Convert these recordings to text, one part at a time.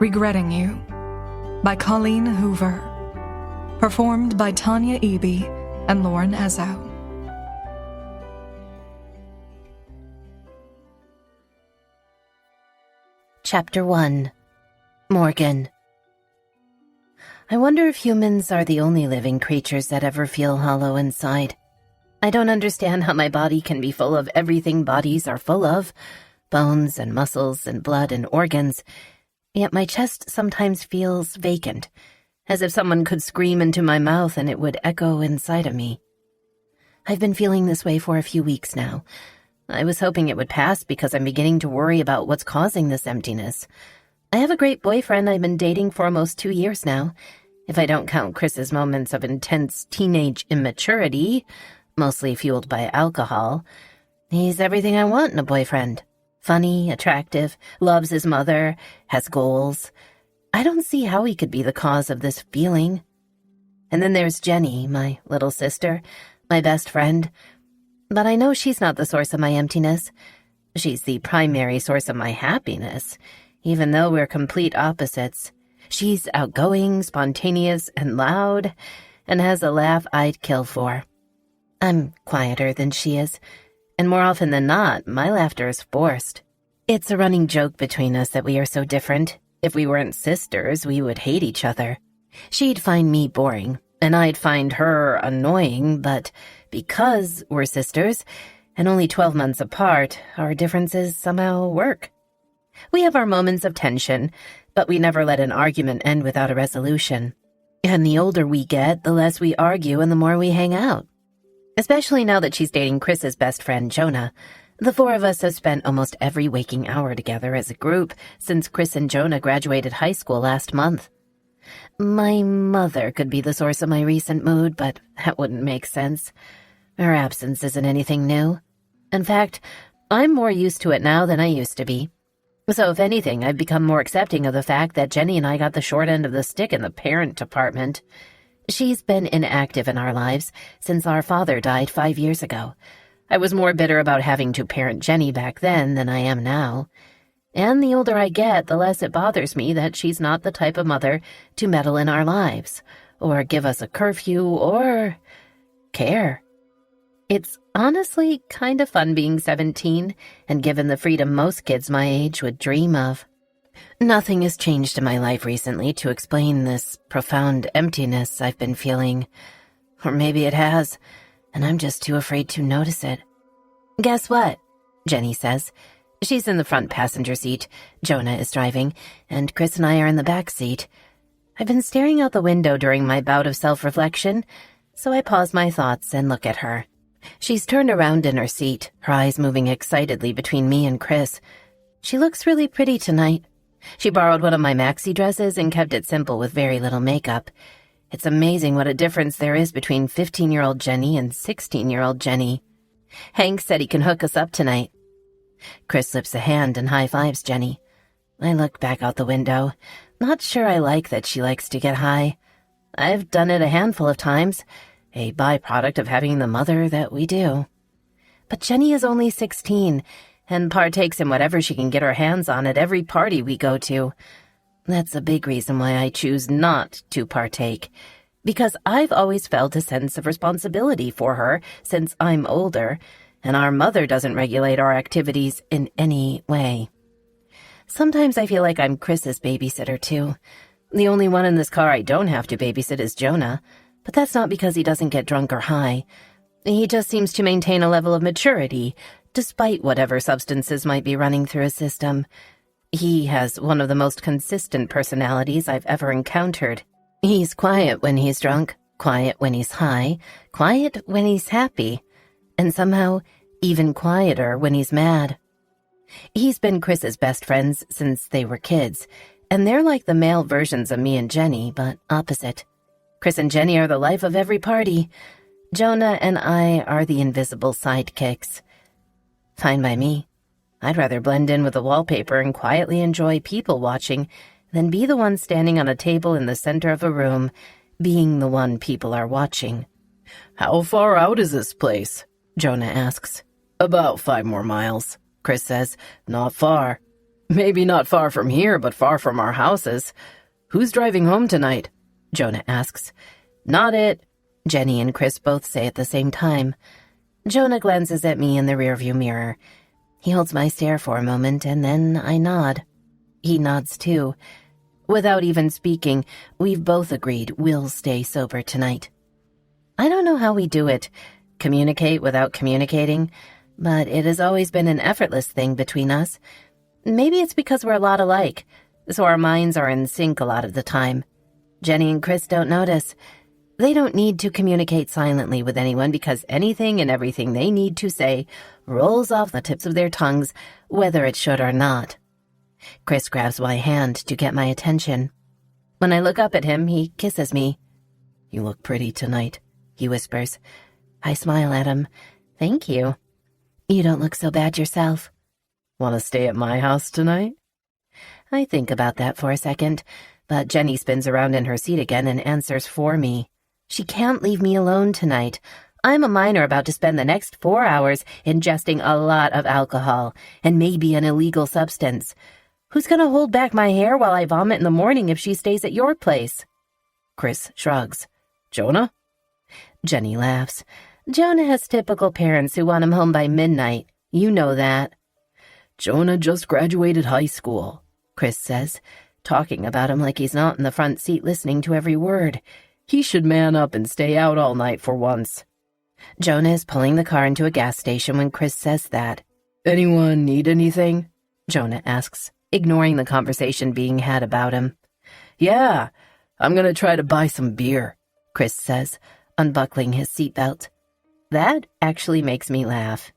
Regretting You by Colleen Hoover. Performed by Tanya Eby and Lauren Ezzo. Chapter 1. Morgan. I wonder if humans are the only living creatures that ever feel hollow inside. I don't understand how my body can be full of everything bodies are full of, bones and muscles and blood and organs, yet my chest sometimes feels vacant, as if someone could scream into my mouth and it would echo inside of me. I've been feeling this way for a few weeks now. I was hoping it would pass because I'm beginning to worry about what's causing this emptiness. I have a great boyfriend I've been dating for almost 2 years now, if I don't count Chris's moments of intense teenage immaturity, mostly fueled by alcohol. He's everything I want in a boyfriend. Funny, attractive, loves his mother, has goals. I don't see how he could be the cause of this feeling. And then there's Jenny, my little sister, my best friend. But I know she's not the source of my emptiness. She's the primary source of my happiness, even though we're complete opposites. She's outgoing, spontaneous, and loud, and has a laugh I'd kill for. I'm quieter than she is, and more often than not, my laughter is forced. It's a running joke between us that we are so different. If we weren't sisters, we would hate each other. She'd find me boring, and I'd find her annoying, but because we're sisters, and only 12 months apart, our differences somehow work. We have our moments of tension, but we never let an argument end without a resolution. And the older we get, the less we argue and the more we hang out. Especially now that she's dating Chris's best friend, Jonah. The four of us have spent almost every waking hour together as a group since Chris and Jonah graduated high school last month. My mother could be the source of my recent mood, but that wouldn't make sense. Her absence isn't anything new. In fact, I'm more used to it now than I used to be. So if anything, I've become more accepting of the fact that Jenny and I got the short end of the stick in the parent department. She's been inactive in our lives since our father died 5 years ago. I was more bitter about having to parent Jenny back then than I am now. And the older I get, the less it bothers me that she's not the type of mother to meddle in our lives, or give us a curfew, or care. It's honestly kind of fun being 17 and given the freedom most kids my age would dream of. Nothing has changed in my life recently to explain this profound emptiness I've been feeling. Or maybe it has, and I'm just too afraid to notice it. Guess what? Jenny says. She's in the front passenger seat, Jonah is driving, and Chris and I are in the back seat. I've been staring out the window during my bout of self-reflection, so I pause my thoughts and look at her. She's turned around in her seat, her eyes moving excitedly between me and Chris. She looks really pretty tonight. She borrowed one of my maxi dresses and kept it simple with very little makeup. It's amazing what a difference there is between 15-year-old Jenny and 16-year-old Jenny. Hank said he can hook us up tonight. Chris slips a hand and high-fives Jenny. I look back out the window, not sure I like that she likes to get high. I've done it a handful of times, a byproduct of having the mother that we do. But Jenny is only 16, and partakes in whatever she can get her hands on at every party we go to. That's a big reason why I choose not to partake, because I've always felt a sense of responsibility for her since I'm older, and our mother doesn't regulate our activities in any way. Sometimes I feel like I'm Chris's babysitter, too. The only one in this car I don't have to babysit is Jonah, but that's not because he doesn't get drunk or high. He just seems to maintain a level of maturity, despite whatever substances might be running through his system. He has one of the most consistent personalities I've ever encountered. He's quiet when he's drunk, quiet when he's high, quiet when he's happy, and somehow even quieter when he's mad. He's been Chris's best friends since they were kids, and they're like the male versions of me and Jenny, but opposite. Chris and Jenny are the life of every party. Jonah and I are the invisible sidekicks. Fine by me. I'd rather blend in with the wallpaper and quietly enjoy people watching than be the one standing on a table in the center of a room, being the one people are watching. "How far out is this place?" Jonah asks. "About 5 more miles," Chris says. "Not far." Maybe not far from here, but far from our houses. Who's driving home tonight? Jonah asks. Not it, Jenny and Chris both say at the same time. Jonah glances at me in the rearview mirror. He holds my stare for a moment, and then I nod. He nods too. Without even speaking, we've both agreed we'll stay sober tonight. I don't know how we do it, communicate without communicating, but it has always been an effortless thing between us. Maybe it's because we're a lot alike, so our minds are in sync a lot of the time. Jenny and Chris don't notice. They don't need to communicate silently with anyone because anything and everything they need to say rolls off the tips of their tongues, whether it should or not. Chris grabs my hand to get my attention. When I look up at him, he kisses me. You look pretty tonight, he whispers. I smile at him. Thank you. You don't look so bad yourself. Want to stay at my house tonight? I think about that for a second, but Jenny spins around in her seat again and answers for me. She can't leave me alone tonight. I'm a minor about to spend the next 4 hours ingesting a lot of alcohol and maybe an illegal substance. Who's going to hold back my hair while I vomit in the morning if she stays at your place? Chris shrugs. Jonah? Jenny laughs. Jonah has typical parents who want him home by midnight. You know that. Jonah just graduated high school, Chris says, talking about him like he's not in the front seat listening to every word. He should man up and stay out all night for once. Jonah is pulling the car into a gas station when Chris says that. Anyone need anything? Jonah asks, ignoring the conversation being had about him. Yeah, I'm gonna try to buy some beer, Chris says, unbuckling his seatbelt. That actually makes me laugh.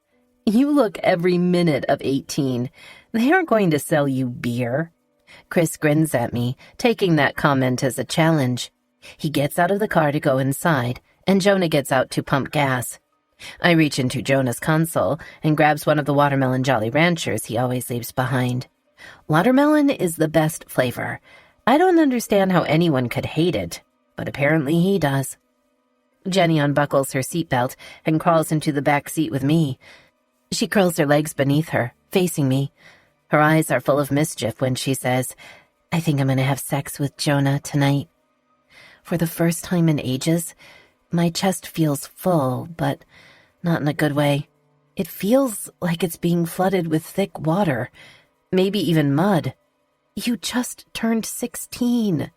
You look every minute of 18. They aren't going to sell you beer. Chris grins at me, taking that comment as a challenge. He gets out of the car to go inside, and Jonah gets out to pump gas. I reach into Jonah's console and grabs one of the watermelon Jolly Ranchers he always leaves behind. Watermelon is the best flavor. I don't understand how anyone could hate it, but apparently he does. Jenny unbuckles her seatbelt and crawls into the back seat with me. She curls her legs beneath her, facing me. Her eyes are full of mischief when she says, I think I'm going to have sex with Jonah tonight. For the first time in ages, my chest feels full, but not in a good way. It feels like it's being flooded with thick water, maybe even mud. You just turned 16.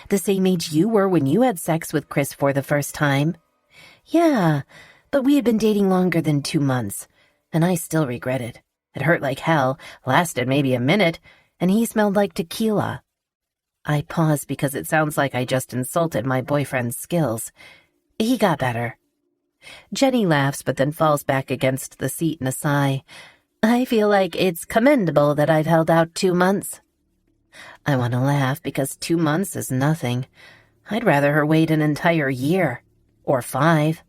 The same age you were when you had sex with Chris for the first time. Yeah, but we had been dating longer than 2 months, and I still regret it. It hurt like hell, lasted maybe a minute, and he smelled like tequila. I pause because it sounds like I just insulted my boyfriend's skills. He got better. Jenny laughs but then falls back against the seat in a sigh. I feel like it's commendable that I've held out 2 months. I want to laugh because 2 months is nothing. I'd rather her wait an entire year. Or 5.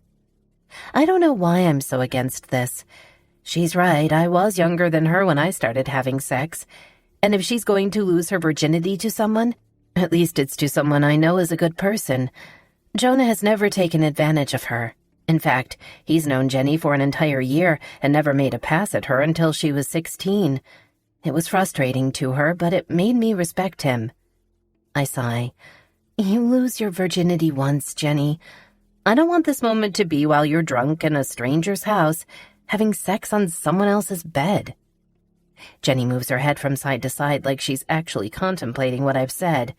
I don't know why I'm so against this. She's right, I was younger than her when I started having sex. And if she's going to lose her virginity to someone, at least it's to someone I know is a good person. Jonah has never taken advantage of her. In fact, he's known Jenny for an entire year and never made a pass at her until she was 16. It was frustrating to her, but it made me respect him. I sigh. You lose your virginity once, Jenny. I don't want this moment to be while you're drunk in a stranger's house, having sex on someone else's bed. Jenny moves her head from side to side like she's actually contemplating what I've said.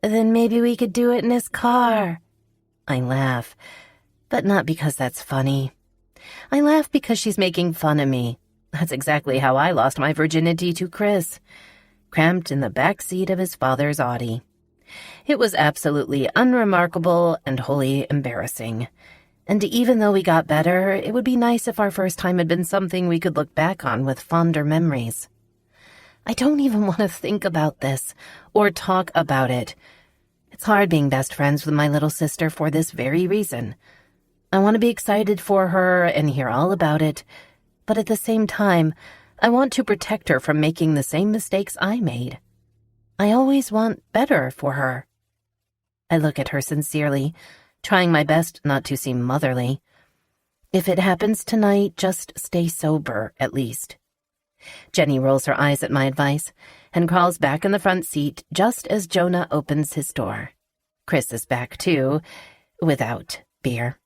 Then maybe we could do it in his car. I laugh, but not because that's funny. I laugh because she's making fun of me. That's exactly how I lost my virginity to Chris, cramped in the back seat of his father's Audi. It was absolutely unremarkable and wholly embarrassing. And even though we got better, it would be nice if our first time had been something we could look back on with fonder memories. I don't even want to think about this or talk about it. It's hard being best friends with my little sister for this very reason. I want to be excited for her and hear all about it, but at the same time, I want to protect her from making the same mistakes I made. I always want better for her. I look at her sincerely, trying my best not to seem motherly. If it happens tonight, just stay sober, at least. Jenny rolls her eyes at my advice and crawls back in the front seat just as Jonah opens his door. Chris is back too, without beer.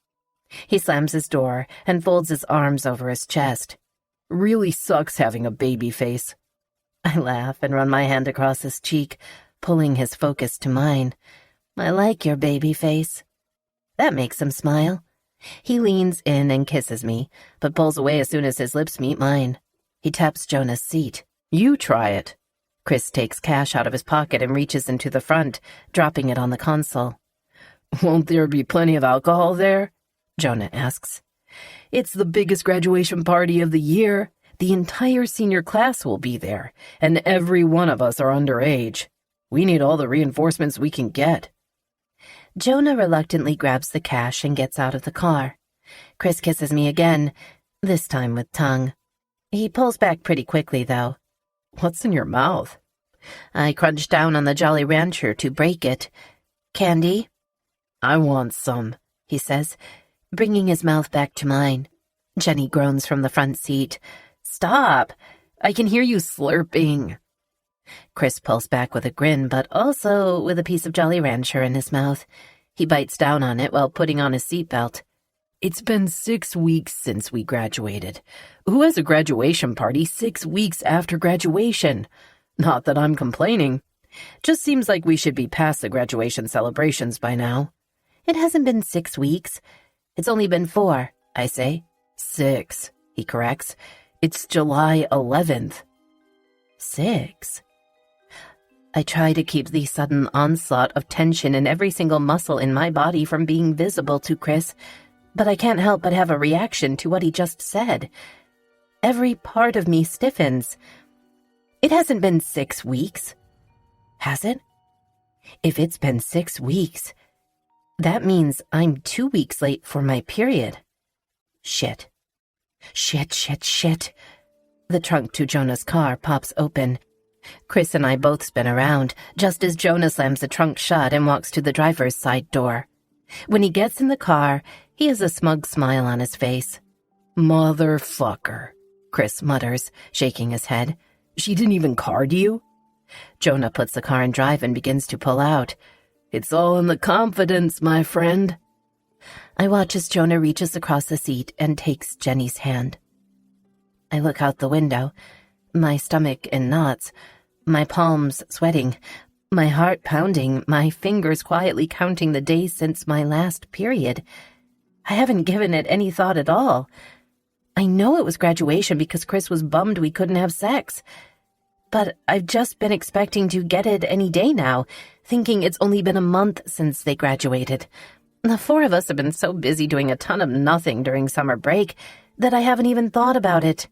He slams his door and folds his arms over his chest. Really sucks having a baby face. I laugh and run my hand across his cheek, pulling his focus to mine. I like your baby face. That makes him smile. He leans in and kisses me, but pulls away as soon as his lips meet mine. He taps Jonah's seat. You try it. Chris takes cash out of his pocket and reaches into the front, dropping it on the console. Won't there be plenty of alcohol there? Jonah asks. It's the biggest graduation party of the year. The entire senior class will be there, and every one of us are underage. We need all the reinforcements we can get. Jonah reluctantly grabs the cash and gets out of the car. Chris kisses me again, this time with tongue. He pulls back pretty quickly, though. What's in your mouth? I crunch down on the Jolly Rancher to break it. Candy? I want some, he says, bringing his mouth back to mine. Jenny groans from the front seat. Stop! I can hear you slurping. Chris pulls back with a grin, but also with a piece of Jolly Rancher in his mouth. He bites down on it while putting on his seatbelt. It's been 6 weeks since we graduated. Who has a graduation party 6 weeks after graduation? Not that I'm complaining. Just seems like we should be past the graduation celebrations by now. It hasn't been 6 weeks. It's only been 4, I say. 6, he corrects. It's July 11th. 6. I try to keep the sudden onslaught of tension in every single muscle in my body from being visible to Chris, but I can't help but have a reaction to what he just said. Every part of me stiffens. It hasn't been 6 weeks. Has it? If it's been 6 weeks, that means I'm 2 weeks late for my period. Shit. Shit. The trunk to Jonah's car pops open. Chris and I both spin around, just as Jonah slams the trunk shut and walks to the driver's side door. When he gets in the car, he has a smug smile on his face. Motherfucker, Chris mutters, shaking his head. She didn't even card you? Jonah puts the car in drive and begins to pull out. It's all in the confidence, my friend. I watch as Jonah reaches across the seat and takes Jenny's hand. I look out the window, my stomach in knots, my palms sweating, my heart pounding, my fingers quietly counting the days since my last period. I haven't given it any thought at all. I know it was graduation because Chris was bummed we couldn't have sex. But I've just been expecting to get it any day now, thinking it's only been a month since they graduated. The 4 of us have been so busy doing a ton of nothing during summer break that I haven't even thought about it.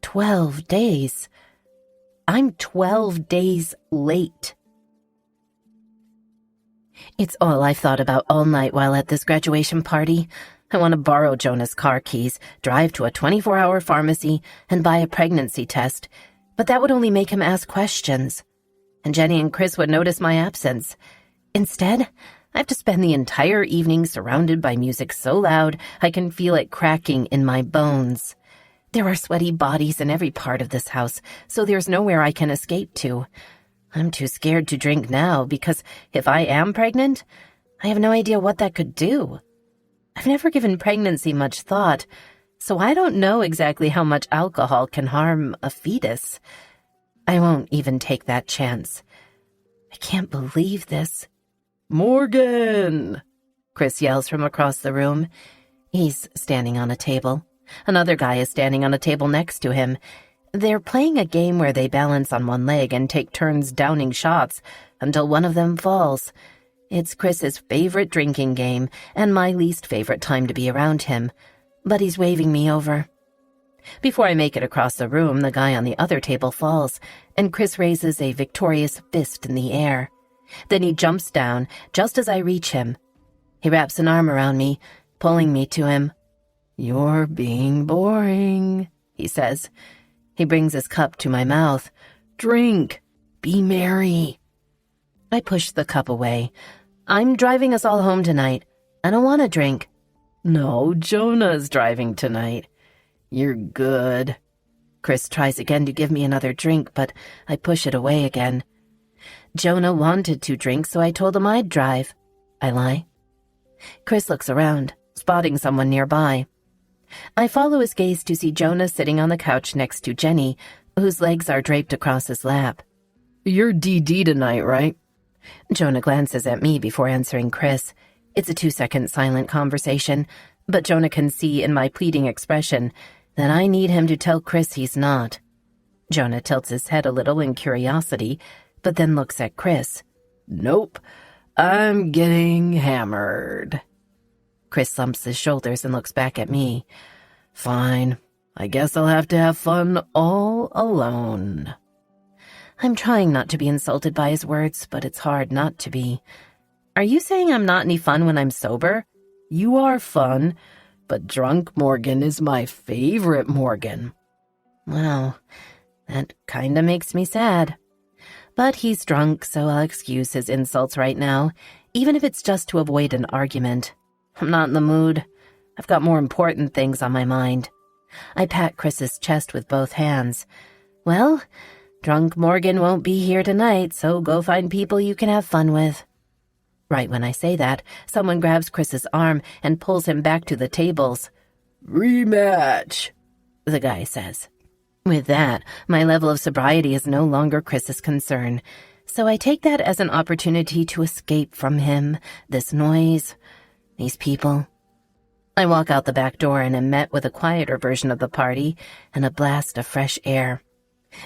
12 days. I'm 12 days late. It's all I've thought about all night while at this graduation party. I want to borrow Jonah's car keys, drive to a 24-hour pharmacy, and buy a pregnancy test. But that would only make him ask questions. And Jenny and Chris would notice my absence. Instead, I have to spend the entire evening surrounded by music so loud I can feel it cracking in my bones. There are sweaty bodies in every part of this house, so there's nowhere I can escape to. I'm too scared to drink now because if I am pregnant, I have no idea what that could do. I've never given pregnancy much thought, so I don't know exactly how much alcohol can harm a fetus. I won't even take that chance. I can't believe this. Morgan! Chris yells from across the room. He's standing on a table. Another guy is standing on a table next to him. They're playing a game where they balance on one leg and take turns downing shots until one of them falls. It's Chris's favorite drinking game and my least favorite time to be around him, but he's waving me over. Before I make it across the room, the guy on the other table falls, and Chris raises a victorious fist in the air. Then he jumps down just as I reach him. He wraps an arm around me, pulling me to him. "You're being boring," he says. He brings his cup to my mouth. "Drink. Be merry." I push the cup away. "I'm driving us all home tonight. I don't want to drink." "No, Jonah's driving tonight. You're good." Chris tries again to give me another drink, but I push it away again. Jonah wanted to drink, so I told him I'd drive. I lie. Chris looks around, spotting someone nearby. I follow his gaze to see Jonah sitting on the couch next to Jenny, whose legs are draped across his lap. You're DD tonight, right? Jonah glances at me before answering Chris. It's a 2-second silent conversation, but Jonah can see in my pleading expression that I need him to tell Chris he's not. Jonah tilts his head a little in curiosity, but then looks at Chris. Nope, I'm getting hammered. Chris slumps his shoulders and looks back at me. Fine, I guess I'll have to have fun all alone. I'm trying not to be insulted by his words, but it's hard not to be. Are you saying I'm not any fun when I'm sober? You are fun, but drunk Morgan is my favorite Morgan. Wow, that kinda makes me sad. But he's drunk, so I'll excuse his insults right now, even if it's just to avoid an argument. I'm not in the mood. I've got more important things on my mind. I pat Chris's chest with both hands. Well, drunk Morgan won't be here tonight, so go find people you can have fun with. Right when I say that, someone grabs Chris's arm and pulls him back to the tables. Rematch, the guy says. With that, my level of sobriety is no longer Chris's concern, so I take that as an opportunity to escape from him, this noise, these people. I walk out the back door and am met with a quieter version of the party and a blast of fresh air.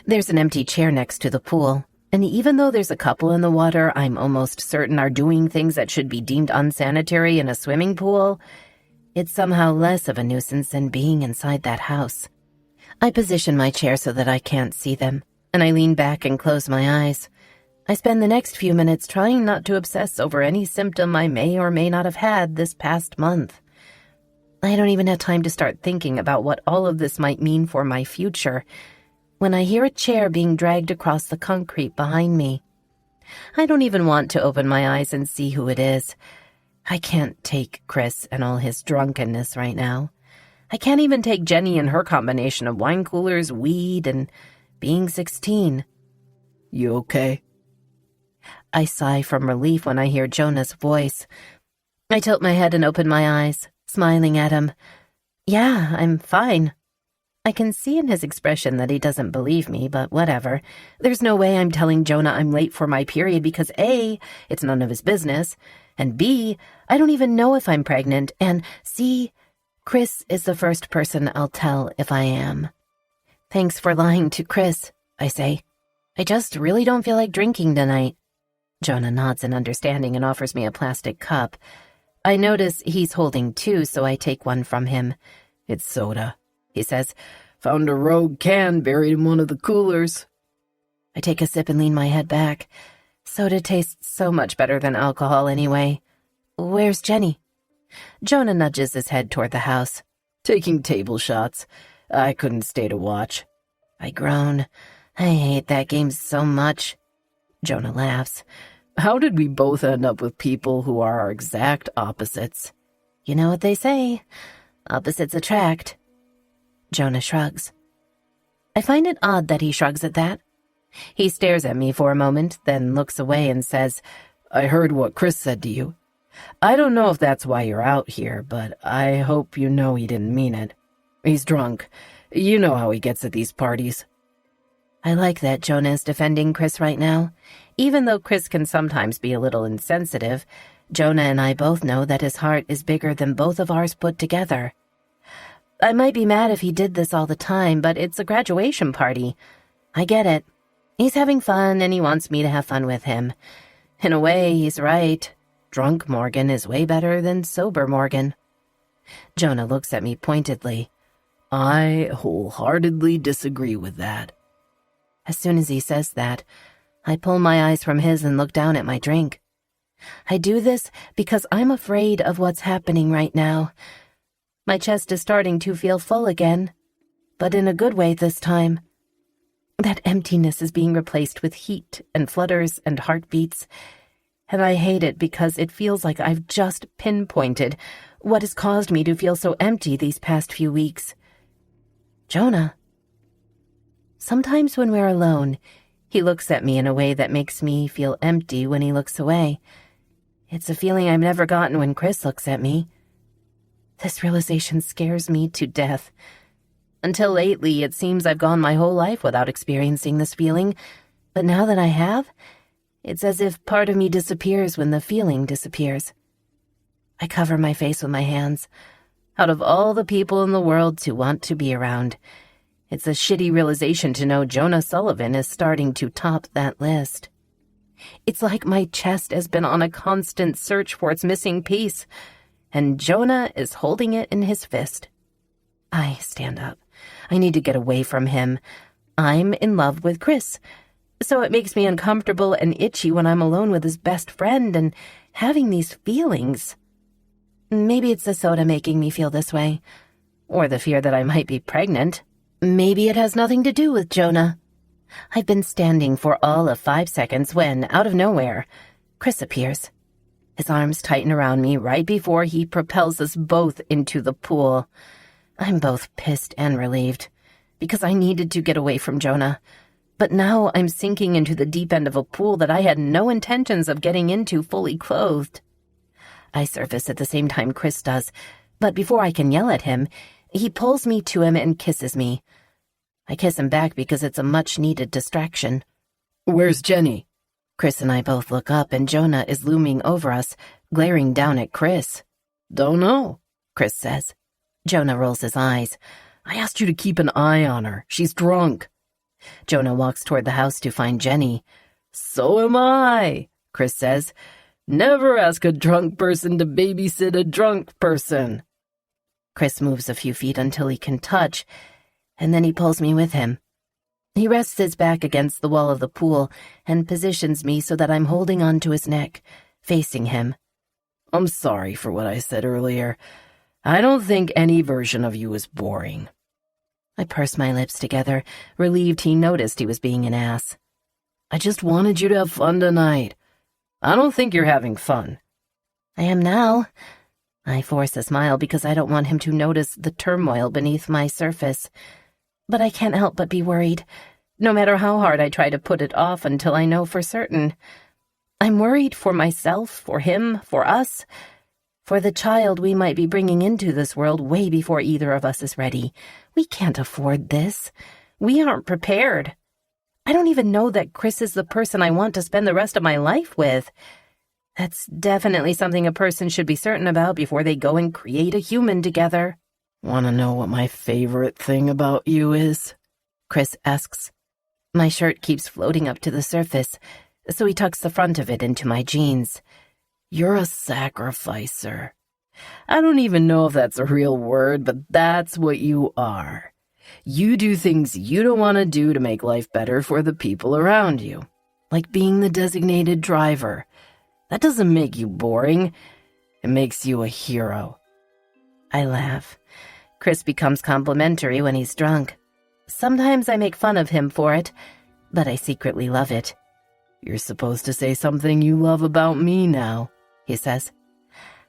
There's an empty chair next to the pool, and even though there's a couple in the water I'm almost certain are doing things that should be deemed unsanitary in a swimming pool, it's somehow less of a nuisance than being inside that house. I position my chair so that I can't see them, and I lean back and close my eyes. I spend the next few minutes trying not to obsess over any symptom I may or may not have had this past month. I don't even have time to start thinking about what all of this might mean for my future when I hear a chair being dragged across the concrete behind me. I don't even want to open my eyes and see who it is. I can't take Chris and all his drunkenness right now. I can't even take Jenny and her combination of wine coolers, weed, and being 16. You okay? I sigh from relief when I hear Jonah's voice. I tilt my head and open my eyes, smiling at him. Yeah, I'm fine. I can see in his expression that he doesn't believe me, but whatever. There's no way I'm telling Jonah I'm late for my period because A, it's none of his business, and B, I don't even know if I'm pregnant, and C, Chris is the first person I'll tell if I am. Thanks for lying to Chris, I say. I just really don't feel like drinking tonight. Jonah nods in understanding and offers me a plastic cup. I notice he's holding two, so I take one from him. It's soda, he says. Found a rogue can buried in one of the coolers. I take a sip and lean my head back. Soda tastes so much better than alcohol anyway. Where's Jenny? Jonah nudges his head toward the house. Taking table shots. I couldn't stay to watch. I groan. I hate that game so much. Jonah laughs. How did we both end up with people who are our exact opposites? You know what they say. Opposites attract. Jonah shrugs. I find it odd that he shrugs at that. He stares at me for a moment, then looks away and says, I heard what Chris said to you. I don't know if that's why you're out here, but I hope you know he didn't mean it. He's drunk. You know how he gets at these parties. I like that Jonah is defending Chris right now. Even though Chris can sometimes be a little insensitive, Jonah and I both know that his heart is bigger than both of ours put together. I might be mad if he did this all the time, but it's a graduation party. I get it. He's having fun and he wants me to have fun with him. In a way, he's right. Drunk Morgan is way better than sober Morgan. Jonah looks at me pointedly. I wholeheartedly disagree with that. As soon as he says that, I pull my eyes from his and look down at my drink. I do this because I'm afraid of what's happening right now. My chest is starting to feel full again, but in a good way this time. That emptiness is being replaced with heat and flutters and heartbeats, and I hate it because it feels like I've just pinpointed what has caused me to feel so empty these past few weeks. Jonah. Sometimes when we're alone, he looks at me in a way that makes me feel empty when he looks away. It's a feeling I've never gotten when Chris looks at me. This realization scares me to death. Until lately, it seems I've gone my whole life without experiencing this feeling, but now that I have, it's as if part of me disappears when the feeling disappears. I cover my face with my hands. Out of all the people in the world to want to be around, it's a shitty realization to know Jonah Sullivan is starting to top that list. It's like my chest has been on a constant search for its missing piece, and Jonah is holding it in his fist. I stand up. I need to get away from him. I'm in love with Chris, so it makes me uncomfortable and itchy when I'm alone with his best friend and having these feelings. Maybe it's the soda making me feel this way, or the fear that I might be pregnant. Maybe it has nothing to do with Jonah. I've been standing for all of 5 seconds when, out of nowhere, Chris appears. His arms tighten around me right before he propels us both into the pool. I'm both pissed and relieved, because I needed to get away from Jonah. But now I'm sinking into the deep end of a pool that I had no intentions of getting into fully clothed. I surface at the same time Chris does, but before I can yell at him, he pulls me to him and kisses me. I kiss him back because it's a much-needed distraction. Where's Jenny? Chris and I both look up, and Jonah is looming over us, glaring down at Chris. Don't know, Chris says. Jonah rolls his eyes. I asked you to keep an eye on her. She's drunk. Jonah walks toward the house to find Jenny. So am I, Chris says. Never ask a drunk person to babysit a drunk person. Chris moves a few feet until he can touch, and then he pulls me with him. He rests his back against the wall of the pool and positions me so that I'm holding on to his neck, facing him. I'm sorry for what I said earlier. I don't think any version of you is boring. I purse my lips together, relieved he noticed he was being an ass. I just wanted you to have fun tonight. I don't think you're having fun. I am now. I force a smile because I don't want him to notice the turmoil beneath my surface. But I can't help but be worried, no matter how hard I try to put it off until I know for certain. I'm worried for myself, for him, for us, for the child we might be bringing into this world way before either of us is ready. We can't afford this. We aren't prepared. I don't even know that Chris is the person I want to spend the rest of my life with. That's definitely something a person should be certain about before they go and create a human together. Want to know what my favorite thing about you is? Chris asks. My shirt keeps floating up to the surface, so he tucks the front of it into my jeans. You're a sacrificer. I don't even know if that's a real word, but that's what you are. You do things you don't want to do to make life better for the people around you, like being the designated driver. That doesn't make you boring. It makes you a hero. I laugh. Chris becomes complimentary when he's drunk. Sometimes I make fun of him for it, but I secretly love it. You're supposed to say something you love about me now, he says.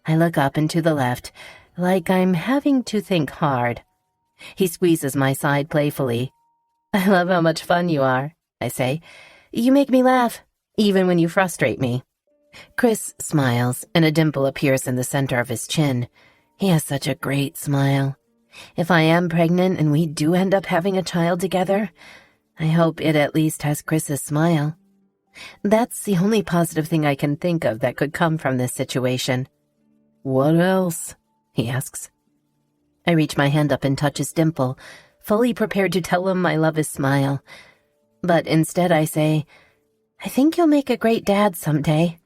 I look up and to the left, like I'm having to think hard. He squeezes my side playfully. I love how much fun you are, I say. You make me laugh, even when you frustrate me. Chris smiles, and a dimple appears in the center of his chin. He has such a great smile. If I am pregnant and we do end up having a child together, I hope it at least has Chris's smile. That's the only positive thing I can think of that could come from this situation. What else? He asks. I reach my hand up and touch his dimple, fully prepared to tell him I love his smile. But instead I say, I think you'll make a great dad someday.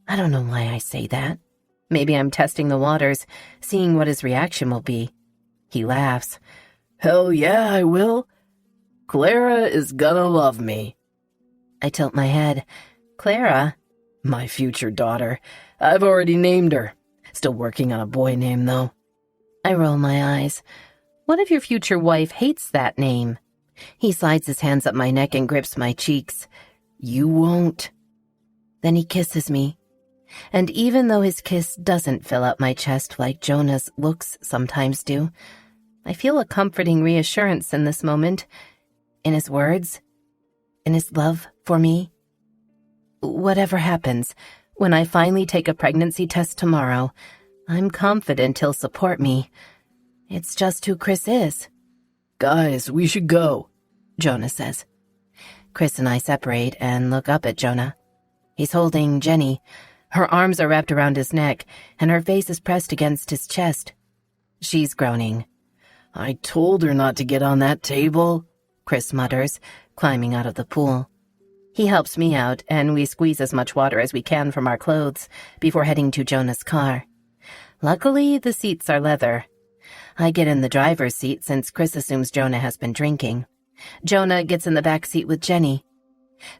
I don't know why I say that. Maybe I'm testing the waters, seeing what his reaction will be. He laughs. Hell yeah, I will. Clara is gonna love me. I tilt my head. Clara? My future daughter. I've already named her. Still working on a boy name, though. I roll my eyes. What if your future wife hates that name? He slides his hands up my neck and grips my cheeks. You won't. Then he kisses me. And even though his kiss doesn't fill up my chest like Jonah's looks sometimes do, I feel a comforting reassurance in this moment. in his words, in his love for me. Whatever happens, when I finally take a pregnancy test tomorrow, I'm confident he'll support me. It's just who Chris is. Guys, we should go, Jonah says. Chris and I separate and look up at Jonah. He's holding Jenny. Her arms are wrapped around his neck, and her face is pressed against his chest. She's groaning. I told her not to get on that table, Chris mutters, climbing out of the pool. He helps me out, and we squeeze as much water as we can from our clothes before heading to Jonah's car. Luckily, the seats are leather. I get in the driver's seat since Chris assumes Jonah has been drinking. Jonah gets in the back seat with Jenny.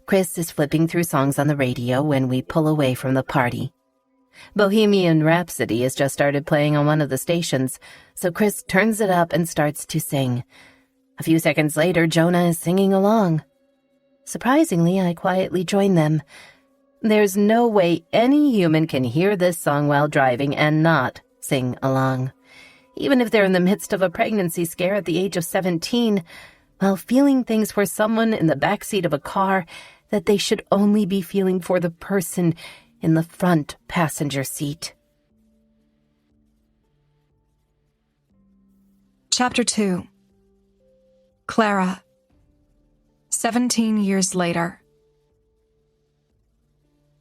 Chris is flipping through songs on the radio when we pull away from the party. Bohemian Rhapsody has just started playing on one of the stations, so Chris turns it up and starts to sing. A few seconds later, Jonah is singing along. Surprisingly, I quietly join them. There's no way any human can hear this song while driving and not sing along. Even if they're in the midst of a pregnancy scare at the age of 17, while feeling things for someone in the backseat of a car that they should only be feeling for the person in the front passenger seat. Chapter 2. Clara. 17 years later.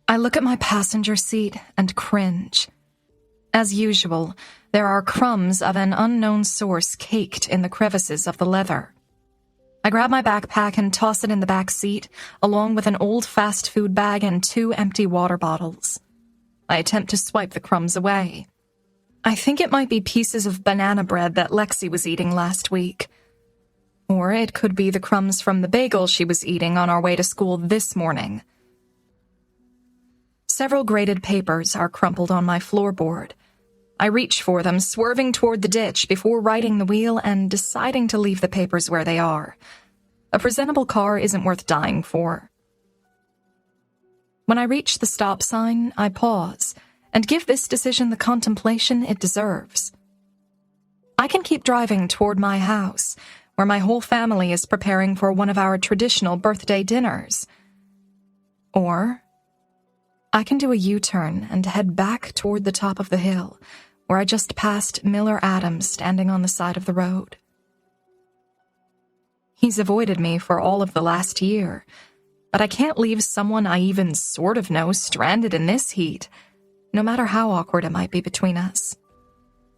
I look at my passenger seat and cringe. As usual, there are crumbs of an unknown source caked in the crevices of the leather. I grab my backpack and toss it in the back seat, along with an old fast food bag and 2 empty water bottles. I attempt to swipe the crumbs away. I think it might be pieces of banana bread that Lexi was eating last week. Or it could be the crumbs from the bagel she was eating on our way to school this morning. Several graded papers are crumpled on my floorboard. I reach for them, swerving toward the ditch before righting the wheel and deciding to leave the papers where they are. A presentable car isn't worth dying for. When I reach the stop sign, I pause and give this decision the contemplation it deserves. I can keep driving toward my house, where my whole family is preparing for one of our traditional birthday dinners. Or I can do a U-turn and head back toward the top of the hill, where I just passed Miller Adams standing on the side of the road. He's avoided me for all of the last year, but I can't leave someone I even sort of know stranded in this heat, no matter how awkward it might be between us.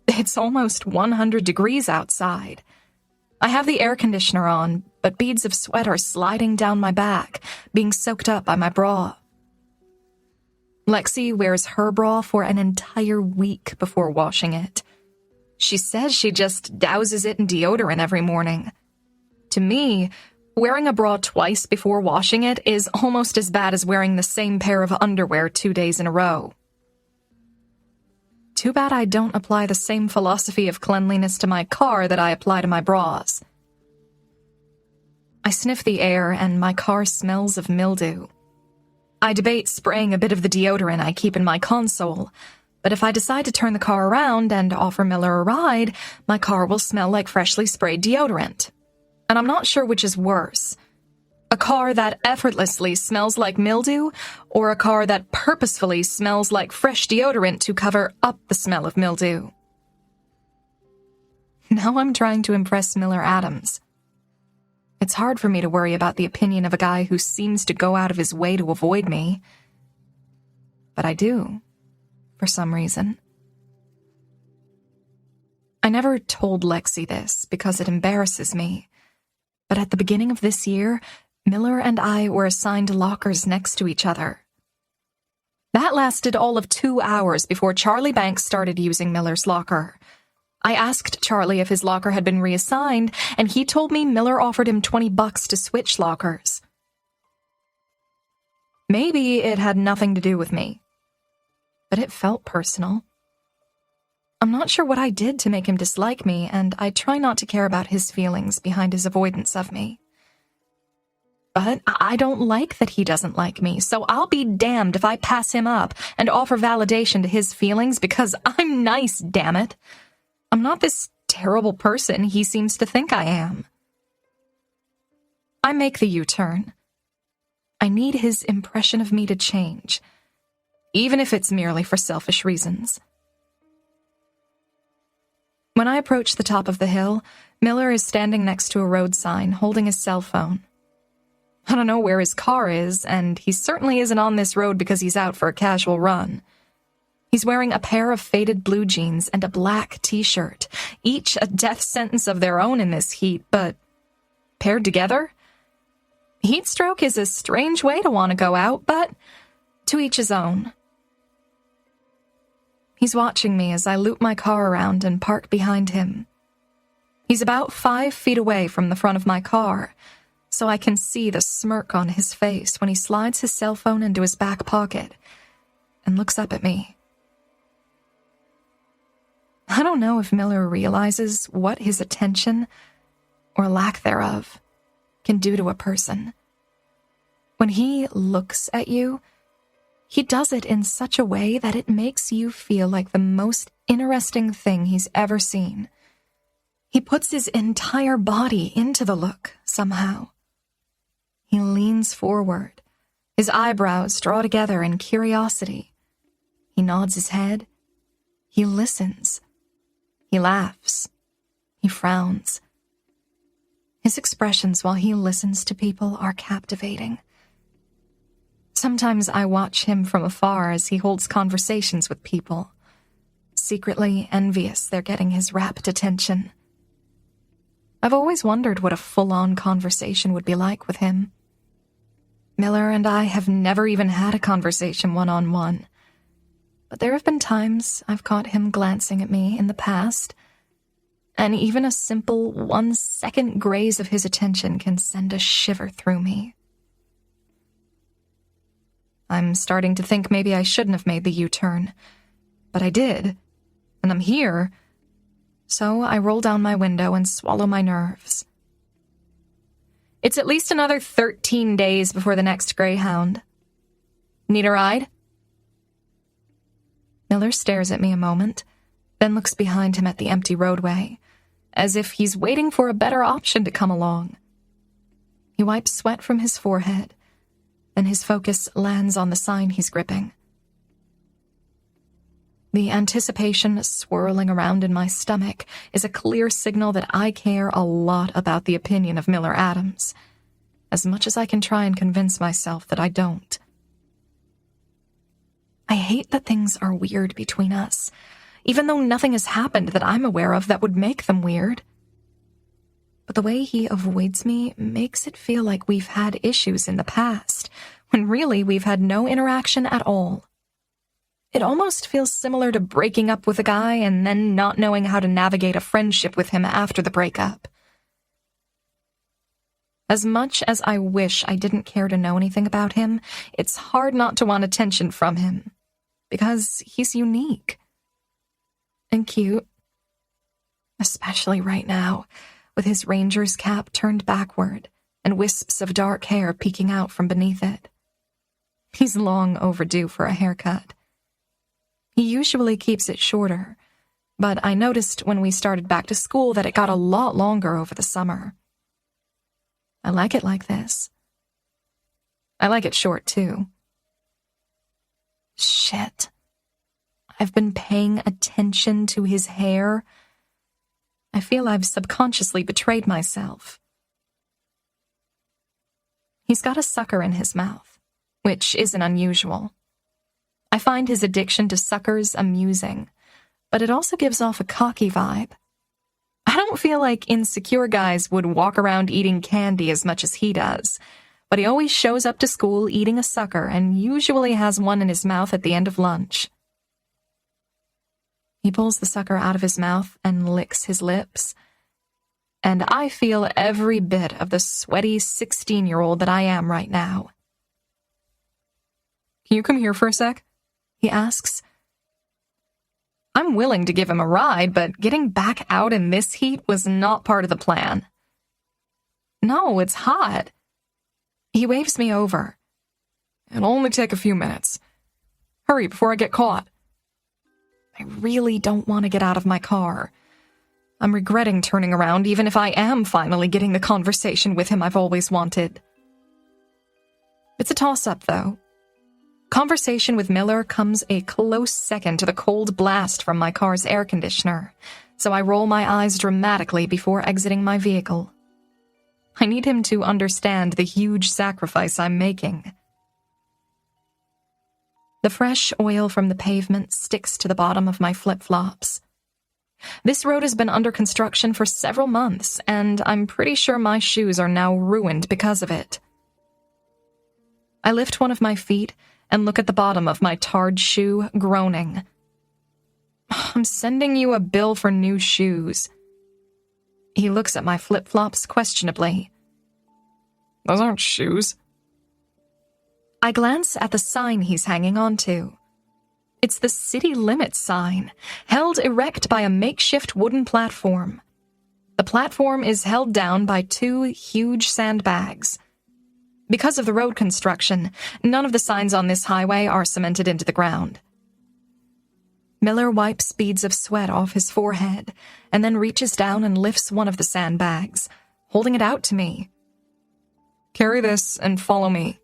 It's almost 100 degrees outside. I have the air conditioner on, but beads of sweat are sliding down my back, being soaked up by my bra. Lexi wears her bra for an entire week before washing it. She says she just douses it in deodorant every morning. To me, wearing a bra twice before washing it is almost as bad as wearing the same pair of underwear 2 days in a row. Too bad I don't apply the same philosophy of cleanliness to my car that I apply to my bras. I sniff the air and my car smells of mildew. I debate spraying a bit of the deodorant I keep in my console, but if I decide to turn the car around and offer Miller a ride, my car will smell like freshly sprayed deodorant. And I'm not sure which is worse. A car that effortlessly smells like mildew, or a car that purposefully smells like fresh deodorant to cover up the smell of mildew. Now I'm trying to impress Miller Adams. It's hard for me to worry about the opinion of a guy who seems to go out of his way to avoid me. But I do, for some reason. I never told Lexi this because it embarrasses me, but at the beginning of this year, Miller and I were assigned lockers next to each other. That lasted all of 2 hours before Charlie Banks started using Miller's locker. I asked Charlie if his locker had been reassigned, and he told me Miller offered him $20 to switch lockers. Maybe it had nothing to do with me, but it felt personal. I'm not sure what I did to make him dislike me, and I try not to care about his feelings behind his avoidance of me. But I don't like that he doesn't like me, so I'll be damned if I pass him up and offer validation to his feelings because I'm nice, damn it. I'm not this terrible person he seems to think I am. I make the U-turn. I need his impression of me to change, even if it's merely for selfish reasons. When I approach the top of the hill, Miller is standing next to a road sign, holding his cell phone. I don't know where his car is, and he certainly isn't on this road because he's out for a casual run. He's wearing a pair of faded blue jeans and a black t-shirt, each a death sentence of their own in this heat, but paired together? Heat stroke is a strange way to want to go out, but to each his own. He's watching me as I loop my car around and park behind him. He's about 5 feet away from the front of my car, so I can see the smirk on his face when he slides his cell phone into his back pocket and looks up at me. I don't know if Miller realizes what his attention, or lack thereof, can do to a person. When he looks at you, he does it in such a way that it makes you feel like the most interesting thing he's ever seen. He puts his entire body into the look, somehow. He leans forward, his eyebrows draw together in curiosity. He nods his head. He listens. He laughs. He frowns. His expressions while he listens to people are captivating. Sometimes I watch him from afar as he holds conversations with people, secretly envious they're getting his rapt attention. I've always wondered what a full-on conversation would be like with him. Miller and I have never even had a conversation one-on-one, but there have been times I've caught him glancing at me in the past, and even a simple 1-second graze of his attention can send a shiver through me. I'm starting to think maybe I shouldn't have made the U-turn, but I did, and I'm here, so I roll down my window and swallow my nerves. It's at least another 13 days before the next Greyhound. Need a ride? Miller stares at me a moment, then looks behind him at the empty roadway, as if he's waiting for a better option to come along. He wipes sweat from his forehead, and his focus lands on the sign he's gripping. The anticipation swirling around in my stomach is a clear signal that I care a lot about the opinion of Miller Adams, as much as I can try and convince myself that I don't. I hate that things are weird between us, even though nothing has happened that I'm aware of that would make them weird. But the way he avoids me makes it feel like we've had issues in the past, when really we've had no interaction at all. It almost feels similar to breaking up with a guy and then not knowing how to navigate a friendship with him after the breakup. As much as I wish I didn't care to know anything about him, it's hard not to want attention from him, because he's unique and cute, especially right now, with his ranger's cap turned backward and wisps of dark hair peeking out from beneath it. He's long overdue for a haircut. He usually keeps it shorter, but I noticed when we started back to school that it got a lot longer over the summer. I like it like this. I like it short, too. Shit. I've been paying attention to his hair. I feel I've subconsciously betrayed myself. He's got a sucker in his mouth, which isn't unusual. I find his addiction to suckers amusing, but it also gives off a cocky vibe. I don't feel like insecure guys would walk around eating candy as much as he does, but he always shows up to school eating a sucker and usually has one in his mouth at the end of lunch. He pulls the sucker out of his mouth and licks his lips, and I feel every bit of the sweaty 16-year-old that I am right now. "Can you come here for a sec?" he asks. I'm willing to give him a ride, but getting back out in this heat was not part of the plan. No, it's hot. He waves me over. "It'll only take a few minutes. Hurry before I get caught." I really don't want to get out of my car. I'm regretting turning around, even if I am finally getting the conversation with him I've always wanted. It's a toss-up, though. Conversation with Miller comes a close second to the cold blast from my car's air conditioner, so I roll my eyes dramatically before exiting my vehicle. I need him to understand the huge sacrifice I'm making. The fresh oil from the pavement sticks to the bottom of my flip-flops. This road has been under construction for several months, and I'm pretty sure my shoes are now ruined because of it. I lift one of my feet and look at the bottom of my tarred shoe, groaning. I'm sending you a bill for new shoes. He looks at my flip-flops questionably. Those aren't shoes. I glance at the sign he's hanging onto. It's the city limits sign, held erect by a makeshift wooden platform. The platform is held down by 2 huge sandbags. Because of the road construction, none of the signs on this highway are cemented into the ground. Miller wipes beads of sweat off his forehead and then reaches down and lifts one of the sandbags, holding it out to me. Carry this and follow me.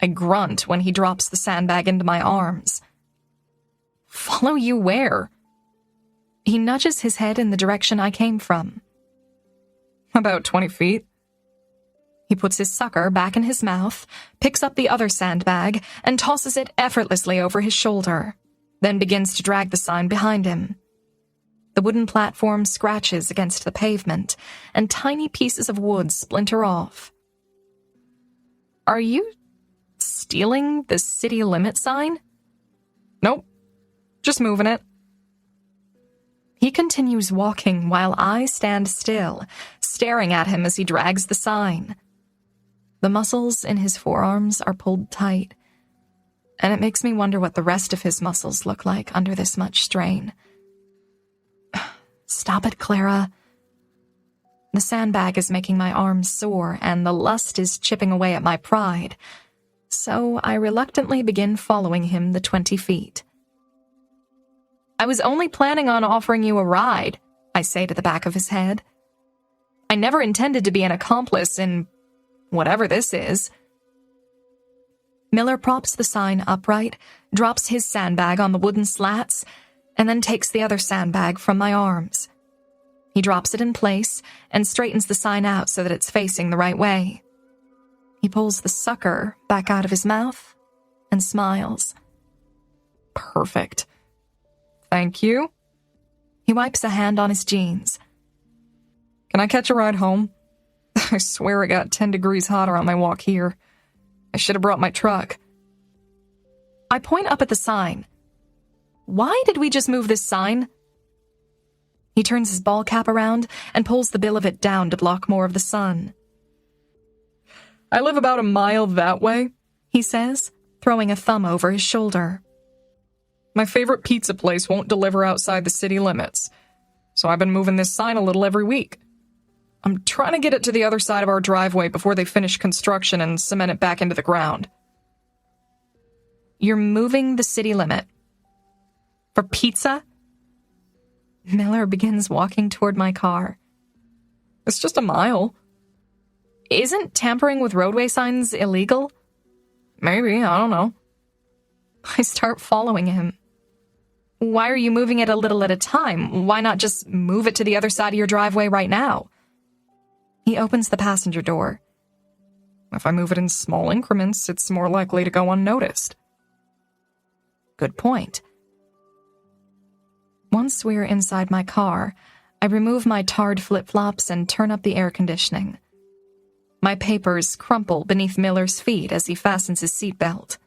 I grunt when he drops the sandbag into my arms. Follow you where? He nudges his head in the direction I came from. About 20 feet. He puts his sucker back in his mouth, picks up the other sandbag, and tosses it effortlessly over his shoulder, then begins to drag the sign behind him. The wooden platform scratches against the pavement, and tiny pieces of wood splinter off. Are you stealing the city limit sign? Nope. Just moving it. He continues walking while I stand still, staring at him as he drags the sign. The muscles in his forearms are pulled tight, and it makes me wonder what the rest of his muscles look like under this much strain. Stop it, Clara. The sandbag is making my arms sore, and the lust is chipping away at my pride, so I reluctantly begin following him the 20 feet. I was only planning on offering you a ride, I say to the back of his head. I never intended to be an accomplice in whatever this is. Miller props the sign upright, drops his sandbag on the wooden slats, and then takes the other sandbag from my arms. He drops it in place and straightens the sign out so that it's facing the right way. He pulls the sucker back out of his mouth and smiles. Perfect. Thank you. He wipes a hand on his jeans. Can I catch a ride home? I swear it got 10 degrees hotter on my walk here. I should have brought my truck. I point up at the sign. Why did we just move this sign? He turns his ball cap around and pulls the bill of it down to block more of the sun. I live about a mile that way, he says, throwing a thumb over his shoulder. My favorite pizza place won't deliver outside the city limits, so I've been moving this sign a little every week. I'm trying to get it to the other side of our driveway before they finish construction and cement it back into the ground. You're moving the city limit. For pizza? Miller begins walking toward my car. It's just a mile. Isn't tampering with roadway signs illegal? Maybe, I don't know. I start following him. Why are you moving it a little at a time? Why not just move it to the other side of your driveway right now? He opens the passenger door. If I move it in small increments, it's more likely to go unnoticed. Good point. Once we're inside my car, I remove my tarred flip-flops and turn up the air conditioning. My papers crumple beneath Miller's feet as he fastens his seatbelt.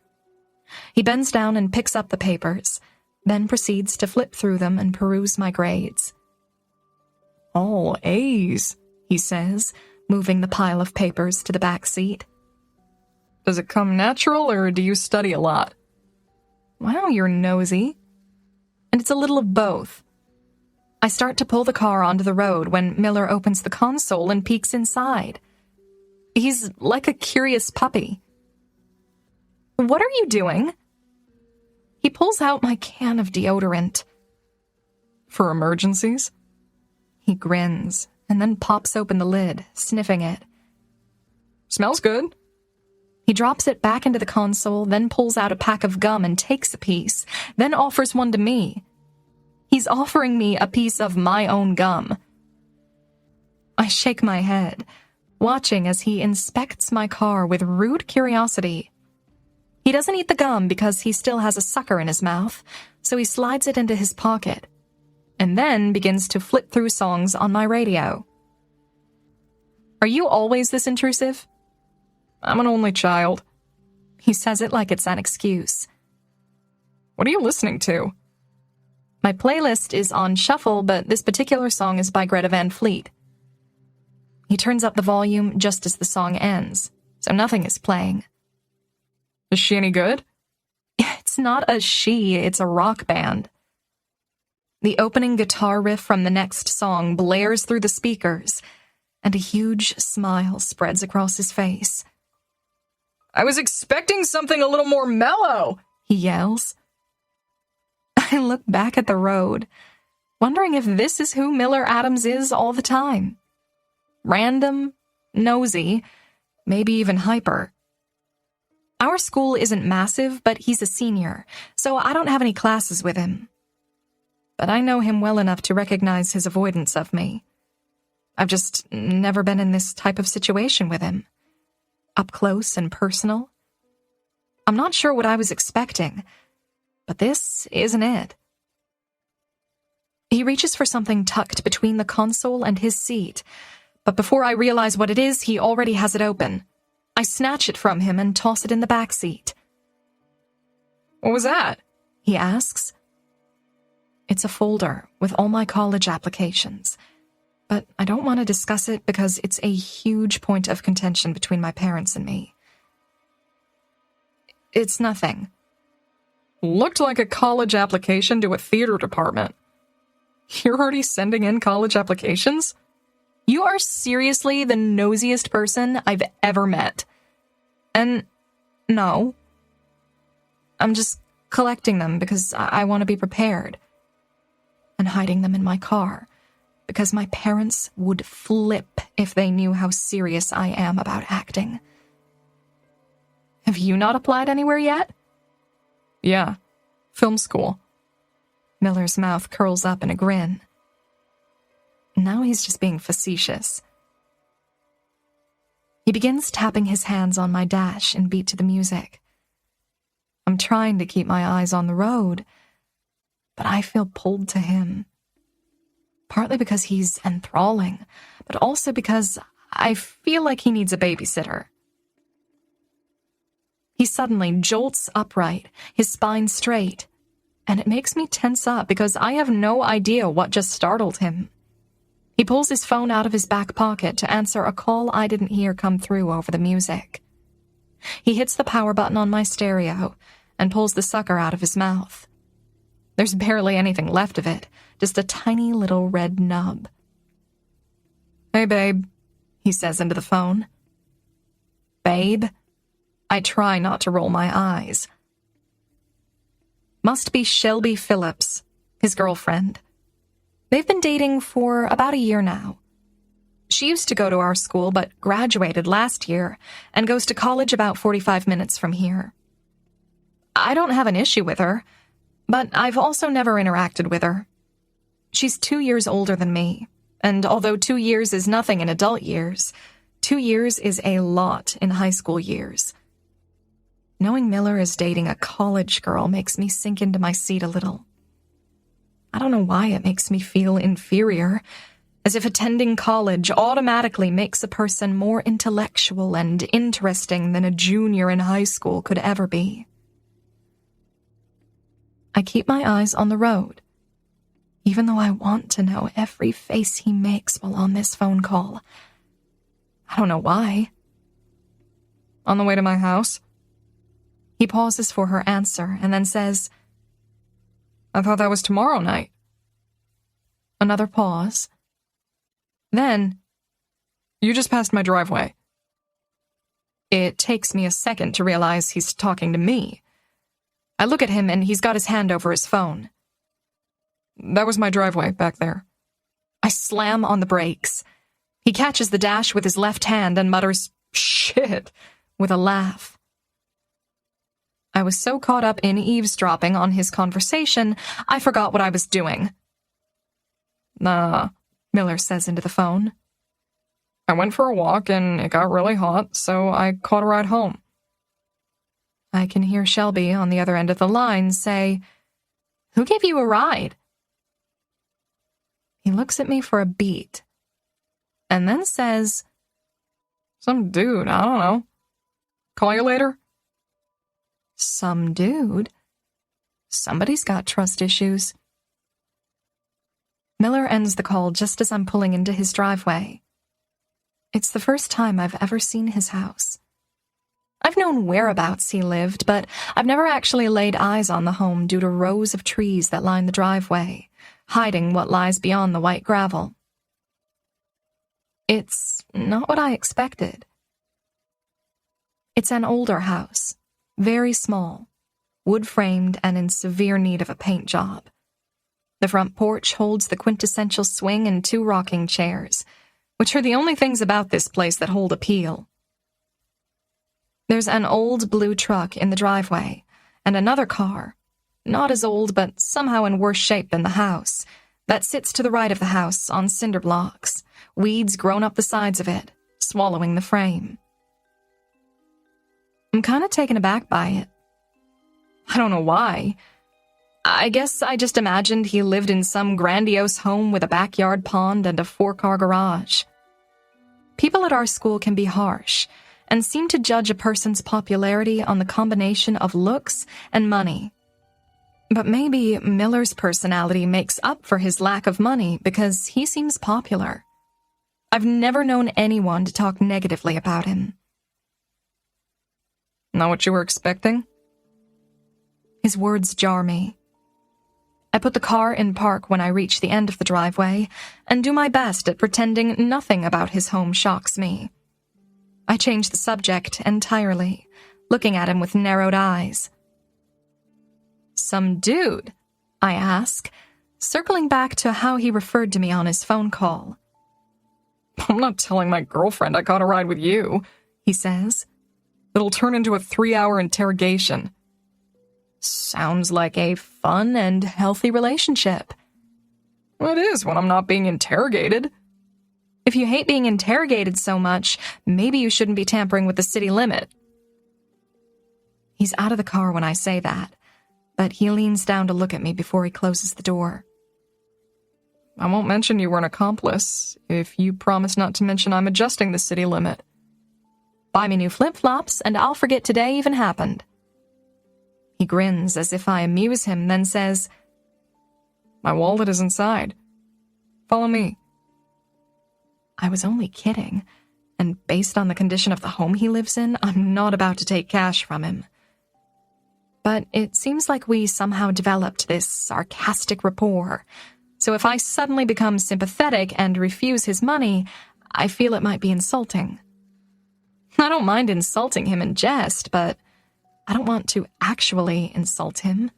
He bends down and picks up the papers, then proceeds to flip through them and peruse my grades. All A's, he says, moving the pile of papers to the back seat. Does it come natural, or do you study a lot? Wow, you're nosy. And it's a little of both. I start to pull the car onto the road when Miller opens the console and peeks inside. He's like a curious puppy. What are you doing? He pulls out my can of deodorant. For emergencies? He grins, and then pops open the lid, sniffing it. Smells good. He drops it back into the console, then pulls out a pack of gum and takes a piece, then offers one to me. He's offering me a piece of my own gum. I shake my head, watching as he inspects my car with rude curiosity. He doesn't eat the gum because he still has a sucker in his mouth, so he slides it into his pocket, and then begins to flip through songs on my radio. Are you always this intrusive? I'm an only child. He says it like it's an excuse. What are you listening to? My playlist is on shuffle, but this particular song is by Greta Van Fleet. He turns up the volume just as the song ends, so nothing is playing. Is she any good? It's not a she, it's a rock band. The opening guitar riff from the next song blares through the speakers, and a huge smile spreads across his face. I was expecting something a little more mellow, he yells. I look back at the road, wondering if this is who Miller Adams is all the time. Random, nosy, maybe even hyper. Our school isn't massive, but he's a senior, so I don't have any classes with him. But I know him well enough to recognize his avoidance of me. I've just never been in this type of situation with him. Up close and personal. I'm not sure what I was expecting, but this isn't it. He reaches for something tucked between the console and his seat, but before I realize what it is, he already has it open. I snatch it from him and toss it in the back seat. What was that? He asks. It's a folder with all my college applications, but I don't want to discuss it because it's a huge point of contention between my parents and me. It's nothing. Looked like a college application to a theater department. You're already sending in college applications? You are seriously the nosiest person I've ever met. And no, I'm just collecting them because I want to be prepared. And hiding them in my car because my parents would flip if they knew how serious I am about acting. Have you not applied anywhere yet? Yeah, film school. Miller's mouth curls up in a grin. Now he's just being facetious. He begins tapping his hands on my dash and beat to the music. I'm trying to keep my eyes on the road, but I feel pulled to him. Partly because he's enthralling, but also because I feel like he needs a babysitter. He suddenly jolts upright, his spine straight, and it makes me tense up because I have no idea what just startled him. He pulls his phone out of his back pocket to answer a call I didn't hear come through over the music. He hits the power button on my stereo and pulls the sucker out of his mouth. There's barely anything left of it, just a tiny little red nub. Hey, babe, he says into the phone. Babe? I try not to roll my eyes. Must be Shelby Phillips, his girlfriend. They've been dating for about a year now. She used to go to our school, but graduated last year and goes to college about 45 minutes from here. I don't have an issue with her, but I've also never interacted with her. She's 2 years older than me, and although 2 years is nothing in adult years, 2 years is a lot in high school years. Knowing Miller is dating a college girl makes me sink into my seat a little. I don't know why it makes me feel inferior, as if attending college automatically makes a person more intellectual and interesting than a junior in high school could ever be. I keep my eyes on the road, even though I want to know every face he makes while on this phone call. I don't know why. On the way to my house? He pauses for her answer and then says, I thought that was tomorrow night. Another pause. Then, you just passed my driveway. It takes me a second to realize he's talking to me. I look at him and he's got his hand over his phone. That was my driveway back there. I slam on the brakes. He catches the dash with his left hand and mutters, "Shit," with a laugh. I was so caught up in eavesdropping on his conversation, I forgot what I was doing. "Nah," Miller says into the phone. "I went for a walk and it got really hot, so I caught a ride home." I can hear Shelby on the other end of the line say, "Who gave you a ride?" He looks at me for a beat, and then says, "Some dude, I don't know. Call you later?" Some dude? Somebody's got trust issues. Miller ends the call just as I'm pulling into his driveway. It's the first time I've ever seen his house. I've known whereabouts he lived, but I've never actually laid eyes on the home due to rows of trees that line the driveway, hiding what lies beyond the white gravel. It's not what I expected. It's an older house, very small, wood-framed and in severe need of a paint job. The front porch holds the quintessential swing and 2 rocking chairs, which are the only things about this place that hold appeal. There's an old blue truck in the driveway, and another car, not as old but somehow in worse shape than the house, that sits to the right of the house on cinder blocks, weeds grown up the sides of it, swallowing the frame. I'm kind of taken aback by it. I don't know why. I guess I just imagined he lived in some grandiose home with a backyard pond and a 4-car garage. People at our school can be harsh and seem to judge a person's popularity on the combination of looks and money. But maybe Miller's personality makes up for his lack of money because he seems popular. I've never known anyone to talk negatively about him. Not what you were expecting? His words jar me. I put the car in park when I reach the end of the driveway and do my best at pretending nothing about his home shocks me. I change the subject entirely, looking at him with narrowed eyes. "Some dude?" I ask, circling back to how he referred to me on his phone call. "I'm not telling my girlfriend I got a ride with you," he says. "It'll turn into a 3-hour interrogation." Sounds like a fun and healthy relationship. It is when I'm not being interrogated. If you hate being interrogated so much, maybe you shouldn't be tampering with the city limit. He's out of the car when I say that, but he leans down to look at me before he closes the door. "I won't mention you were an accomplice if you promise not to mention I'm adjusting the city limit. Buy me new flip-flops and I'll forget today even happened." He grins as if I amuse him, then says, "My wallet is inside. Follow me." I was only kidding, and based on the condition of the home he lives in, I'm not about to take cash from him. But it seems like we somehow developed this sarcastic rapport, so if I suddenly become sympathetic and refuse his money, I feel it might be insulting. I don't mind insulting him in jest, but I don't want to actually insult him.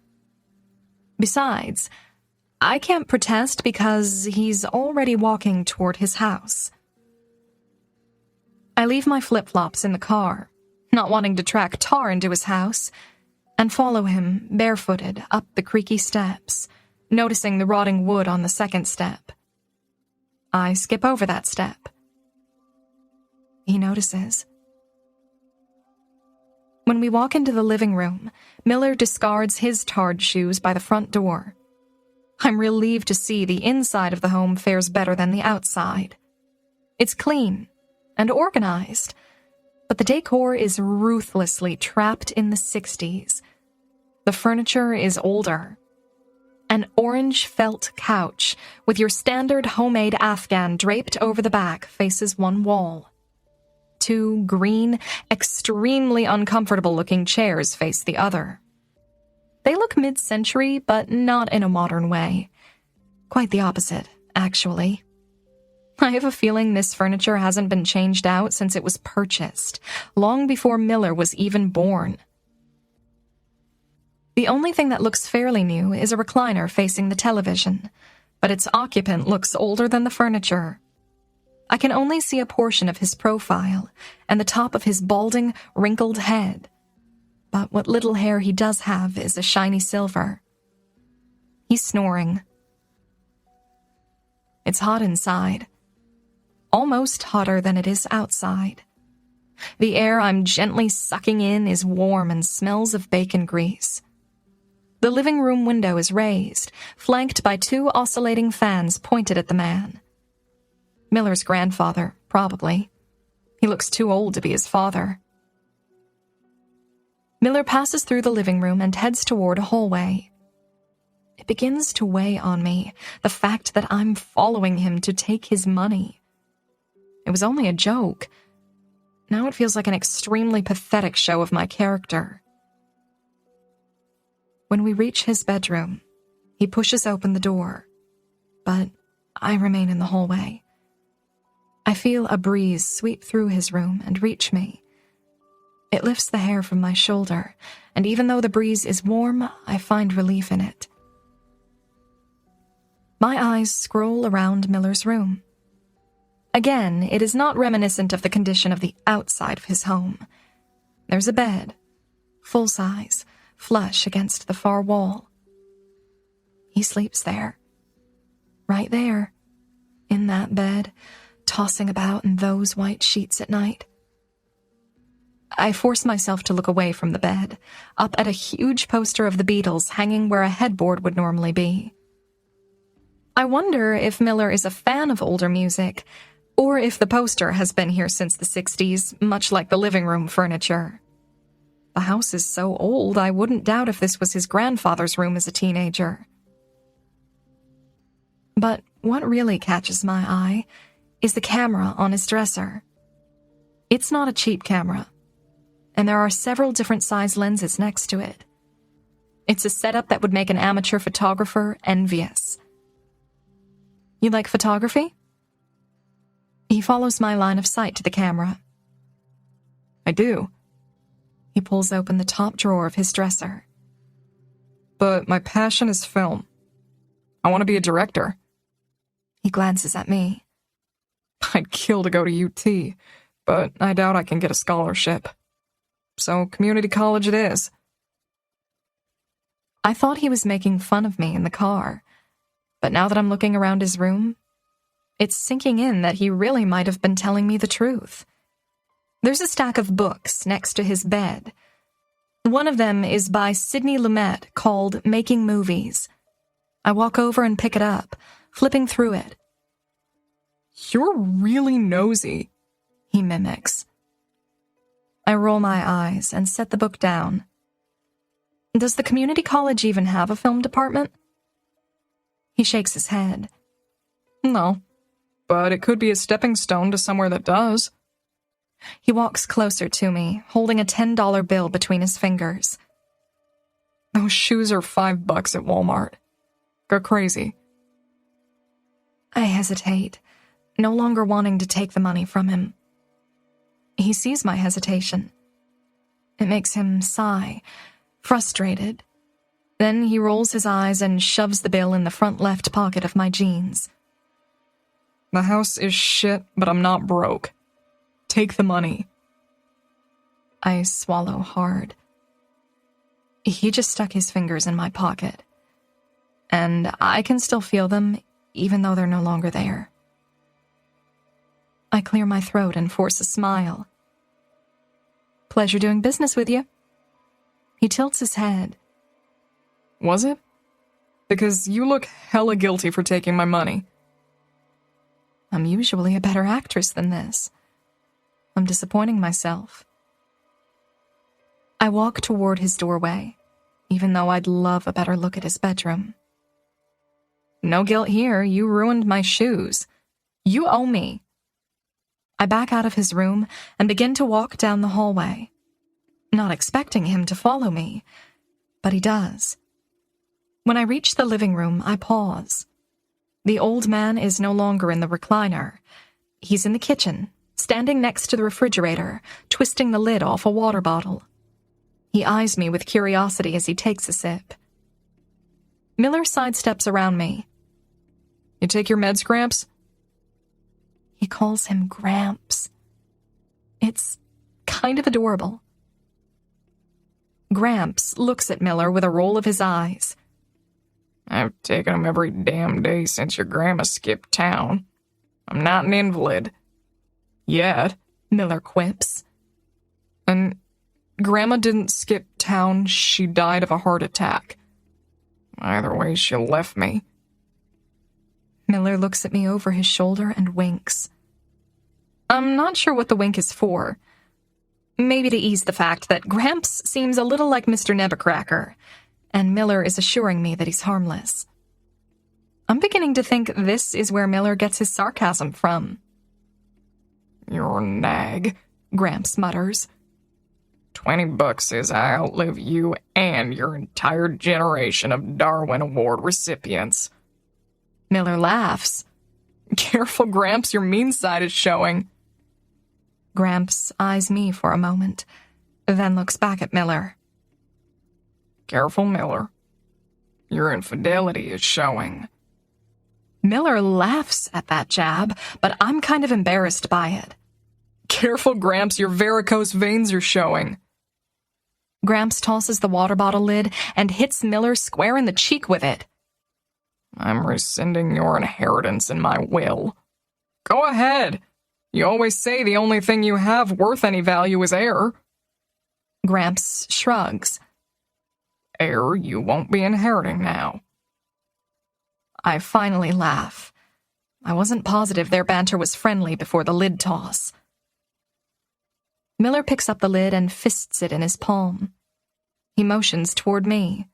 Besides, I can't protest because he's already walking toward his house. I leave my flip-flops in the car, not wanting to track Tar into his house, and follow him barefooted up the creaky steps, noticing the rotting wood on the second step. I skip over that step. He notices. When we walk into the living room, Miller discards his tarred shoes by the front door. I'm relieved to see the inside of the home fares better than the outside. It's clean and organized, but the decor is ruthlessly trapped in the 60s. The furniture is older. An orange felt couch with your standard homemade Afghan draped over the back faces one wall. 2 green, extremely uncomfortable-looking chairs face the other. They look mid-century, but not in a modern way. Quite the opposite, actually. I have a feeling this furniture hasn't been changed out since it was purchased, long before Miller was even born. The only thing that looks fairly new is a recliner facing the television, but its occupant looks older than the furniture. I can only see a portion of his profile and the top of his balding, wrinkled head. But what little hair he does have is a shiny silver. He's snoring. It's hot inside. Almost hotter than it is outside. The air I'm gently sucking in is warm and smells of bacon grease. The living room window is raised, flanked by 2 oscillating fans pointed at the man. Miller's grandfather, probably. He looks too old to be his father. Miller passes through the living room and heads toward a hallway. It begins to weigh on me, the fact that I'm following him to take his money. It was only a joke. Now it feels like an extremely pathetic show of my character. When we reach his bedroom, he pushes open the door, but I remain in the hallway. I feel a breeze sweep through his room and reach me. It lifts the hair from my shoulder, and even though the breeze is warm, I find relief in it. My eyes scroll around Miller's room. Again, it is not reminiscent of the condition of the outside of his home. There's a bed, full size, flush against the far wall. He sleeps there. Right there, in that bed, tossing about in those white sheets at night. I force myself to look away from the bed, up at a huge poster of the Beatles hanging where a headboard would normally be. I wonder if Miller is a fan of older music, or if the poster has been here since the 60s, much like the living room furniture. The house is so old, I wouldn't doubt if this was his grandfather's room as a teenager. But what really catches my eye is the camera on his dresser. It's not a cheap camera, and there are several different size lenses next to it. It's a setup that would make an amateur photographer envious. You like photography? He follows my line of sight to the camera. I do. He pulls open the top drawer of his dresser. But my passion is film. I want to be a director. He glances at me. I'd kill to go to UT, but I doubt I can get a scholarship. So community college it is. I thought he was making fun of me in the car, but now that I'm looking around his room, it's sinking in that he really might have been telling me the truth. There's a stack of books next to his bed. One of them is by Sidney Lumet called Making Movies. I walk over and pick it up, flipping through it. You're really nosy, he mimics. I roll my eyes and set the book down. Does the community college even have a film department? He shakes his head. No, but it could be a stepping stone to somewhere that does. He walks closer to me, holding a $10 bill between his fingers. Those shoes are $5 at Walmart. Go crazy. I hesitate, no longer wanting to take the money from him. He sees my hesitation. It makes him sigh, frustrated. Then he rolls his eyes and shoves the bill in the front left pocket of my jeans. The house is shit, but I'm not broke. Take the money. I swallow hard. He just stuck his fingers in my pocket, and I can still feel them even though they're no longer there. I clear my throat and force a smile. Pleasure doing business with you. He tilts his head. Was it? Because you look hella guilty for taking my money. I'm usually a better actress than this. I'm disappointing myself. I walk toward his doorway, even though I'd love a better look at his bedroom. No guilt here, you ruined my shoes. You owe me. I back out of his room and begin to walk down the hallway, not expecting him to follow me, but he does. When I reach the living room, I pause. The old man is no longer in the recliner. He's in the kitchen, standing next to the refrigerator, twisting the lid off a water bottle. He eyes me with curiosity as he takes a sip. Miller sidesteps around me. You take your meds, Gramps? He calls him Gramps. It's kind of adorable. Gramps looks at Miller with a roll of his eyes. I've taken them every damn day since your grandma skipped town. I'm not an invalid. Yet, Miller quips. And Grandma didn't skip town, she died of a heart attack. Either way, she left me. Miller looks at me over his shoulder and winks. I'm not sure what the wink is for. Maybe to ease the fact that Gramps seems a little like Mr. Nebuchadnezzar, and Miller is assuring me that he's harmless. I'm beginning to think this is where Miller gets his sarcasm from. You're a nag, Gramps mutters. $20 says I outlive you and your entire generation of Darwin Award recipients. Miller laughs. Careful, Gramps, your mean side is showing. Gramps eyes me for a moment, then looks back at Miller. Careful, Miller. Your infidelity is showing. Miller laughs at that jab, but I'm kind of embarrassed by it. Careful, Gramps, your varicose veins are showing. Gramps tosses the water bottle lid and hits Miller square in the cheek with it. I'm rescinding your inheritance in my will. Go ahead. You always say the only thing you have worth any value is air. Gramps shrugs. Air you won't be inheriting now. I finally laugh. I wasn't positive their banter was friendly before the lid toss. Miller picks up the lid and fists it in his palm. He motions toward me.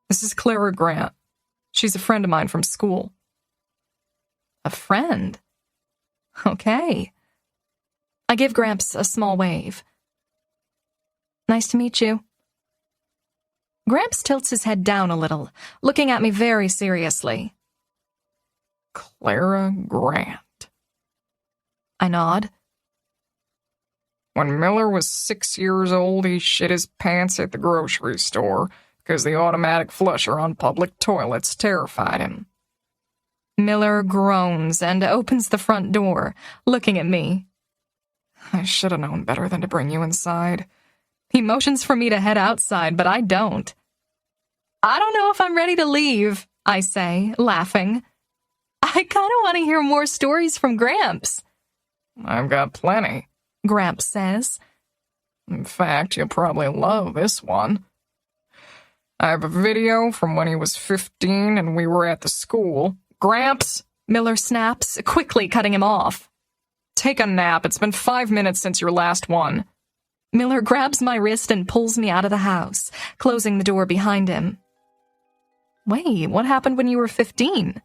This is Clara Grant. She's a friend of mine from school. A friend? Okay. I give Gramps a small wave. Nice to meet you. Gramps tilts his head down a little, looking at me very seriously. Clara Grant. I nod. When Miller was 6 years old, he shit his pants at the grocery store because the automatic flusher on public toilets terrified him. Miller groans and opens the front door, looking at me. I should have known better than to bring you inside. He motions for me to head outside, but I don't. I don't know if I'm ready to leave, I say, laughing. I kind of want to hear more stories from Gramps. I've got plenty, Gramps says. In fact, you'll probably love this one. I have a video from when he was 15 and we were at the school. Gramps, Miller snaps, quickly cutting him off. Take a nap. It's been 5 minutes since your last one. Miller grabs my wrist and pulls me out of the house, closing the door behind him. Wait, what happened when you were 15?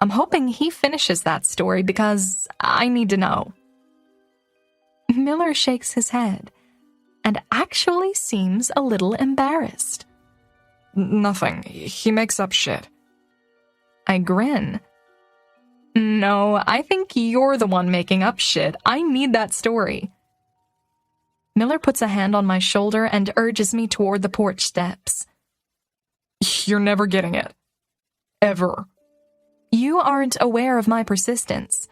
I'm hoping he finishes that story because I need to know. Miller shakes his head and actually seems a little embarrassed. Nothing. He makes up shit. I grin. No, I think you're the one making up shit. I need that story. Miller puts a hand on my shoulder and urges me toward the porch steps. You're never getting it. Ever. You aren't aware of my persistence.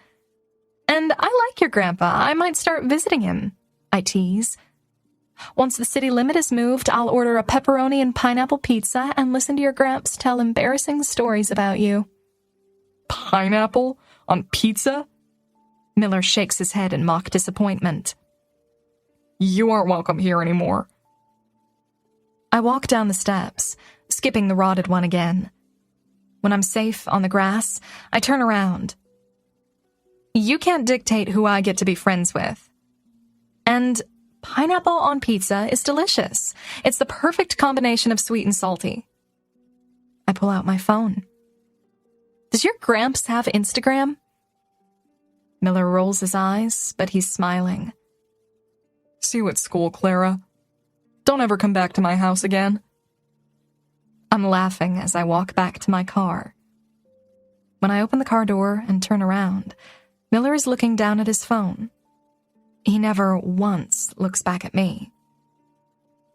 And I like your grandpa. I might start visiting him, I tease. Once the city limit is moved, I'll order a pepperoni and pineapple pizza and listen to your Gramps tell embarrassing stories about you. Pineapple? On pizza? Miller shakes his head in mock disappointment. You aren't welcome here anymore. I walk down the steps, skipping the rotted one again. When I'm safe on the grass, I turn around. You can't dictate who I get to be friends with. And pineapple on pizza is delicious. It's the perfect combination of sweet and salty. I pull out my phone. Does your Gramps have Instagram? Miller rolls his eyes, but he's smiling. See you at school, Clara. Don't ever come back to my house again. I'm laughing as I walk back to my car. When I open the car door and turn around, Miller is looking down at his phone. He never once looks back at me.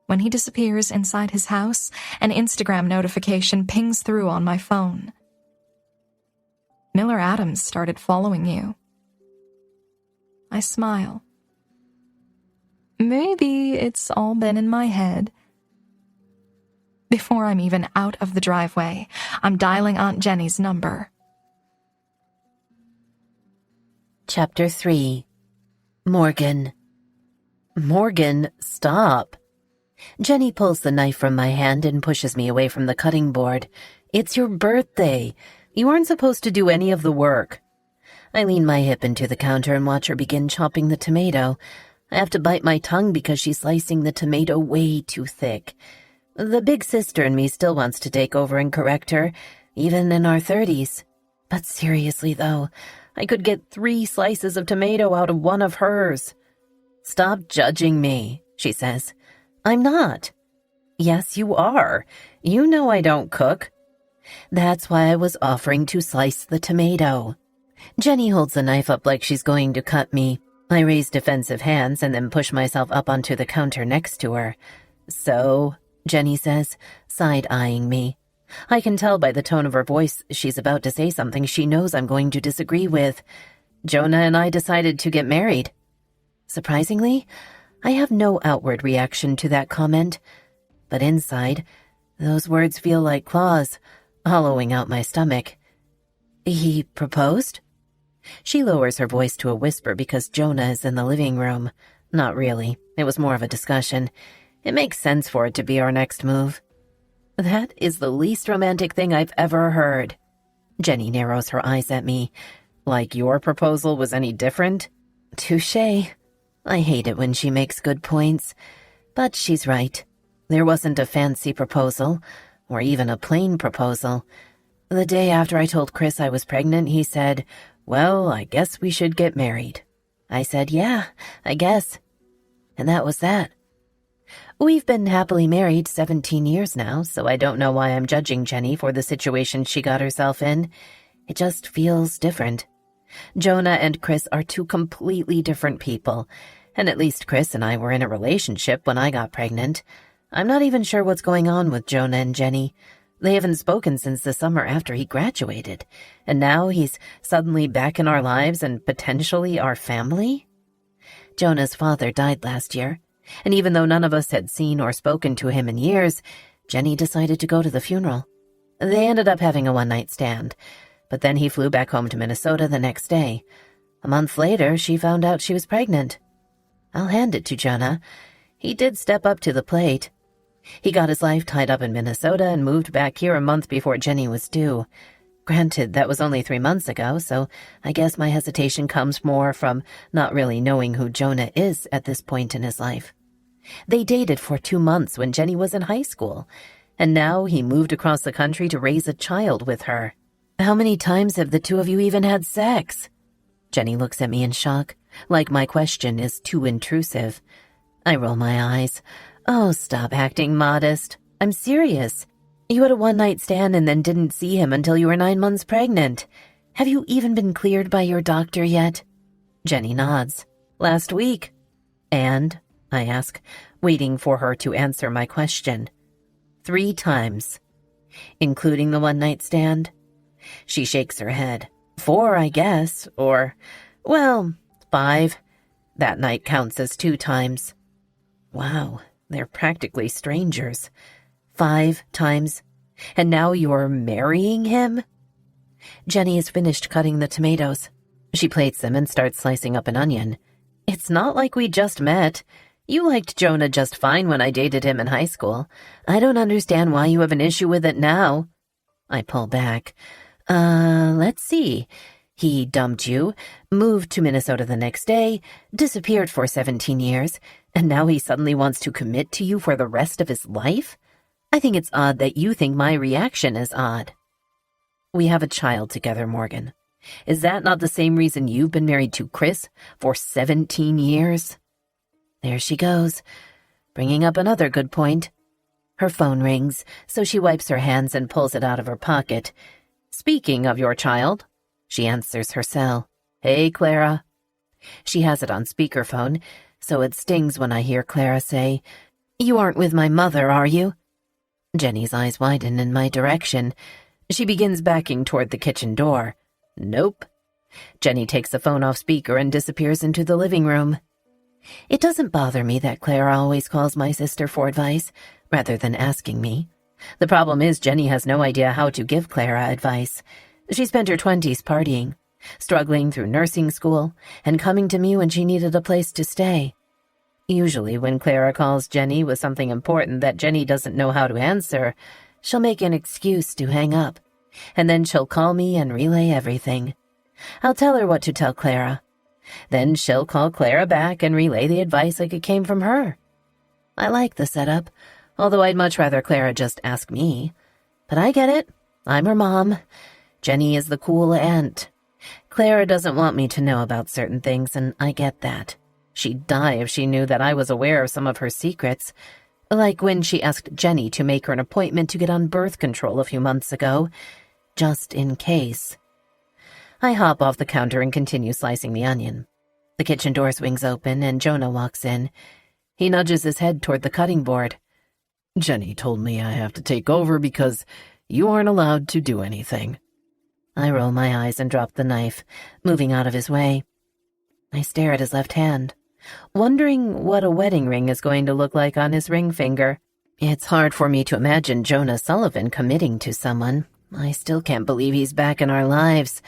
When he disappears inside his house, an Instagram notification pings through on my phone. Miller Adams started following you. I smile. Maybe it's all been in my head. Before I'm even out of the driveway, I'm dialing Aunt Jenny's number. Chapter 3. Morgan. Morgan, stop. Jenny pulls the knife from my hand and pushes me away from the cutting board. It's your birthday. You aren't supposed to do any of the work. I lean my hip into the counter and watch her begin chopping the tomato. I have to bite my tongue because she's slicing the tomato way too thick. The big sister in me still wants to take over and correct her, even in our 30s. But seriously, though, I could get 3 slices of tomato out of one of hers. Stop judging me, she says. I'm not. Yes, you are. You know I don't cook. That's why I was offering to slice the tomato. Jenny holds the knife up like she's going to cut me. I raise defensive hands and then push myself up onto the counter next to her. So, Jenny says, side-eyeing me. I can tell by the tone of her voice she's about to say something she knows I'm going to disagree with. Jonah and I decided to get married. Surprisingly, I have no outward reaction to that comment. But inside, those words feel like claws, hollowing out my stomach. He proposed? She lowers her voice to a whisper because Jonah is in the living room. Not really. It was more of a discussion. It makes sense for it to be our next move. That is the least romantic thing I've ever heard. Jenny narrows her eyes at me. Like your proposal was any different? Touché. I hate it when she makes good points. But she's right. There wasn't a fancy proposal, or even a plain proposal. The day after I told Chris I was pregnant, he said, "Well, I guess we should get married." I said, "Yeah, I guess." And that was that. We've been happily married 17 years now, so I don't know why I'm judging Jenny for the situation she got herself in. It just feels different. Jonah and Chris are 2 completely different people, and at least Chris and I were in a relationship when I got pregnant. I'm not even sure what's going on with Jonah and Jenny. They haven't spoken since the summer after he graduated, and now he's suddenly back in our lives and potentially our family? Jonah's father died last year, and even though none of us had seen or spoken to him in years, Jenny decided to go to the funeral. They ended up having a one-night stand, but then he flew back home to Minnesota the next day. A month later, she found out she was pregnant. I'll hand it to Jonah. He did step up to the plate. He got his life tied up in Minnesota and moved back here a month before Jenny was due. Granted, that was only 3 months ago, so I guess my hesitation comes more from not really knowing who Jonah is at this point in his life. They dated for 2 months when Jenny was in high school, and now he moved across the country to raise a child with her. How many times have the 2 of you even had sex? Jenny looks at me in shock, like my question is too intrusive. I roll my eyes. Oh, stop acting modest. I'm serious. You had a one-night stand and then didn't see him until you were 9 months pregnant. Have you even been cleared by your doctor yet? Jenny nods. Last week. And? I ask, waiting for her to answer my question. 3 times. Including the one-night stand? She shakes her head. 4, I guess, or, well, 5. That night counts as 2 times. Wow, they're practically strangers. 5 times. And now you're marrying him? Jenny has finished cutting the tomatoes. She plates them and starts slicing up an onion. It's not like we just met. You liked Jonah just fine when I dated him in high school. I don't understand why you have an issue with it now. I pull back. Let's see. He dumped you, moved to Minnesota the next day, disappeared for 17 years, and now he suddenly wants to commit to you for the rest of his life? I think it's odd that you think my reaction is odd. We have a child together, Morgan. Is that not the same reason you've been married to Chris for 17 years? There she goes, bringing up another good point. Her phone rings, so she wipes her hands and pulls it out of her pocket. Speaking of your child, she answers her cell. Hey, Clara. She has it on speakerphone, so it stings when I hear Clara say, You aren't with my mother, are you? Jenny's eyes widen in my direction. She begins backing toward the kitchen door. Nope. Jenny takes the phone off speaker and disappears into the living room. It doesn't bother me that Clara always calls my sister for advice, rather than asking me. The problem is Jenny has no idea how to give Clara advice. She spent her 20s partying, struggling through nursing school, and coming to me when she needed a place to stay. Usually when Clara calls Jenny with something important that Jenny doesn't know how to answer, she'll make an excuse to hang up, and then she'll call me and relay everything. I'll tell her what to tell Clara. Then she'll call Clara back and relay the advice like it came from her. I like the setup, although I'd much rather Clara just ask me. But I get it. I'm her mom. Jenny is the cool aunt. Clara doesn't want me to know about certain things, and I get that. She'd die if she knew that I was aware of some of her secrets, like when she asked Jenny to make her an appointment to get on birth control a few months ago, just in case. I hop off the counter and continue slicing the onion. The kitchen door swings open and Jonah walks in. He nudges his head toward the cutting board. Jenny told me I have to take over because you aren't allowed to do anything. I roll my eyes and drop the knife, moving out of his way. I stare at his left hand, wondering what a wedding ring is going to look like on his ring finger. It's hard for me to imagine Jonah Sullivan committing to someone. I still can't believe he's back in our lives.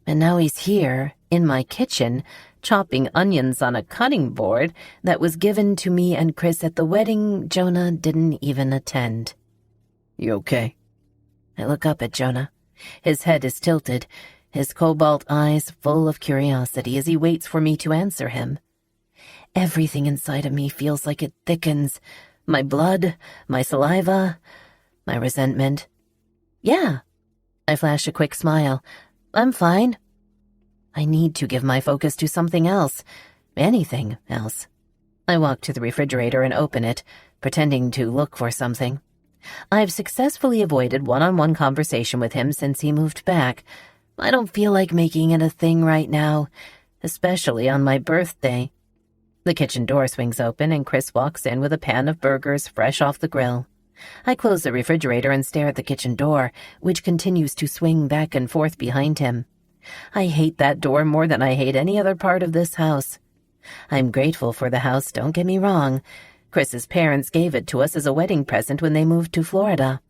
And now he's here, in my kitchen, chopping onions on a cutting board that was given to me and Chris at the wedding Jonah didn't even attend. You okay? I look up at Jonah. His head is tilted, his cobalt eyes full of curiosity as he waits for me to answer him. Everything inside of me feels like it thickens. My blood, my saliva, my resentment. Yeah. I flash a quick smile. I'm fine. I need to give my focus to something else. Anything else. I walk to the refrigerator and open it, pretending to look for something. I've successfully avoided one-on-one conversation with him since he moved back. I don't feel like making it a thing right now, especially on my birthday. The kitchen door swings open and Chris walks in with a pan of burgers fresh off the grill. I close the refrigerator and stare at the kitchen door, which continues to swing back and forth behind him. I hate that door more than I hate any other part of this house. I'm grateful for the house, don't get me wrong. Chris's parents gave it to us as a wedding present when they moved to Florida.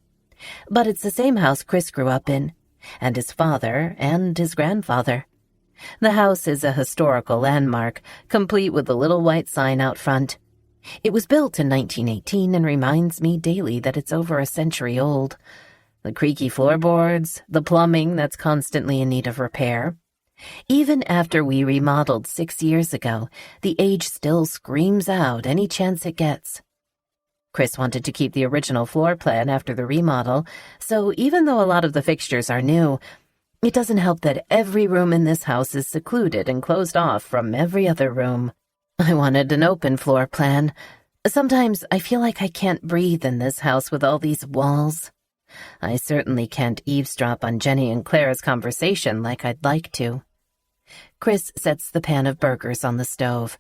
But it's the same house Chris grew up in, and his father and his grandfather. The house is a historical landmark, complete with a little white sign out front. It was built in 1918 and reminds me daily that it's over a century old. The creaky floorboards, the plumbing that's constantly in need of repair. Even after we remodeled 6 years ago, the age still screams out any chance it gets. Chris wanted to keep the original floor plan after the remodel, so even though a lot of the fixtures are new, it doesn't help that every room in this house is secluded and closed off from every other room. I wanted an open floor plan. Sometimes I feel like I can't breathe in this house with all these walls. I certainly can't eavesdrop on Jenny and Clara's conversation like I'd like to. Chris sets the pan of burgers on the stove.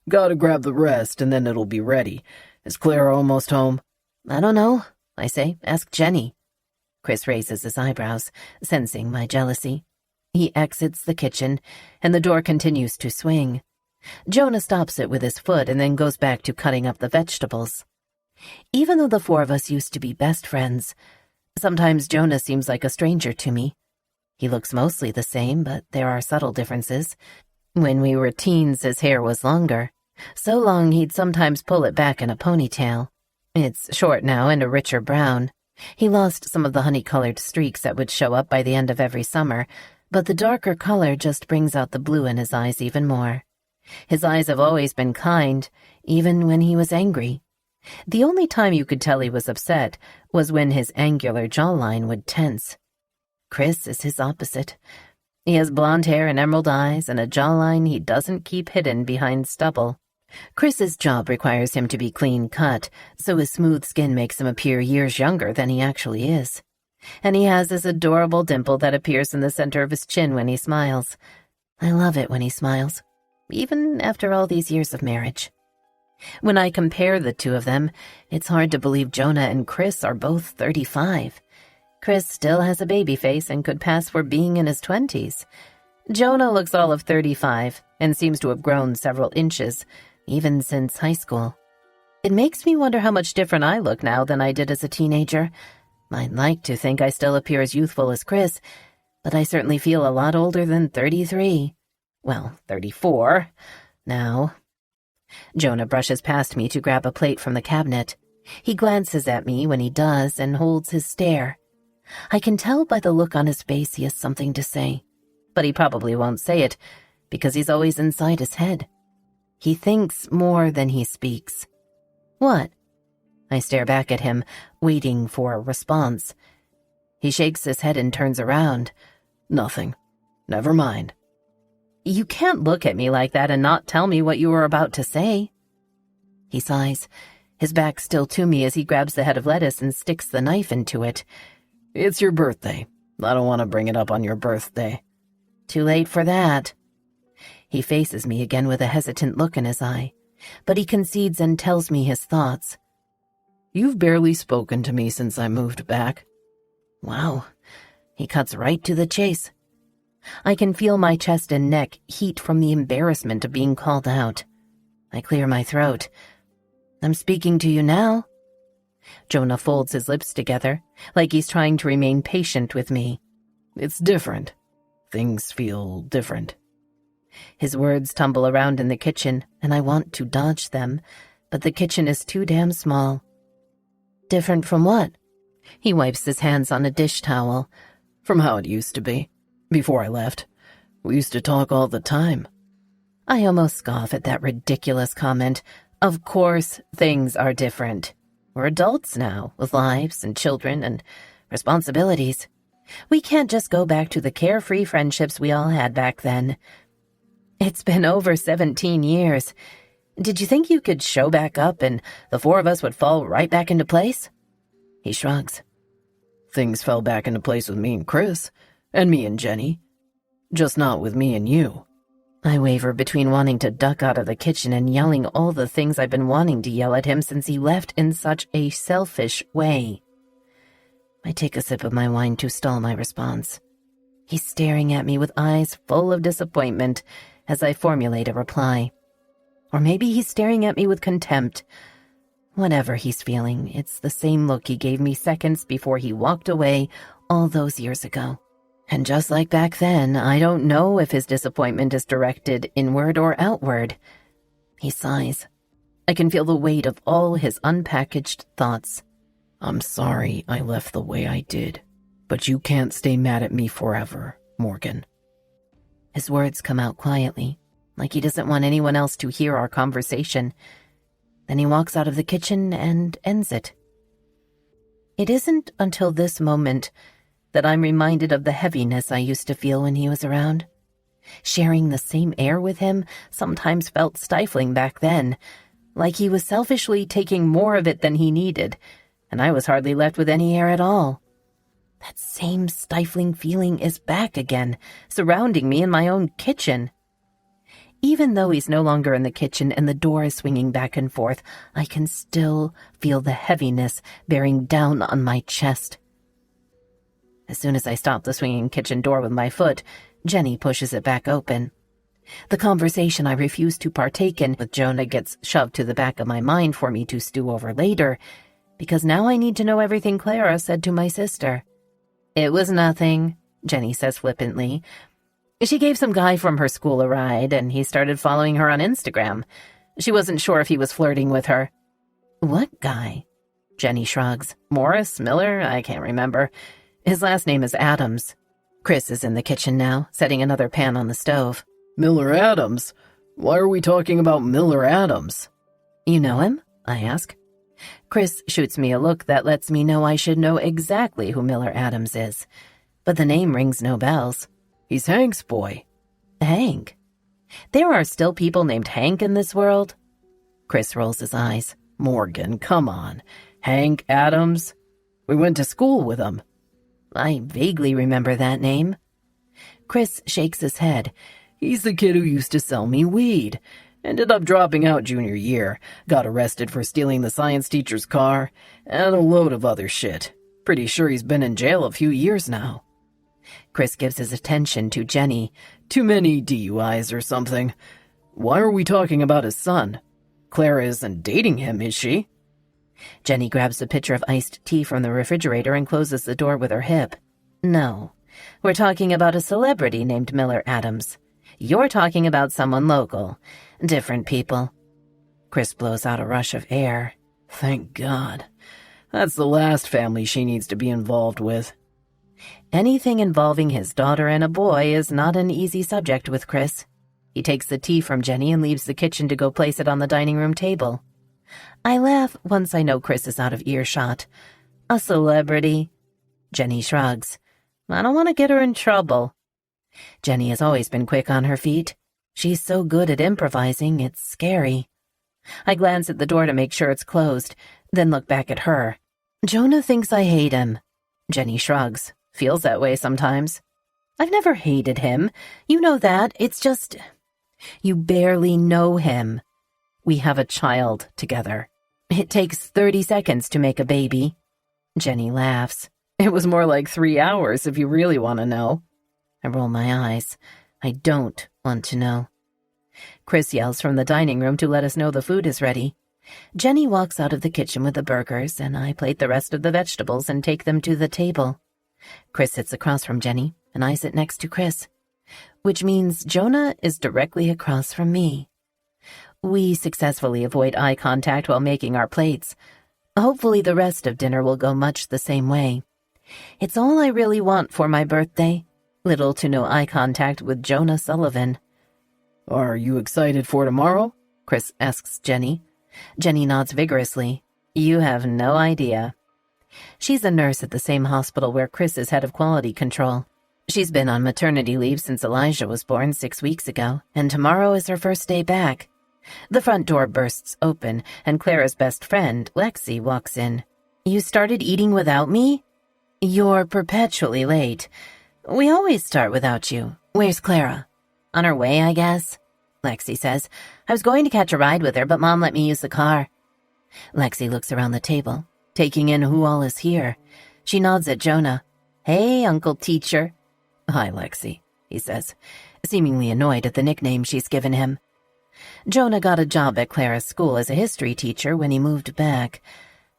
Gotta grab the rest and then it'll be ready. Is Clara almost home? I don't know, I say. Ask Jenny. Chris raises his eyebrows, sensing my jealousy. He exits the kitchen, and the door continues to swing. Jonah stops it with his foot and then goes back to cutting up the vegetables. Even though the four of us used to be best friends, sometimes Jonah seems like a stranger to me. He looks mostly the same, but there are subtle differences. When we were teens, his hair was longer. So long he'd sometimes pull it back in a ponytail. It's short now and a richer brown. He lost some of the honey-colored streaks that would show up by the end of every summer, but the darker color just brings out the blue in his eyes even more. His eyes have always been kind, even when he was angry. The only time you could tell he was upset was when his angular jawline would tense. Chris is his opposite. He has blonde hair and emerald eyes and a jawline he doesn't keep hidden behind stubble. Chris's job requires him to be clean-cut, so his smooth skin makes him appear years younger than he actually is. And he has this adorable dimple that appears in the center of his chin when he smiles. I love it when he smiles, even after all these years of marriage. When I compare the two of them, it's hard to believe Jonah and Chris are both 35. Chris still has a baby face and could pass for being in his 20s. Jonah looks all of 35 and seems to have grown several inches, even since high school. It makes me wonder how much different I look now than I did as a teenager. I'd like to think I still appear as youthful as Chris, but I certainly feel a lot older than 33. Well, 34 now. Jonah brushes past me to grab a plate from the cabinet. He glances at me when he does and holds his stare. I can tell by the look on his face he has something to say, but he probably won't say it because he's always inside his head. He thinks more than he speaks. What? I stare back at him, waiting for a response. He shakes his head and turns around. Nothing. Never mind. You can't look at me like that and not tell me what you were about to say. He sighs, his back still to me as he grabs the head of lettuce and sticks the knife into it. It's your birthday. I don't want to bring it up on your birthday. Too late for that. He faces me again with a hesitant look in his eye, but he concedes and tells me his thoughts. You've barely spoken to me since I moved back. Wow. He cuts right to the chase. I can feel my chest and neck heat from the embarrassment of being called out. I clear my throat. I'm speaking to you now. Jonah folds his lips together, like he's trying to remain patient with me. It's different. Things feel different. His words tumble around in the kitchen, and I want to dodge them, but the kitchen is too damn small. Different from what? He wipes his hands on a dish towel. From how it used to be. Before I left. We used to talk all the time. I almost scoff at that ridiculous comment. Of course, things are different. We're adults now, with lives and children and responsibilities. We can't just go back to the carefree friendships we all had back then. It's been over 17 years. Did you think you could show back up and the four of us would fall right back into place? He shrugs. Things fell back into place with me and Chris, and me and Jenny. Just not with me and you. I waver between wanting to duck out of the kitchen and yelling all the things I've been wanting to yell at him since he left in such a selfish way. I take a sip of my wine to stall my response. He's staring at me with eyes full of disappointment as I formulate a reply. Or maybe he's staring at me with contempt. Whatever he's feeling, it's the same look he gave me seconds before he walked away all those years ago. And just like back then, I don't know if his disappointment is directed inward or outward. He sighs. I can feel the weight of all his unpackaged thoughts. I'm sorry I left the way I did, but you can't stay mad at me forever, Morgan. His words come out quietly, like he doesn't want anyone else to hear our conversation. Then he walks out of the kitchen and ends it. It isn't until this moment that I'm reminded of the heaviness I used to feel when he was around. Sharing the same air with him sometimes felt stifling back then, like he was selfishly taking more of it than he needed, and I was hardly left with any air at all. That same stifling feeling is back again, surrounding me in my own kitchen. Even though he's no longer in the kitchen and the door is swinging back and forth, I can still feel the heaviness bearing down on my chest. As soon as I stop the swinging kitchen door with my foot, Jenny pushes it back open. The conversation I refuse to partake in with Jonah gets shoved to the back of my mind for me to stew over later, because now I need to know everything Clara said to my sister. It was nothing, Jenny says flippantly. She gave some guy from her school a ride, and he started following her on Instagram. She wasn't sure if he was flirting with her. What guy? Jenny shrugs. Morris? Miller? I can't remember. His last name is Adams. Chris is in the kitchen now, setting another pan on the stove. Miller Adams? Why are we talking about Miller Adams? You know him? I ask. Chris shoots me a look that lets me know I should know exactly who Miller Adams is, but the name rings no bells. He's Hank's boy. Hank? There are still people named Hank in this world? Chris rolls his eyes. Morgan, come on. Hank Adams? We went to school with him. I vaguely remember that name. Chris shakes his head. He's the kid who used to sell me weed. Ended up dropping out junior year. Got arrested for stealing the science teacher's car. And a load of other shit. Pretty sure he's been in jail a few years now. Chris gives his attention to Jenny. Too many DUIs or something. Why are we talking about his son? Clara isn't dating him, is she? Jenny grabs a pitcher of iced tea from the refrigerator and closes the door with her hip. No, we're talking about a celebrity named Miller Adams. You're talking about someone local. Different people. Chris blows out a rush of air. Thank God. That's the last family she needs to be involved with. Anything involving his daughter and a boy is not an easy subject with Chris. He takes the tea from Jenny and leaves the kitchen to go place it on the dining room table. I laugh once I know Chris is out of earshot. A celebrity. Jenny shrugs. I don't want to get her in trouble. Jenny has always been quick on her feet. She's so good at improvising, it's scary. I glance at the door to make sure it's closed, then look back at her. Jonah thinks I hate him. Jenny shrugs. Feels that way sometimes. I've never hated him. You know that. It's just... You barely know him. We have a child together. It takes 30 seconds to make a baby. Jenny laughs. It was more like 3 hours if you really want to know. I roll my eyes. I don't want to know. Chris yells from the dining room to let us know the food is ready. Jenny walks out of the kitchen with the burgers, and I plate the rest of the vegetables and take them to the table. Chris sits across from Jenny, and I sit next to Chris, which means Jonah is directly across from me. We successfully avoid eye contact while making our plates. Hopefully the rest of dinner will go much the same way. It's all I really want for my birthday. Little to no eye contact with Jonah Sullivan. Are you excited for tomorrow? Chris asks Jenny. Jenny nods vigorously. You have no idea. She's a nurse at the same hospital where Chris is head of quality control. She's been on maternity leave since Elijah was born 6 weeks ago, and tomorrow is her first day back. The front door bursts open, and Clara's best friend, Lexi, walks in. You started eating without me? You're perpetually late. We always start without you. Where's Clara? On her way, I guess, Lexi says. I was going to catch a ride with her, but Mom let me use the car. Lexi looks around the table, taking in who all is here. She nods at Jonah. Hey, Uncle Teacher. Hi, Lexi, he says, seemingly annoyed at the nickname she's given him. Jonah got a job at Clara's school as a history teacher when he moved back.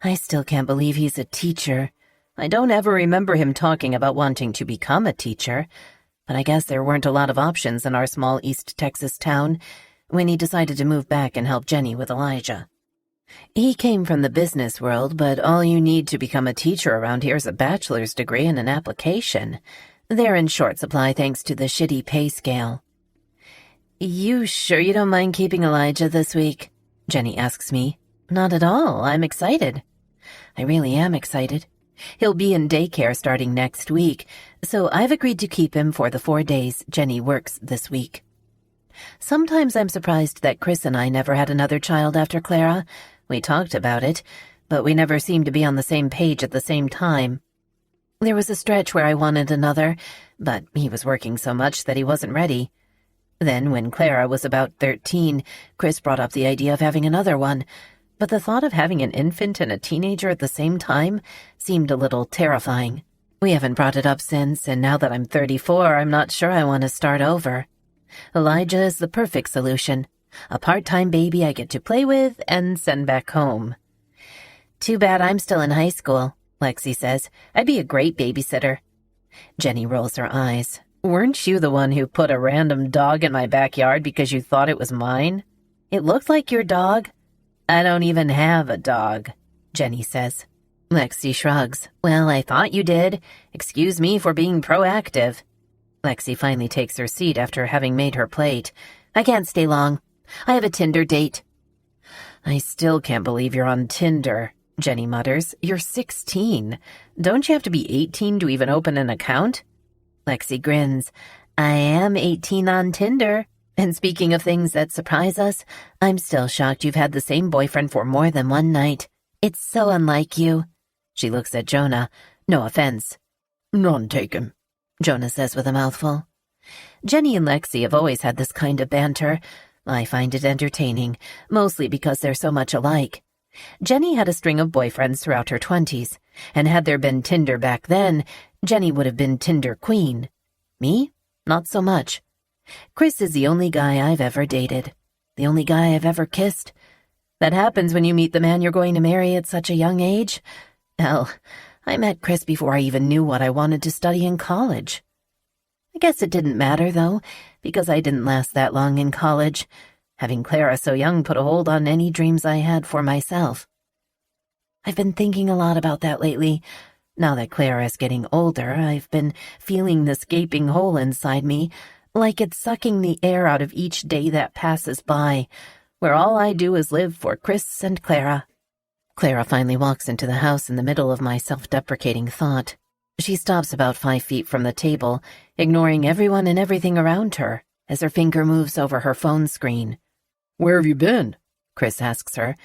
I still can't believe he's a teacher. I don't ever remember him talking about wanting to become a teacher, but I guess there weren't a lot of options in our small East Texas town when he decided to move back and help Jenny with Elijah. He came from the business world, but all you need to become a teacher around here is a bachelor's degree and an application. They're in short supply thanks to the shitty pay scale. You sure you don't mind keeping Elijah this week? Jenny asks me. Not at all. I'm excited. I really am excited. He'll be in daycare starting next week, so I've agreed to keep him for the 4 days Jenny works this week. Sometimes I'm surprised that Chris and I never had another child after Clara. We talked about it, but we never seemed to be on the same page at the same time. There was a stretch where I wanted another, but he was working so much that he wasn't ready. Then, when Clara was about 13, Chris brought up the idea of having another one, but the thought of having an infant and a teenager at the same time seemed a little terrifying. We haven't brought it up since, and now that I'm 34, I'm not sure I want to start over. Elijah is the perfect solution. A part-time baby I get to play with and send back home. Too bad I'm still in high school, Lexi says. I'd be a great babysitter. Jenny rolls her eyes. Weren't you the one who put a random dog in my backyard because you thought it was mine? It looked like your dog. I don't even have a dog, Jenny says. Lexi shrugs. Well, I thought you did. Excuse me for being proactive. Lexi finally takes her seat after having made her plate. I can't stay long. I have a Tinder date. I still can't believe you're on Tinder, Jenny mutters. You're 16. Don't you have to be 18 to even open an account? Lexi grins. I am 18 on Tinder. And speaking of things that surprise us, I'm still shocked you've had the same boyfriend for more than one night. It's so unlike you. She looks at Jonah. No offense. None taken, Jonah says with a mouthful. Jenny and Lexi have always had this kind of banter. I find it entertaining, mostly because they're so much alike. Jenny had a string of boyfriends throughout her 20s. And had there been Tinder back then, Jenny would have been Tinder Queen. Me? Not so much. Chris is the only guy I've ever dated. The only guy I've ever kissed. That happens when you meet the man you're going to marry at such a young age. Hell, I met Chris before I even knew what I wanted to study in college. I guess it didn't matter, though, because I didn't last that long in college. Having Clara so young put a hold on any dreams I had for myself. I've been thinking a lot about that lately. Now that Clara is getting older, I've been feeling this gaping hole inside me, like it's sucking the air out of each day that passes by, where all I do is live for Chris and Clara. Clara finally walks into the house in the middle of my self-deprecating thought. She stops about 5 feet from the table, ignoring everyone and everything around her, as her finger moves over her phone screen. "Where have you been?" Chris asks her.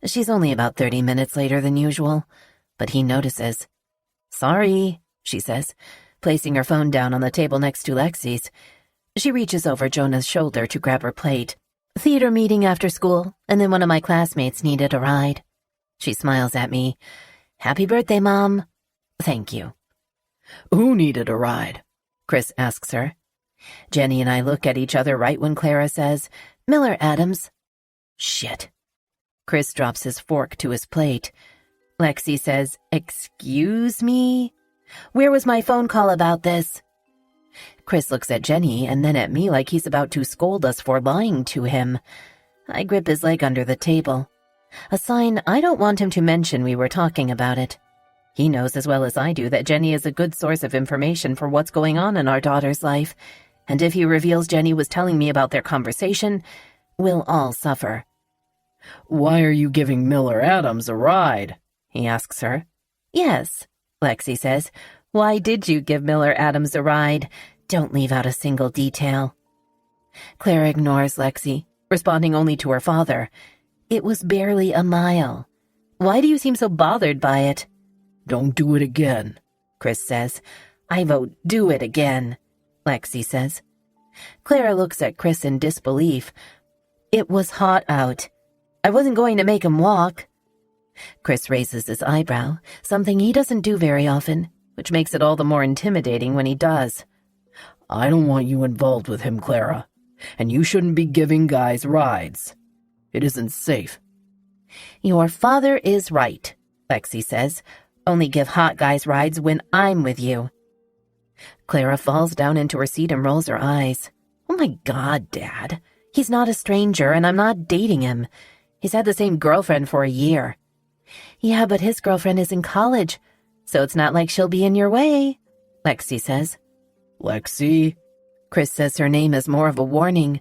She's only about 30 minutes later than usual, but he notices. "Sorry," she says, placing her phone down on the table next to Lexi's. She reaches over Jonah's shoulder to grab her plate. "Theater meeting after school, and then one of my classmates needed a ride." She smiles at me. "Happy birthday, Mom." "Thank you." "Who needed a ride?" Chris asks her. Jenny and I look at each other right when Clara says, "Miller Adams." Shit. Chris drops his fork to his plate. Lexi says, "Excuse me? Where was my phone call about this?" Chris looks at Jenny and then at me like he's about to scold us for lying to him. I grip his leg under the table. A sign I don't want him to mention we were talking about it. He knows as well as I do that Jenny is a good source of information for what's going on in our daughter's life, and if he reveals Jenny was telling me about their conversation, we'll all suffer. "Why are you giving Miller Adams a ride?" he asks her. "Yes," Lexi says. "Why did you give Miller Adams a ride? Don't leave out a single detail." Clara ignores Lexi, responding only to her father. "It was barely a mile. Why do you seem so bothered by it?" "Don't do it again," Chris says. "I vote do it again," Lexi says. Clara looks at Chris in disbelief. "It was hot out. I wasn't going to make him walk." Chris raises his eyebrow, something he doesn't do very often, which makes it all the more intimidating when he does. "I don't want you involved with him, Clara, and you shouldn't be giving guys rides. It isn't safe." "Your father is right," Lexi says. "Only give hot guys rides when I'm with you." Clara falls down into her seat and rolls her eyes. "Oh my God, Dad. He's not a stranger, and I'm not dating him. He's had the same girlfriend for a year." "Yeah, but his girlfriend is in college, so it's not like she'll be in your way," Lexi says. "Lexi?" Chris says her name is more of a warning.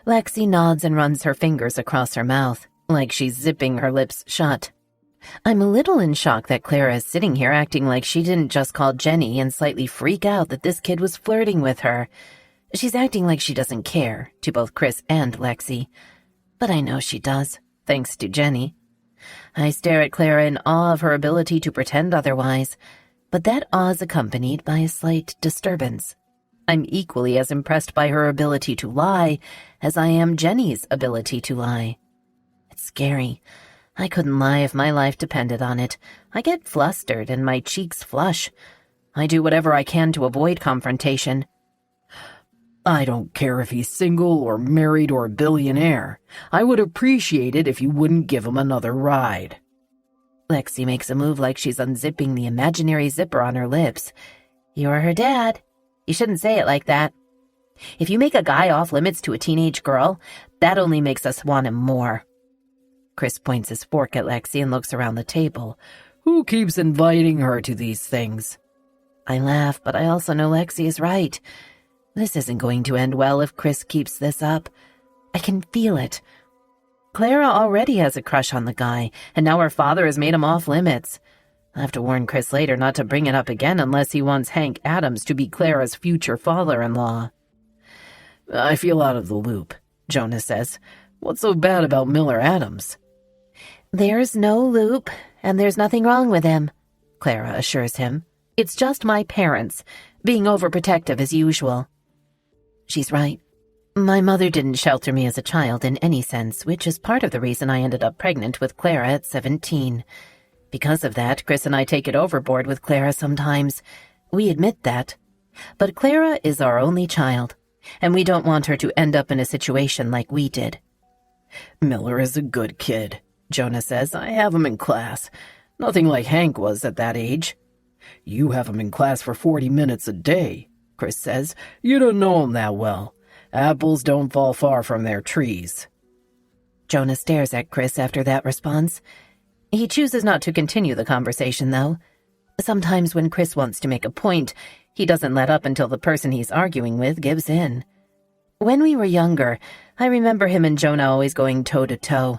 Lexi nods and runs her fingers across her mouth, like she's zipping her lips shut. I'm a little in shock that Clara is sitting here acting like she didn't just call Jenny and slightly freak out that this kid was flirting with her. She's acting like she doesn't care, to both Chris and Lexi. But I know she does, thanks to Jenny. I stare at Clara in awe of her ability to pretend otherwise, but that awe is accompanied by a slight disturbance. I'm equally as impressed by her ability to lie as I am Jenny's ability to lie. It's scary. I couldn't lie if my life depended on it. I get flustered and my cheeks flush. I do whatever I can to avoid confrontation. "I don't care if he's single or married or a billionaire. I would appreciate it if you wouldn't give him another ride." Lexi makes a move like she's unzipping the imaginary zipper on her lips. "You're her dad. You shouldn't say it like that. If you make a guy off limits to a teenage girl, that only makes us want him more." Chris points his fork at Lexi and looks around the table. "Who keeps inviting her to these things?" I laugh, but I also know Lexi is right. This isn't going to end well if Chris keeps this up. I can feel it. Clara already has a crush on the guy, and now her father has made him off limits. I'll have to warn Chris later not to bring it up again unless he wants Hank Adams to be Clara's future father-in-law. "I feel out of the loop," Jonah says. "What's so bad about Miller Adams?" "There's no loop, and there's nothing wrong with him," Clara assures him. "It's just my parents, being overprotective as usual." She's right. My mother didn't shelter me as a child in any sense, which is part of the reason I ended up pregnant with Clara at 17. Because of that, Chris and I take it overboard with Clara sometimes. We admit that. But Clara is our only child, and we don't want her to end up in a situation like we did. Miller is a good kid, Jonah says. I have him in class. Nothing like Hank was at that age. You have him in class for 40 minutes a day, Chris says. You don't know him that well. Apples don't fall far from their trees. Jonah stares at Chris after that response. He chooses not to continue the conversation, though. Sometimes when Chris wants to make a point, he doesn't let up until the person he's arguing with gives in. When we were younger, I remember him and Jonah always going toe-to-toe.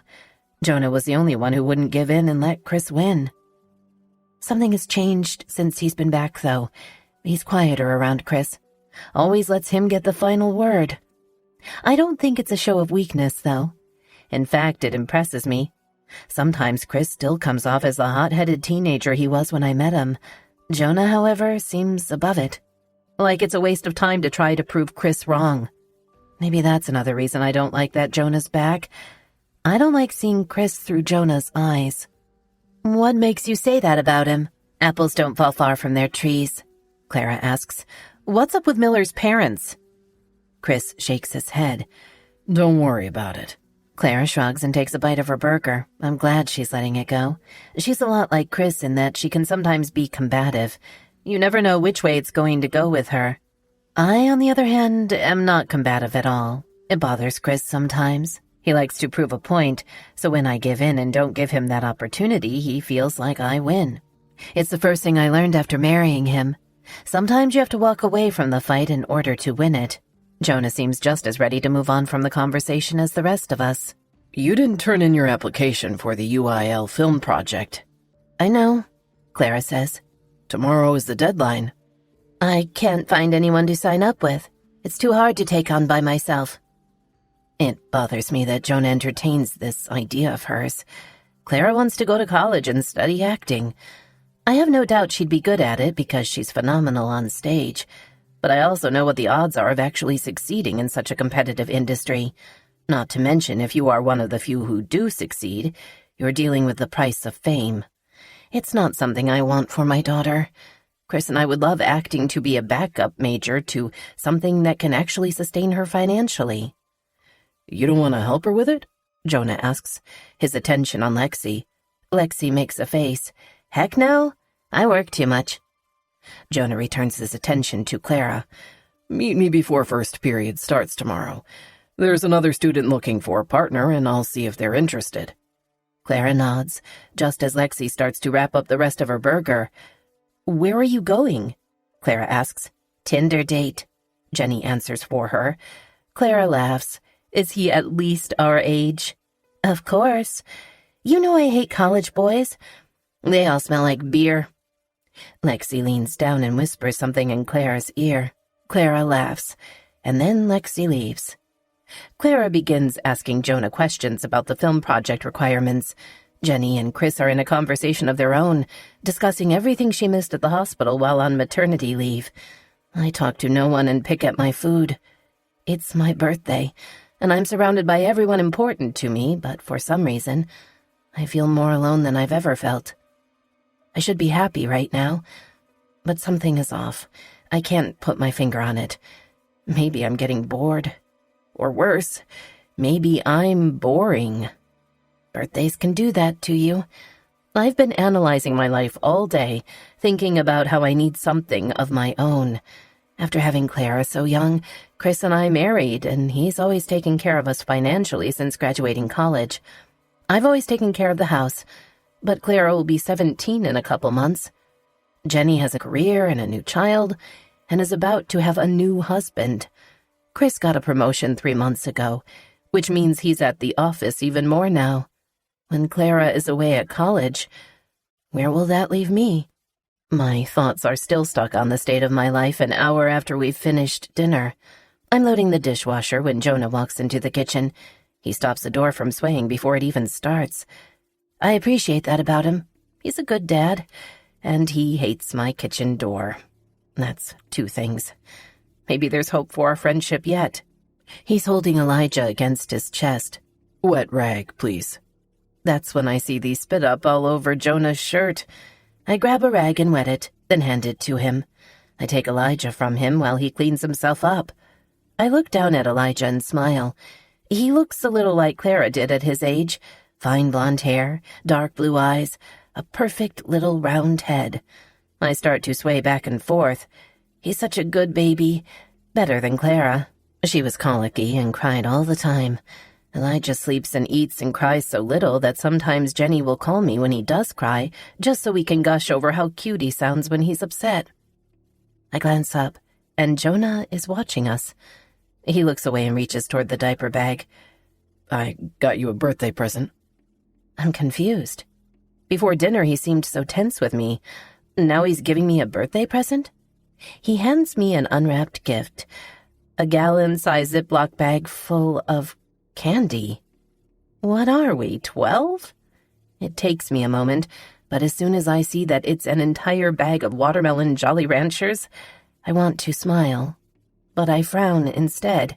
Jonah was the only one who wouldn't give in and let Chris win. Something has changed since he's been back, though. He's quieter around Chris. Always lets him get the final word. I don't think it's a show of weakness, though. In fact, it impresses me. Sometimes Chris still comes off as the hot-headed teenager he was when I met him. Jonah, however, seems above it. Like it's a waste of time to try to prove Chris wrong. Maybe that's another reason I don't like that Jonah's back. I don't like seeing Chris through Jonah's eyes. What makes you say that about him? Apples don't fall far from their trees, Clara asks. What's up with Miller's parents? Chris shakes his head. Don't worry about it. Clara shrugs and takes a bite of her burger. I'm glad she's letting it go. She's a lot like Chris in that she can sometimes be combative. You never know which way it's going to go with her. I, on the other hand, am not combative at all. It bothers Chris sometimes. He likes to prove a point, so when I give in and don't give him that opportunity, he feels like I win. It's the first thing I learned after marrying him. Sometimes you have to walk away from the fight in order to win it. Jonah seems just as ready to move on from the conversation as the rest of us. You didn't turn in your application for the UIL film project. I know, Clara says. Tomorrow is the deadline. I can't find anyone to sign up with. It's too hard to take on by myself. It bothers me that Jonah entertains this idea of hers. Clara wants to go to college and study acting. I have no doubt she'd be good at it because she's phenomenal on stage. But I also know what the odds are of actually succeeding in such a competitive industry. Not to mention, if you are one of the few who do succeed, you're dealing with the price of fame. It's not something I want for my daughter. Chris and I would love acting to be a backup major to something that can actually sustain her financially. You don't want to help her with it? Jonah asks, his attention on Lexi. Lexi makes a face. Heck no, I work too much. Jonah returns his attention to Clara. Meet me before first period starts tomorrow. There's another student looking for a partner, and I'll see if they're interested. Clara nods, just as Lexi starts to wrap up the rest of her burger. Where are you going? Clara asks. Tinder date, Jenny answers for her. Clara laughs. Is he at least our age? Of course. You know I hate college boys. They all smell like beer. Lexi leans down and whispers something in Clara's ear. Clara laughs, and then Lexi leaves. Clara begins asking Jonah questions about the film project requirements. Jenny and Chris are in a conversation of their own, discussing everything she missed at the hospital while on maternity leave. I talk to no one and pick at my food. It's my birthday, and I'm surrounded by everyone important to me, but for some reason, I feel more alone than I've ever felt. I should be happy right now, but something is off. I can't put my finger on it. Maybe I'm getting bored. Or worse, maybe I'm boring. Birthdays can do that to you. I've been analyzing my life all day, thinking about how I need something of my own. After having Clara so young, Chris and I married, and he's always taken care of us financially since graduating college. I've always taken care of the house, but Clara will be 17 in a couple months. Jenny has a career and a new child, and is about to have a new husband. Chris got a promotion 3 months ago, which means he's at the office even more now. When Clara is away at college, where will that leave me? My thoughts are still stuck on the state of my life an hour after we've finished dinner. I'm loading the dishwasher when Jonah walks into the kitchen. He stops the door from swaying before it even starts. I appreciate that about him. He's a good dad, and he hates my kitchen door. That's 2 things. Maybe there's hope for our friendship yet. He's holding Elijah against his chest. Wet rag, please. That's when I see thee spit up all over Jonah's shirt. I grab a rag and wet it, then hand it to him. I take Elijah from him while he cleans himself up. I look down at Elijah and smile. He looks a little like Clara did at his age. Fine blonde hair, dark blue eyes, a perfect little round head. I start to sway back and forth. He's such a good baby. Better than Clara. She was colicky and cried all the time. Elijah sleeps and eats and cries so little that sometimes Jenny will call me when he does cry, just so we can gush over how cute he sounds when he's upset. I glance up, and Jonah is watching us. He looks away and reaches toward the diaper bag. I got you a birthday present. I'm confused. Before dinner he seemed so tense with me. Now he's giving me a birthday present? He hands me an unwrapped gift. A gallon-sized Ziploc bag full of candy. What are we, 12? It takes me a moment, but as soon as I see that it's an entire bag of watermelon Jolly Ranchers, I want to smile, but I frown instead.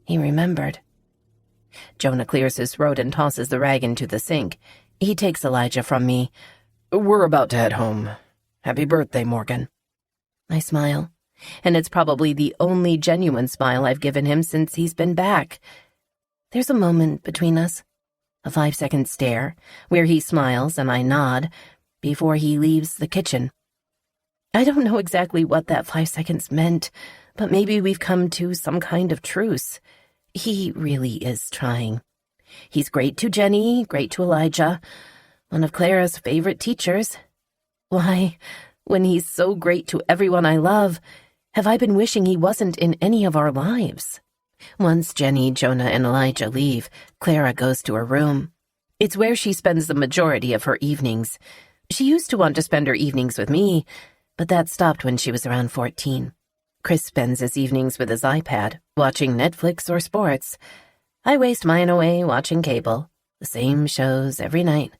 He remembered. Jonah clears his throat and tosses the rag into the sink. He takes Elijah from me. We're about to head home. Happy birthday, Morgan. I smile, and it's probably the only genuine smile I've given him since he's been back. There's a moment between us, a 5-second stare, where he smiles and I nod, before he leaves the kitchen. I don't know exactly what that 5 seconds meant, but maybe we've come to some kind of truce. He really is trying. He's great to Jenny, great to Elijah, one of Clara's favorite teachers. Why, when he's so great to everyone I love, have I been wishing he wasn't in any of our lives? Once Jenny, Jonah, and Elijah leave, Clara goes to her room. It's where she spends the majority of her evenings. She used to want to spend her evenings with me, but that stopped when she was around 14. Chris spends his evenings with his iPad, watching Netflix or sports. I waste mine away watching cable, the same shows every night.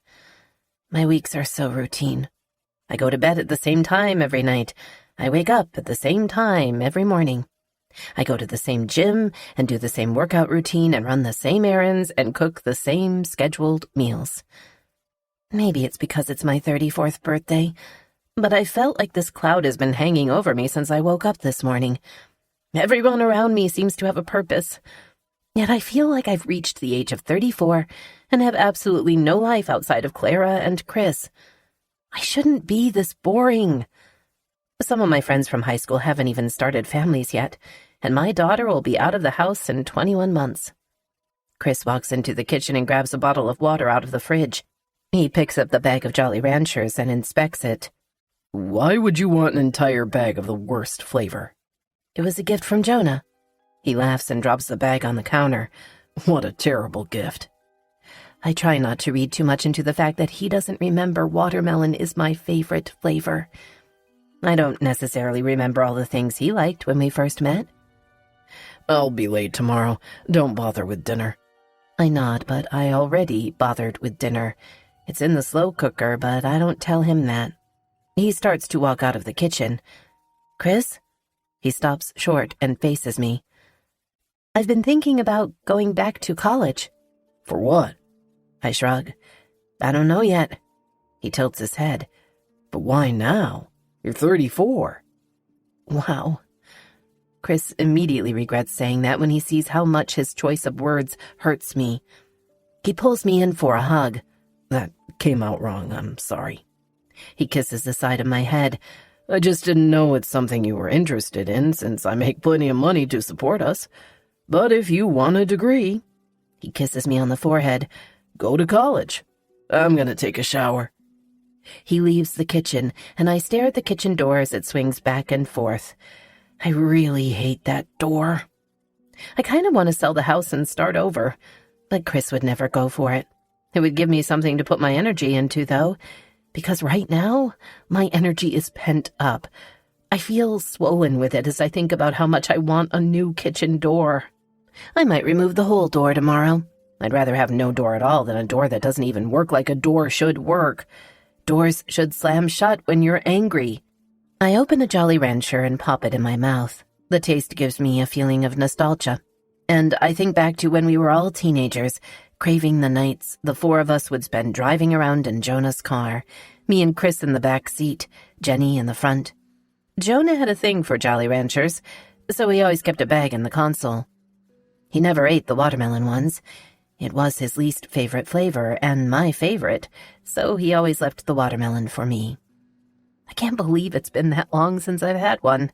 My weeks are so routine. I go to bed at the same time every night. I wake up at the same time every morning. I go to the same gym and do the same workout routine and run the same errands and cook the same scheduled meals. Maybe it's because it's my 34th birthday, but I felt like this cloud has been hanging over me since I woke up this morning. Everyone around me seems to have a purpose. Yet I feel like I've reached the age of 34 and have absolutely no life outside of Clara and Chris. I shouldn't be this boring. Some of my friends from high school haven't even started families yet, and my daughter will be out of the house in 21 months. Chris walks into the kitchen and grabs a bottle of water out of the fridge. He picks up the bag of Jolly Ranchers and inspects it. Why would you want an entire bag of the worst flavor? It was a gift from Jonah. He laughs and drops the bag on the counter. What a terrible gift. I try not to read too much into the fact that he doesn't remember watermelon is my favorite flavor. I don't necessarily remember all the things he liked when we first met. I'll be late tomorrow. Don't bother with dinner. I nod, but I already bothered with dinner. It's in the slow cooker, but I don't tell him that. He starts to walk out of the kitchen. Chris? He stops short and faces me. I've been thinking about going back to college. For what? I shrug. I don't know yet. He tilts his head. But why now? You're 34. Wow. Chris immediately regrets saying that when he sees how much his choice of words hurts me. He pulls me in for a hug. That came out wrong. I'm sorry. He kisses the side of my head. I just didn't know it's something you were interested in, since I make plenty of money to support us. But if you want a degree... He kisses me on the forehead. Go to college. I'm gonna take a shower. He leaves the kitchen, and I stare at the kitchen door as it swings back and forth. I really hate that door. I kind of want to sell the house and start over, but Chris would never go for it. It would give me something to put my energy into, though, because right now, my energy is pent up. I feel swollen with it as I think about how much I want a new kitchen door. I might remove the whole door tomorrow. I'd rather have no door at all than a door that doesn't even work like a door should work. Doors should slam shut when you're angry. I open a Jolly Rancher and pop it in my mouth. The taste gives me a feeling of nostalgia. And I think back to when we were all teenagers, craving the nights the four of us would spend driving around in Jonah's car, me and Chris in the back seat, Jenny in the front. Jonah had a thing for Jolly Ranchers, so he always kept a bag in the console. He never ate the watermelon ones. It was his least favorite flavor and my favorite, so he always left the watermelon for me. I can't believe it's been that long since I've had one.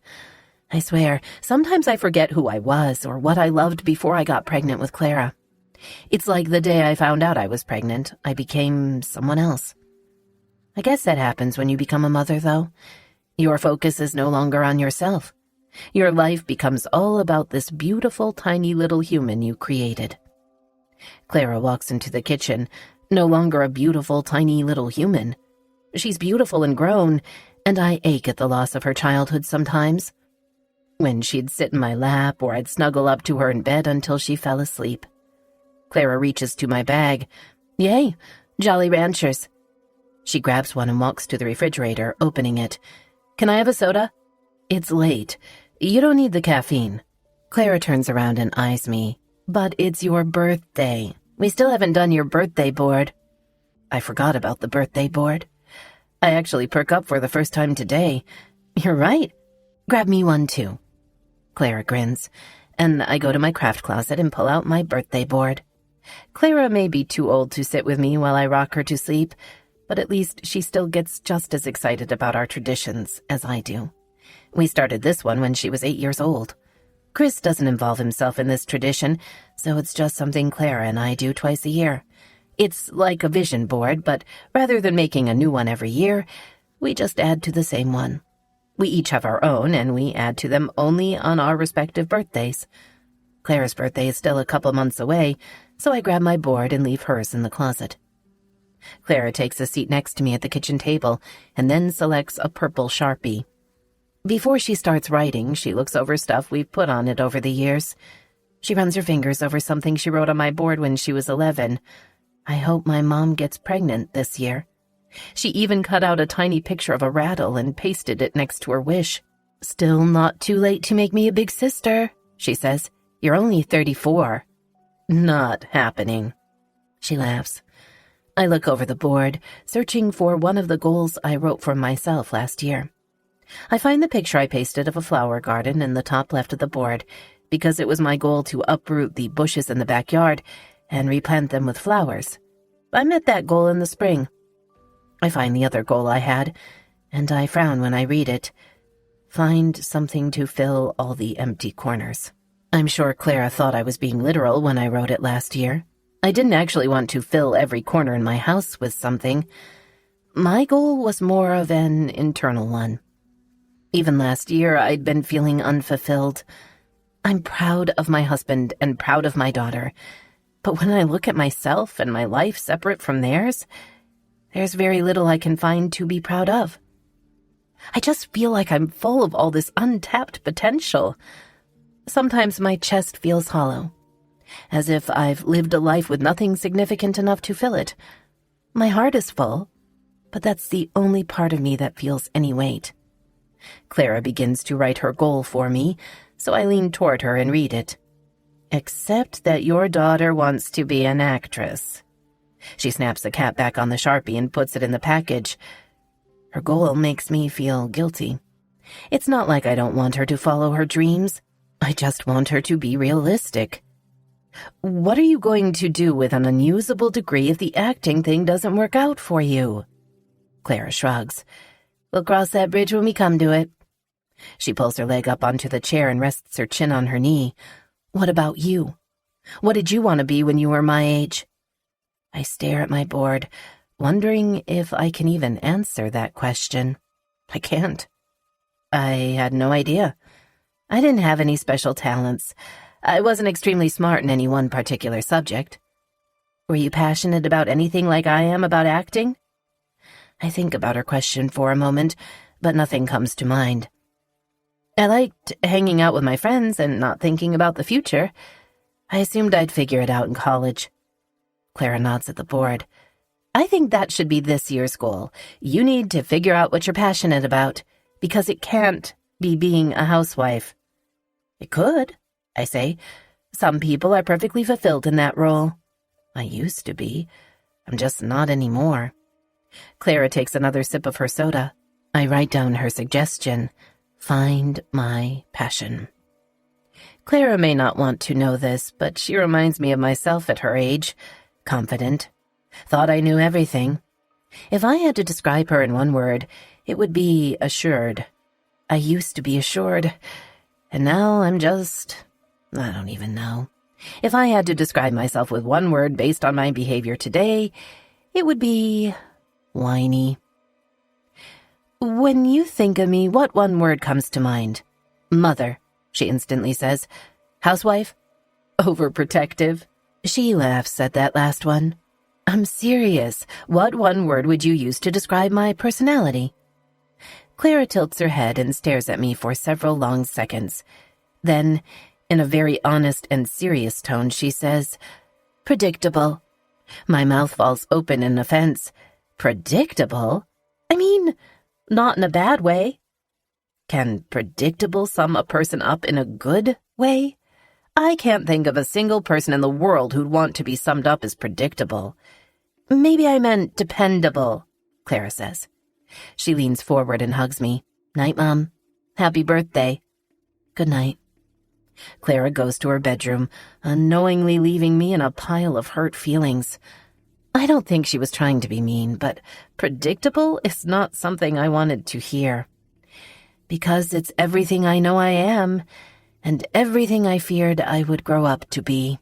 I swear, sometimes I forget who I was or what I loved before I got pregnant with Clara. It's like the day I found out I was pregnant, I became someone else. I guess that happens when you become a mother, though. Your focus is no longer on yourself. Your life becomes all about this beautiful, tiny little human you created. Clara walks into the kitchen, no longer a beautiful, tiny little human. She's beautiful and grown, and I ache at the loss of her childhood sometimes. When she'd sit in my lap or I'd snuggle up to her in bed until she fell asleep. Clara reaches to my bag. Yay, Jolly Ranchers. She grabs one and walks to the refrigerator, opening it. Can I have a soda? It's late. You don't need the caffeine. Clara turns around and eyes me. But it's your birthday. We still haven't done your birthday board. I forgot about the birthday board. I actually perk up for the first time today. You're right. Grab me one, too. Clara grins, and I go to my craft closet and pull out my birthday board. Clara may be too old to sit with me while I rock her to sleep, but at least she still gets just as excited about our traditions as I do. We started this one when she was 8 years old. Chris doesn't involve himself in this tradition, so it's just something Clara and I do twice a year. It's like a vision board, but rather than making a new one every year, we just add to the same one. We each have our own, and we add to them only on our respective birthdays. Clara's birthday is still a couple months away, so I grab my board and leave hers in the closet. Clara takes a seat next to me at the kitchen table and then selects a purple Sharpie. Before she starts writing, she looks over stuff we've put on it over the years. She runs her fingers over something she wrote on my board when she was 11. I hope my mom gets pregnant this year. She even cut out a tiny picture of a rattle and pasted it next to her wish. Still not too late to make me a big sister, she says. You're only 34. Not happening. She laughs. I look over the board, searching for one of the goals I wrote for myself last year. I find the picture I pasted of a flower garden in the top left of the board, because it was my goal to uproot the bushes in the backyard and replant them with flowers. I met that goal in the spring. I find the other goal I had, and I frown when I read it. Find something to fill all the empty corners. I'm sure Clara thought I was being literal when I wrote it last year. I didn't actually want to fill every corner in my house with something. My goal was more of an internal one. Even last year, I'd been feeling unfulfilled. I'm proud of my husband and proud of my daughter, but when I look at myself and my life separate from theirs, there's very little I can find to be proud of. I just feel like I'm full of all this untapped potential. Sometimes my chest feels hollow, as if I've lived a life with nothing significant enough to fill it. My heart is full, but that's the only part of me that feels any weight. Clara begins to write her goal for me, so I lean toward her and read it. Except that your daughter wants to be an actress. She snaps the cap back on the Sharpie and puts it in the package. Her goal makes me feel guilty. It's not like I don't want her to follow her dreams. I just want her to be realistic. What are you going to do with an unusable degree if the acting thing doesn't work out for you? Clara shrugs. We'll cross that bridge when we come to it. She pulls her leg up onto the chair and rests her chin on her knee. What about you? What did you want to be when you were my age? I stare at my board, wondering if I can even answer that question. I can't. I had no idea. I didn't have any special talents. I wasn't extremely smart in any one particular subject. Were you passionate about anything like I am about acting? I think about her question for a moment, but nothing comes to mind. I liked hanging out with my friends and not thinking about the future. I assumed I'd figure it out in college. Clara nods at the board. I think that should be this year's goal. You need to figure out what you're passionate about, because it can't be being a housewife. It could, I say. Some people are perfectly fulfilled in that role. I used to be. I'm just not anymore. Clara takes another sip of her soda. I write down her suggestion. Find my passion. Clara may not want to know this, but she reminds me of myself at her age. Confident. Thought I knew everything. If I had to describe her in one word, it would be assured. I used to be assured, and now I'm just... I don't even know. If I had to describe myself with one word based on my behavior today, it would be whiny. When you think of me, what one word comes to mind? Mother, she instantly says. Housewife? Overprotective? She laughs at that last one. I'm serious. What one word would you use to describe my personality? Clara tilts her head and stares at me for several long seconds. Then, in a very honest and serious tone, she says, predictable. My mouth falls open in offense. Predictable? I mean, not in a bad way. Can predictable sum a person up in a good way? I can't think of a single person in the world who'd want to be summed up as predictable. Maybe I meant dependable, Clara says. She leans forward and hugs me. Night, Mom. Happy birthday. Good night. Clara goes to her bedroom, unknowingly leaving me in a pile of hurt feelings. I don't think she was trying to be mean, but predictable is not something I wanted to hear. Because it's everything I know I am, and everything I feared I would grow up to be.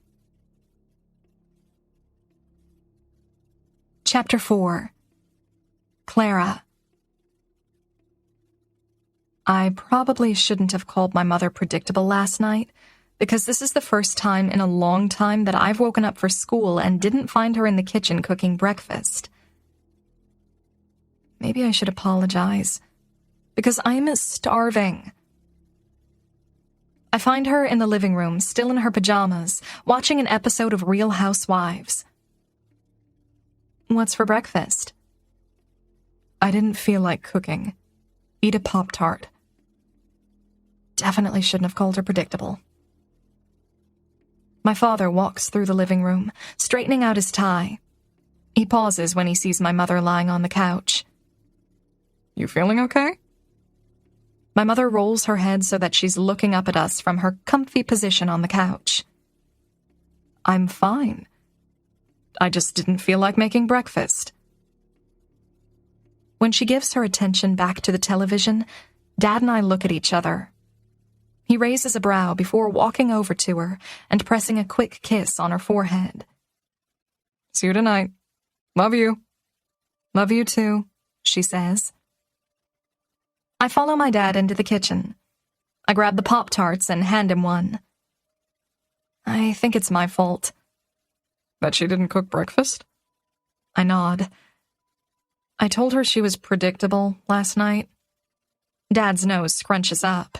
Chapter 4. Clara. I probably shouldn't have called my mother predictable last night, because this is the first time in a long time that I've woken up for school and didn't find her in the kitchen cooking breakfast. Maybe I should apologize, because I'm starving. I find her in the living room, still in her pajamas, watching an episode of Real Housewives. What's for breakfast? I didn't feel like cooking. Eat a Pop-Tart. Definitely shouldn't have called her predictable. My father walks through the living room, straightening out his tie. He pauses when he sees my mother lying on the couch. You feeling okay? My mother rolls her head so that she's looking up at us from her comfy position on the couch. I'm fine. I just didn't feel like making breakfast. When she gives her attention back to the television, Dad and I look at each other. He raises a brow before walking over to her and pressing a quick kiss on her forehead. See you tonight. Love you. Love you too, she says. I follow my dad into the kitchen. I grab the Pop-Tarts and hand him one. I think it's my fault. That she didn't cook breakfast? I nod. I told her she was predictable last night. Dad's nose scrunches up.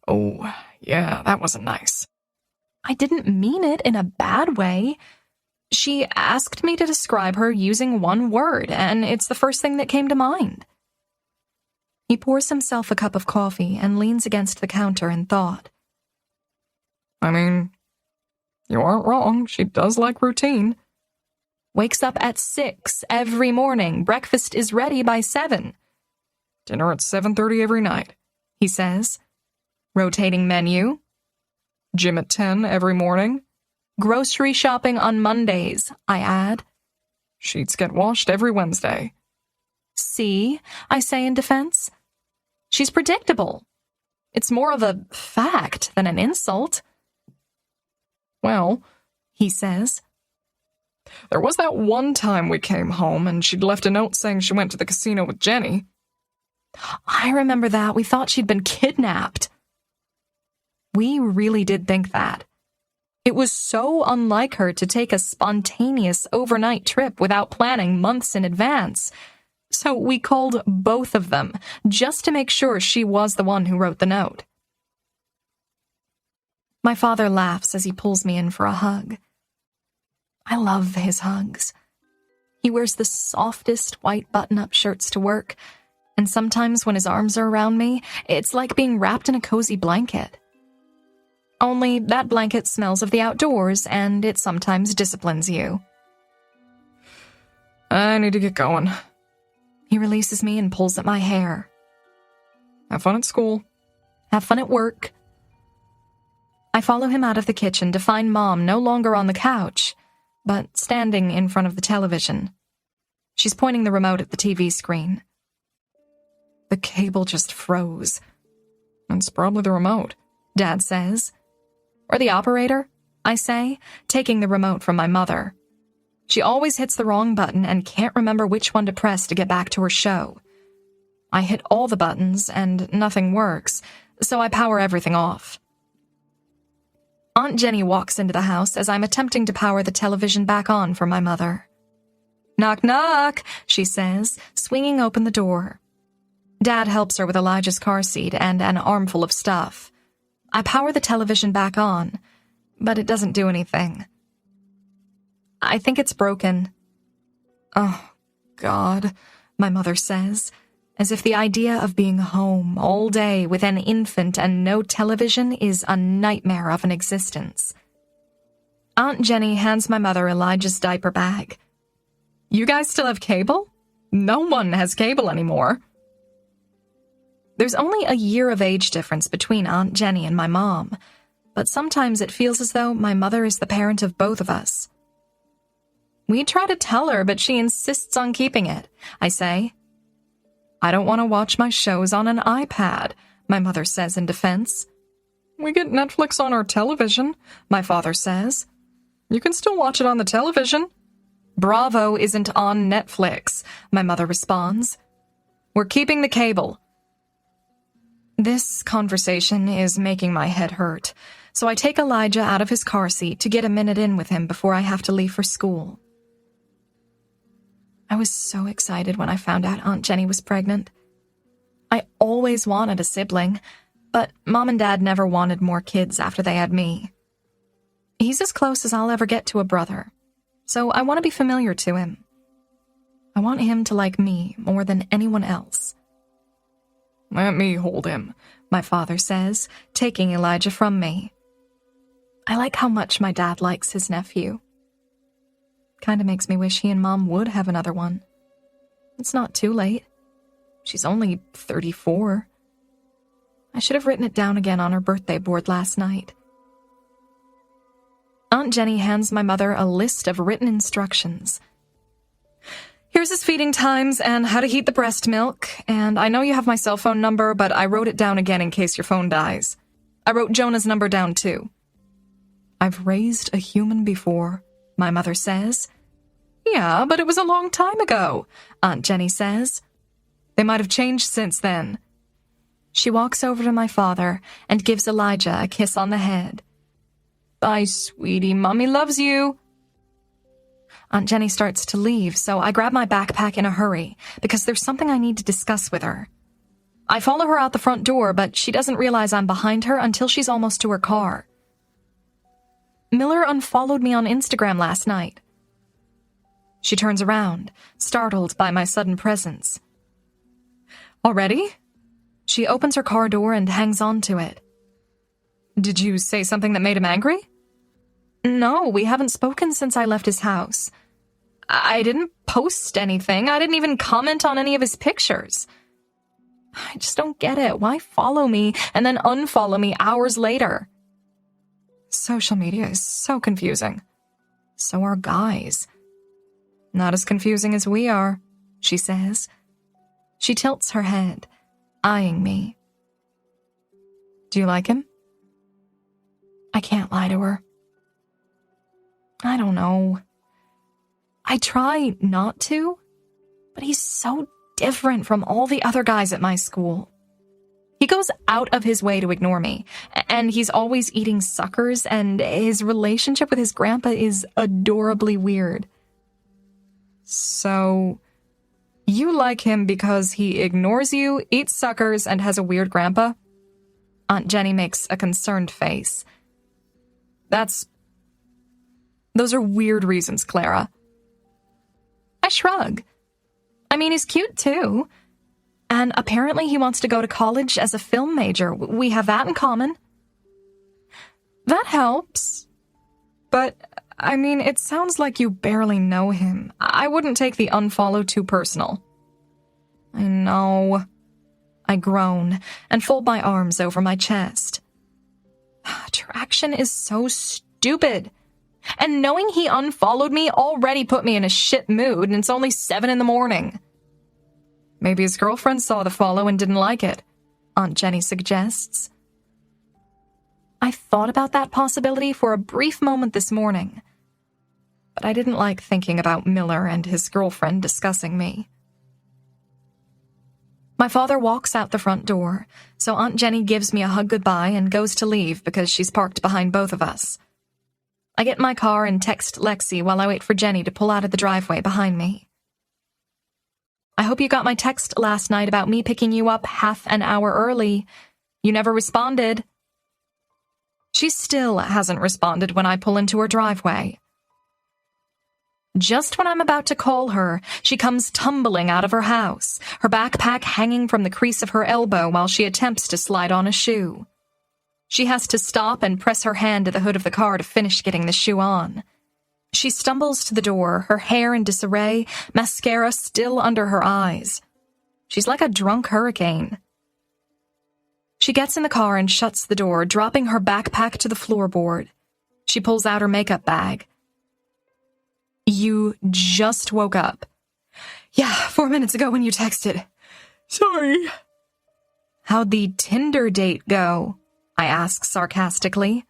Oh, yeah, that wasn't nice. I didn't mean it in a bad way. She asked me to describe her using one word, and it's the first thing that came to mind. He pours himself a cup of coffee and leans against the counter in thought. I mean, you aren't wrong. She does like routine. Wakes up at 6 every morning. Breakfast is ready by 7. Dinner at 7:30 every night, he says. Rotating menu. Gym at 10 every morning. Grocery shopping on Mondays, I add. Sheets get washed every Wednesday. See, I say in defense. She's predictable. It's more of a fact than an insult. Well, he says. There was that one time we came home and she'd left a note saying she went to the casino with Jenny. I remember that. We thought she'd been kidnapped. We really did think that. It was so unlike her to take a spontaneous overnight trip without planning months in advance. So we called both of them, just to make sure she was the one who wrote the note. My father laughs as he pulls me in for a hug. I love his hugs. He wears the softest white button-up shirts to work, and sometimes when his arms are around me, it's like being wrapped in a cozy blanket. Only that blanket smells of the outdoors, and it sometimes disciplines you. I need to get going. He releases me and pulls at my hair. Have fun at school. Have fun at work. I follow him out of the kitchen to find Mom no longer on the couch, but standing in front of the television. She's pointing the remote at the TV screen. The cable just froze. It's probably the remote, Dad says. Or the operator, I say, taking the remote from my mother. She always hits the wrong button and can't remember which one to press to get back to her show. I hit all the buttons and nothing works, so I power everything off. Aunt Jenny walks into the house as I'm attempting to power the television back on for my mother. "Knock, knock," she says, swinging open the door. Dad helps her with Elijah's car seat and an armful of stuff. I power the television back on, but it doesn't do anything. I think it's broken. "Oh, God," my mother says, as if the idea of being home all day with an infant and no television is a nightmare of an existence. Aunt Jenny hands my mother Elijah's diaper bag. "You guys still have cable? No one has cable anymore." There's only a year of age difference between Aunt Jenny and my mom, but sometimes it feels as though my mother is the parent of both of us. We try to tell her, but she insists on keeping it, I say. "I don't want to watch my shows on an iPad," my mother says in defense. "We get Netflix on our television," my father says. "You can still watch it on the television." "Bravo isn't on Netflix," my mother responds. "We're keeping the cable." This conversation is making my head hurt, so I take Elijah out of his car seat to get a minute in with him before I have to leave for school. I was so excited when I found out Aunt Jenny was pregnant. I always wanted a sibling, but Mom and Dad never wanted more kids after they had me. He's as close as I'll ever get to a brother, so I want to be familiar to him. I want him to like me more than anyone else. "Let me hold him," my father says, taking Elijah from me. I like how much my dad likes his nephew. Kinda makes me wish he and Mom would have another one. It's not too late. She's only 34. I should have written it down again on her birthday board last night. Aunt Jenny hands my mother a list of written instructions. "Here's his feeding times and how to heat the breast milk, and I know you have my cell phone number, but I wrote it down again in case your phone dies. I wrote Jonah's number down too." "I've raised a human before," my mother says. "Yeah, but it was a long time ago," Aunt Jenny says. "They might have changed since then." She walks over to my father and gives Elijah a kiss on the head. "Bye, sweetie. Mommy loves you." Aunt Jenny starts to leave, so I grab my backpack in a hurry because there's something I need to discuss with her. I follow her out the front door, but she doesn't realize I'm behind her until she's almost to her car. "Miller unfollowed me on Instagram last night." She turns around, startled by my sudden presence. "Already?" She opens her car door and hangs on to it. "Did you say something that made him angry?" "No, we haven't spoken since I left his house. I didn't post anything. I didn't even comment on any of his pictures. I just don't get it. Why follow me and then unfollow me hours later?" Social media is so confusing. So are guys. "Not as confusing as we are," she says. She tilts her head, eyeing me. "Do you like him?" I can't lie to her. I don't know. I try not to, but he's so different from all the other guys at my school. He goes out of his way to ignore me, and he's always eating suckers, and his relationship with his grandpa is adorably weird. "So, you like him because he ignores you, eats suckers, and has a weird grandpa?" Aunt Jenny makes a concerned face. Those are weird reasons, Clara." I shrug. I mean, he's cute too. And apparently he wants to go to college as a film major. We have that in common. That helps. But, I mean, it sounds like you barely know him. I wouldn't take the unfollow too personal. I know. I groan and fold my arms over my chest. Attraction is so stupid. And knowing he unfollowed me already put me in a shit mood, and it's only 7 a.m. Maybe his girlfriend saw the follow and didn't like it, Aunt Jenny suggests. I thought about that possibility for a brief moment this morning, but I didn't like thinking about Miller and his girlfriend discussing me. My father walks out the front door, so Aunt Jenny gives me a hug goodbye and goes to leave because she's parked behind both of us. I get in my car and text Lexi while I wait for Jenny to pull out of the driveway behind me. I hope you got my text last night about me picking you up half an hour early. You never responded. She still hasn't responded when I pull into her driveway. Just when I'm about to call her, she comes tumbling out of her house, her backpack hanging from the crease of her elbow while she attempts to slide on a shoe. She has to stop and press her hand to the hood of the car to finish getting the shoe on. She stumbles to the door, her hair in disarray, mascara still under her eyes. She's like a drunk hurricane. She gets in the car and shuts the door, dropping her backpack to the floorboard. She pulls out her makeup bag. You just woke up. Yeah, 4 minutes ago when you texted. Sorry. How'd the Tinder date go? I ask sarcastically.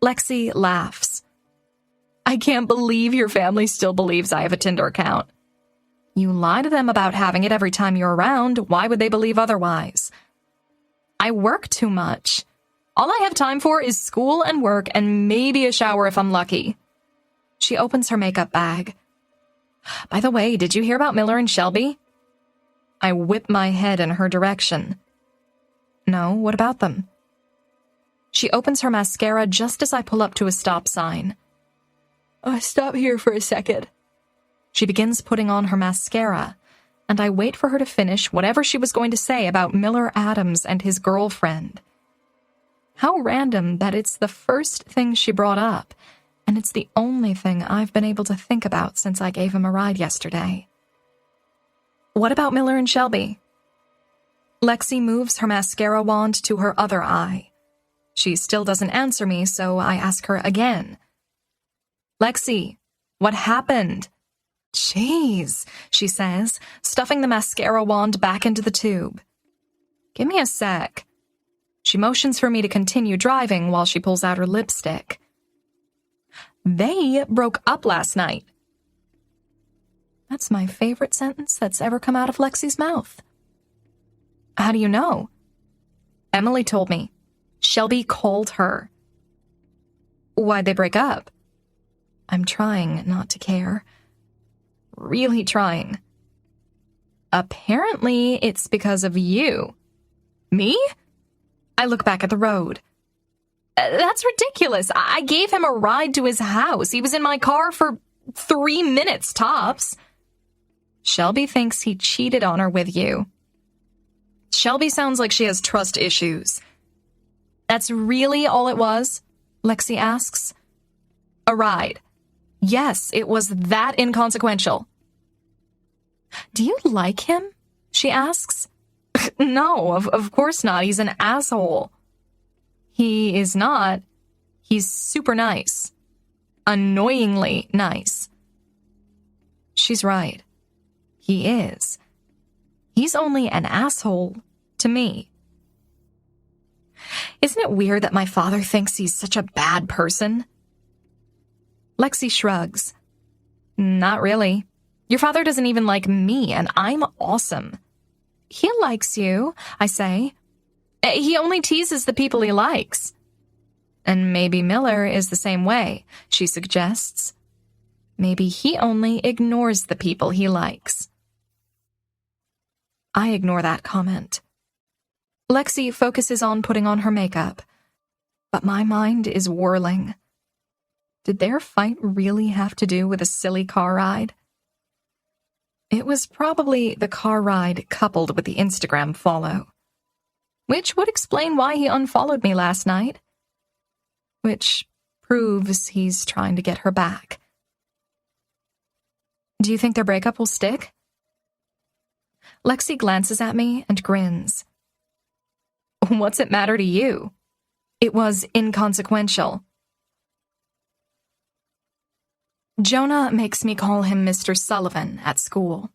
Lexi laughs. I can't believe your family still believes I have a Tinder account. You lie to them about having it every time you're around. Why would they believe otherwise? I work too much. All I have time for is school and work and maybe a shower if I'm lucky. She opens her makeup bag. By the way, did you hear about Miller and Shelby? I whip my head in her direction. No, what about them? She opens her mascara just as I pull up to a stop sign. Stop here for a second. She begins putting on her mascara, and I wait for her to finish whatever she was going to say about Miller Adams and his girlfriend. How random that it's the first thing she brought up, and it's the only thing I've been able to think about since I gave him a ride yesterday. What about Miller and Shelby? Lexi moves her mascara wand to her other eye. She still doesn't answer me, so I ask her again. Lexi, what happened? Jeez, she says, stuffing the mascara wand back into the tube. Give me a sec. She motions for me to continue driving while she pulls out her lipstick. They broke up last night. That's my favorite sentence that's ever come out of Lexi's mouth. How do you know? Emily told me. Shelby called her. Why'd they break up? I'm trying not to care. Really trying. Apparently, it's because of you. Me? I look back at the road. That's ridiculous. I gave him a ride to his house. He was in my car for 3 minutes tops. Shelby thinks he cheated on her with you. Shelby sounds like she has trust issues. That's really all it was? Lexi asks. A ride. Yes, it was that inconsequential. Do you like him? She asks. No, of course not. He's an asshole. He is not. He's super nice. Annoyingly nice. She's right. He is. He's only an asshole to me. Isn't it weird that my father thinks he's such a bad person? Lexi shrugs. Not really. Your father doesn't even like me, and I'm awesome. He likes you, I say. He only teases the people he likes. And maybe Miller is the same way, she suggests. Maybe he only ignores the people he likes. I ignore that comment. Lexi focuses on putting on her makeup, but my mind is whirling. Did their fight really have to do with a silly car ride? It was probably the car ride coupled with the Instagram follow, which would explain why he unfollowed me last night. which proves he's trying to get her back. Do you think their breakup will stick? Lexi glances at me and grins. What's it matter to you? It was inconsequential. Jonah makes me call him Mr. Sullivan at school.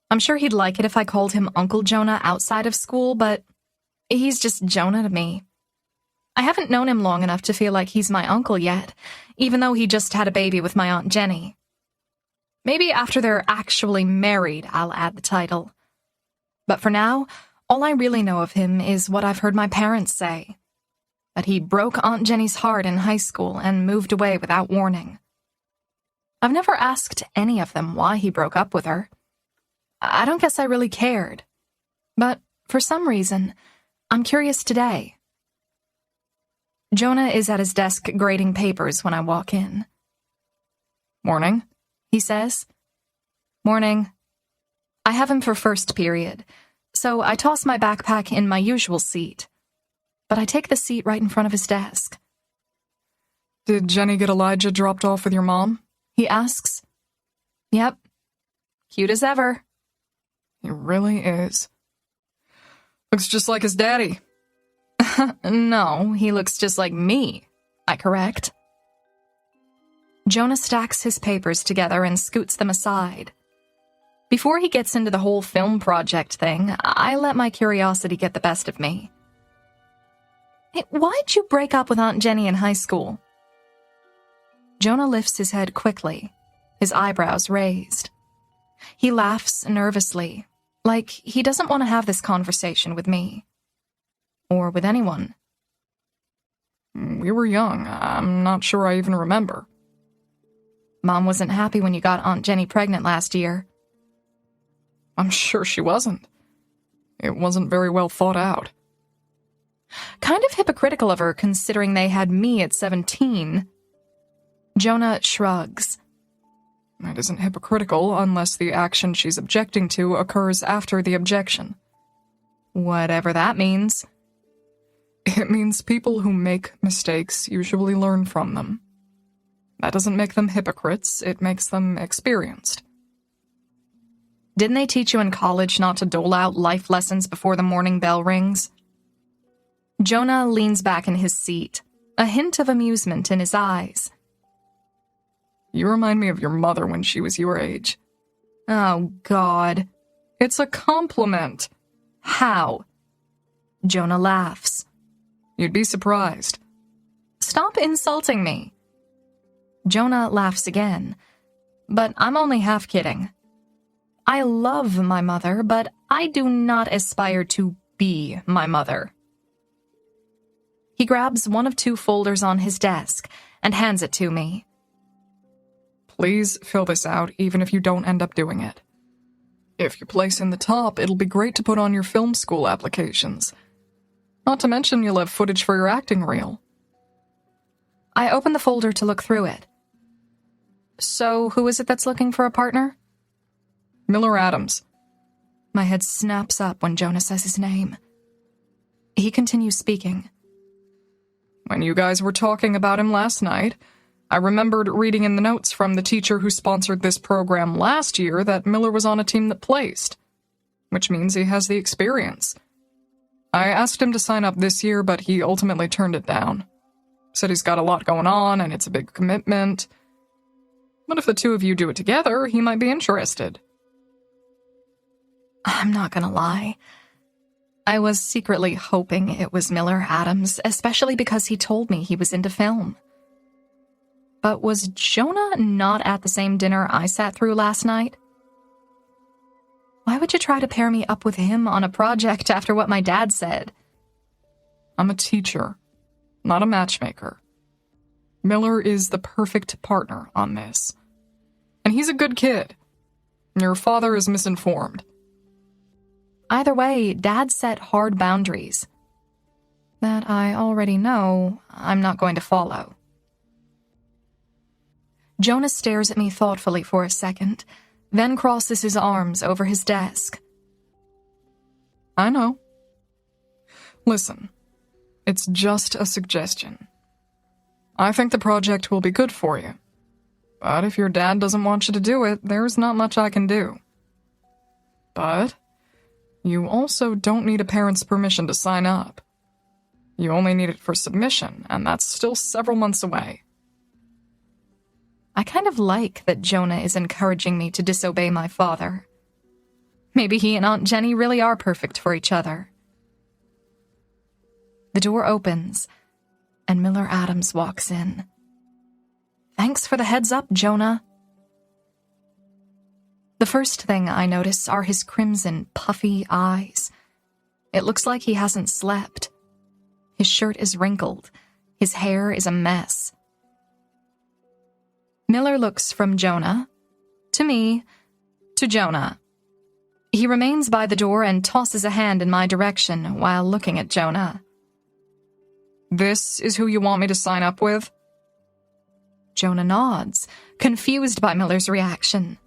I'm sure he'd like it if I called him Uncle Jonah outside of school, but he's just Jonah to me. I haven't known him long enough to feel like he's my uncle yet, even though he just had a baby with my Aunt Jenny. Maybe after they're actually married, I'll add the title. But for now, all I really know of him is what I've heard my parents say. That he broke Aunt Jenny's heart in high school and moved away without warning. I've never asked any of them why he broke up with her. I don't guess I really cared. But for some reason, I'm curious today. Jonah is at his desk grading papers when I walk in. Morning, he says. Morning. I have him for first period, so I toss my backpack in my usual seat. But I take the seat right in front of his desk. Did Jenny get Elijah dropped off with your mom? He asks. Yep. Cute as ever. He really is. Looks just like his daddy. No, he looks just like me, I correct. Jonah stacks his papers together and scoots them aside. Before he gets into the whole film project thing, I let my curiosity get the best of me. Hey, why'd you break up with Aunt Jenny in high school? Jonah lifts his head quickly, his eyebrows raised. He laughs nervously, like he doesn't want to have this conversation with me. Or with anyone. We were young. I'm not sure I even remember. Mom wasn't happy when you got Aunt Jenny pregnant last year. I'm sure she wasn't. It wasn't very well thought out. Kind of hypocritical of her, considering they had me at 17. Jonah shrugs. That isn't hypocritical unless the action she's objecting to occurs after the objection. Whatever that means. It means people who make mistakes usually learn from them. That doesn't make them hypocrites, it makes them experienced. Didn't they teach you in college not to dole out life lessons before the morning bell rings? Jonah leans back in his seat, a hint of amusement in his eyes. You remind me of your mother when she was your age. Oh, God. It's a compliment. How? Jonah laughs. You'd be surprised. Stop insulting me. Jonah laughs again, but I'm only half kidding. I love my mother, but I do not aspire to be my mother. He grabs one of two folders on his desk and hands it to me. Please fill this out, even if you don't end up doing it. If you place in the top, it'll be great to put on your film school applications. Not to mention you'll have footage for your acting reel. I open the folder to look through it. So, who is it that's looking for a partner? Miller Adams. My head snaps up when Jonah says his name. He continues speaking. When you guys were talking about him last night, I remembered reading in the notes from the teacher who sponsored this program last year that Miller was on a team that placed, which means he has the experience. I asked him to sign up this year, but he ultimately turned it down. Said he's got a lot going on and it's a big commitment. But if the two of you do it together, he might be interested. I'm not gonna lie. I was secretly hoping it was Miller Adams, especially because he told me he was into film. But was Jonah not at the same dinner I sat through last night? Why would you try to pair me up with him on a project after what my dad said? I'm a teacher, not a matchmaker. Miller is the perfect partner on this. And he's a good kid. Your father is misinformed. Either way, Dad set hard boundaries that I already know I'm not going to follow. Jonah stares at me thoughtfully for a second, then crosses his arms over his desk. I know. Listen, it's just a suggestion. I think the project will be good for you. But if your dad doesn't want you to do it, there's not much I can do. But you also don't need a parent's permission to sign up. You only need it for submission, and that's still several months away. I kind of like that Jonah is encouraging me to disobey my father. Maybe he and Aunt Jenny really are perfect for each other. The door opens, and Miller Adams walks in. Thanks for the heads up, Jonah. The first thing I notice are his crimson, puffy eyes. It looks like he hasn't slept. His shirt is wrinkled. His hair is a mess. Miller looks from Jonah, to me, to Jonah. He remains by the door and tosses a hand in my direction while looking at Jonah. This is who you want me to sign up with? Jonah nods, confused by Miller's reaction.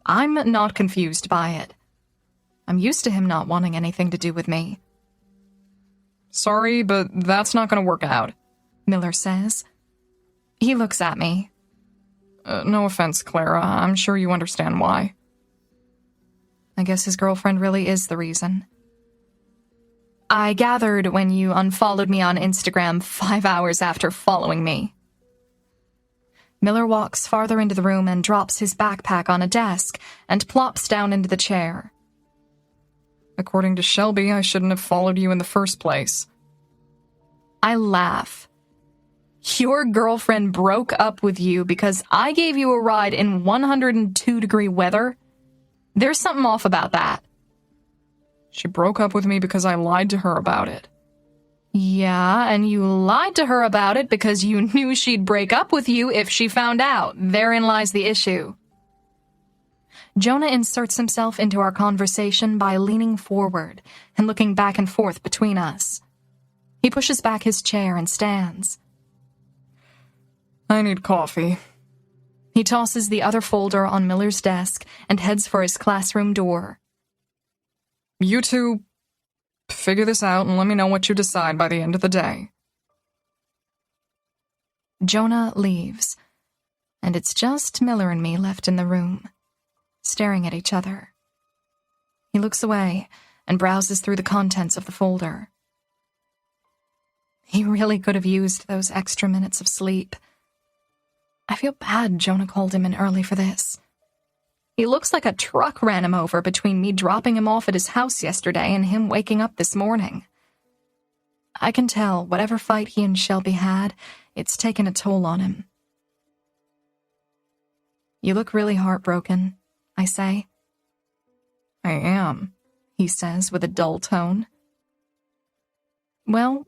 I'm not confused by it. I'm used to him not wanting anything to do with me. Sorry, but that's not going to work out, Miller says. He looks at me. No offense, Clara. I'm sure you understand why. I guess his girlfriend really is the reason. I gathered when you unfollowed me on Instagram 5 hours after following me. Miller walks farther into the room and drops his backpack on a desk and plops down into the chair. According to Shelby, I shouldn't have followed you in the first place. I laugh. Your girlfriend broke up with you because I gave you a ride in 102-degree weather? There's something off about that. She broke up with me because I lied to her about it. Yeah, and you lied to her about it because you knew she'd break up with you if she found out. Therein lies the issue. Jonah inserts himself into our conversation by leaning forward and looking back and forth between us. He pushes back his chair and stands. I need coffee. He tosses the other folder on Miller's desk and heads for his classroom door. You two figure this out and let me know what you decide by the end of the day. Jonah leaves, and it's just Miller and me left in the room, staring at each other. He looks away and browses through the contents of the folder. He really could have used those extra minutes of sleep. I feel bad Jonah called him in early for this. He looks like a truck ran him over between me dropping him off at his house yesterday and him waking up this morning. I can tell whatever fight he and Shelby had, it's taken a toll on him. You look really heartbroken, I say. I am, he says with a dull tone. Well,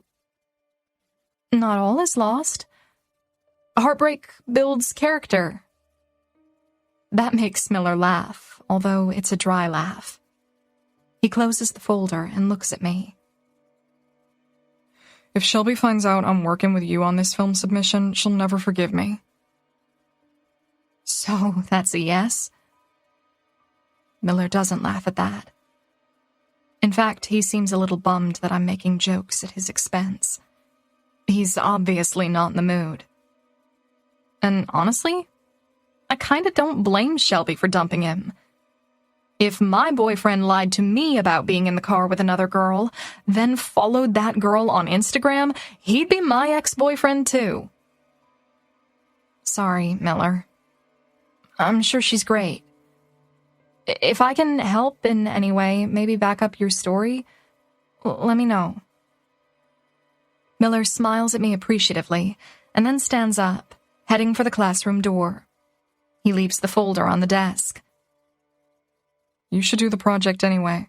not all is lost. Heartbreak builds character. That makes Miller laugh, although it's a dry laugh. He closes the folder and looks at me. If Shelby finds out I'm working with you on this film submission, she'll never forgive me. So, that's a yes? Miller doesn't laugh at that. In fact, he seems a little bummed that I'm making jokes at his expense. He's obviously not in the mood. And honestly, I kinda don't blame Shelby for dumping him. If my boyfriend lied to me about being in the car with another girl, then followed that girl on Instagram, he'd be my ex-boyfriend too. Sorry, Miller. I'm sure she's great. If I can help in any way, maybe back up your story, let me know. Miller smiles at me appreciatively and then stands up, heading for the classroom door. He leaves the folder on the desk. You should do the project anyway.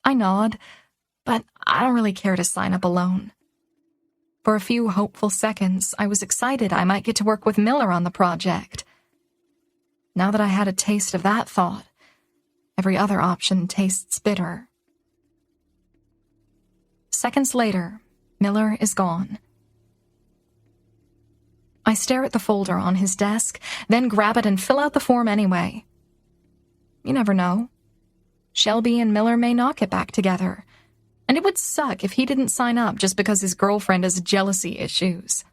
I nod, but I don't really care to sign up alone. For a few hopeful seconds, I was excited I might get to work with Miller on the project. Now that I had a taste of that thought, every other option tastes bitter. Seconds later, Miller is gone. I stare at the folder on his desk, then grab it and fill out the form anyway. You never know. Shelby and Miller may not get back together. And it would suck if he didn't sign up just because his girlfriend has jealousy issues.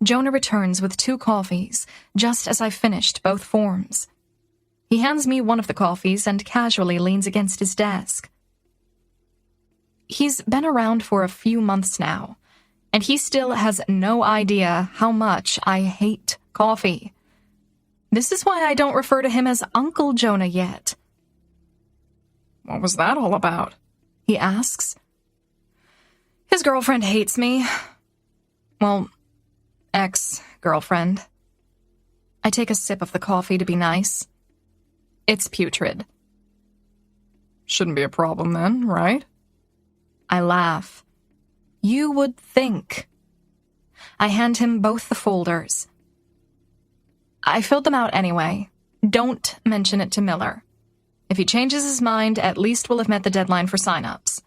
Jonah returns with 2 coffees, just as I finished both forms. He hands me one of the coffees and casually leans against his desk. He's been around for a few months now, and he still has no idea how much I hate coffee. This is why I don't refer to him as Uncle Jonah yet. What was that all about? He asks. His girlfriend hates me. Well, ex-girlfriend. I take a sip of the coffee to be nice. It's putrid. Shouldn't be a problem then, right? I laugh. You would think. I hand him both the folders. I filled them out anyway. Don't mention it to Miller. If he changes his mind, at least we'll have met the deadline for sign-ups.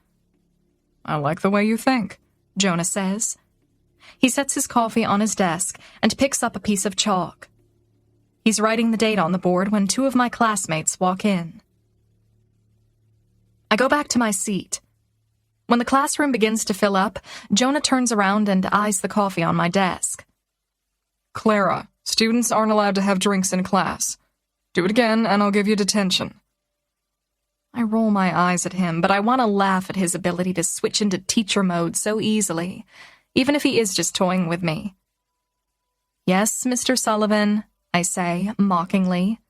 I like the way you think, Jonah says. He sets his coffee on his desk and picks up a piece of chalk. He's writing the date on the board when 2 of my classmates walk in. I go back to my seat. When the classroom begins to fill up, Jonah turns around and eyes the coffee on my desk. Clara, students aren't allowed to have drinks in class. Do it again and I'll give you detention. I roll my eyes at him, but I want to laugh at his ability to switch into teacher mode so easily, even if he is just toying with me. Yes, Mr. Sullivan, I say, mockingly.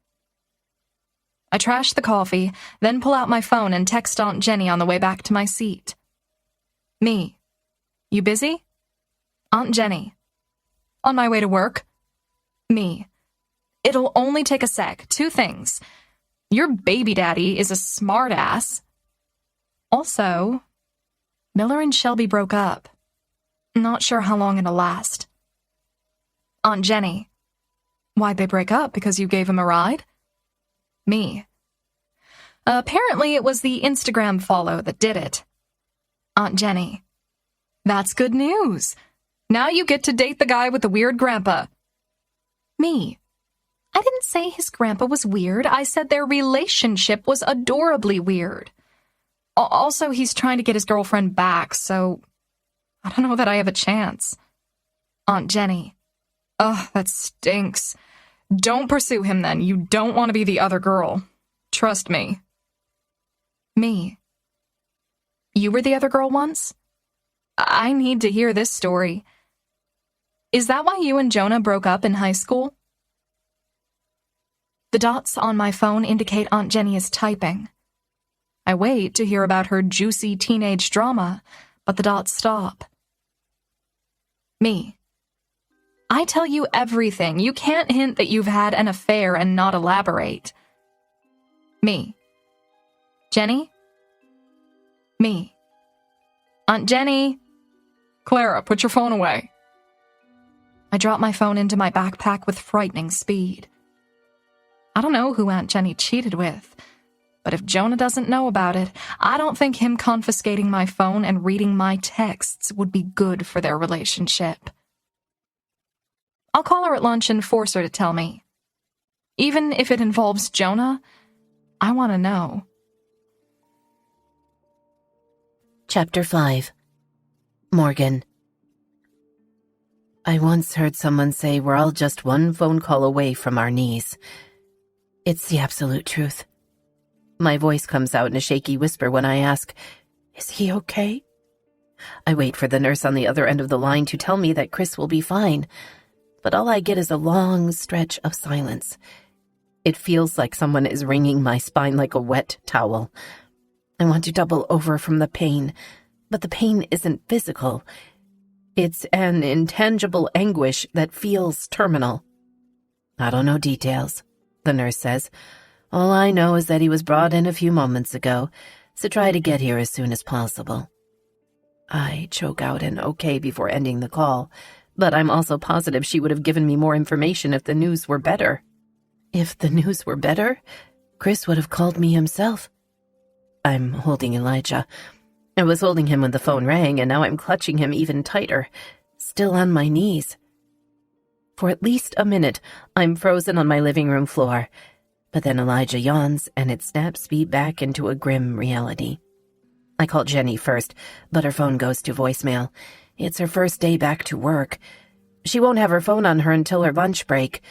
I trash the coffee, then pull out my phone and text Aunt Jenny on the way back to my seat. Me. You busy? Aunt Jenny. On my way to work. Me. It'll only take a sec. 2 things. Your baby daddy is a smartass. Also, Miller and Shelby broke up. Not sure how long it'll last. Aunt Jenny. Why'd they break up? Because you gave him a ride? Me. Apparently it was the Instagram follow that did it. Aunt Jenny. That's good news. Now you get to date the guy with the weird grandpa. Me. I didn't say his grandpa was weird. I said their relationship was adorably weird. Also, he's trying to get his girlfriend back, so I don't know that I have a chance. Aunt Jenny. Ugh, that stinks. Don't pursue him then. You don't want to be the other girl. Trust me. Me. You were the other girl once? I need to hear this story. Is that why you and Jonah broke up in high school? The dots on my phone indicate Aunt Jenny is typing. I wait to hear about her juicy teenage drama, but the dots stop. Me. I tell you everything. You can't hint that you've had an affair and not elaborate. Me. Jenny? Me. Aunt Jenny? Clara, put your phone away. I drop my phone into my backpack with frightening speed. I don't know who Aunt Jenny cheated with, but if Jonah doesn't know about it, I don't think him confiscating my phone and reading my texts would be good for their relationship. I'll call her at lunch and force her to tell me. Even if it involves Jonah, I want to know. Chapter 5. Morgan. I once heard someone say we're all just one phone call away from our knees. It's the absolute truth. My voice comes out in a shaky whisper when I ask, "Is he okay?" I wait for the nurse on the other end of the line to tell me that Chris will be fine, but all I get is a long stretch of silence. It feels like someone is wringing my spine like a wet towel. I want to double over from the pain, but the pain isn't physical. It's an intangible anguish that feels terminal. I don't know details, the nurse says. All I know is that he was brought in a few moments ago, so try to get here as soon as possible. I choke out an okay before ending the call, but I'm also positive she would have given me more information if the news were better. If the news were better, Chris would have called me himself. I'm holding Elijah. I was holding him when the phone rang, and now I'm clutching him even tighter, still on my knees. For at least a minute, I'm frozen on my living room floor, but then Elijah yawns, and it snaps me back into a grim reality. I call Jenny first, but her phone goes to voicemail. It's her first day back to work. She won't have her phone on her until her lunch break,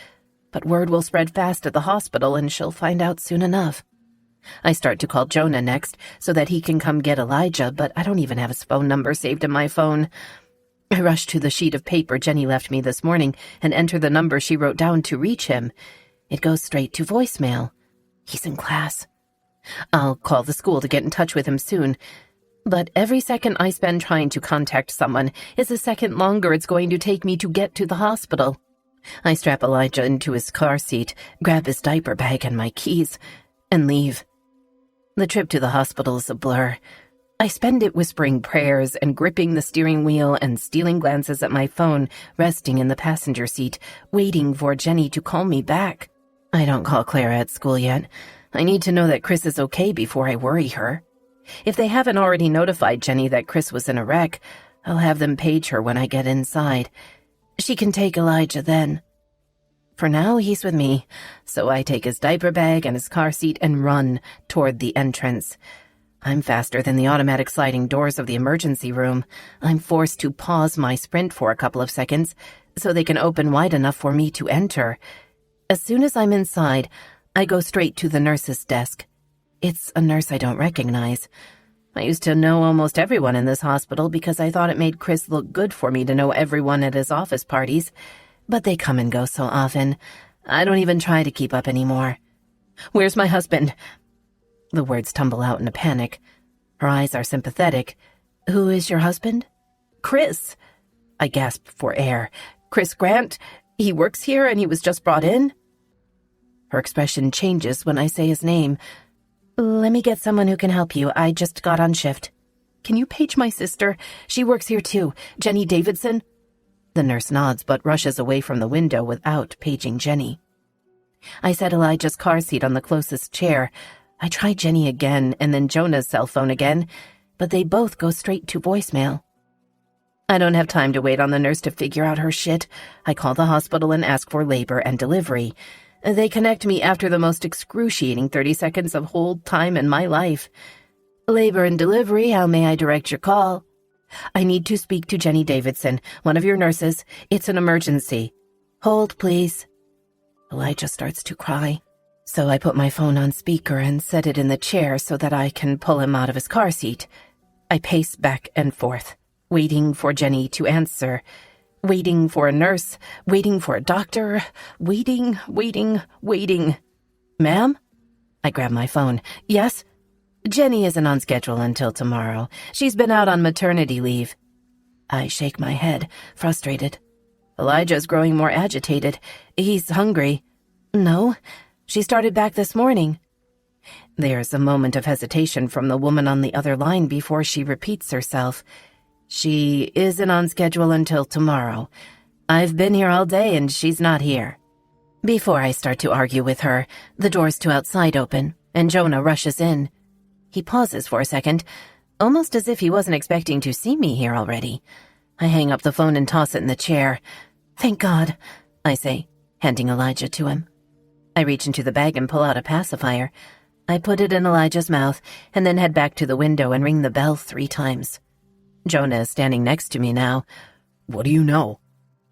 but word will spread fast at the hospital and she'll find out soon enough. I start to call Jonah next so that he can come get Elijah, but I don't even have his phone number saved in my phone. I rush to the sheet of paper Jenny left me this morning and enter the number she wrote down to reach him. It goes straight to voicemail. He's in class. I'll call the school to get in touch with him soon. But every second I spend trying to contact someone is a second longer it's going to take me to get to the hospital. I strap Elijah into his car seat, grab his diaper bag and my keys, and leave. The trip to the hospital is a blur. I spend it whispering prayers and gripping the steering wheel and stealing glances at my phone, resting in the passenger seat, waiting for Jenny to call me back. I don't call Clara at school yet. I need to know that Chris is okay before I worry her. If they haven't already notified Jenny that Chris was in a wreck, I'll have them page her when I get inside. She can take Elijah then. For now, he's with me, so I take his diaper bag and his car seat and run toward the entrance. I'm faster than the automatic sliding doors of the emergency room. I'm forced to pause my sprint for a couple of seconds so they can open wide enough for me to enter. As soon as I'm inside, I go straight to the nurse's desk. It's a nurse I don't recognize. I used to know almost everyone in this hospital because I thought it made Chris look good for me to know everyone at his office parties. But they come and go so often, I don't even try to keep up anymore. "Where's my husband?" The words tumble out in a panic. Her eyes are sympathetic. "Who is your husband?" "Chris." I gasp for air. "Chris Grant? He works here and he was just brought in?" Her expression changes when I say his name. "Let me get someone who can help you. I just got on shift." "Can you page my sister? She works here too. Jenny Davidson?" The nurse nods but rushes away from the window without paging Jenny. I set Elijah's car seat on the closest chair. I try Jenny again and then Jonah's cell phone again, but they both go straight to voicemail. I don't have time to wait on the nurse to figure out her shit. I call the hospital and ask for labor and delivery. They connect me after the most excruciating 30 seconds of hold time in my life. "Labor and delivery, how may I direct your call?" "I need to speak to Jenny Davidson, one of your nurses. It's an emergency." "Hold, please." Elijah starts to cry, so I put my phone on speaker and set it in the chair so that I can pull him out of his car seat. I pace back and forth, waiting for Jenny to answer, waiting for a nurse, waiting for a doctor, waiting. "Ma'am?" I grab my phone. "Yes?" "Jenny isn't on schedule until tomorrow. She's been out on maternity leave." I shake my head, frustrated. Elijah's growing more agitated. "He's hungry." "No, she started back this morning." There's a moment of hesitation from the woman on the other line before she repeats herself. "She isn't on schedule until tomorrow. I've been here all day and she's not here." Before I start to argue with her, the doors to outside open, and Jonah rushes in. He pauses for a second, almost as if he wasn't expecting to see me here already. I hang up the phone and toss it in the chair. "Thank God," I say, handing Elijah to him. I reach into the bag and pull out a pacifier. I put it in Elijah's mouth and then head back to the window and ring the bell 3 times. Jonah is standing next to me now. "What do you know?"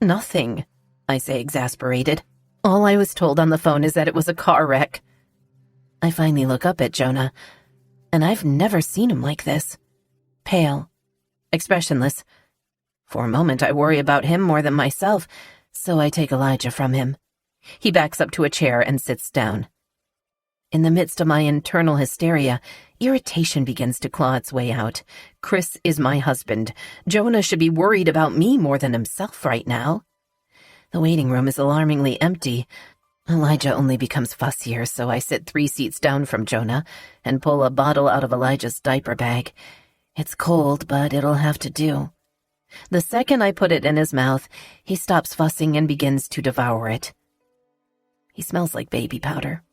"Nothing," I say, exasperated. "All I was told on the phone is that it was a car wreck." I finally look up at Jonah, and I've never seen him like this. Pale, expressionless. For a moment I worry about him more than myself, so I take Elijah from him. He backs up to a chair and sits down. In the midst of my internal hysteria, irritation begins to claw its way out. Chris is my husband. Jonah should be worried about me more than himself right now. The waiting room is alarmingly empty. Elijah only becomes fussier, so I sit 3 seats down from Jonah and pull a bottle out of Elijah's diaper bag. It's cold, but it'll have to do. The second I put it in his mouth, he stops fussing and begins to devour it. He smells like baby powder.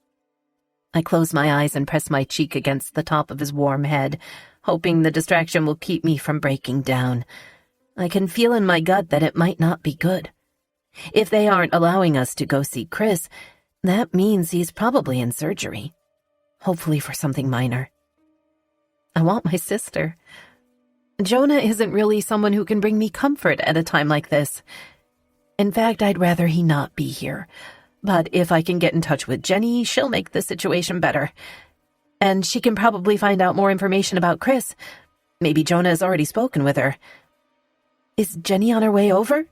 I close my eyes and press my cheek against the top of his warm head, hoping the distraction will keep me from breaking down. I can feel in my gut that it might not be good. If they aren't allowing us to go see Chris, that means he's probably in surgery. Hopefully for something minor. I want my sister. Jonah isn't really someone who can bring me comfort at a time like this. In fact, I'd rather he not be here. But if I can get in touch with Jenny, she'll make the situation better. And she can probably find out more information about Chris. Maybe Jonah has already spoken with her. Is Jenny on her way over?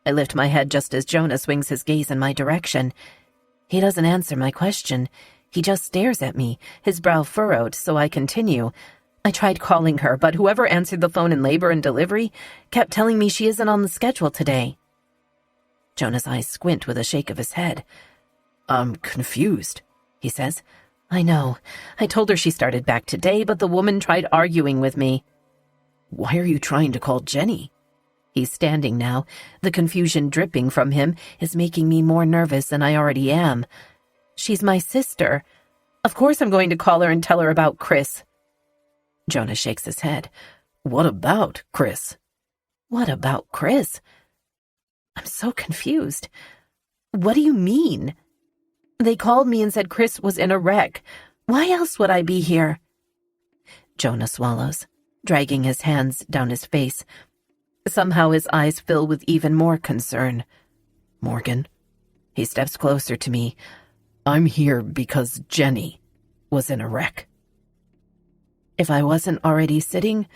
I lift my head just as Jonah swings his gaze in my direction. He doesn't answer my question. He just stares at me, his brow furrowed, so I continue. I tried calling her, but whoever answered the phone in labor and delivery kept telling me she isn't on the schedule today. Jonah's eyes squint with a shake of his head. I'm confused, he says. I know. I told her she started back today, but the woman tried arguing with me. Why are you trying to call Jenny? He's standing now. The confusion dripping from him is making me more nervous than I already am. She's my sister. Of course I'm going to call her and tell her about Chris. Jonah shakes his head. What about Chris? What about Chris? I'm so confused. What do you mean? They called me and said Chris was in a wreck. Why else would I be here? Jonah swallows, dragging his hands down his face. Somehow his eyes fill with even more concern. Morgan, he steps closer to me. I'm here because Jenny was in a wreck. If I wasn't already sitting,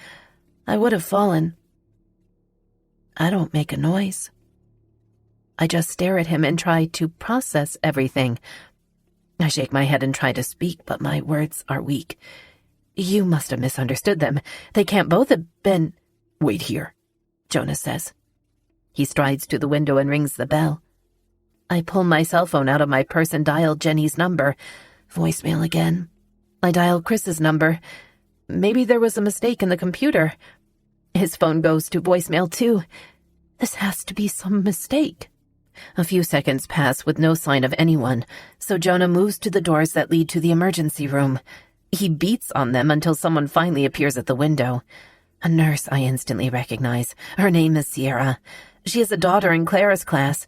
I would have fallen. I don't make a noise. I just stare at him and try to process everything. I shake my head and try to speak, but my words are weak. You must have misunderstood them. They can't both have been... Wait here, Jonah says. He strides to the window and rings the bell. I pull my cell phone out of my purse and dial Jenny's number. Voicemail again. I dial Chris's number. Maybe there was a mistake in the computer. His phone goes to voicemail too. This has to be some mistake. A few seconds pass with no sign of anyone, so Jonah moves to the doors that lead to the emergency room. He beats on them until someone finally appears at the window. A nurse I instantly recognize. Her name is Sierra. She is a daughter in Clara's class.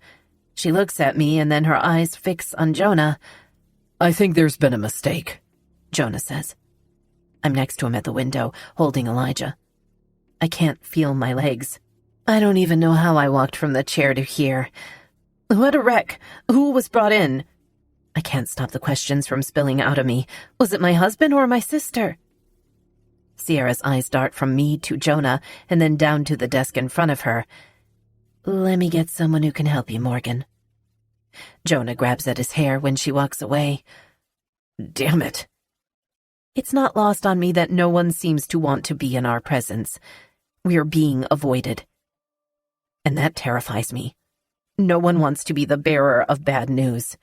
She looks at me and then her eyes fix on Jonah. I think there's been a mistake, Jonah says. I'm next to him at the window, holding Elijah. I can't feel my legs. I don't even know how I walked from the chair to here. What a wreck! Who was brought in? I can't stop the questions from spilling out of me. Was it my husband or my sister? Sierra's eyes dart from me to Jonah and then down to the desk in front of her. Let me get someone who can help you, Morgan. Jonah grabs at his hair when she walks away. Damn it. It's not lost on me that no one seems to want to be in our presence. We're being avoided. And that terrifies me. No one wants to be the bearer of bad news.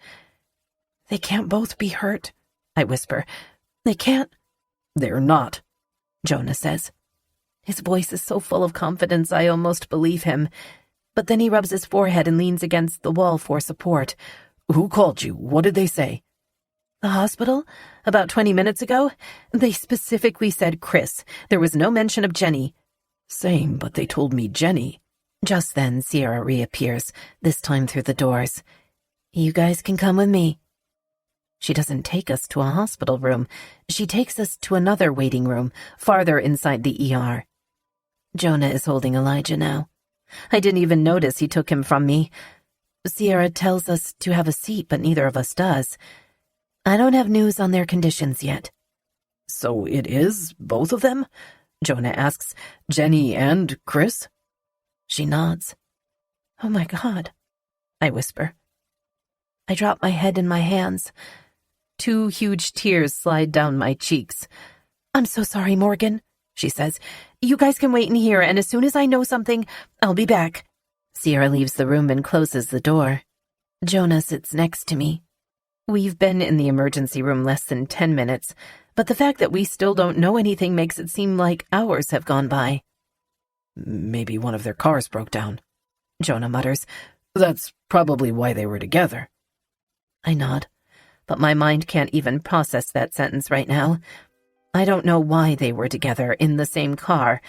They can't both be hurt, I whisper. They can't. They're not, Jonah says. His voice is so full of confidence I almost believe him. But then he rubs his forehead and leans against the wall for support. Who called you? What did they say? The hospital? About 20 minutes ago? They specifically said Chris. There was no mention of Jenny. Same, but they told me Jenny. Just then, Sierra reappears, this time through the doors. You guys can come with me. She doesn't take us to a hospital room. She takes us to another waiting room, farther inside the ER. Jonah is holding Elijah now. I didn't even notice he took him from me. Sierra tells us to have a seat, but neither of us does. I don't have news on their conditions yet. So it is both of them? Jonah asks. Jenny and Chris? She nods. Oh my God, I whisper. I drop my head in my hands. 2 huge tears slide down my cheeks. I'm so sorry, Morgan, she says. You guys can wait in here, and as soon as I know something, I'll be back. Sierra leaves the room and closes the door. Jonah sits next to me. We've been in the emergency room less than 10 minutes, but the fact that we still don't know anything makes it seem like hours have gone by. Maybe one of their cars broke down, Jonah mutters. That's probably why they were together. I nod, but my mind can't even process that sentence right now. I don't know why they were together in the same car.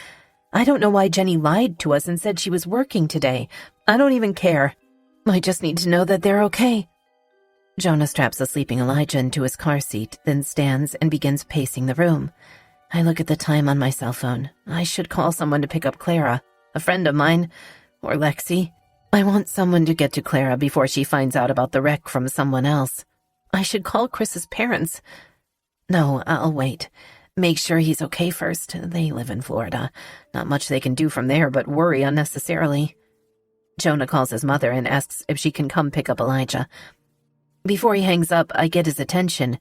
I don't know why Jenny lied to us and said she was working today. I don't even care. I just need to know that they're okay. Jonah straps a sleeping Elijah into his car seat, then stands and begins pacing the room. I look at the time on my cell phone. I should call someone to pick up Clara, a friend of mine, or Lexi. I want someone to get to Clara before she finds out about the wreck from someone else. I should call Chris's parents. No, I'll wait. Make sure he's okay first. They live in Florida. Not much they can do from there but worry unnecessarily. Jonah calls his mother and asks if she can come pick up Elijah. Before he hangs up, I get his attention.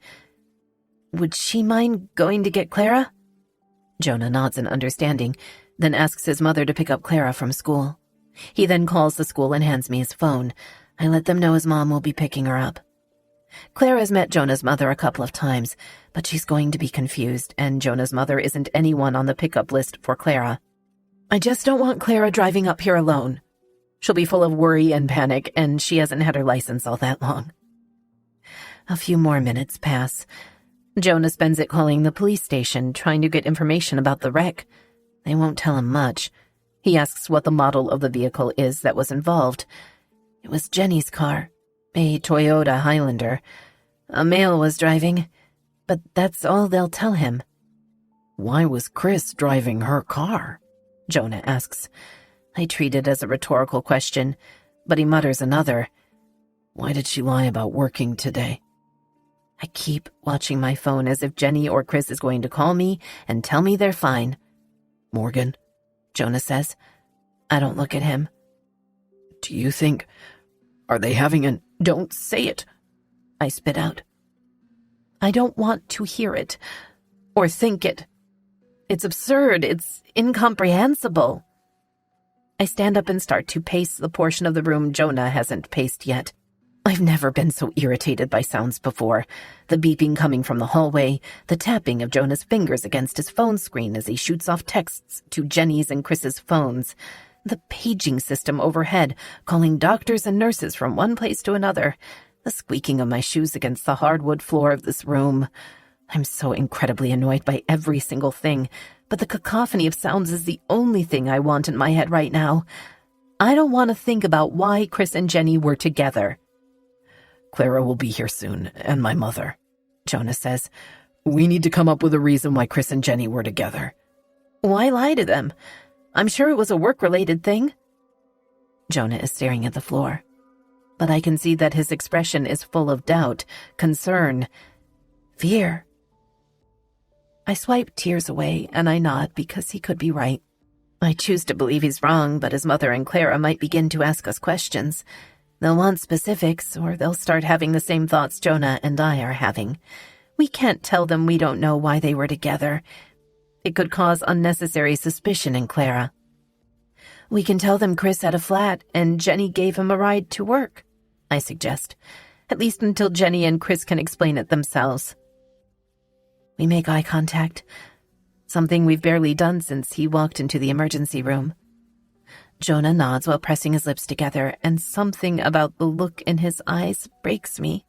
Would she mind going to get Clara? Jonah nods in understanding, then asks his mother to pick up Clara from school. He then calls the school and hands me his phone. I let them know his mom will be picking her up. Clara's met Jonah's mother a couple of times, but she's going to be confused, and Jonah's mother isn't anyone on the pickup list for Clara. I just don't want Clara driving up here alone. She'll be full of worry and panic, and she hasn't had her license all that long. A few more minutes pass. Jonah spends it calling the police station, trying to get information about the wreck. They won't tell him much. He asks what the model of the vehicle is that was involved. It was Jenny's car, a Toyota Highlander. A male was driving, but that's all they'll tell him. Why was Chris driving her car? Jonah asks. I treat it as a rhetorical question, but he mutters another. Why did she lie about working today? I keep watching my phone as if Jenny or Chris is going to call me and tell me they're fine. Morgan, Jonah says. I don't look at him. Do you think... Are they having an... Don't say it, I spit out. I don't want to hear it or think it. It's absurd. It's incomprehensible. I stand up and start to pace the portion of the room Jonah hasn't paced yet. I've never been so irritated by sounds before. The beeping coming from the hallway, the tapping of Jonah's fingers against his phone screen as he shoots off texts to Jenny's and Chris's phones, the paging system overhead calling doctors and nurses from one place to another, the squeaking of my shoes against the hardwood floor of this room. I'm so incredibly annoyed by every single thing, but the cacophony of sounds is the only thing I want in my head right now. I don't want to think about why Chris and Jenny were together. Clara will be here soon, and my mother, Jonah says. We need to come up with a reason why Chris and Jenny were together. Why lie to them? I'm sure it was a work-related thing. Jonah is staring at the floor, but I can see that his expression is full of doubt, concern, fear. I swipe tears away, and I nod because he could be right. I choose to believe he's wrong, but his mother and Clara might begin to ask us questions. They'll want specifics, or they'll start having the same thoughts Jonah and I are having. We can't tell them we don't know why they were together. It could cause unnecessary suspicion in Clara. We can tell them Chris had a flat and Jenny gave him a ride to work, I suggest, at least until Jenny and Chris can explain it themselves. We make eye contact, something we've barely done since he walked into the emergency room. Jonah nods while pressing his lips together, and something about the look in his eyes breaks me.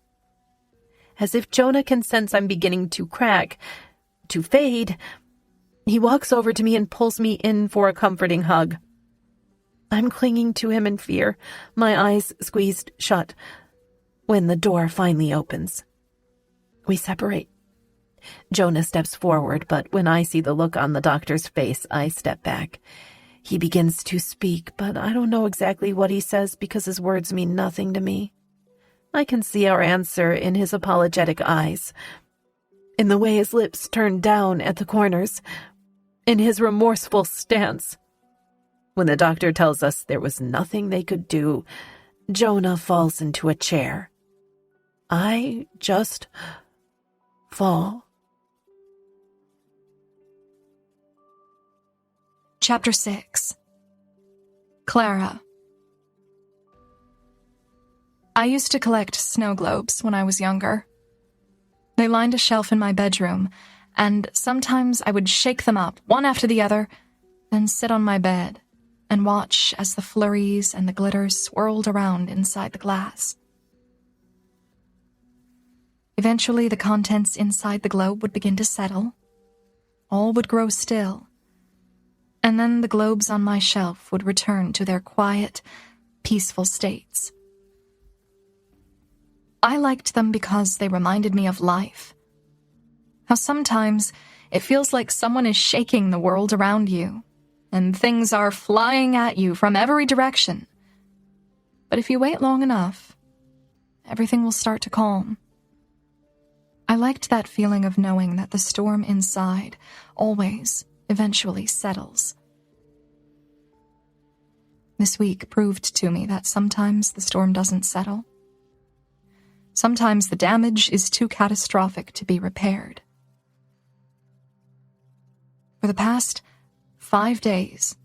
As if Jonah can sense I'm beginning to crack, to fade, he walks over to me and pulls me in for a comforting hug. I'm clinging to him in fear, my eyes squeezed shut, when the door finally opens. We separate. Jonah steps forward, but when I see the look on the doctor's face, I step back. He begins to speak, but I don't know exactly what he says because his words mean nothing to me. I can see our answer in his apologetic eyes, in the way his lips turn down at the corners, in his remorseful stance. When the doctor tells us there was nothing they could do, Jonah falls into a chair. I just fall. Chapter 6. Clara. I used to collect snow globes when I was younger. They lined a shelf in my bedroom, and sometimes I would shake them up, one after the other, then sit on my bed and watch as the flurries and the glitters swirled around inside the glass. Eventually, the contents inside the globe would begin to settle. All would grow still. And then the globes on my shelf would return to their quiet, peaceful states. I liked them because they reminded me of life. How sometimes It feels like someone is shaking the world around you, and things are flying at you from every direction. But if you wait long enough, everything will start to calm. I liked that feeling of knowing that the storm inside always, eventually settles. This week proved to me that sometimes the storm doesn't settle. Sometimes the damage is too catastrophic to be repaired. For the past 5 days,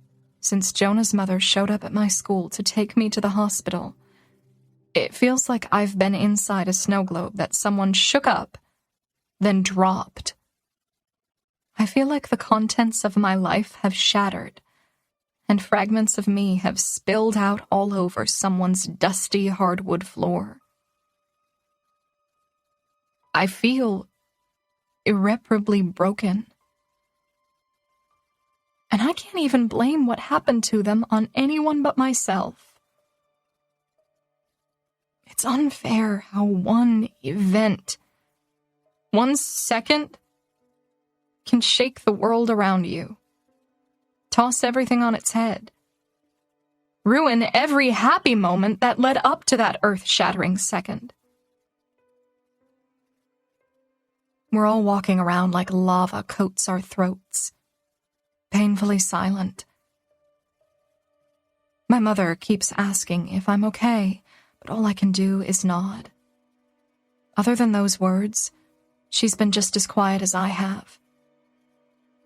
since Jonah's mother showed up at my school to take me to the hospital, it feels like I've been inside a snow globe that someone shook up, then dropped. I feel like the contents of my life have shattered, and fragments of me have spilled out all over someone's dusty hardwood floor. I feel irreparably broken. And I can't even blame what happened to them on anyone but myself. It's unfair how one event, 1 second, can shake the world around you, toss everything on its head, ruin every happy moment that led up to that earth-shattering second. We're all walking around like lava coats our throats, painfully silent. My mother keeps asking if I'm okay, but all I can do is nod. Other than those words, she's been just as quiet as I have.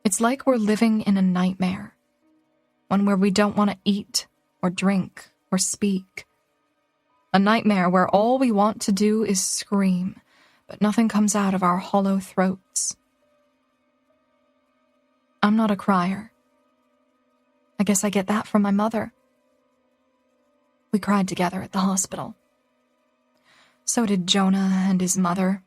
It's like we're living in a nightmare, one where we don't want to eat or drink or speak. A nightmare where all we want to do is scream, but nothing comes out of our hollow throats. I'm not a crier. I guess I get that from my mother. We cried together at the hospital. So did Jonah and his mother.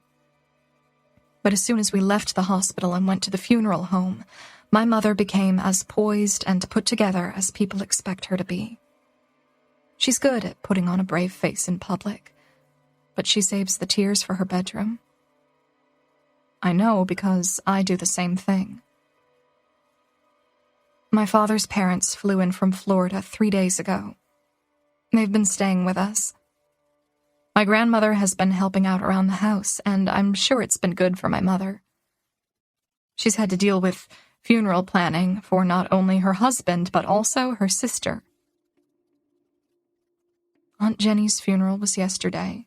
But as soon as we left the hospital and went to the funeral home, my mother became as poised and put together as people expect her to be. She's good at putting on a brave face in public, but she saves the tears for her bedroom. I know because I do the same thing. My father's parents flew in from Florida 3 days ago. They've been staying with us. My grandmother has been helping out around the house, and I'm sure it's been good for my mother. She's had to deal with funeral planning for not only her husband, but also her sister. Aunt Jenny's funeral was yesterday.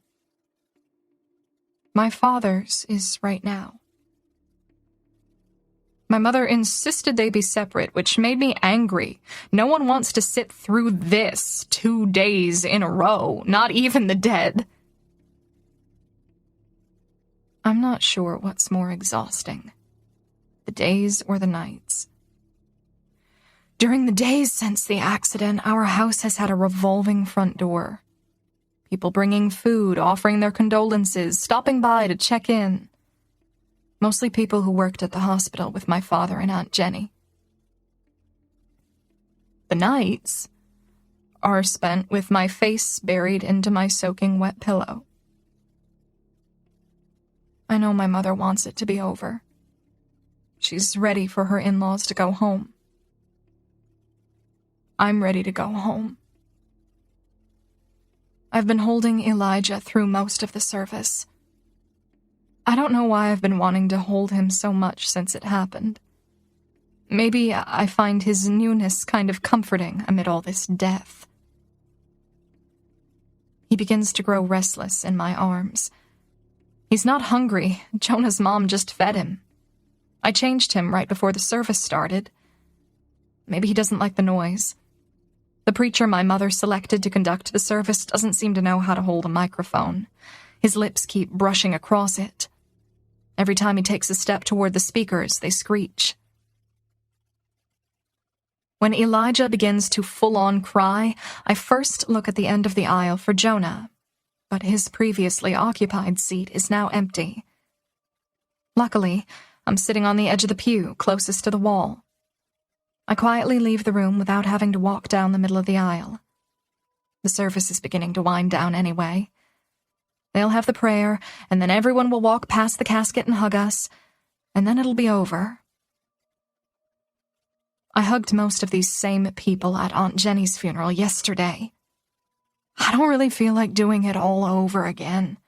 My father's is right now. My mother insisted they be separate, which made me angry. No one wants to sit through this 2 days in a row, not even the dead. I'm not sure what's more exhausting, the days or the nights. During the days since the accident, our house has had a revolving front door. People bringing food, offering their condolences, stopping by to check in. Mostly people who worked at the hospital with my father and Aunt Jenny. The nights are spent with my face buried into my soaking wet pillow. I know my mother wants it to be over. She's ready for her in-laws to go home. I'm ready to go home. I've been holding Elijah through most of the service. I don't know why I've been wanting to hold him so much since it happened. Maybe I find his newness kind of comforting amid all this death. He begins to grow restless in my arms. He's not hungry. Jonah's mom just fed him. I changed him right before the service started. Maybe he doesn't like the noise. The preacher my mother selected to conduct the service doesn't seem to know how to hold a microphone. His lips keep brushing across it. Every time he takes a step toward the speakers, they screech. When Elijah begins to full-on cry, I first look at the end of the aisle for Jonah, but his previously occupied seat is now empty. Luckily, I'm sitting on the edge of the pew, closest to the wall. I quietly leave the room without having to walk down the middle of the aisle. The service is beginning to wind down anyway. They'll have the prayer, and then everyone will walk past the casket and hug us, and then it'll be over, I hugged most of these same people at Aunt Jenny's funeral yesterday. I don't really feel like doing it all over again.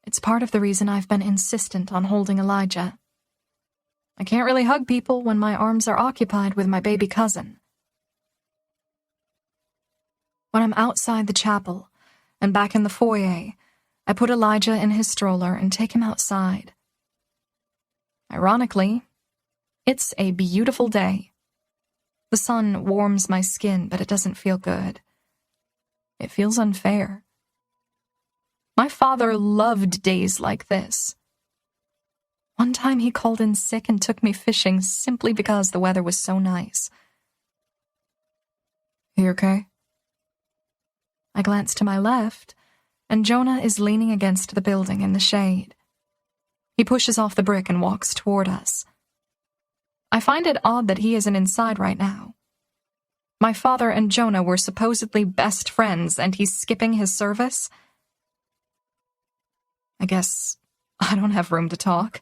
It's part of the reason I've been insistent on holding Elijah. I can't really hug people when my arms are occupied with my baby cousin. When I'm outside the chapel and back in the foyer, I put Elijah in his stroller and take him outside. Ironically, it's a beautiful day. The sun warms my skin, but it doesn't feel good. It feels unfair. My father loved days like this. One time he called in sick and took me fishing simply because the weather was so nice. You okay? I glance to my left, and Jonah is leaning against the building in the shade. He pushes off the brick and walks toward us. I find it odd that he isn't inside right now. My father and Jonah were supposedly best friends, and he's skipping his service? I guess I don't have room to talk.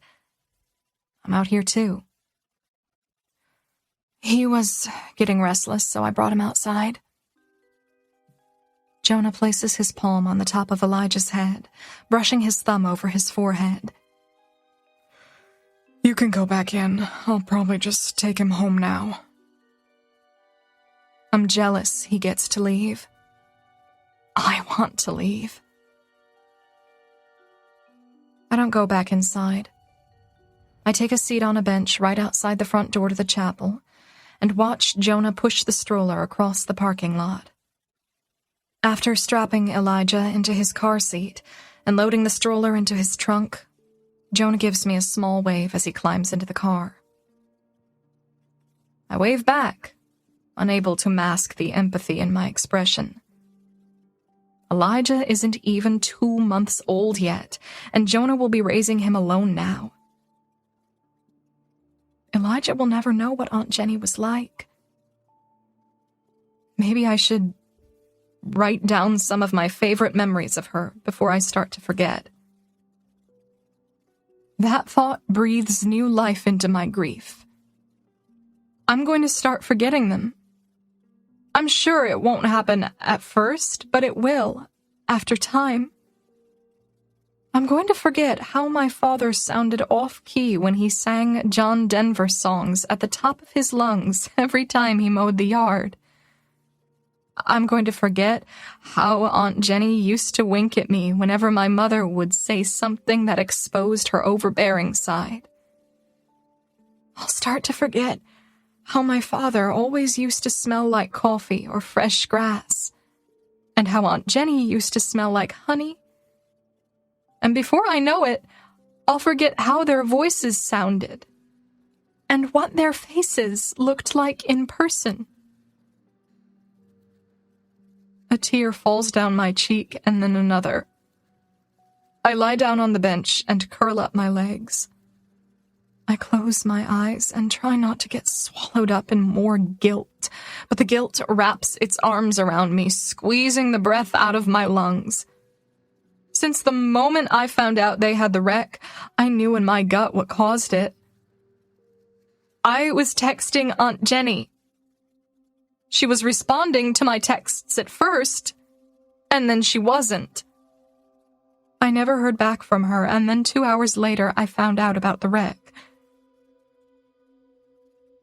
I'm out here too. He was getting restless, so I brought him outside. Jonah places his palm on the top of Elijah's head, brushing his thumb over his forehead. You can go back in. I'll probably just take him home now. I'm jealous he gets to leave. I want to leave. I don't go back inside. I take a seat on a bench right outside the front door to the chapel and watch Jonah push the stroller across the parking lot. After strapping Elijah into his car seat and loading the stroller into his trunk, Jonah gives me a small wave as he climbs into the car. I wave back, unable to mask the empathy in my expression. Elijah isn't even 2 months old yet, and Jonah will be raising him alone now. Elijah will never know what Aunt Jenny was like. Maybe I should write down some of my favorite memories of her before I start to forget. That thought breathes new life into my grief. I'm going to start forgetting them. I'm sure it won't happen at first, but it will, after time. I'm going to forget how my father sounded off-key when he sang John Denver songs at the top of his lungs every time he mowed the yard. I'm going to forget how Aunt Jenny used to wink at me whenever my mother would say something that exposed her overbearing side. I'll start to forget how my father always used to smell like coffee or fresh grass, and how Aunt Jenny used to smell like honey. And before I know it, I'll forget how their voices sounded, and what their faces looked like in person. A tear falls down my cheek, and then another. I lie down on the bench and curl up my legs. I close my eyes and try not to get swallowed up in more guilt, but the guilt wraps its arms around me, squeezing the breath out of my lungs. Since the moment I found out they had the wreck, I knew in my gut what caused it. I was texting Aunt Jenny. She was responding to my texts at first, and then she wasn't. I never heard back from her, and then 2 hours later I found out about the wreck.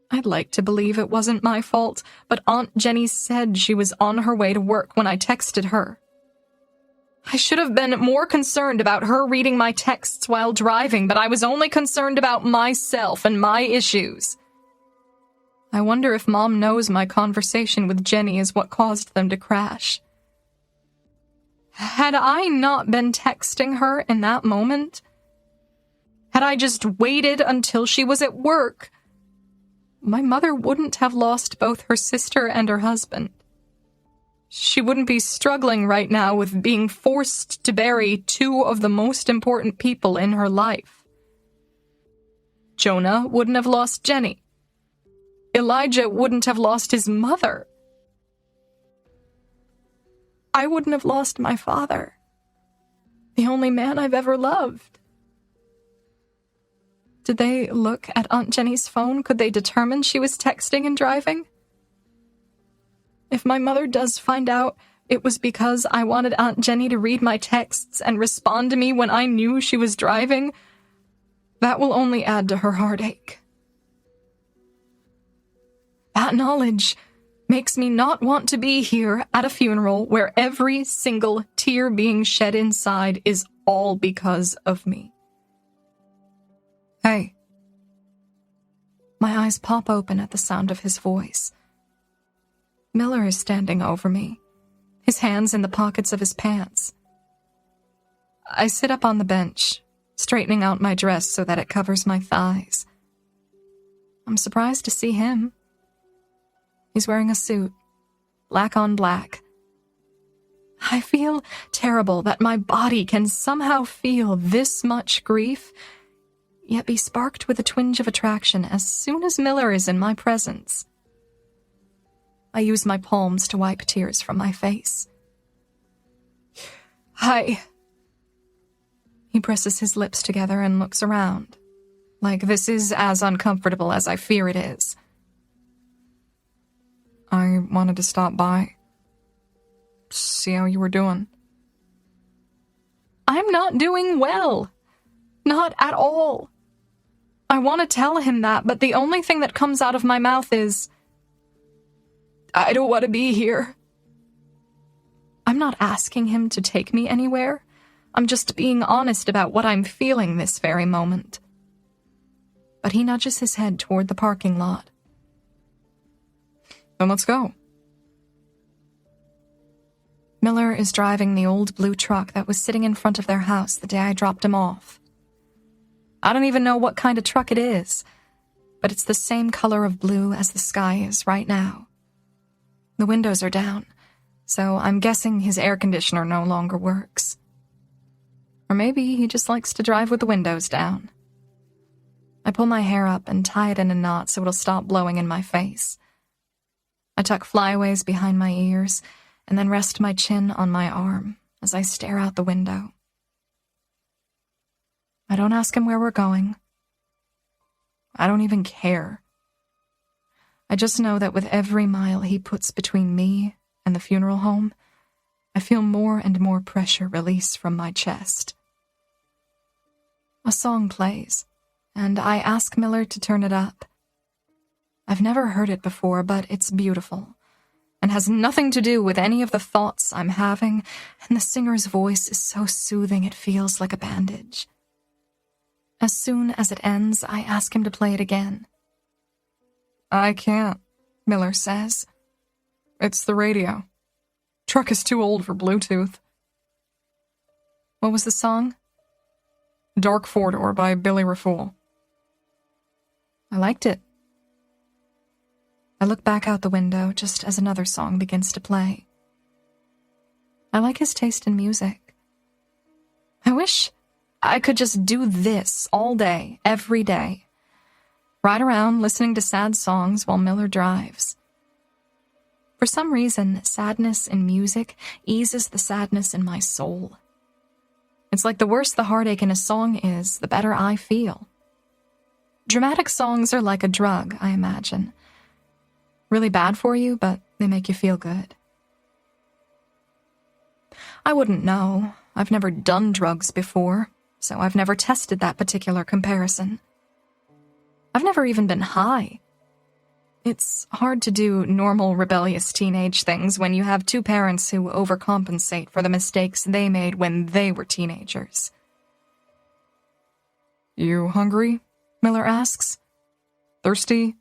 I'd like to believe it wasn't my fault, but Aunt Jenny said she was on her way to work when I texted her. I should have been more concerned about her reading my texts while driving, but I was only concerned about myself and my issues. I wonder if Mom knows my conversation with Jenny is what caused them to crash. Had I not been texting her in that moment, had I just waited until she was at work, my mother wouldn't have lost both her sister and her husband. She wouldn't be struggling right now with being forced to bury 2 of the most important people in her life. Jonah wouldn't have lost Jenny. Elijah wouldn't have lost his mother. I wouldn't have lost my father, the only man I've ever loved. Did they look at Aunt Jenny's phone? Could they determine she was texting and driving? If my mother does find out it was because I wanted Aunt Jenny to read my texts and respond to me when I knew she was driving, that will only add to her heartache. That knowledge makes me not want to be here at a funeral where every single tear being shed inside is all because of me. Hey. My eyes pop open at the sound of his voice. Miller is standing over me, his hands in the pockets of his pants. I sit up on the bench, straightening out my dress so that it covers my thighs. I'm surprised to see him. He's wearing a suit, black on black. I feel terrible that my body can somehow feel this much grief, yet be sparked with a twinge of attraction as soon as Miller is in my presence. I use my palms to wipe tears from my face. Hi. He presses his lips together and looks around, like this is as uncomfortable as I fear it is. I wanted to stop by, see how you were doing. I'm not doing well. Not at all. I want to tell him that, but the only thing that comes out of my mouth is, I don't want to be here. I'm not asking him to take me anywhere. I'm just being honest about what I'm feeling this very moment. But he nudges his head toward the parking lot. Then let's go. Miller is driving the old blue truck that was sitting in front of their house the day I dropped him off. I don't even know what kind of truck it is, but it's the same color of blue as the sky is right now. The windows are down, so I'm guessing his air conditioner no longer works. Or maybe he just likes to drive with the windows down. I pull my hair up and tie it in a knot so it'll stop blowing in my face. I tuck flyaways behind my ears and then rest my chin on my arm as I stare out the window. I don't ask him where we're going. I don't even care. I just know that with every mile he puts between me and the funeral home, I feel more and more pressure release from my chest. A song plays, and I ask Miller to turn it up. I've never heard it before, but it's beautiful, and has nothing to do with any of the thoughts I'm having, and the singer's voice is so soothing it feels like a bandage. As soon as it ends, I ask him to play it again. I can't, Miller says. It's the radio. Truck is too old for Bluetooth. What was the song? Dark Four-Door by Billy Rafool. I liked it. I look back out the window just as another song begins to play. I like his taste in music. I wish I could just do this all day, every day. Ride around listening to sad songs while Miller drives. For some reason, sadness in music eases the sadness in my soul. It's like the worse the heartache in a song is, the better I feel. Dramatic songs are like a drug, I imagine. Really bad for you, but they make you feel good. I wouldn't know. I've never done drugs before, so I've never tested that particular comparison. I've never even been high. It's hard to do normal rebellious teenage things when you have two parents who overcompensate for the mistakes they made when they were teenagers. You hungry? Miller asks. Thirsty?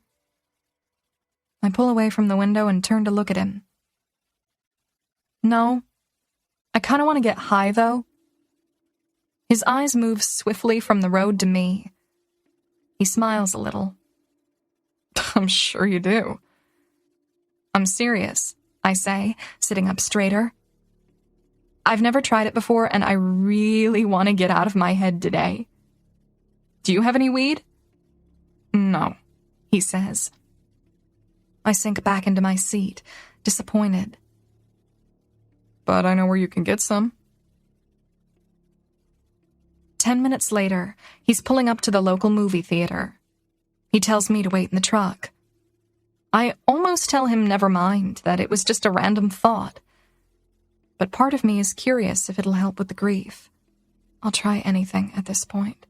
I pull away from the window and turn to look at him. No. I kind of want to get high, though. His eyes move swiftly from the road to me. He smiles a little. I'm sure you do. I'm serious, I say, sitting up straighter. I've never tried it before, and I really want to get out of my head today. Do you have any weed? No, he says. I sink back into my seat, disappointed. But I know where you can get some. 10 minutes later, he's pulling up to the local movie theater. He tells me to wait in the truck. I almost tell him never mind, that it was just a random thought. But part of me is curious if it'll help with the grief. I'll try anything at this point.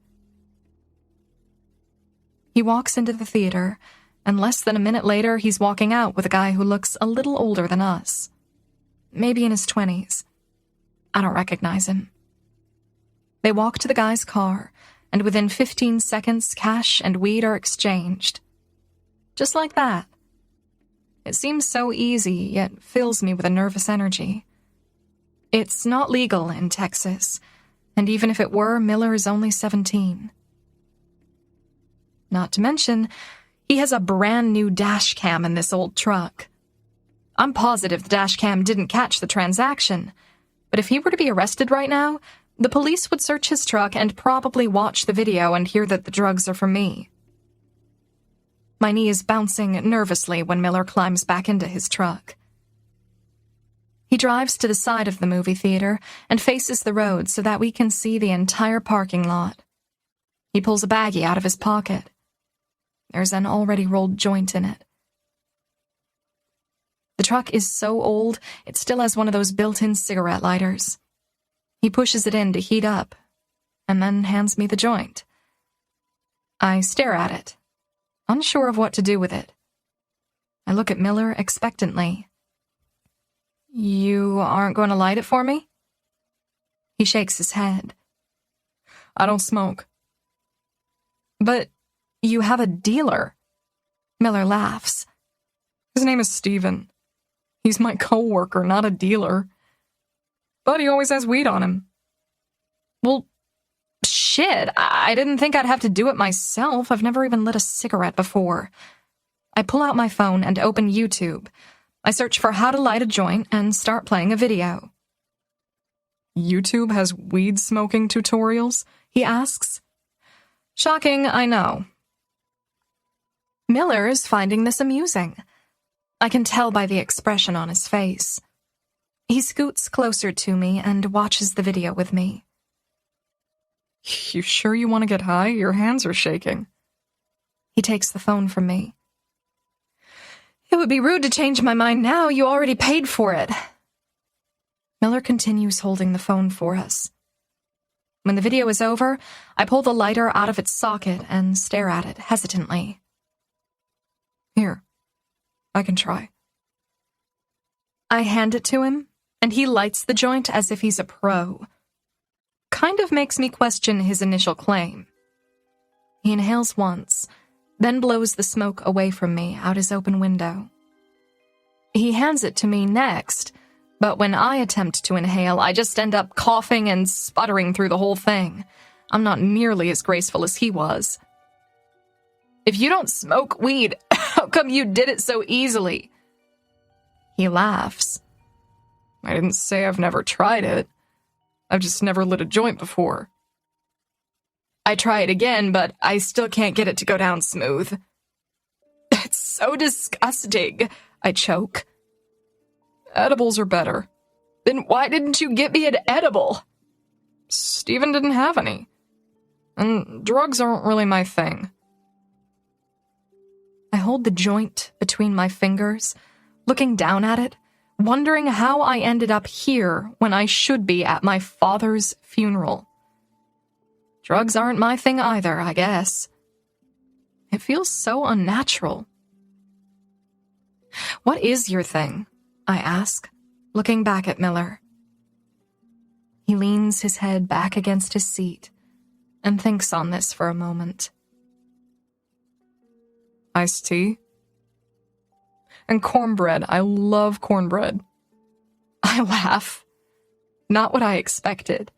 He walks into the theater, and less than a minute later, he's walking out with a guy who looks a little older than us. Maybe in his 20s. I don't recognize him. They walk to the guy's car, and within 15 seconds, cash and weed are exchanged. Just like that. It seems so easy, yet fills me with a nervous energy. It's not legal in Texas, and even if it were, Miller is only 17. Not to mention, he has a brand new dash cam in this old truck. I'm positive the dash cam didn't catch the transaction, but if he were to be arrested right now, the police would search his truck and probably watch the video and hear that the drugs are from me. My knee is bouncing nervously when Miller climbs back into his truck. He drives to the side of the movie theater and faces the road so that we can see the entire parking lot. He pulls a baggie out of his pocket. There's an already rolled joint in it. The truck is so old, it still has one of those built-in cigarette lighters. He pushes it in to heat up, and then hands me the joint. I stare at it, unsure of what to do with it. I look at Miller expectantly. You aren't going to light it for me? He shakes his head. I don't smoke. But you have a dealer. Miller laughs. His name is Steven. He's my co-worker, not a dealer. But he always has weed on him. Well, shit, I didn't think I'd have to do it myself. I've never even lit a cigarette before. I pull out my phone and open YouTube. I search for how to light a joint and start playing a video. YouTube has weed smoking tutorials? He asks. Shocking, I know. Miller is finding this amusing. I can tell by the expression on his face. He scoots closer to me and watches the video with me. You sure you want to get high? Your hands are shaking. He takes the phone from me. It would be rude to change my mind now. You already paid for it. Miller continues holding the phone for us. When the video is over, I pull the lighter out of its socket and stare at it hesitantly. Here, I can try. I hand it to him, and he lights the joint as if he's a pro. Kind of makes me question his initial claim. He inhales once, then blows the smoke away from me out his open window. He hands it to me next, but when I attempt to inhale, I just end up coughing and sputtering through the whole thing. I'm not nearly as graceful as he was. If you don't smoke weed, how come you did it so easily? He laughs. I didn't say I've never tried it. I've just never lit a joint before. I try it again, but I still can't get it to go down smooth. It's so disgusting, I choke. Edibles are better. Then why didn't you get me an edible? Steven didn't have any. And drugs aren't really my thing. I hold the joint between my fingers, looking down at it, wondering how I ended up here when I should be at my father's funeral. Drugs aren't my thing either, I guess. It feels so unnatural. What is your thing? I ask, looking back at Miller. He leans his head back against his seat and thinks on this for a moment. Iced tea? And cornbread. I love cornbread. I laugh. Not what I expected.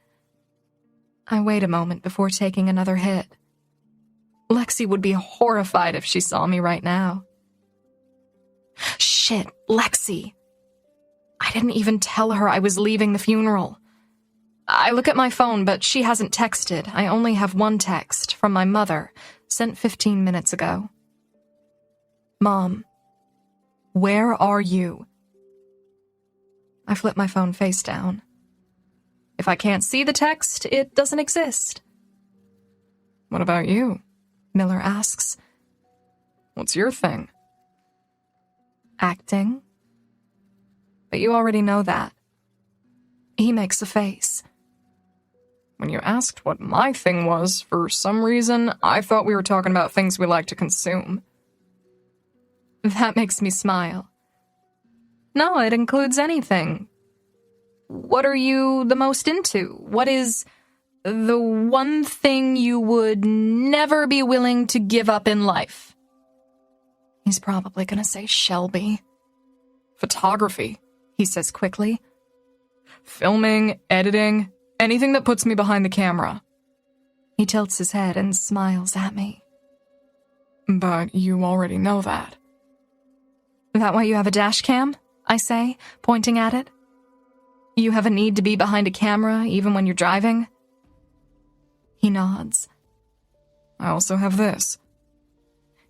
I wait a moment before taking another hit. Lexi would be horrified if she saw me right now. Shit, Lexi. I didn't even tell her I was leaving the funeral. I look at my phone, but she hasn't texted. I only have one text from my mother, sent 15 minutes ago. Mom, where are you? I flip my phone face down. If I can't see the text, it doesn't exist. What about you? Miller asks. What's your thing? Acting. But you already know that. He makes a face. When you asked what my thing was, for some reason, I thought we were talking about things we like to consume. That makes me smile. No, it includes anything. What are you the most into? What is the one thing you would never be willing to give up in life? He's probably gonna say Shelby. Photography, He says quickly. filming, editing, anything that puts me behind the camera. He tilts his head and smiles at me. But you already know that. That why you have a dash cam? I say, pointing at it. You have a need to be behind a camera even when you're driving? He nods. I also have this.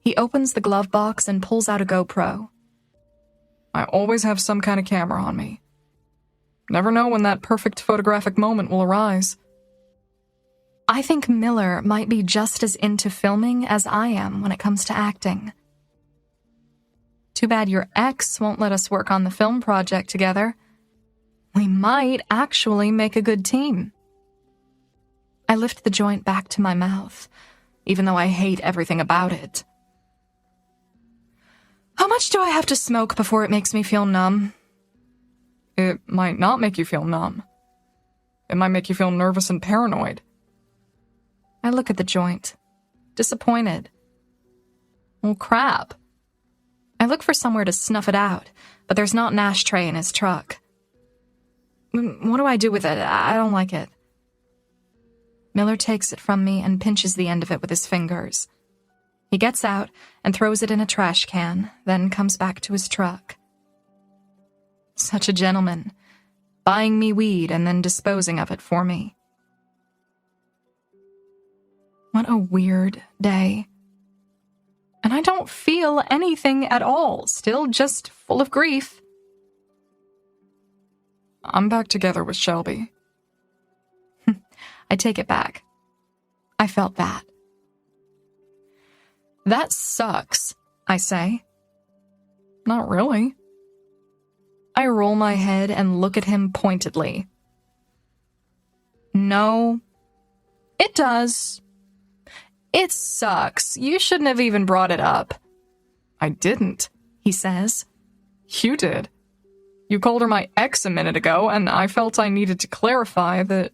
He opens the glove box and pulls out a GoPro. I always have some kind of camera on me. Never know when that perfect photographic moment will arise. I think Miller might be just as into filming as I am when it comes to acting. Too bad your ex won't let us work on the film project together. We might actually make a good team. I lift the joint back to my mouth, even though I hate everything about it. How much do I have to smoke before it makes me feel numb? It might not make you feel numb. It might make you feel nervous and paranoid. I look at the joint, disappointed. Well, crap. I look for somewhere to snuff it out, but there's not an ashtray in his truck. What do I do with it? I don't like it. Miller takes it from me and pinches the end of it with his fingers. He gets out and throws it in a trash can, then comes back to his truck. Such a gentleman, buying me weed and then disposing of it for me. What a weird day. And I don't feel anything at all, still just full of grief. I'm back together with Shelby. I take it back. I felt that. That sucks, I say. Not really. I roll my head and look at him pointedly. No, it does. It sucks. You shouldn't have even brought it up. I didn't, He says. You did. You called her my ex a minute ago, and I felt I needed to clarify that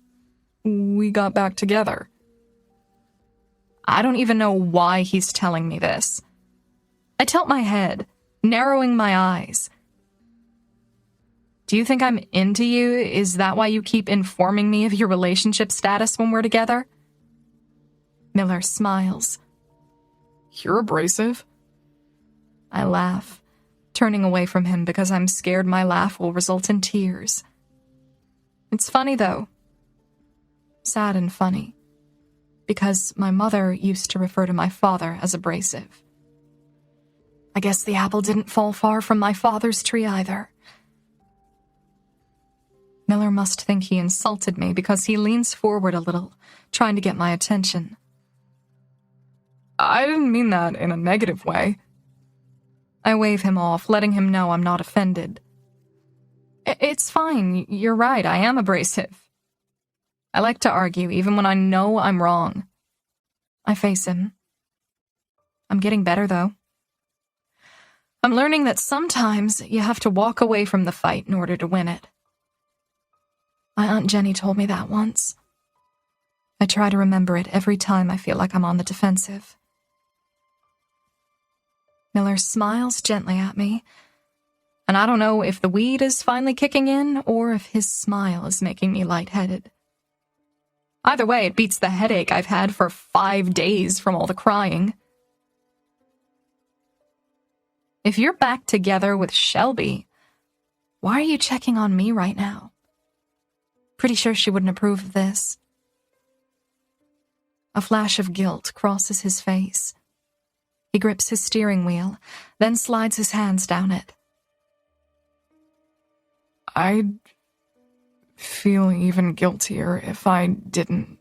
we got back together. I don't even know why he's telling me this. I tilt my head, narrowing my eyes. Do you think I'm into you? Is that why you keep informing me of your relationship status when we're together? Miller smiles. You're abrasive. I laugh, turning away from him because I'm scared my laugh will result in tears. It's funny, though. Sad and funny. Because my mother used to refer to my father as abrasive. I guess the apple didn't fall far from my father's tree either. Miller must think he insulted me because he leans forward a little, trying to get my attention. I didn't mean that in a negative way. I wave him off, letting him know I'm not offended. It's fine, you're right, I am abrasive. I like to argue even when I know I'm wrong. I face him. I'm getting better, though. I'm learning that sometimes you have to walk away from the fight in order to win it. My Aunt Jenny told me that once. I try to remember it every time I feel like I'm on the defensive. Miller smiles gently at me, and I don't know if the weed is finally kicking in or if his smile is making me lightheaded. Either way, it beats the headache I've had for 5 days from all the crying. If you're back together with Shelby, why are you checking on me right now? Pretty sure she wouldn't approve of this. A flash of guilt crosses his face. He grips his steering wheel, then slides his hands down it. I'd feel even guiltier if I didn't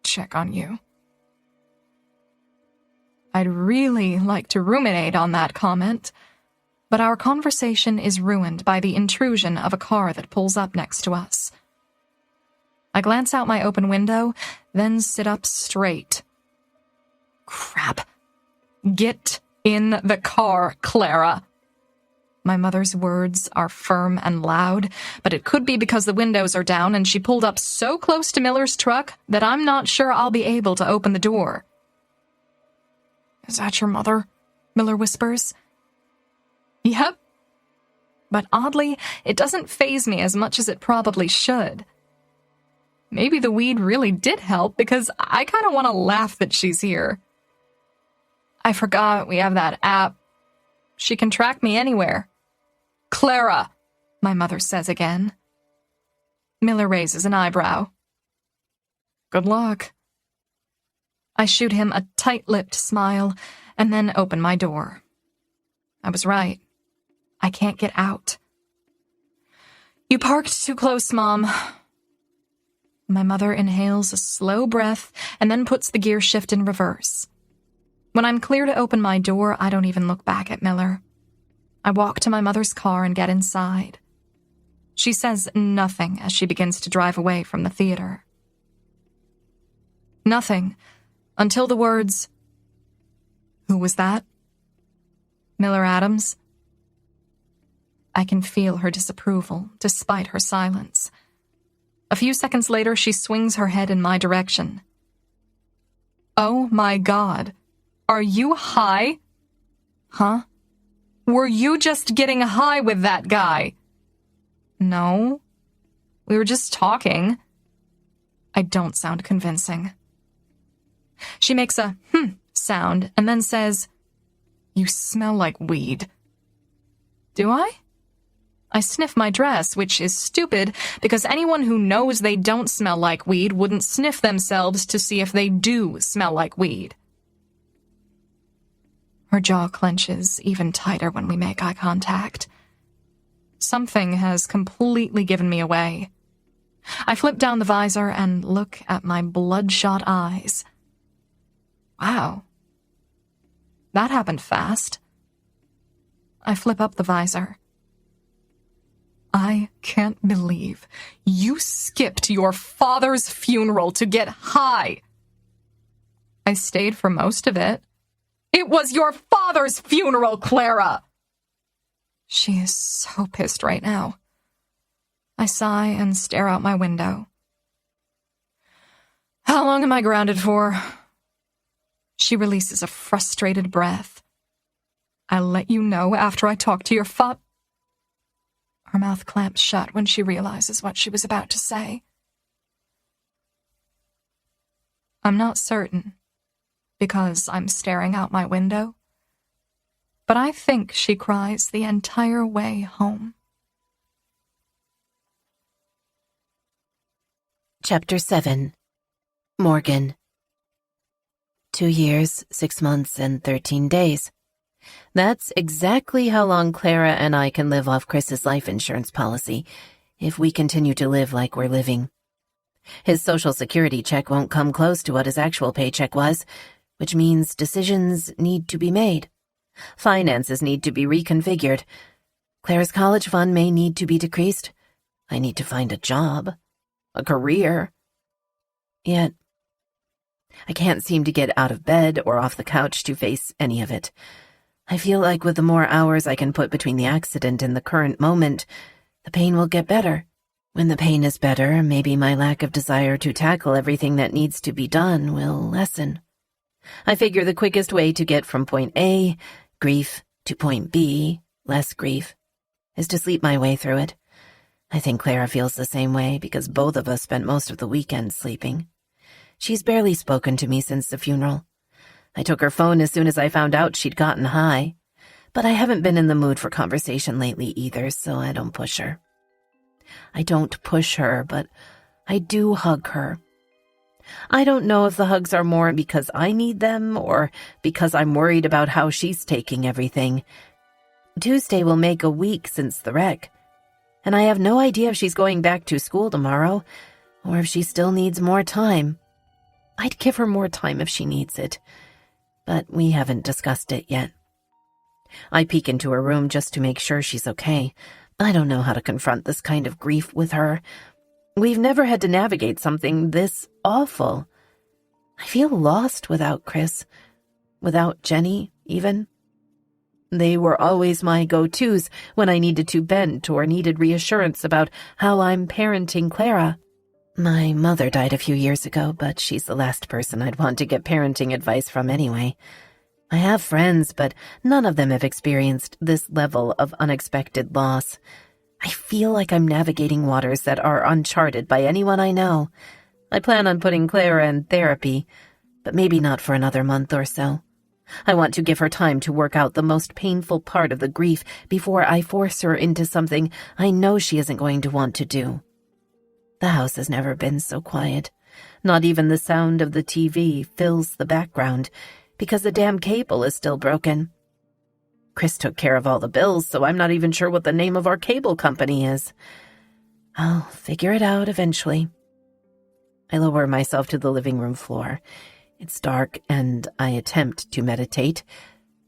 check on you. I'd really like to ruminate on that comment, but our conversation is ruined by the intrusion of a car that pulls up next to us. I glance out my open window, then sit up straight. Crap. Get in the car, Clara. My mother's words are firm and loud, but it could be because the windows are down and she pulled up so close to Miller's truck that I'm not sure I'll be able to open the door. Is that your mother? Miller whispers. Yep. But oddly, it doesn't faze me as much as it probably should. Maybe the weed really did help because I kind of want to laugh that she's here. I forgot we have that app. She can track me anywhere. Clara, my mother says again. Miller raises an eyebrow. Good luck. I shoot him a tight-lipped smile and then open my door. I was right. I can't get out. You parked too close, Mom. My mother inhales a slow breath and then puts the gear shift in reverse. When I'm clear to open my door, I don't even look back at Miller. I walk to my mother's car and get inside. She says nothing as she begins to drive away from the theater. Nothing until the words, "Who was that?" Miller Adams. I can feel her disapproval, despite her silence. A few seconds later, she swings her head in my direction. Oh my God. Are you high? Huh? Were you just getting high with that guy? No. We were just talking. I don't sound convincing. She makes a sound and then says, You smell like weed. Do I? I sniff my dress, which is stupid because anyone who knows they don't smell like weed wouldn't sniff themselves to see if they do smell like weed. Her jaw clenches even tighter when we make eye contact. Something has completely given me away. I flip down the visor and look at my bloodshot eyes. Wow. That happened fast. I flip up the visor. I can't believe you skipped your father's funeral to get high. I stayed for most of it. It was your father's funeral, Clara! She is so pissed right now. I sigh and stare out my window. How long am I grounded for? She releases a frustrated breath. I'll let you know after I talk to your Her mouth clamps shut when she realizes what she was about to say. I'm not certain, because I'm staring out my window, but I think she cries the entire way home. Chapter 7. Morgan. 2 years, 6 months, and 13 days. That's exactly how long Clara and I can live off Chris's life insurance policy, if we continue to live like we're living. His Social Security check won't come close to what his actual paycheck was, which means decisions need to be made. Finances need to be reconfigured. Clara's college fund may need to be decreased. I need to find a job, a career. Yet, I can't seem to get out of bed or off the couch to face any of it. I feel like with the more hours I can put between the accident and the current moment, the pain will get better. When the pain is better, maybe my lack of desire to tackle everything that needs to be done will lessen. I figure the quickest way to get from point A, grief, to point B, less grief, is to sleep my way through it. I think Clara feels the same way because both of us spent most of the weekend sleeping. She's barely spoken to me since the funeral. I took her phone as soon as I found out she'd gotten high, but I haven't been in the mood for conversation lately either, so I don't push her. I don't push her, but I do hug her. I don't know if the hugs are more because I need them or because I'm worried about how she's taking everything. Tuesday will make a week since the wreck, and I have no idea if she's going back to school tomorrow or if she still needs more time. I'd give her more time if she needs it. but we haven't discussed it yet. I peek into her room just to make sure she's okay. I don't know how to confront this kind of grief with her. We've never had to navigate something this awful. I feel lost without Chris, without Jenny, even. They were always my go-tos when I needed to vent or needed reassurance about how I'm parenting Clara. My mother died a few years ago, but she's the last person I'd want to get parenting advice from anyway. I have friends, but none of them have experienced this level of unexpected loss. I feel like I'm navigating waters that are uncharted by anyone I know. I plan on putting Clara in therapy, but maybe not for another month or so. I want to give her time to work out the most painful part of the grief before I force her into something I know she isn't going to want to do. The house has never been so quiet. Not even the sound of the TV fills the background, because the damn cable is still broken. Chris took care of all the bills, so I'm not even sure what the name of our cable company is. I'll figure it out eventually. I lower myself to the living room floor. It's dark, and I attempt to meditate,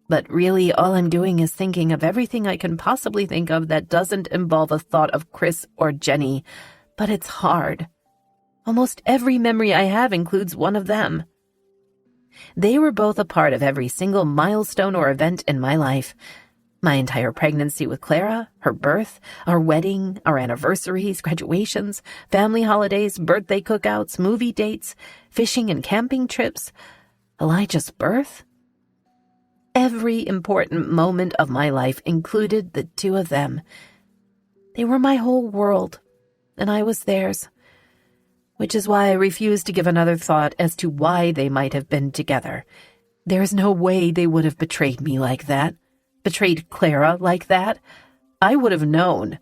but really all I'm doing is thinking of everything I can possibly think of that doesn't involve a thought of Chris or Jenny, but it's hard. Almost every memory I have includes one of them. They were both a part of every single milestone or event in my life. My entire pregnancy with Clara, her birth, our wedding, our anniversaries, graduations, family holidays, birthday cookouts, movie dates, fishing and camping trips, Elijah's birth. Every important moment of my life included the two of them. They were my whole world, and I was theirs. Which is why I refuse to give another thought as to why they might have been together. There's no way they would have betrayed me like that. Betrayed Clara like that. I would have known.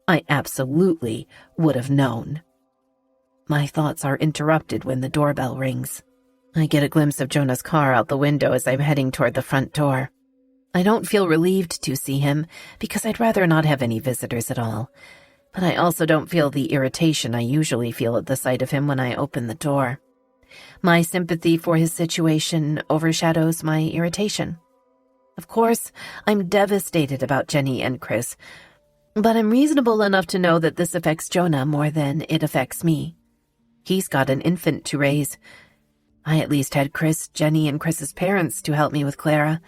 I absolutely would have known. My thoughts are interrupted when the doorbell rings. I get a glimpse of Jonah's car out the window as I'm heading toward the front door. I don't feel relieved to see him because I'd rather not have any visitors at all. But I also don't feel the irritation I usually feel at the sight of him when I open the door. My sympathy for his situation overshadows my irritation. Of course, I'm devastated about Jenny and Chris, but I'm reasonable enough to know that this affects Jonah more than it affects me. He's got an infant to raise. I at least had Chris, Jenny, and Chris's parents to help me with Clara.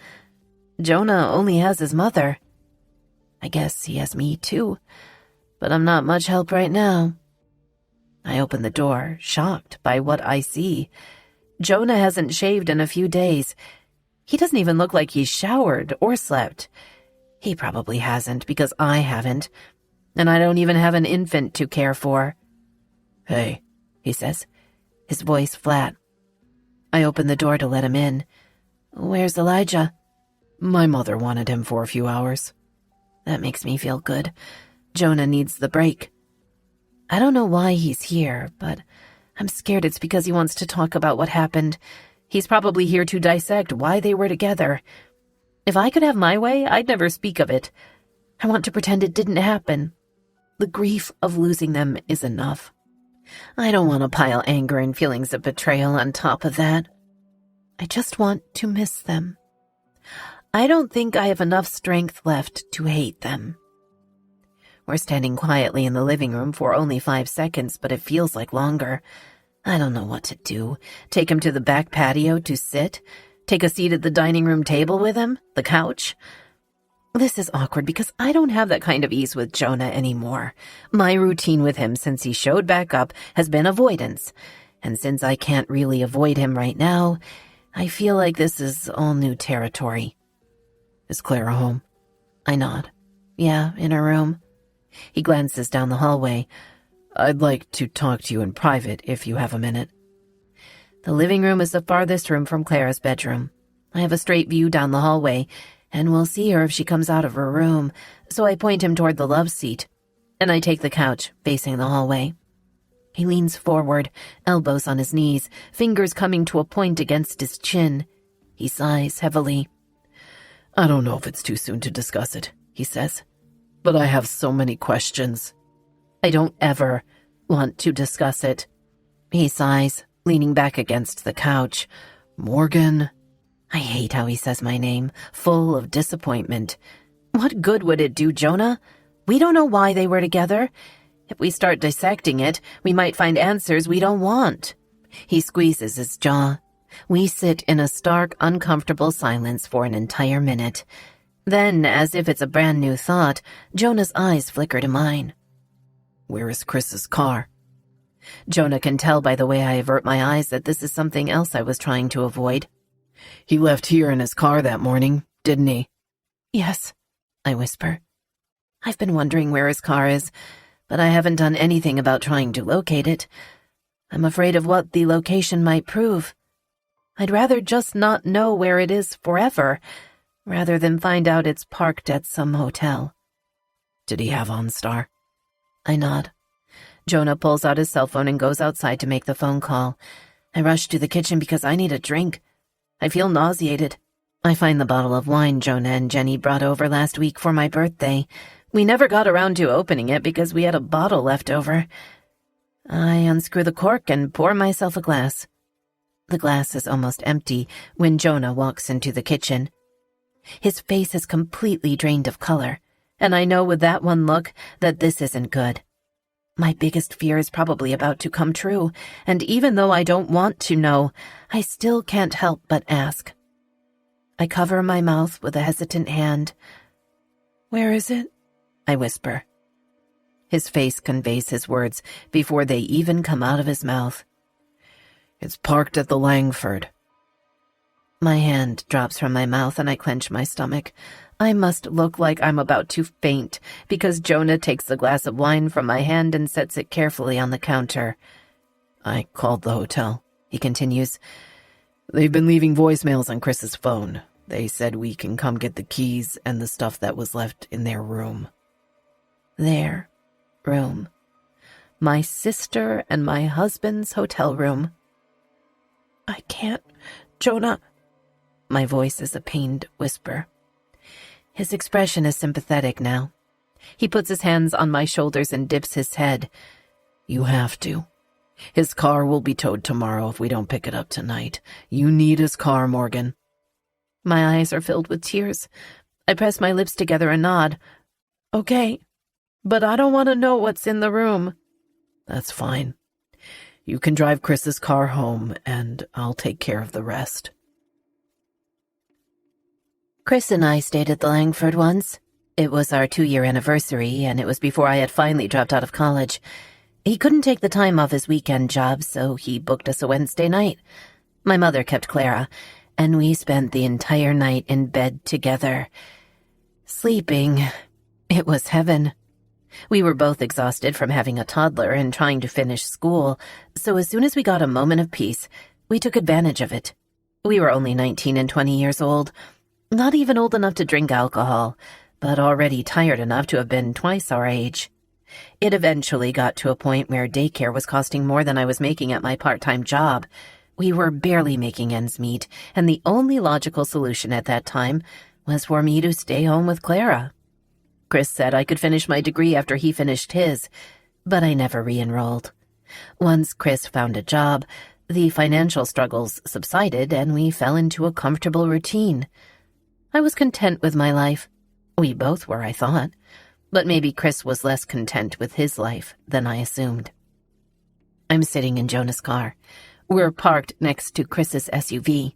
Jonah only has his mother. I guess he has me too. But I'm not much help right now. I open the door, shocked by what I see. Jonah hasn't shaved in a few days. He doesn't even look like he's showered or slept. He probably hasn't, because I haven't. And I don't even have an infant to care for. "Hey," he says, his voice flat. I open the door to let him in. "Where's Elijah?" "My mother wanted him for a few hours." That makes me feel good. Jonah needs the break. I don't know why he's here, but I'm scared it's because he wants to talk about what happened. He's probably here to dissect why they were together. If I could have my way, I'd never speak of it. I want to pretend it didn't happen. The grief of losing them is enough. I don't want to pile anger and feelings of betrayal on top of that. I just want to miss them. I don't think I have enough strength left to hate them. We're standing quietly in the living room for only 5 seconds, but it feels like longer. I don't know what to do. Take him to the back patio to sit? Take a seat at the dining room table with him? The couch? This is awkward because I don't have that kind of ease with Jonah anymore. My routine with him since he showed back up has been avoidance. And since I can't really avoid him right now, I feel like this is all new territory. "Is Clara home?" I nod. "Yeah, in her room." He glances down the hallway. "I'd like to talk to you in private if you have a minute." The living room is the farthest room from Clara's bedroom. I have a straight view down the hallway, and we'll see her if she comes out of her room, so I point him toward the love seat, and I take the couch facing the hallway. He leans forward, elbows on his knees, fingers coming to a point against his chin. He sighs heavily. "I don't know if it's too soon to discuss it," he says. "But I have so many questions." "I don't ever want to discuss it." He sighs, leaning back against the couch. "Morgan." I hate how he says my name, full of disappointment. What good would it do, Jonah? We don't know why they were together. If we start dissecting it, we might find answers we don't want. He squeezes his jaw. We sit in a stark, uncomfortable silence for an entire minute. Then, as if it's a brand new thought, Jonah's eyes flicker to mine. Where is Chris's car? Jonah can tell by the way I avert my eyes that this is something else I was trying to avoid. He left here in his car that morning, didn't he? Yes, I whisper. I've been wondering where his car is, but I haven't done anything about trying to locate it. I'm afraid of what the location might prove. I'd rather just not know where it is forever, rather than find out it's parked at some hotel. Did he have OnStar? I nod. Jonah pulls out his cell phone and goes outside to make the phone call. I rush to the kitchen because I need a drink. I feel nauseated. I find the bottle of wine Jonah and Jenny brought over last week for my birthday. We never got around to opening it because we had a bottle left over. I unscrew the cork and pour myself a glass. The glass is almost empty when Jonah walks into the kitchen. His face is completely drained of color, and I know with that one look that this isn't good. My biggest fear is probably about to come true, and even though I don't want to know, I still can't help but ask. I cover my mouth with a hesitant hand. "Where is it?" I whisper. His face conveys his words before they even come out of his mouth. "It's parked at the Langford." My hand drops from my mouth and I clench my stomach. I must look like I'm about to faint because Jonah takes the glass of wine from my hand and sets it carefully on the counter. "I called the hotel," he continues. "They've been leaving voicemails on Chris's phone. They said we can come get the keys and the stuff that was left in their room." Their room. My sister and my husband's hotel room. "I can't, Jonah." My voice is a pained whisper. His expression is sympathetic now. He puts his hands on my shoulders and dips his head. "You have to. His car will be towed tomorrow if we don't pick it up tonight. You need his car, Morgan." My eyes are filled with tears. I press my lips together and nod. "Okay, but I don't want to know what's in the room." "That's fine. You can drive Chris's car home, and I'll take care of the rest." Chris and I stayed at the Langford once. It was our 2-year anniversary, and it was before I had finally dropped out of college. He couldn't take the time off his weekend job, so he booked us a Wednesday night. My mother kept Clara, and we spent the entire night in bed together. Sleeping. It was heaven. We were both exhausted from having a toddler and trying to finish school, so as soon as we got a moment of peace, we took advantage of it. We were only 19 and 20 years old, not even old enough to drink alcohol, but already tired enough to have been twice our age. It eventually got to a point where daycare was costing more than I was making at my part-time job. We were barely making ends meet, and the only logical solution at that time was for me to stay home with Clara. Chris said I could finish my degree after he finished his, but I never re-enrolled. Once Chris found a job, the financial struggles subsided and we fell into a comfortable routine. I was content with my life. We both were, I thought, but maybe Chris was less content with his life than I assumed. I'm sitting in Jonah's car. We're parked next to Chris's SUV.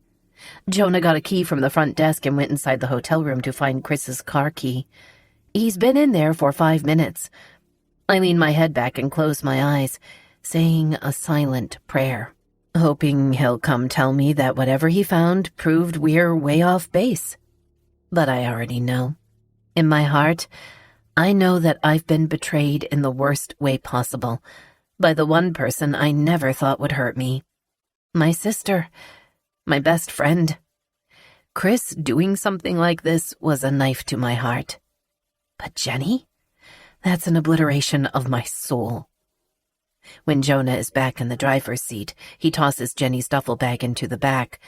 Jonah got a key from the front desk and went inside the hotel room to find Chris's car key. He's been in there for 5 minutes. I lean my head back and close my eyes, saying a silent prayer, hoping he'll come tell me that whatever he found proved we're way off base. But I already know. In my heart, I know that I've been betrayed in the worst way possible by the one person I never thought would hurt me. My sister, my best friend. Chris doing something like this was a knife to my heart. But Jenny? That's an obliteration of my soul. When Jonah is back in the driver's seat, he tosses Jenny's duffel bag into the back,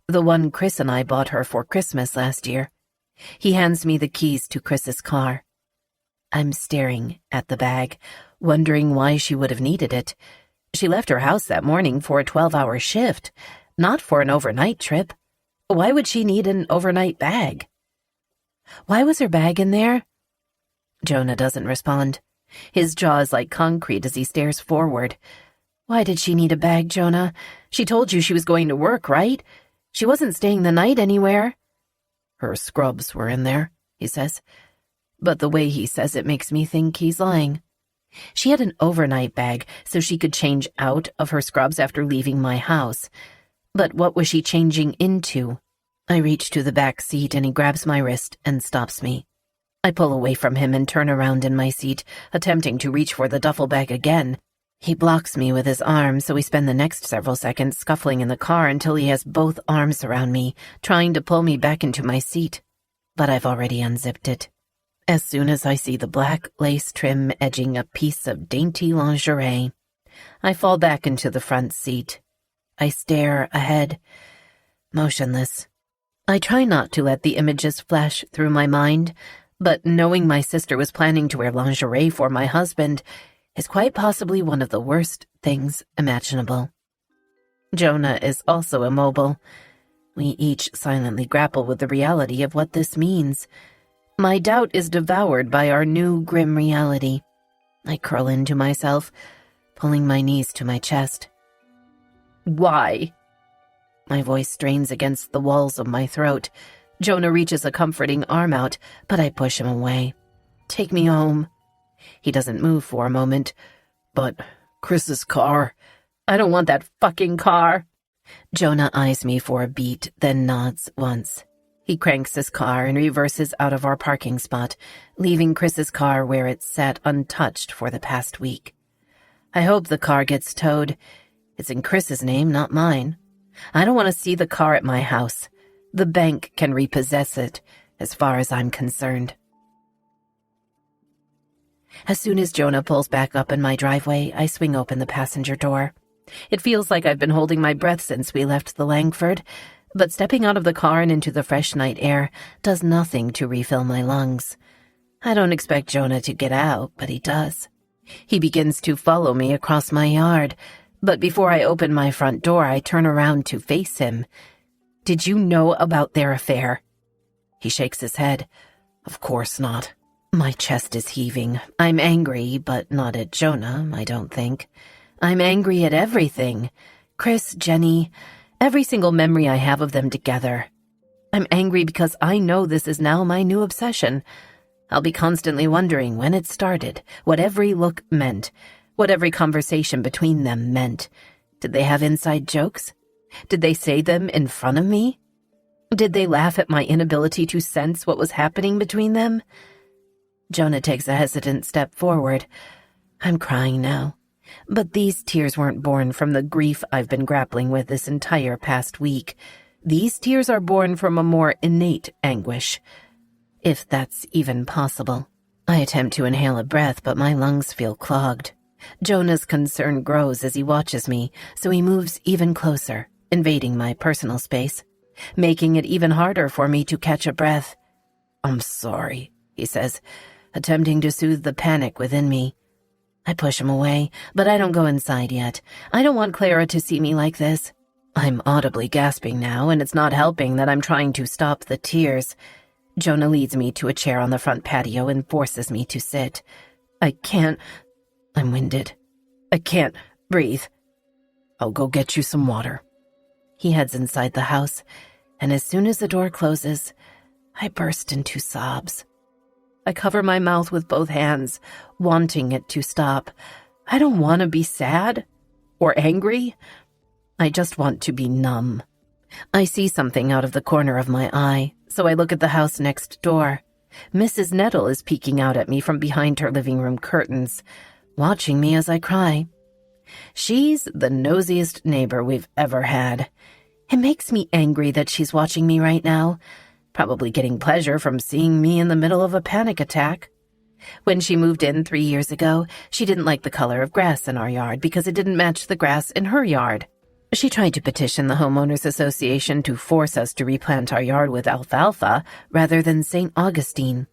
the one Chris and I bought her for Christmas last year. He hands me the keys to Chris's car. I'm staring at the bag, wondering why she would have needed it. She left her house that morning for a 12-hour shift, not for an overnight trip. Why would she need an overnight bag? Why was her bag in there? Jonah doesn't respond. His jaw is like concrete as he stares forward. Why did she need a bag, Jonah? She told you she was going to work, right? She wasn't staying the night anywhere. Her scrubs were in there, he says. But the way he says it makes me think he's lying. She had an overnight bag so she could change out of her scrubs after leaving my house. But what was she changing into? I reach to the back seat and he grabs my wrist and stops me. I pull away from him and turn around in my seat, attempting to reach for the duffel bag again. He blocks me with his arm, so we spend the next several seconds scuffling in the car until he has both arms around me, trying to pull me back into my seat. But I've already unzipped it. As soon as I see the black lace trim edging a piece of dainty lingerie, I fall back into the front seat. I stare ahead, motionless. I try not to let the images flash through my mind, but knowing my sister was planning to wear lingerie for my husband is quite possibly one of the worst things imaginable. Jonah is also immobile. We each silently grapple with the reality of what this means. My doubt is devoured by our new grim reality. I curl into myself, pulling my knees to my chest. Why? My voice strains against the walls of my throat. Jonah reaches a comforting arm out, but I push him away. Take me home. He doesn't move for a moment. But Chris's car. I don't want that fucking car. Jonah eyes me for a beat, then nods once. He cranks his car and reverses out of our parking spot, leaving Chris's car where it sat untouched for the past week. I hope the car gets towed. It's in Chris's name, not mine. I don't want to see the car at my house. The bank can repossess it, as far as I'm concerned. As soon as Jonah pulls back up in my driveway, I swing open the passenger door. It feels like I've been holding my breath since we left the Langford, but stepping out of the car and into the fresh night air does nothing to refill my lungs. I don't expect Jonah to get out, but he does. He begins to follow me across my yard, but before I open my front door, I turn around to face him. Did you know about their affair? He shakes his head. Of course not. My chest is heaving. I'm angry, but not at Jonah, I don't think. I'm angry at everything. Chris, Jenny, every single memory I have of them together. I'm angry because I know this is now my new obsession. I'll be constantly wondering when it started, what every look meant, what every conversation between them meant. Did they have inside jokes? Did they say them in front of me? Did they laugh at my inability to sense what was happening between them? Jonah takes a hesitant step forward. I'm crying now. But these tears weren't born from the grief I've been grappling with this entire past week. These tears are born from a more innate anguish, if that's even possible. I attempt to inhale a breath, but my lungs feel clogged. Jonah's concern grows as he watches me, so he moves even closer, invading my personal space, making it even harder for me to catch a breath. I'm sorry, he says, attempting to soothe the panic within me. I push him away, but I don't go inside yet. I don't want Clara to see me like this. I'm audibly gasping now, and it's not helping that I'm trying to stop the tears. Jonah leads me to a chair on the front patio and forces me to sit. I can't. I'm winded. I can't breathe. I'll go get you some water. He heads inside the house, and as soon as the door closes, I burst into sobs. I cover my mouth with both hands, wanting it to stop. I don't want to be sad or angry. I just want to be numb. I see something out of the corner of my eye, so I look at the house next door. Mrs. Nettle is peeking out at me from behind her living room curtains, watching me as I cry. She's the nosiest neighbor we've ever had. It makes me angry that she's watching me right now, probably getting pleasure from seeing me in the middle of a panic attack. When she moved in 3 years ago, she didn't like the color of grass in our yard because it didn't match the grass in her yard. She tried to petition the homeowners association to force us to replant our yard with alfalfa rather than St. Augustine.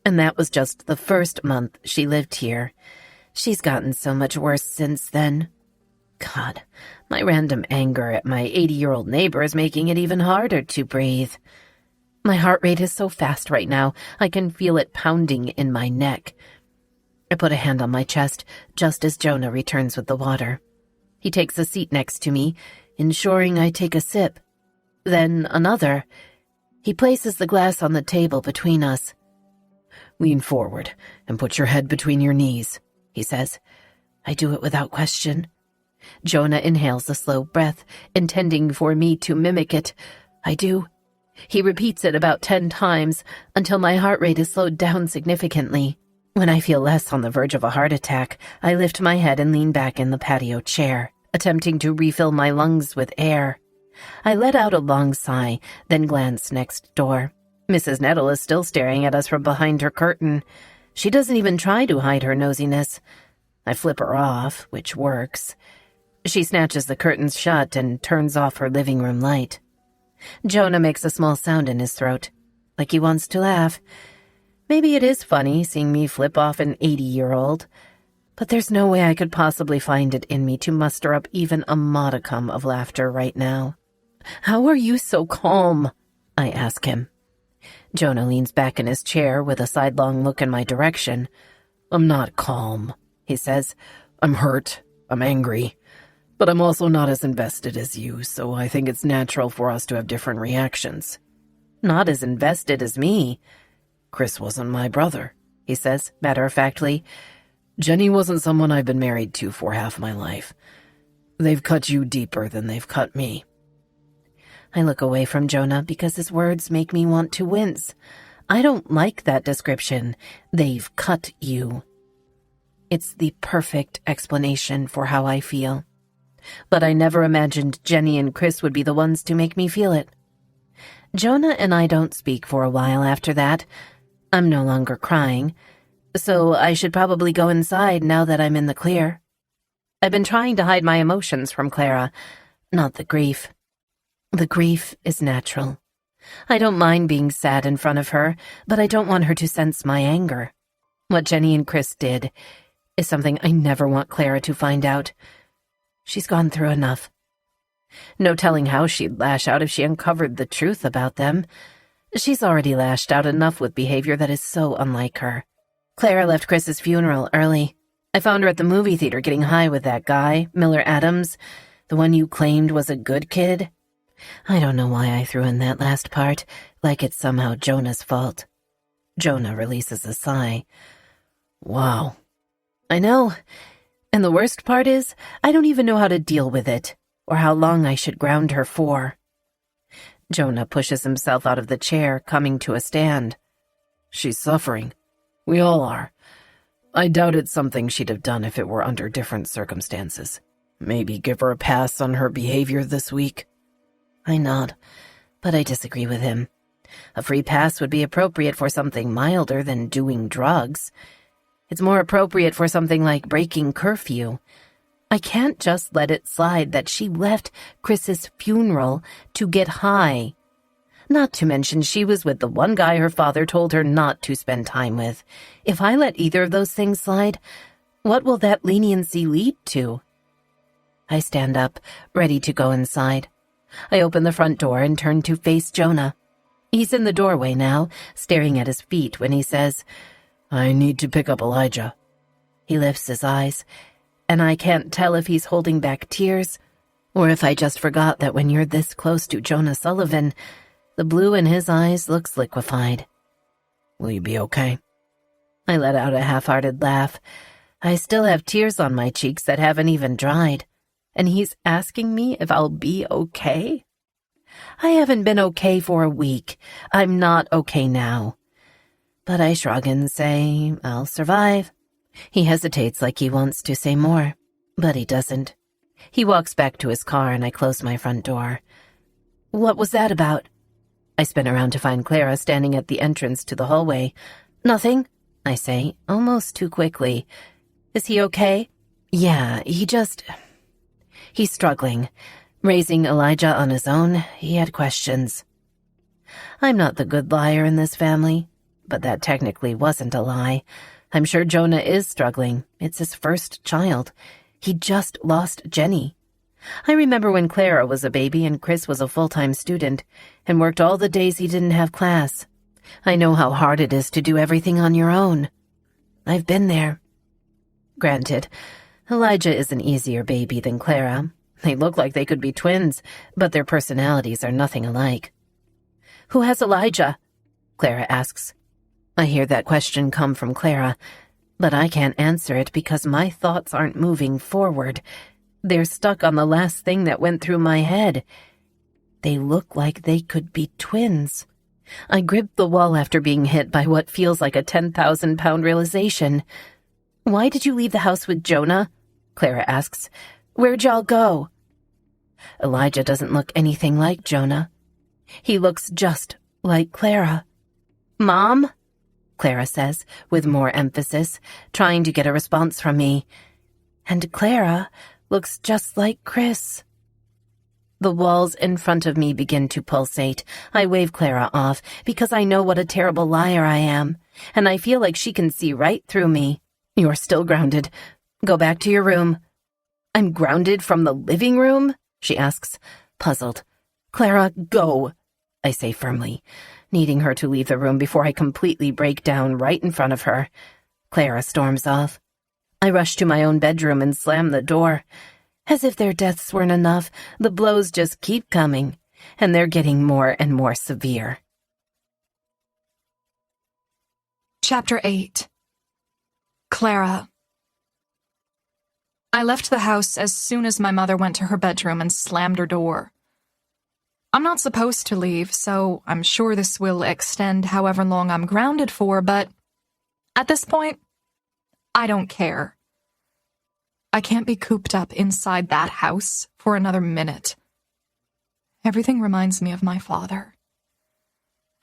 And that was just the first month she lived here. She's gotten so much worse since then. God, my random anger at my 80-year-old neighbor is making it even harder to breathe. My heart rate is so fast right now, I can feel it pounding in my neck. I put a hand on my chest just as Jonah returns with the water. He takes a seat next to me, ensuring I take a sip. Then another. He places the glass on the table between us. Lean forward and put your head between your knees, he says. I do it without question. Jonah inhales a slow breath, intending for me to mimic it. I do. He repeats it about 10 times until my heart rate is slowed down significantly. When I feel less on the verge of a heart attack, I lift my head and lean back in the patio chair, attempting to refill my lungs with air. I let out a long sigh, then glance next door. Mrs. Nettle is still staring at us from behind her curtain. She doesn't even try to hide her nosiness. I flip her off, which works. She snatches the curtains shut and turns off her living room light. Jonah makes a small sound in his throat, like he wants to laugh. Maybe it is funny seeing me flip off an 80-year-old, but there's no way I could possibly find it in me to muster up even a modicum of laughter right now. How are you so calm? I ask him. Jonah leans back in his chair with a sidelong look in my direction. I'm not calm, he says. I'm hurt. I'm angry. But I'm also not as invested as you, so I think it's natural for us to have different reactions. Not as invested as me. Chris wasn't my brother, he says, matter-of-factly. Jenny wasn't someone I've been married to for half my life. They've cut you deeper than they've cut me. I look away from Jonah because his words make me want to wince. I don't like that description. They've cut you. It's the perfect explanation for how I feel. But I never imagined Jenny and Chris would be the ones to make me feel it. Jonah and I don't speak for a while after that. I'm no longer crying, so I should probably go inside now that I'm in the clear. I've been trying to hide my emotions from Clara, not the grief. The grief is natural. I don't mind being sad in front of her, but I don't want her to sense my anger. What Jenny and Chris did is something I never want Clara to find out. She's gone through enough. No telling how she'd lash out if she uncovered the truth about them. She's already lashed out enough with behavior that is so unlike her. Clara left Chris's funeral early. I found her at the movie theater getting high with that guy, Miller Adams, the one you claimed was a good kid. I don't know why I threw in that last part, like it's somehow Jonah's fault. Jonah releases a sigh. Wow. I know. And the worst part is, I don't even know how to deal with it, or how long I should ground her for. Jonah pushes himself out of the chair, coming to a stand. She's suffering. We all are. I doubt it's something she'd have done if it were under different circumstances. Maybe give her a pass on her behavior this week. I nod, but I disagree with him. A free pass would be appropriate for something milder than doing drugs. It's more appropriate for something like breaking curfew. I can't just let it slide that she left Chris's funeral to get high. Not to mention she was with the one guy her father told her not to spend time with. If I let either of those things slide, what will that leniency lead to? I stand up, ready to go inside. I open the front door and turn to face Jonah. He's in the doorway now, staring at his feet when he says, I need to pick up Elijah. He lifts his eyes, and I can't tell if he's holding back tears or if I just forgot that when you're this close to Jonah Sullivan, the blue in his eyes looks liquefied. Will you be okay? I let out a half-hearted laugh. I still have tears on my cheeks that haven't even dried, and he's asking me if I'll be okay? I haven't been okay for a week. I'm not okay now. But I shrug and say, I'll survive. He hesitates like he wants to say more, but he doesn't. He walks back to his car and I close my front door. What was that about? I spin around to find Clara standing at the entrance to the hallway. Nothing, I say, almost too quickly. Is he okay? Yeah, he's struggling. Raising Elijah on his own, he had questions. I'm not the good liar in this family. But that technically wasn't a lie. I'm sure Jonah is struggling. It's his first child. He just lost Jenny. I remember when Clara was a baby and Chris was a full-time student and worked all the days he didn't have class. I know how hard it is to do everything on your own. I've been there. Granted, Elijah is an easier baby than Clara. They look like they could be twins, but their personalities are nothing alike. Who has Elijah? Clara asks. I hear that question come from Clara, but I can't answer it because my thoughts aren't moving forward. They're stuck on the last thing that went through my head. They look like they could be twins. I grip the wall after being hit by what feels like a 10,000-pound realization. Why did you leave the house with Jonah? Clara asks. Where'd y'all go? Elijah doesn't look anything like Jonah. He looks just like Clara. Mom? Clara says, with more emphasis, trying to get a response from me. And Clara looks just like Chris. The walls in front of me begin to pulsate. I wave Clara off because I know what a terrible liar I am, and I feel like she can see right through me. You're still grounded. Go back to your room. I'm grounded from the living room? She asks, puzzled. Clara, go, I say firmly, needing her to leave the room before I completely break down right in front of her. Clara storms off. I rush to my own bedroom and slam the door. As if their deaths weren't enough, the blows just keep coming, and they're getting more and more severe. Chapter 8. Clara. I left the house as soon as my mother went to her bedroom and slammed her door. I'm not supposed to leave, so I'm sure this will extend however long I'm grounded for, but at this point, I don't care. I can't be cooped up inside that house for another minute. Everything reminds me of my father.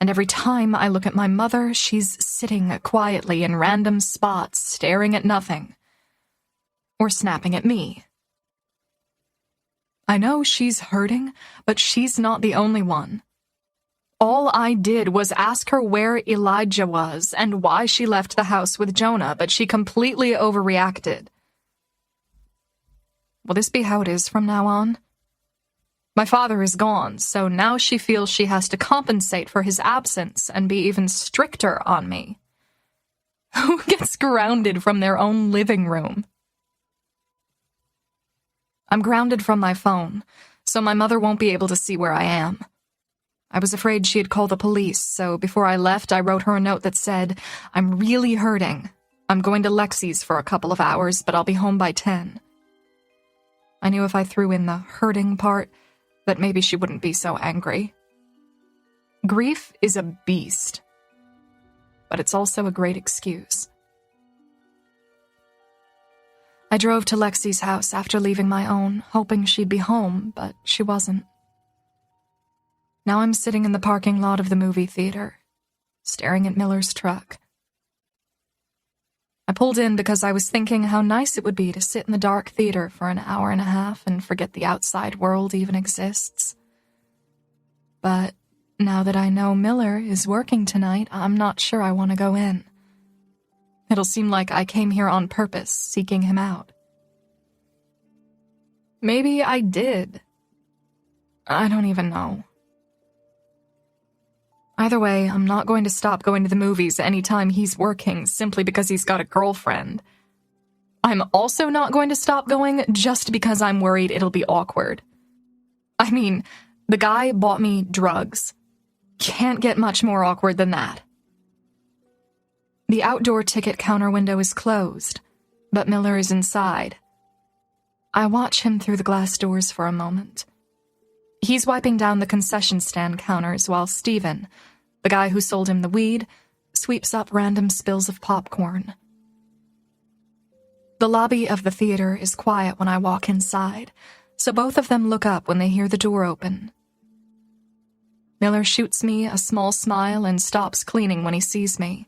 And every time I look at my mother, she's sitting quietly in random spots, staring at nothing. Or snapping at me. I know she's hurting, but she's not the only one. All I did was ask her where Elijah was and why she left the house with Jonah, but she completely overreacted. Will this be how it is from now on? My father is gone, so now she feels she has to compensate for his absence and be even stricter on me. Who gets grounded from their own living room? I'm grounded from my phone, so my mother won't be able to see where I am. I was afraid she'd call the police, so before I left, I wrote her a note that said, I'm really hurting. I'm going to Lexi's for a couple of hours, but I'll be home by 10. I knew if I threw in the hurting part, that maybe she wouldn't be so angry. Grief is a beast, but it's also a great excuse. I drove to Lexi's house after leaving my own, hoping she'd be home, but she wasn't. Now I'm sitting in the parking lot of the movie theater, staring at Miller's truck. I pulled in because I was thinking how nice it would be to sit in the dark theater for an hour and a half and forget the outside world even exists. But now that I know Miller is working tonight, I'm not sure I want to go in. It'll seem like I came here on purpose, seeking him out. Maybe I did. I don't even know. Either way, I'm not going to stop going to the movies anytime he's working simply because he's got a girlfriend. I'm also not going to stop going just because I'm worried it'll be awkward. I mean, the guy bought me drugs. Can't get much more awkward than that. The outdoor ticket counter window is closed, but Miller is inside. I watch him through the glass doors for a moment. He's wiping down the concession stand counters while Steven, the guy who sold him the weed, sweeps up random spills of popcorn. The lobby of the theater is quiet when I walk inside, so both of them look up when they hear the door open. Miller shoots me a small smile and stops cleaning when he sees me.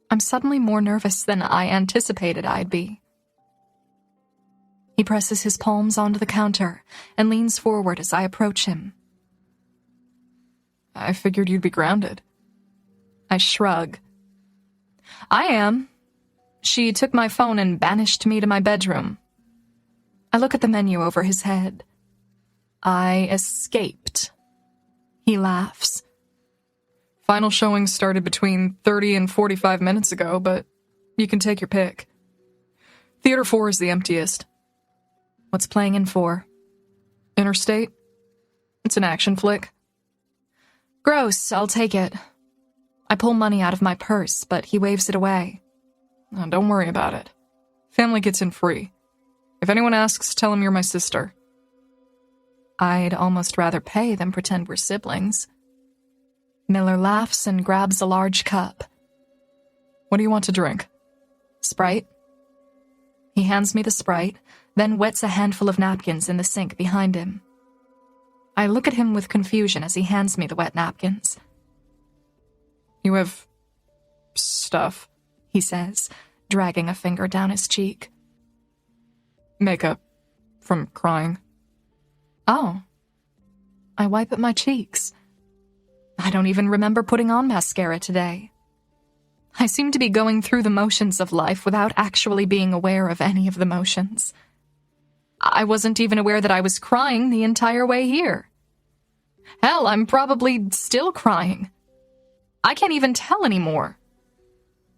I'm suddenly more nervous than I anticipated I'd be. He presses his palms onto the counter and leans forward as I approach him. I figured you'd be grounded. I shrug. I am. She took my phone and banished me to my bedroom. I look at the menu over his head. I escaped. He laughs. Final showing started between 30 and 45 minutes ago, but you can take your pick. Theater 4 is the emptiest. What's playing in 4? Interstate? It's an action flick. Gross, I'll take it. I pull money out of my purse, but he waves it away. Oh, don't worry about it. Family gets in free. If anyone asks, tell them you're my sister. I'd almost rather pay than pretend we're siblings. Miller laughs and grabs a large cup. What do you want to drink? Sprite. He hands me the Sprite, then wets a handful of napkins in the sink behind him. I look at him with confusion as he hands me the wet napkins. You have stuff, he says, dragging a finger down his cheek. Makeup. From crying. Oh. I wipe at my cheeks. I don't even remember putting on mascara today. I seem to be going through the motions of life without actually being aware of any of the motions. I wasn't even aware that I was crying the entire way here. Hell, I'm probably still crying. I can't even tell anymore.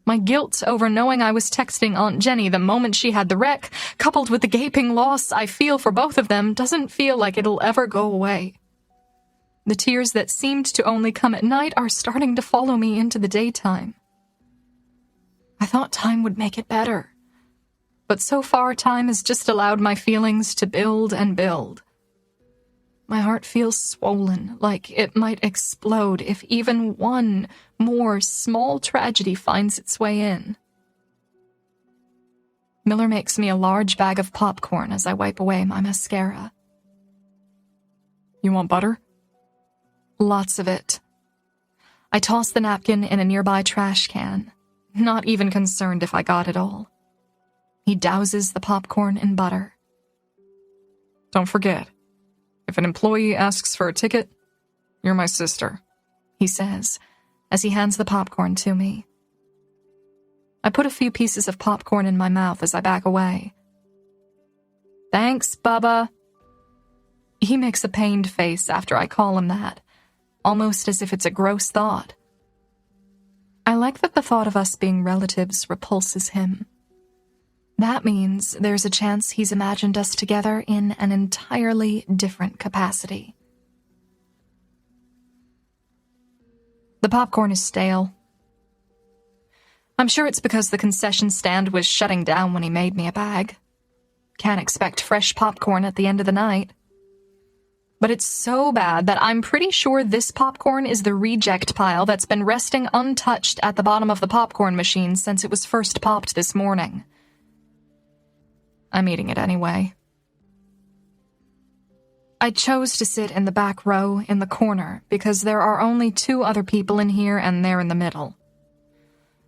My guilt over knowing I was texting Aunt Jenny the moment she had the wreck, coupled with the gaping loss I feel for both of them, doesn't feel like it'll ever go away. The tears that seemed to only come at night are starting to follow me into the daytime. I thought time would make it better. But so far, time has just allowed my feelings to build and build. My heart feels swollen, like it might explode if even one more small tragedy finds its way in. Miller makes me a large bag of popcorn as I wipe away my mascara. You want butter? Lots of it. I toss the napkin in a nearby trash can, not even concerned if I got it all. He douses the popcorn in butter. Don't forget, if an employee asks for a ticket, you're my sister, he says, as he hands the popcorn to me. I put a few pieces of popcorn in my mouth as I back away. Thanks, Bubba. He makes a pained face after I call him that, almost as if it's a gross thought. I like that the thought of us being relatives repulses him. That means there's a chance he's imagined us together in an entirely different capacity. The popcorn is stale. I'm sure it's because the concession stand was shutting down when he made me a bag. Can't expect fresh popcorn at the end of the night. But it's so bad that I'm pretty sure this popcorn is the reject pile that's been resting untouched at the bottom of the popcorn machine since it was first popped this morning. I'm eating it anyway. I chose to sit in the back row in the corner because there are only 2 other people in here and they're in the middle.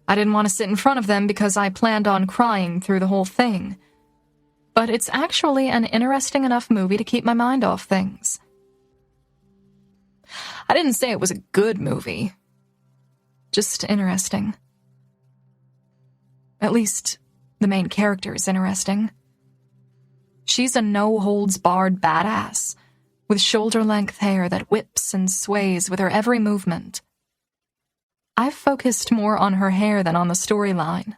I didn't want to sit in front of them because I planned on crying through the whole thing. But it's actually an interesting enough movie to keep my mind off things. I didn't say it was a good movie. Just interesting. At least, the main character is interesting. She's a no-holds-barred badass, with shoulder-length hair that whips and sways with her every movement. I've focused more on her hair than on the storyline.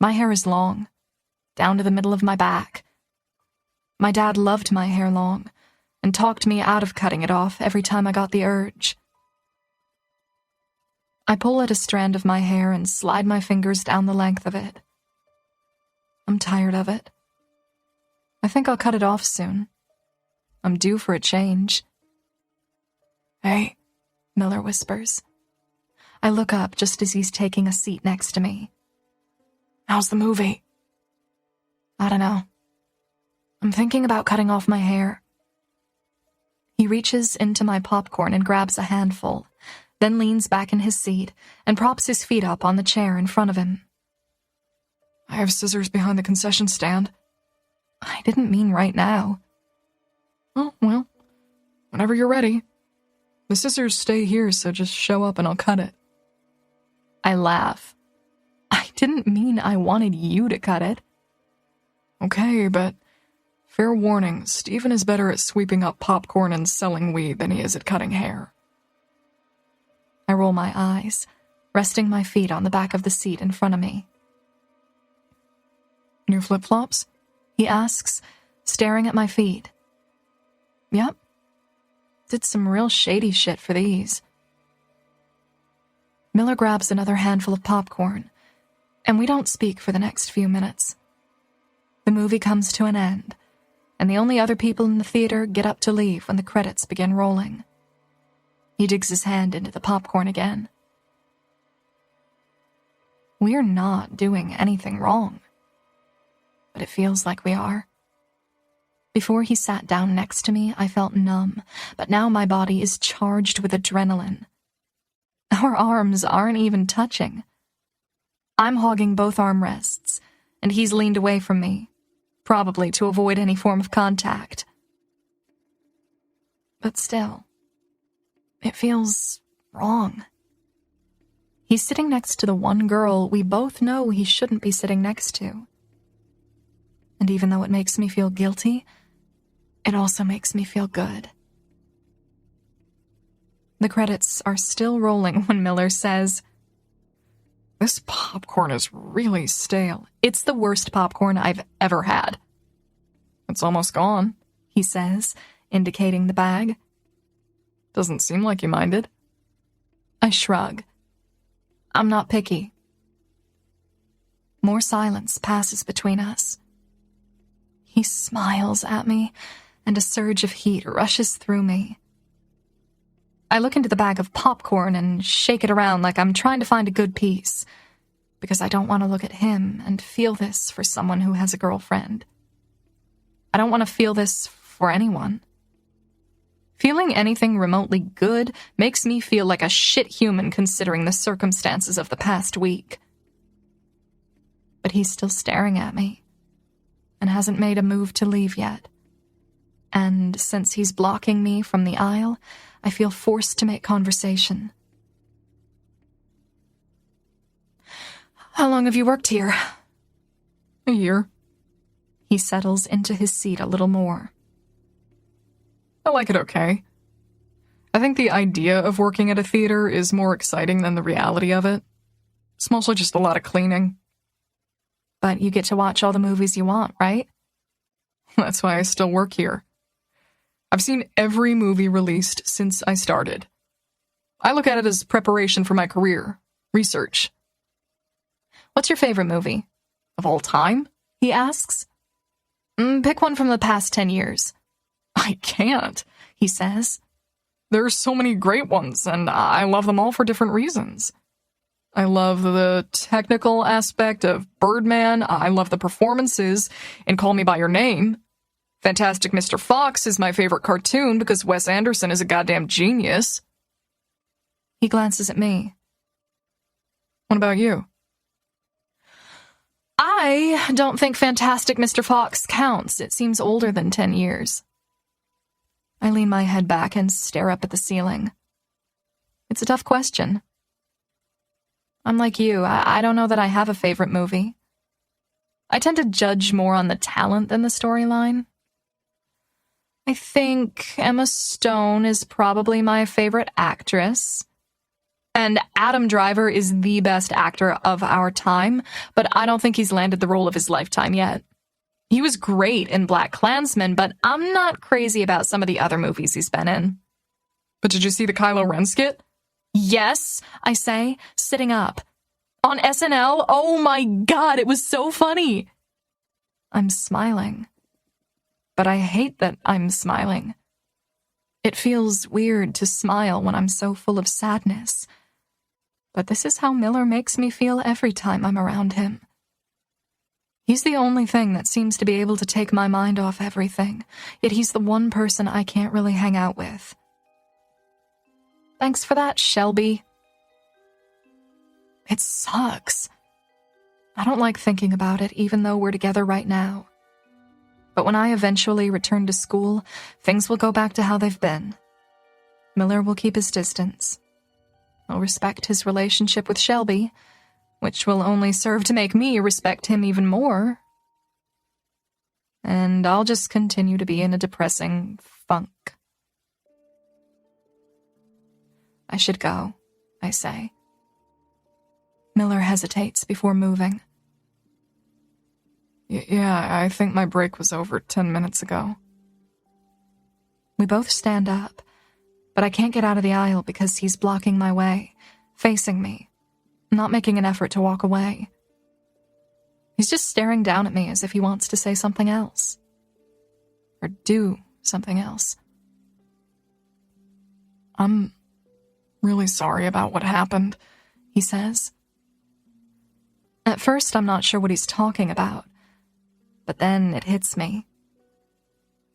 My hair is long, down to the middle of my back. My dad loved my hair long, and talked me out of cutting it off every time I got the urge. I pull at a strand of my hair and slide my fingers down the length of it. I'm tired of it. I think I'll cut it off soon. I'm due for a change. Hey, Miller whispers. I look up just as he's taking a seat next to me. How's the movie? I don't know. I'm thinking about cutting off my hair. He reaches into my popcorn and grabs a handful, then leans back in his seat and props his feet up on the chair in front of him. I have scissors behind the concession stand. I didn't mean right now. Oh, well, whenever you're ready. The scissors stay here, so just show up and I'll cut it. I laugh. I didn't mean I wanted you to cut it. Okay, but Fair warning, Stephen is better at sweeping up popcorn and selling weed than he is at cutting hair. I roll my eyes, resting my feet on the back of the seat in front of me. New flip-flops? He asks, staring at my feet. Yep. Did some real shady shit for these. Miller grabs another handful of popcorn, and we don't speak for the next few minutes. The movie comes to an end, and the only other people in the theater get up to leave when the credits begin rolling. He digs his hand into the popcorn again. We're not doing anything wrong, but it feels like we are. Before he sat down next to me, I felt numb, but now my body is charged with adrenaline. Our arms aren't even touching. I'm hogging both armrests, and he's leaned away from me, probably to avoid any form of contact. But still, it feels wrong. He's sitting next to the one girl we both know he shouldn't be sitting next to. And even though it makes me feel guilty, it also makes me feel good. The credits are still rolling when Miller says, "This popcorn is really stale." "It's the worst popcorn I've ever had." "It's almost gone," he says, indicating the bag. "Doesn't seem like you minded." I shrug. I'm not picky. More silence passes between us. He smiles at me, and a surge of heat rushes through me. I look into the bag of popcorn and shake it around like I'm trying to find a good piece, because I don't want to look at him and feel this for someone who has a girlfriend. I don't want to feel this for anyone. Feeling anything remotely good makes me feel like a shit human considering the circumstances of the past week. But he's still staring at me, and hasn't made a move to leave yet. And since he's blocking me from the aisle, I feel forced to make conversation. "How long have you worked here?" "A year." He settles into his seat a little more. "I like it okay. I think the idea of working at a theater is more exciting than the reality of it. It's mostly just a lot of cleaning." "But you get to watch all the movies you want, right?" "That's why I still work here. I've seen every movie released since I started. I look at it as preparation for my career, research." "What's your favorite movie?" "Of all time?" he asks. Pick one from the past 10 years. "I can't," he says. "There are so many great ones, and I love them all for different reasons. I love the technical aspect of Birdman. I love the performances in Call Me By Your Name. Fantastic Mr. Fox is my favorite cartoon because Wes Anderson is a goddamn genius." He glances at me. "What about you?" "I don't think Fantastic Mr. Fox counts. It seems older than 10 years. I lean my head back and stare up at the ceiling. It's a tough question. I'm like you. I don't know that I have a favorite movie. I tend to judge more on the talent than the storyline. I think Emma Stone is probably my favorite actress. And Adam Driver is the best actor of our time, but I don't think he's landed the role of his lifetime yet. He was great in BlacKkKlansman, but I'm not crazy about some of the other movies he's been in." "But did you see the Kylo Ren skit?" "Yes," I say, sitting up. "On SNL? Oh my God, it was so funny." I'm smiling. But I hate that I'm smiling. It feels weird to smile when I'm so full of sadness. But this is how Miller makes me feel every time I'm around him. He's the only thing that seems to be able to take my mind off everything, yet he's the one person I can't really hang out with. "Thanks for that, Shelby." It sucks. I don't like thinking about it, even though we're together right now. But when I eventually return to school, things will go back to how they've been. Miller will keep his distance. I'll respect his relationship with Shelby, which will only serve to make me respect him even more. and I'll just continue to be in a depressing funk. I should go, I say. Miller hesitates before moving. Yeah, I think my break was over 10 minutes ago. We both stand up, but I can't get out of the aisle because he's blocking my way, facing me, not making an effort to walk away. He's just staring down at me as if he wants to say something else. Or do something else. I'm really sorry about what happened, he says. At first, I'm not sure what he's talking about, but then it hits me.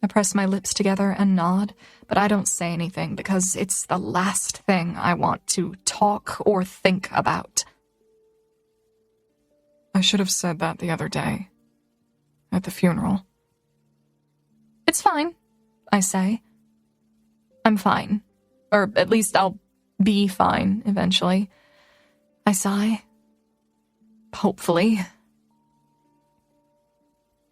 I press my lips together and nod, but I don't say anything because it's the last thing I want to talk or think about. I should have said that the other day, at the funeral. It's fine, I say. I'm fine. Or at least I'll be fine eventually. I sigh. Hopefully.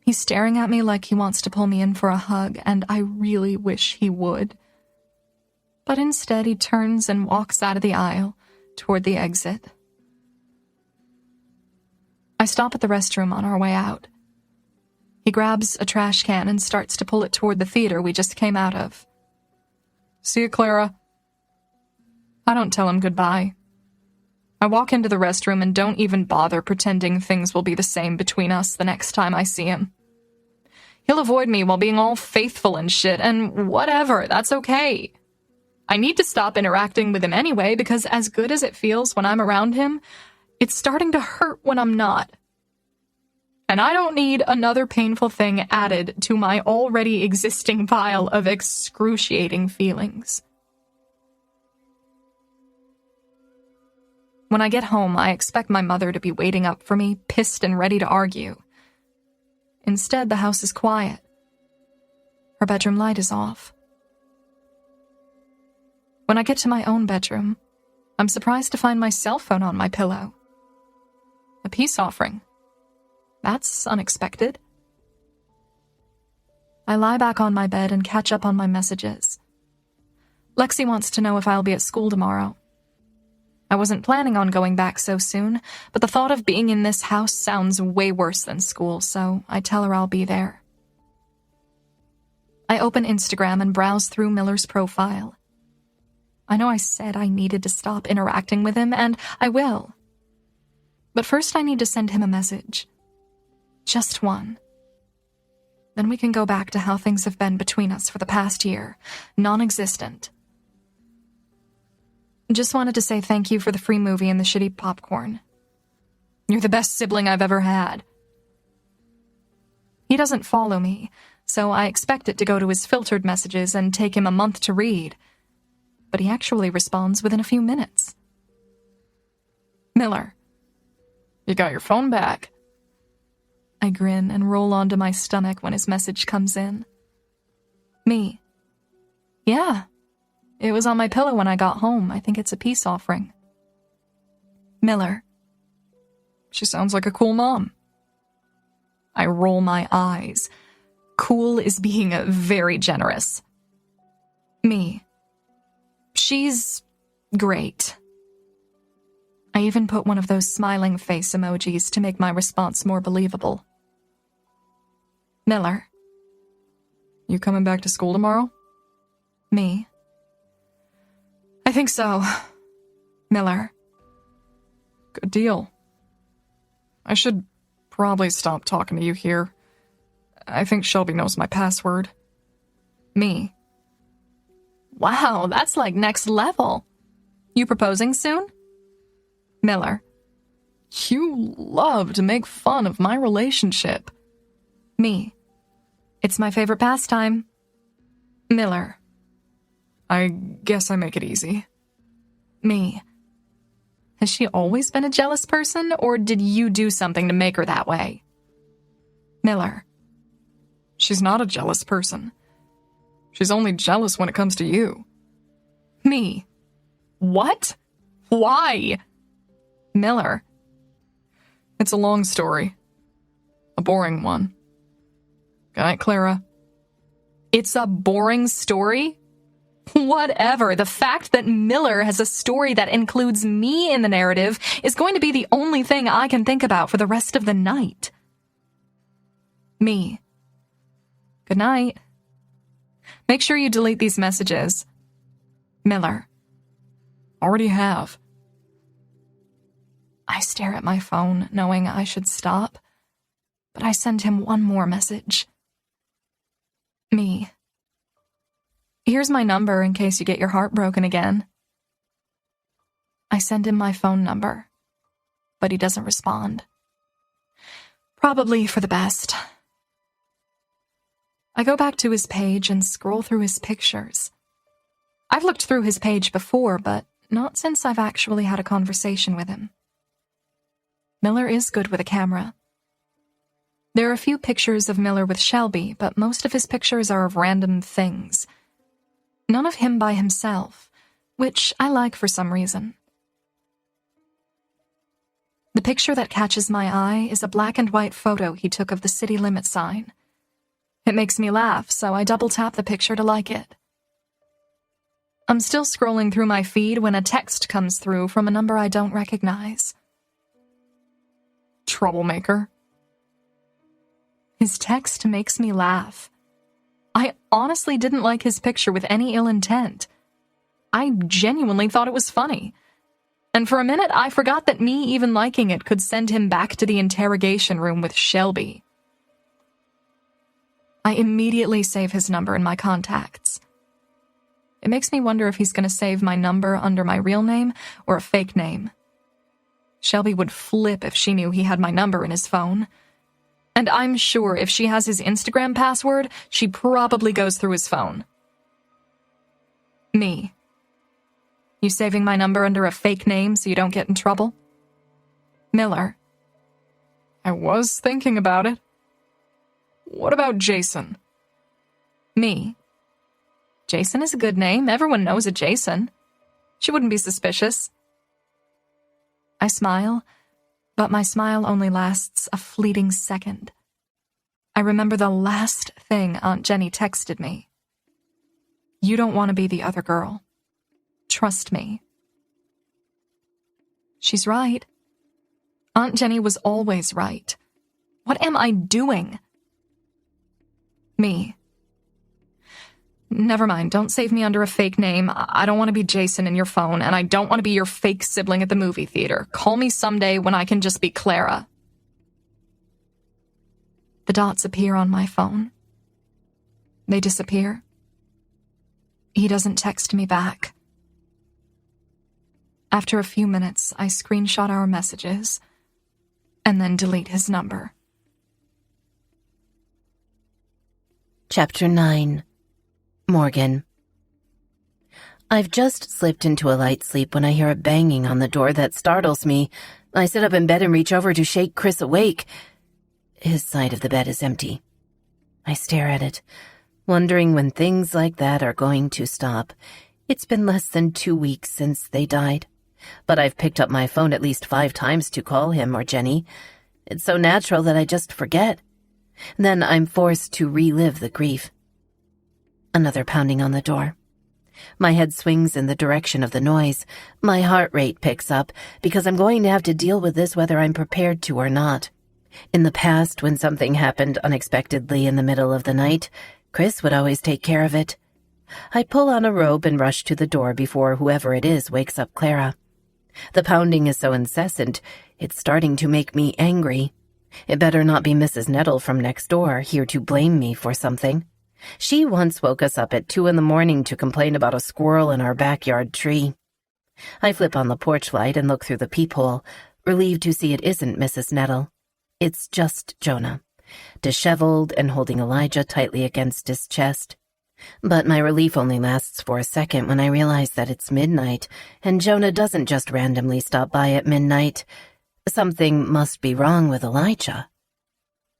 He's staring at me like he wants to pull me in for a hug, and I really wish he would. But instead he turns and walks out of the aisle toward the exit. I stop at the restroom on our way out. He grabs a trash can and starts to pull it toward the theater we just came out of. See you, Clara. I don't tell him goodbye. I walk into the restroom and don't even bother pretending things will be the same between us the next time I see him. He'll avoid me while being all faithful and shit, and whatever, that's okay. I need to stop interacting with him anyway, because as good as it feels when I'm around him, it's starting to hurt when I'm not. And I don't need another painful thing added to my already existing pile of excruciating feelings. When I get home, I expect my mother to be waiting up for me, pissed and ready to argue. Instead, the house is quiet. Her bedroom light is off. When I get to my own bedroom, I'm surprised to find my cell phone on my pillow. A peace offering. That's unexpected. I lie back on my bed and catch up on my messages. Lexi wants to know if I'll be at school tomorrow. I wasn't planning on going back so soon, but the thought of being in this house sounds way worse than school, so I tell her I'll be there. I open Instagram and browse through Miller's profile. I know I said I needed to stop interacting with him, and I will. But first I need to send him a message. Just one. Then we can go back to how things have been between us for the past year. Non-existent. Just wanted to say thank you for the free movie and the shitty popcorn. You're the best sibling I've ever had. He doesn't follow me, so I expect it to go to his filtered messages and take him a month to read. But he actually responds within a few minutes. Miller. You got your phone back. I grin and roll onto my stomach when his message comes in. Me. Yeah. It was on my pillow when I got home. I think it's a peace offering. Miller. She sounds like a cool mom. I roll my eyes. Cool is being very generous. Me. She's great. I even put one of those smiling face emojis to make my response more believable. Miller. You coming back to school tomorrow? Me. I think so. Miller. Good deal. I should probably stop talking to you here. I think Shelby knows my password. Me. Wow, that's like next level. You proposing soon? Miller. You love to make fun of my relationship. Me. It's my favorite pastime. Miller. I guess I make it easy. Me. Has she always been a jealous person, or did you do something to make her that way? Miller. She's not a jealous person. She's only jealous when it comes to you. Me. What? Why? Miller. It's a long story. A boring one. Good night, Clara. It's a boring story? Whatever. The fact that Miller has a story that includes me in the narrative is going to be the only thing I can think about for the rest of the night. Me. Good night. Make sure you delete these messages. Miller. Already have. I stare at my phone, knowing I should stop, but I send him one more message. Me. Here's my number in case you get your heart broken again. I send him my phone number, but he doesn't respond. Probably for the best. I go back to his page and scroll through his pictures. I've looked through his page before, but not since I've actually had a conversation with him. Miller is good with a camera. There are a few pictures of Miller with Shelby, but most of his pictures are of random things. None of him by himself, which I like for some reason. The picture that catches my eye is a black and white photo he took of the city limit sign. It makes me laugh, so I double-tap the picture to like it. I'm still scrolling through my feed when a text comes through from a number I don't recognize. Troublemaker. His text makes me laugh. I honestly didn't like his picture with any ill intent. I genuinely thought it was funny. And for a minute, I forgot that me even liking it could send him back to the interrogation room with Shelby. I immediately save his number in my contacts. It makes me wonder if he's going to save my number under my real name or a fake name. Shelby would flip if she knew he had my number in his phone. And I'm sure if she has his Instagram password, she probably goes through his phone. Me. You saving my number under a fake name so you don't get in trouble? Miller. I was thinking about it. What about Jason? Me. Jason is a good name. Everyone knows a Jason. She wouldn't be suspicious. I smile, but my smile only lasts a fleeting second. I remember the last thing Aunt Jenny texted me. You don't want to be the other girl. Trust me. She's right. Aunt Jenny was always right. What am I doing? Me. Never mind, don't save me under a fake name. I don't want to be Jason in your phone, and I don't want to be your fake sibling at the movie theater. Call me someday when I can just be Clara. The dots appear on my phone. They disappear. He doesn't text me back. After a few minutes, I screenshot our messages and then delete his number. Chapter 9. Morgan. I've just slipped into a light sleep when I hear a banging on the door that startles me. I sit up in bed and reach over to shake Chris awake. His side of the bed is empty. I stare at it, wondering when things like that are going to stop. It's been less than 2 weeks since they died, but I've picked up my phone at least 5 times to call him or Jenny. It's so natural that I just forget. Then I'm forced to relive the grief. Another pounding on the door. My head swings in the direction of the noise. My heart rate picks up because I'm going to have to deal with this whether I'm prepared to or not. In the past, when something happened unexpectedly in the middle of the night, Chris would always take care of it. I pull on a robe and rush to the door before whoever it is wakes up Clara. The pounding is so incessant, it's starting to make me angry. It better not be Mrs. Nettle from next door, here to blame me for something. She once woke us up at 2 a.m. to complain about a squirrel in our backyard tree. I flip on the porch light and look through the peephole, relieved to see it isn't Mrs. Nettle. It's just Jonah, disheveled and holding Elijah tightly against his chest. But my relief only lasts for a second when I realize that it's midnight, and Jonah doesn't just randomly stop by at midnight. Something must be wrong with Elijah.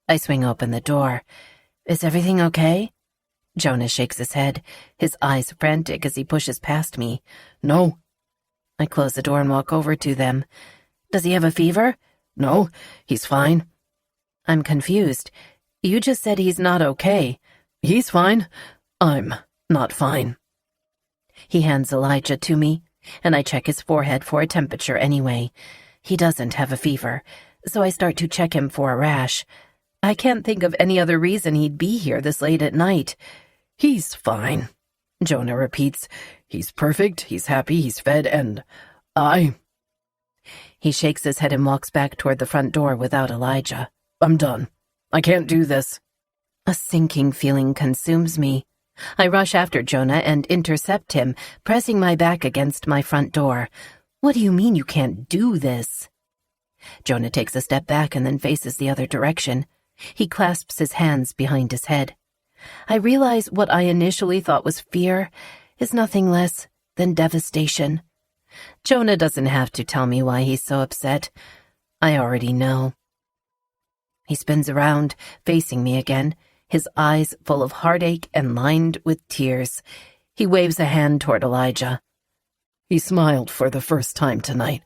I swing open the door. Is everything okay? Jonah shakes his head, his eyes frantic as he pushes past me. No. I close the door and walk over to them. Does he have a fever? No, he's fine. I'm confused. You just said he's not okay. He's fine. I'm not fine. He hands Elijah to me, and I check his forehead for a temperature anyway. He doesn't have a fever, so I start to check him for a rash. I can't think of any other reason he'd be here this late at night. He's fine, Jonah repeats. He's perfect, he's happy, he's fed, and He shakes his head and walks back toward the front door without Elijah. I'm done. I can't do this. A sinking feeling consumes me. I rush after Jonah and intercept him, pressing my back against my front door. What do you mean you can't do this? Jonah takes a step back and then faces the other direction. He clasps his hands behind his head. I realize what I initially thought was fear is nothing less than devastation. Jonah doesn't have to tell me why he's so upset. I already know. He spins around, facing me again, his eyes full of heartache and lined with tears. He waves a hand toward Elijah. He smiled for the first time tonight.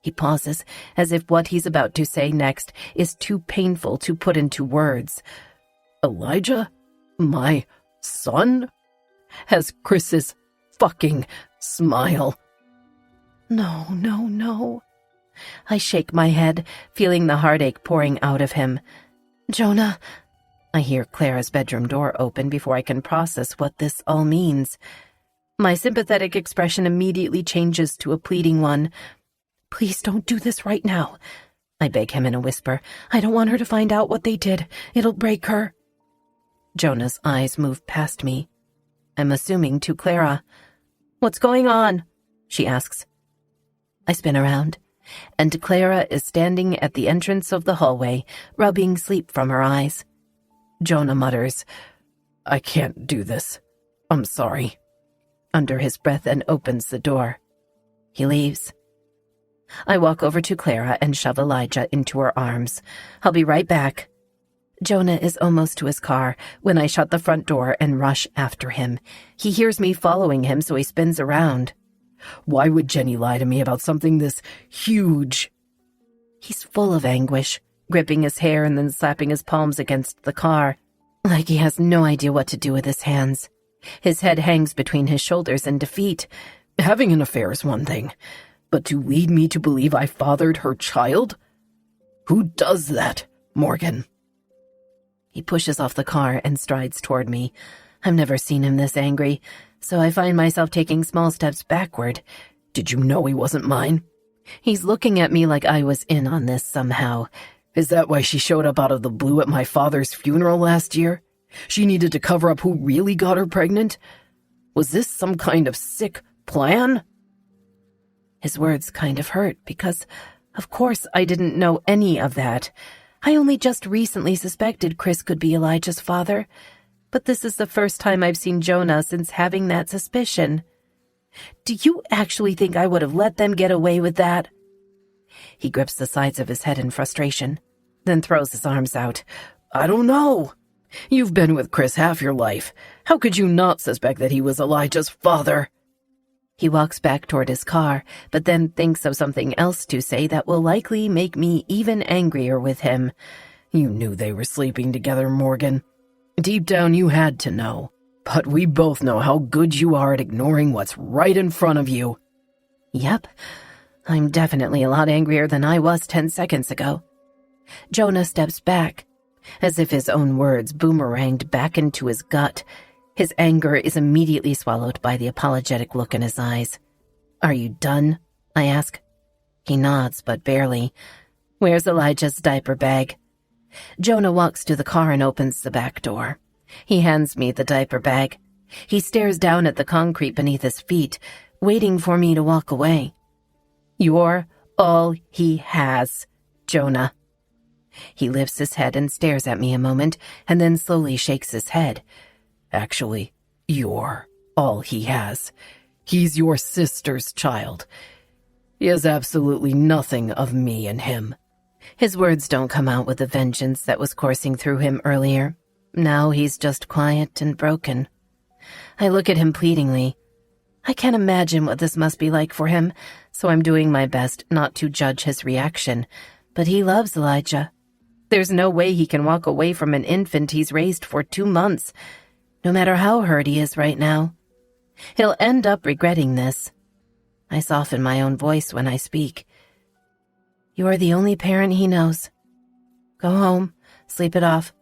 He pauses, as if what he's about to say next is too painful to put into words. Elijah? My son? Has Chris's fucking smile. No, no, no. I shake my head, feeling the heartache pouring out of him. Jonah. I hear Clara's bedroom door open before I can process what this all means. My sympathetic expression immediately changes to a pleading one. Please don't do this right now, I beg him in a whisper. I don't want her to find out what they did. It'll break her. Jonah's eyes move past me. I'm assuming to Clara. What's going on? She asks. I spin around, and Clara is standing at the entrance of the hallway, rubbing sleep from her eyes. Jonah mutters, I can't do this. I'm sorry. Under his breath, and opens the door. He leaves. I walk over to Clara and shove Elijah into her arms. I'll be right back. Jonah is almost to his car when I shut the front door and rush after him. He hears me following him, so he spins around. Why would Jenny lie to me about something this huge? He's full of anguish, gripping his hair and then slapping his palms against the car, like he has no idea what to do with his hands. His head hangs between his shoulders in defeat. Having an affair is one thing, but to lead me to believe I fathered her child? Who does that, Morgan? He pushes off the car and strides toward me. I've never seen him this angry, so I find myself taking small steps backward. Did you know he wasn't mine? He's looking at me like I was in on this somehow. Is that why she showed up out of the blue at my father's funeral last year? She needed to cover up who really got her pregnant? Was this some kind of sick plan? His words kind of hurt because, of course, I didn't know any of that. I only just recently suspected Chris could be Elijah's father, but this is the first time I've seen Jonah since having that suspicion. Do you actually think I would have let them get away with that? He grips the sides of his head in frustration, then throws his arms out. I don't know. You've been with Chris half your life. How could you not suspect that he was Elijah's father? He walks back toward his car, but then thinks of something else to say that will likely make me even angrier with him. You knew they were sleeping together, Morgan. Deep down you had to know. But we both know how good you are at ignoring what's right in front of you. Yep, I'm definitely a lot angrier than I was 10 seconds ago. Jonah steps back, as if his own words boomeranged back into his gut. His anger is immediately swallowed by the apologetic look in his eyes. Are you done? I ask. He nods, but barely. Where's Elijah's diaper bag? Jonah walks to the car and opens the back door. He hands me the diaper bag. He stares down at the concrete beneath his feet, waiting for me to walk away. You're all he has, Jonah. He lifts his head and stares at me a moment, and then slowly shakes his head. Actually, you're all he has. He's your sister's child. He has absolutely nothing of me in him. His words don't come out with the vengeance that was coursing through him earlier. Now he's just quiet and broken. I look at him pleadingly. I can't imagine what this must be like for him, so I'm doing my best not to judge his reaction. But he loves Elijah. There's no way he can walk away from an infant he's raised for 2 months, no matter how hurt he is right now. He'll end up regretting this. I soften my own voice when I speak. You are the only parent he knows. Go home, sleep it off.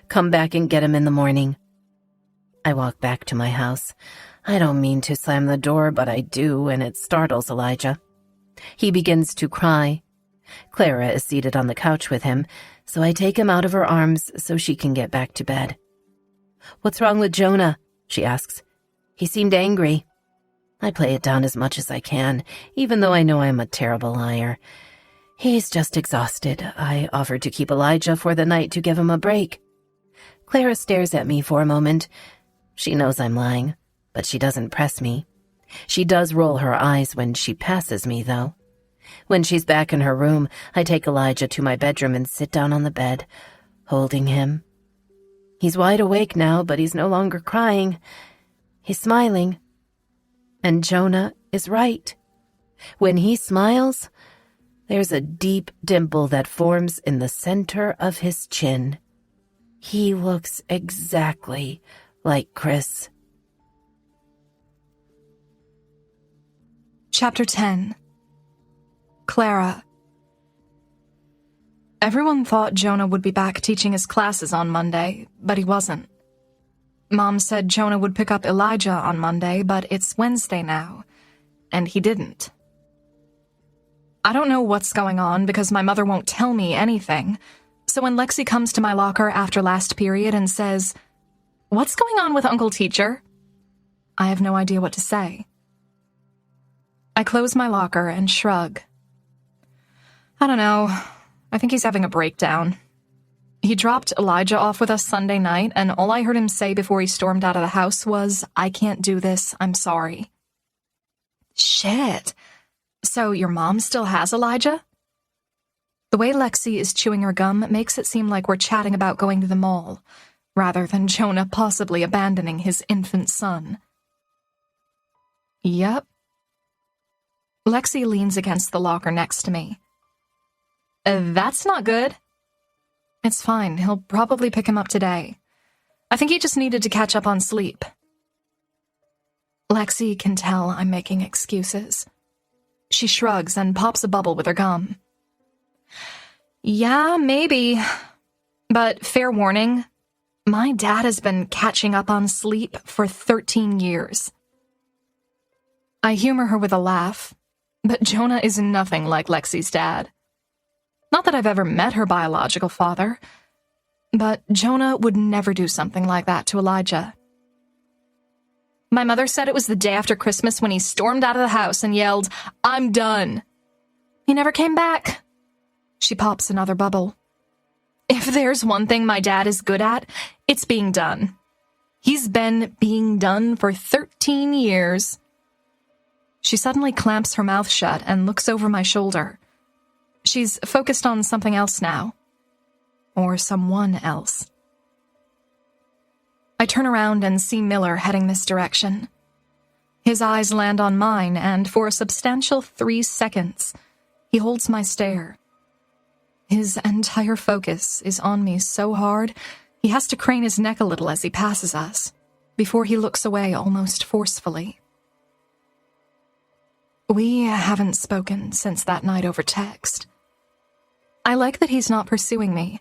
Come back and get him in the morning. I walk back to my house. I don't mean to slam the door, but I do, and it startles Elijah. He begins to cry. Clara is seated on the couch with him, so I take him out of her arms so she can get back to bed. What's wrong with Jonah? She asks. He seemed angry. I play it down as much as I can, even though I know I'm a terrible liar. He's just exhausted. I offered to keep Elijah for the night to give him a break. Clara stares at me for a moment. She knows I'm lying, but she doesn't press me. She does roll her eyes when she passes me, though. When she's back in her room, I take Elijah to my bedroom and sit down on the bed, holding him. He's wide awake now, but he's no longer crying. He's smiling. And Jonah is right. When he smiles, there's a deep dimple that forms in the center of his chin. He looks exactly like Chris. Chapter 10. Clara. Everyone thought Jonah would be back teaching his classes on Monday, but he wasn't. Mom said Jonah would pick up Elijah on Monday, but it's Wednesday now, and he didn't. I don't know what's going on because my mother won't tell me anything, so when Lexi comes to my locker after last period and says, "What's going on with Uncle Teacher?" I have no idea what to say. I close my locker and shrug. I don't know. I think he's having a breakdown. He dropped Elijah off with us Sunday night, and all I heard him say before he stormed out of the house was, "I can't do this, I'm sorry." Shit. So your mom still has Elijah? The way Lexi is chewing her gum makes it seem like we're chatting about going to the mall, rather than Jonah possibly abandoning his infant son. Yep. Lexi leans against the locker next to me. That's not good. It's fine. He'll probably pick him up today. I think he just needed to catch up on sleep. Lexi can tell I'm making excuses. She shrugs and pops a bubble with her gum. Yeah, maybe. But fair warning, my dad has been catching up on sleep for 13 years. I humor her with a laugh, but Jonah is nothing like Lexi's dad. Not that I've ever met her biological father, but Jonah would never do something like that to Elijah. My mother said it was the day after Christmas when he stormed out of the house and yelled, "I'm done." He never came back. She pops another bubble. If there's one thing my dad is good at, it's being done. He's been being done for 13 years. She suddenly clamps her mouth shut and looks over my shoulder. She's focused on something else now. Or someone else. I turn around and see Miller heading this direction. His eyes land on mine, and for a substantial 3 seconds, he holds my stare. His entire focus is on me so hard, he has to crane his neck a little as he passes us, before he looks away almost forcefully. We haven't spoken since that night over text. I like that he's not pursuing me,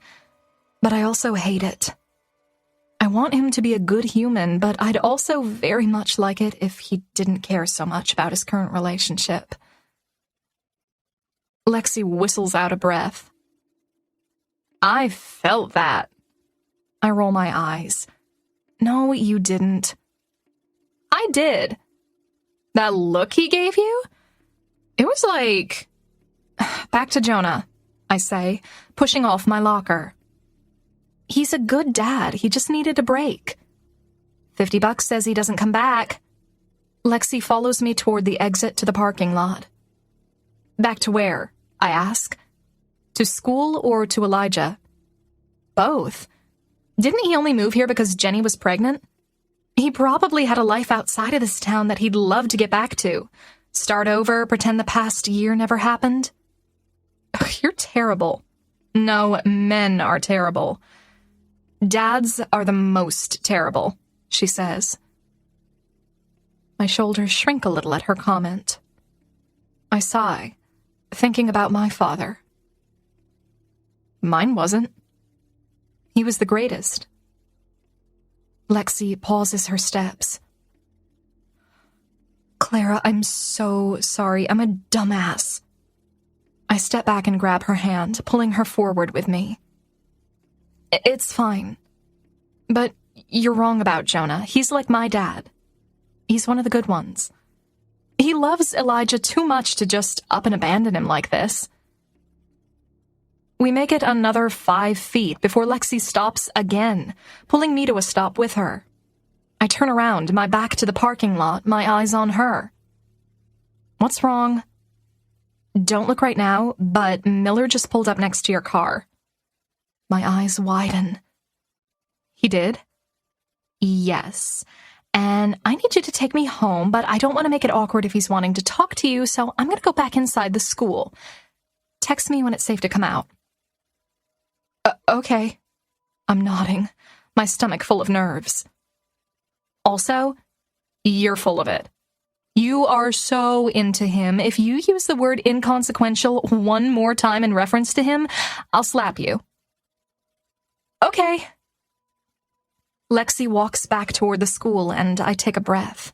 but I also hate it. I want him to be a good human, but I'd also very much like it if he didn't care so much about his current relationship. Lexi whistles out a breath. I felt that. I roll my eyes. No, you didn't. I did. That look he gave you? It was like... Back to Jonah, I say, pushing off my locker. He's a good dad. He just needed a break. $50 says he doesn't come back. Lexi follows me toward the exit to the parking lot. Back to where? I ask. To school or to Elijah? Both. Didn't he only move here because Jenny was pregnant? He probably had a life outside of this town that he'd love to get back to. Start over, pretend the past year never happened? Ugh, you're terrible. No, men are terrible. Dads are the most terrible, she says. My shoulders shrink a little at her comment. I sigh, thinking about my father. Mine wasn't. He was the greatest. Lexi pauses her steps. Clara, I'm so sorry. I'm a dumbass. I step back and grab her hand, pulling her forward with me. It's fine. But you're wrong about Jonah. He's like my dad. He's one of the good ones. He loves Elijah too much to just up and abandon him like this. We make it another 5 feet before Lexi stops again, pulling me to a stop with her. I turn around, my back to the parking lot, my eyes on her. What's wrong? Don't look right now, but Miller just pulled up next to your car. My eyes widen. He did? Yes. And I need you to take me home, but I don't want to make it awkward if he's wanting to talk to you, so I'm going to go back inside the school. Text me when it's safe to come out. Okay. I'm nodding, my stomach full of nerves. Also, you're full of it. You are so into him. If you use the word inconsequential one more time in reference to him, I'll slap you. Okay. Lexi walks back toward the school, and I take a breath.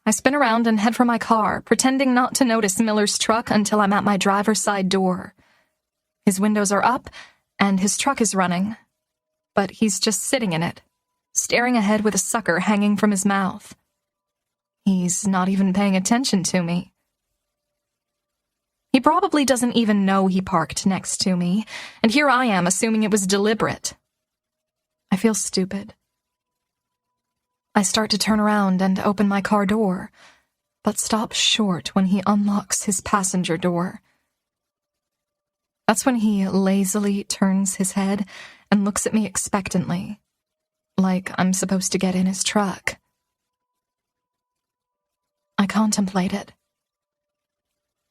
I spin around and head for my car, pretending not to notice Miller's truck until I'm at my driver's side door. His windows are up, and his truck is running. But he's just sitting in it, staring ahead with a sucker hanging from his mouth. He's not even paying attention to me. He probably doesn't even know he parked next to me, and here I am assuming it was deliberate. I feel stupid. I start to turn around and open my car door, but stop short when he unlocks his passenger door. That's when he lazily turns his head and looks at me expectantly, like I'm supposed to get in his truck. I contemplate it.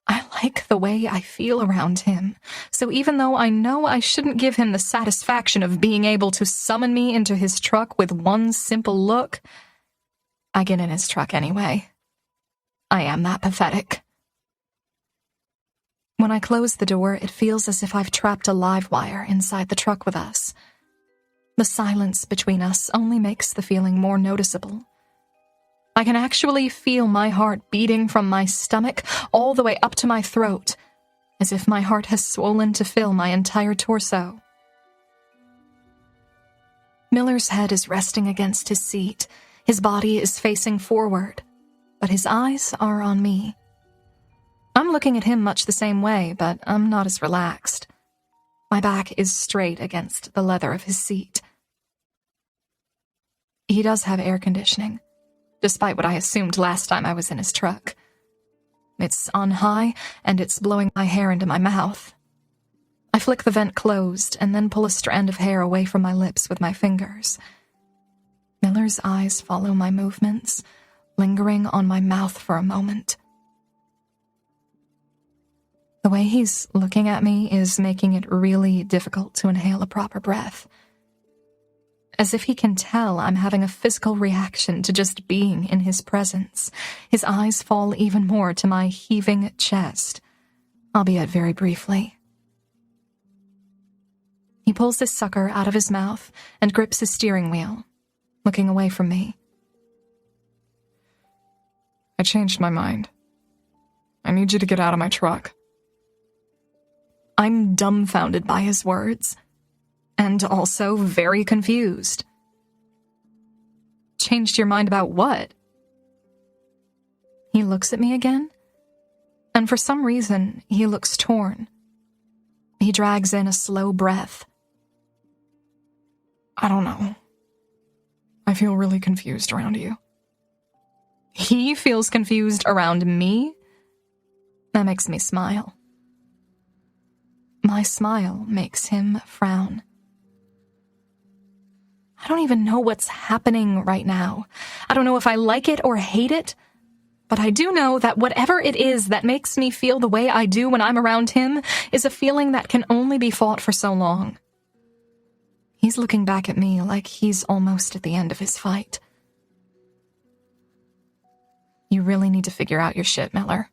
I like the way I feel around him, so even though I know I shouldn't give him the satisfaction of being able to summon me into his truck with one simple look, I get in his truck anyway. I am that pathetic. When I close the door, it feels as if I've trapped a live wire inside the truck with us. The silence between us only makes the feeling more noticeable. I can actually feel my heart beating from my stomach all the way up to my throat, as if my heart has swollen to fill my entire torso. Miller's head is resting against his seat. His body is facing forward, but his eyes are on me. I'm looking at him much the same way, but I'm not as relaxed. My back is straight against the leather of his seat. He does have air conditioning, despite what I assumed last time I was in his truck. It's on high, and it's blowing my hair into my mouth. I flick the vent closed, and then pull a strand of hair away from my lips with my fingers. Miller's eyes follow my movements, lingering on my mouth for a moment. The way he's looking at me is making it really difficult to inhale a proper breath. As if he can tell I'm having a physical reaction to just being in his presence, his eyes fall even more to my heaving chest, albeit very briefly. He pulls his sucker out of his mouth and grips his steering wheel, looking away from me. I changed my mind. I need you to get out of my truck. I'm dumbfounded by his words, and also very confused. Changed your mind about what? He looks at me again, and for some reason, he looks torn. He drags in a slow breath. I don't know. I feel really confused around you. He feels confused around me? That makes me smile. My smile makes him frown. I don't even know what's happening right now. I don't know if I like it or hate it, but I do know that whatever it is that makes me feel the way I do when I'm around him is a feeling that can only be fought for so long. He's looking back at me like he's almost at the end of his fight. You really need to figure out your shit, Miller.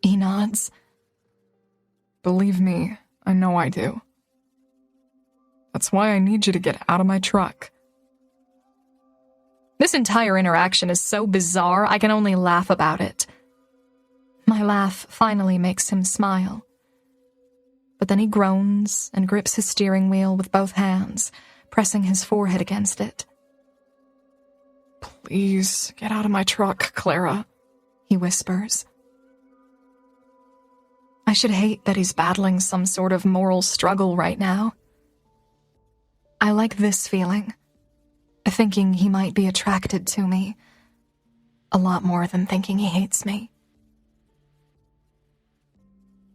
He nods. Believe me, I know I do. That's why I need you to get out of my truck. This entire interaction is so bizarre, I can only laugh about it. My laugh finally makes him smile. But then he groans and grips his steering wheel with both hands, pressing his forehead against it. Please, get out of my truck, Clara, he whispers. I should hate that he's battling some sort of moral struggle right now. I like this feeling, thinking he might be attracted to me, a lot more than thinking he hates me.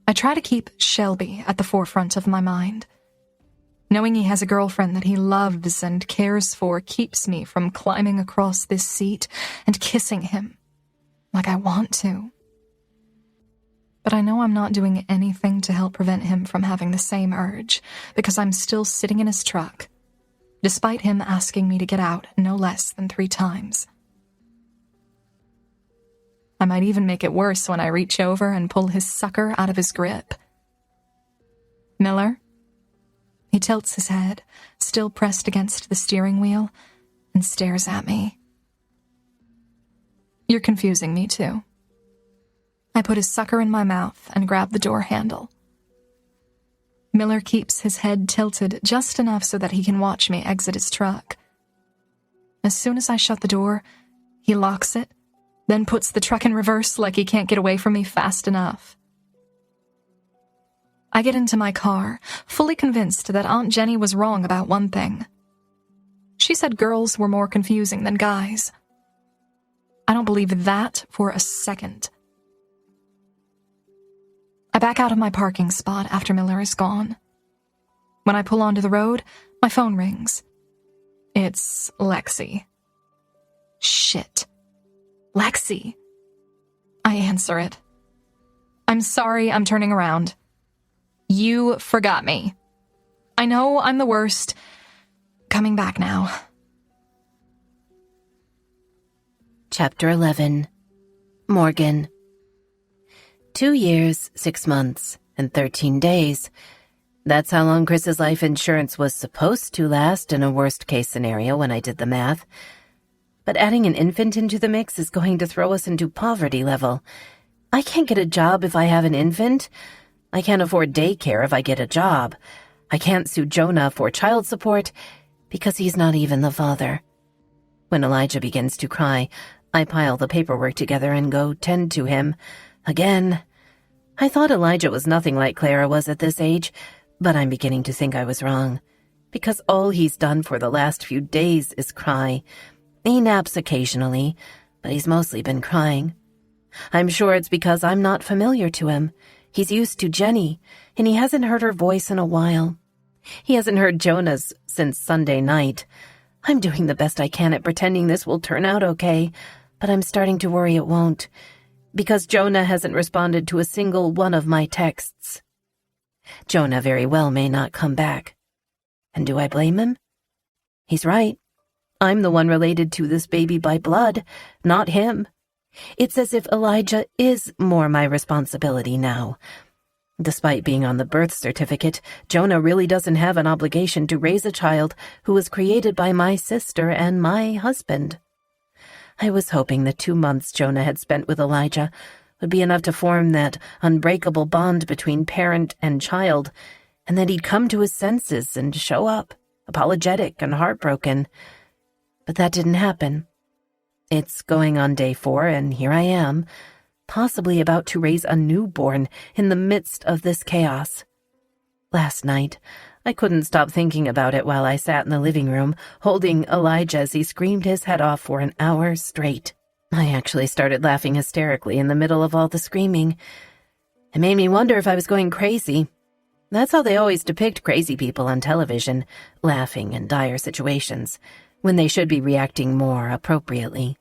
I try to keep Shelby at the forefront of my mind. Knowing he has a girlfriend that he loves and cares for keeps me from climbing across this seat and kissing him like I want to. But I know I'm not doing anything to help prevent him from having the same urge, because I'm still sitting in his truck, despite him asking me to get out no less than 3 times. I might even make it worse when I reach over and pull his sucker out of his grip. Miller? He tilts his head, still pressed against the steering wheel, and stares at me. You're confusing me, too. I put his sucker in my mouth and grab the door handle. Miller keeps his head tilted just enough so that he can watch me exit his truck. As soon as I shut the door, he locks it, then puts the truck in reverse like he can't get away from me fast enough. I get into my car, fully convinced that Aunt Jenny was wrong about one thing. She said girls were more confusing than guys. I don't believe that for a second. I back out of my parking spot after Miller is gone. When I pull onto the road, my phone rings. It's Lexi. Shit. Lexi. I answer it. I'm sorry, I'm turning around. You forgot me. I know I'm the worst. Coming back now. Chapter 11. Morgan. 2 years, 6 months, and 13 days. That's how long Chris's life insurance was supposed to last in a worst-case scenario when I did the math. But adding an infant into the mix is going to throw us into poverty level. I can't get a job if I have an infant. I can't afford daycare if I get a job. I can't sue Jonah for child support because he's not even the father. When Elijah begins to cry, I pile the paperwork together and go tend to him. Again. I thought Elijah was nothing like Clara was at this age, but I'm beginning to think I was wrong. Because all he's done for the last few days is cry. He naps occasionally, but he's mostly been crying. I'm sure it's because I'm not familiar to him. He's used to Jenny, and he hasn't heard her voice in a while. He hasn't heard Jonah's since Sunday night. I'm doing the best I can at pretending this will turn out okay, but I'm starting to worry it won't, because Jonah hasn't responded to a single one of my texts. Jonah very well may not come back. And do I blame him? He's right. I'm the one related to this baby by blood, not him. It's as if Elijah is more my responsibility now. Despite being on the birth certificate, Jonah really doesn't have an obligation to raise a child who was created by my sister and my husband. I was hoping the 2 months Jonah had spent with Elijah would be enough to form that unbreakable bond between parent and child, and that he'd come to his senses and show up, apologetic and heartbroken. But that didn't happen. It's going on day 4, and here I am, possibly about to raise a newborn in the midst of this chaos. Last night, I couldn't stop thinking about it while I sat in the living room, holding Elijah as he screamed his head off for an hour straight. I actually started laughing hysterically in the middle of all the screaming. It made me wonder if I was going crazy. That's how they always depict crazy people on television, laughing in dire situations, when they should be reacting more appropriately.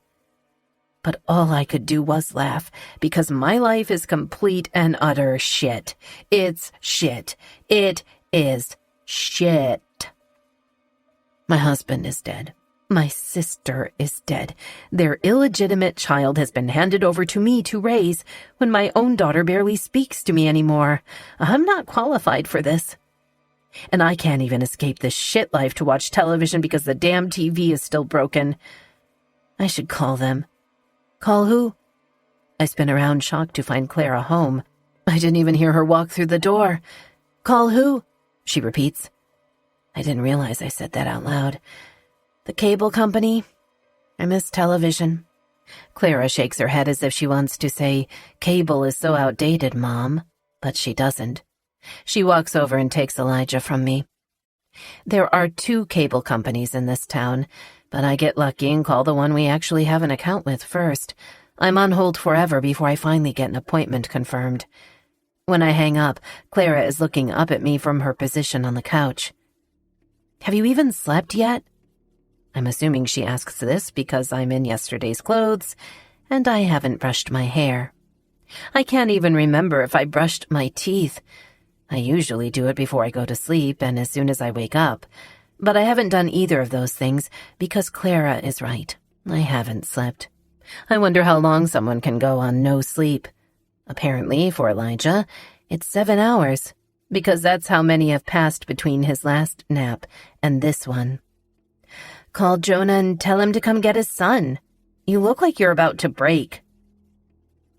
But all I could do was laugh, because my life is complete and utter shit. It's shit. It is shit. My husband is dead. My sister is dead. Their illegitimate child has been handed over to me to raise when my own daughter barely speaks to me anymore. I'm not qualified for this. And I can't even escape this shit life to watch television because the damn TV is still broken. I should call them. Call who? I spin around, shocked to find Clara home. I didn't even hear her walk through the door. Call who? She repeats. I didn't realize I said that out loud. The cable company? I miss television. Clara shakes her head as if she wants to say, cable is so outdated, Mom. But she doesn't. She walks over and takes Elijah from me. There are 2 cable companies in this town, but I get lucky and call the one we actually have an account with first. I'm on hold forever before I finally get an appointment confirmed. When I hang up, Clara is looking up at me from her position on the couch. Have you even slept yet? I'm assuming she asks this because I'm in yesterday's clothes, and I haven't brushed my hair. I can't even remember if I brushed my teeth. I usually do it before I go to sleep and as soon as I wake up, but I haven't done either of those things because Clara is right. I haven't slept. I wonder how long someone can go on no sleep. Apparently, for Elijah, it's 7 hours, because that's how many have passed between his last nap and this one. Call Jonah and tell him to come get his son. You look like you're about to break.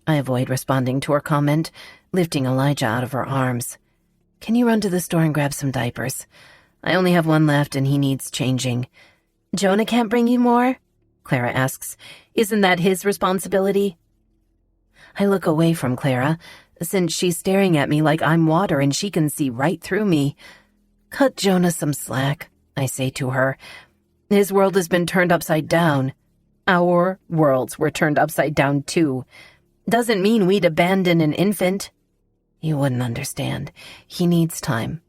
I avoid responding to her comment, lifting Elijah out of her arms. Can you run to the store and grab some diapers? I only have one left and he needs changing. Jonah can't bring you more? Clara asks. Isn't that his responsibility? I look away from Clara, since she's staring at me like I'm water and she can see right through me. Cut Jonah some slack, I say to her. His world has been turned upside down. Our worlds were turned upside down too. Doesn't mean we'd abandon an infant. You wouldn't understand. He needs time.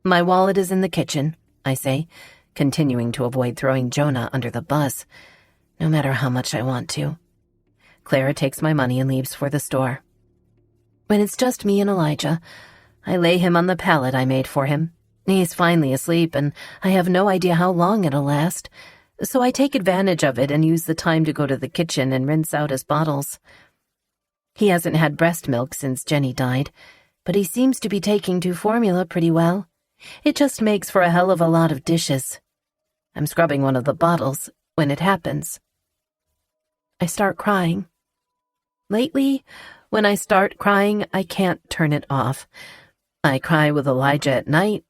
My wallet is in the kitchen, I say, continuing to avoid throwing Jonah under the bus, no matter how much I want to. Clara takes my money and leaves for the store. When it's just me and Elijah, I lay him on the pallet I made for him. He's finally asleep, and I have no idea how long it'll last, so I take advantage of it and use the time to go to the kitchen and rinse out his bottles. He hasn't had breast milk since Jenny died, but he seems to be taking to formula pretty well. It just makes for a hell of a lot of dishes. I'm scrubbing one of the bottles when it happens. I start crying. Lately, when I start crying, I can't turn it off. I cry with Elijah at night.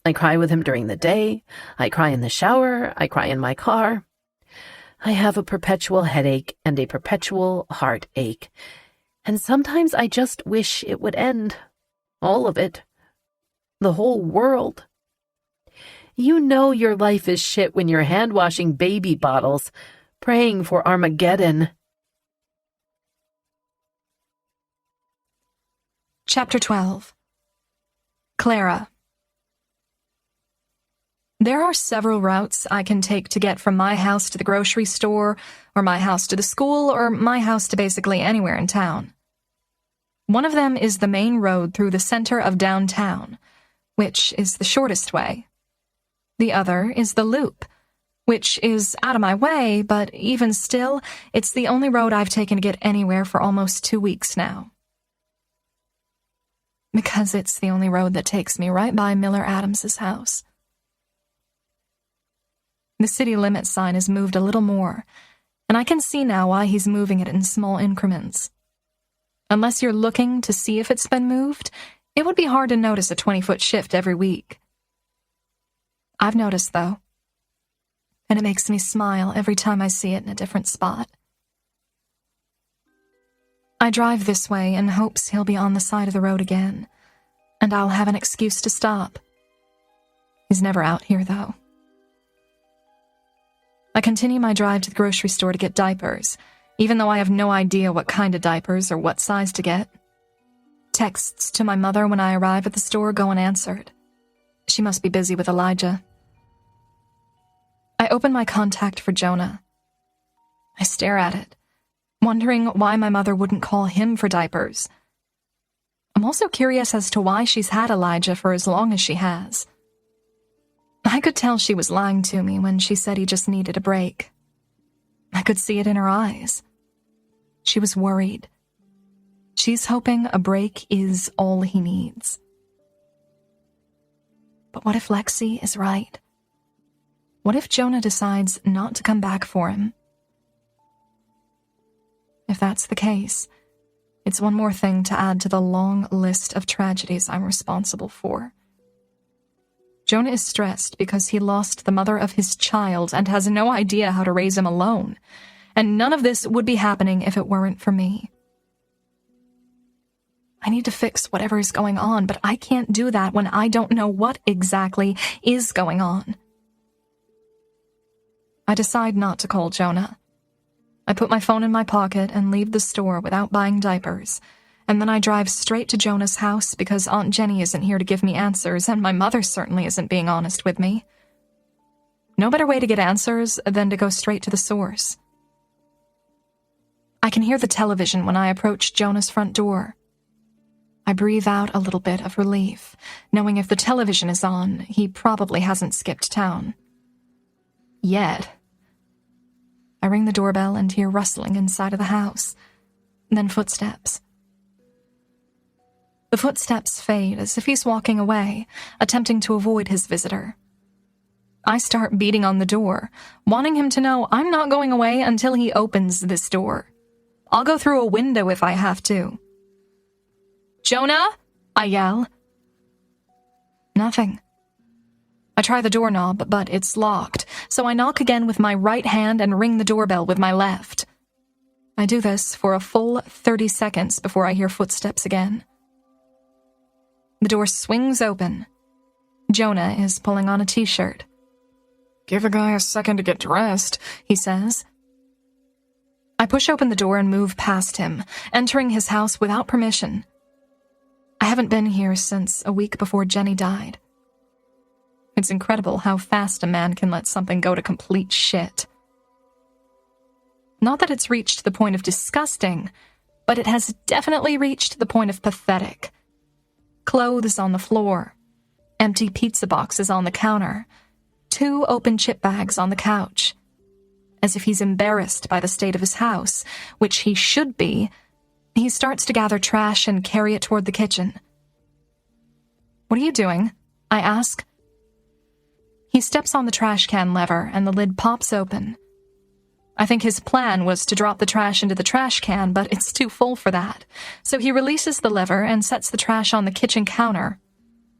I cry with him during the day. I cry in the shower. I cry in my car. I have a perpetual headache and a perpetual heartache. And sometimes I just wish it would end. All of it. The whole world. You know your life is shit when you're hand-washing baby bottles, praying for Armageddon. Chapter 12. Clara. There are several routes I can take to get from my house to the grocery store, or my house to the school, or my house to basically anywhere in town. One of them is the main road through the center of downtown, which is the shortest way. The other is the loop, which is out of my way, but even still, it's the only road I've taken to get anywhere for almost 2 weeks now. Because it's the only road that takes me right by Miller Adams's house. The city limit sign is moved a little more, and I can see now why he's moving it in small increments. Unless you're looking to see if it's been moved, it would be hard to notice a 20-foot shift every week. I've noticed, though, and it makes me smile every time I see it in a different spot. I drive this way in hopes he'll be on the side of the road again, and I'll have an excuse to stop. He's never out here, though. I continue my drive to the grocery store to get diapers, even though I have no idea what kind of diapers or what size to get. Texts to my mother when I arrive at the store go unanswered. She must be busy with Elijah. I open my contact for Jonah. I stare at it, wondering why my mother wouldn't call him for diapers. I'm also curious as to why she's had Elijah for as long as she has. I could tell she was lying to me when she said he just needed a break. I could see it in her eyes. She was worried. She's hoping a break is all he needs. But what if Lexi is right? What if Jonah decides not to come back for him? If that's the case, it's one more thing to add to the long list of tragedies I'm responsible for. Jonah is stressed because he lost the mother of his child and has no idea how to raise him alone, and none of this would be happening if it weren't for me. I need to fix whatever is going on, but I can't do that when I don't know what exactly is going on. I decide not to call Jonah. I put my phone in my pocket and leave the store without buying diapers, and then I drive straight to Jonah's house because Aunt Jenny isn't here to give me answers, and my mother certainly isn't being honest with me. No better way to get answers than to go straight to the source. I can hear the television when I approach Jonah's front door. I breathe out a little bit of relief, knowing if the television is on, he probably hasn't skipped town. Yet. I ring the doorbell and hear rustling inside of the house, then footsteps. The footsteps fade as if he's walking away, attempting to avoid his visitor. I start beating on the door, wanting him to know I'm not going away until he opens this door. I'll go through a window if I have to. "Jonah!" I yell. Nothing. I try the doorknob, but it's locked, so I knock again with my right hand and ring the doorbell with my left. I do this for a full 30 seconds before I hear footsteps again. The door swings open. Jonah is pulling on a t-shirt. "Give a guy a second to get dressed," he says. I push open the door and move past him, entering his house without permission. I haven't been here since a week before Jenny died. It's incredible how fast a man can let something go to complete shit. Not that it's reached the point of disgusting, but it has definitely reached the point of pathetic. Clothes on the floor, empty pizza boxes on the counter, 2 open chip bags on the couch. As if he's embarrassed by the state of his house, which he should be, he starts to gather trash and carry it toward the kitchen. "What are you doing?" I ask. He steps on the trash can lever and the lid pops open. I think his plan was to drop the trash into the trash can, but it's too full for that. So he releases the lever and sets the trash on the kitchen counter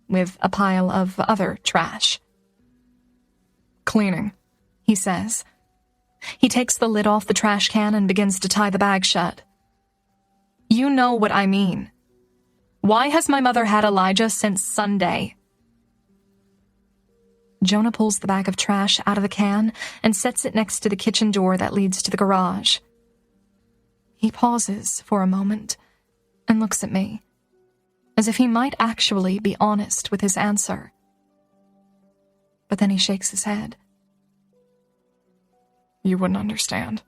with a pile of other trash. "Cleaning," he says. He takes the lid off the trash can and begins to tie the bag shut. "You know what I mean. Why has my mother had Elijah since Sunday?" Jonah pulls the bag of trash out of the can and sets it next to the kitchen door that leads to the garage. He pauses for a moment and looks at me, as if he might actually be honest with his answer. But then he shakes his head. "You wouldn't understand."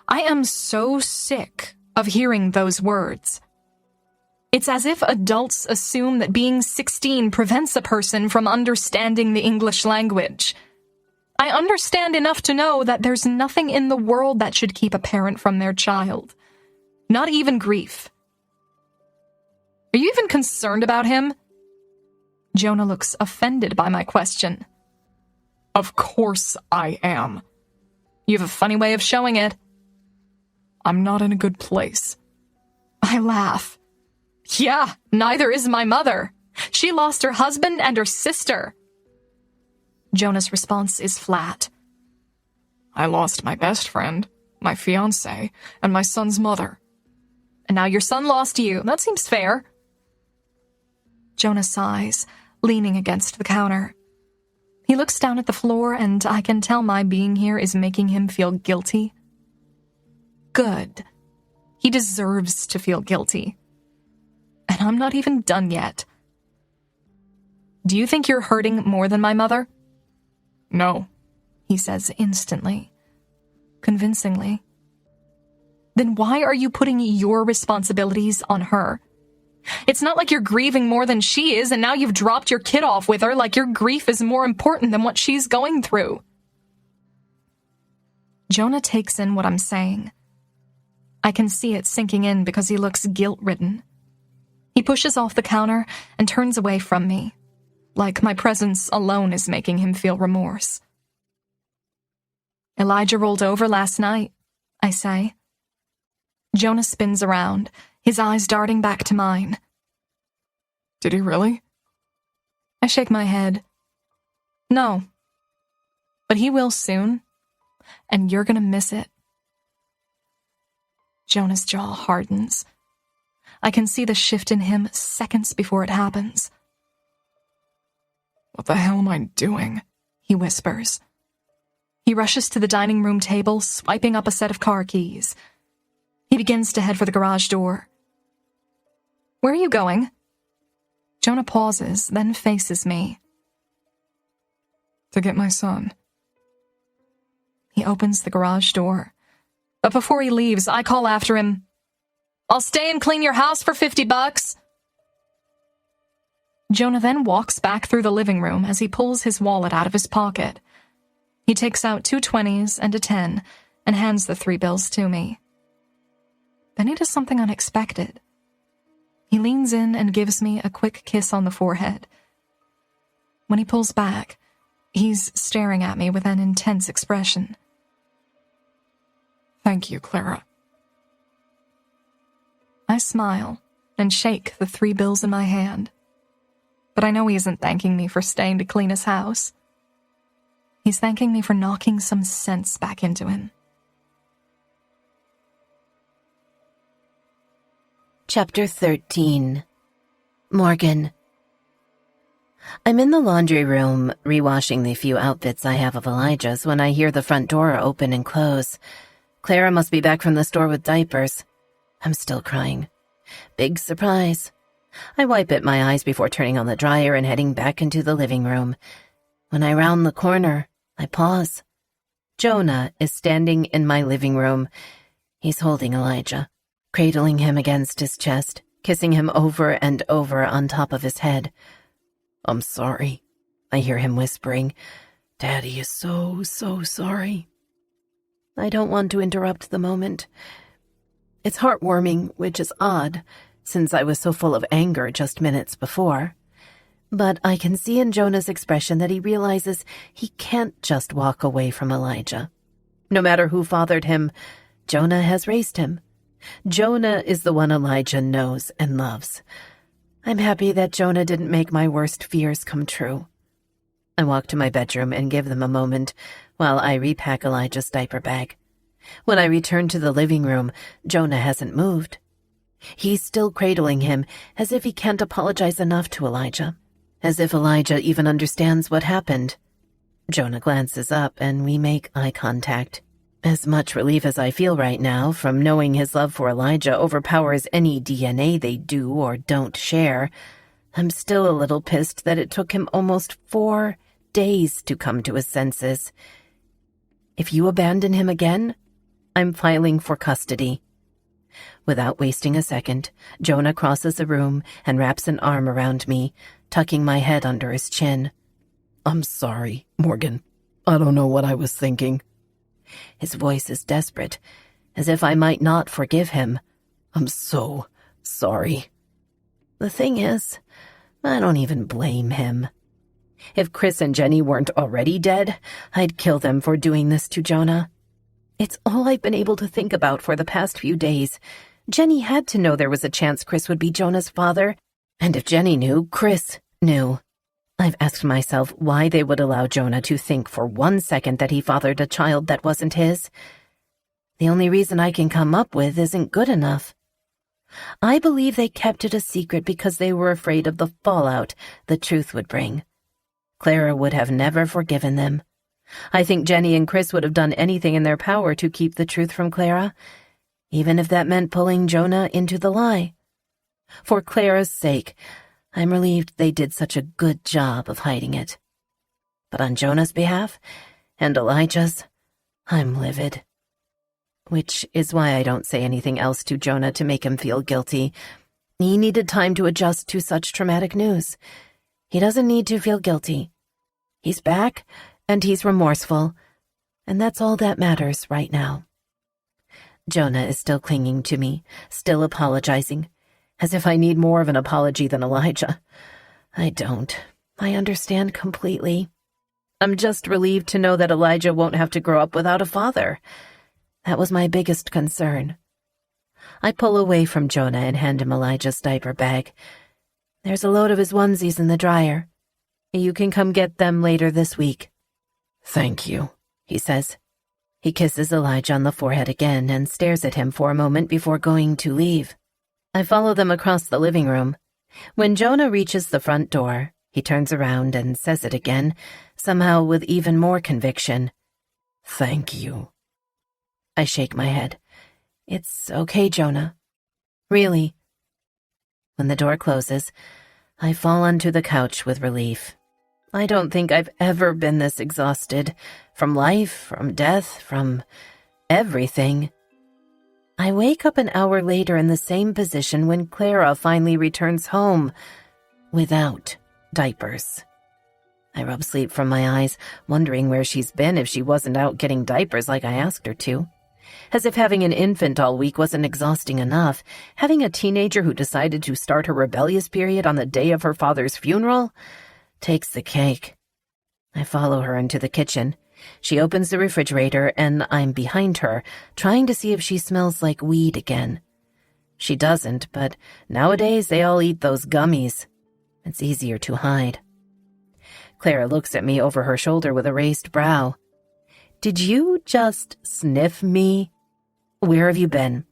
I am so sick of hearing those words. It's as if adults assume that being 16 prevents a person from understanding the English language. I understand enough to know that there's nothing in the world that should keep a parent from their child. Not even grief. Are you even concerned about him? Jonah looks offended by my question. "Of course I am. You have a funny way of showing it. I'm not in a good place." I laugh. "Yeah, neither is my mother. She lost her husband and her sister." Jonah's response is flat. "I lost my best friend, my fiancé, and my son's mother." "And now your son lost you. That seems fair." Jonah sighs, leaning against the counter. He looks down at the floor, and I can tell my being here is making him feel guilty. Good. He deserves to feel guilty. And I'm not even done yet. "Do you think you're hurting more than my mother?" "No," he says instantly, convincingly. "Then why are you putting your responsibilities on her? It's not like you're grieving more than she is, and now you've dropped your kid off with her like your grief is more important than what she's going through. Jonah takes in what I'm saying. I can see it sinking in because he looks guilt-ridden. He pushes off the counter and turns away from me, like my presence alone is making him feel remorse. Elijah rolled over last night, I say. Jonah spins around, his eyes darting back to mine. Did he really? I shake my head. No. But he will soon, and you're gonna miss it. Jonah's jaw hardens. I can see the shift in him seconds before it happens. What the hell am I doing? He whispers. He rushes to the dining room table, swiping up a set of car keys. He begins to head for the garage door. Where are you going? Jonah pauses, then faces me. To get my son. He opens the garage door. But before he leaves, I call after him. I'll stay and clean your house for $50. Jonah then walks back through the living room as he pulls his wallet out of his pocket. He takes out 2 20s and a 10 and hands the 3 bills to me. Then he does something unexpected. He leans in and gives me a quick kiss on the forehead. When he pulls back, he's staring at me with an intense expression. Thank you, Clara. I smile and shake the 3 bills in my hand. But I know he isn't thanking me for staying to clean his house. He's thanking me for knocking some sense back into him. Chapter 13. Morgan. I'm in the laundry room, rewashing the few outfits I have of Elijah's when I hear the front door open and close. Clara must be back from the store with diapers. I'm still crying. Big surprise. I wipe at my eyes before turning on the dryer and heading back into the living room. When I round the corner, I pause. Jonah is standing in my living room. He's holding Elijah, cradling him against his chest, kissing him over and over on top of his head. "I'm sorry," I hear him whispering. "Daddy is so sorry." I don't want to interrupt the moment. It's heartwarming, which is odd, since I was so full of anger just minutes before. But I can see in Jonah's expression that he realizes he can't just walk away from Elijah. No matter who fathered him, Jonah has raised him. Jonah is the one Elijah knows and loves. I'm happy that Jonah didn't make my worst fears come true. I walk to my bedroom and give them a moment while I repack Elijah's diaper bag. When I return to the living room, Jonah hasn't moved. He's still cradling him, as if he can't apologize enough to Elijah, as if Elijah even understands what happened. Jonah glances up and we make eye contact. As much relief as I feel right now from knowing his love for Elijah overpowers any DNA they do or don't share, I'm still a little pissed that it took him almost 4 days to come to his senses. If you abandon him again, I'm filing for custody. Without wasting a second, Jonah crosses the room and wraps an arm around me, tucking my head under his chin. "I'm sorry, Morgan. I don't know what I was thinking." His voice is desperate, as if I might not forgive him. "I'm so sorry." The thing is, I don't even blame him. If Chris and Jenny weren't already dead, I'd kill them for doing this to Jonah. It's all I've been able to think about for the past few days. Jenny had to know there was a chance Chris would be Jonah's father, and if Jenny knew, Chris knew. I've asked myself why they would allow Jonah to think for 1 second that he fathered a child that wasn't his. The only reason I can come up with isn't good enough. I believe they kept it a secret because they were afraid of the fallout the truth would bring. Clara would have never forgiven them. I think Jenny and Chris would have done anything in their power to keep the truth from Clara, even if that meant pulling Jonah into the lie. For Clara's sake, I'm relieved they did such a good job of hiding it. But on Jonah's behalf, and Elijah's, I'm livid. Which is why I don't say anything else to Jonah to make him feel guilty. He needed time to adjust to such traumatic news. He doesn't need to feel guilty. He's back, and he's remorseful, and that's all that matters right now. Jonah is still clinging to me, still apologizing, as if I need more of an apology than Elijah. I don't. I understand completely. I'm just relieved to know that Elijah won't have to grow up without a father. That was my biggest concern. I pull away from Jonah and hand him Elijah's diaper bag. There's a load of his onesies in the dryer. You can come get them later this week. Thank you, he says. He kisses Elijah on the forehead again and stares at him for a moment before going to leave. I follow them across the living room. When Jonah reaches the front door, he turns around and says it again, somehow with even more conviction. Thank you. I shake my head. It's okay, Jonah. Really. When the door closes, I fall onto the couch with relief. I don't think I've ever been this exhausted. From life, from death, from everything. I wake up an hour later in the same position when Clara finally returns home, without diapers. I rub sleep from my eyes, wondering where she's been if she wasn't out getting diapers like I asked her to. As if having an infant all week wasn't exhausting enough, having a teenager who decided to start her rebellious period on the day of her father's funeral takes the cake. I follow her into the kitchen. She opens the refrigerator, and I'm behind her, trying to see if she smells like weed again. She doesn't, but nowadays they all eat those gummies. It's easier to hide. Clara looks at me over her shoulder with a raised brow. Did you just sniff me? Where have you been?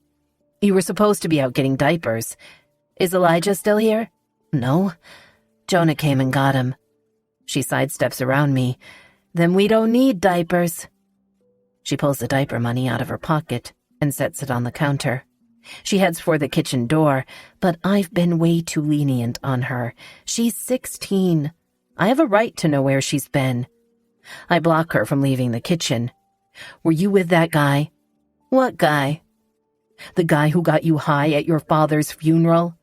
You were supposed to be out getting diapers. Is Elijah still here? No. Jonah came and got him. She sidesteps around me. Then we don't need diapers. She pulls the diaper money out of her pocket and sets it on the counter. She heads for the kitchen door, but I've been way too lenient on her. She's 16. I have a right to know where she's been. I block her from leaving the kitchen. Were you with that guy? What guy? The guy who got you high at your father's funeral?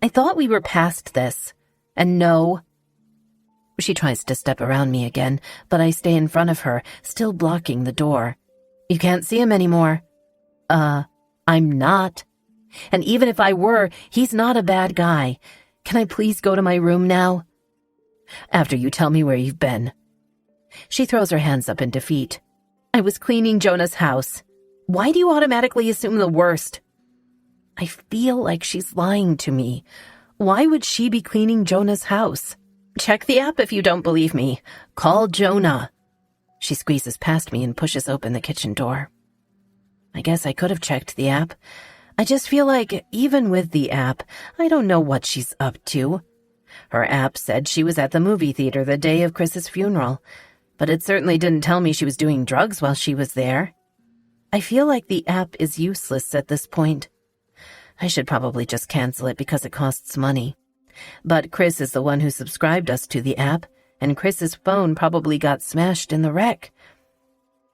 I thought we were past this. And no. She tries to step around me again, but I stay in front of her, still blocking the door. You can't see him anymore. I'm not. And even if I were, he's not a bad guy. Can I please go to my room now? After you tell me where you've been. She throws her hands up in defeat. I was cleaning Jonah's house. Why do you automatically assume the worst? I feel like she's lying to me. Why would she be cleaning Jonah's house? Check the app if you don't believe me. Call Jonah. She squeezes past me and pushes open the kitchen door. I guess I could have checked the app. I just feel like, even with the app, I don't know what she's up to. Her app said she was at the movie theater the day of Chris's funeral, but it certainly didn't tell me she was doing drugs while she was there. I feel like the app is useless at this point. I should probably just cancel it because it costs money. But Chris is the one who subscribed us to the app, and Chris's phone probably got smashed in the wreck.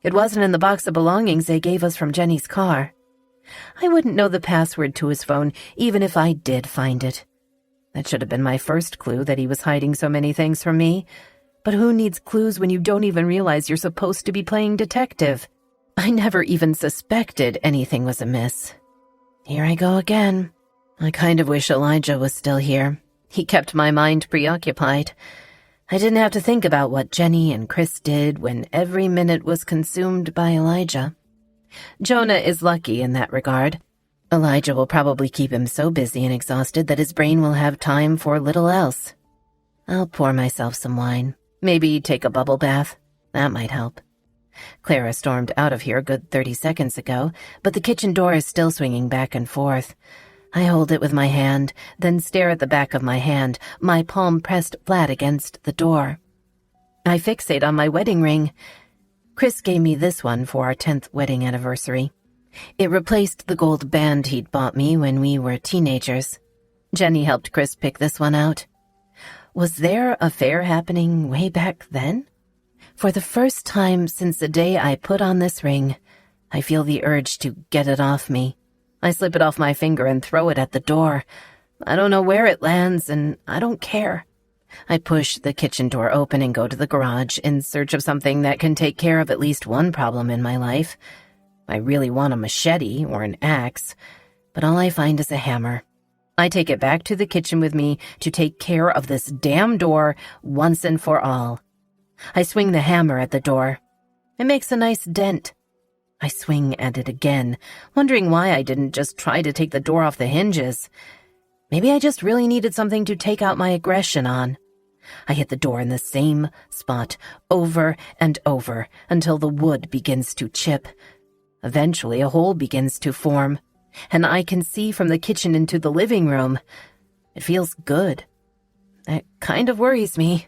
It wasn't in the box of belongings they gave us from Jenny's car. I wouldn't know the password to his phone, even if I did find it. That should have been my first clue that he was hiding so many things from me. But who needs clues when you don't even realize you're supposed to be playing detective? I never even suspected anything was amiss. Here I go again. I kind of wish Elijah was still here. He kept my mind preoccupied. I didn't have to think about what Jenny and Chris did when every minute was consumed by Elijah. Jonah is lucky in that regard. Elijah will probably keep him so busy and exhausted that his brain will have time for little else. I'll pour myself some wine. Maybe take a bubble bath. That might help. Clara stormed out of here a good 30 seconds ago, but the kitchen door is still swinging back and forth. I hold it with my hand, then stare at the back of my hand, my palm pressed flat against the door. I fixate on my wedding ring. Chris gave me this one for our 10th wedding anniversary. It replaced the gold band he'd bought me when we were teenagers. Jenny helped Chris pick this one out. Was their affair happening way back then? For the first time since the day I put on this ring, I feel the urge to get it off me. I slip it off my finger and throw it at the door. I don't know where it lands, and I don't care. I push the kitchen door open and go to the garage in search of something that can take care of at least one problem in my life. I really want a machete or an axe, but all I find is a hammer. I take it back to the kitchen with me to take care of this damn door once and for all. I swing the hammer at the door. It makes a nice dent. I swing at it again, wondering why I didn't just try to take the door off the hinges. Maybe I just really needed something to take out my aggression on. I hit the door in the same spot over and over until the wood begins to chip. Eventually, a hole begins to form, and I can see from the kitchen into the living room. It feels good. That kind of worries me.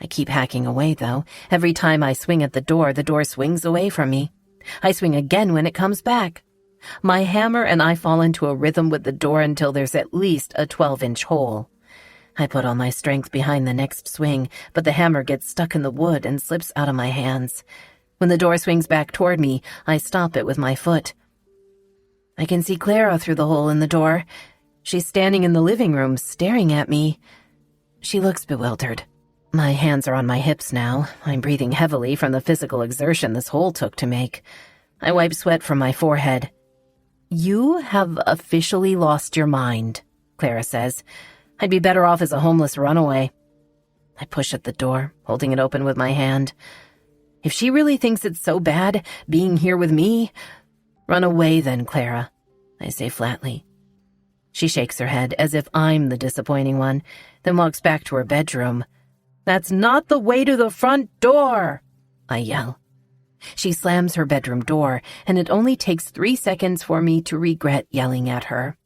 I keep hacking away, though. Every time I swing at the door swings away from me. I swing again when it comes back. My hammer and I fall into a rhythm with the door until there's at least a 12-inch hole. I put all my strength behind the next swing, but the hammer gets stuck in the wood and slips out of my hands. When the door swings back toward me, I stop it with my foot. I can see Clara through the hole in the door. She's standing in the living room, staring at me. She looks bewildered. My hands are on my hips now. I'm breathing heavily from the physical exertion this hole took to make. I wipe sweat from my forehead. "You have officially lost your mind," Clara says. "I'd be better off as a homeless runaway." I push at the door, holding it open with my hand. If she really thinks it's so bad, being here with me, run away then, Clara, I say flatly. She shakes her head as if I'm the disappointing one, then walks back to her bedroom. "That's not the way to the front door," I yell. She slams her bedroom door, and it only takes 3 seconds for me to regret yelling at her.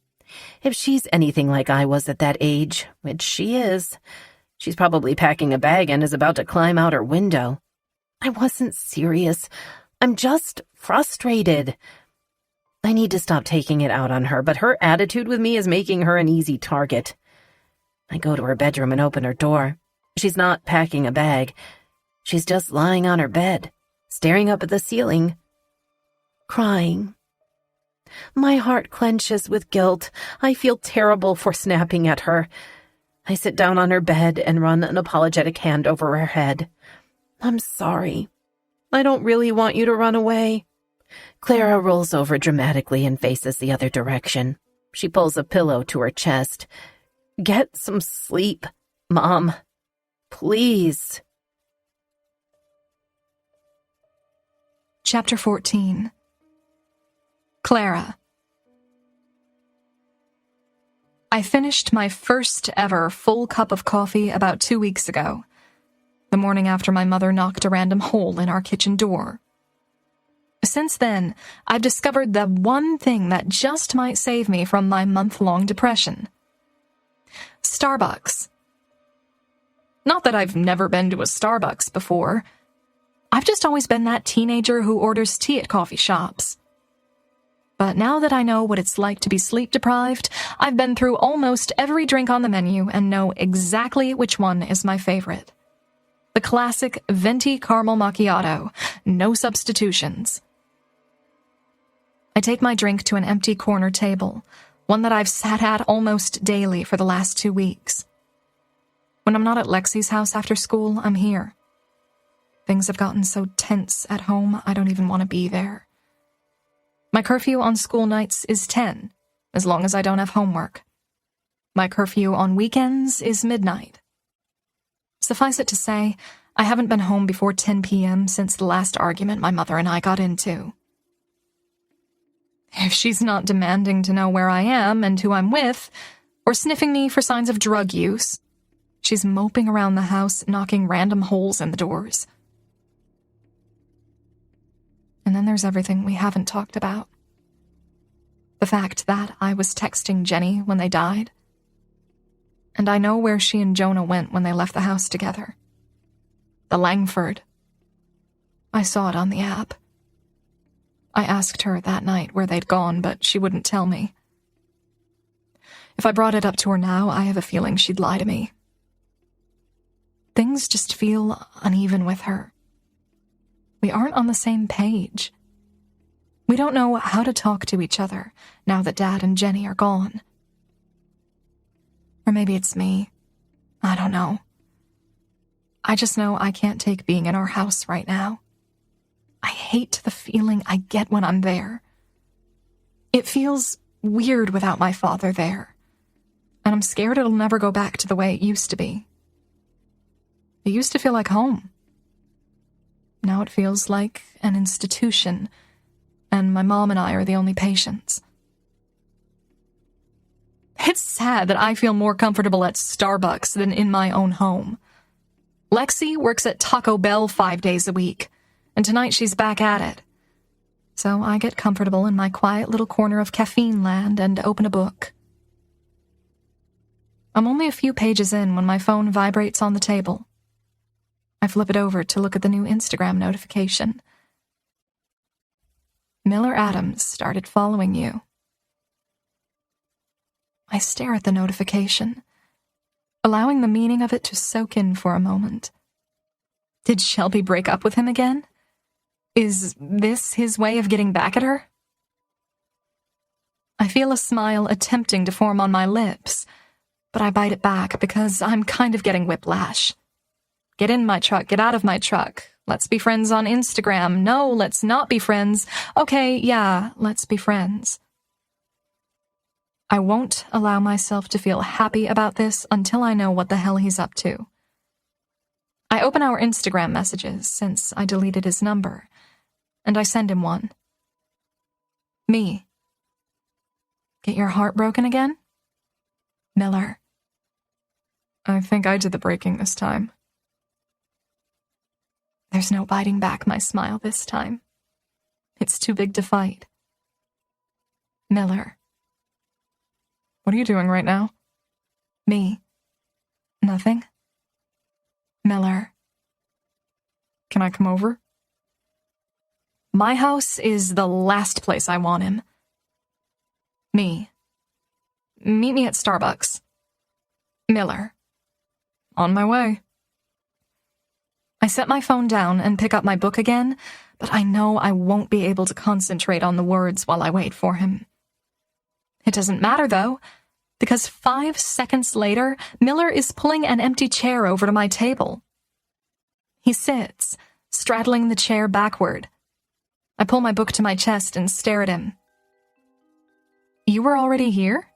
If she's anything like I was at that age, which she is, she's probably packing a bag and is about to climb out her window. I wasn't serious. I'm just frustrated. I need to stop taking it out on her, but her attitude with me is making her an easy target. I go to her bedroom and open her door. She's not packing a bag. She's just lying on her bed, staring up at the ceiling, crying. My heart clenches with guilt. I feel terrible for snapping at her. I sit down on her bed and run an apologetic hand over her head. "I'm sorry. I don't really want you to run away." Clara rolls over dramatically and faces the other direction. She pulls a pillow to her chest. "Get some sleep, Mom. Please." Chapter 14. Clara. I finished my first ever full cup of coffee about 2 weeks ago, the morning after my mother knocked a random hole in our kitchen door. Since then, I've discovered the one thing that just might save me from my month-long depression. Starbucks. Not that I've never been to a Starbucks before. I've just always been that teenager who orders tea at coffee shops. But now that I know what it's like to be sleep-deprived, I've been through almost every drink on the menu and know exactly which one is my favorite. The classic venti caramel macchiato, no substitutions. I take my drink to an empty corner table, one that I've sat at almost daily for the last 2 weeks. When I'm not at Lexi's house after school, I'm here. Things have gotten so tense at home, I don't even want to be there. My curfew on school nights is 10, as long as I don't have homework. My curfew on weekends is midnight. Suffice it to say, I haven't been home before 10 p.m. since the last argument my mother and I got into. If she's not demanding to know where I am and who I'm with, or sniffing me for signs of drug use, she's moping around the house, knocking random holes in the doors. And then there's everything we haven't talked about. The fact that I was texting Jenny when they died. And I know where she and Jonah went when they left the house together. The Langford. I saw it on the app. I asked her that night where they'd gone, but she wouldn't tell me. If I brought it up to her now, I have a feeling she'd lie to me. Things just feel uneven with her. We aren't on the same page. We don't know how to talk to each other now that Dad and Jenny are gone. Or maybe it's me. I don't know. I just know I can't take being in our house right now. I hate the feeling I get when I'm there. It feels weird without my father there, and I'm scared it'll never go back to the way it used to be. It used to feel like home. Now it feels like an institution, and my mom and I are the only patients. It's sad that I feel more comfortable at Starbucks than in my own home. Lexi works at Taco Bell 5 days a week, and tonight she's back at it. So I get comfortable in my quiet little corner of caffeine land and open a book. I'm only a few pages in when my phone vibrates on the table. I flip it over to look at the new Instagram notification. Miller Adams started following you. I stare at the notification, allowing the meaning of it to soak in for a moment. Did Shelby break up with him again? Is this his way of getting back at her? I feel a smile attempting to form on my lips, but I bite it back because I'm kind of getting whiplash. Get in my truck, get out of my truck. Let's be friends on Instagram. No, let's not be friends. Okay, yeah, let's be friends. I won't allow myself to feel happy about this until I know what the hell he's up to. I open our Instagram messages since I deleted his number, and I send him one. Me. Get your heart broken again? Miller. I think I did the breaking this time. There's no biting back my smile this time. It's too big to fight. Miller. What are you doing right now? Me. Nothing. Miller. Can I come over? My house is the last place I want him. Me. Meet me at Starbucks. Miller. On my way. I set my phone down and pick up my book again, but I know I won't be able to concentrate on the words while I wait for him. It doesn't matter, though, because 5 seconds later, Miller is pulling an empty chair over to my table. He sits, straddling the chair backward. I pull my book to my chest and stare at him. You were already here?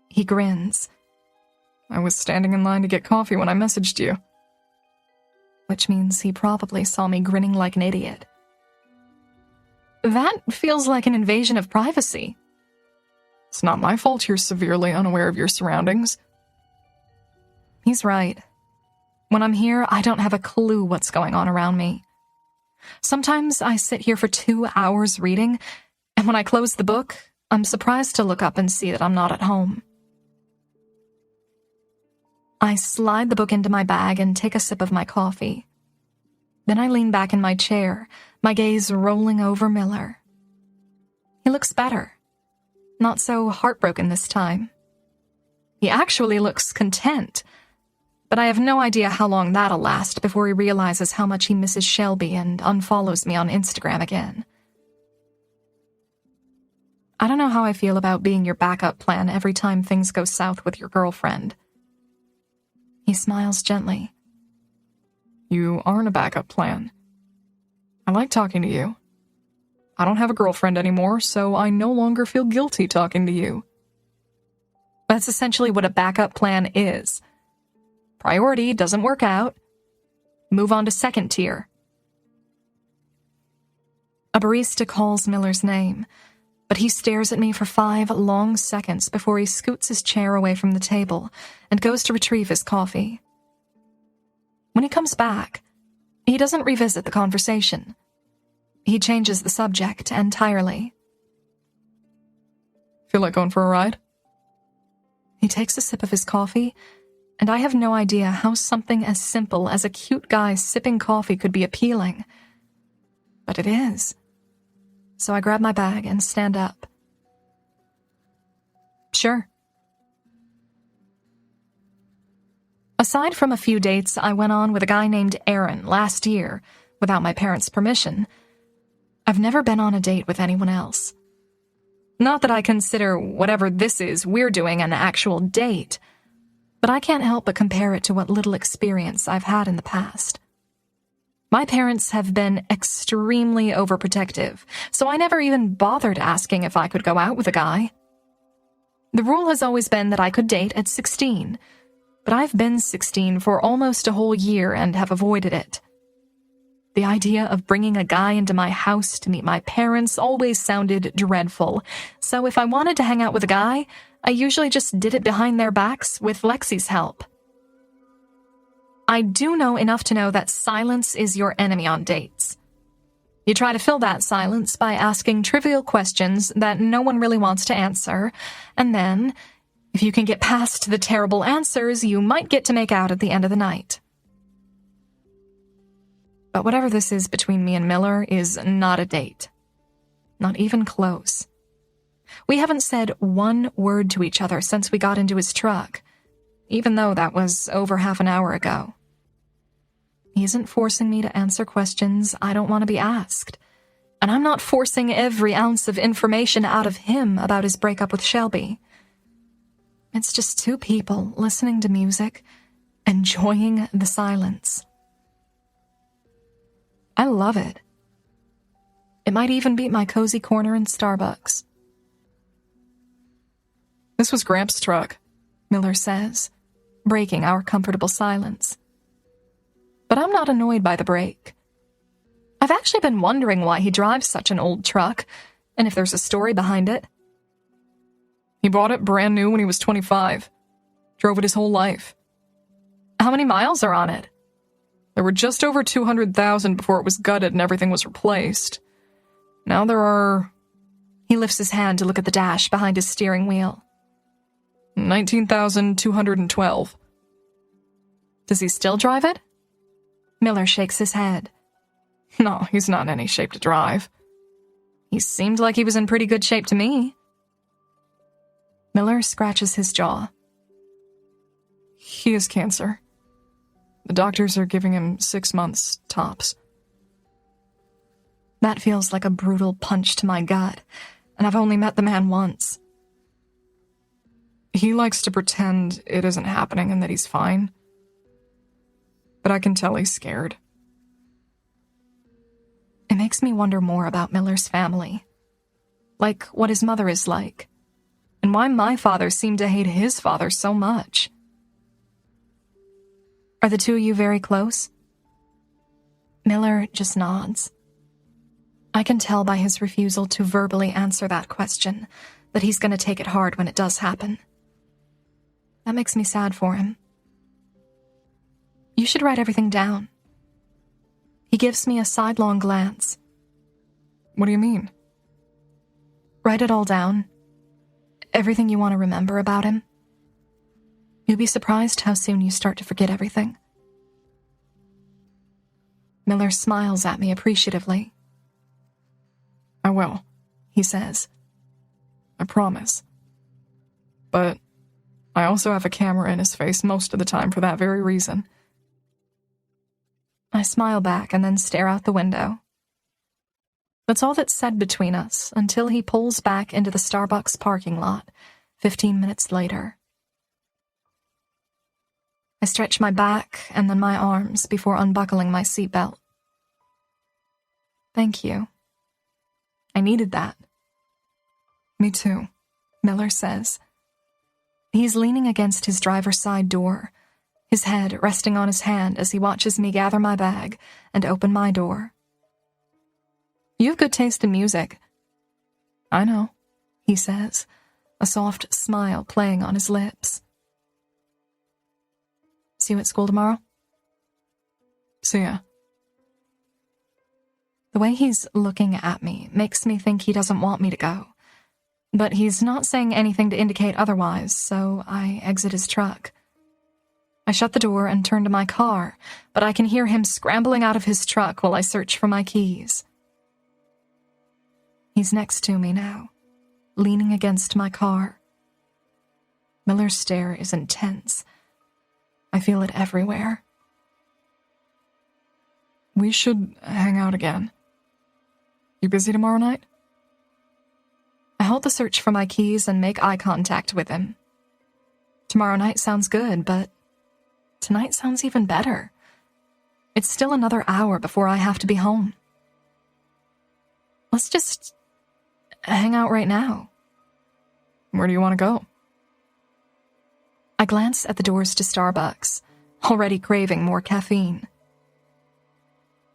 He grins. I was standing in line to get coffee when I messaged you. Which means he probably saw me grinning like an idiot. That feels like an invasion of privacy. It's not my fault you're severely unaware of your surroundings. He's right. When I'm here, I don't have a clue what's going on around me. Sometimes I sit here for 2 hours reading, and when I close the book, I'm surprised to look up and see that I'm not at home. I slide the book into my bag and take a sip of my coffee. Then I lean back in my chair, my gaze rolling over Miller. He looks better. Not so heartbroken this time. He actually looks content, but I have no idea how long that'll last before he realizes how much he misses Shelby and unfollows me on Instagram again. I don't know how I feel about being your backup plan every time things go south with your girlfriend. He smiles gently. You aren't a backup plan. I like talking to you. I don't have a girlfriend anymore, so I no longer feel guilty talking to you. That's essentially what a backup plan is. Priority doesn't work out. Move on to second tier. A barista calls Miller's name, but he stares at me for 5 long seconds before he scoots his chair away from the table and goes to retrieve his coffee. When he comes back, he doesn't revisit the conversation. He changes the subject entirely. Feel like going for a ride? He takes a sip of his coffee, and I have no idea how something as simple as a cute guy sipping coffee could be appealing. But it is. So I grab my bag and stand up. Sure. Aside from a few dates I went on with a guy named Aaron last year, without my parents' permission, I've never been on a date with anyone else. Not that I consider whatever this is we're doing an actual date, But I can't help but compare it to what little experience I've had in the past. My parents have been extremely overprotective, so I never even bothered asking if I could go out with a guy. The rule has always been that I could date at 16, but I've been 16 for almost a whole year and have avoided it. The idea of bringing a guy into my house to meet my parents always sounded dreadful, so if I wanted to hang out with a guy, I usually just did it behind their backs with Lexi's help. I do know enough to know that silence is your enemy on dates. You try to fill that silence by asking trivial questions that no one really wants to answer, and then, if you can get past the terrible answers, you might get to make out at the end of the night. But whatever this is between me and Miller is not a date. Not even close. We haven't said one word to each other since we got into his truck, even though that was over half an hour ago. He isn't forcing me to answer questions I don't want to be asked, and I'm not forcing every ounce of information out of him about his breakup with Shelby. It's just two people listening to music, enjoying the silence. I love it. It might even beat my cozy corner in Starbucks. This was Gramps' truck, Miller says, breaking our comfortable silence. But I'm not annoyed by the break. I've actually been wondering why he drives such an old truck, and if there's a story behind it. He bought it brand new when he was 25. Drove it his whole life. How many miles are on it? There were just over 200,000 before it was gutted and everything was replaced. Now there are... He lifts his hand to look at the dash behind his steering wheel. 19,212. Does he still drive it? Miller shakes his head. No, he's not in any shape to drive. He seemed like he was in pretty good shape to me. Miller scratches his jaw. He has cancer. The doctors are giving him 6 months, tops. That feels like a brutal punch to my gut, and I've only met the man once. He likes to pretend it isn't happening and that he's fine. But I can tell he's scared. It makes me wonder more about Miller's family. Like what his mother is like, and why my father seemed to hate his father so much. Are the two of you very close? Miller just nods. I can tell by his refusal to verbally answer that question that he's going to take it hard when it does happen. That makes me sad for him. You should write everything down. He gives me a sidelong glance. What do you mean? Write it all down. Everything you want to remember about him. You'll be surprised how soon you start to forget everything. Miller smiles at me appreciatively. I will, he says. I promise. But I also have a camera in his face most of the time for that very reason. I smile back and then stare out the window. That's all that's said between us until he pulls back into the Starbucks parking lot 15 minutes later. I stretch my back and then my arms before unbuckling my seatbelt. Thank you. I needed that. Me too, Miller says. He's leaning against his driver's side door, his head resting on his hand as he watches me gather my bag and open my door. You have good taste in music. I know, he says, a soft smile playing on his lips. See you at school tomorrow? See ya. The way he's looking at me makes me think he doesn't want me to go, but he's not saying anything to indicate otherwise, so I exit his truck. I shut the door and turn to my car, but I can hear him scrambling out of his truck while I search for my keys. He's next to me now, leaning against my car. Miller's stare is intense. I feel it everywhere. We should hang out again. You busy tomorrow night? I halt the search for my keys and make eye contact with him. Tomorrow night sounds good, but tonight sounds even better. It's still another hour before I have to be home. Let's just hang out right now. Where do you want to go? I glance at the doors to Starbucks, already craving more caffeine.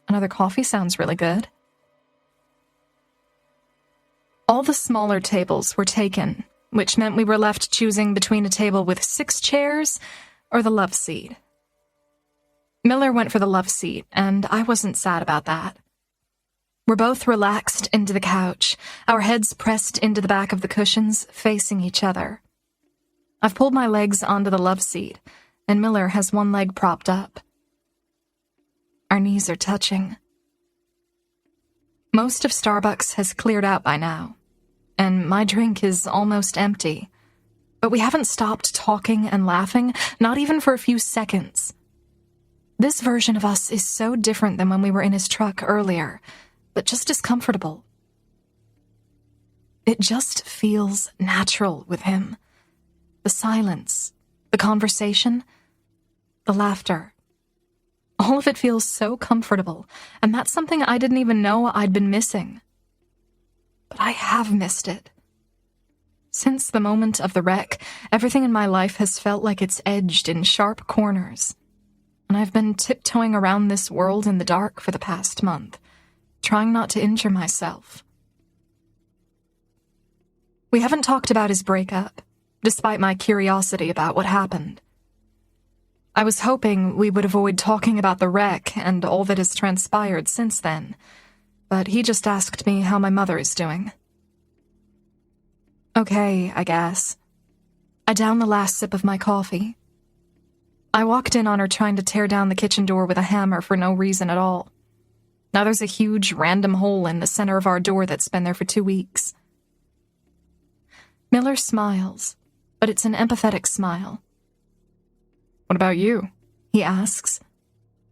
Another coffee sounds really good. All the smaller tables were taken, which meant we were left choosing between a table with 6 chairs or the love seat. Miller went for the love seat, and I wasn't sad about that. We're both relaxed into the couch, our heads pressed into the back of the cushions, facing each other. I've pulled my legs onto the love seat, and Miller has one leg propped up. Our knees are touching. Most of Starbucks has cleared out by now, and my drink is almost empty. But we haven't stopped talking and laughing, not even for a few seconds. This version of us is so different than when we were in his truck earlier, but just as comfortable. It just feels natural with him. The silence, the conversation, the laughter. All of it feels so comfortable, and that's something I didn't even know I'd been missing. But I have missed it. Since the moment of the wreck, everything in my life has felt like it's edged in sharp corners, and I've been tiptoeing around this world in the dark for the past month, trying not to injure myself. We haven't talked about his breakup, despite my curiosity about what happened. I was hoping we would avoid talking about the wreck and all that has transpired since then, but he just asked me how my mother is doing. Okay, I guess. I downed the last sip of my coffee. I walked in on her trying to tear down the kitchen door with a hammer for no reason at all. Now there's a huge random hole in the center of our door that's been there for 2 weeks. Miller smiles, but it's an empathetic smile. What about you? He asks.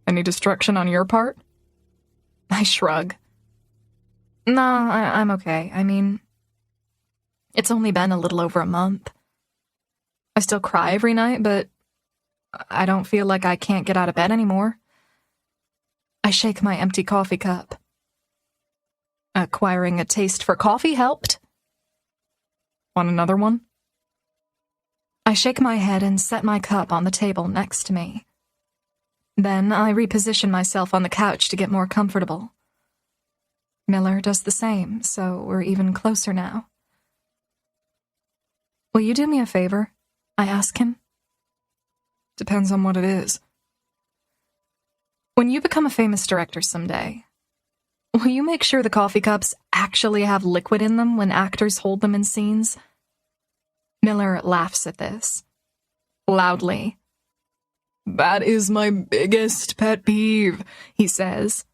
Any destruction on your part? I shrug. Nah, I'm okay. I mean, it's only been a little over a month. I still cry every night, but I don't feel like I can't get out of bed anymore. I shake my empty coffee cup. Acquiring a taste for coffee helped. Want another one? I shake my head and set my cup on the table next to me. Then I reposition myself on the couch to get more comfortable. Miller does the same, so we're even closer now. Will you do me a favor? I ask him. Depends on what it is. When you become a famous director someday, will you make sure the coffee cups actually have liquid in them when actors hold them in scenes? Miller laughs at this. Loudly. That is my biggest pet peeve, he says.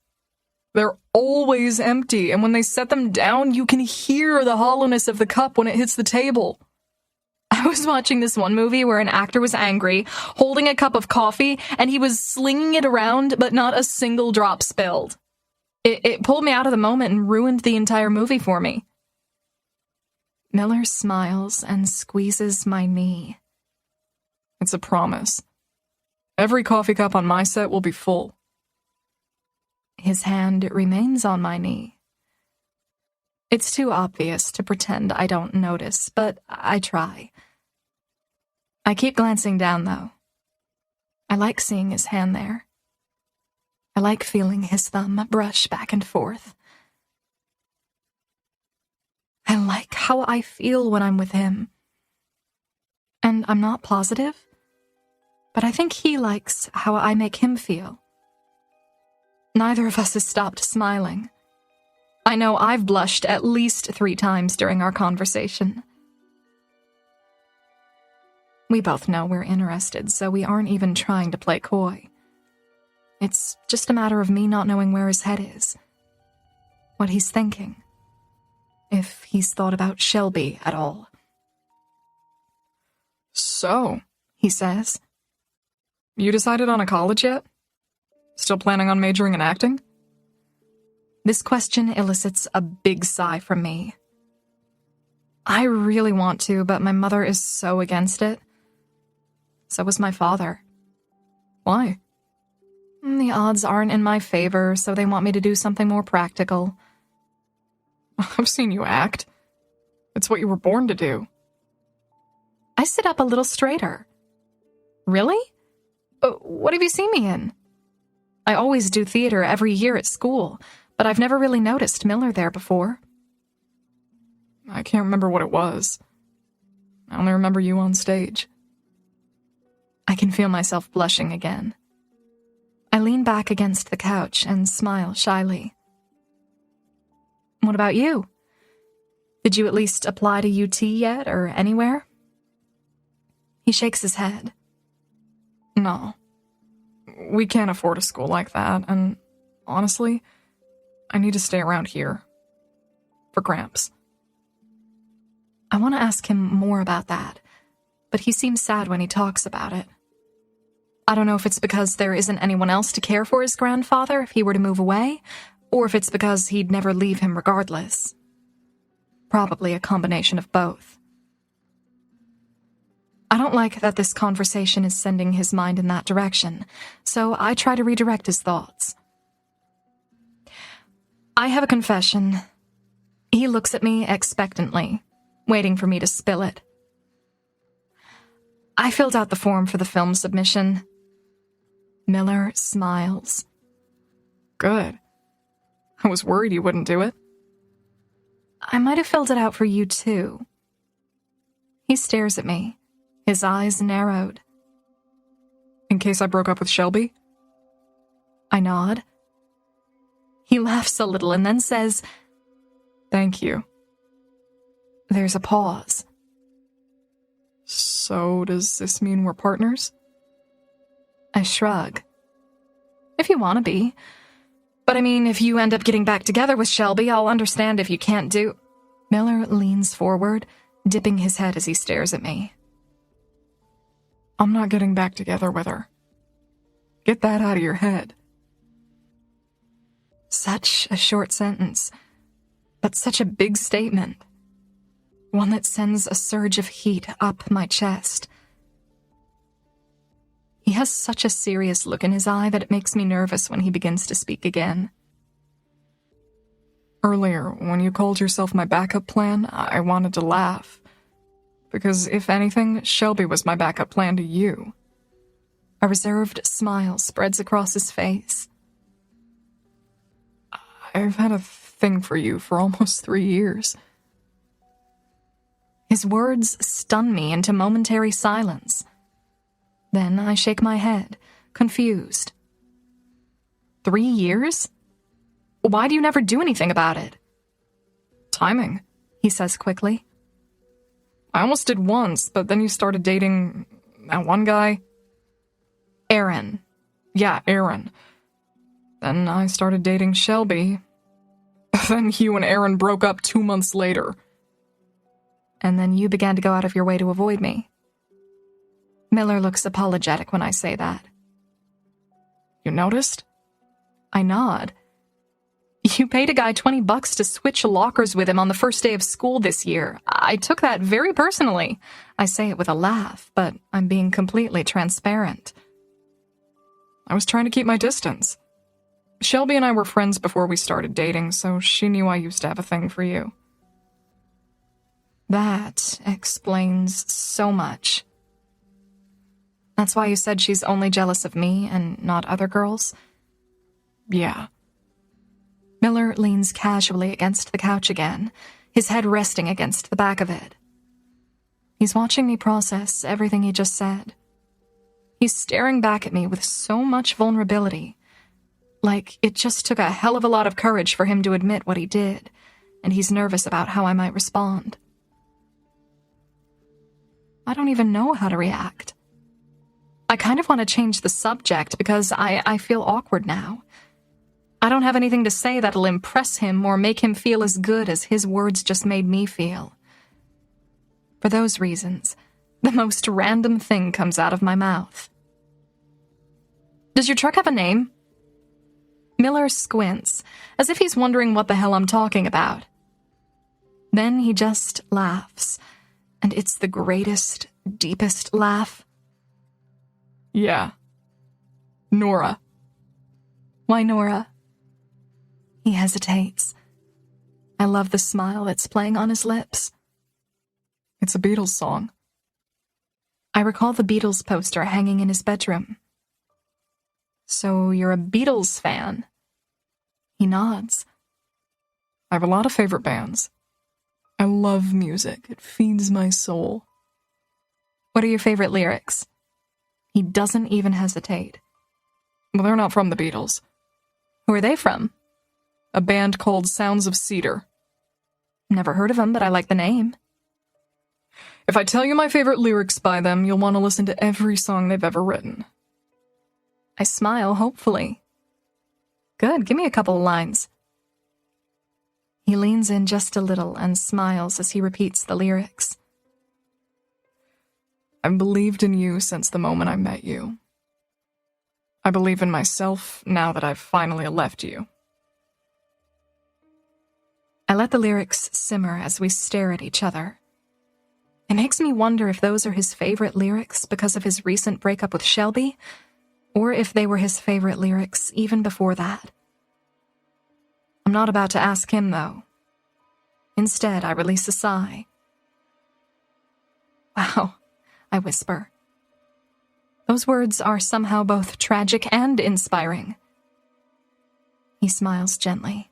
They're always empty, and when they set them down, you can hear the hollowness of the cup when it hits the table. I was watching this one movie where an actor was angry, holding a cup of coffee, and he was slinging it around, but not a single drop spilled. It pulled me out of the moment and ruined the entire movie for me. Miller smiles and squeezes my knee. It's a promise. Every coffee cup on my set will be full. His hand remains on my knee. It's too obvious to pretend I don't notice, but I try. I keep glancing down, though. I like seeing his hand there. I like feeling his thumb brush back and forth. I like how I feel when I'm with him. And I'm not positive, but I think he likes how I make him feel. Neither of us has stopped smiling. I know I've blushed at least 3 times during our conversation. We both know we're interested, so we aren't even trying to play coy. It's just a matter of me not knowing where his head is, what he's thinking, if he's thought about Shelby at all. So, he says, you decided on a college yet? Still planning on majoring in acting? This question elicits a big sigh from me. I really want to, but my mother is so against it. So was my father. Why? The odds aren't in my favor, so they want me to do something more practical. I've seen you act. It's what you were born to do. I sit up a little straighter. Really? What have you seen me in? I always do theater every year at school, but I've never really noticed Miller there before. I can't remember what it was. I only remember you on stage. I can feel myself blushing again. I lean back against the couch and smile shyly. What about you? Did you at least apply to UT yet, or anywhere? He shakes his head. No. We can't afford a school like that, and honestly, I need to stay around here. For Gramps. I want to ask him more about that, but he seems sad when he talks about it. I don't know if it's because there isn't anyone else to care for his grandfather if he were to move away, or if it's because he'd never leave him regardless. Probably a combination of both. I don't like that this conversation is sending his mind in that direction, so I try to redirect his thoughts. I have a confession. He looks at me expectantly, waiting for me to spill it. I filled out the form for the film submission. Miller smiles. Good. I was worried you wouldn't do it. I might have filled it out for you too. He stares at me, his eyes narrowed. In case I broke up with Shelby? I nod. He laughs a little and then says, Thank you. There's a pause. So does this mean we're partners? I shrug. If you want to be. But I mean, if you end up getting back together with Shelby, I'll understand if you can't do... Miller leans forward, dipping his head as he stares at me. I'm not getting back together with her. Get that out of your head. Such a short sentence, but such a big statement. One that sends a surge of heat up my chest. He has such a serious look in his eye that it makes me nervous when he begins to speak again. Earlier, when you called yourself my backup plan, I wanted to laugh. Because if anything, Shelby was my backup plan to you. A reserved smile spreads across his face. I've had a thing for you for almost 3 years. His words stun me into momentary silence. Then I shake my head, confused. 3 years? Why do you never do anything about it? Timing, he says quickly. I almost did once, but then you started dating that one guy. Aaron. Yeah, Aaron. Then I started dating Shelby. Then you and Aaron broke up 2 months later. And then you began to go out of your way to avoid me. Miller looks apologetic when I say that. You noticed? I nod. You paid a guy $20 to switch lockers with him on the first day of school this year. I took that very personally. I say it with a laugh, but I'm being completely transparent. I was trying to keep my distance. Shelby and I were friends before we started dating, so she knew I used to have a thing for you. That explains so much. That's why you said she's only jealous of me and not other girls? Yeah. Miller leans casually against the couch again, his head resting against the back of it. He's watching me process everything he just said. He's staring back at me with so much vulnerability, like it just took a hell of a lot of courage for him to admit what he did, and he's nervous about how I might respond. I don't even know how to react. I kind of want to change the subject because I feel awkward now. I don't have anything to say that'll impress him or make him feel as good as his words just made me feel. For those reasons, the most random thing comes out of my mouth. Does your truck have a name? Miller squints, as if he's wondering what the hell I'm talking about. Then he just laughs, and it's the greatest, deepest laugh. Yeah. Nora. Why Nora? He hesitates. I love the smile that's playing on his lips. It's a Beatles song. I recall the Beatles poster hanging in his bedroom. So you're a Beatles fan? He nods. I have a lot of favorite bands. I love music. It feeds my soul. What are your favorite lyrics? He doesn't even hesitate. Well, they're not from the Beatles. Who are they from? A band called Sounds of Cedar. Never heard of them, but I like the name. If I tell you my favorite lyrics by them, you'll want to listen to every song they've ever written. I smile, hopefully. Good, give me a couple of lines. He leans in just a little and smiles as he repeats the lyrics. I've believed in you since the moment I met you. I believe in myself now that I've finally left you. I let the lyrics simmer as we stare at each other. It makes me wonder if those are his favorite lyrics because of his recent breakup with Shelby, or if they were his favorite lyrics even before that. I'm not about to ask him, though. Instead, I release a sigh. Wow, I whisper. Those words are somehow both tragic and inspiring. He smiles gently.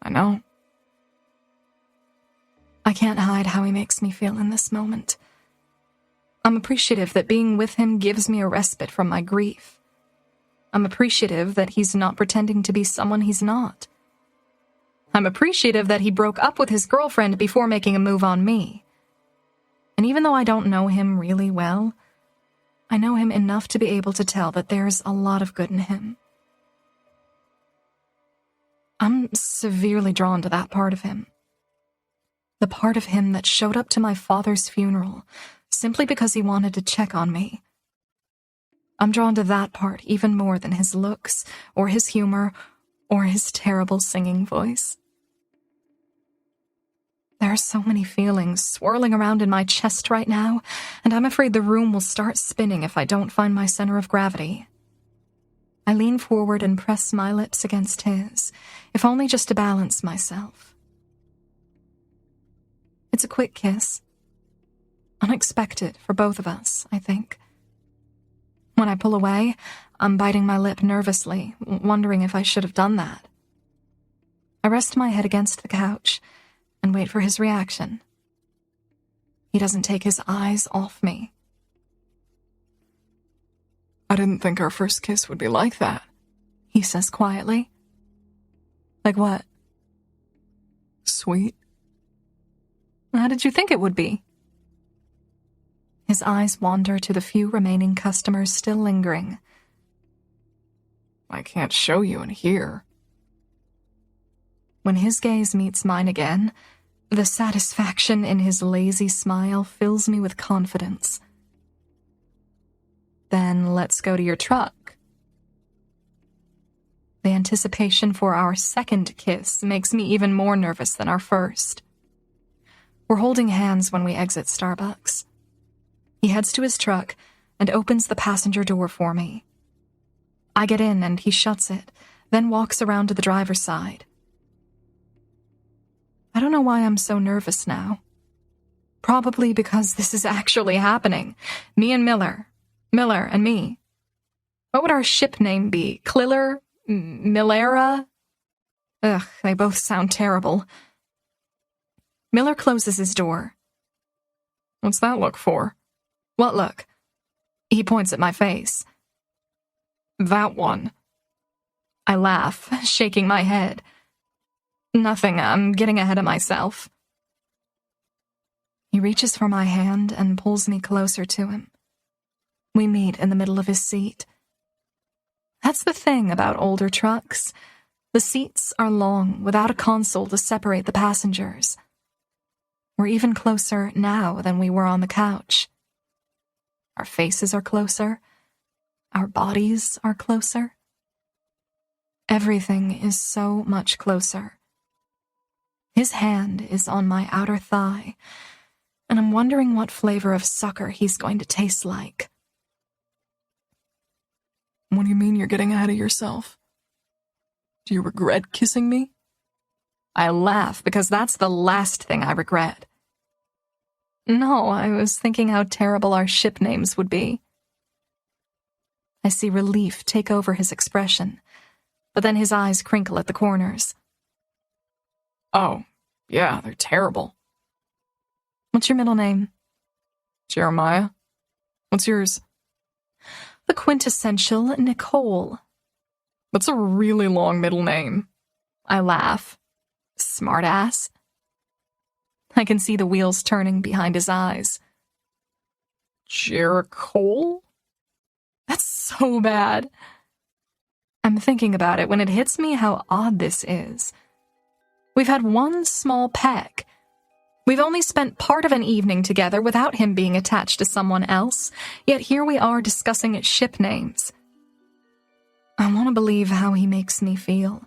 I know. I can't hide how he makes me feel in this moment. I'm appreciative that being with him gives me a respite from my grief. I'm appreciative that he's not pretending to be someone he's not. I'm appreciative that he broke up with his girlfriend before making a move on me. And even though I don't know him really well, I know him enough to be able to tell that there's a lot of good in him. I'm severely drawn to that part of him. The part of him that showed up to my father's funeral simply because he wanted to check on me. I'm drawn to that part even more than his looks, or his humor, or his terrible singing voice. There are so many feelings swirling around in my chest right now, and I'm afraid the room will start spinning if I don't find my center of gravity. I lean forward and press my lips against his, if only just to balance myself. It's a quick kiss. Unexpected for both of us, I think. When I pull away, I'm biting my lip nervously, wondering if I should have done that. I rest my head against the couch and wait for his reaction. He doesn't take his eyes off me. I didn't think our first kiss would be like that, he says quietly. Like what? Sweet. How did you think it would be? His eyes wander to the few remaining customers still lingering. I can't show you in here. When his gaze meets mine again, the satisfaction in his lazy smile fills me with confidence. Then let's go to your truck. The anticipation for our second kiss makes me even more nervous than our first. We're holding hands when we exit Starbucks. He heads to his truck and opens the passenger door for me. I get in and he shuts it, then walks around to the driver's side. I don't know why I'm so nervous now. Probably because this is actually happening. Me and Miller. Miller and me. What would our ship name be? Cliller? Millera? Ugh, they both sound terrible. Miller closes his door. What's that look for? What look? He points at my face. That one. I laugh, shaking my head. Nothing, I'm getting ahead of myself. He reaches for my hand and pulls me closer to him. We meet in the middle of his seat. That's the thing about older trucks. The seats are long, without a console to separate the passengers. We're even closer now than we were on the couch. Our faces are closer. Our bodies are closer. Everything is so much closer. His hand is on my outer thigh, and I'm wondering what flavor of sucker he's going to taste like. What do you mean you're getting ahead of yourself? Do you regret kissing me? I laugh because that's the last thing I regret. No, I was thinking how terrible our ship names would be. I see relief take over his expression, but then his eyes crinkle at the corners. Oh, yeah, they're terrible. What's your middle name? Jeremiah. What's yours? The quintessential Nicole. That's a really long middle name. I laugh. Smartass. I can see the wheels turning behind his eyes. Jericho? That's so bad. I'm thinking about it when it hits me how odd this is. We've had one small peck. We've only spent part of an evening together without him being attached to someone else, yet here we are discussing ship names. I want to believe how he makes me feel,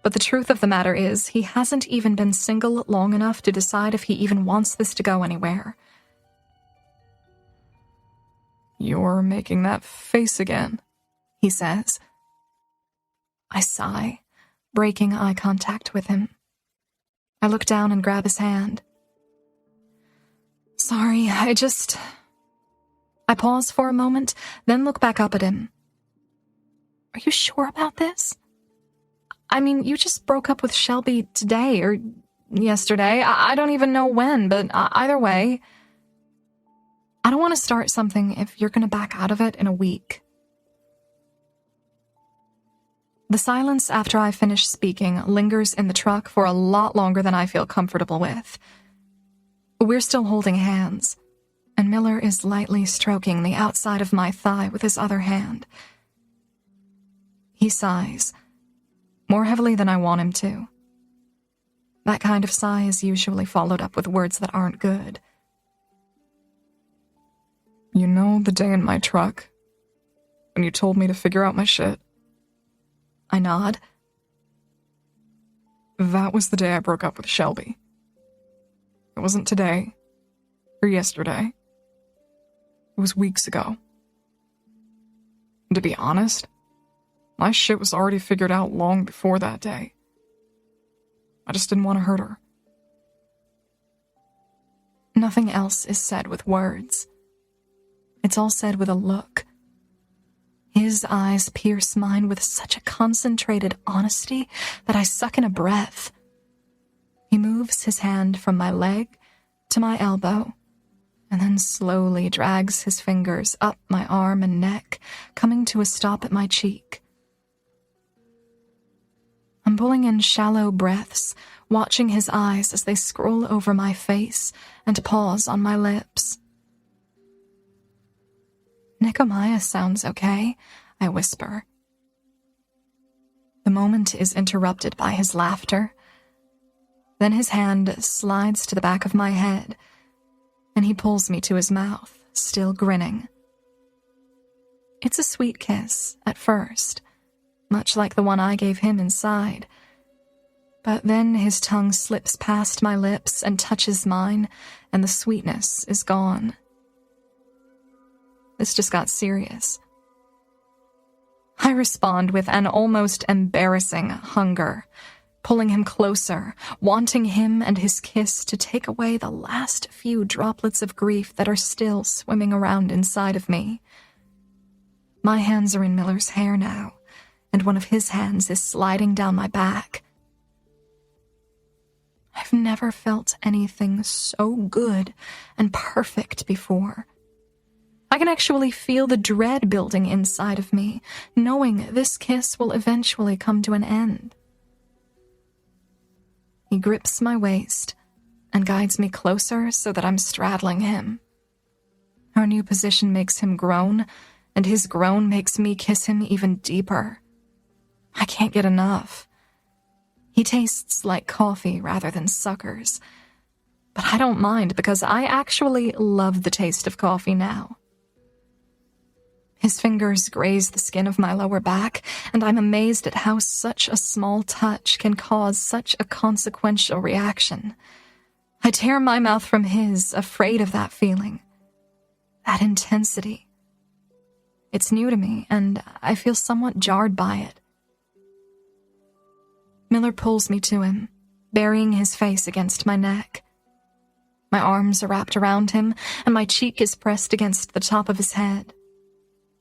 but the truth of the matter is he hasn't even been single long enough to decide if he even wants this to go anywhere. You're making that face again, he says. I sigh, breaking eye contact with him. I look down and grab his hand. Sorry, I pause for a moment, then look back up at him. Are you sure about this? I mean, you just broke up with Shelby today or yesterday. I don't even know when, but either way, I don't want to start something if you're going to back out of it in a week. The silence after I finish speaking lingers in the truck for a lot longer than I feel comfortable with. We're still holding hands, and Miller is lightly stroking the outside of my thigh with his other hand. He sighs, more heavily than I want him to. That kind of sigh is usually followed up with words that aren't good. You know the day in my truck, when you told me to figure out my shit? I nod. That was the day I broke up with Shelby. It wasn't today, or yesterday. It was weeks ago. And to be honest, my shit was already figured out long before that day. I just didn't want to hurt her. Nothing else is said with words. It's all said with a look. His eyes pierce mine with such a concentrated honesty that I suck in a breath. He moves his hand from my leg to my elbow, and then slowly drags his fingers up my arm and neck, coming to a stop at my cheek. I'm pulling in shallow breaths, watching his eyes as they scroll over my face and pause on my lips. Nehemiah sounds okay, I whisper. The moment is interrupted by his laughter. Then his hand slides to the back of my head, and he pulls me to his mouth, still grinning. It's a sweet kiss, at first, much like the one I gave him inside. But then his tongue slips past my lips and touches mine, and the sweetness is gone. This just got serious. I respond with an almost embarrassing hunger, pulling him closer, wanting him and his kiss to take away the last few droplets of grief that are still swimming around inside of me. My hands are in Miller's hair now, and one of his hands is sliding down my back. I've never felt anything so good and perfect before. I can actually feel the dread building inside of me, knowing this kiss will eventually come to an end. He grips my waist and guides me closer so that I'm straddling him. Our new position makes him groan, and his groan makes me kiss him even deeper. I can't get enough. He tastes like coffee rather than suckers, but I don't mind because I actually love the taste of coffee now. His fingers graze the skin of my lower back, and I'm amazed at how such a small touch can cause such a consequential reaction. I tear my mouth from his, afraid of that feeling, that intensity. It's new to me, and I feel somewhat jarred by it. Miller pulls me to him, burying his face against my neck. My arms are wrapped around him, and my cheek is pressed against the top of his head.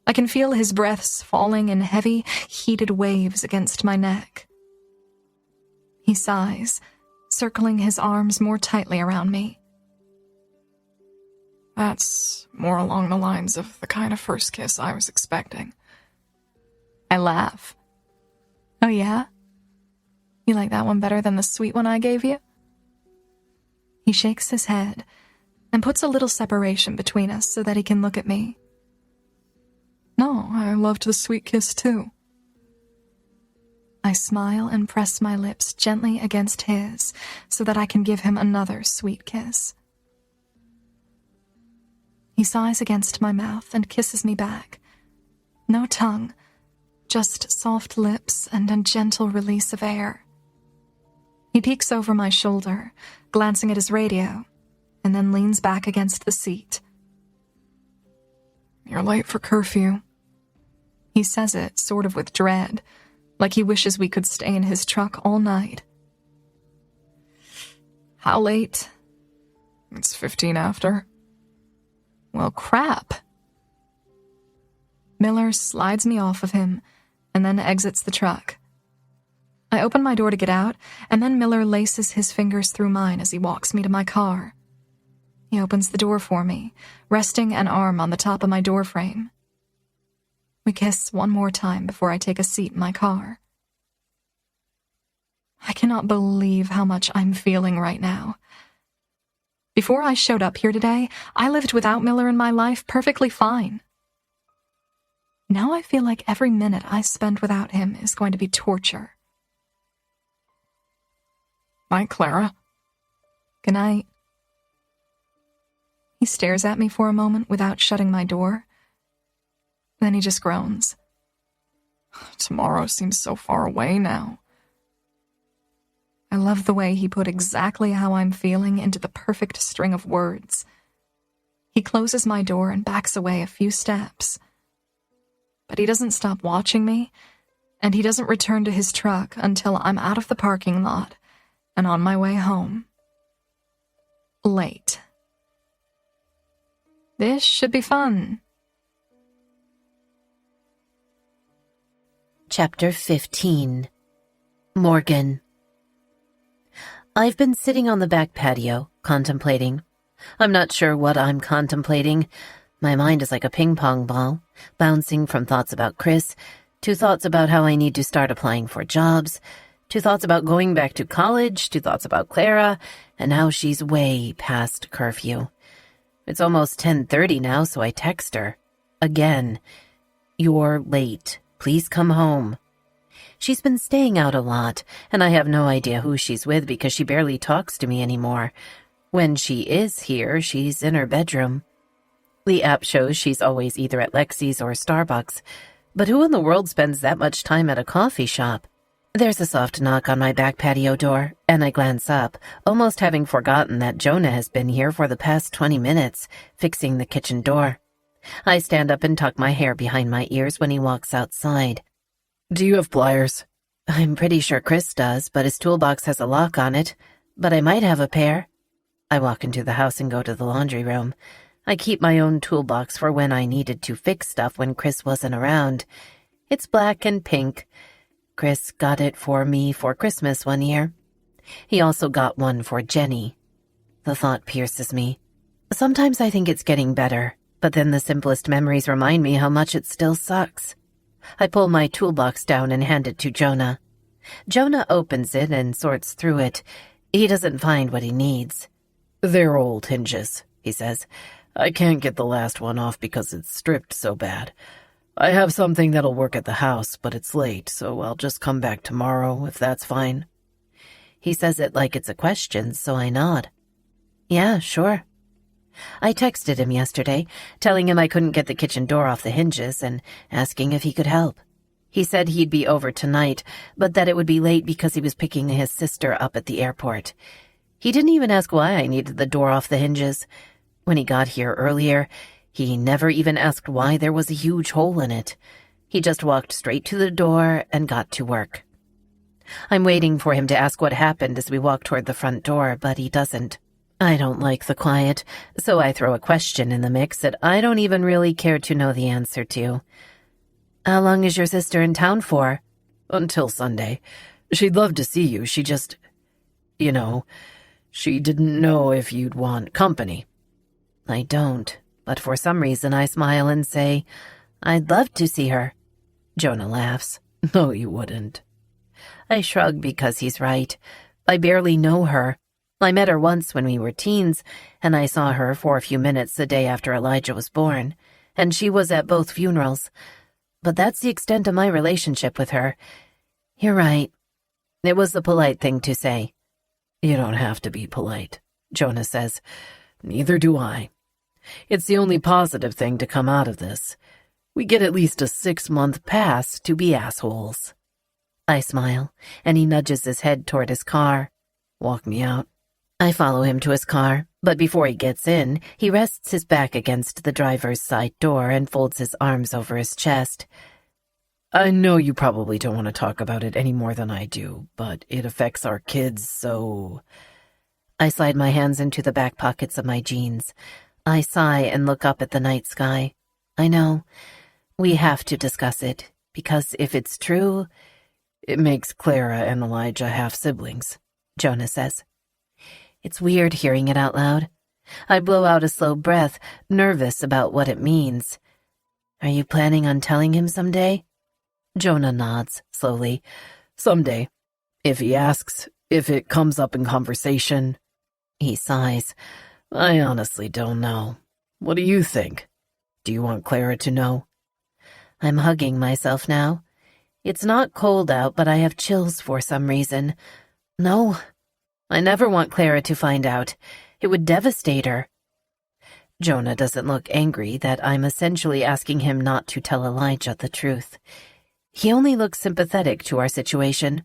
I can feel his breaths falling in heavy, heated waves against my neck. He sighs, circling his arms more tightly around me. That's more along the lines of the kind of first kiss I was expecting. I laugh. Oh yeah? You like that one better than the sweet one I gave you? He shakes his head and puts a little separation between us so that he can look at me. No, I loved the sweet kiss too. I smile and press my lips gently against his so that I can give him another sweet kiss. He sighs against my mouth and kisses me back. No tongue, just soft lips and a gentle release of air. He peeks over my shoulder, glancing at his radio, and then leans back against the seat. You're late for curfew. He says it sort of with dread, like he wishes we could stay in his truck all night. How late? It's 15 after. Well, crap. Miller slides me off of him and then exits the truck. I open my door to get out, and then Miller laces his fingers through mine as he walks me to my car. He opens the door for me, resting an arm on the top of my door frame. We kiss one more time before I take a seat in my car. I cannot believe how much I'm feeling right now. Before I showed up here today, I lived without Miller in my life perfectly fine. Now I feel like every minute I spend without him is going to be torture. Night, Clara. Good night. He stares at me for a moment without shutting my door. Then he just groans. Tomorrow seems so far away now. I love the way he put exactly how I'm feeling into the perfect string of words. He closes my door and backs away a few steps. But he doesn't stop watching me, and he doesn't return to his truck until I'm out of the parking lot and on my way home. Late. This should be fun. Chapter 15. Morgan. I've been sitting on the back patio, contemplating. I'm not sure what I'm contemplating. My mind is like a ping-pong ball, bouncing from thoughts about Chris, to thoughts about how I need to start applying for jobs, to thoughts about going back to college, to thoughts about Clara, and how she's way past curfew. It's almost 10:30 now, so I text her. Again. You're late. Please come home. She's been staying out a lot, and I have no idea who she's with because she barely talks to me anymore. When she is here, she's in her bedroom. The app shows she's always either at Lexi's or Starbucks, but who in the world spends that much time at a coffee shop? There's a soft knock on my back patio door, and I glance up, almost having forgotten that Jonah has been here for the past 20 minutes, fixing the kitchen door. I stand up and tuck my hair behind my ears when he walks outside. Do you have pliers? I'm pretty sure Chris does, but his toolbox has a lock on it. But I might have a pair. I walk into the house and go to the laundry room. I keep my own toolbox for when I needed to fix stuff when Chris wasn't around. It's black and pink. Chris got it for me for Christmas one year. He also got one for Jenny. The thought pierces me. Sometimes I think it's getting better, but then the simplest memories remind me how much it still sucks. I pull my toolbox down and hand it to Jonah. Jonah opens it and sorts through it. He doesn't find what he needs. They're old hinges, he says. I can't get the last one off because it's stripped so bad. I have something that'll work at the house, but it's late, so I'll just come back tomorrow, if that's fine. He says it like it's a question, so I nod. Yeah, sure. I texted him yesterday, telling him I couldn't get the kitchen door off the hinges and asking if he could help. He said he'd be over tonight, but that it would be late because he was picking his sister up at the airport. He didn't even ask why I needed the door off the hinges. When he got here earlier, He never even asked why there was a huge hole in it. He just walked straight to the door and got to work. I'm waiting for him to ask what happened as we walk toward the front door, but he doesn't. I don't like the quiet, so I throw a question in the mix that I don't even really care to know the answer to. How long is your sister in town for? Until Sunday. She'd love to see you. She just, she didn't know if you'd want company. I don't, but for some reason I smile and say, I'd love to see her. Jonah laughs. No, you wouldn't. I shrug because he's right. I barely know her. I met her once when we were teens, and I saw her for a few minutes the day after Elijah was born, and she was at both funerals. But that's the extent of my relationship with her. You're right. It was the polite thing to say. You don't have to be polite, Jonah says. Neither do I. It's the only positive thing to come out of this. We get at least a 6-month pass to be assholes. I smile, and he nudges his head toward his car. Walk me out. I follow him to his car, but before he gets in, he rests his back against the driver's side door and folds his arms over his chest. I know you probably don't want to talk about it any more than I do, but it affects our kids, so... I slide my hands into the back pockets of my jeans. I sigh and look up at the night sky. I know. We have to discuss it, because if it's true... It makes Clara and Elijah half-siblings, Jonah says. It's weird hearing it out loud. I blow out a slow breath, nervous about what it means. Are you planning on telling him someday? Jonah nods, slowly. Someday. If he asks, if it comes up in conversation. He sighs. I honestly don't know. What do you think? Do you want Clara to know? I'm hugging myself now. It's not cold out, but I have chills for some reason. No, I never want Clara to find out. It would devastate her. Jonah doesn't look angry that I'm essentially asking him not to tell Elijah the truth. He only looks sympathetic to our situation.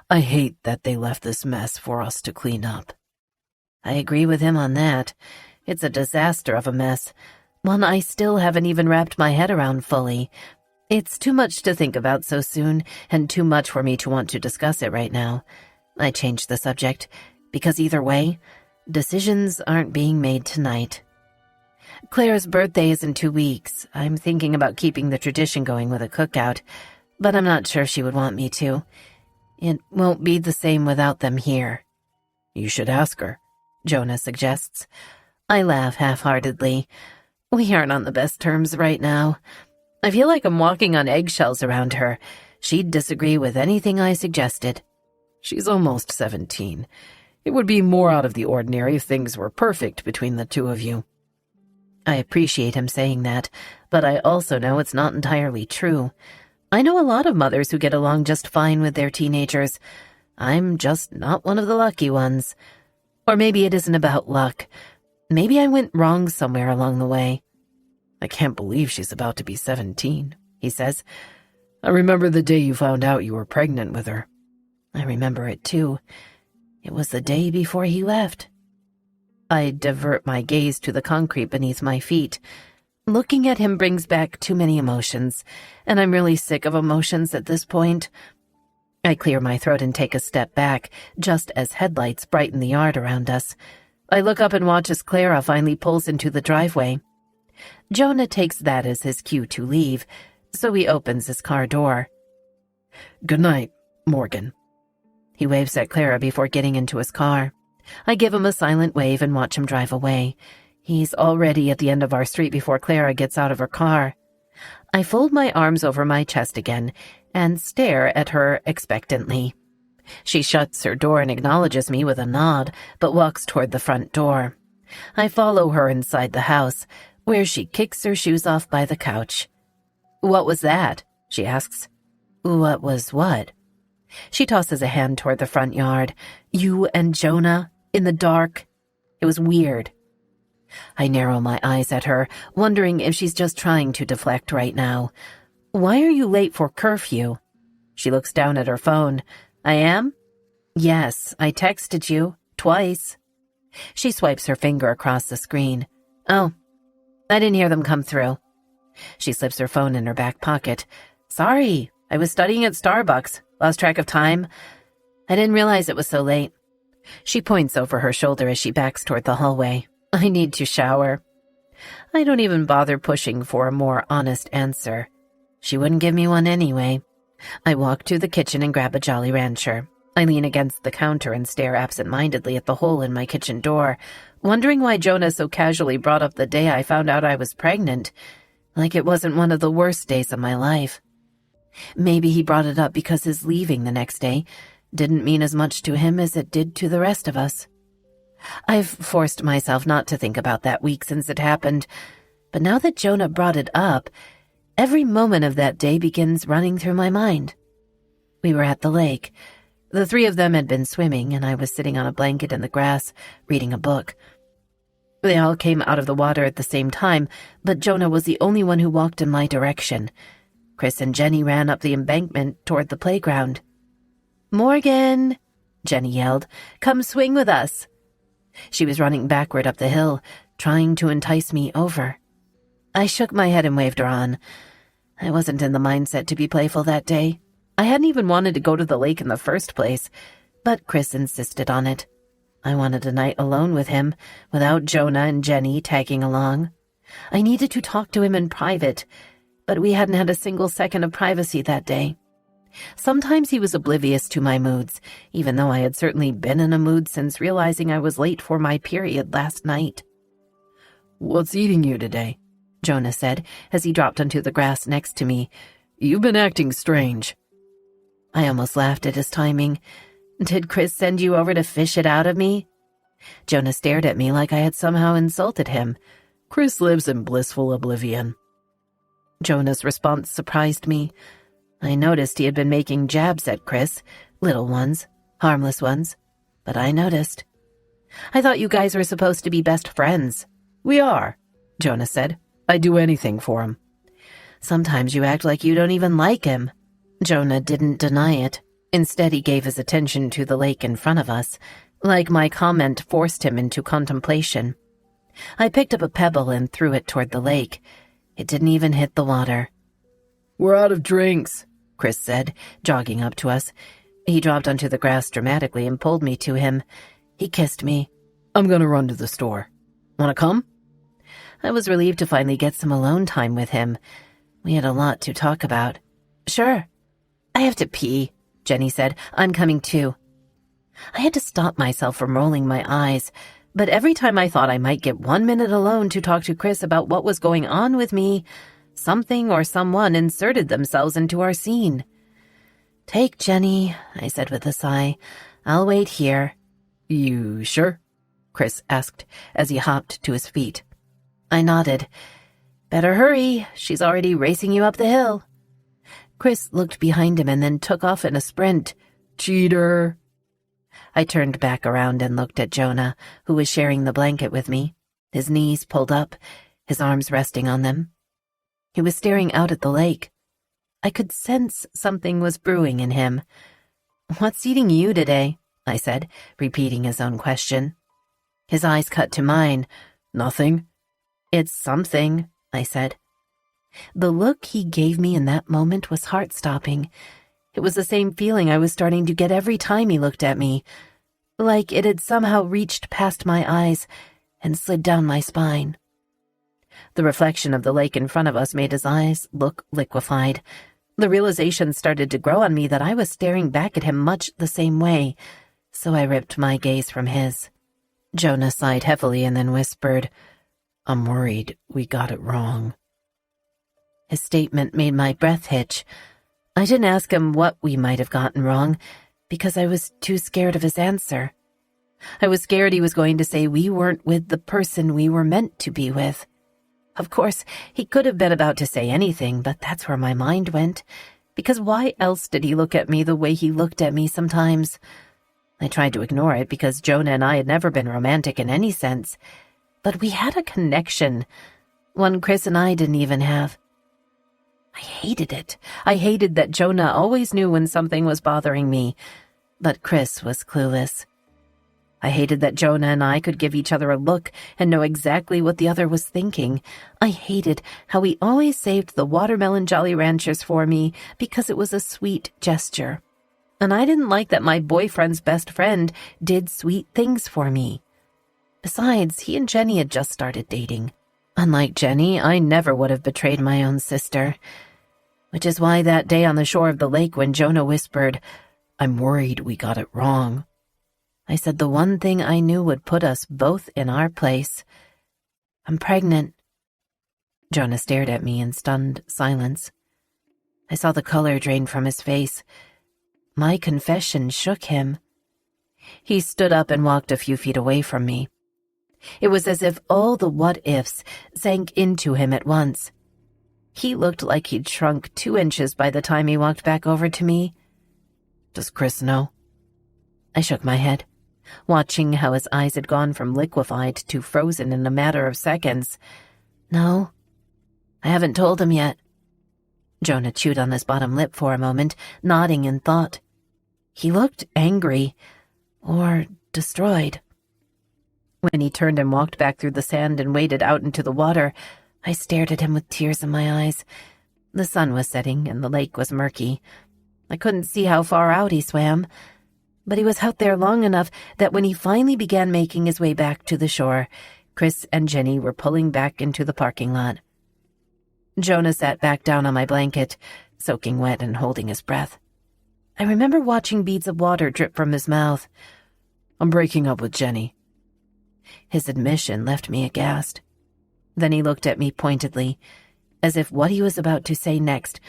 I hate that they left this mess for us to clean up. I agree with him on that. It's a disaster of a mess, one I still haven't even wrapped my head around fully. It's too much to think about so soon, and too much for me to want to discuss it right now. I changed the subject, because either way, decisions aren't being made tonight. Clara's birthday is in 2 weeks. I'm thinking about keeping the tradition going with a cookout, but I'm not sure she would want me to. It won't be the same without them here. You should ask her, Jonah suggests. I laugh half-heartedly. We aren't on the best terms right now. I feel like I'm walking on eggshells around her. She'd disagree with anything I suggested. She's almost 17. It would be more out of the ordinary if things were perfect between the two of you. I appreciate him saying that, but I also know it's not entirely true. I know a lot of mothers who get along just fine with their teenagers. I'm just not one of the lucky ones. Or maybe it isn't about luck. Maybe I went wrong somewhere along the way. I can't believe she's about to be 17, he says. I remember the day you found out you were pregnant with her. I remember it too. It was the day before he left. I divert my gaze to the concrete beneath my feet. Looking at him brings back too many emotions, and I'm really sick of emotions at this point. I clear my throat and take a step back, just as headlights brighten the yard around us. I look up and watch as Clara finally pulls into the driveway. Jonah takes that as his cue to leave, so he opens his car door. Good night, Morgan. He waves at Clara before getting into his car. I give him a silent wave and watch him drive away. He's already at the end of our street before Clara gets out of her car. I fold my arms over my chest again and stare at her expectantly. She shuts her door and acknowledges me with a nod, but walks toward the front door. I follow her inside the house, where she kicks her shoes off by the couch. What was that? She asks. What was what? She tosses a hand toward the front yard. You and Jonah, in the dark. It was weird. I narrow my eyes at her, wondering if she's just trying to deflect right now. Why are you late for curfew? She looks down at her phone. I am? Yes, I texted you. Twice. She swipes her finger across the screen. Oh, I didn't hear them come through. She slips her phone in her back pocket. Sorry, I was studying at Starbucks. Lost track of time. I didn't realize it was so late. She points over her shoulder as she backs toward the hallway. I need to shower. I don't even bother pushing for a more honest answer. She wouldn't give me one anyway. I walk to the kitchen and grab a Jolly Rancher. I lean against the counter and stare absent-mindedly at the hole in my kitchen door, wondering why Jonah so casually brought up the day I found out I was pregnant, like it wasn't one of the worst days of my life. Maybe he brought it up because his leaving the next day didn't mean as much to him as it did to the rest of us. I've forced myself not to think about that week since it happened, but now that Jonah brought it up, every moment of that day begins running through my mind. We were at the lake. The three of them had been swimming, and I was sitting on a blanket in the grass, reading a book. They all came out of the water at the same time, but Jonah was the only one who walked in my direction. Chris and Jenny ran up the embankment toward the playground. "Morgan," Jenny yelled, "come swing with us." She was running backward up the hill, trying to entice me over. I shook my head and waved her on. I wasn't in the mindset to be playful that day. I hadn't even wanted to go to the lake in the first place, but Chris insisted on it. I wanted a night alone with him, without Jonah and Jenny tagging along. I needed to talk to him in private, but we hadn't had a single second of privacy that day. Sometimes he was oblivious to my moods, even though I had certainly been in a mood since realizing I was late for my period last night. "What's eating you today?" Jonah said as he dropped onto the grass next to me. "You've been acting strange." I almost laughed at his timing. Did Chris send you over to fish it out of me? Jonah stared at me like I had somehow insulted him. "Chris lives in blissful oblivion." Jonah's response surprised me. I noticed he had been making jabs at Chris, little ones, harmless ones, but I noticed. I thought you guys were supposed to be best friends. "We are," Jonah said. "I'd do anything for him." Sometimes you act like you don't even like him. Jonah didn't deny it. Instead, he gave his attention to the lake in front of us, like my comment forced him into contemplation. I picked up a pebble and threw it toward the lake. It didn't even hit the water. "We're out of drinks," Chris said, jogging up to us. He dropped onto the grass dramatically and pulled me to him. He kissed me. "I'm gonna run to the store. Wanna come?" I was relieved to finally get some alone time with him. We had a lot to talk about. "Sure." "I have to pee," Jenny said. "I'm coming too." I had to stop myself from rolling my eyes, but every time I thought I might get 1 minute alone to talk to Chris about what was going on with me, something or someone inserted themselves into our scene. "Take Jenny," I said with a sigh. "I'll wait here." "You sure?" Chris asked as he hopped to his feet. I nodded. "Better hurry. She's already racing you up the hill." Chris looked behind him and then took off in a sprint. "Cheater." I turned back around and looked at Jonah, who was sharing the blanket with me, his knees pulled up, his arms resting on them. He was staring out at the lake. I could sense something was brewing in him. "What's eating you today?" I said, repeating his own question. His eyes cut to mine. "Nothing." "It's something," I said. The look he gave me in that moment was heart-stopping. It was the same feeling I was starting to get every time he looked at me, like it had somehow reached past my eyes and slid down my spine. The reflection of the lake in front of us made his eyes look liquefied. The realization started to grow on me that I was staring back at him much the same way, so I ripped my gaze from his. Jonah sighed heavily and then whispered, "I'm worried we got it wrong." His statement made my breath hitch. I didn't ask him what we might have gotten wrong, because I was too scared of his answer. I was scared he was going to say we weren't with the person we were meant to be with. Of course, he could have been about to say anything, but that's where my mind went, because why else did he look at me the way he looked at me sometimes? I tried to ignore it because Jonah and I had never been romantic in any sense, but we had a connection, one Chris and I didn't even have. I hated it. I hated that Jonah always knew when something was bothering me, but Chris was clueless. I hated that Jonah and I could give each other a look and know exactly what the other was thinking. I hated how he always saved the watermelon Jolly Ranchers for me because it was a sweet gesture. And I didn't like that my boyfriend's best friend did sweet things for me. Besides, he and Jenny had just started dating. Unlike Jenny, I never would have betrayed my own sister. Which is why that day on the shore of the lake when Jonah whispered, "I'm worried we got it wrong," I said the one thing I knew would put us both in our place. "I'm pregnant." Jonah stared at me in stunned silence. I saw the color drain from his face. My confession shook him. He stood up and walked a few feet away from me. It was as if all the what-ifs sank into him at once. He looked like he'd shrunk 2 inches by the time he walked back over to me. "Does Chris know?" I shook my head, watching how his eyes had gone from liquefied to frozen in a matter of seconds. "No, I haven't told him yet." Jonah chewed on his bottom lip for a moment, nodding in thought. He looked angry, or destroyed. When he turned and walked back through the sand and waded out into the water, I stared at him with tears in my eyes. The sun was setting and the lake was murky. I couldn't see how far out he swam, but he was out there long enough that when he finally began making his way back to the shore, Chris and Jenny were pulling back into the parking lot. Jonah sat back down on my blanket, soaking wet and holding his breath. I remember watching beads of water drip from his mouth. "I'm breaking up with Jenny." His admission left me aghast. Then he looked at me pointedly, as if what he was about to say next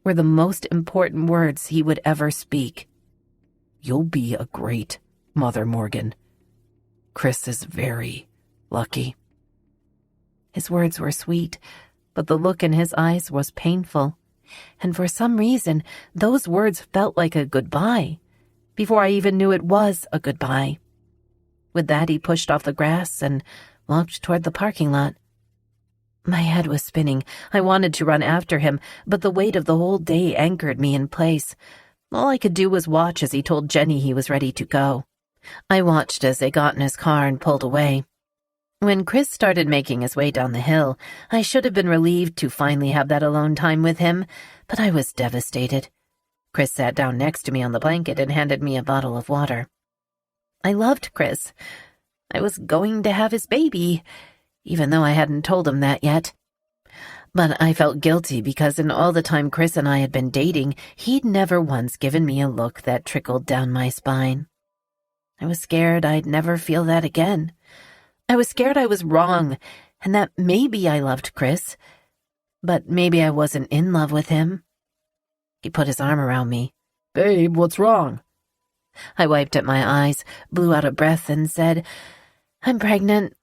were the most important words he would ever speak. "You'll be a great mother, Morgan. Chris is very lucky." His words were sweet, but the look in his eyes was painful. And for some reason, those words felt like a goodbye, before I even knew it was a goodbye. With that, he pushed off the grass and walked toward the parking lot. My head was spinning. I wanted to run after him, but the weight of the whole day anchored me in place. All I could do was watch as he told Jenny he was ready to go. I watched as they got in his car and pulled away. When Chris started making his way down the hill, I should have been relieved to finally have that alone time with him, but I was devastated. Chris sat down next to me on the blanket and handed me a bottle of water. I loved Chris. I was going to have his baby, even though I hadn't told him that yet. But I felt guilty because in all the time Chris and I had been dating, he'd never once given me a look that trickled down my spine. I was scared I'd never feel that again. I was scared I was wrong, and that maybe I loved Chris, but maybe I wasn't in love with him. He put his arm around me. "Babe, what's wrong?" I wiped at my eyes, blew out a breath, and said, "I'm pregnant."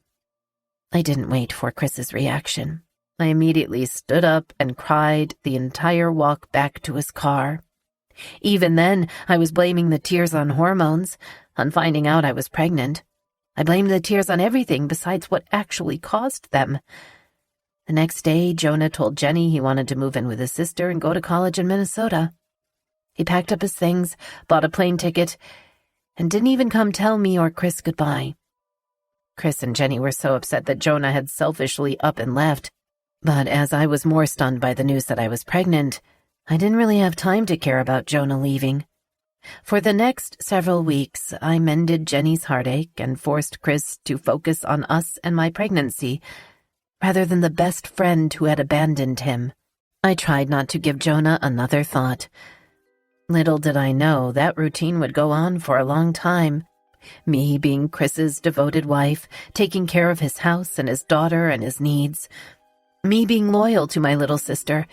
I didn't wait for Chris's reaction. I immediately stood up and cried the entire walk back to his car. Even then, I was blaming the tears on hormones, on finding out I was pregnant. I blamed the tears on everything besides what actually caused them. The next day, Jonah told Jenny he wanted to move in with his sister and go to college in Minnesota. He packed up his things, bought a plane ticket, and didn't even come tell me or Chris goodbye. Chris and Jenny were so upset that Jonah had selfishly up and left. But as I was more stunned by the news that I was pregnant, I didn't really have time to care about Jonah leaving. For the next several weeks, I mended Jenny's heartache and forced Chris to focus on us and my pregnancy, rather than the best friend who had abandoned him. I tried not to give Jonah another thought. Little did I know that routine would go on for a long time. Me being Chris's devoted wife, taking care of his house and his daughter and his needs. Me being loyal to my little sister,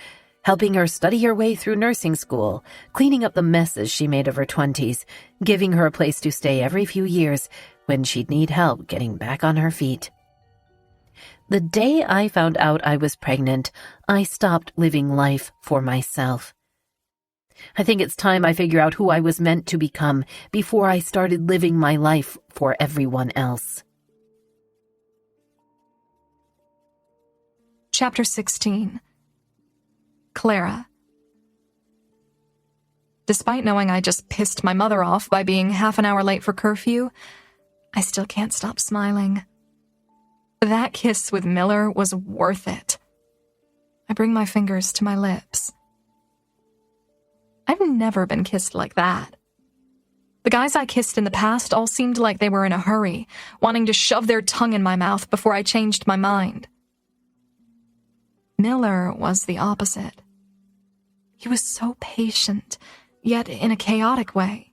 helping her study her way through nursing school, cleaning up the messes she made of her 20s, giving her a place to stay every few years when she'd need help getting back on her feet. The day I found out I was pregnant, I stopped living life for myself. I think it's time I figure out who I was meant to become before I started living my life for everyone else. Chapter 16. Clara. Despite knowing I just pissed my mother off by being half an hour late for curfew, I still can't stop smiling. That kiss with Miller was worth it. I bring my fingers to my lips. I've never been kissed like that. The guys I kissed in the past all seemed like they were in a hurry, wanting to shove their tongue in my mouth before I changed my mind. Miller was the opposite. He was so patient, yet in a chaotic way.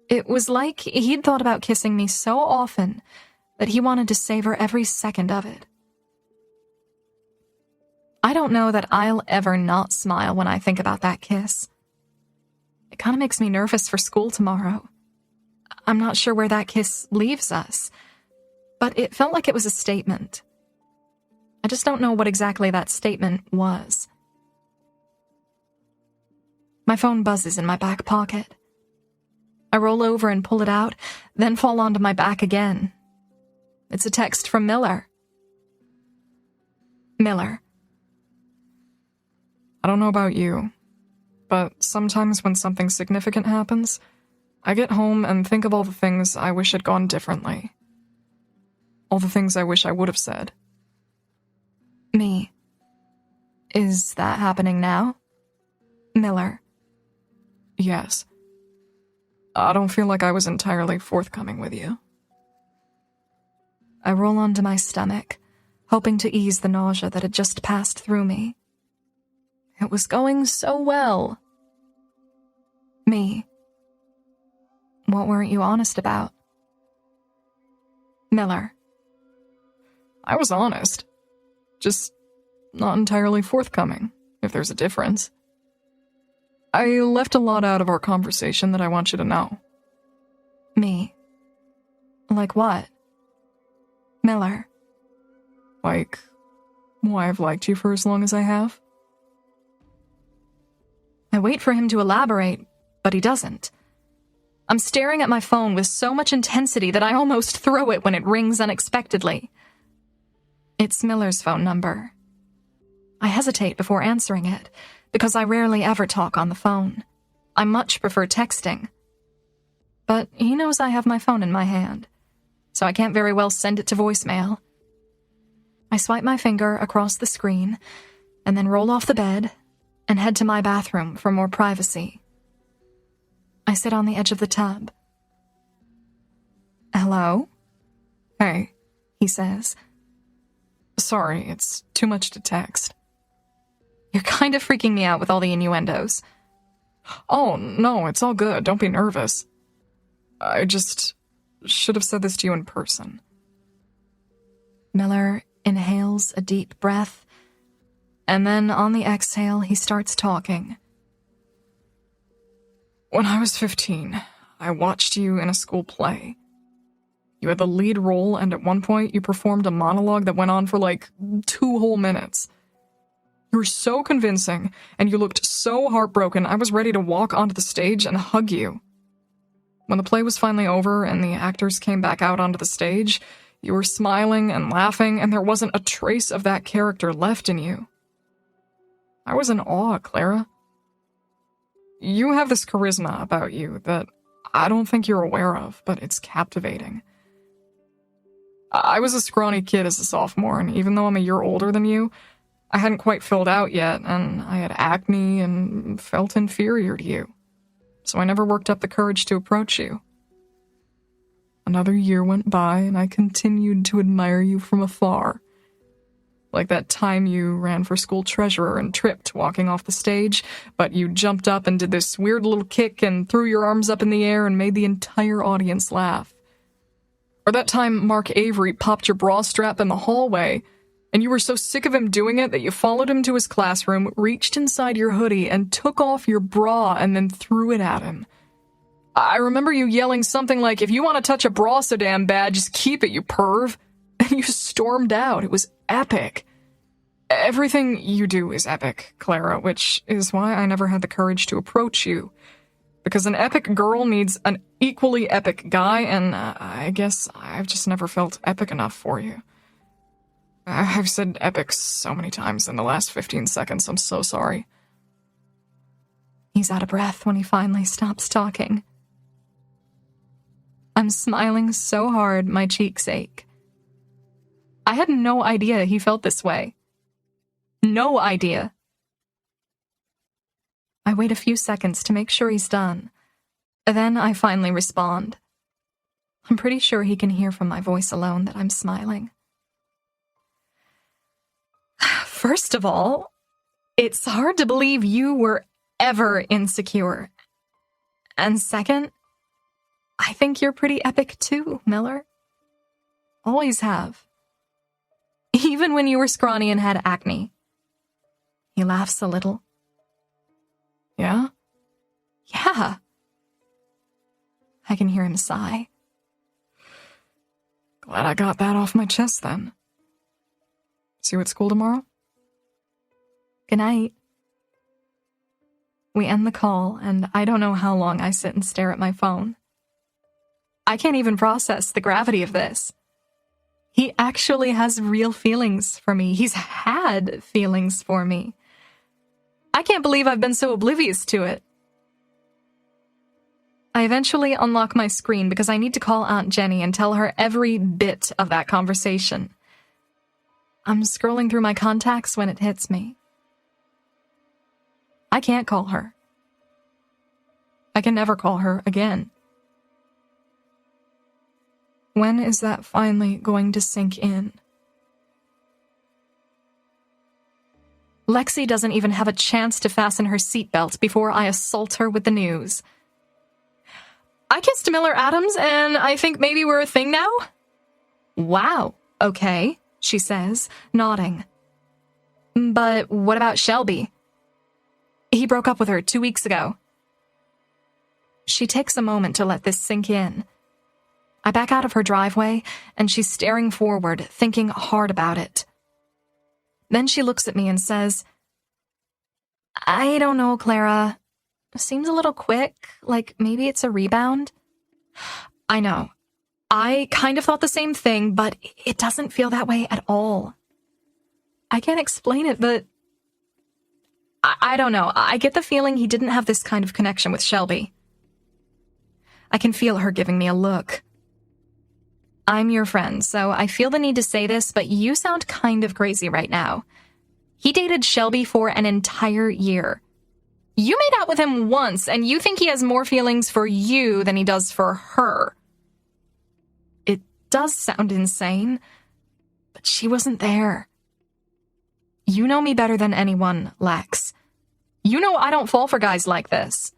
It was like he'd thought about kissing me so often that he wanted to savor every second of it. I don't know that I'll ever not smile when I think about that kiss. It kind of makes me nervous for school tomorrow. I'm not sure where that kiss leaves us, but it felt like it was a statement. I just don't know what exactly that statement was. My phone buzzes in my back pocket. I roll over and pull it out, then fall onto my back again. It's a text from Miller. Miller. I don't know about you, but sometimes when something significant happens, I get home and think of all the things I wish had gone differently. All the things I wish I would have said. Me. Is that happening now? Miller. Yes. I don't feel like I was entirely forthcoming with you. I roll onto my stomach, hoping to ease the nausea that had just passed through me. It was going so well. Me. What weren't you honest about? Miller. I was honest. Just not entirely forthcoming, if there's a difference. I left a lot out of our conversation that I want you to know. Me. Like what? Miller. Like, why I've liked you for as long as I have? I wait for him to elaborate, but he doesn't. I'm staring at my phone with so much intensity that I almost throw it when it rings unexpectedly. It's Miller's phone number. I hesitate before answering it, because I rarely ever talk on the phone. I much prefer texting. But he knows I have my phone in my hand, so I can't very well send it to voicemail. I swipe my finger across the screen, and then roll off the bed and head to my bathroom for more privacy. I sit on the edge of the tub. Hello? Hey. He says. Sorry, it's too much to text. You're kind of freaking me out with all the innuendos. Oh, no, it's all good. Don't be nervous. I just should have said this to you in person. Miller inhales a deep breath, and then on the exhale, he starts talking. When I was 15, I watched you in a school play. You had the lead role, and at one point, you performed a monologue that went on for like 2 whole minutes. You were so convincing, and you looked so heartbroken, I was ready to walk onto the stage and hug you. When the play was finally over and the actors came back out onto the stage, you were smiling and laughing, and there wasn't a trace of that character left in you. I was in awe, Clara. You have this charisma about you that I don't think you're aware of, but it's captivating. I was a scrawny kid as a sophomore, and even though I'm a year older than you, I hadn't quite filled out yet, and I had acne and felt inferior to you. So I never worked up the courage to approach you. Another year went by, and I continued to admire you from afar. Like that time you ran for school treasurer and tripped walking off the stage, but you jumped up and did this weird little kick and threw your arms up in the air and made the entire audience laugh. Or that time Mark Avery popped your bra strap in the hallway, and you were so sick of him doing it that you followed him to his classroom, reached inside your hoodie, and took off your bra and then threw it at him. I remember you yelling something like, "If you want to touch a bra so damn bad, just keep it, you perv." And you stormed out. It was epic. Everything you do is epic, Clara, which is why I never had the courage to approach you. Because an epic girl needs an equally epic guy, and I guess I've just never felt epic enough for you. I've said epic so many times in the last 15 seconds, I'm so sorry. He's out of breath when he finally stops talking. I'm smiling so hard my cheeks ache. I had no idea he felt this way. No idea. I wait a few seconds to make sure he's done. Then I finally respond. I'm pretty sure he can hear from my voice alone that I'm smiling. First of all, it's hard to believe you were ever insecure. And second, I think you're pretty epic too, Miller. Always have. Even when you were scrawny and had acne. He laughs a little. Yeah? Yeah. I can hear him sigh. Glad I got that off my chest then. See you at school tomorrow? Good night. We end the call, and I don't know how long I sit and stare at my phone. I can't even process the gravity of this. He actually has real feelings for me. He's had feelings for me. I can't believe I've been so oblivious to it. I eventually unlock my screen because I need to call Aunt Jenny and tell her every bit of that conversation. I'm scrolling through my contacts when it hits me. I can't call her. I can never call her again. When is that finally going to sink in? Lexi doesn't even have a chance to fasten her seatbelt before I assault her with the news. I kissed Miller Adams, and I think maybe we're a thing now? Wow, okay, she says, nodding. But what about Shelby? He broke up with her 2 weeks ago. She takes a moment to let this sink in. I back out of her driveway, and she's staring forward, thinking hard about it. Then she looks at me and says, I don't know, Clara. Seems a little quick, like maybe it's a rebound. I know. I kind of thought the same thing, but it doesn't feel that way at all. I can't explain it, but I don't know. I get the feeling he didn't have this kind of connection with Shelby. I can feel her giving me a look. I'm your friend, so I feel the need to say this, but you sound kind of crazy right now. He dated Shelby for an entire year. You made out with him once, and you think he has more feelings for you than he does for her. It does sound insane, but she wasn't there. You know me better than anyone, Lex. You know I don't fall for guys like this.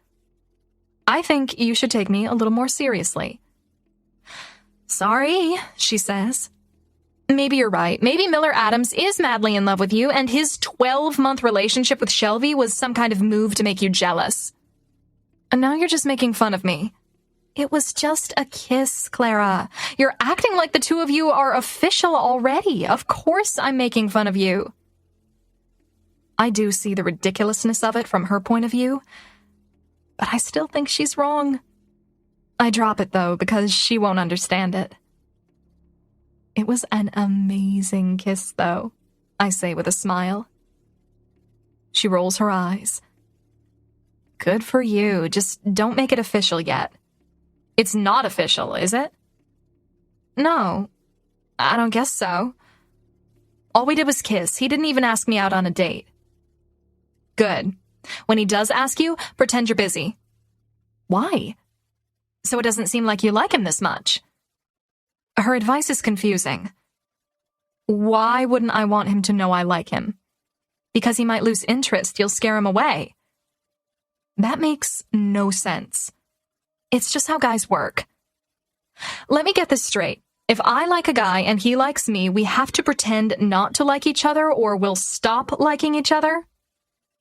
I think you should take me a little more seriously. Sorry, she says. Maybe you're right. Maybe Miller Adams is madly in love with you, and his 12-month relationship with Shelby was some kind of move to make you jealous. And now you're just making fun of me. It was just a kiss, Clara. You're acting like the two of you are official already. Of course I'm making fun of you. I do see the ridiculousness of it from her point of view, but I still think she's wrong. I drop it, though, because she won't understand it. It was an amazing kiss, though, I say with a smile. She rolls her eyes. Good for you. Just don't make it official yet. It's not official, is it? No, I don't guess so. All we did was kiss. He didn't even ask me out on a date. Good. When he does ask you, pretend you're busy. Why? So it doesn't seem like you like him this much. Her advice is confusing. Why wouldn't I want him to know I like him? Because he might lose interest, you'll scare him away. That makes no sense. It's just how guys work. Let me get this straight. If I like a guy and he likes me, we have to pretend not to like each other or we'll stop liking each other?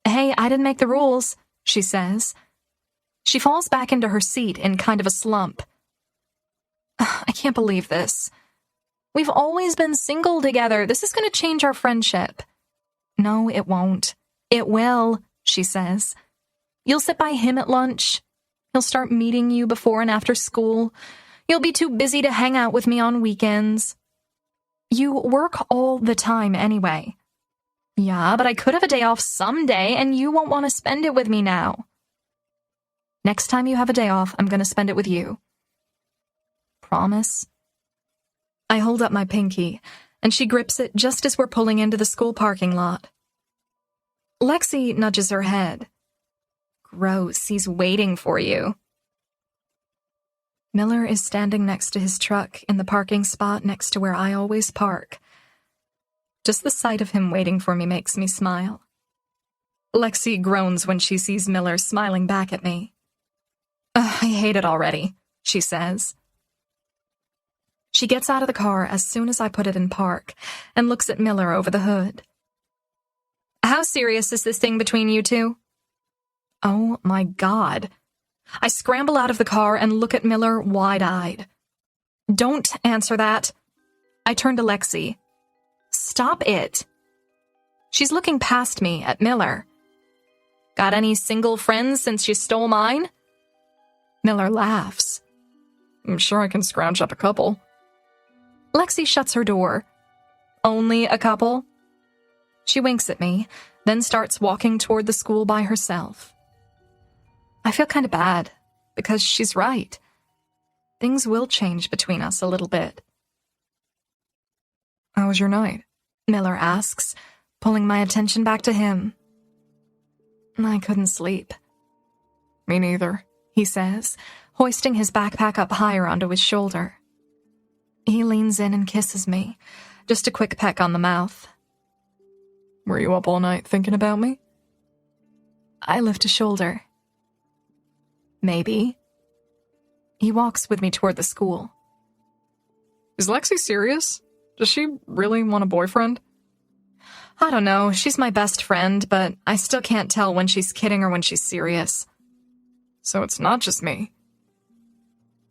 Hey, I didn't make the rules, she says. She falls back into her seat in kind of a slump. I can't believe this. We've always been single together. This is going to change our friendship. No, it won't. It will, she says. You'll sit by him at lunch. He'll start meeting you before and after school. You'll be too busy to hang out with me on weekends. You work all the time anyway. Yeah, but I could have a day off someday, and you won't want to spend it with me now. Next time you have a day off, I'm going to spend it with you. promise? I hold up my pinky, and she grips it just as we're pulling into the school parking lot. Lexi nudges her head. Gross, he's waiting for you. Miller is standing next to his truck in the parking spot next to where I always park. Just the sight of him waiting for me makes me smile. Lexi groans when she sees Miller smiling back at me. I hate it already, she says. She gets out of the car as soon as I put it in park and looks at Miller over the hood. How serious is this thing between you two? Oh my God. I scramble out of the car and look at Miller wide-eyed. Don't answer that. I turn to Lexi. Stop it. She's looking past me at Miller. Got any single friends since you stole mine? Miller laughs. I'm sure I can scrounge up a couple. Lexi shuts her door. Only a couple? She winks at me, then starts walking toward the school by herself. I feel kind of bad, because she's right. Things will change between us a little bit. How was your night? Miller asks, pulling my attention back to him. I couldn't sleep. Me neither, he says, hoisting his backpack up higher onto his shoulder. He leans in and kisses me, just a quick peck on the mouth. Were you up all night thinking about me? I lift a shoulder. Maybe. He walks with me toward the school. Is Lexi serious? Does she really want a boyfriend? I don't know, she's my best friend, but I still can't tell when she's kidding or when she's serious. So it's not just me.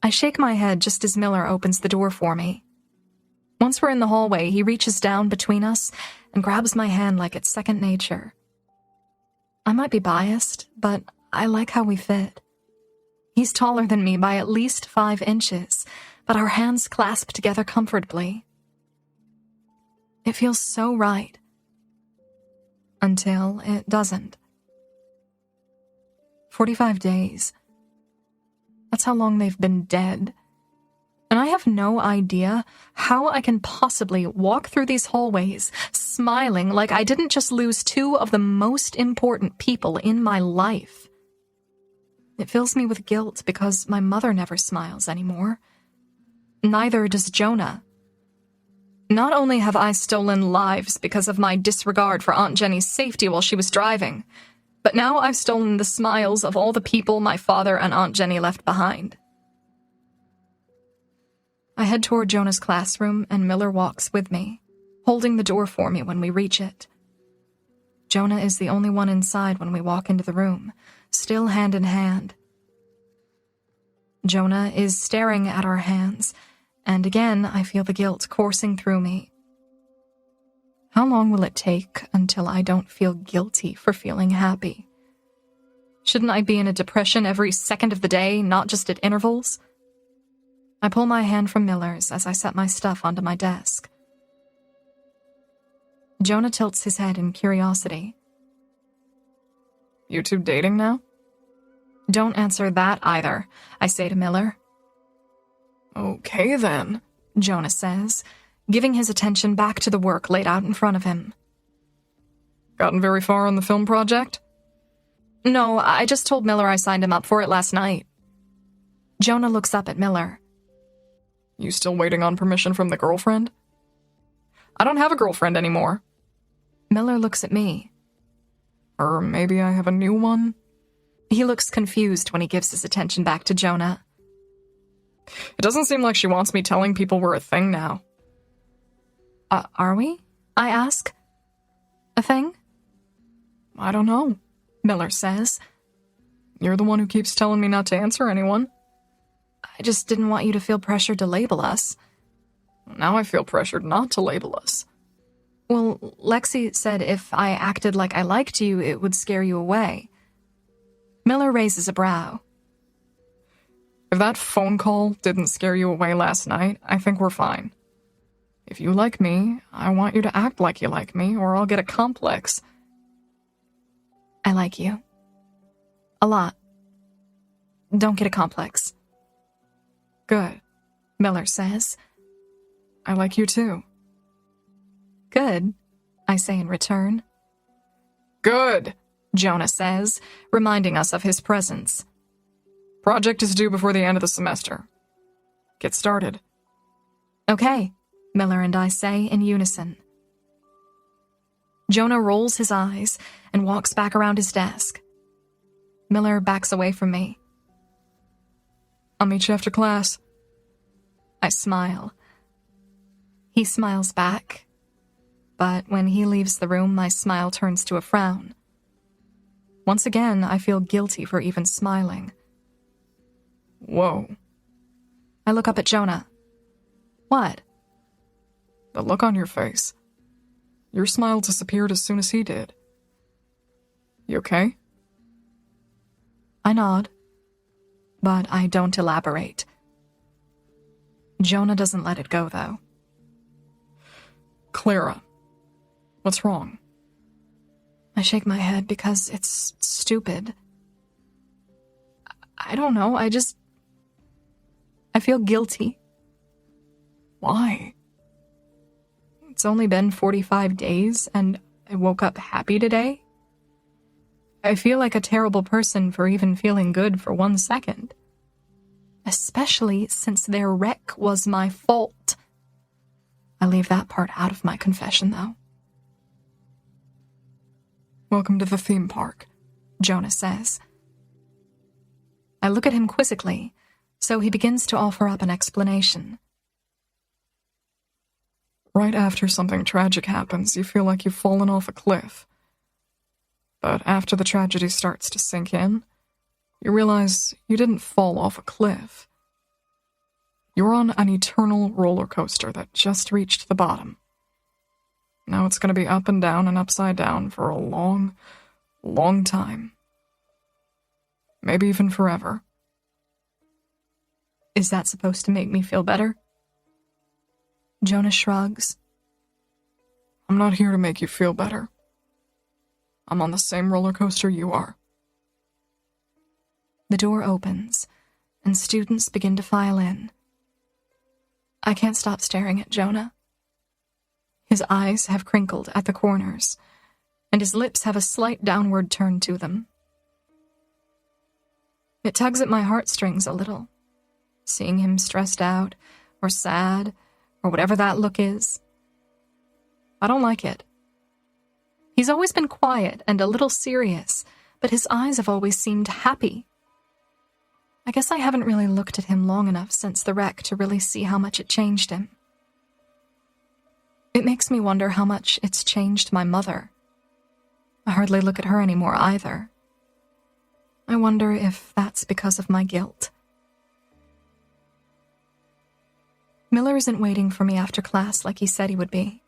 I shake my head just as Miller opens the door for me. Once we're in the hallway, he reaches down between us and grabs my hand like it's second nature. I might be biased, but I like how we fit. He's taller than me by at least 5 inches, but our hands clasp together comfortably. It feels so right. Until it doesn't. 45 days. That's how long they've been dead. And I have no idea how I can possibly walk through these hallways smiling like I didn't just lose 2 of the most important people in my life. It fills me with guilt because my mother never smiles anymore. Neither does Jonah. Not only have I stolen lives because of my disregard for Aunt Jenny's safety while she was driving, but now I've stolen the smiles of all the people my father and Aunt Jenny left behind. I head toward Jonah's classroom, and Miller walks with me, holding the door for me when we reach it. Jonah is the only one inside when we walk into the room, still hand in hand. Jonah is staring at our hands, and again I feel the guilt coursing through me. How long will it take until I don't feel guilty for feeling happy? Shouldn't I be in a depression every second of the day, not just at intervals? I pull my hand from Miller's as I set my stuff onto my desk. Jonah tilts his head in curiosity. You two dating now? Don't answer that either, I say to Miller. Okay then, Jonah says, giving his attention back to the work laid out in front of him. Gotten very far on the film project? No, I just told Miller I signed him up for it last night. Jonah looks up at Miller. You still waiting on permission from the girlfriend? I don't have a girlfriend anymore. Miller looks at me. Or maybe I have a new one? He looks confused when he gives his attention back to Jonah. It doesn't seem like she wants me telling people we're a thing now. Are we? I ask. A thing? I don't know, Miller says. You're the one who keeps telling me not to answer anyone. I just didn't want you to feel pressured to label us. Now I feel pressured not to label us. Well, Lexi said if I acted like I liked you, it would scare you away. Miller raises a brow. If that phone call didn't scare you away last night, I think we're fine. If you like me, I want you to act like you like me, or I'll get a complex. I like you. A lot. Don't get a complex. Good. Miller says. I like you too. Good, I say in return. Good, Jonah says, reminding us of his presence. project is due before the end of the semester. Get started. Okay, Miller and I say in unison. Jonah rolls his eyes and walks back around his desk. Miller backs away from me. I'll meet you after class. I smile. He smiles back, but when he leaves the room, my smile turns to a frown. Once again, I feel guilty for even smiling. Whoa. I look up at Jonah. What? The look on your face. Your smile disappeared as soon as he did. You okay? I nod, but I don't elaborate. Jonah doesn't let it go, though. Clara, what's wrong? I shake my head because it's stupid. I don't know, I feel guilty. Why? It's only been 45 days, and I woke up happy today. I feel like a terrible person for even feeling good for 1 second. Especially since their wreck was my fault. I leave that part out of my confession, though. Welcome to the theme park, Jonah says. I look at him quizzically, so he begins to offer up an explanation. Right after something tragic happens, you feel like you've fallen off a cliff. But after the tragedy starts to sink in, you realize you didn't fall off a cliff. You're on an eternal roller coaster that just reached the bottom. Now it's going to be up and down and upside down for a long, long time. Maybe even forever. Is that supposed to make me feel better? Jonah shrugs. I'm not here to make you feel better. I'm on the same roller coaster you are. The door opens, and students begin to file in. I can't stop staring at Jonah. His eyes have crinkled at the corners, and his lips have a slight downward turn to them. It tugs at my heartstrings a little, seeing him stressed out, or sad, or whatever that look is. I don't like it. He's always been quiet and a little serious, but his eyes have always seemed happy. I guess I haven't really looked at him long enough since the wreck to really see how much it changed him. It makes me wonder how much it's changed my mother. I hardly look at her anymore either. I wonder if that's because of my guilt. Miller isn't waiting for me after class like he said he would be.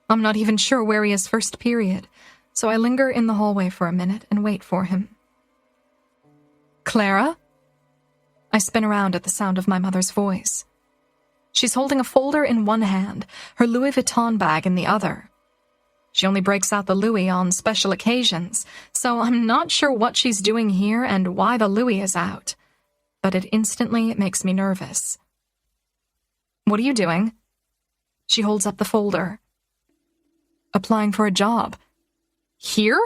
I'm not even sure where he is first period, so I linger in the hallway for a minute and wait for him. Clara? I spin around at the sound of my mother's voice. She's holding a folder in one hand, her Louis Vuitton bag in the other. She only breaks out the Louis on special occasions, so I'm not sure what she's doing here and why the Louis is out, but it instantly makes me nervous. What are you doing? She holds up the folder. Applying for a job. Here?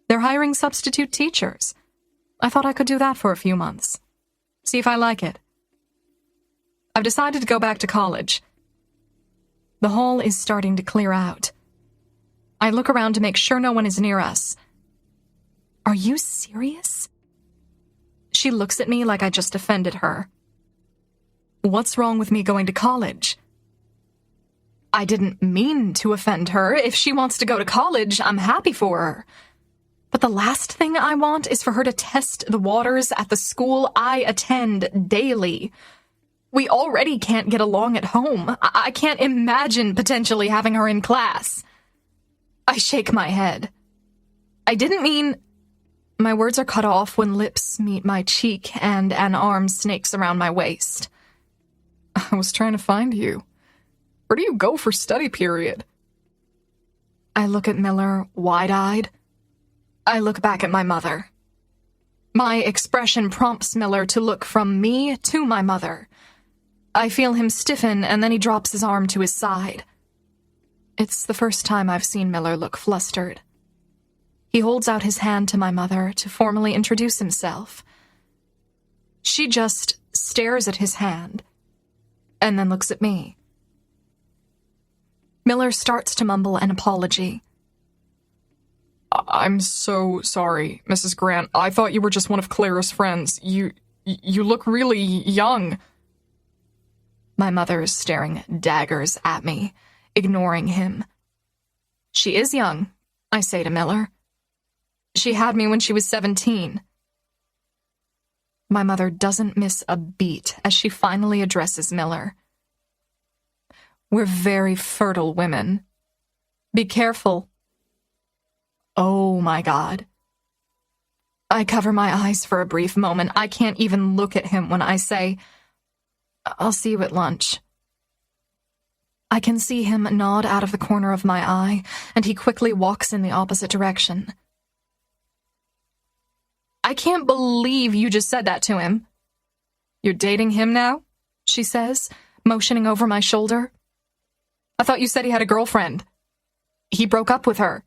They're hiring substitute teachers. I thought I could do that for a few months. See if I like it. I've decided to go back to college. The hall is starting to clear out. I look around to make sure no one is near us. Are you serious? She looks at me like I just offended her. What's wrong with me going to college? I didn't mean to offend her. If she wants to go to college, I'm happy for her. But the last thing I want is for her to test the waters at the school I attend daily. We already can't get along at home. I can't imagine potentially having her in class. I shake my head. I didn't mean... My words are cut off when lips meet my cheek and an arm snakes around my waist. I was trying to find you. Where do you go for study period? I look at Miller, wide-eyed. I look back at my mother. My expression prompts Miller to look from me to my mother. I feel him stiffen, and then he drops his arm to his side. It's the first time I've seen Miller look flustered. He holds out his hand to my mother to formally introduce himself. She just stares at his hand, and then looks at me. Miller starts to mumble an apology. I'm so sorry, Mrs. Grant. I thought you were just one of Clara's friends. You look really young. My mother is staring daggers at me, ignoring him. She is young, I say to Miller. She had me when she was 17. My mother doesn't miss a beat as she finally addresses Miller. We're very fertile women. Be careful. Oh my God. I cover my eyes for a brief moment. I can't even look at him when I say, I'll see you at lunch. I can see him nod out of the corner of my eye, and he quickly walks in the opposite direction. I can't believe you just said that to him. You're dating him now? She says, motioning over my shoulder. I thought you said he had a girlfriend. He broke up with her.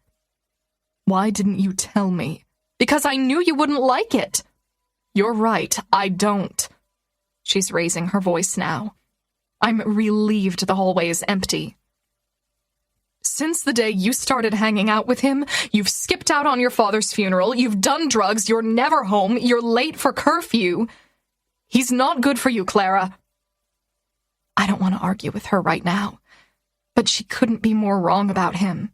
Why didn't you tell me? Because I knew you wouldn't like it. You're right, I don't. She's raising her voice now. I'm relieved the hallway is empty. Since the day you started hanging out with him, you've skipped out on your father's funeral, you've done drugs, you're never home, you're late for curfew. He's not good for you, Clara. I don't want to argue with her right now, but she couldn't be more wrong about him.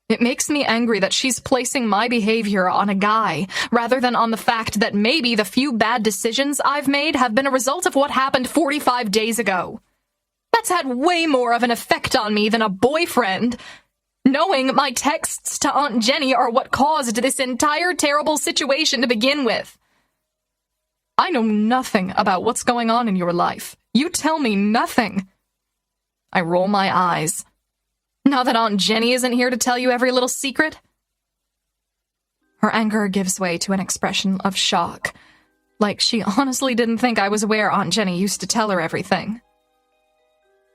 It makes me angry that she's placing my behavior on a guy, rather than on the fact that maybe the few bad decisions I've made have been a result of what happened 45 days ago. That's had way more of an effect on me than a boyfriend. Knowing my texts to Aunt Jenny are what caused this entire terrible situation to begin with. I know nothing about what's going on in your life. You tell me nothing. I roll my eyes. Now that Aunt Jenny isn't here to tell you every little secret? Her anger gives way to an expression of shock, like she honestly didn't think I was aware Aunt Jenny used to tell her everything.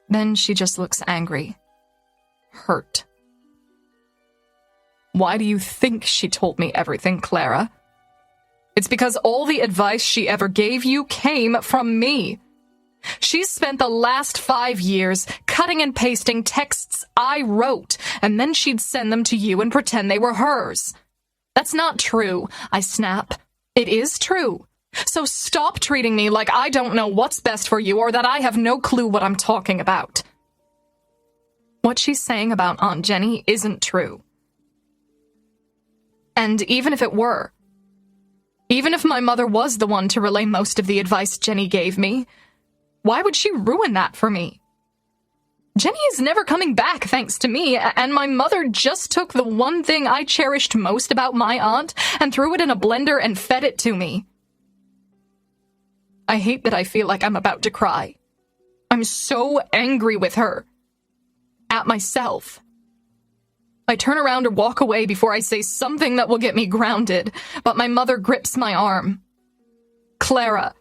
Then she just looks angry, hurt. Why do you think she told me everything, Clara? It's because all the advice she ever gave you came from me. She's spent the last 5 years cutting and pasting texts I wrote, and then she'd send them to you and pretend they were hers. That's not true, I snap. It is true. So stop treating me like I don't know what's best for you or that I have no clue what I'm talking about. What she's saying about Aunt Jenny isn't true. And even if it were, even if my mother was the one to relay most of the advice Jenny gave me, why would she ruin that for me? Jenny is never coming back thanks to me, and my mother just took the one thing I cherished most about my aunt and threw it in a blender and fed it to me. I hate that I feel like I'm about to cry. I'm so angry with her. At myself. I turn around to walk away before I say something that will get me grounded, but my mother grips my arm. Clara.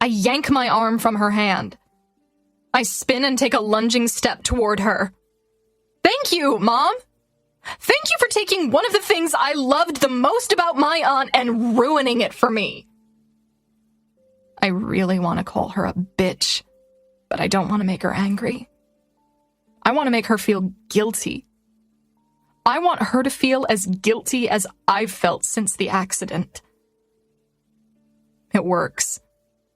I yank my arm from her hand. I spin and take a lunging step toward her. Thank you, Mom! Thank you for taking one of the things I loved the most about my aunt and ruining it for me. I really want to call her a bitch, but I don't want to make her angry. I want to make her feel guilty. I want her to feel as guilty as I've felt since the accident. It works.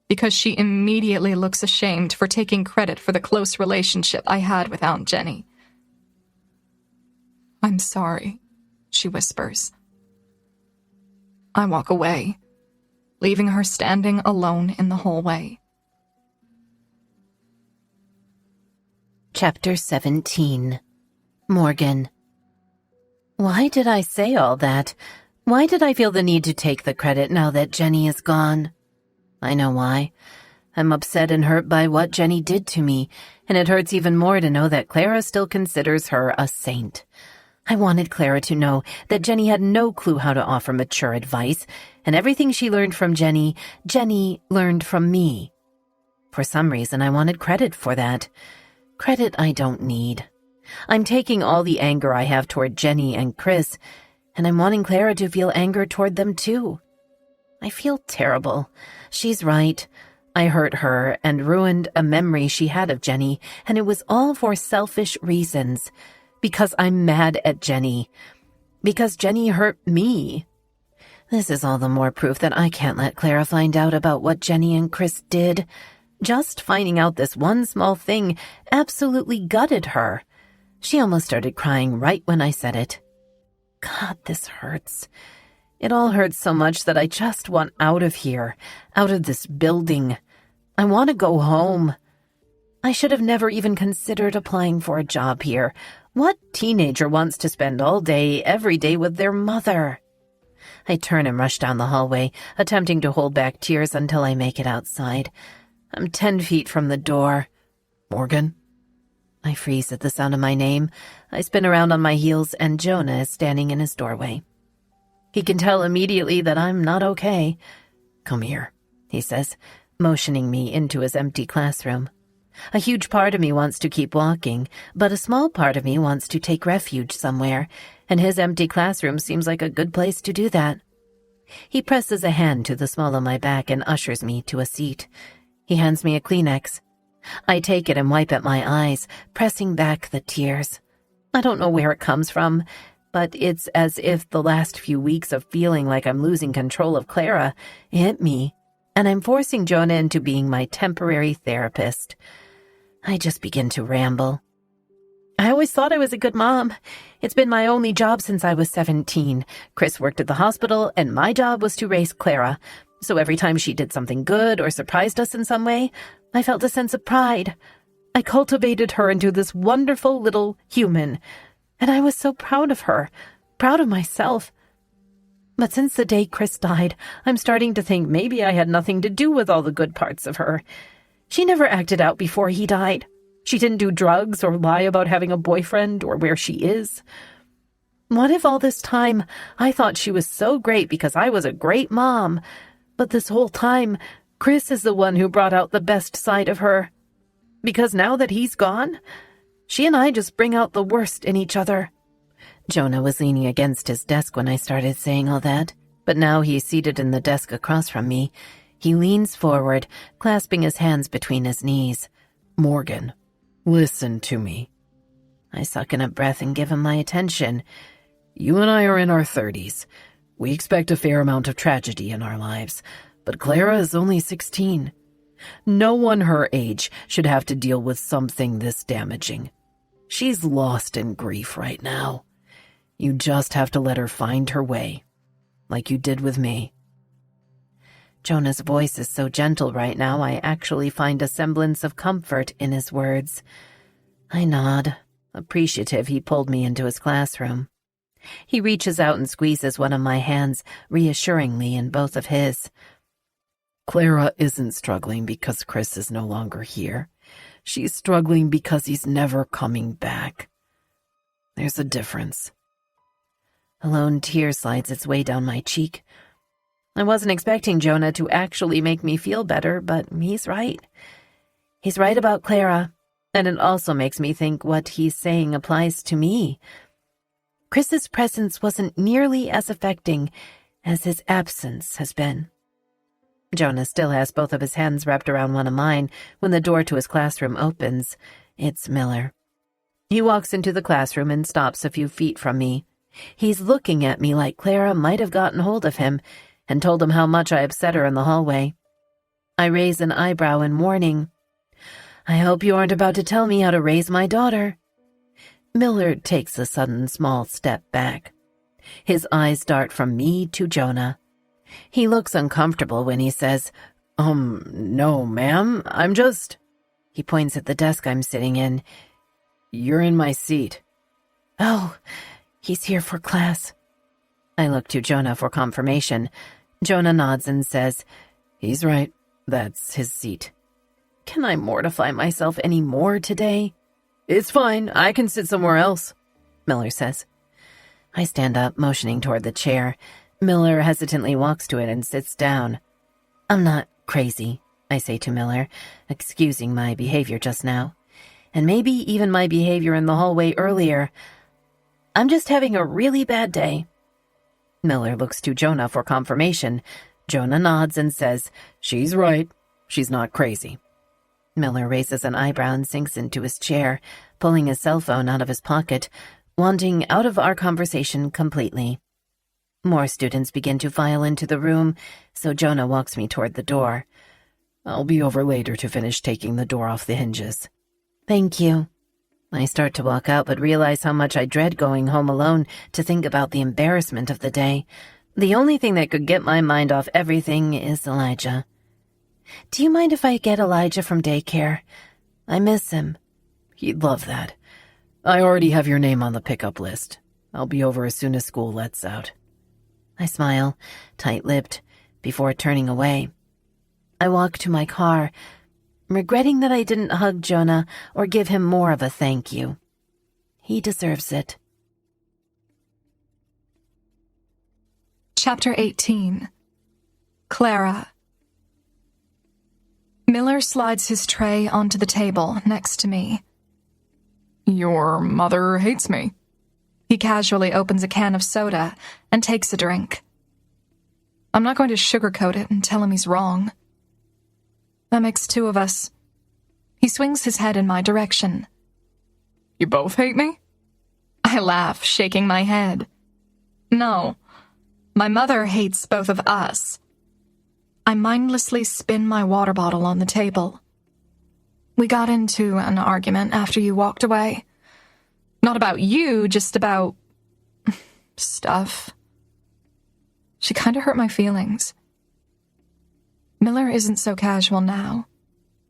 Because she immediately looks ashamed for taking credit for the close relationship I had with Aunt Jenny. I'm sorry, she whispers. I walk away, leaving her standing alone in the hallway. Chapter 17. Morgan. Why did I say all that? Why did I feel the need to take the credit now that Jenny is gone? I know why. I'm upset and hurt by what Jenny did to me, and it hurts even more to know that Clara still considers her a saint. I wanted Clara to know that Jenny had no clue how to offer mature advice, and everything she learned from Jenny, Jenny learned from me. For some reason, I wanted credit for that. Credit I don't need. I'm taking all the anger I have toward Jenny and Chris, and I'm wanting Clara to feel anger toward them too. I feel terrible. She's right. I hurt her and ruined a memory she had of Jenny, and it was all for selfish reasons. Because I'm mad at Jenny. Because Jenny hurt me. This is all the more proof that I can't let Clara find out about what Jenny and Chris did. Just finding out this one small thing absolutely gutted her. She almost started crying right when I said it. God, this hurts. It all hurts so much that I just want out of here, out of this building. I want to go home. I should have never even considered applying for a job here. What teenager wants to spend all day, every day with their mother? I turn and rush down the hallway, attempting to hold back tears until I make it outside. I'm 10 feet from the door. Morgan? I freeze at the sound of my name. I spin around on my heels, and Jonah is standing in his doorway. He can tell immediately that I'm not okay. Come here, he says, motioning me into his empty classroom. A huge part of me wants to keep walking, but a small part of me wants to take refuge somewhere, and his empty classroom seems like a good place to do that. He presses a hand to the small of my back and ushers me to a seat. He hands me a Kleenex. I take it and wipe at my eyes, pressing back the tears. I don't know where it comes from, but it's as if the last few weeks of feeling like I'm losing control of Clara hit me, and I'm forcing Jonah into being my temporary therapist. I just begin to ramble. I always thought I was a good mom. It's been my only job since I was 17. Chris worked at the hospital, and my job was to raise Clara. So every time she did something good or surprised us in some way, I felt a sense of pride. I cultivated her into this wonderful little human, and I was so proud of her, proud of myself. But since the day Chris died, I'm starting to think maybe I had nothing to do with all the good parts of her. She never acted out before he died. She didn't do drugs or lie about having a boyfriend or where she is. What if all this time I thought she was so great because I was a great mom, but this whole time Chris is the one who brought out the best side of her? Because now that he's gone, she and I just bring out the worst in each other. Jonah was leaning against his desk when I started saying all that, but now he's seated in the desk across from me. He leans forward, clasping his hands between his knees. Morgan, listen to me. I suck in a breath and give him my attention. You and I are in our 30s. We expect a fair amount of tragedy in our lives, but Clara is only 16. No one her age should have to deal with something this damaging. She's lost in grief right now. You just have to let her find her way, like you did with me. Jonah's voice is so gentle right now, I actually find a semblance of comfort in his words. I nod, appreciative he pulled me into his classroom. He reaches out and squeezes one of my hands, reassuringly in both of his. Clara isn't struggling because Chris is no longer here. She's struggling because he's never coming back. There's a difference. A lone tear slides its way down my cheek. I wasn't expecting Jonah to actually make me feel better, but he's right. He's right about Clara, and it also makes me think what he's saying applies to me. Chris's presence wasn't nearly as affecting as his absence has been. Jonah still has both of his hands wrapped around one of mine when the door to his classroom opens. It's Miller. He walks into the classroom and stops a few feet from me. He's looking at me like Clara might have gotten hold of him and told him how much I upset her in the hallway. I raise an eyebrow in warning. I hope you aren't about to tell me how to raise my daughter. Miller takes a sudden small step back. His eyes dart from me to Jonah. He looks uncomfortable when he says, No, ma'am, I'm just... He points at the desk I'm sitting in. You're in my seat. Oh, he's here for class. I look to Jonah for confirmation. Jonah nods and says, He's right. That's his seat. Can I mortify myself any more today? It's fine. I can sit somewhere else, Miller says. I stand up, motioning toward the chair. Miller hesitantly walks to it and sits down. I'm not crazy, I say to Miller, excusing my behavior just now, and maybe even my behavior in the hallway earlier. I'm just having a really bad day. Miller looks to Jonah for confirmation. Jonah nods and says, "She's right. She's not crazy." Miller raises an eyebrow and sinks into his chair, pulling his cell phone out of his pocket, wanting out of our conversation completely. More students begin to file into the room, so Jonah walks me toward the door. "I'll be over later to finish taking the door off the hinges." "Thank you." I start to walk out, but realize how much I dread going home alone to think about the embarrassment of the day. The only thing that could get my mind off everything is Elijah. "Do you mind if I get Elijah from daycare? I miss him." "He'd love that. I already have your name on the pickup list. I'll be over as soon as school lets out." I smile, tight-lipped, before turning away. I walk to my car, regretting that I didn't hug Jonah or give him more of a thank you. He deserves it. Chapter 18. Clara. Miller slides his tray onto the table next to me. Your mother hates me. He casually opens a can of soda and takes a drink. I'm not going to sugarcoat it and tell him he's wrong. That makes two of us. He swings his head in my direction. You both hate me? I laugh, shaking my head. No, my mother hates both of us. I mindlessly spin my water bottle on the table. We got into an argument after you walked away. Not about you, just about stuff. She kind of hurt my feelings. Miller isn't so casual now.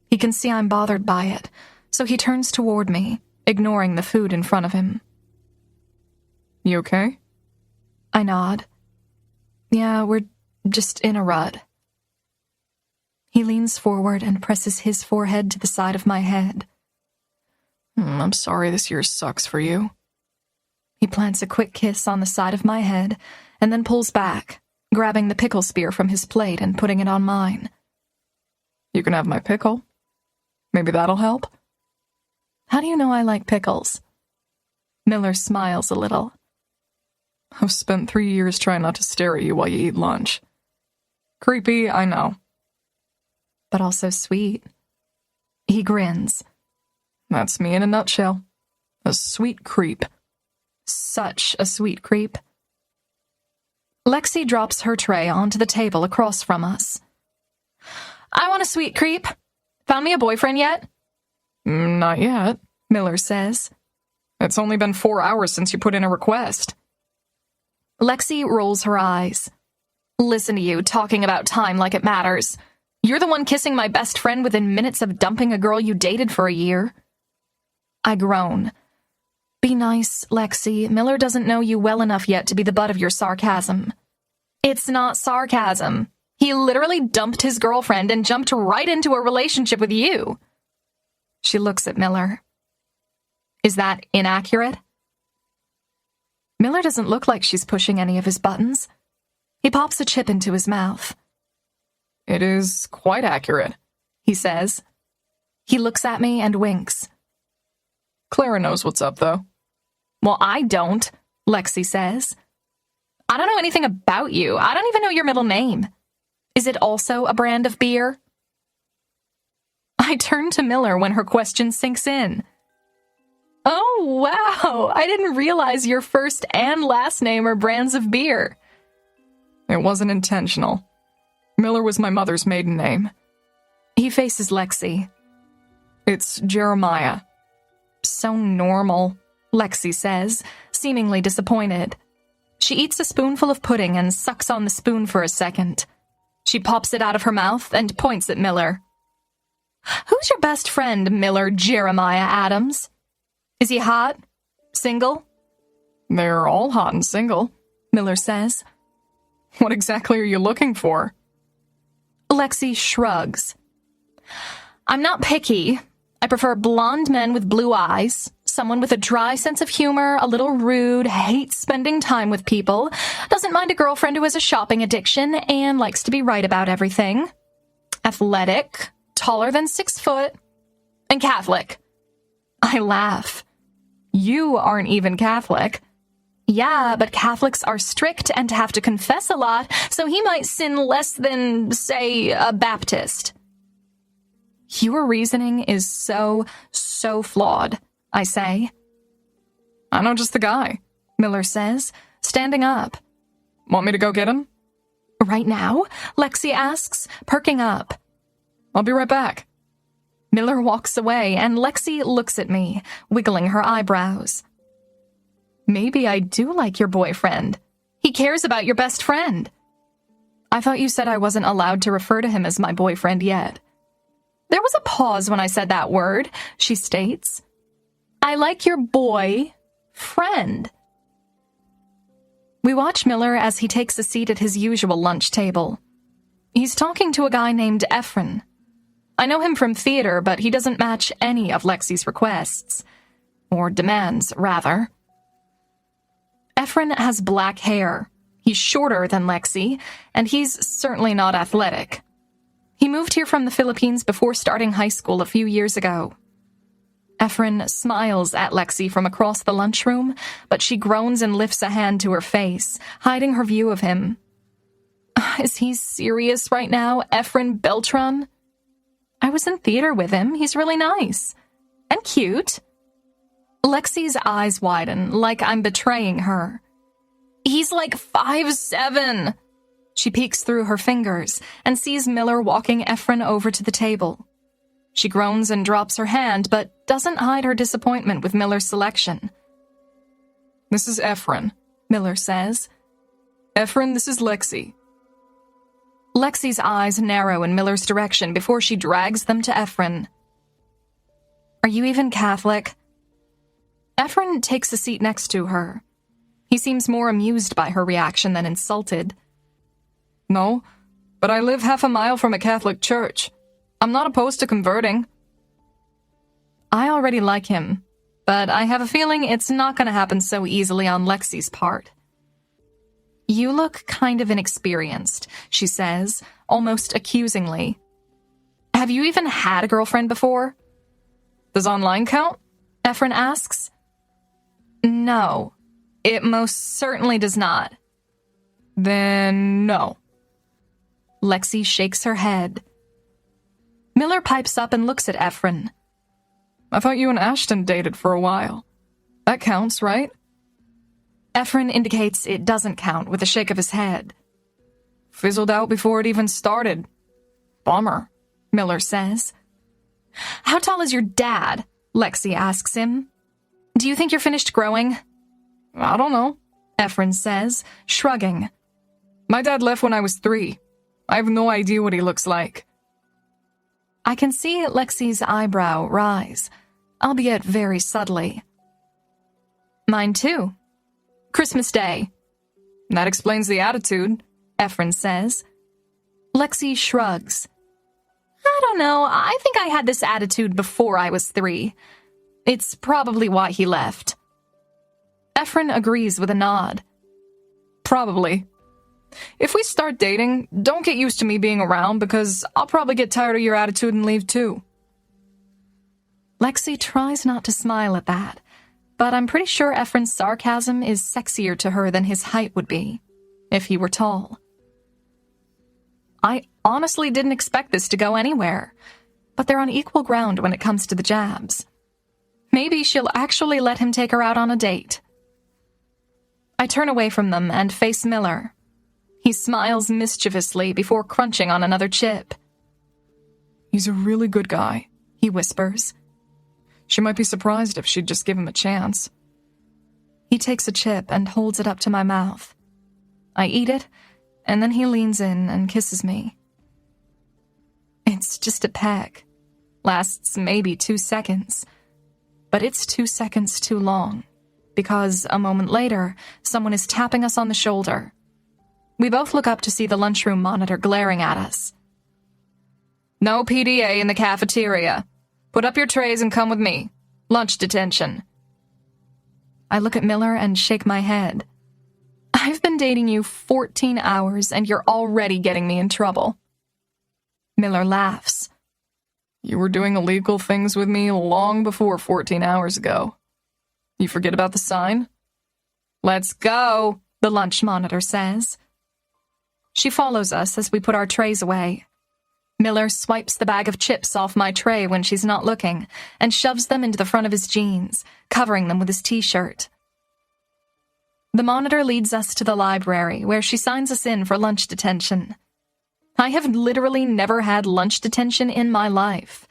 He can see I'm bothered by it, so he turns toward me, ignoring the food in front of him. You okay? I nod. Yeah, we're just in a rut. He leans forward and presses his forehead to the side of my head. I'm sorry this year sucks for you. He plants a quick kiss on the side of my head and then pulls back, grabbing the pickle spear from his plate and putting it on mine. You can have my pickle. Maybe that'll help? How do you know I like pickles? Miller smiles a little. I've spent 3 years trying not to stare at you while you eat lunch. Creepy, I know. But also sweet. He grins. That's me in a nutshell. A sweet creep. Such a sweet creep. Lexi drops her tray onto the table across from us. I want a sweet creep. Found me a boyfriend yet? Not yet, Miller says. It's only been 4 hours since you put in a request. Lexi rolls her eyes. Listen to you talking about time like it matters. You're the one kissing my best friend within minutes of dumping a girl you dated for a year. I groan. Be nice, Lexi. Miller doesn't know you well enough yet to be the butt of your sarcasm. It's not sarcasm. He literally dumped his girlfriend and jumped right into a relationship with you. She looks at Miller. Is that inaccurate? Miller doesn't look like she's pushing any of his buttons. He pops a chip into his mouth. It is quite accurate, he says. He looks at me and winks. Clara knows what's up, though. Well, I don't, Lexi says. I don't know anything about you. I don't even know your middle name. Is it also a brand of beer? I turn to Miller when her question sinks in. Oh, wow. I didn't realize your first and last name are brands of beer. It wasn't intentional. Miller was my mother's maiden name. He faces Lexi. It's Jeremiah. So normal, Lexi says, seemingly disappointed. She eats a spoonful of pudding and sucks on the spoon for a second. She pops it out of her mouth and points at Miller. Who's your best friend, Miller Jeremiah Adams? Is he hot? Single? They're all hot and single, Miller says. What exactly are you looking for? Lexi shrugs. I'm not picky. I prefer blonde men with blue eyes, someone with a dry sense of humor, a little rude, hates spending time with people, doesn't mind a girlfriend who has a shopping addiction, and likes to be right about everything. athletic, taller than 6 foot, and Catholic. I laugh. You aren't even Catholic. Yeah, but Catholics are strict and have to confess a lot, so he might sin less than, say, a Baptist. Your reasoning is so flawed, I say. I know just the guy, Miller says, standing up. Want me to go get him? Right now? Lexi asks, perking up. I'll be right back. Miller walks away, and Lexi looks at me, wiggling her eyebrows. Maybe I do like your boyfriend. He cares about your best friend. I thought you said I wasn't allowed to refer to him as my boyfriend yet. There was a pause when I said that word, she states. I like your boy-friend. We watch Miller as he takes a seat at his usual lunch table. He's talking to a guy named Efren. I know him from theater, but he doesn't match any of Lexi's requests. Or demands, rather. Efren has black hair. He's shorter than Lexi, and he's certainly not athletic. He moved here from the Philippines before starting high school a few years ago. Efren smiles at Lexi from across the lunchroom, but she groans and lifts a hand to her face, hiding her view of him. Is he serious right now, Efren Beltran? I was in theater with him. He's really nice. And cute. Lexi's eyes widen, like I'm betraying her. He's like 5'7". She peeks through her fingers and sees Miller walking Efren over to the table. She groans and drops her hand, but doesn't hide her disappointment with Miller's selection. This is Efren, Miller says. Efren, this is Lexi. Lexi's eyes narrow in Miller's direction before she drags them to Efren. Are you even Catholic? Efren takes a seat next to her. He seems more amused by her reaction than insulted. No, but I live half a mile from a Catholic church. I'm not opposed to converting. I already like him, but I have a feeling it's not going to happen so easily on Lexi's part. You look kind of inexperienced, she says, almost accusingly. Have you even had a girlfriend before? Does online count? Efren asks. No, it most certainly does not. Then no. Lexi shakes her head. Miller pipes up and looks at Efren. I thought you and Ashton dated for a while. That counts, right? Efren indicates it doesn't count with a shake of his head. Fizzled out before it even started. Bummer, Miller says. How tall is your dad? Lexi asks him. Do you think you're finished growing? I don't know, Efren says, shrugging. My dad left when I was 3. I have no idea what he looks like. I can see Lexi's eyebrow rise, albeit very subtly. Mine too. Christmas Day. That explains the attitude, Efren says. Lexi shrugs. I don't know, I think I had this attitude before I was 3. It's probably why he left. Efren agrees with a nod. Probably. If we start dating, don't get used to me being around because I'll probably get tired of your attitude and leave too. Lexi tries not to smile at that, but I'm pretty sure Efren's sarcasm is sexier to her than his height would be, if he were tall. I honestly didn't expect this to go anywhere, but they're on equal ground when it comes to the jabs. Maybe she'll actually let him take her out on a date. I turn away from them and face Miller. He smiles mischievously before crunching on another chip. He's a really good guy, he whispers. She might be surprised if she'd just give him a chance. He takes a chip and holds it up to my mouth. I eat it, and then he leans in and kisses me. It's just a peck. Lasts maybe 2 seconds. But it's 2 seconds too long, because a moment later, someone is tapping us on the shoulder. We both look up to see the lunchroom monitor glaring at us. No PDA in the cafeteria. Put up your trays and come with me. Lunch detention. I look at Miller and shake my head. I've been dating you 14 hours and you're already getting me in trouble. Miller laughs. You were doing illegal things with me long before 14 hours ago. You forget about the sign? Let's go, the lunch monitor says. She follows us as we put our trays away. Miller swipes the bag of chips off my tray when she's not looking and shoves them into the front of his jeans, covering them with his t-shirt. The monitor leads us to the library, where she signs us in for lunch detention. I have literally never had lunch detention in my life.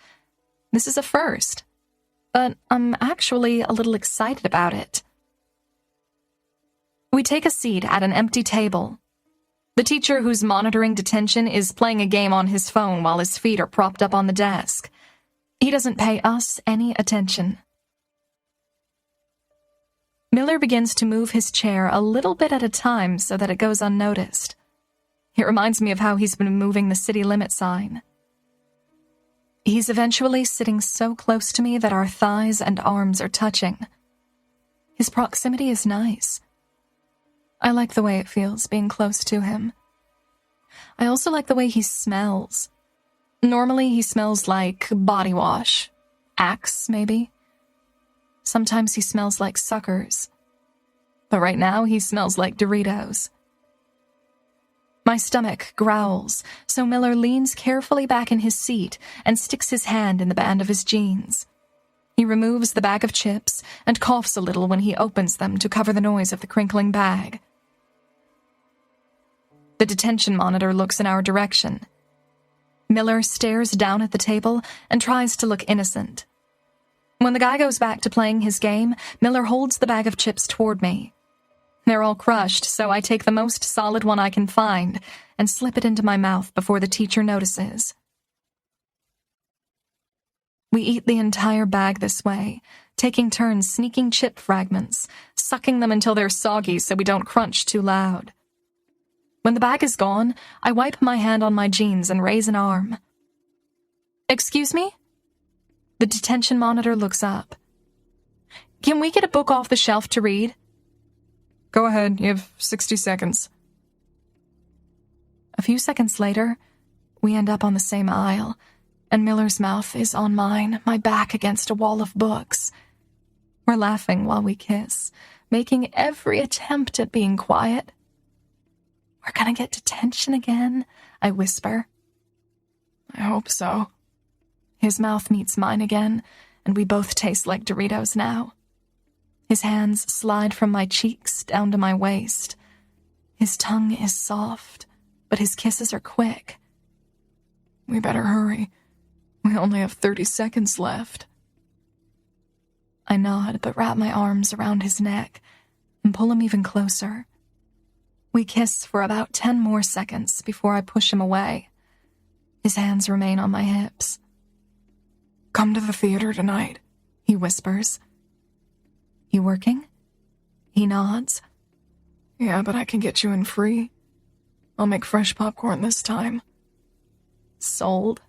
This is a first, but I'm actually a little excited about it. We take a seat at an empty table. The teacher who's monitoring detention is playing a game on his phone while his feet are propped up on the desk. He doesn't pay us any attention. Miller begins to move his chair a little bit at a time so that it goes unnoticed. It reminds me of how he's been moving the city limit sign. He's eventually sitting so close to me that our thighs and arms are touching. His proximity is nice. I like the way it feels being close to him. I also like the way he smells. Normally he smells like body wash. Axe, maybe. Sometimes he smells like suckers. But right now he smells like Doritos. My stomach growls, so Miller leans carefully back in his seat and sticks his hand in the band of his jeans. He removes the bag of chips and coughs a little when he opens them to cover the noise of the crinkling bag. The detention monitor looks in our direction. Miller stares down at the table and tries to look innocent. When the guy goes back to playing his game, Miller holds the bag of chips toward me. They're all crushed, so I take the most solid one I can find and slip it into my mouth before the teacher notices. We eat the entire bag this way, taking turns sneaking chip fragments, sucking them until they're soggy so we don't crunch too loud. When the bag is gone, I wipe my hand on my jeans and raise an arm. Excuse me? The detention monitor looks up. Can we get a book off the shelf to read? Go ahead, you have 60 seconds. A few seconds later, we end up on the same aisle, and Miller's mouth is on mine, my back against a wall of books. We're laughing while we kiss, making every attempt at being quiet. We're gonna get detention again, I whisper. I hope so. His mouth meets mine again, and we both taste like Doritos now. His hands slide from my cheeks down to my waist. His tongue is soft, but his kisses are quick. We better hurry. We only have 30 seconds left. I nod, but wrap my arms around his neck and pull him even closer. We kiss for about 10 more seconds before I push him away. His hands remain on my hips. Come to the theater tonight, he whispers. You working? He nods. Yeah, but I can get you in free. I'll make fresh popcorn this time. Sold.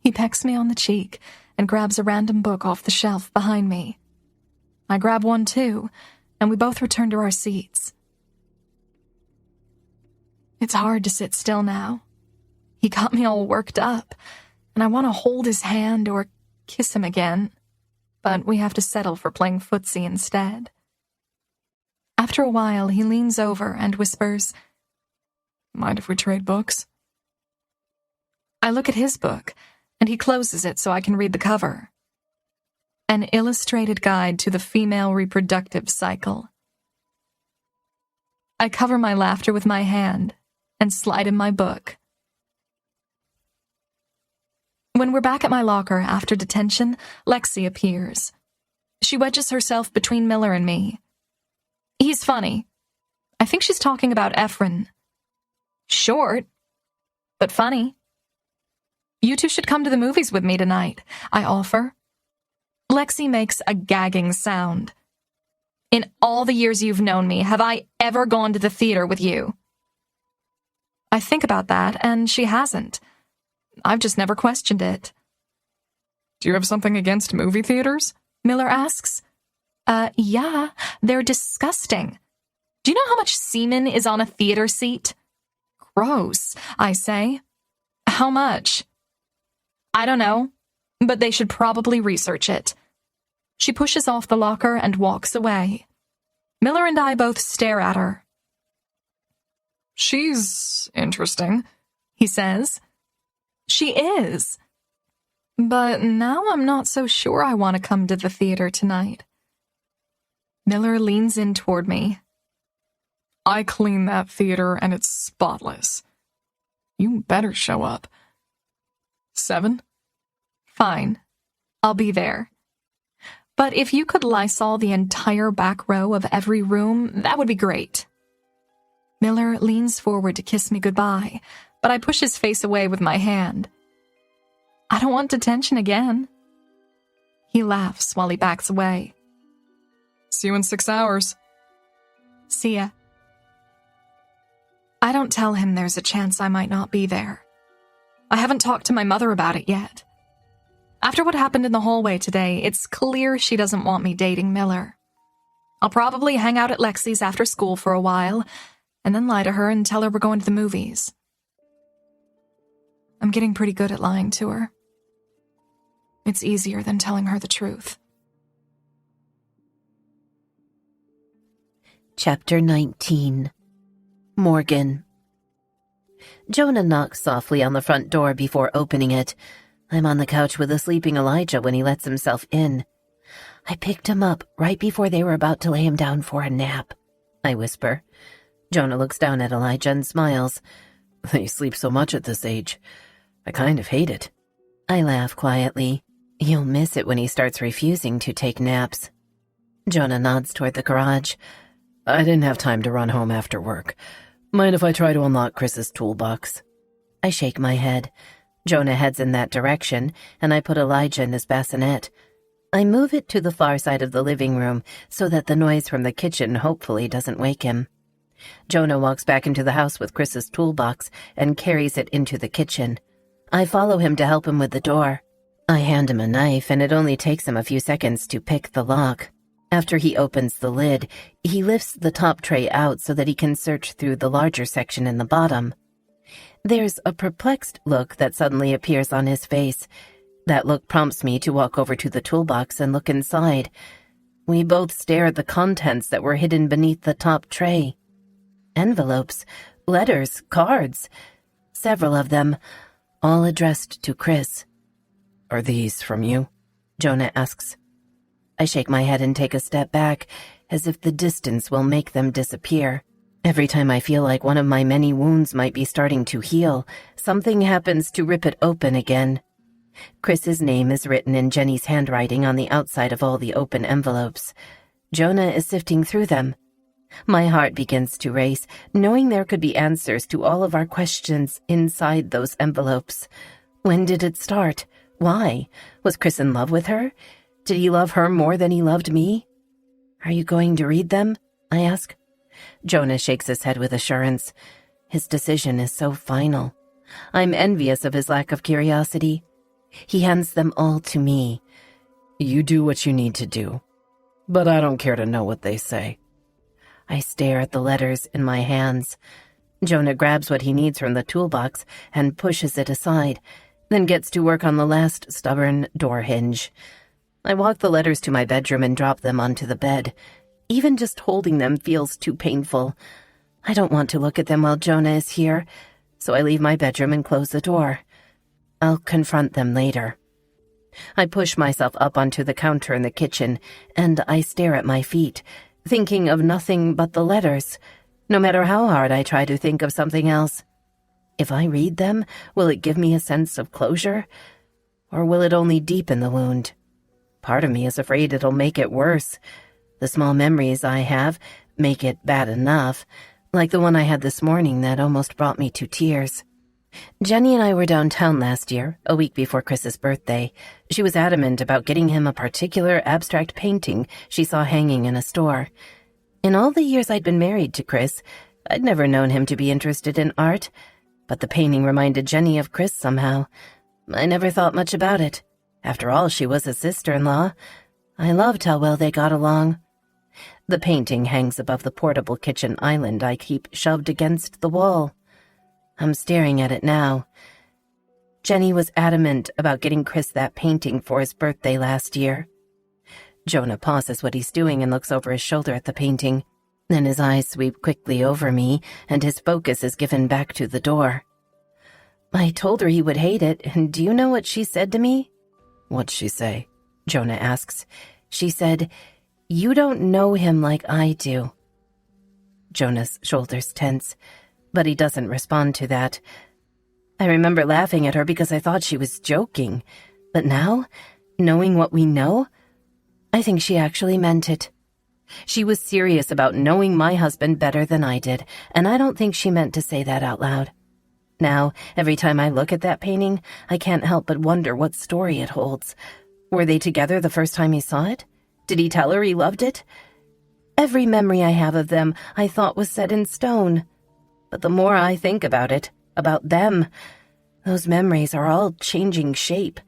He pecks me on the cheek and grabs a random book off the shelf behind me. I grab one too, and we both return to our seats. It's hard to sit still now. He got me all worked up, and I want to hold his hand or kiss him again, but we have to settle for playing footsie instead. After a while, he leans over and whispers, Mind if we trade books? I look at his book, and he closes it so I can read the cover. An illustrated guide to the female reproductive cycle. I cover my laughter with my hand and slide in my book. When we're back at my locker after detention, Lexi appears. She wedges herself between Miller and me. He's funny. I think she's talking about Efren. Short, but funny. You two should come to the movies with me tonight, I offer. Lexi makes a gagging sound. In all the years you've known me, have I ever gone to the theater with you? I think about that, and she hasn't. I've just never questioned it. Do you have something against movie theaters? Miller asks. Yeah, they're disgusting. Do you know how much semen is on a theater seat? Gross, I say. How much? I don't know, but they should probably research it. She pushes off the locker and walks away. Miller and I both stare at her. She's interesting, he says. She is. But now I'm not so sure I want to come to the theater tonight. Miller leans in toward me. I clean that theater and it's spotless. You better show up. 7? Fine. I'll be there. But if you could Lysol the entire back row of every room, that would be great. Miller leans forward to kiss me goodbye, but I push his face away with my hand. I don't want detention again. He laughs while he backs away. See you in 6 hours. See ya. I don't tell him there's a chance I might not be there. I haven't talked to my mother about it yet. After what happened in the hallway today, it's clear she doesn't want me dating Miller. I'll probably hang out at Lexi's after school for a while, and then lie to her and tell her we're going to the movies. I'm getting pretty good at lying to her. It's easier than telling her the truth. Chapter 19. Morgan. Jonah knocks softly on the front door before opening it. I'm on the couch with a sleeping Elijah when he lets himself in. I picked him up right before they were about to lay him down for a nap, I whisper. Jonah looks down at Elijah and smiles. They sleep so much at this age. I kind of hate it. I laugh quietly. He'll miss it when he starts refusing to take naps. Jonah nods toward the garage. I didn't have time to run home after work. Mind if I try to unlock Chris's toolbox? I shake my head. Jonah heads in that direction, and I put Elijah in his bassinet. I move it to the far side of the living room so that the noise from the kitchen hopefully doesn't wake him. Jonah walks back into the house with Chris's toolbox and carries it into the kitchen. I follow him to help him with the door. I hand him a knife, and it only takes him a few seconds to pick the lock. After he opens the lid, he lifts the top tray out so that he can search through the larger section in the bottom. There's a perplexed look that suddenly appears on his face. That look prompts me to walk over to the toolbox and look inside. We both stare at the contents that were hidden beneath the top tray. Envelopes, letters, cards. Several of them, all addressed to Chris. Are these from you? Jonah asks. I shake my head and take a step back, as if the distance will make them disappear. Every time I feel like one of my many wounds might be starting to heal, something happens to rip it open again. Chris's name is written in Jenny's handwriting on the outside of all the open envelopes. Jonah is sifting through them. My heart begins to race, knowing there could be answers to all of our questions inside those envelopes. When did it start? Why? Was Chris in love with her? Did he love her more than he loved me? Are you going to read them? I ask. Jonah shakes his head with assurance. His decision is so final. I'm envious of his lack of curiosity. He hands them all to me. You do what you need to do, but I don't care to know what they say. I stare at the letters in my hands. Jonah grabs what he needs from the toolbox and pushes it aside, then gets to work on the last stubborn door hinge. I walk the letters to my bedroom and drop them onto the bed. Even just holding them feels too painful. I don't want to look at them while Jonah is here, so I leave my bedroom and close the door. I'll confront them later. I push myself up onto the counter in the kitchen, and I stare at my feet, thinking of nothing but the letters, no matter how hard I try to think of something else. If I read them, will it give me a sense of closure? Or will it only deepen the wound? Part of me is afraid it'll make it worse. The small memories I have make it bad enough, like the one I had this morning that almost brought me to tears. Jenny and I were downtown last year, a week before Chris's birthday. She was adamant about getting him a particular abstract painting she saw hanging in a store. In all the years I'd been married to Chris, I'd never known him to be interested in art, but the painting reminded Jenny of Chris somehow. I never thought much about it. After all, she was his sister-in-law. I loved how well they got along. The painting hangs above the portable kitchen island I keep shoved against the wall. I'm staring at it now. Jenny was adamant about getting Chris that painting for his birthday last year. Jonah pauses what he's doing and looks over his shoulder at the painting. Then his eyes sweep quickly over me, and his focus is given back to the door. I told her he would hate it, and do you know what she said to me? What'd she say? Jonah asks. She said, "You don't know him like I do." Jonah's shoulders tense, but he doesn't respond to that. I remember laughing at her because I thought she was joking, but now, knowing what we know, I think she actually meant it. She was serious about knowing my husband better than I did, and I don't think she meant to say that out loud. Now, every time I look at that painting, I can't help but wonder what story it holds. Were they together the first time he saw it? Did he tell her he loved it? Every memory I have of them I thought was set in stone. But the more I think about it, about them, those memories are all changing shape.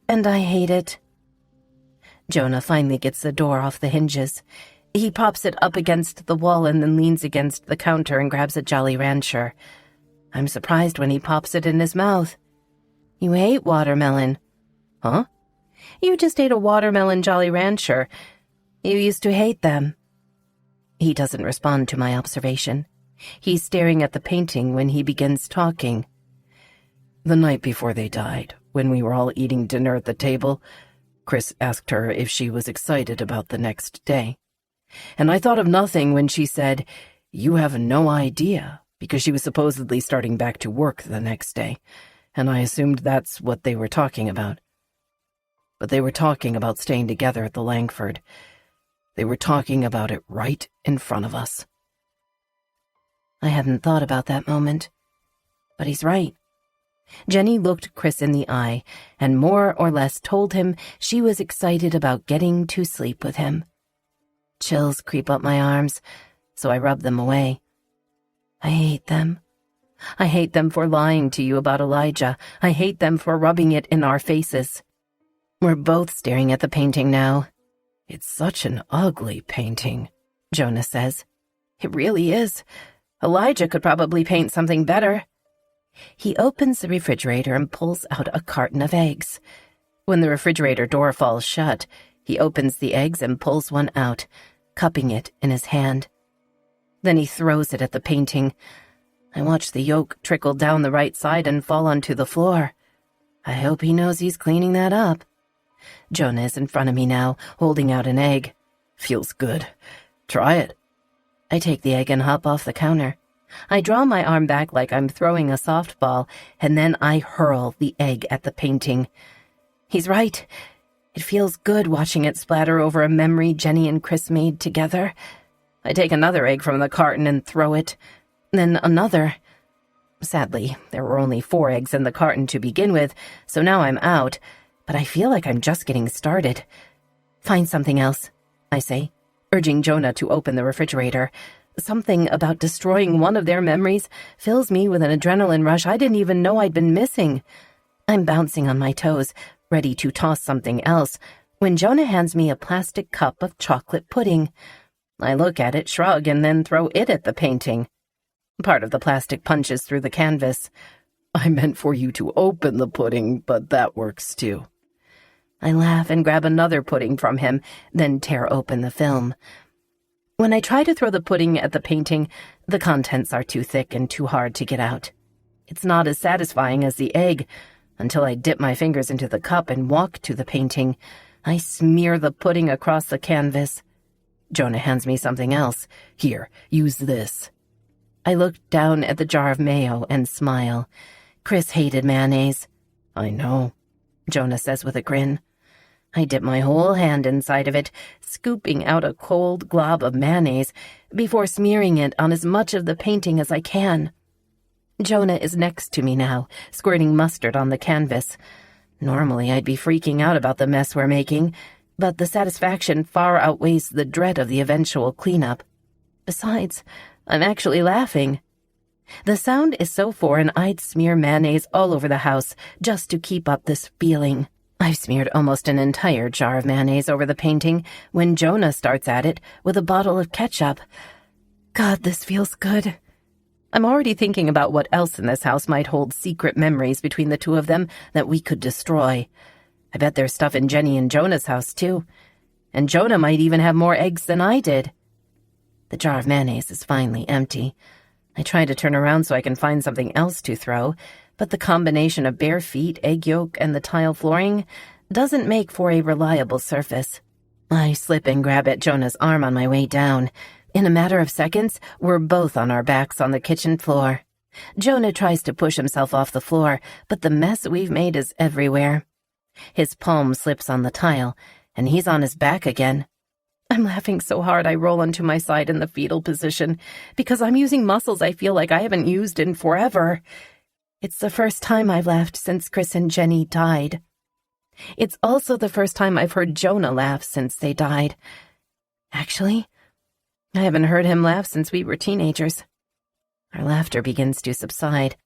And I hate it. Jonah finally gets the door off the hinges. He props it up against the wall and then leans against the counter and grabs a Jolly Rancher. I'm surprised when he pops it in his mouth. "You hate watermelon." "Huh?" "You just ate a watermelon Jolly Rancher. You used to hate them." He doesn't respond to my observation. He's staring at the painting when he begins talking. "The night before they died, when we were all eating dinner at the table, Chris asked her if she was excited about the next day. And I thought of nothing when she said, 'You have no idea,' because she was supposedly starting back to work the next day, and I assumed that's what they were talking about. But they were talking about staying together at the Langford. They were talking about it right in front of us." I hadn't thought about that moment, but he's right. Jenny looked Chris in the eye and more or less told him she was excited about getting to sleep with him. Chills creep up my arms, so I rub them away. I hate them. I hate them for lying to you about Elijah. I hate them for rubbing it in our faces. We're both staring at the painting now. "It's such an ugly painting," Jonah says. "It really is. Elijah could probably paint something better." He opens the refrigerator and pulls out a carton of eggs. When the refrigerator door falls shut, he opens the eggs and pulls one out, cupping it in his hand. Then he throws it at the painting. I watch the yolk trickle down the right side and fall onto the floor. I hope he knows he's cleaning that up. Jonah is in front of me now, holding out an egg. "Feels good. Try it." I take the egg and hop off the counter. I draw my arm back like I'm throwing a softball, and then I hurl the egg at the painting. He's right. It feels good watching it splatter over a memory Jenny and Chris made together. I take another egg from the carton and throw it. Then another. Sadly, there were only 4 eggs in the carton to begin with, so now I'm out, but I feel like I'm just getting started. "Find something else," I say, urging Jonah to open the refrigerator. Something about destroying one of their memories fills me with an adrenaline rush I didn't even know I'd been missing. I'm bouncing on my toes, ready to toss something else, when Jonah hands me a plastic cup of chocolate pudding. I look at it, shrug, and then throw it at the painting. Part of the plastic punches through the canvas. "I meant for you to open the pudding, but that works too." I laugh and grab another pudding from him, then tear open the film. When I try to throw the pudding at the painting, the contents are too thick and too hard to get out. It's not as satisfying as the egg, until I dip my fingers into the cup and walk to the painting. I smear the pudding across the canvas. Jonah hands me something else. "Here, use this." I look down at the jar of mayo and smile. Chris hated mayonnaise. "I know," Jonah says with a grin. I dip my whole hand inside of it, scooping out a cold glob of mayonnaise before smearing it on as much of the painting as I can. Jonah is next to me now, squirting mustard on the canvas. Normally I'd be freaking out about the mess we're making, but the satisfaction far outweighs the dread of the eventual cleanup. Besides, I'm actually laughing. The sound is so foreign I'd smear mayonnaise all over the house just to keep up this feeling. I've smeared almost an entire jar of mayonnaise over the painting when Jonah starts at it with a bottle of ketchup. God, this feels good. I'm already thinking about what else in this house might hold secret memories between the two of them that we could destroy. I bet there's stuff in Jenny and Jonah's house, too. And Jonah might even have more eggs than I did. The jar of mayonnaise is finally empty. I try to turn around so I can find something else to throw, but the combination of bare feet, egg yolk, and the tile flooring doesn't make for a reliable surface. I slip and grab at Jonah's arm on my way down. In a matter of seconds, we're both on our backs on the kitchen floor. Jonah tries to push himself off the floor, but the mess we've made is everywhere. His palm slips on the tile, and he's on his back again. I'm laughing so hard I roll onto my side in the fetal position, because I'm using muscles I feel like I haven't used in forever. It's the first time I've laughed since Chris and Jenny died. It's also the first time I've heard Jonah laugh since they died. Actually, I haven't heard him laugh since we were teenagers. Our laughter begins to subside.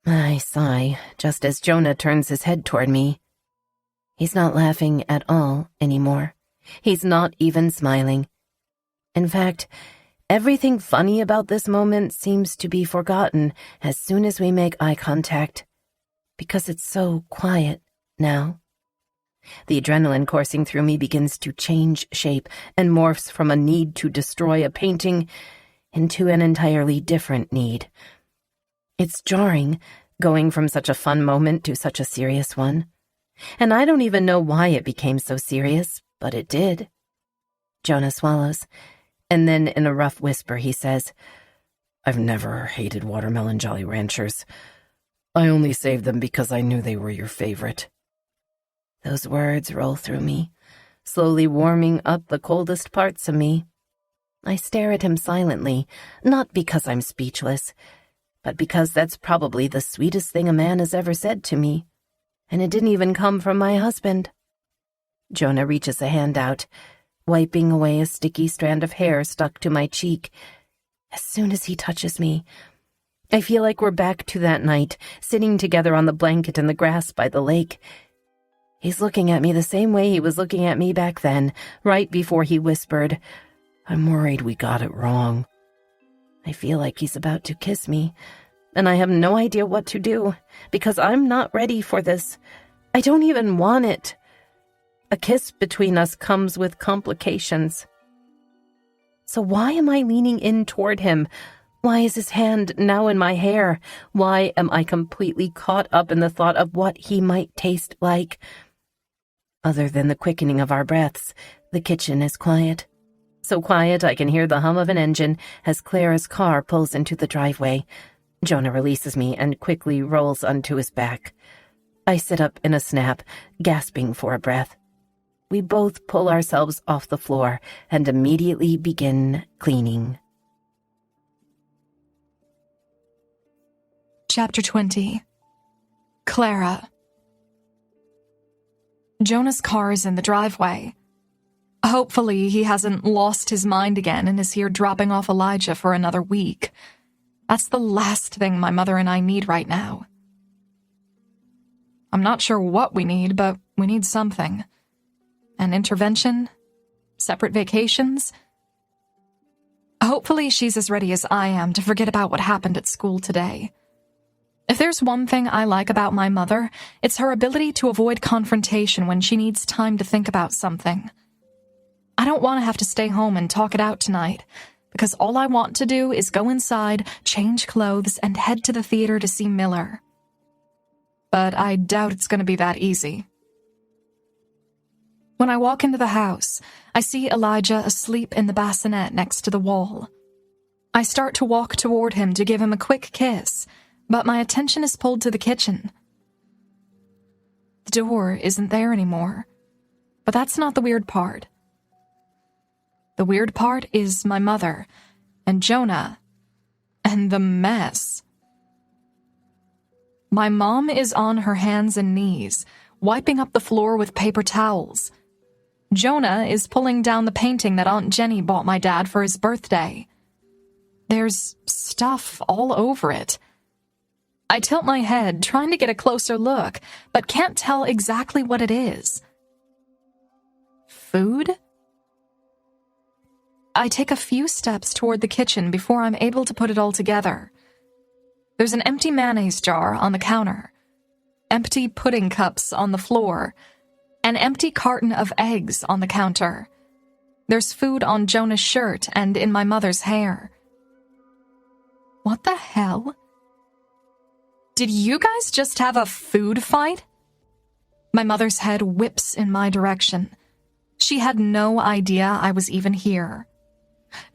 I sigh, just as Jonah turns his head toward me. He's not laughing at all anymore. He's not even smiling. In fact, everything funny about this moment seems to be forgotten as soon as we make eye contact, because it's so quiet now. The adrenaline coursing through me begins to change shape and morphs from a need to destroy a painting into an entirely different need. It's jarring, going from such a fun moment to such a serious one. And I don't even know why it became so serious, but it did. Jonah swallows, and then in a rough whisper he says, "I've never hated watermelon Jolly Ranchers. I only saved them because I knew they were your favorite." Those words roll through me, slowly warming up the coldest parts of me. I stare at him silently, not because I'm speechless, but because that's probably the sweetest thing a man has ever said to me, and it didn't even come from my husband. Jonah reaches a hand out, wiping away a sticky strand of hair stuck to my cheek. As soon as he touches me, I feel like we're back to that night, sitting together on the blanket in the grass by the lake. He's looking at me the same way he was looking at me back then, right before he whispered, "I'm worried we got it wrong." I feel like he's about to kiss me, and I have no idea what to do, because I'm not ready for this. I don't even want it. A kiss between us comes with complications. So why am I leaning in toward him? Why is his hand now in my hair? Why am I completely caught up in the thought of what he might taste like? Other than the quickening of our breaths, the kitchen is quiet. So quiet I can hear the hum of an engine as Clara's car pulls into the driveway. Jonah releases me and quickly rolls onto his back. I sit up in a snap, gasping for a breath. We both pull ourselves off the floor and immediately begin cleaning. Chapter 20. Clara. Jonah's car is in the driveway. Hopefully he hasn't lost his mind again and is here dropping off Elijah for another week. That's the last thing my mother and I need right now. I'm not sure what we need, but we need something. An intervention? Separate vacations? Hopefully she's as ready as I am to forget about what happened at school today. If there's one thing I like about my mother, it's her ability to avoid confrontation when she needs time to think about something. I don't want to have to stay home and talk it out tonight, because all I want to do is go inside, change clothes, and head to the theater to see Miller. But I doubt it's going to be that easy. When I walk into the house, I see Elijah asleep in the bassinet next to the wall. I start to walk toward him to give him a quick kiss, but my attention is pulled to the kitchen. The door isn't there anymore, but that's not the weird part. The weird part is my mother, and Jonah, and the mess. My mom is on her hands and knees, wiping up the floor with paper towels. Jonah is pulling down the painting that Aunt Jenny bought my dad for his birthday. There's stuff all over it. I tilt my head, trying to get a closer look, but can't tell exactly what it is. Food? I take a few steps toward the kitchen before I'm able to put it all together. There's an empty mayonnaise jar on the counter, empty pudding cups on the floor, an empty carton of eggs on the counter. There's food on Jonah's shirt and in my mother's hair. What the hell? Did you guys just have a food fight? My mother's head whips in my direction. She had no idea I was even here.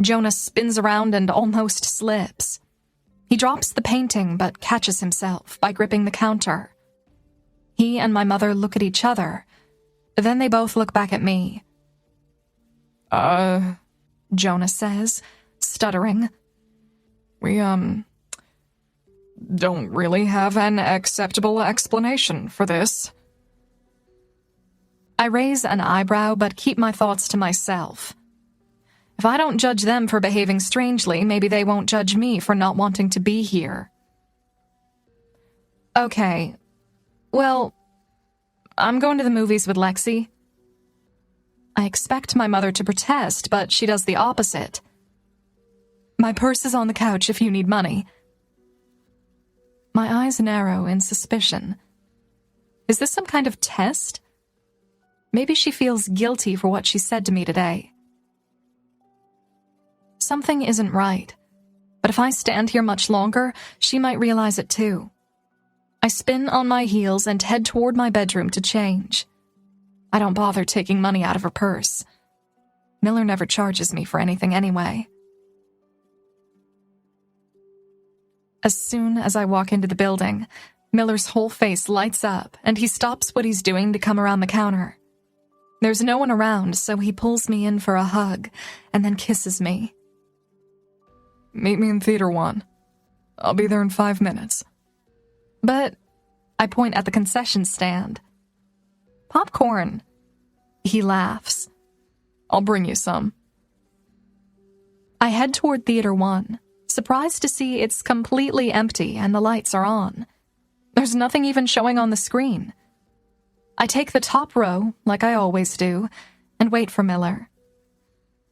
Jonah spins around and almost slips. He drops the painting but catches himself by gripping the counter. He and my mother look at each other. Then they both look back at me. Jonah says, stuttering. We, don't really have an acceptable explanation for this. I raise an eyebrow but keep my thoughts to myself. If I don't judge them for behaving strangely, maybe they won't judge me for not wanting to be here. Okay, well, I'm going to the movies with Lexi. I expect my mother to protest, but she does the opposite. My purse is on the couch if you need money. My eyes narrow in suspicion. Is this some kind of test? Maybe she feels guilty for what she said to me today. Something isn't right, but if I stand here much longer, she might realize it too. I spin on my heels and head toward my bedroom to change. I don't bother taking money out of her purse. Miller never charges me for anything anyway. As soon as I walk into the building, Miller's whole face lights up and he stops what he's doing to come around the counter. There's no one around, so he pulls me in for a hug and then kisses me. Meet me in Theater 1. I'll be there in 5 minutes. But I point at the concession stand. Popcorn. He laughs. I'll bring you some. I head toward Theater 1, surprised to see it's completely empty and the lights are on. There's nothing even showing on the screen. I take the top row, like I always do, and wait for Miller.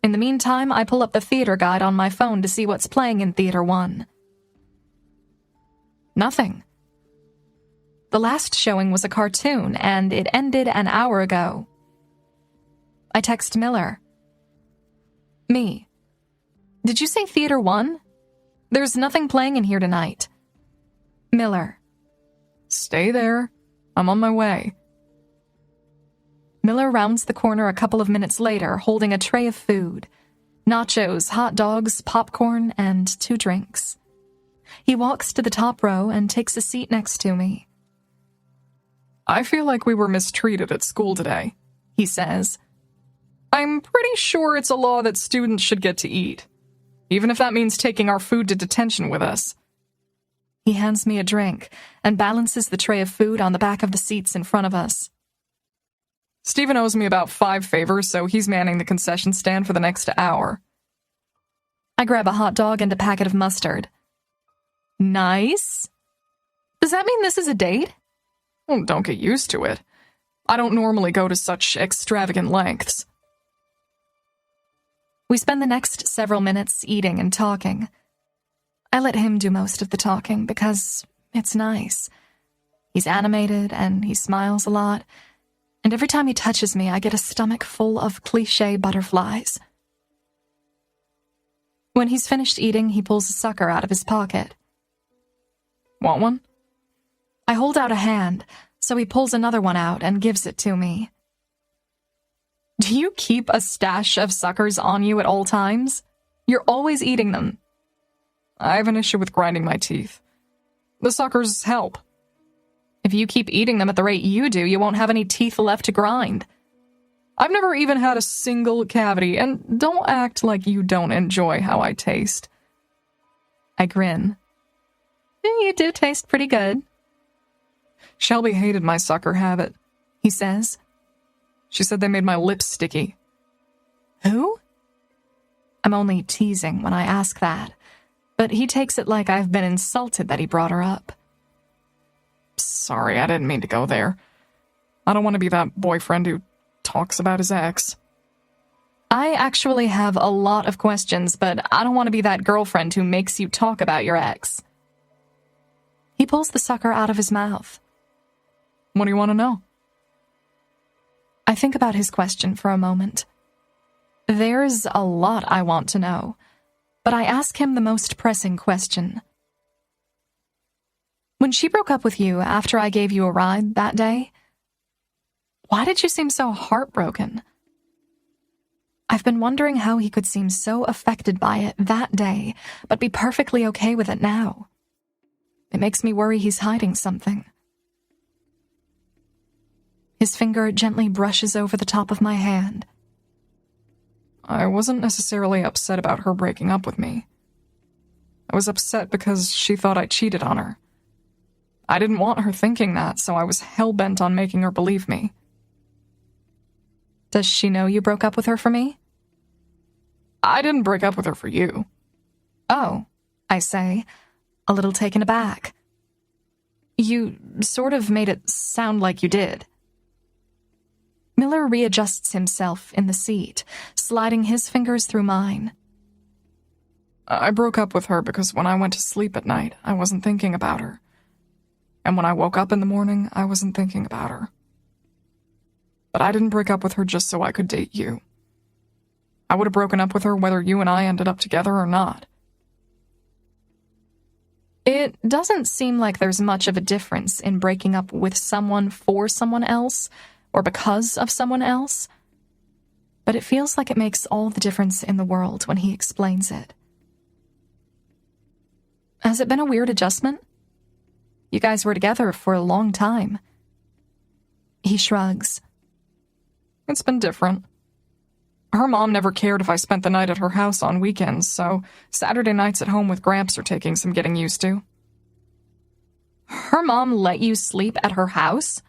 In the meantime, I pull up the theater guide on my phone to see what's playing in Theater 1. Nothing. The last showing was a cartoon, and it ended an hour ago. I text Miller. Me. Did you say Theater 1? There's nothing playing in here tonight. Miller. Stay there. I'm on my way. Miller rounds the corner a couple of minutes later, holding a tray of food. Nachos, hot dogs, popcorn, and 2 drinks. He walks to the top row and takes a seat next to me. I feel like we were mistreated at school today, he says. I'm pretty sure it's a law that students should get to eat, even if that means taking our food to detention with us. He hands me a drink and balances the tray of food on the back of the seats in front of us. Stephen owes me about 5 favors, so he's manning the concession stand for the next hour. I grab a hot dog and a packet of mustard. Nice. Does that mean this is a date? Well, don't get used to it. I don't normally go to such extravagant lengths. We spend the next several minutes eating and talking. I let him do most of the talking because it's nice. He's animated and he smiles a lot, and every time he touches me, I get a stomach full of cliché butterflies. When he's finished eating, he pulls a sucker out of his pocket. Want one? I hold out a hand, so he pulls another one out and gives it to me. Do you keep a stash of suckers on you at all times? You're always eating them. I have an issue with grinding my teeth. The suckers help. If you keep eating them at the rate you do, you won't have any teeth left to grind. I've never even had a single cavity, and don't act like you don't enjoy how I taste. I grin. You do taste pretty good. Shelby hated my sucker habit, he says. She said they made my lips sticky. Who? I'm only teasing when I ask that, but he takes it like I've been insulted that he brought her up. Sorry, I didn't mean to go there. I don't want to be that boyfriend who talks about his ex. I actually have a lot of questions, but I don't want to be that girlfriend who makes you talk about your ex. He pulls the sucker out of his mouth. What do you want to know? I think about his question for a moment. There's a lot I want to know, but I ask him the most pressing question. When she broke up with you after I gave you a ride that day, why did you seem so heartbroken? I've been wondering how he could seem so affected by it that day, but be perfectly okay with it now. It makes me worry he's hiding something. His finger gently brushes over the top of my hand. I wasn't necessarily upset about her breaking up with me. I was upset because she thought I cheated on her. I didn't want her thinking that, so I was hell-bent on making her believe me. Does she know you broke up with her for me? I didn't break up with her for you. Oh, I say, a little taken aback. You sort of made it sound like you did. Miller readjusts himself in the seat, sliding his fingers through mine. I broke up with her because when I went to sleep at night, I wasn't thinking about her. And when I woke up in the morning, I wasn't thinking about her. But I didn't break up with her just so I could date you. I would have broken up with her whether you and I ended up together or not. It doesn't seem like there's much of a difference in breaking up with someone for someone else or because of someone else, but it feels like it makes all the difference in the world when he explains it. Has it been a weird adjustment? You guys were together for a long time. He shrugs. It's been different. Her mom never cared if I spent the night at her house on weekends, so Saturday nights at home with Gramps are taking some getting used to. Her mom let you sleep at her house?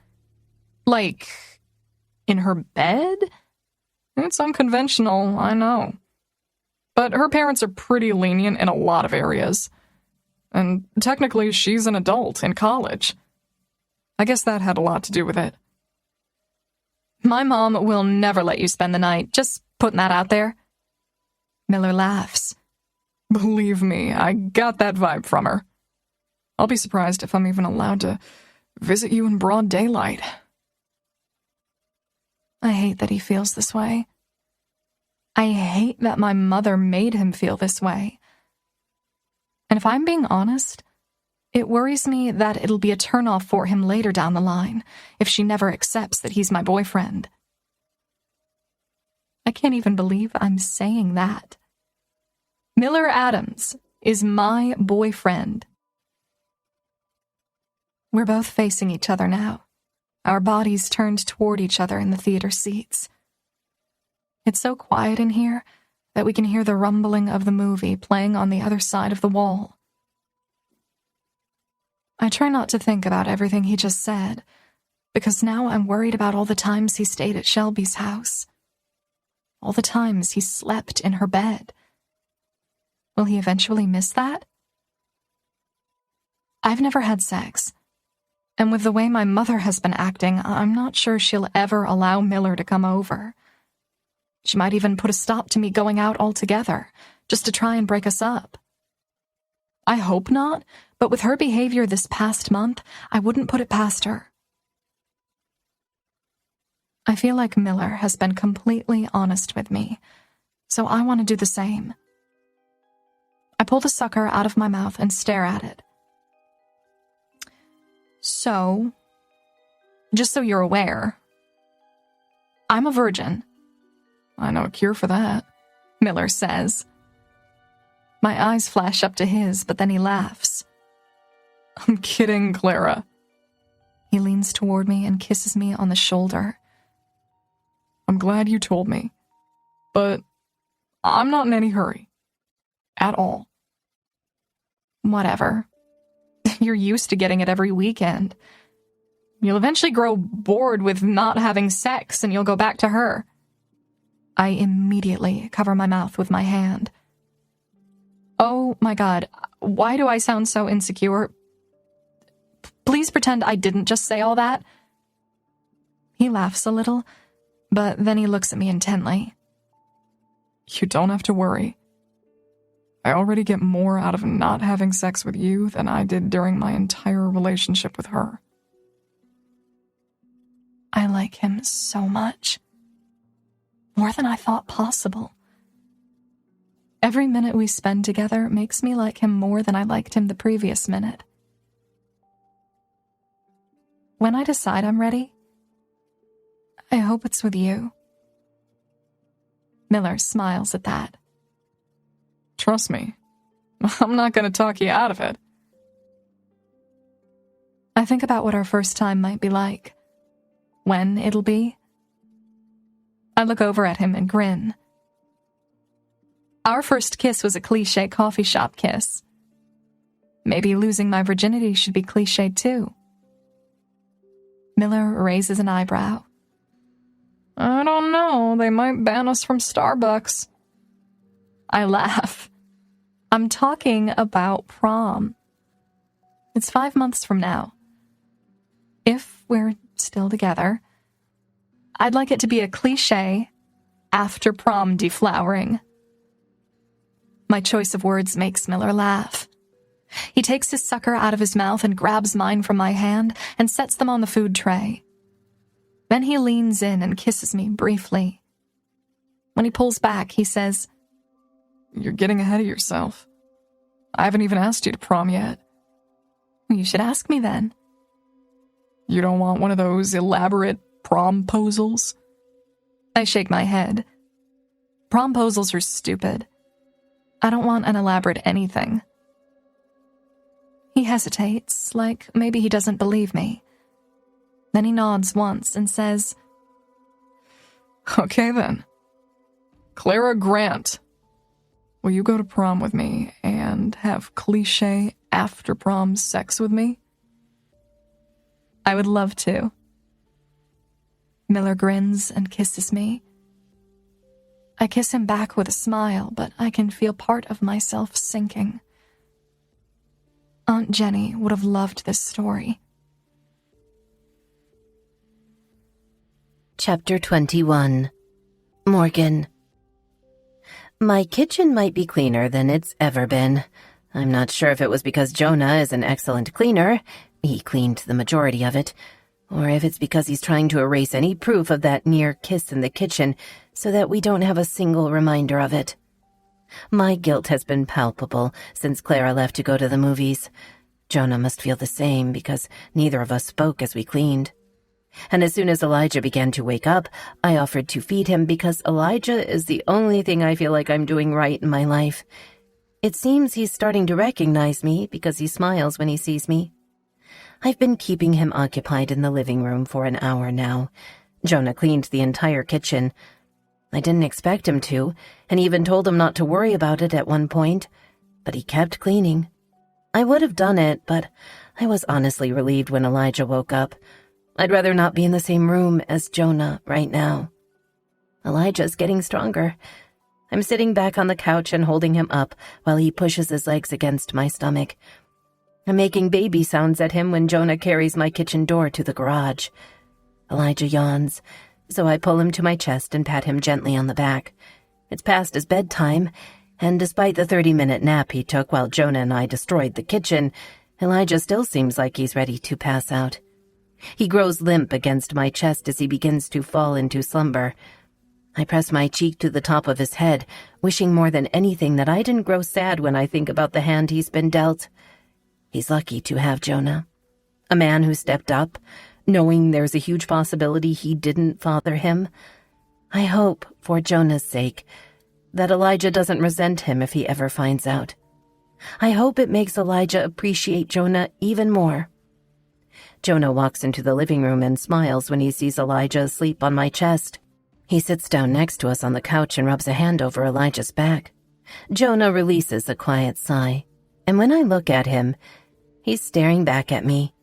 Like, in her bed? It's unconventional, I know. But her parents are pretty lenient in a lot of areas. And technically, she's an adult in college. I guess that had a lot to do with it. My mom will never let you spend the night, just putting that out there. Miller laughs. Believe me, I got that vibe from her. I'll be surprised if I'm even allowed to visit you in broad daylight. I hate that he feels this way. I hate that my mother made him feel this way. And if I'm being honest, it worries me that it'll be a turnoff for him later down the line if she never accepts that he's my boyfriend. I can't even believe I'm saying that. Miller Adams is my boyfriend. We're both facing each other now, our bodies turned toward each other in the theater seats. It's so quiet in here that we can hear the rumbling of the movie playing on the other side of the wall. I try not to think about everything he just said, because now I'm worried about all the times he stayed at Shelby's house. All the times he slept in her bed. Will he eventually miss that? I've never had sex, and with the way my mother has been acting, I'm not sure she'll ever allow Miller to come over. She might even put a stop to me going out altogether, just to try and break us up. I hope not, but with her behavior this past month, I wouldn't put it past her. I feel like Miller has been completely honest with me, so I want to do the same. I pull the sucker out of my mouth and stare at it. So, just so you're aware, I'm a virgin. I know a cure for that, Miller says. My eyes flash up to his, but then he laughs. I'm kidding, Clara. He leans toward me and kisses me on the shoulder. I'm glad you told me, but I'm not in any hurry. At all. Whatever. You're used to getting it every weekend. You'll eventually grow bored with not having sex and you'll go back to her. I immediately cover my mouth with my hand. Oh my God, why do I sound so insecure? Please pretend I didn't just say all that. He laughs a little, but then he looks at me intently. You don't have to worry. I already get more out of not having sex with you than I did during my entire relationship with her. I like him so much. More than I thought possible. Every minute we spend together makes me like him more than I liked him the previous minute. When I decide I'm ready, I hope it's with you. Miller smiles at that. Trust me, I'm not going to talk you out of it. I think about what our first time might be like. When it'll be. I look over at him and grin. Our first kiss was a cliché coffee shop kiss. Maybe losing my virginity should be cliché too. Miller raises an eyebrow. I don't know, they might ban us from Starbucks. I laugh. I'm talking about prom. It's 5 months from now. If we're still together, I'd like it to be a cliché after prom deflowering. My choice of words makes Miller laugh. He takes his sucker out of his mouth and grabs mine from my hand and sets them on the food tray. Then he leans in and kisses me briefly. When he pulls back, he says, You're getting ahead of yourself. I haven't even asked you to prom yet. You should ask me then. You don't want one of those elaborate promposals? I shake my head. Promposals are stupid. I don't want an elaborate anything. He hesitates, like maybe he doesn't believe me. Then he nods once and says, Okay then. Clara Grant, will you go to prom with me and have cliché after prom sex with me? I would love to. Miller grins and kisses me. I kiss him back with a smile, but I can feel part of myself sinking. Aunt Jenny would have loved this story. Chapter 21. Morgan. My kitchen might be cleaner than it's ever been. I'm not sure if it was because Jonah is an excellent cleaner, he cleaned the majority of it, or if it's because he's trying to erase any proof of that near kiss in the kitchen so that we don't have a single reminder of it. My guilt has been palpable since Clara left to go to the movies. Jonah must feel the same because neither of us spoke as we cleaned. And as soon as Elijah began to wake up, I offered to feed him because Elijah is the only thing I feel like I'm doing right in my life. It seems he's starting to recognize me because he smiles when he sees me. I've been keeping him occupied in the living room for an hour now. Jonah cleaned the entire kitchen. I didn't expect him to, and even told him not to worry about it at one point, but he kept cleaning. I would have done it, but I was honestly relieved when Elijah woke up. I'd rather not be in the same room as Jonah right now. Elijah's getting stronger. I'm sitting back on the couch and holding him up while he pushes his legs against my stomach. I'm making baby sounds at him when Jonah carries my kitchen door to the garage. Elijah yawns, so I pull him to my chest and pat him gently on the back. It's past his bedtime, and despite the 30-minute nap he took while Jonah and I destroyed the kitchen, Elijah still seems like he's ready to pass out. He grows limp against my chest as he begins to fall into slumber. I press my cheek to the top of his head, wishing more than anything that I didn't grow sad when I think about the hand he's been dealt. He's lucky to have Jonah. A man who stepped up, knowing there's a huge possibility he didn't father him. I hope, for Jonah's sake, that Elijah doesn't resent him if he ever finds out. I hope it makes Elijah appreciate Jonah even more. Jonah walks into the living room and smiles when he sees Elijah asleep on my chest. He sits down next to us on the couch and rubs a hand over Elijah's back. Jonah releases a quiet sigh, and when I look at him, he's staring back at me.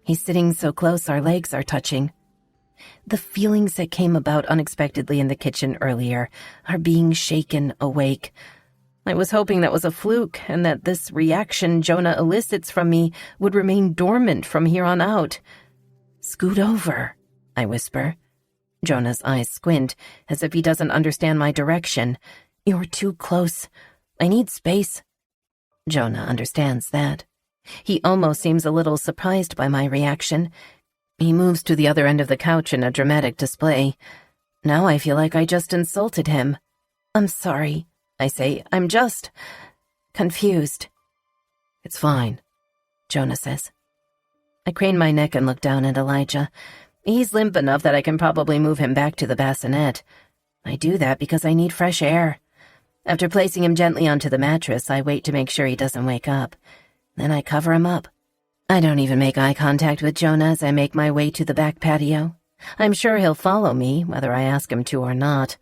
He's sitting so close our legs are touching. The feelings that came about unexpectedly in the kitchen earlier are being shaken awake. I was hoping that was a fluke and that this reaction Jonah elicits from me would remain dormant from here on out. "Scoot over," I whisper. Jonah's eyes squint as if he doesn't understand my direction. "You're too close. I need space. Jonah understands that. He almost seems a little surprised by my reaction. He moves to the other end of the couch in a dramatic display. Now I feel like I just insulted him. I'm sorry, I say. I'm just confused. It's fine, Jonah says. I crane my neck and look down at Elijah. He's limp enough that I can probably move him back to the bassinet. I do that because I need fresh air. After placing him gently onto the mattress, I wait to make sure he doesn't wake up. Then I cover him up. I don't even make eye contact with Jonah as I make my way to the back patio. I'm sure he'll follow me, whether I ask him to or not.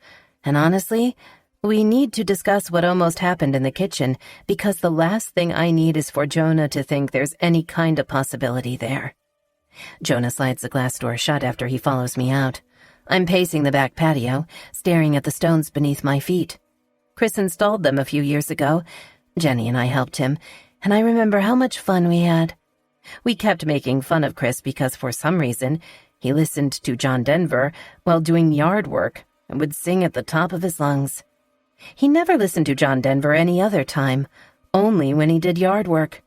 And honestly, we need to discuss what almost happened in the kitchen, because the last thing I need is for Jonah to think there's any kind of possibility there. Jonah slides the glass door shut after he follows me out. I'm pacing the back patio, staring at the stones beneath my feet. Chris installed them a few years ago. Jenny and I helped him, and I remember how much fun we had. We kept making fun of Chris because for some reason he listened to John Denver while doing yard work and would sing at the top of his lungs. He never listened to John Denver any other time, only when he did yard work.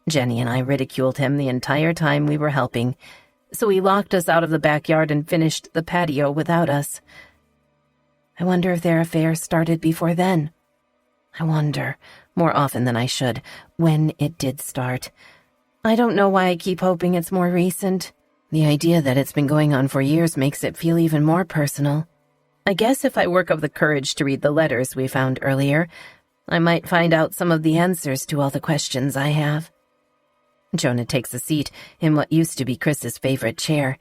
Jenny and I ridiculed him the entire time we were helping, so he locked us out of the backyard and finished the patio without us. I wonder if their affair started before then. I wonder, more often than I should, when it did start. I don't know why I keep hoping it's more recent. The idea that it's been going on for years makes it feel even more personal. I guess if I work up the courage to read the letters we found earlier, I might find out some of the answers to all the questions I have. Jonah takes a seat in what used to be Chris's favorite chair.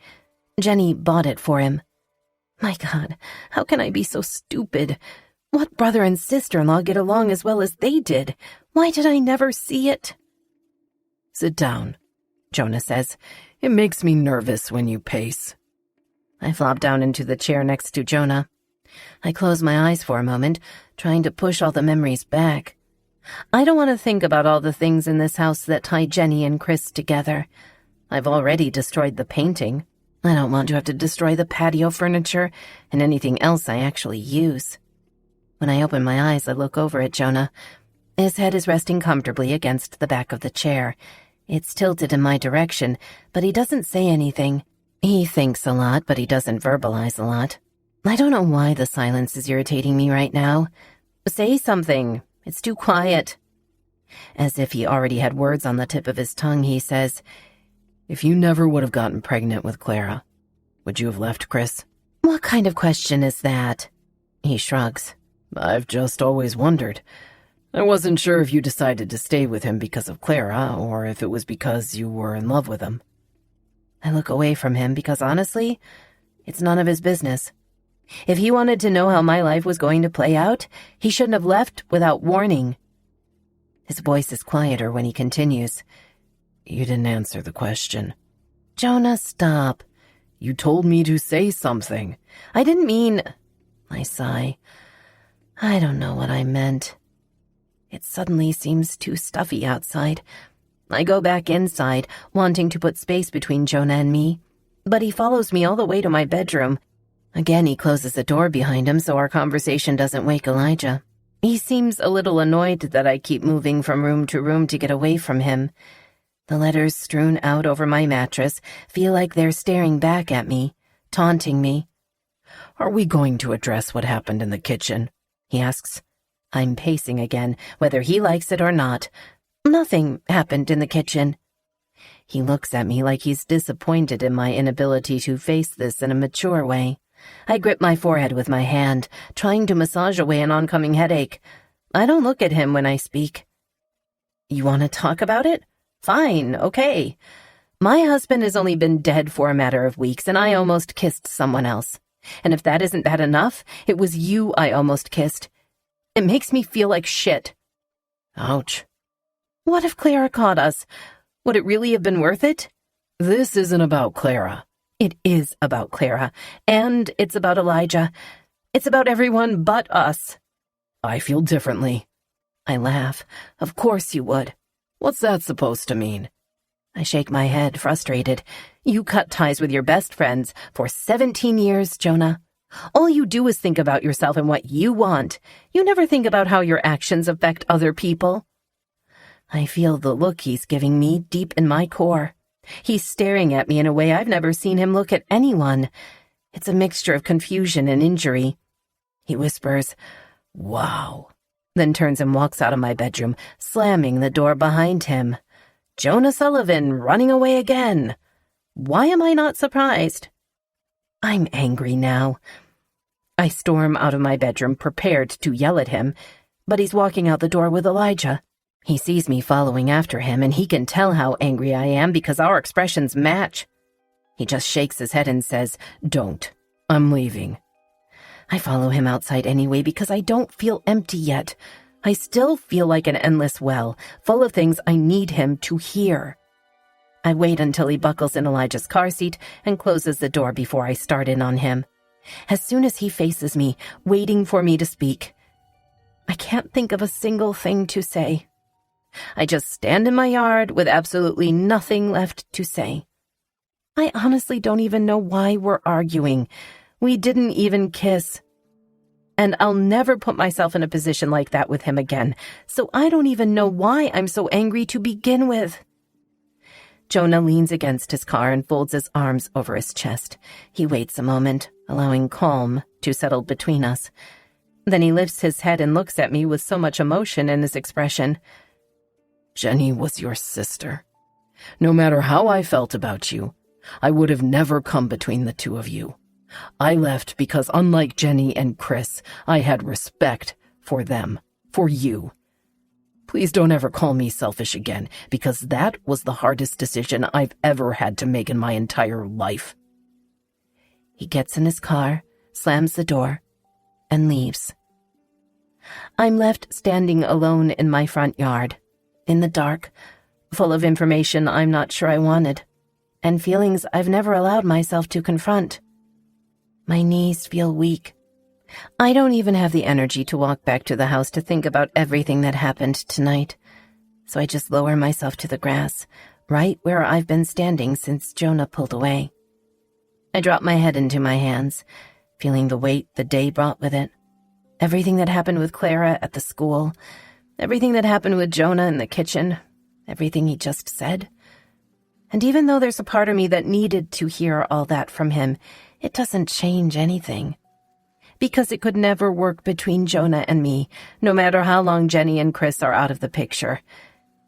Jenny bought it for him. My God, how can I be so stupid? What brother and sister-in-law get along as well as they did? Why did I never see it? Sit down, Jonah says. It makes me nervous when you pace. I flop down into the chair next to Jonah. I close my eyes for a moment, trying to push all the memories back. I don't want to think about all the things in this house that tie Jenny and Chris together. I've already destroyed the painting. I don't want to have to destroy the patio furniture and anything else I actually use. When I open my eyes, I look over at Jonah. His head is resting comfortably against the back of the chair. It's tilted in my direction, but he doesn't say anything. He thinks a lot, but he doesn't verbalize a lot. I don't know why the silence is irritating me right now. Say something. It's too quiet. As if he already had words on the tip of his tongue, he says, If you never would have gotten pregnant with Clara, would you have left Chris? What kind of question is that? He shrugs. I've just always wondered. I wasn't sure if you decided to stay with him because of Clara, or if it was because you were in love with him. I look away from him because, honestly, it's none of his business. If he wanted to know how my life was going to play out, he shouldn't have left without warning. His voice is quieter when he continues. You didn't answer the question. Jonah, stop. You told me to say something. I didn't mean... I sigh. I don't know what I meant. It suddenly seems too stuffy outside. I go back inside, wanting to put space between Jonah and me. But he follows me all the way to my bedroom. Again, he closes the door behind him so our conversation doesn't wake Elijah. He seems a little annoyed that I keep moving from room to room to get away from him. The letters strewn out over my mattress feel like they're staring back at me, taunting me. Are we going to address what happened in the kitchen? He asks. I'm pacing again, whether he likes it or not. Nothing happened in the kitchen. He looks at me like he's disappointed in my inability to face this in a mature way. I grip my forehead with my hand, trying to massage away an oncoming headache. I don't look at him when I speak. You want to talk about it? Fine, okay. My husband has only been dead for a matter of weeks, and I almost kissed someone else. And if that isn't bad enough, it was you I almost kissed. It makes me feel like shit. Ouch. What if Clara caught us? Would it really have been worth it? This isn't about Clara. It is about Clara, and it's about Elijah. It's about everyone but us. I feel differently. I laugh. Of course you would. What's that supposed to mean? I shake my head, frustrated. You cut ties with your best friends for 17 years, Jonah. All you do is think about yourself and what you want. You never think about how your actions affect other people. I feel the look he's giving me deep in my core. He's staring at me in a way I've never seen him look at anyone. It's a mixture of confusion and injury. He whispers, "Wow," then turns and walks out of my bedroom, slamming the door behind him. Jonah Sullivan running away again. Why am I not surprised? I'm angry now. I storm out of my bedroom, prepared to yell at him, but he's walking out the door with Elijah. He sees me following after him, and he can tell how angry I am because our expressions match. He just shakes his head and says, "Don't. I'm leaving." I follow him outside anyway because I don't feel empty yet. I still feel like an endless well, full of things I need him to hear. I wait until he buckles in Elijah's car seat and closes the door before I start in on him. As soon as he faces me, waiting for me to speak, I can't think of a single thing to say. I just stand in my yard with absolutely nothing left to say. I honestly don't even know why we're arguing. We didn't even kiss. And I'll never put myself in a position like that with him again, so I don't even know why I'm so angry to begin with. Jonah leans against his car and folds his arms over his chest. He waits a moment, allowing calm to settle between us. Then he lifts his head and looks at me with so much emotion in his expression. "Jenny was your sister. No matter how I felt about you, I would have never come between the two of you. I left because, unlike Jenny and Chris, I had respect for them, for you. Please don't ever call me selfish again, because that was the hardest decision I've ever had to make in my entire life." He gets in his car, slams the door, and leaves. I'm left standing alone in my front yard, in the dark, full of information I'm not sure I wanted, and feelings I've never allowed myself to confront. My knees feel weak. I don't even have the energy to walk back to the house to think about everything that happened tonight, so I just lower myself to the grass, right where I've been standing since Jonah pulled away. I drop my head into my hands, feeling the weight the day brought with it. Everything that happened with Clara at the school, everything that happened with Jonah in the kitchen, everything he just said. And even though there's a part of me that needed to hear all that from him, it doesn't change anything. Because it could never work between Jonah and me, no matter how long Jenny and Chris are out of the picture.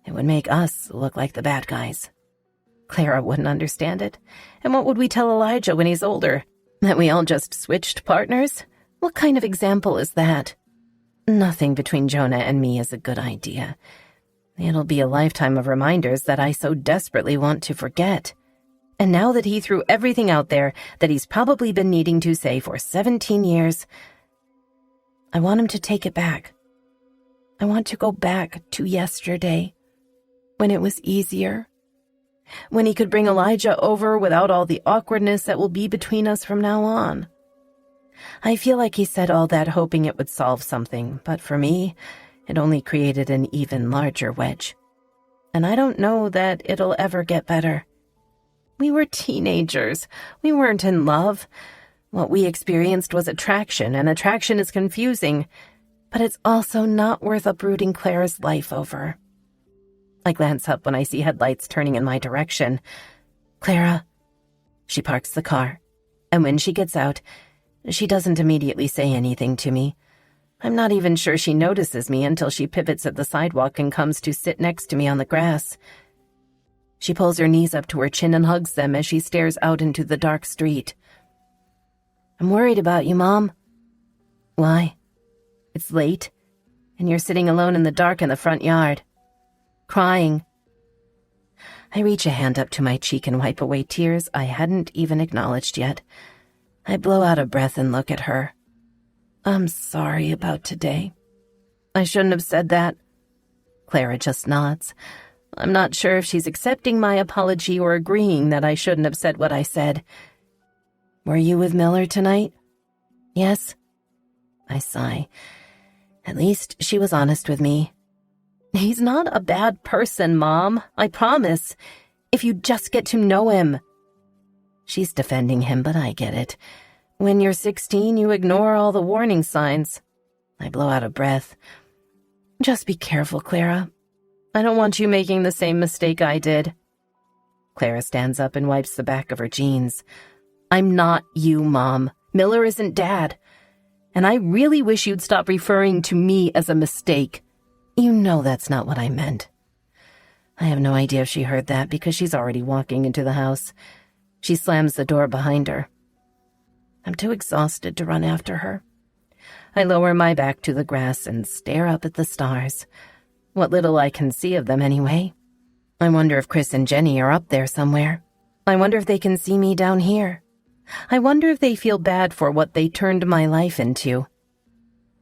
It would make us look like the bad guys. Clara wouldn't understand it. And what would we tell Elijah when he's older? That we all just switched partners? What kind of example is that? Nothing between Jonah and me is a good idea. It'll be a lifetime of reminders that I so desperately want to forget. And now that he threw everything out there that he's probably been needing to say for 17 years, I want him to take it back. I want to go back to yesterday, when it was easier, when he could bring Elijah over without all the awkwardness that will be between us from now on. I feel like he said all that hoping it would solve something, but for me, it only created an even larger wedge. And I don't know that it'll ever get better. We were teenagers. We weren't in love. What we experienced was attraction, and attraction is confusing, but it's also not worth uprooting Clara's life over. I glance up when I see headlights turning in my direction. "Clara." She parks the car, and when she gets out, she doesn't immediately say anything to me. I'm not even sure she notices me until she pivots at the sidewalk and comes to sit next to me on the grass. She pulls her knees up to her chin and hugs them as she stares out into the dark street. "I'm worried about you, Mom." "Why?" "It's late, and you're sitting alone in the dark in the front yard, crying." I reach a hand up to my cheek and wipe away tears I hadn't even acknowledged yet. I blow out a breath and look at her. "I'm sorry about today. I shouldn't have said that." Clara just nods. I'm not sure if she's accepting my apology or agreeing that I shouldn't have said what I said. "Were you with Miller tonight?" "Yes." I sigh. At least she was honest with me. "He's not a bad person, Mom. I promise. If you just get to know him." She's defending him, but I get it. When you're 16, you ignore all the warning signs. I blow out a breath. Just be careful, Clara. I don't want you making the same mistake I did. Clara stands up and wipes the back of her jeans. I'm not you, Mom. Miller isn't Dad. And I really wish you'd stop referring to me as a mistake. You know that's not what I meant. I have no idea if she heard that because she's already walking into the house. She slams the door behind her. I'm too exhausted to run after her. I lower my back to the grass and stare up at the stars. What little I can see of them anyway. I wonder if Chris and Jenny are up there somewhere. I wonder if they can see me down here. I wonder if they feel bad for what they turned my life into.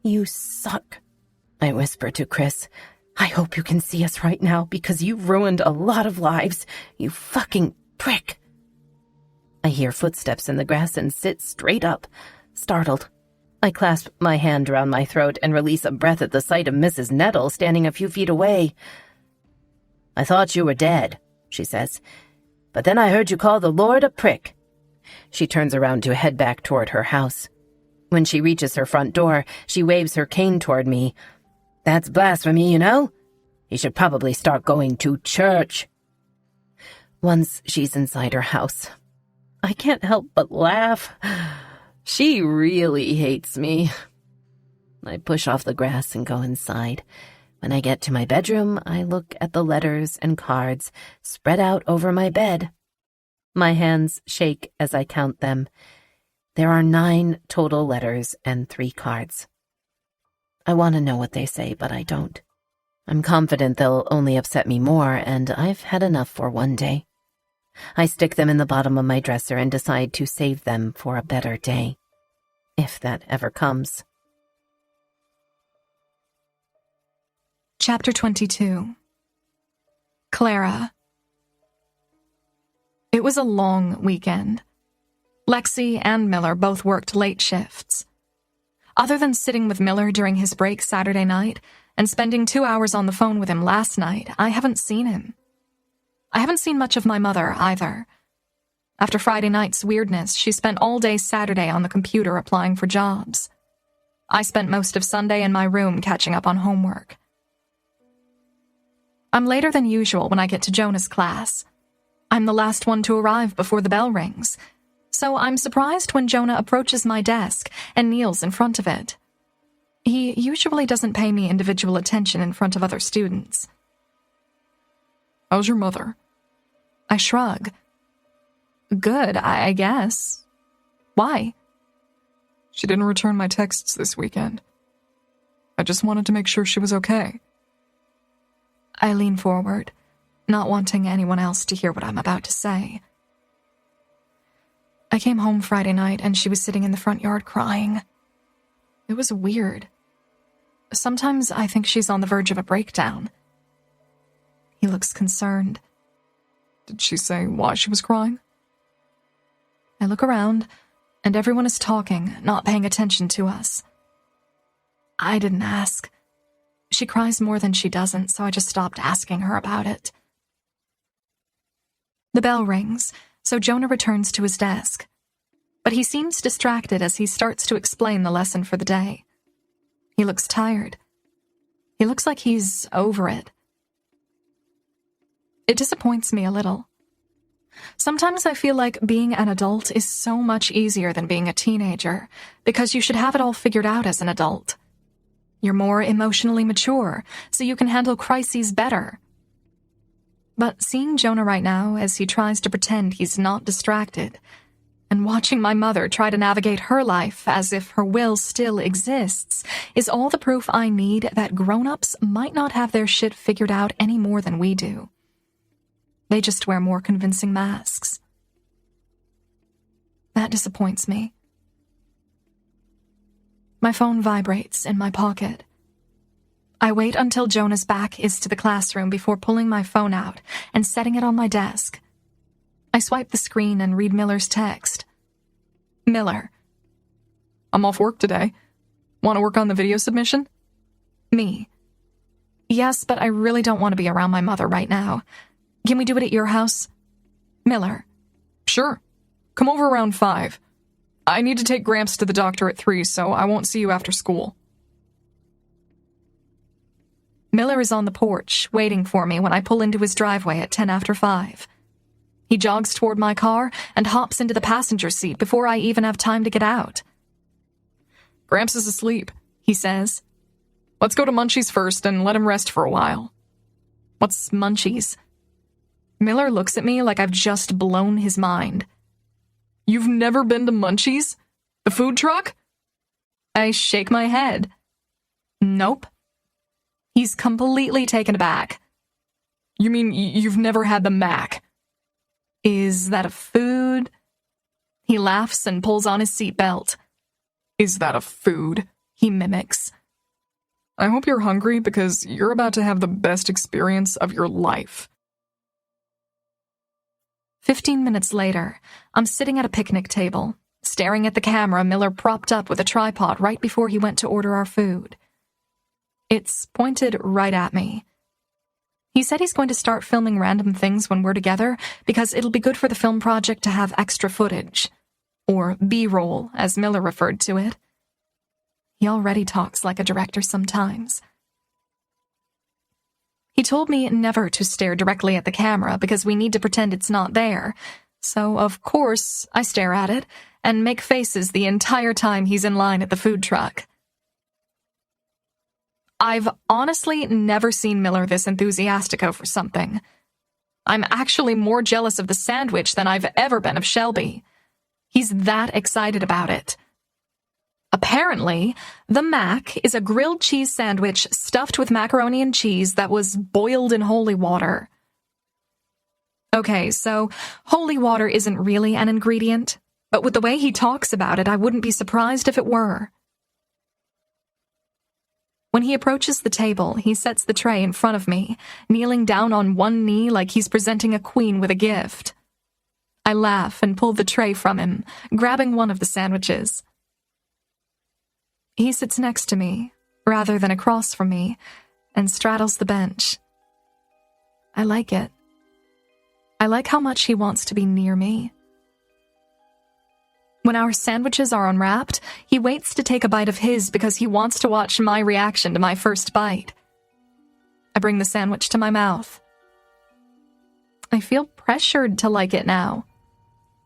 You suck, I whisper to Chris. I hope you can see us right now because you've ruined a lot of lives, you fucking prick. I hear footsteps in the grass and sit straight up, startled. I clasp my hand around my throat and release a breath at the sight of Mrs. Nettle standing a few feet away. I thought you were dead, she says, but then I heard you call the Lord a prick. She turns around to head back toward her house. When she reaches her front door, she waves her cane toward me. That's blasphemy, you know? You should probably start going to church. Once she's inside her house, I can't help but laugh. She really hates me. I push off the grass and go inside. When I get to my bedroom, I look at the letters and cards spread out over my bed. My hands shake as I count them. There are 9 total letters and 3 cards. I want to know what they say, but I don't. I'm confident they'll only upset me more, and I've had enough for one day. I stick them in the bottom of my dresser and decide to save them for a better day. If that ever comes. Chapter 22. Clara. It was a long weekend. Lexi and Miller both worked late shifts. Other than sitting with Miller during his break Saturday night and spending 2 hours on the phone with him last night, I haven't seen him. I haven't seen much of my mother either. After Friday night's weirdness, she spent all day Saturday on the computer applying for jobs. I spent most of Sunday in my room catching up on homework. I'm later than usual when I get to Jonah's class. I'm the last one to arrive before the bell rings, so I'm surprised when Jonah approaches my desk and kneels in front of it. He usually doesn't pay me individual attention in front of other students. How's your mother? I shrug. Good, I guess. Why? She didn't return my texts this weekend. I just wanted to make sure she was okay. I lean forward, not wanting anyone else to hear what I'm about to say. I came home Friday night and she was sitting in the front yard crying. It was weird. Sometimes I think she's on the verge of a breakdown. He looks concerned. Did she say why she was crying? I look around, and everyone is talking, not paying attention to us. I didn't ask. She cries more than she doesn't, so I just stopped asking her about it. The bell rings, so Jonah returns to his desk. But he seems distracted as he starts to explain the lesson for the day. He looks tired. He looks like he's over it. It disappoints me a little. Sometimes I feel like being an adult is so much easier than being a teenager, because you should have it all figured out as an adult. You're more emotionally mature, so you can handle crises better. But seeing Jonah right now as he tries to pretend he's not distracted, and watching my mother try to navigate her life as if her will still exists, is all the proof I need that grown-ups might not have their shit figured out any more than we do. They just wear more convincing masks. That disappoints me. My phone vibrates in my pocket. I wait until Jonah's back is to the classroom before pulling my phone out and setting it on my desk. I swipe the screen and read Miller's text. Miller. I'm off work today. Want to work on the video submission? Me. Yes, but I really don't want to be around my mother right now. Can we do it at your house? Miller. Sure. Come over around 5. I need to take Gramps to the doctor at 3, so I won't see you after school. Miller is on the porch, waiting for me when I pull into his driveway at 10 after 5. He jogs toward my car and hops into the passenger seat before I even have time to get out. Gramps is asleep, he says. Let's go to Munchie's first and let him rest for a while. What's Munchie's? Miller looks at me like I've just blown his mind. You've never been to Munchie's? The food truck? I shake my head. Nope. He's completely taken aback. You mean you've never had the Mac? Is that a food? He laughs and pulls on his seatbelt. Is that a food? He mimics. I hope you're hungry because you're about to have the best experience of your life. 15 minutes later, I'm sitting at a picnic table, staring at the camera Miller propped up with a tripod right before he went to order our food. It's pointed right at me. He said he's going to start filming random things when we're together because it'll be good for the film project to have extra footage. Or B-roll, as Miller referred to it. He already talks like a director sometimes. He told me never to stare directly at the camera because we need to pretend it's not there. So, of course, I stare at it and make faces the entire time he's in line at the food truck. I've honestly never seen Miller this enthusiastic over something. I'm actually more jealous of the sandwich than I've ever been of Shelby. He's that excited about it. Apparently, the Mac is a grilled cheese sandwich stuffed with macaroni and cheese that was boiled in holy water. Okay, so holy water isn't really an ingredient, but with the way he talks about it, I wouldn't be surprised if it were. When he approaches the table, he sets the tray in front of me, kneeling down on one knee like he's presenting a queen with a gift. I laugh and pull the tray from him, grabbing one of the sandwiches. He sits next to me, rather than across from me, and straddles the bench. I like it. I like how much he wants to be near me. When our sandwiches are unwrapped, he waits to take a bite of his because he wants to watch my reaction to my first bite. I bring the sandwich to my mouth. I feel pressured to like it now.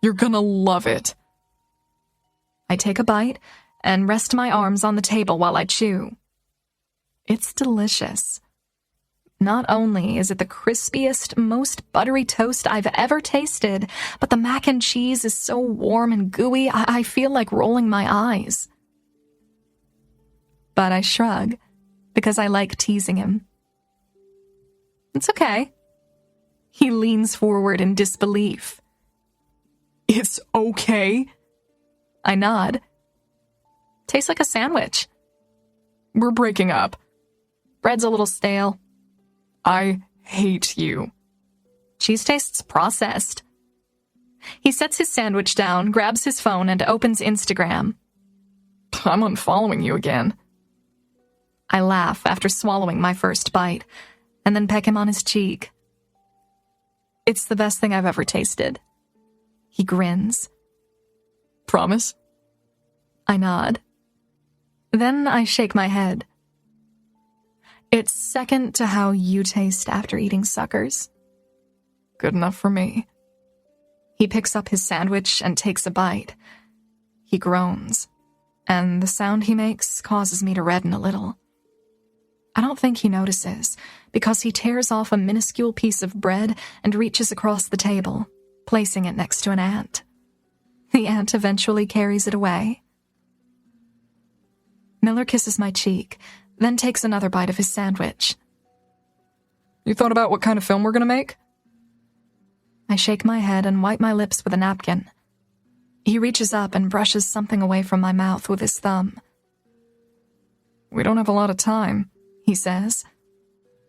You're gonna love it. I take a bite and rest my arms on the table while I chew. It's delicious. Not only is it the crispiest, most buttery toast I've ever tasted, but the mac and cheese is so warm and gooey, I feel like rolling my eyes. But I shrug, because I like teasing him. It's okay. He leans forward in disbelief. It's okay? I nod. Tastes like a sandwich. We're breaking up. Bread's a little stale. I hate you. Cheese tastes processed. He sets his sandwich down, grabs his phone, and opens Instagram. I'm unfollowing you again. I laugh after swallowing my first bite, and then peck him on his cheek. It's the best thing I've ever tasted. He grins. Promise? I nod. Then I shake my head. It's second to how you taste after eating suckers. Good enough for me. He picks up his sandwich and takes a bite. He groans, and the sound he makes causes me to redden a little. I don't think he notices, because he tears off a minuscule piece of bread and reaches across the table, placing it next to an ant. The ant eventually carries it away. Miller kisses my cheek, then takes another bite of his sandwich. You thought about what kind of film we're gonna make? I shake my head and wipe my lips with a napkin. He reaches up and brushes something away from my mouth with his thumb. We don't have a lot of time, he says.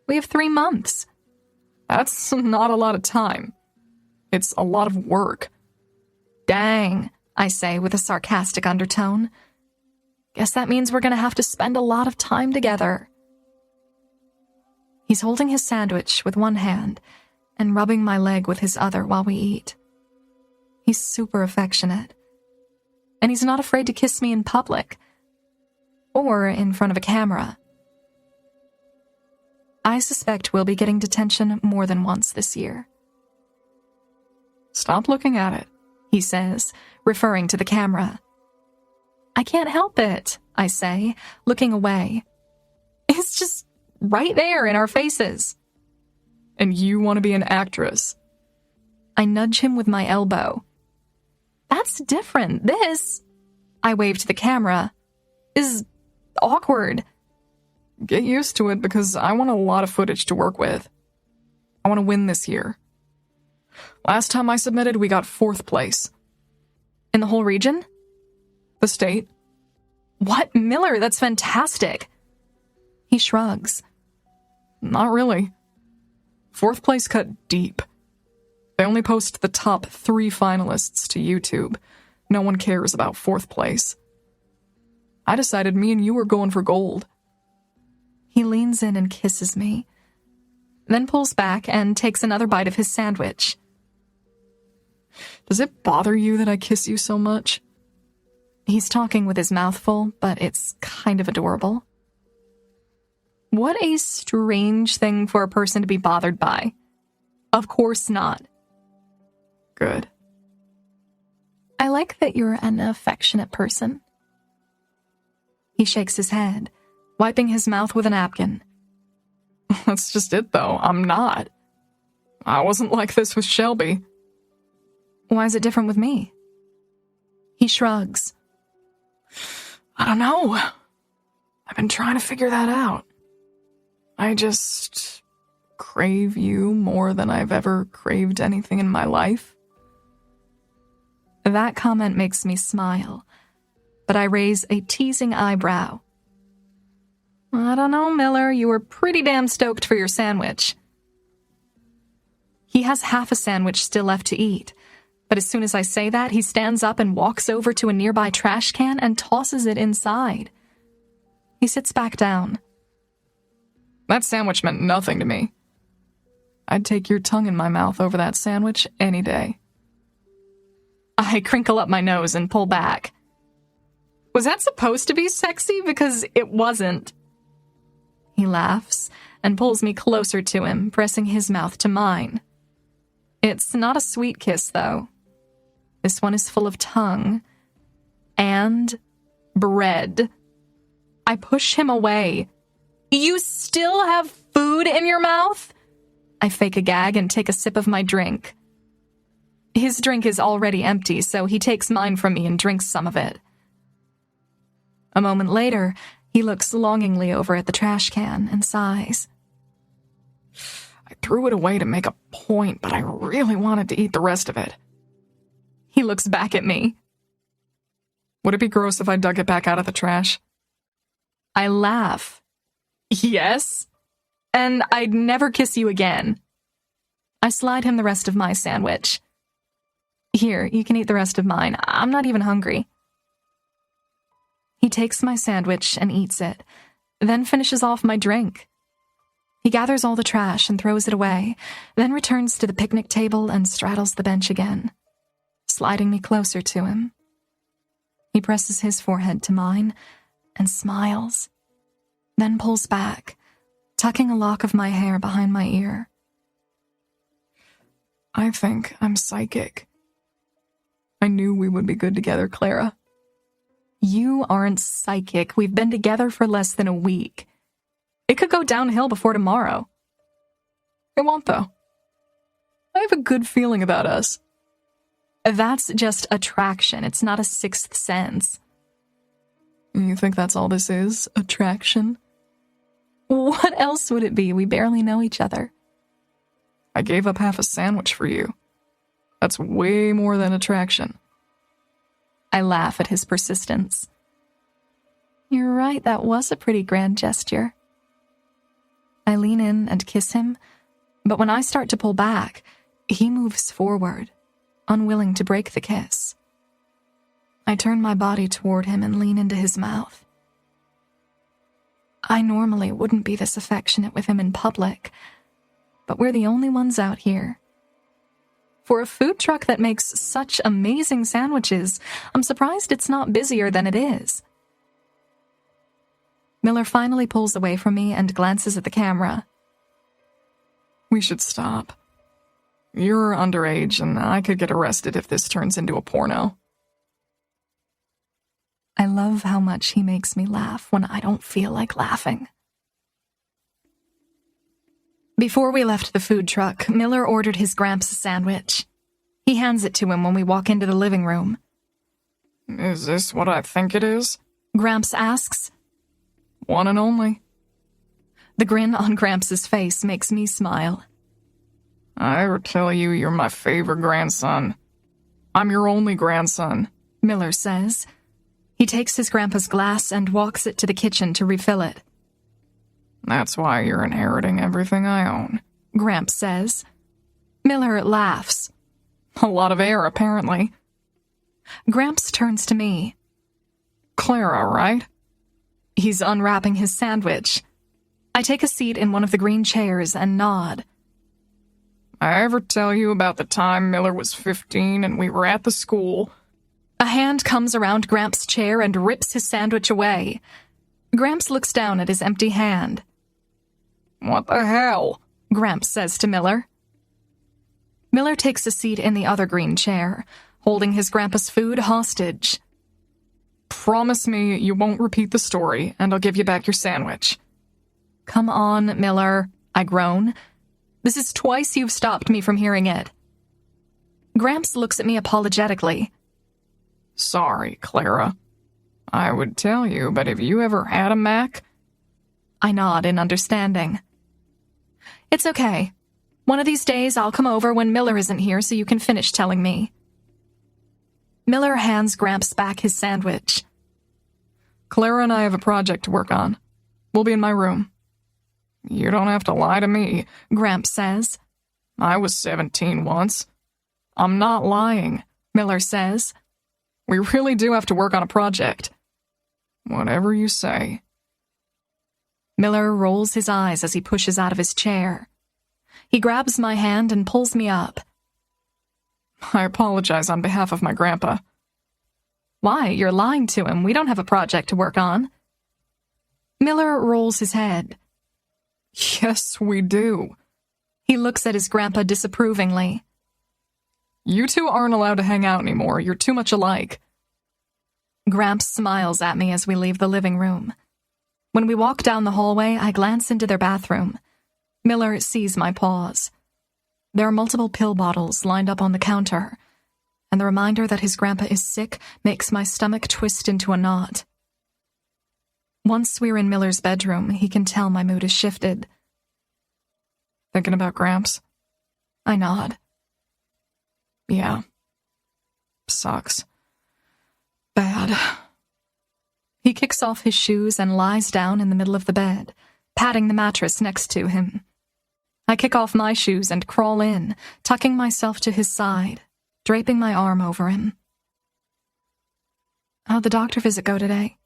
We have 3 months. That's not a lot of time. It's a lot of work. Dang, I say with a sarcastic undertone. Guess that means we're gonna have to spend a lot of time together. He's holding his sandwich with one hand and rubbing my leg with his other while we eat. He's super affectionate. and he's not afraid to kiss me in public or in front of a camera. I suspect we'll be getting detention more than once this year. Stop looking at it, he says, referring to the camera. I can't help it, I say, looking away. It's just right there in our faces. and you want to be an actress. I nudge him with my elbow. That's different. This, I wave to the camera, is awkward. Get used to it because I want a lot of footage to work with. I want to win this year. Last time I submitted, we got 4th place. In the whole region? The state. What? Miller, that's fantastic. He shrugs. Not really. 4th place cut deep. They only post the top 3 finalists to YouTube. No one cares about 4th place. I decided me and you were going for gold. He leans in and kisses me, then pulls back and takes another bite of his sandwich. Does it bother you that I kiss you so much? He's talking with his mouth full, but it's kind of adorable. What a strange thing for a person to be bothered by. Of course not. Good. I like that you're an affectionate person. He shakes his head, wiping his mouth with a napkin. That's just it, though. I'm not. I wasn't like this with Shelby. Why is it different with me? He shrugs. I don't know. I've been trying to figure that out. I just crave you more than I've ever craved anything in my life. That comment makes me smile, but I raise a teasing eyebrow. I don't know, Miller, you were pretty damn stoked for your sandwich. He has half a sandwich still left to eat, but as soon as I say that, he stands up and walks over to a nearby trash can and tosses it inside. He sits back down. That sandwich meant nothing to me. I'd take your tongue in my mouth over that sandwich any day. I crinkle up my nose and pull back. Was that supposed to be sexy? Because it wasn't. He laughs and pulls me closer to him, pressing his mouth to mine. It's not a sweet kiss, though. This one is full of tongue and bread. I push him away. You still have food in your mouth? I fake a gag and take a sip of my drink. His drink is already empty, so he takes mine from me and drinks some of it. A moment later, he looks longingly over at the trash can and sighs. I threw it away to make a point, but I really wanted to eat the rest of it. He looks back at me. Would it be gross if I dug it back out of the trash? I laugh. Yes. And I'd never kiss you again. I slide him the rest of my sandwich. Here, you can eat the rest of mine. I'm not even hungry. He takes my sandwich and eats it, then finishes off my drink. He gathers all the trash and throws it away, then returns to the picnic table and straddles the bench again, sliding me closer to him. He presses his forehead to mine and smiles, then pulls back, tucking a lock of my hair behind my ear. I think I'm psychic. I knew we would be good together, Clara. You aren't psychic. We've been together for less than a week. It could go downhill before tomorrow. It won't, though. I have a good feeling about us. That's just attraction. It's not a sixth sense. You think that's all this is? Attraction? What else would it be? We barely know each other. I gave up half a sandwich for you. That's way more than attraction. I laugh at his persistence. You're right, that was a pretty grand gesture. I lean in and kiss him, but when I start to pull back, he moves forward, unwilling to break the kiss. I turn my body toward him and lean into his mouth. I normally wouldn't be this affectionate with him in public, but we're the only ones out here. For a food truck that makes such amazing sandwiches, I'm surprised it's not busier than it is. Miller finally pulls away from me and glances at the camera. We should stop. You're underage, and I could get arrested if this turns into a porno. I love how much he makes me laugh when I don't feel like laughing. Before we left the food truck, Miller ordered his Gramps a sandwich. He hands it to him when we walk into the living room. Is this what I think it is? Gramps asks. One and only. The grin on Gramps' face makes me smile. I ever tell you you're my favorite grandson? I'm your only grandson, Miller says. He takes his grandpa's glass and walks it to the kitchen to refill it. That's why you're inheriting everything I own, Gramps says. Miller laughs. A lot of air, apparently. Gramps turns to me. Clara, right? He's unwrapping his sandwich. I take a seat in one of the green chairs and nod. I ever tell you about the time Miller was 15 and we were at the school? A hand comes around Gramps' chair and rips his sandwich away. Gramps looks down at his empty hand. What the hell? Gramps says to Miller. Miller takes a seat in the other green chair, holding his grandpa's food hostage. Promise me you won't repeat the story, and I'll give you back your sandwich. Come on, Miller, I groan. This is twice you've stopped me from hearing it. Gramps looks at me apologetically. Sorry, Clara. I would tell you, but have you ever had a Mac? I nod in understanding. It's okay. One of these days I'll come over when Miller isn't here so you can finish telling me. Miller hands Gramps back his sandwich. Clara and I have a project to work on. We'll be in my room. You don't have to lie to me, Gramps says. I was 17 once. I'm not lying, Miller says. We really do have to work on a project. Whatever you say. Miller rolls his eyes as he pushes out of his chair. He grabs my hand and pulls me up. I apologize on behalf of my grandpa. Why? You're lying to him. We don't have a project to work on. Miller rolls his head. Yes, we do. He looks at his grandpa disapprovingly. You two aren't allowed to hang out anymore. You're too much alike. Gramps smiles at me as we leave the living room. When we walk down the hallway, I glance into their bathroom. Miller sees my pause. There are multiple pill bottles lined up on the counter, and the reminder that his grandpa is sick makes my stomach twist into a knot. Once we're in Miller's bedroom, he can tell my mood has shifted. Thinking about Gramps? I nod. Yeah. Sucks. Bad. He kicks off his shoes and lies down in the middle of the bed, patting the mattress next to him. I kick off my shoes and crawl in, tucking myself to his side, draping my arm over him. How'd the doctor visit go today?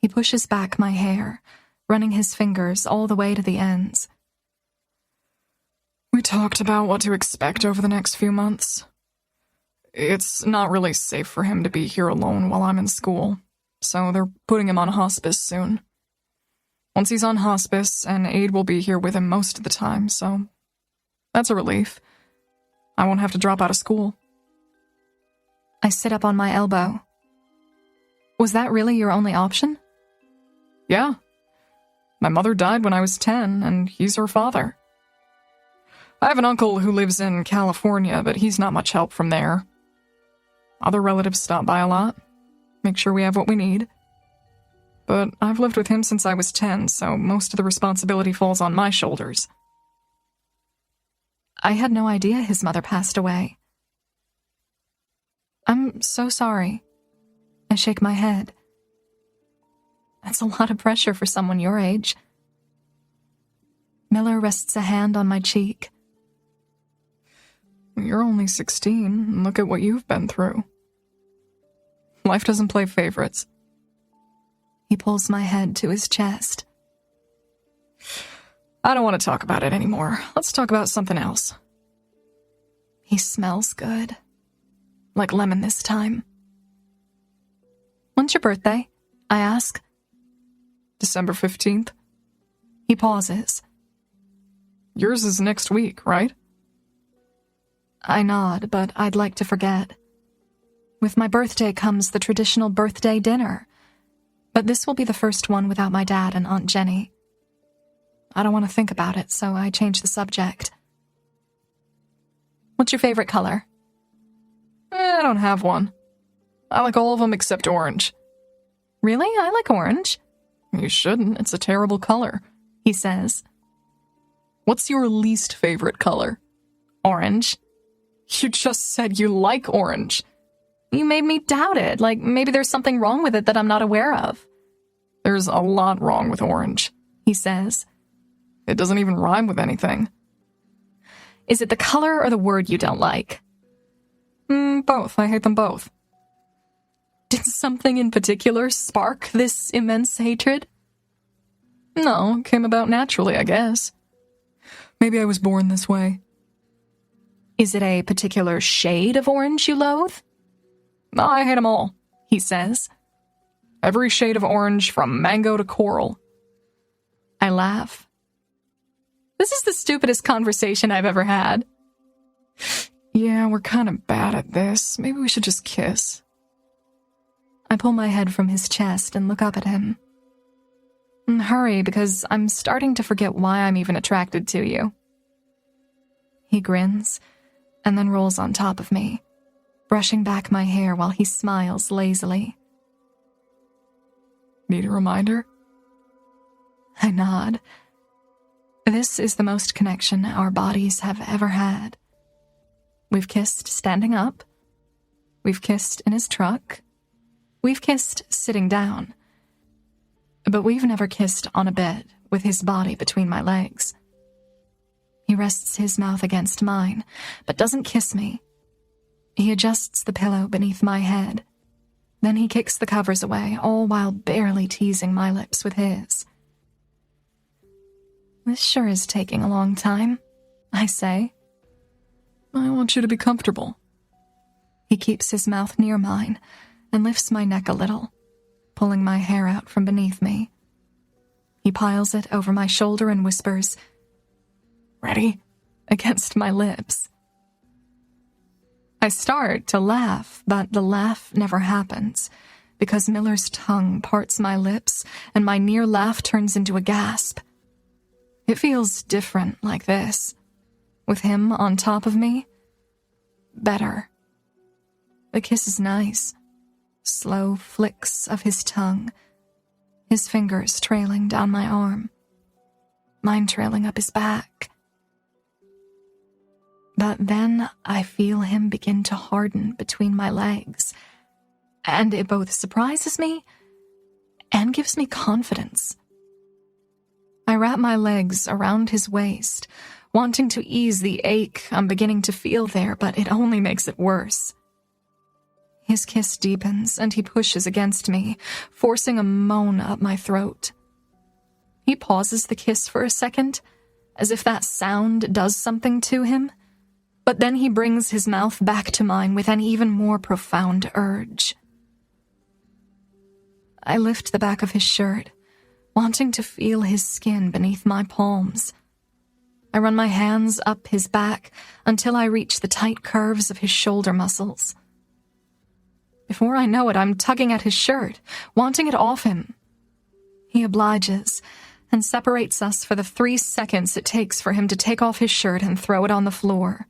He pushes back my hair, running his fingers all the way to the ends. We talked about what to expect over the next few months. It's not really safe for him to be here alone while I'm in school, so they're putting him on hospice soon. Once he's on hospice, an aide will be here with him most of the time, so that's a relief. I won't have to drop out of school. I sit up on my elbow. Was that really your only option? Yeah. My mother died when I was 10, and he's her father. I have an uncle who lives in California, but he's not much help from there. Other relatives stop by a lot, make sure we have what we need. But I've lived with him since I was 10, so most of the responsibility falls on my shoulders. I had no idea his mother passed away. I'm so sorry. I shake my head. That's a lot of pressure for someone your age. Miller rests a hand on my cheek. You're only 16, and look at what you've been through. Life doesn't play favorites. He pulls my head to his chest. I don't want to talk about it anymore. Let's talk about something else. He smells good. Like lemon this time. When's your birthday? I ask. December 15th. He pauses. Yours is next week, right? I nod, but I'd like to forget. With my birthday comes the traditional birthday dinner. But this will be the first one without my dad and Aunt Jenny. I don't want to think about it, so I change the subject. What's your favorite color? I don't have one. I like all of them except orange. Really? I like orange. You shouldn't. It's a terrible color, he says. What's your least favorite color? Orange. You just said you like orange. You made me doubt it, like maybe there's something wrong with it that I'm not aware of. There's a lot wrong with orange, he says. It doesn't even rhyme with anything. Is it the color or the word you don't like? Both. I hate them both. Did something in particular spark this immense hatred? No, it came about naturally, I guess. Maybe I was born this way. Is it a particular shade of orange you loathe? I hate them all, he says. Every shade of orange from mango to coral. I laugh. This is the stupidest conversation I've ever had. Yeah, we're kind of bad at this. Maybe we should just kiss. I pull my head from his chest and look up at him. Hurry, because I'm starting to forget why I'm even attracted to you. He grins, and then rolls on top of me, brushing back my hair while he smiles lazily. Need a reminder? I nod. This is the most connection our bodies have ever had. We've kissed standing up. We've kissed in his truck. We've kissed sitting down. But we've never kissed on a bed with his body between my legs. He rests his mouth against mine, but doesn't kiss me. He adjusts the pillow beneath my head. Then he kicks the covers away, all while barely teasing my lips with his. This sure is taking a long time, I say. I want you to be comfortable. He keeps his mouth near mine and lifts my neck a little, pulling my hair out from beneath me. He piles it over my shoulder and whispers, "Ready?" against my lips. I start to laugh, but the laugh never happens, because Miller's tongue parts my lips and my near laugh turns into a gasp. It feels different like this, with him on top of me. Better. The kiss is nice. Slow flicks of his tongue, his fingers trailing down my arm, mine trailing up his back. But then I feel him begin to harden between my legs, and it both surprises me and gives me confidence. I wrap my legs around his waist, wanting to ease the ache I'm beginning to feel there, but it only makes it worse. His kiss deepens, and he pushes against me, forcing a moan up my throat. He pauses the kiss for a second, as if that sound does something to him, but then he brings his mouth back to mine with an even more profound urge. I lift the back of his shirt, wanting to feel his skin beneath my palms. I run my hands up his back until I reach the tight curves of his shoulder muscles. Before I know it, I'm tugging at his shirt, wanting it off him. He obliges and separates us for the 3 seconds it takes for him to take off his shirt and throw it on the floor.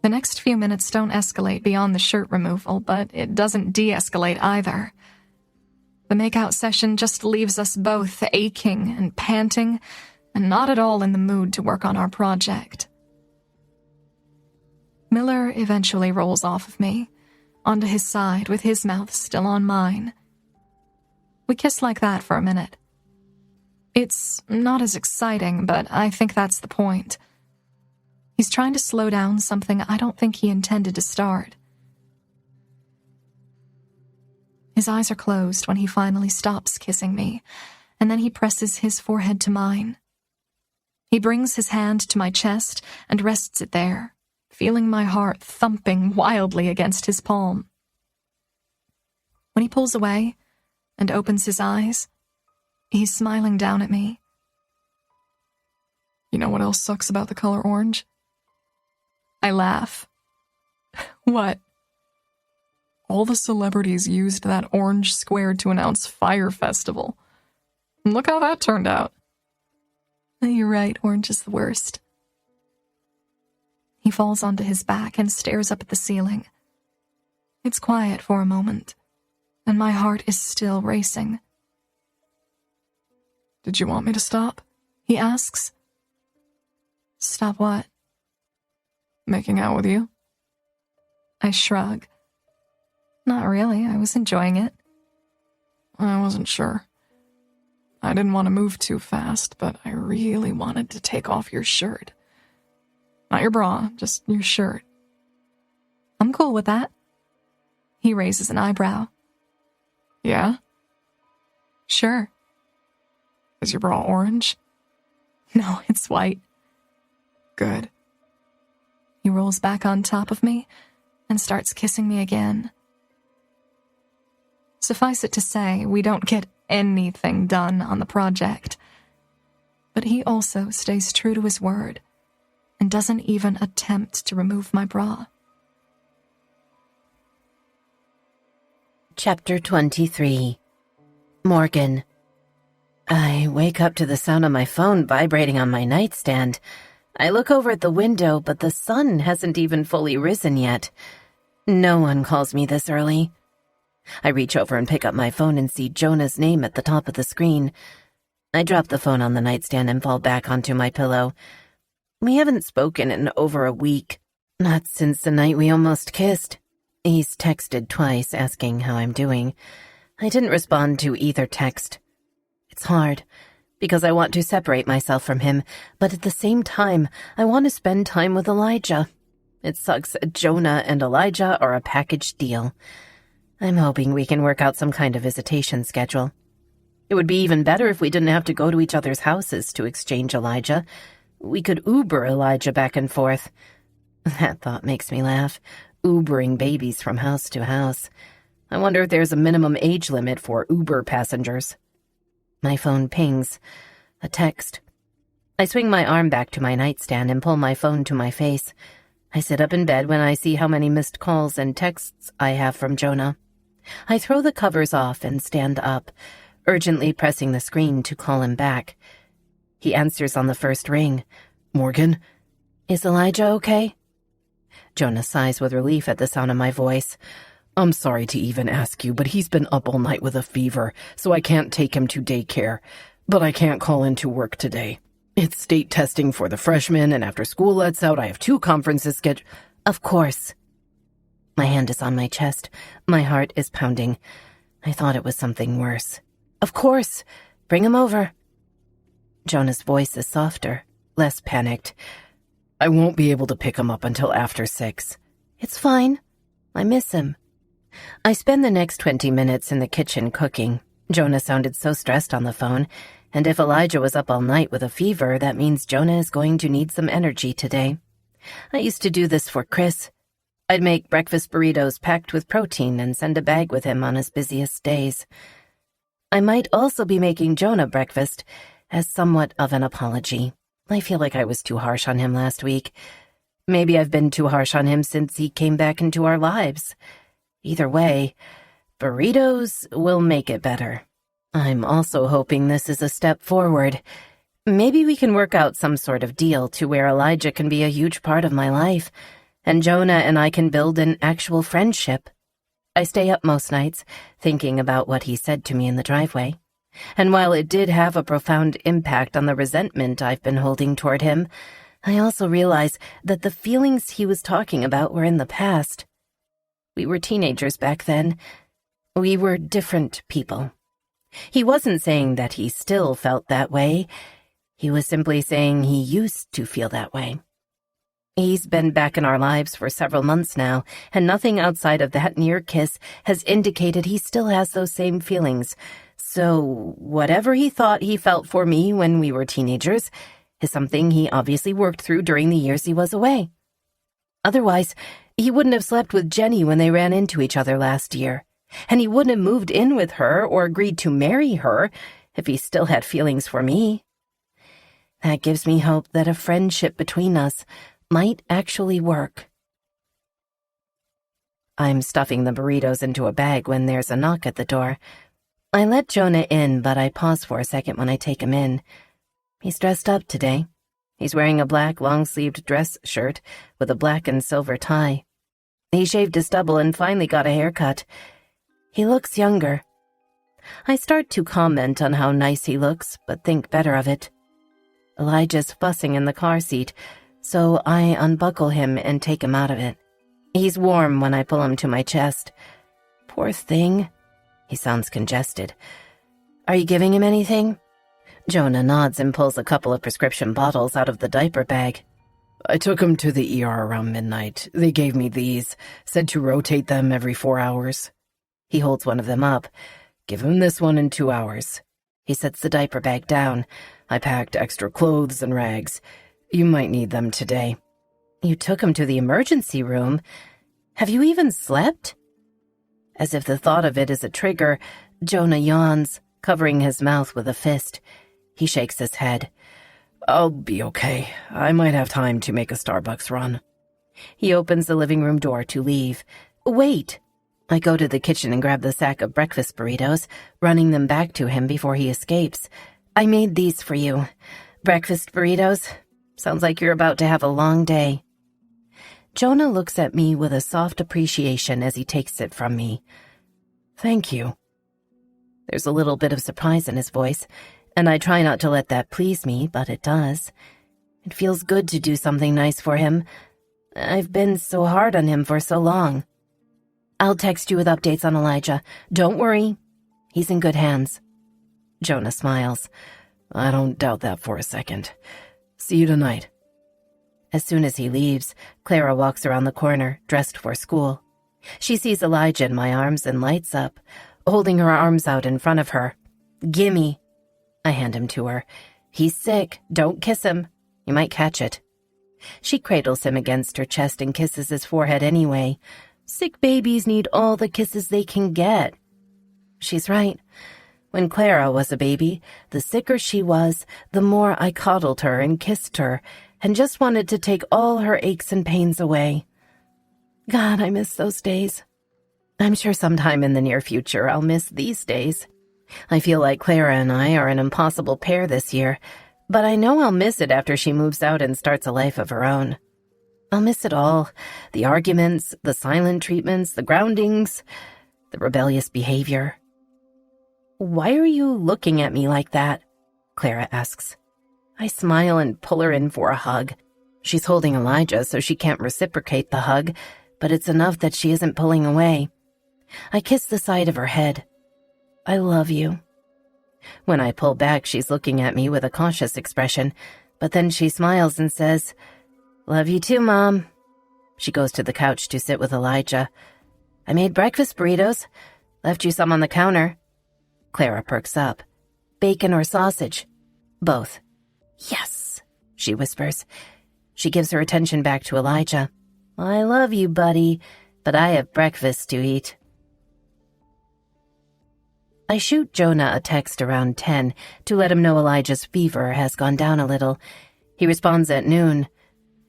The next few minutes don't escalate beyond the shirt removal, but it doesn't de-escalate either. The makeout session just leaves us both aching and panting, and not at all in the mood to work on our project. Miller eventually rolls off of me, onto his side with his mouth still on mine. We kiss like that for a minute. It's not as exciting, but I think that's the point. He's trying to slow down something I don't think he intended to start. His eyes are closed when he finally stops kissing me, and then he presses his forehead to mine. He brings his hand to my chest and rests it there, feeling my heart thumping wildly against his palm. When he pulls away and opens his eyes, he's smiling down at me. You know what else sucks about the color orange? I laugh. What? All the celebrities used that orange square to announce Fire Festival. And look how that turned out. You're right, orange is the worst. He falls onto his back and stares up at the ceiling. It's quiet for a moment, and my heart is still racing. Did you want me to stop? He asks. Stop what? Making out with you? I shrug. Not really, I was enjoying it. I wasn't sure. I didn't want to move too fast, but I really wanted to take off your shirt. Not your bra, just your shirt. I'm cool with that. He raises an eyebrow. Yeah? Sure. Is your bra orange? No, it's white. Good. He rolls back on top of me and starts kissing me again. Suffice it to say, we don't get anything done on the project. But he also stays true to his word and doesn't even attempt to remove my bra. Chapter 23. Morgan. I wake up to the sound of my phone vibrating on my nightstand. I look over at the window, but the sun hasn't even fully risen yet. No one calls me this early. I reach over and pick up my phone and see Jonah's name at the top of the screen. I drop the phone on the nightstand and fall back onto my pillow. We haven't spoken in over a week. Not since the night we almost kissed. He's texted twice asking how I'm doing. I didn't respond to either text. It's hard, because I want to separate myself from him, but at the same time, I want to spend time with Elijah. It sucks that Jonah and Elijah are a package deal. I'm hoping we can work out some kind of visitation schedule. It would be even better if we didn't have to go to each other's houses to exchange Elijah. We could Uber Elijah back and forth. That thought makes me laugh. Ubering babies from house to house. I wonder if there's a minimum age limit for Uber passengers. My phone pings. A text. I swing my arm back to my nightstand and pull my phone to my face. I sit up in bed when I see how many missed calls and texts I have from Jonah. I throw the covers off and stand up, urgently pressing the screen to call him back. He answers on the first ring. Morgan? Is Elijah okay? Jonah sighs with relief at the sound of my voice. I'm sorry to even ask you, but he's been up all night with a fever, so I can't take him to daycare. But I can't call into work today. It's state testing for the freshmen, and after school lets out, I have 2 conferences scheduled. Of course. My hand is on my chest. My heart is pounding. I thought it was something worse. Of course. Bring him over. Jonah's voice is softer, less panicked. I won't be able to pick him up until after 6. It's fine. I miss him. I spend the next 20 minutes in the kitchen cooking. Jonah sounded so stressed on the phone, and if Elijah was up all night with a fever, that means Jonah is going to need some energy today. I used to do this for Chris. I'd make breakfast burritos packed with protein and send a bag with him on his busiest days. I might also be making Jonah breakfast as somewhat of an apology. I feel like I was too harsh on him last week. Maybe I've been too harsh on him since he came back into our lives. Either way, burritos will make it better. I'm also hoping this is a step forward. Maybe we can work out some sort of deal to where Elijah can be a huge part of my life, and Jonah and I can build an actual friendship. I stay up most nights, thinking about what he said to me in the driveway. And while it did have a profound impact on the resentment I've been holding toward him, I also realize that the feelings he was talking about were in the past. We were teenagers back then. We were different people. He wasn't saying that he still felt that way. He was simply saying he used to feel that way. He's been back in our lives for several months now, and nothing outside of that near kiss has indicated he still has those same feelings. So whatever he thought he felt for me when we were teenagers, is something he obviously worked through during the years he was away. Otherwise, he wouldn't have slept with Jenny when they ran into each other last year, and he wouldn't have moved in with her or agreed to marry her if he still had feelings for me. That gives me hope that a friendship between us might actually work. I'm stuffing the burritos into a bag when there's a knock at the door. I let Jonah in, but I pause for a second when I take him in. He's dressed up today. He's wearing a black long-sleeved dress shirt with a black and silver tie. He shaved his stubble and finally got a haircut. He looks younger. I start to comment on how nice he looks, but think better of it. Elijah's fussing in the car seat, so I unbuckle him and take him out of it. He's warm when I pull him to my chest. Poor thing. He sounds congested. Are you giving him anything? Jonah nods and pulls a couple of prescription bottles out of the diaper bag. I took him to the ER around midnight. They gave me these, said to rotate them every 4 hours. He holds one of them up. Give him this one in 2 hours. He sets the diaper bag down. I packed extra clothes and rags. You might need them today. You took him to the emergency room. Have you even slept? As if the thought of it is a trigger, Jonah yawns, covering his mouth with a fist. He shakes his head. I'll be okay. I might have time to make a Starbucks run. He opens the living room door to leave. Wait! I go to the kitchen and grab the sack of breakfast burritos, running them back to him before he escapes. I made these for you. Breakfast burritos? Sounds like you're about to have a long day. Jonah looks at me with a soft appreciation as he takes it from me. Thank you. There's a little bit of surprise in his voice, and I try not to let that please me, but it does. It feels good to do something nice for him. I've been so hard on him for so long. I'll text you with updates on Elijah. Don't worry. He's in good hands. Jonah smiles. I don't doubt that for a second. See you tonight. As soon as he leaves, Clara walks around the corner, dressed for school. She sees Elijah in my arms and lights up, holding her arms out in front of her. Gimme. I hand him to her. He's sick. Don't kiss him. You might catch it. She cradles him against her chest and kisses his forehead anyway. Sick babies need all the kisses they can get. She's right. When Clara was a baby, the sicker she was, the more I coddled her and kissed her, and just wanted to take all her aches and pains away. God, I miss those days. I'm sure sometime in the near future I'll miss these days. I feel like Clara and I are an impossible pair this year, but I know I'll miss it after she moves out and starts a life of her own. I'll miss it all. The arguments, the silent treatments, the groundings, the rebellious behavior. Why are you looking at me like that? Clara asks. I smile and pull her in for a hug. She's holding Elijah, so she can't reciprocate the hug, but it's enough that she isn't pulling away. I kiss the side of her head. I love you. When I pull back, she's looking at me with a cautious expression, but then she smiles and says, Love you too, Mom. She goes to the couch to sit with Elijah. I made breakfast burritos. Left you some on the counter. Clara perks up. Bacon or sausage? Both. Yes, she whispers. She gives her attention back to Elijah. I love you, buddy, but I have breakfast to eat. I shoot Jonah a text around 10 to let him know Elijah's fever has gone down a little. He responds at noon.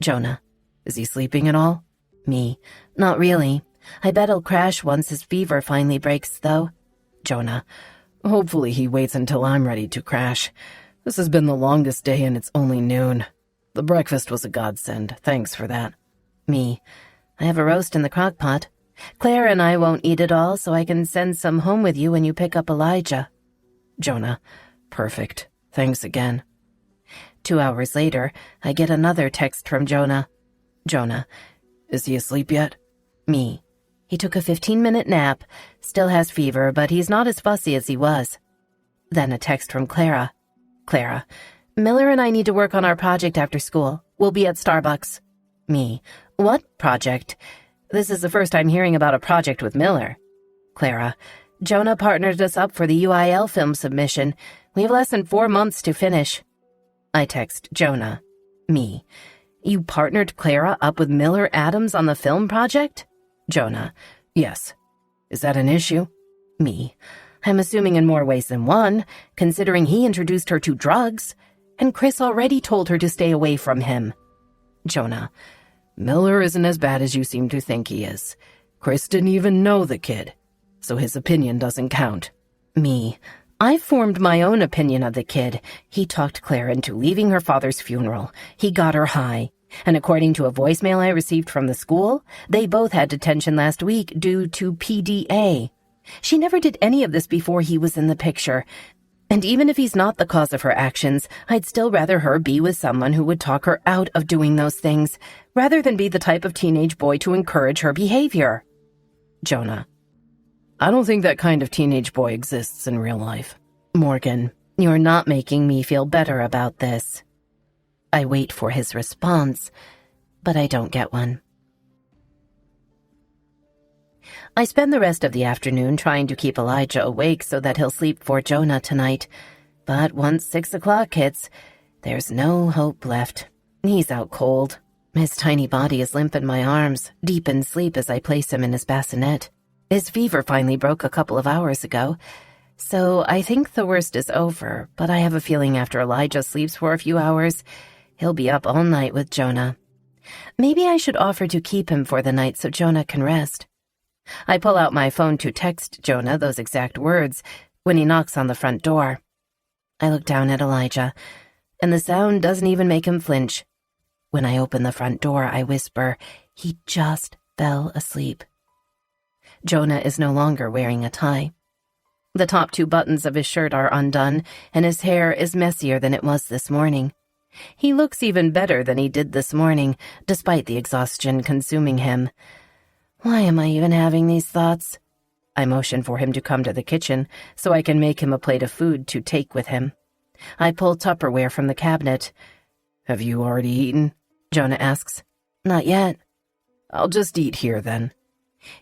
Jonah, is he sleeping at all? Me, not really. I bet he'll crash once his fever finally breaks, though. Jonah, hopefully he waits until I'm ready to crash. This has been the longest day and it's only noon. The breakfast was a godsend. Thanks for that. Me, I have a roast in the crock pot. Clara and I won't eat it all, so I can send some home with you when you pick up Elijah. Jonah, perfect. Thanks again. 2 hours later, I get another text from Jonah. Jonah, is he asleep yet? Me, he took a 15-minute nap, still has fever, but he's not as fussy as he was. Then a text from Clara. Clara, Miller and I need to work on our project after school. We'll be at Starbucks. Me, what project? This is the first I'm hearing about a project with Miller. Clara, Jonah partnered us up for the UIL film submission. We have less than 4 months to finish. I text Jonah. Me. You partnered Clara up with Miller Adams on the film project? Jonah. Yes. Is that an issue? Me. I'm assuming in more ways than one, considering he introduced her to drugs, and Chris already told her to stay away from him. Jonah. Miller isn't as bad as you seem to think he is. Chris didn't even know the kid, so his opinion doesn't count. Me. I formed my own opinion of the kid. He talked Clara into leaving her father's funeral. He got her high. And according to a voicemail I received from the school, they both had detention last week due to PDA. She never did any of this before he was in the picture. And even if he's not the cause of her actions, I'd still rather her be with someone who would talk her out of doing those things, rather than be the type of teenage boy to encourage her behavior. Jonah. I don't think that kind of teenage boy exists in real life. Morgan, you're not making me feel better about this. I wait for his response, but I don't get one. I spend the rest of the afternoon trying to keep Elijah awake so that he'll sleep for Jonah tonight. But once 6 o'clock hits, there's no hope left. He's out cold. His tiny body is limp in my arms, deep in sleep as I place him in his bassinet. His fever finally broke a couple of hours ago, so I think the worst is over, but I have a feeling after Elijah sleeps for a few hours, he'll be up all night with Jonah. Maybe I should offer to keep him for the night so Jonah can rest. I pull out my phone to text Jonah those exact words when he knocks on the front door. I look down at Elijah, and the sound doesn't even make him flinch. When I open the front door, I whisper, he just fell asleep. Jonah is no longer wearing a tie. The top 2 buttons of his shirt are undone, and his hair is messier than it was this morning. He looks even better than he did this morning, despite the exhaustion consuming him. Why am I even having these thoughts? I motion for him to come to the kitchen so I can make him a plate of food to take with him. I pull Tupperware from the cabinet. Have you already eaten? Jonah asks. Not yet. I'll just eat here then.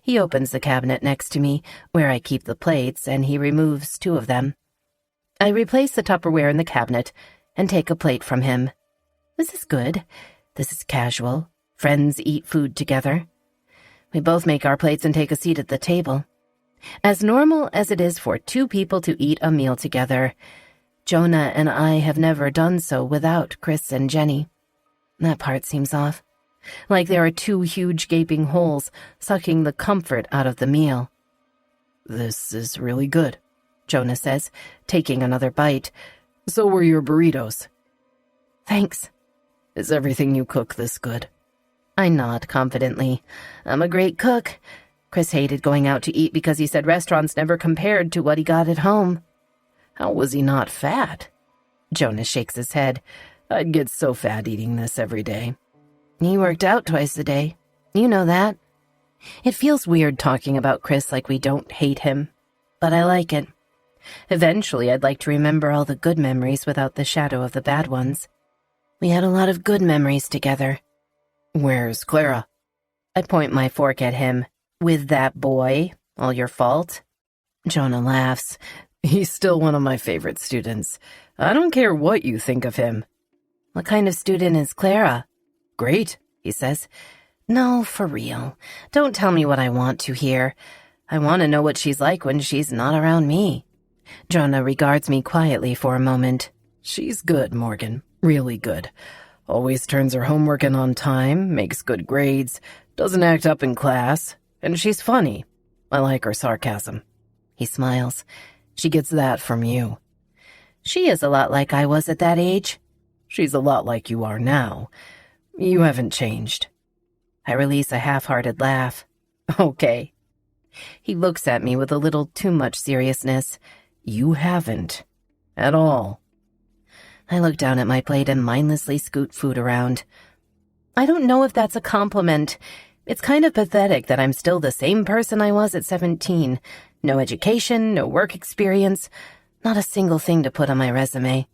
He opens the cabinet next to me, where I keep the plates, and he removes 2 of them. I replace the Tupperware in the cabinet and take a plate from him. This is good. This is casual. Friends eat food together. We both make our plates and take a seat at the table. As normal as it is for 2 people to eat a meal together, Jonah and I have never done so without Chris and Jenny. That part seems off. Like there are 2 huge gaping holes sucking the comfort out of the meal. This is really good, Jonah says, taking another bite. So were your burritos. Thanks. Is everything you cook this good? I nod confidently. I'm a great cook. Chris hated going out to eat because he said restaurants never compared to what he got at home. How was he not fat? Jonah shakes his head. I'd get so fat eating this every day. He worked out twice a day. You know that. It feels weird talking about Chris like we don't hate him, but I like it. Eventually, I'd like to remember all the good memories without the shadow of the bad ones. We had a lot of good memories together. Where's Clara? I point my fork at him. With that boy? All your fault? Jonah laughs. He's still one of my favorite students. I don't care what you think of him. What kind of student is Clara? Great, he says. No, for real. Don't tell me what I want to hear. I want to know what she's like when she's not around me. Jonah regards me quietly for a moment. She's good, Morgan. Really good. Always turns her homework in on time, makes good grades, doesn't act up in class, and she's funny. I like her sarcasm. He smiles. She gets that from you. She is a lot like I was at that age. She's a lot like you are now. You haven't changed. I release a half-hearted laugh. Okay. He looks at me with a little too much seriousness. You haven't. At all. I look down at my plate and mindlessly scoot food around. I don't know if that's a compliment. It's kind of pathetic that I'm still the same person I was at 17. No education, no work experience, not a single thing to put on my resume.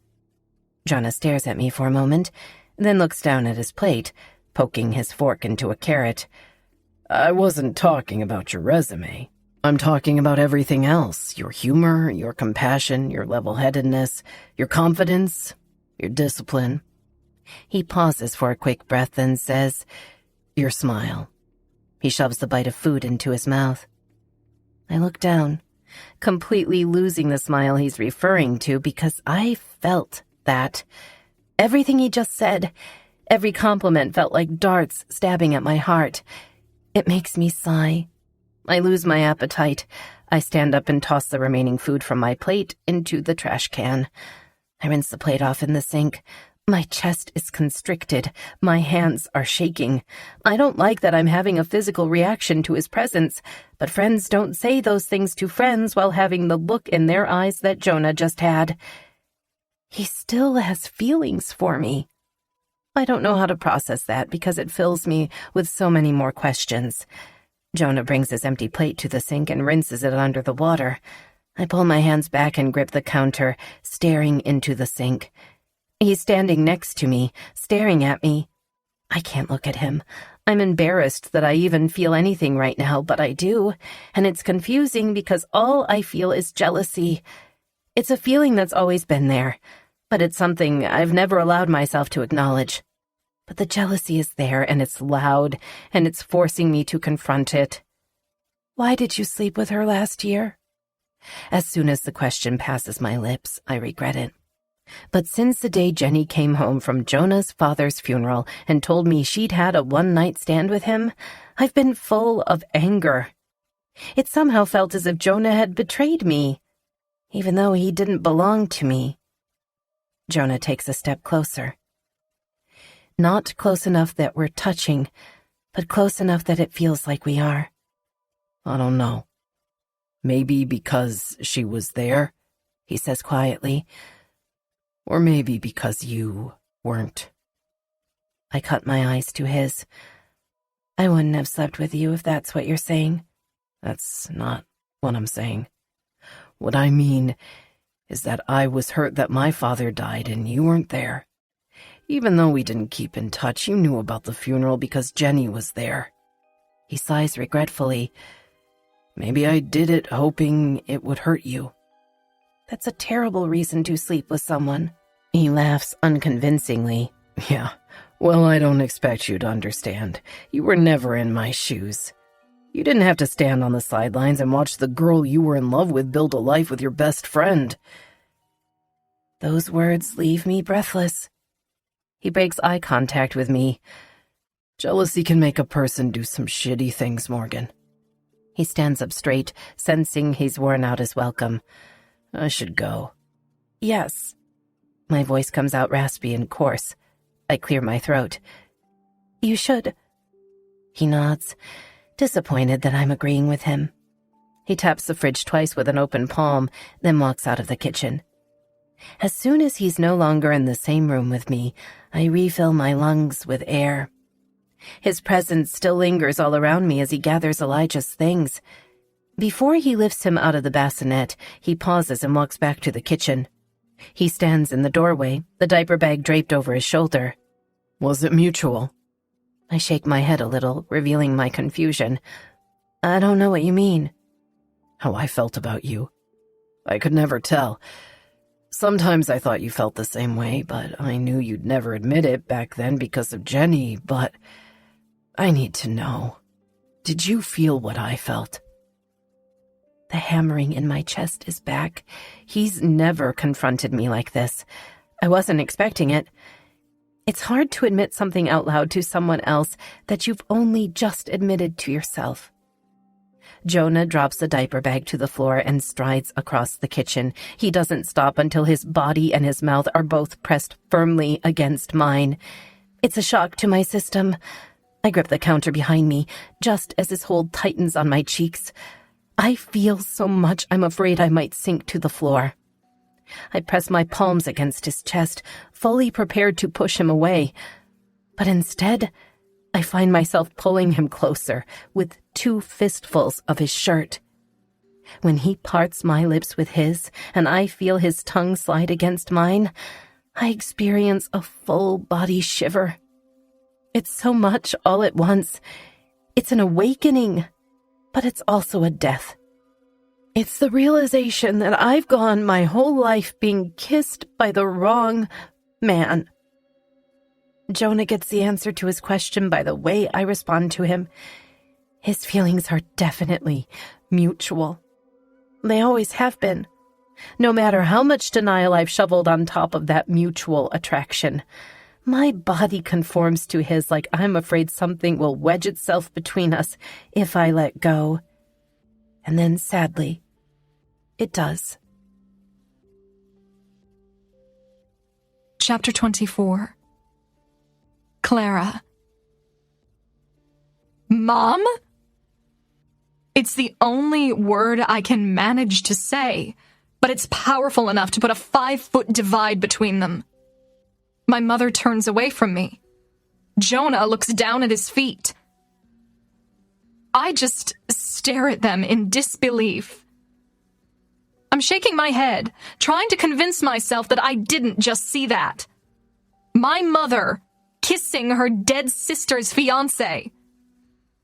Jonah stares at me for a moment, then looks down at his plate, poking his fork into a carrot. I wasn't talking about your resume. I'm talking about everything else. Your humor, your compassion, your level-headedness, your confidence. Your discipline. He pauses for a quick breath, then says, Your smile. He shoves the bite of food into his mouth. I look down, completely losing the smile he's referring to because I felt that. Everything he just said, every compliment felt like darts stabbing at my heart. It makes me sigh. I lose my appetite. I stand up and toss the remaining food from my plate into the trash can. I rinse the plate off in the sink. My chest is constricted. My hands are shaking. I don't like that I'm having a physical reaction to his presence, but friends don't say those things to friends while having the look in their eyes that Jonah just had. He still has feelings for me. I don't know how to process that because it fills me with so many more questions. Jonah brings his empty plate to the sink and rinses it under the water. I pull my hands back and grip the counter, staring into the sink. He's standing next to me, staring at me. I can't look at him. I'm embarrassed that I even feel anything right now, but I do, and it's confusing because all I feel is jealousy. It's a feeling that's always been there, but it's something I've never allowed myself to acknowledge. But the jealousy is there, and it's loud, and it's forcing me to confront it. Why did you sleep with her last year? As soon as the question passes my lips, I regret it. But since the day Jenny came home from Jonah's father's funeral and told me she'd had a one-night stand with him, I've been full of anger. It somehow felt as if Jonah had betrayed me, even though he didn't belong to me. Jonah takes a step closer. Not close enough that we're touching, but close enough that it feels like we are. I don't know. Maybe because she was there, he says quietly. Or maybe because you weren't. I cut my eyes to his. I wouldn't have slept with you if that's what you're saying. That's not what I'm saying. What I mean is that I was hurt that my father died and you weren't there. Even though we didn't keep in touch, you knew about the funeral because Jenny was there. He sighs regretfully. Maybe I did it hoping it would hurt you. That's a terrible reason to sleep with someone. He laughs unconvincingly. Yeah, well, I don't expect you to understand. You were never in my shoes. You didn't have to stand on the sidelines and watch the girl you were in love with build a life with your best friend. Those words leave me breathless. He breaks eye contact with me. Jealousy can make a person do some shitty things, Morgan. He stands up straight, sensing he's worn out his welcome. I should go. Yes. My voice comes out raspy and coarse. I clear my throat. You should. He nods, disappointed that I'm agreeing with him. He taps the fridge twice with an open palm, then walks out of the kitchen. As soon as he's no longer in the same room with me, I refill my lungs with air. His presence still lingers all around me as he gathers Elijah's things. Before he lifts him out of the bassinet, he pauses and walks back to the kitchen. He stands in the doorway, the diaper bag draped over his shoulder. Was it mutual? I shake my head a little, revealing my confusion. I don't know what you mean. How I felt about you. I could never tell. Sometimes I thought you felt the same way, but I knew you'd never admit it back then because of Jenny, but I need to know. Did you feel what I felt? The hammering in my chest is back. He's never confronted me like this. I wasn't expecting it. It's hard to admit something out loud to someone else that you've only just admitted to yourself. Jonah drops the diaper bag to the floor and strides across the kitchen. He doesn't stop until his body and his mouth are both pressed firmly against mine. It's a shock to my system. I grip the counter behind me, just as his hold tightens on my cheeks. I feel so much I'm afraid I might sink to the floor. I press my palms against his chest, fully prepared to push him away. But instead, I find myself pulling him closer with 2 fistfuls of his shirt. When he parts my lips with his, and I feel his tongue slide against mine, I experience a full-body shiver. It's so much all at once. It's an awakening, but it's also a death. It's the realization that I've gone my whole life being kissed by the wrong man. Jonah gets the answer to his question by the way I respond to him. His feelings are definitely mutual. They always have been. No matter how much denial I've shoveled on top of that mutual attraction, my body conforms to his like I'm afraid something will wedge itself between us if I let go. And then, sadly, it does. Chapter 24. Clara. Mom? It's the only word I can manage to say, but it's powerful enough to put a 5-foot divide between them. My mother turns away from me. Jonah looks down at his feet. I just stare at them in disbelief. I'm shaking my head, trying to convince myself that I didn't just see that. My mother kissing her dead sister's fiancé.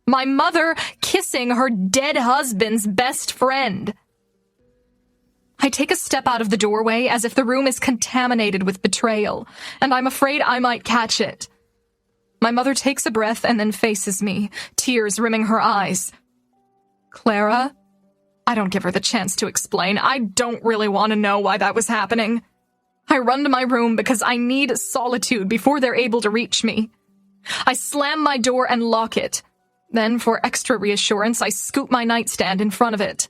My mother kissing her dead husband's best friend. I take a step out of the doorway as if the room is contaminated with betrayal, and I'm afraid I might catch it. My mother takes a breath and then faces me, tears rimming her eyes. Clara? I don't give her the chance to explain. I don't really want to know why that was happening. I run to my room because I need solitude before they're able to reach me. I slam my door and lock it. Then, for extra reassurance, I scoop my nightstand in front of it.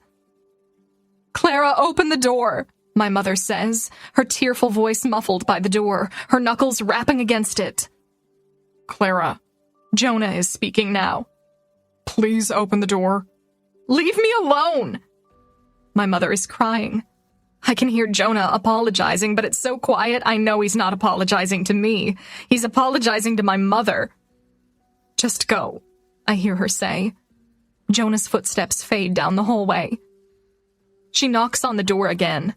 Clara, open the door, my mother says, her tearful voice muffled by the door, her knuckles rapping against it. Clara, Jonah is speaking now. Please open the door. Leave me alone! My mother is crying. I can hear Jonah apologizing, but it's so quiet I know he's not apologizing to me. He's apologizing to my mother. Just go, I hear her say. Jonah's footsteps fade down the hallway. She knocks on the door again.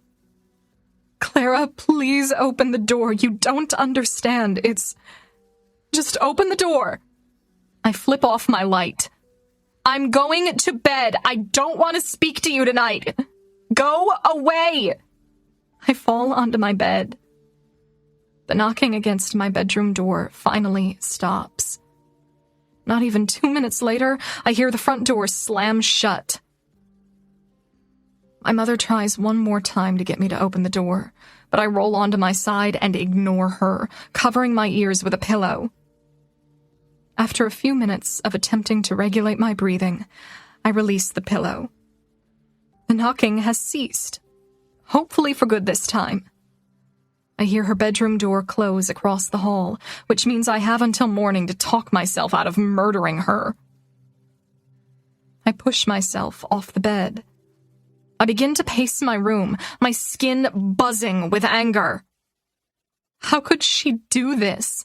Clara, please open the door. You don't understand. Just open the door. I flip off my light. I'm going to bed. I don't want to speak to you tonight. Go away. I fall onto my bed. The knocking against my bedroom door finally stops. Not even 2 minutes later, I hear the front door slam shut. My mother tries one more time to get me to open the door, but I roll onto my side and ignore her, covering my ears with a pillow. After a few minutes of attempting to regulate my breathing, I release the pillow. The knocking has ceased, hopefully for good this time. I hear her bedroom door close across the hall, which means I have until morning to talk myself out of murdering her. I push myself off the bed. I begin to pace my room, my skin buzzing with anger. How could she do this?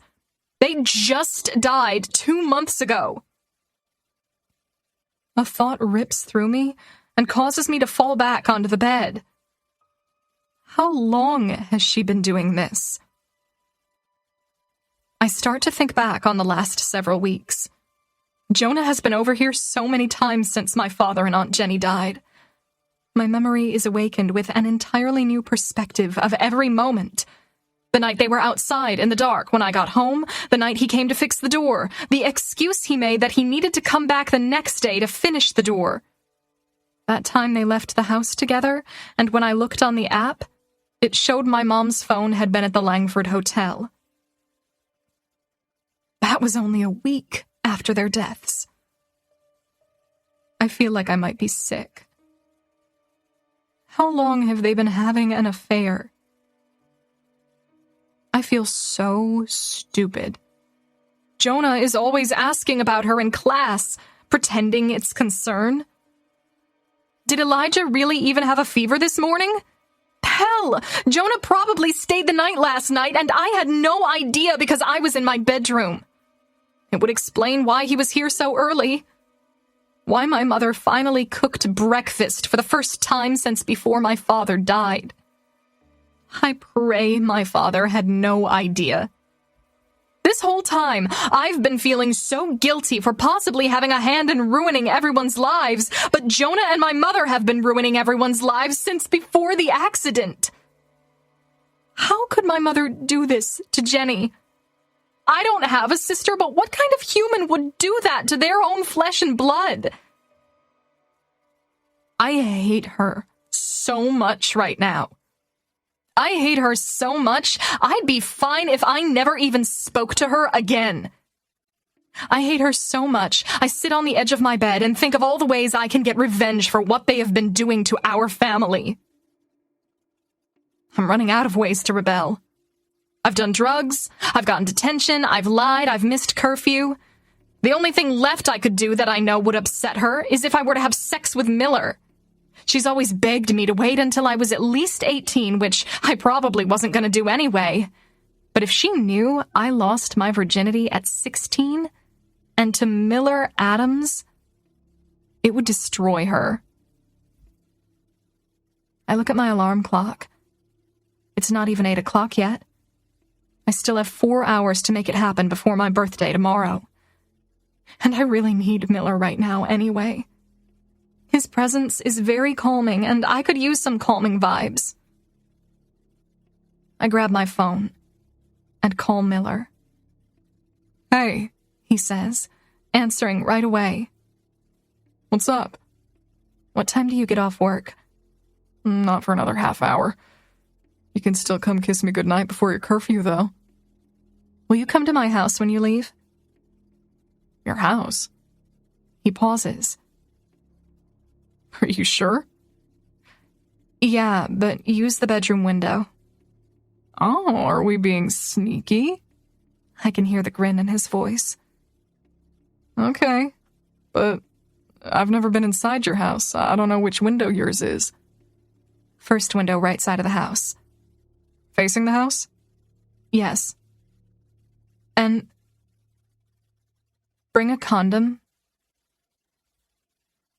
They just died 2 months ago. A thought rips through me and causes me to fall back onto the bed. How long has she been doing this? I start to think back on the last several weeks. Jonah has been over here so many times since my father and Aunt Jenny died. My memory is awakened with an entirely new perspective of every moment. The night they were outside in the dark when I got home, the night he came to fix the door, the excuse he made that he needed to come back the next day to finish the door. That time they left the house together, and when I looked on the app, it showed my mom's phone had been at the Langford Hotel. That was only a week after their deaths. I feel like I might be sick. How long have they been having an affair? I feel so stupid. Jonah is always asking about her in class, pretending it's concern. Did Elijah really even have a fever this morning? Hell, Jonah probably stayed the night last night, and I had no idea because I was in my bedroom. It would explain why he was here so early. Why my mother finally cooked breakfast for the first time since before my father died. I pray my father had no idea. This whole time, I've been feeling so guilty for possibly having a hand in ruining everyone's lives, but Jonah and my mother have been ruining everyone's lives since before the accident. How could my mother do this to Jenny? I don't have a sister, but what kind of human would do that to their own flesh and blood? I hate her so much right now. I hate her so much, I'd be fine if I never even spoke to her again. I hate her so much, I sit on the edge of my bed and think of all the ways I can get revenge for what they have been doing to our family. I'm running out of ways to rebel. I've done drugs, I've gotten detention, I've lied, I've missed curfew. The only thing left I could do that I know would upset her is if I were to have sex with Miller. She's always begged me to wait until I was at least 18, which I probably wasn't going to do anyway. But if she knew I lost my virginity at 16, and to Miller Adams, it would destroy her. I look at my alarm clock. It's not even 8 o'clock yet. I still have 4 hours to make it happen before my birthday tomorrow. And I really need Miller right now anyway. His presence is very calming, and I could use some calming vibes. I grab my phone and call Miller. "Hey," he says, answering right away. "What's up?" "What time do you get off work?" "Not for another half hour. You can still come kiss me goodnight before your curfew, though." "Will you come to my house when you leave?" "Your house?" He pauses. "Are you sure?" "Yeah, but use the bedroom window." "Oh, are we being sneaky?" I can hear the grin in his voice. "Okay, but I've never been inside your house. I don't know which window yours is." "First window, right side of the house." "Facing the house?" "Yes." "And bring a condom."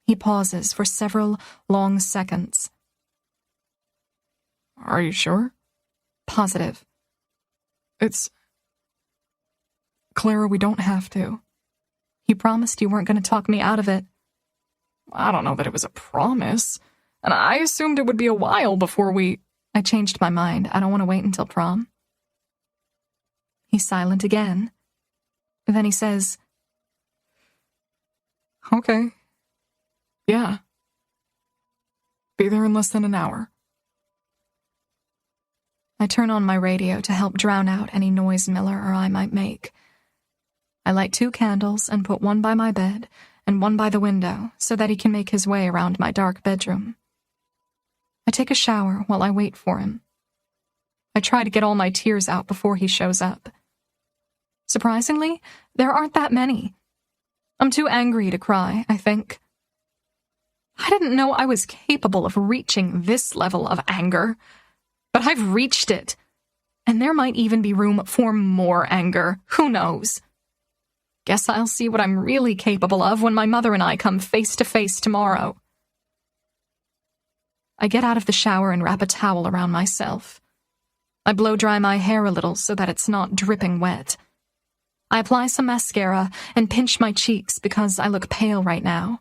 He pauses for several long seconds. "Are you sure?" "Positive." "It's... Clara, we don't have to." "You promised you weren't going to talk me out of it." "I don't know that it was a promise, and I assumed it would be a while before we..." "I changed my mind. I don't want to wait until prom." He's silent again. Then he says, "Okay. Yeah. Be there in less than an hour." I turn on my radio to help drown out any noise Miller or I might make. I light 2 candles and put one by my bed and one by the window so that he can make his way around my dark bedroom. I take a shower while I wait for him. I try to get all my tears out before he shows up. Surprisingly, there aren't that many. I'm too angry to cry, I think. I didn't know I was capable of reaching this level of anger, but I've reached it, and there might even be room for more anger. Who knows? Guess I'll see what I'm really capable of when my mother and I come face to face tomorrow. I get out of the shower and wrap a towel around myself. I blow dry my hair a little so that it's not dripping wet. I apply some mascara and pinch my cheeks because I look pale right now.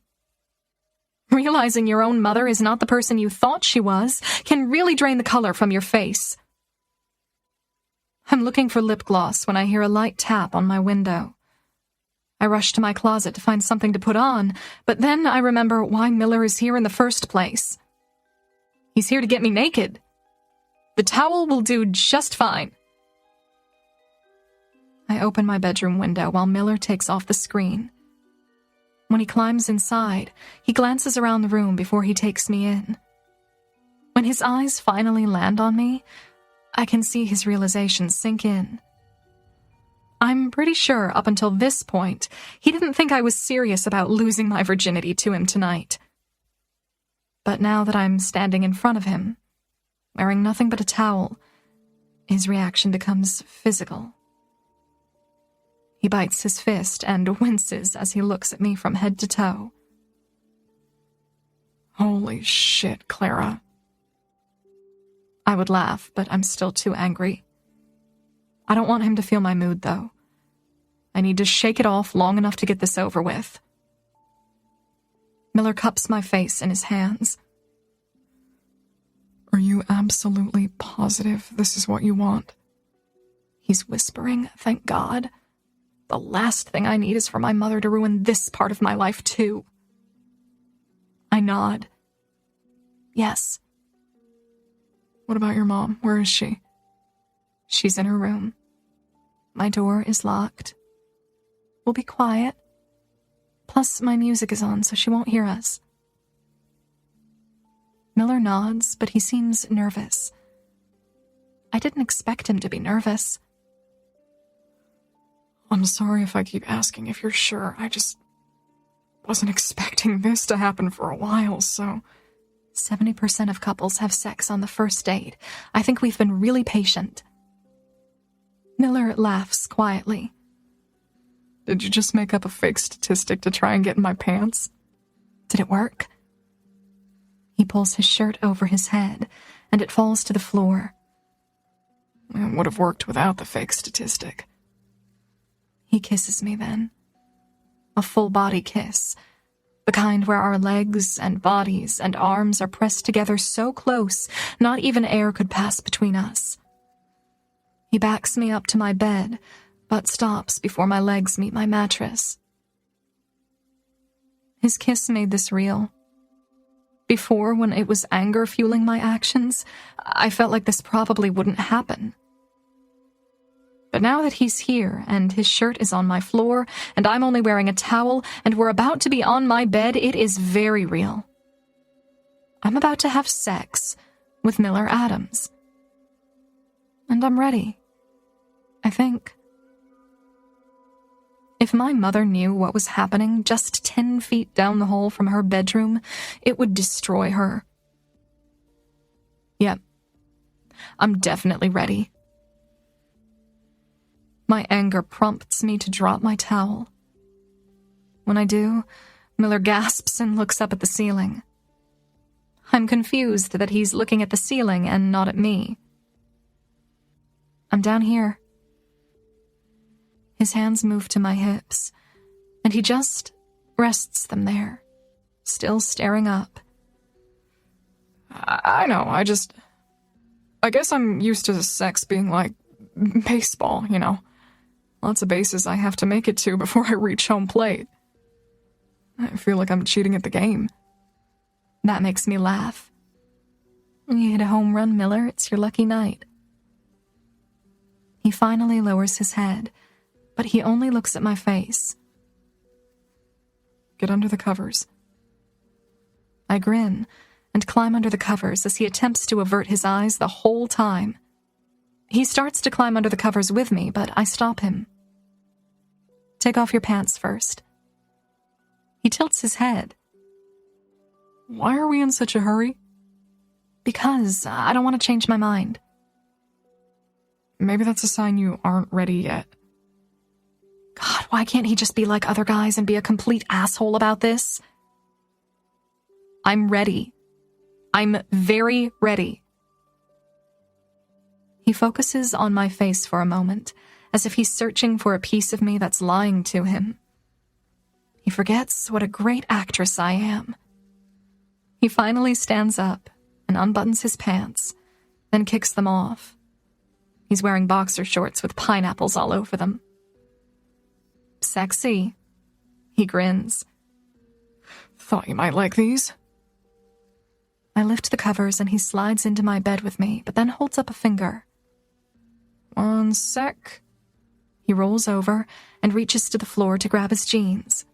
Realizing your own mother is not the person you thought she was can really drain the color from your face. I'm looking for lip gloss when I hear a light tap on my window. I rush to my closet to find something to put on, but then I remember why Miller is here in the first place. He's here to get me naked. The towel will do just fine. I open my bedroom window while Miller takes off the screen. When he climbs inside, he glances around the room before he takes me in. When his eyes finally land on me, I can see his realization sink in. I'm pretty sure up until this point, he didn't think I was serious about losing my virginity to him tonight. But now that I'm standing in front of him, wearing nothing but a towel, his reaction becomes physical. He bites his fist and winces as he looks at me from head to toe. Holy shit, Clara. I would laugh, but I'm still too angry. I don't want him to feel my mood, though. I need to shake it off long enough to get this over with. Miller cups my face in his hands. Are you absolutely positive this is what you want? He's whispering, thank God. The last thing I need is for my mother to ruin this part of my life, too. I nod. Yes. What about your mom? Where is she? She's in her room. My door is locked. We'll be quiet. Plus, my music is on, so she won't hear us. Miller nods, but he seems nervous. I didn't expect him to be nervous. I'm sorry if I keep asking if you're sure. I just wasn't expecting this to happen for a while, so... 70% of couples have sex on the first date. I think we've been really patient. Miller laughs quietly. Did you just make up a fake statistic to try and get in my pants? Did it work? He pulls his shirt over his head, and it falls to the floor. It would have worked without the fake statistic. He kisses me then. A full-body kiss. The kind where our legs and bodies and arms are pressed together so close, not even air could pass between us. He backs me up to my bed, but stops before my legs meet my mattress. His kiss made this real. Before, when it was anger fueling my actions, I felt like this probably wouldn't happen. But now that he's here, and his shirt is on my floor, and I'm only wearing a towel, and we're about to be on my bed, it is very real. I'm about to have sex with Miller Adams. And I'm ready. I think. If my mother knew what was happening just 10 feet down the hall from her bedroom, it would destroy her. Yep. I'm definitely ready. My anger prompts me to drop my towel. When I do, Miller gasps and looks up at the ceiling. I'm confused that he's looking at the ceiling and not at me. I'm down here. His hands move to my hips, and he just rests them there, still staring up. I know, I guess I'm used to sex being like baseball, you know. Lots of bases I have to make it to before I reach home plate. I feel like I'm cheating at the game. That makes me laugh. When you hit a home run, Miller, it's your lucky night. He finally lowers his head, but he only looks at my face. Get under the covers. I grin and climb under the covers as he attempts to avert his eyes the whole time. He starts to climb under the covers with me, but I stop him. Take off your pants first. He tilts his head. Why are we in such a hurry? Because I don't want to change my mind. Maybe that's a sign you aren't ready yet. God, why can't he just be like other guys and be a complete asshole about this? I'm ready. I'm very ready. He focuses on my face for a moment, as if he's searching for a piece of me that's lying to him. He forgets what a great actress I am. He finally stands up and unbuttons his pants, then kicks them off. He's wearing boxer shorts with pineapples all over them. Sexy. He grins. Thought you might like these. I lift the covers and he slides into my bed with me, but then holds up a finger. One sec. He rolls over and reaches to the floor to grab his jeans.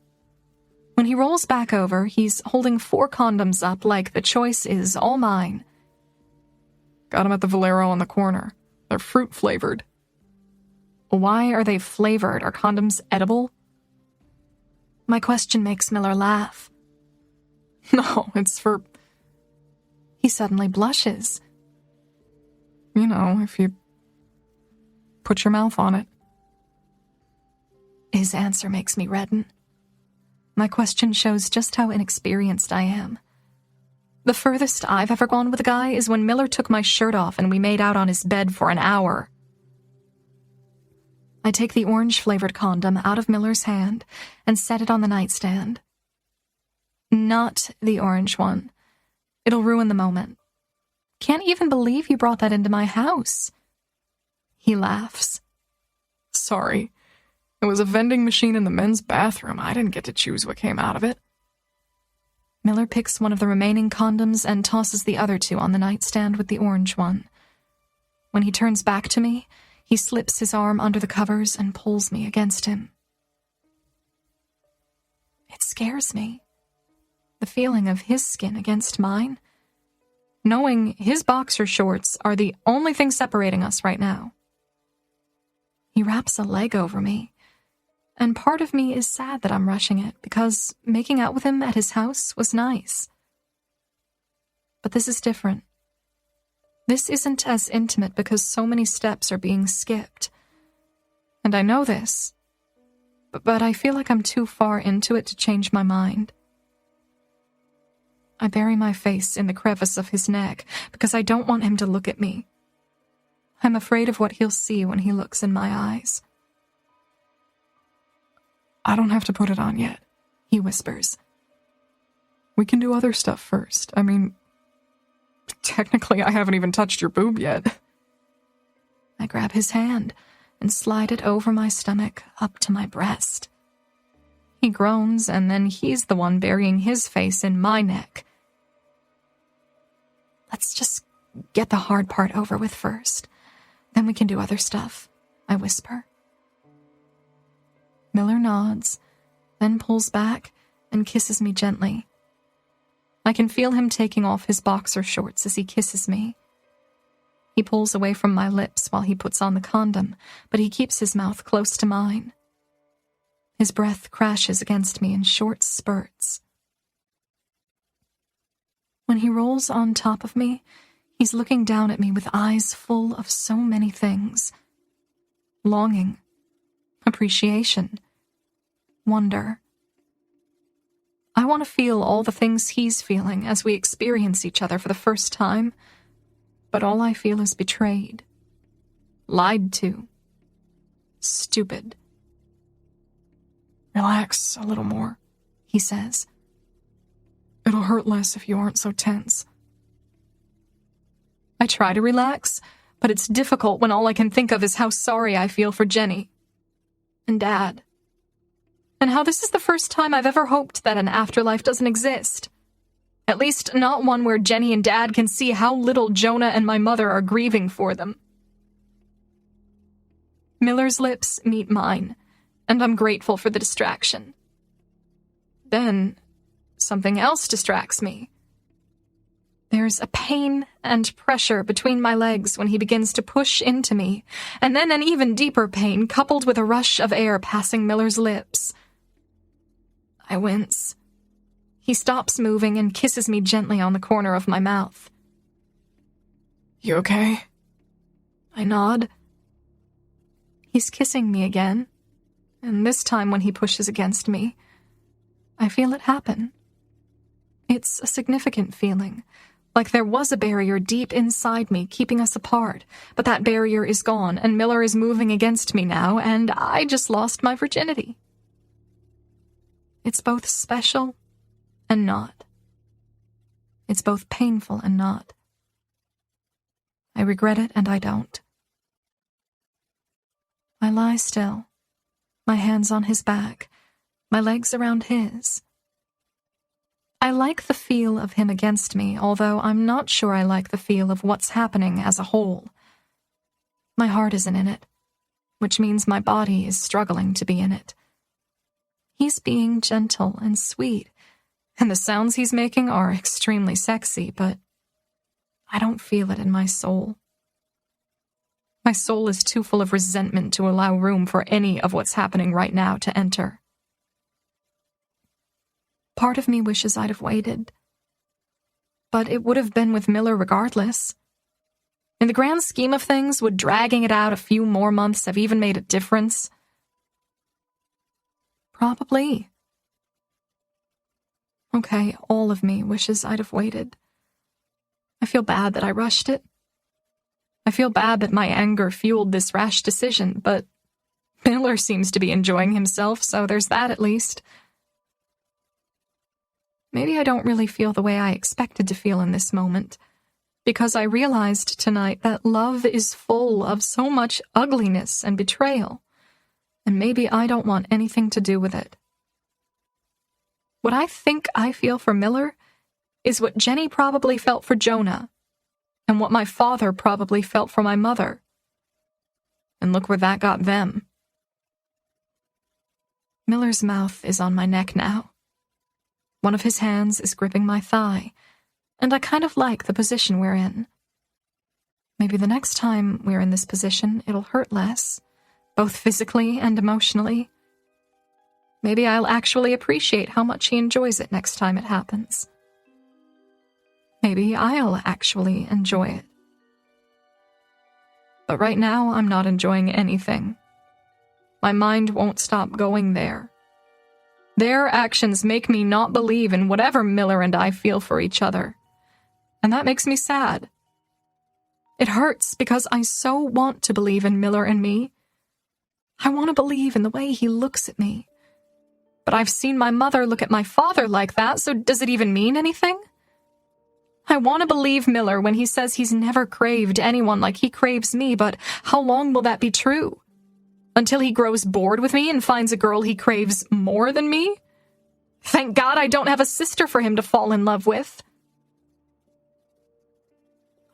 When he rolls back over, he's holding 4 condoms up like the choice is all mine. Got them at the Valero on the corner. They're fruit-flavored. Why are they flavored? Are condoms edible? My question makes Miller laugh. No, it's for... He suddenly blushes. You know, if you put your mouth on it. His answer makes me redden. My question shows just how inexperienced I am. The furthest I've ever gone with a guy is when Miller took my shirt off and we made out on his bed for an hour. I take the orange-flavored condom out of Miller's hand and set it on the nightstand. Not the orange one. It'll ruin the moment. can't even believe you brought that into my house. He laughs. Sorry. It was a vending machine in the men's bathroom. I didn't get to choose what came out of it. Miller picks one of the remaining condoms and tosses the other two on the nightstand with the orange one. When he turns back to me, he slips his arm under the covers and pulls me against him. It scares me. The feeling of his skin against mine. Knowing his boxer shorts are the only thing separating us right now. He wraps a leg over me, and part of me is sad that I'm rushing it because making out with him at his house was nice. But this is different. This isn't as intimate because so many steps are being skipped. And I know this, but I feel like I'm too far into it to change my mind. I bury my face in the crevice of his neck because I don't want him to look at me. I'm afraid of what he'll see when he looks in my eyes. I don't have to put it on yet, he whispers. We can do other stuff first. I mean, technically I haven't even touched your boob yet. I grab his hand and slide it over my stomach up to my breast. He groans, and then he's the one burying his face in my neck. Let's just get the hard part over with first. Then we can do other stuff, I whisper. Miller nods, then pulls back and kisses me gently. I can feel him taking off his boxer shorts as he kisses me. He pulls away from my lips while he puts on the condom, but he keeps his mouth close to mine. His breath crashes against me in short spurts. When he rolls on top of me, he's looking down at me with eyes full of so many things. Longing, appreciation, wonder. I want to feel all the things he's feeling as we experience each other for the first time, but all I feel is betrayed, lied to, stupid. Relax a little more, he says. It'll hurt less if you aren't so tense. I try to relax, but it's difficult when all I can think of is how sorry I feel for Jenny and Dad, and how this is the first time I've ever hoped that an afterlife doesn't exist. At least not one where Jenny and Dad can see how little Jonah and my mother are grieving for them. Miller's lips meet mine, and I'm grateful for the distraction. Then, something else distracts me. There's a pain and pressure between my legs when he begins to push into me, and then an even deeper pain coupled with a rush of air passing Miller's lips. I wince. He stops moving and kisses me gently on the corner of my mouth. You okay? I nod. He's kissing me again, and this time when he pushes against me, I feel it happen. It's a significant feeling, like there was a barrier deep inside me keeping us apart, but that barrier is gone, and Miller is moving against me now, and I just lost my virginity. It's both special and not. It's both painful and not. I regret it and I don't. I lie still, my hands on his back, my legs around his. I like the feel of him against me, although I'm not sure I like the feel of what's happening as a whole. My heart isn't in it, which means my body is struggling to be in it. He's being gentle and sweet, and the sounds he's making are extremely sexy, but I don't feel it in my soul. My soul is too full of resentment to allow room for any of what's happening right now to enter. Part of me wishes I'd have waited, but it would have been with Miller regardless. In the grand scheme of things, would dragging it out a few more months have even made a difference? Probably. Okay, all of me wishes I'd have waited. I feel bad that I rushed it. I feel bad that my anger fueled this rash decision, but Miller seems to be enjoying himself, so there's that at least. Maybe I don't really feel the way I expected to feel in this moment, because I realized tonight that love is full of so much ugliness and betrayal, and maybe I don't want anything to do with it. What I think I feel for Miller is what Jenny probably felt for Jonah, and what my father probably felt for my mother. And look where that got them. Miller's mouth is on my neck now. One of his hands is gripping my thigh, and I kind of like the position we're in. Maybe the next time we're in this position, it'll hurt less, both physically and emotionally. Maybe I'll actually appreciate how much he enjoys it next time it happens. Maybe I'll actually enjoy it. But right now, I'm not enjoying anything. My mind won't stop going there. Their actions make me not believe in whatever Miller and I feel for each other. And that makes me sad. It hurts because I so want to believe in Miller and me. I want to believe in the way he looks at me. But I've seen my mother look at my father like that, so does it even mean anything? I want to believe Miller when he says he's never craved anyone like he craves me, but how long will that be true? Until he grows bored with me and finds a girl he craves more than me? Thank God I don't have a sister for him to fall in love with.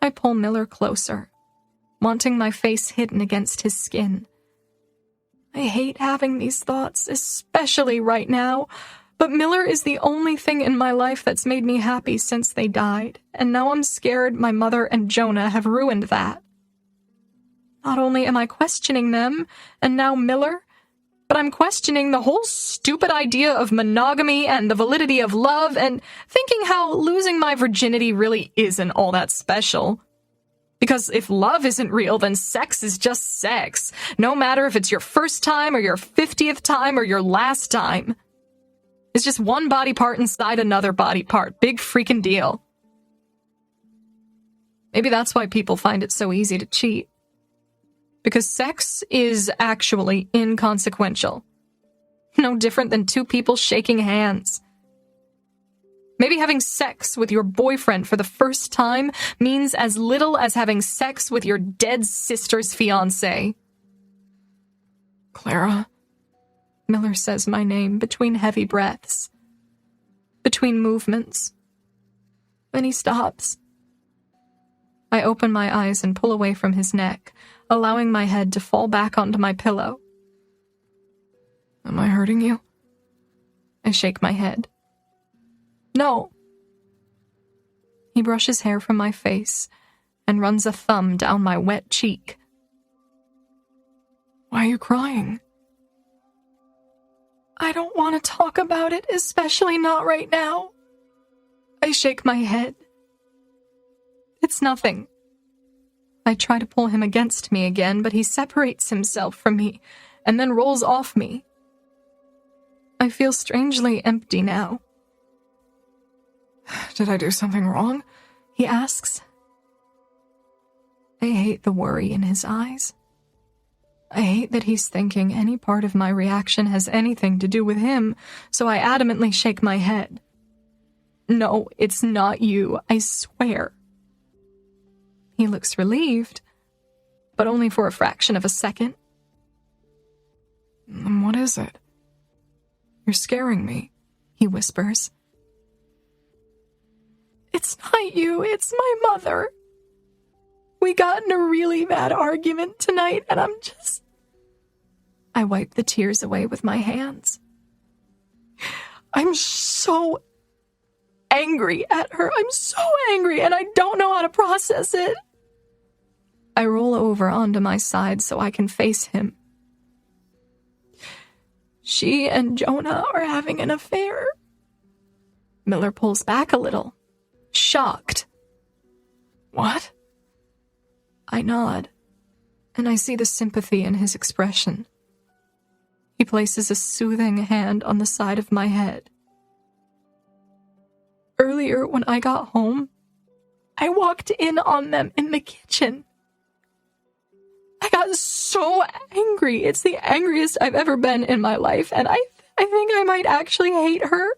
I pull Miller closer, wanting my face hidden against his skin. I hate having these thoughts, especially right now, but Miller is the only thing in my life that's made me happy since they died, and now I'm scared my mother and Jonah have ruined that. Not only am I questioning them, and now Miller, but I'm questioning the whole stupid idea of monogamy and the validity of love, and thinking how losing my virginity really isn't all that special. Because if love isn't real, then sex is just sex, no matter if it's your first time or your 50th time or your last time. It's just one body part inside another body part. Big freaking deal. Maybe that's why people find it so easy to cheat. Because sex is actually inconsequential. No different than two people shaking hands. Maybe having sex with your boyfriend for the first time means as little as having sex with your dead sister's fiancé. Clara. Miller says my name between heavy breaths, between movements. Then he stops. I open my eyes and pull away from his neck, allowing my head to fall back onto my pillow. Am I hurting you? I shake my head. No. He brushes hair from my face and runs a thumb down my wet cheek. Why are you crying? I don't want to talk about it, especially not right now. I shake my head. It's nothing. I try to pull him against me again, but he separates himself from me and then rolls off me. I feel strangely empty now. Did I do something wrong? He asks. I hate the worry in his eyes. I hate that he's thinking any part of my reaction has anything to do with him, so I adamantly shake my head. No, it's not you, I swear. He looks relieved, but only for a fraction of a second. What is it? You're scaring me, he whispers. It's not you, it's my mother. We got in a really bad argument tonight, and I wipe the tears away with my hands. I'm so angry at her. I'm so angry, and I don't know how to process it. I roll over onto my side so I can face him. She and Jonah are having an affair. Miller pulls back a little, shocked. What? I nod, and I see the sympathy in his expression. He places a soothing hand on the side of my head. Earlier, when I got home, I walked in on them in the kitchen. I got so angry. It's the angriest I've ever been in my life, and I think I might actually hate her.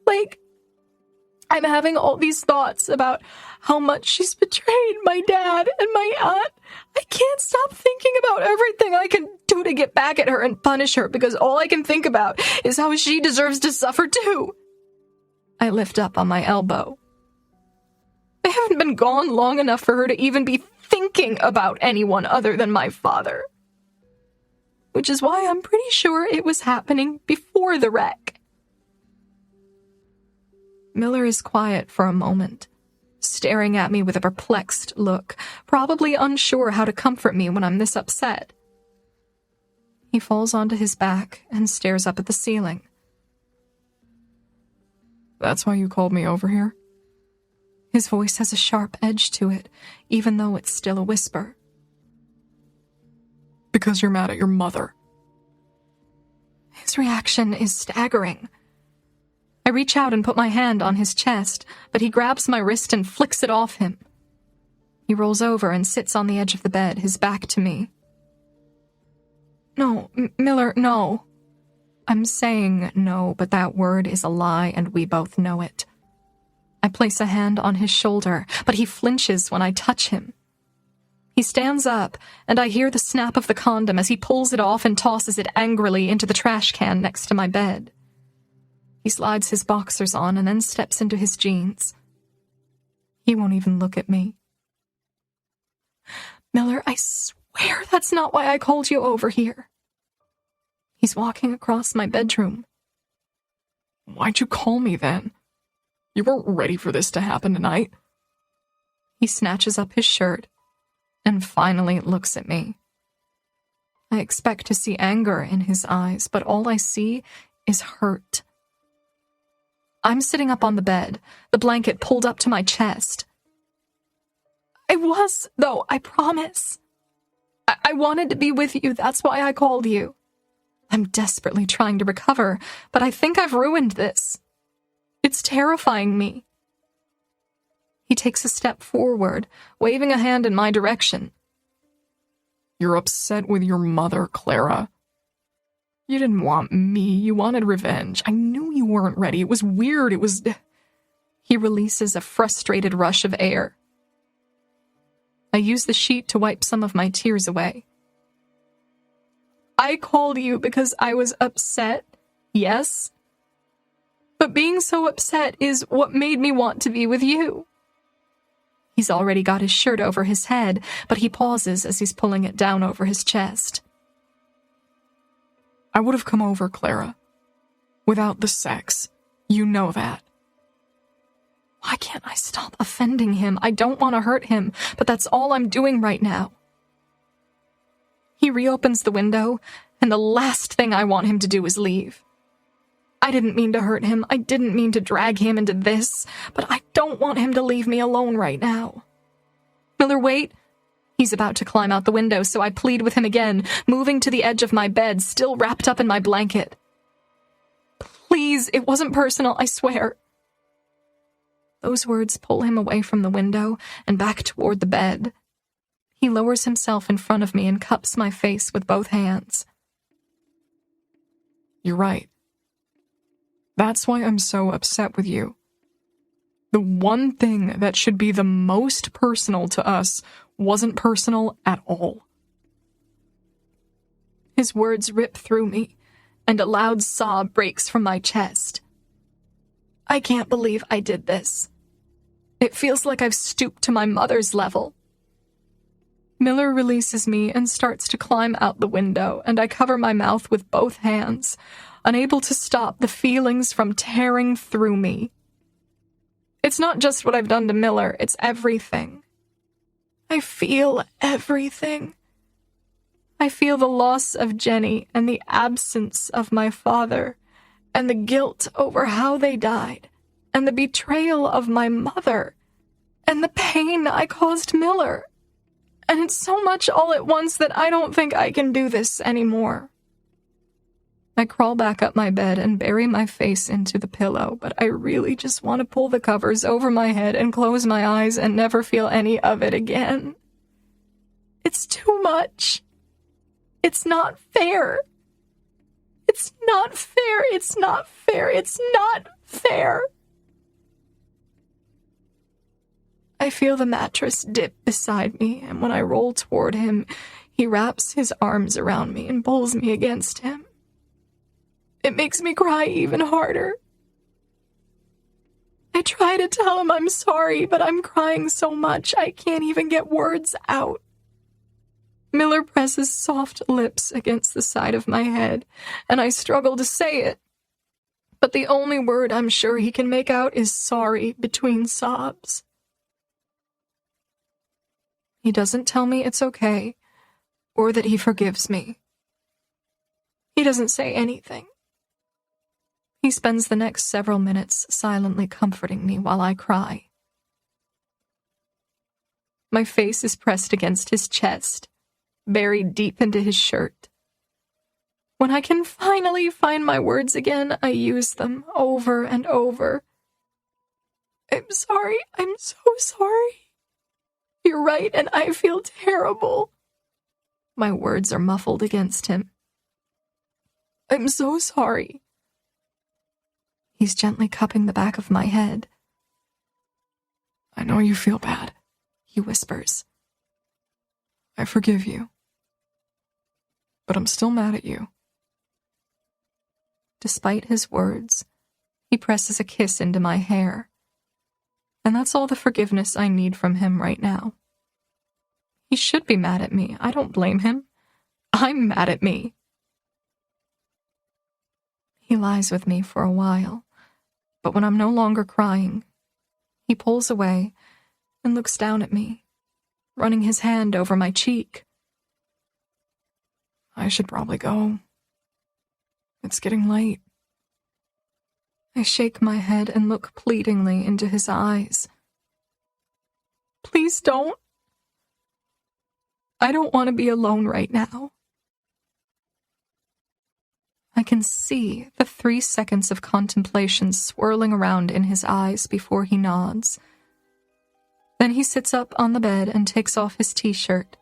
Like, I'm having all these thoughts about how much she's betrayed my dad and my aunt. I can't stop thinking about everything I can do to get back at her and punish her, because all I can think about is how she deserves to suffer too. I lift up on my elbow. I haven't been gone long enough for her to even be thinking about anyone other than my father. Which is why I'm pretty sure it was happening before the wreck. Miller is quiet for a moment, staring at me with a perplexed look, probably unsure how to comfort me when I'm this upset. He falls onto his back and stares up at the ceiling. That's why you called me over here? His voice has a sharp edge to it, even though it's still a whisper. Because you're mad at your mother. His reaction is staggering. I reach out and put my hand on his chest, but he grabs my wrist and flicks it off him. He rolls over and sits on the edge of the bed, his back to me. No, Miller, no. I'm saying no, but that word is a lie, and we both know it. I place a hand on his shoulder, but he flinches when I touch him. He stands up, and I hear the snap of the condom as he pulls it off and tosses it angrily into the trash can next to my bed. He slides his boxers on and then steps into his jeans. He won't even look at me. Miller, I swear that's not why I called you over here. He's walking across my bedroom. Why'd you call me then? You weren't ready for this to happen tonight. He snatches up his shirt and finally looks at me. I expect to see anger in his eyes, but all I see is hurt. I'm sitting up on the bed, the blanket pulled up to my chest. I was, though, I promise. I wanted to be with you, that's why I called you. I'm desperately trying to recover, but I think I've ruined this. It's terrifying me. He takes a step forward, waving a hand in my direction. You're upset with your mother, Clara. You didn't want me, you wanted revenge. I knew you weren't ready. It was weird, it was... He releases a frustrated rush of air. I use the sheet to wipe some of my tears away. I called you because I was upset, yes? But being so upset is what made me want to be with you. He's already got his shirt over his head, but he pauses as he's pulling it down over his chest. I would have come over, Clara. Without the sex. You know that. Why can't I stop offending him? I don't want to hurt him, but that's all I'm doing right now. He reopens the window, and the last thing I want him to do is leave. I didn't mean to hurt him. I didn't mean to drag him into this, but I don't want him to leave me alone right now. Miller, wait. He's about to climb out the window, so I plead with him again, moving to the edge of my bed, still wrapped up in my blanket. Please, it wasn't personal, I swear. Those words pull him away from the window and back toward the bed. He lowers himself in front of me and cups my face with both hands. You're right. That's why I'm so upset with you. The one thing that should be the most personal to us wasn't personal at all. His words rip through me, and a loud sob breaks from my chest. I can't believe I did this. It feels like I've stooped to my mother's level. Miller releases me and starts to climb out the window, and I cover my mouth with both hands, unable to stop the feelings from tearing through me. It's not just what I've done to Miller, it's everything. I feel everything. I feel the loss of Jenny and the absence of my father, and the guilt over how they died, and the betrayal of my mother, and the pain I caused Miller. And it's so much all at once that I don't think I can do this anymore. I crawl back up my bed and bury my face into the pillow, but I really just want to pull the covers over my head and close my eyes and never feel any of it again. It's too much. It's not fair. It's not fair. It's not fair. It's not fair. I feel the mattress dip beside me, and when I roll toward him, he wraps his arms around me and pulls me against him. It makes me cry even harder. I try to tell him I'm sorry, but I'm crying so much I can't even get words out. Miller presses soft lips against the side of my head, and I struggle to say it. But the only word I'm sure he can make out is sorry between sobs. He doesn't tell me it's okay, or that he forgives me. He doesn't say anything. He spends the next several minutes silently comforting me while I cry. My face is pressed against his chest, buried deep into his shirt. When I can finally find my words again, I use them over and over. I'm sorry, I'm so sorry. You're right, and I feel terrible. My words are muffled against him. I'm so sorry. He's gently cupping the back of my head. I know you feel bad, he whispers. I forgive you. But I'm still mad at you. Despite his words, he presses a kiss into my hair. And that's all the forgiveness I need from him right now. He should be mad at me. I don't blame him. I'm mad at me. He lies with me for a while, but when I'm no longer crying, he pulls away and looks down at me, running his hand over my cheek. I should probably go. It's getting late. I shake my head and look pleadingly into his eyes. Please don't. I don't want to be alone right now. I can see the 3 seconds of contemplation swirling around in his eyes before he nods. Then he sits up on the bed and takes off his t-shirt.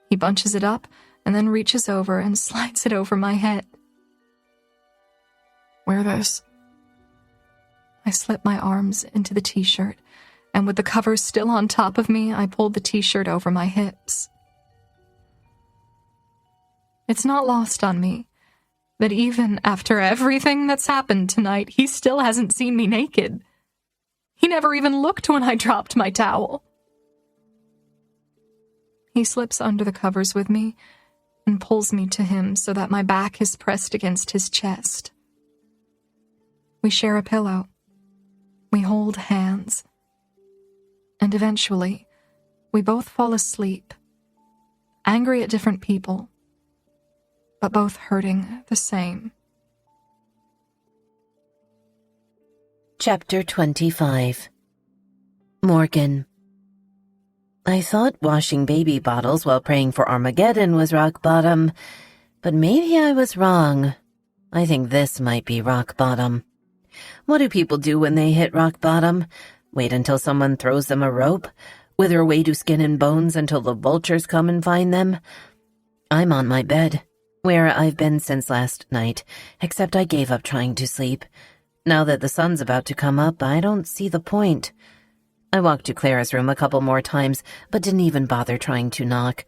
He bunches it up and then reaches over and slides it over my head. Wear this. I slip my arms into the t-shirt, and with the cover still on top of me, I pulled the t-shirt over my hips. It's not lost on me that even after everything that's happened tonight, he still hasn't seen me naked. He never even looked when I dropped my towel. He slips under the covers with me and pulls me to him so that my back is pressed against his chest. We share a pillow. We hold hands. And eventually, we both fall asleep, angry at different people, but both hurting the same. Chapter 25. Morgan. I thought washing baby bottles while praying for Armageddon was rock bottom, but maybe I was wrong. I think this might be rock bottom. What do people do when they hit rock bottom? Wait until someone throws them a rope? Wither away to skin and bones until the vultures come and find them? I'm on my bed, where I've been since last night, except I gave up trying to sleep. Now that the sun's about to come up, I don't see the point. I walked to Clara's room a couple more times, but didn't even bother trying to knock.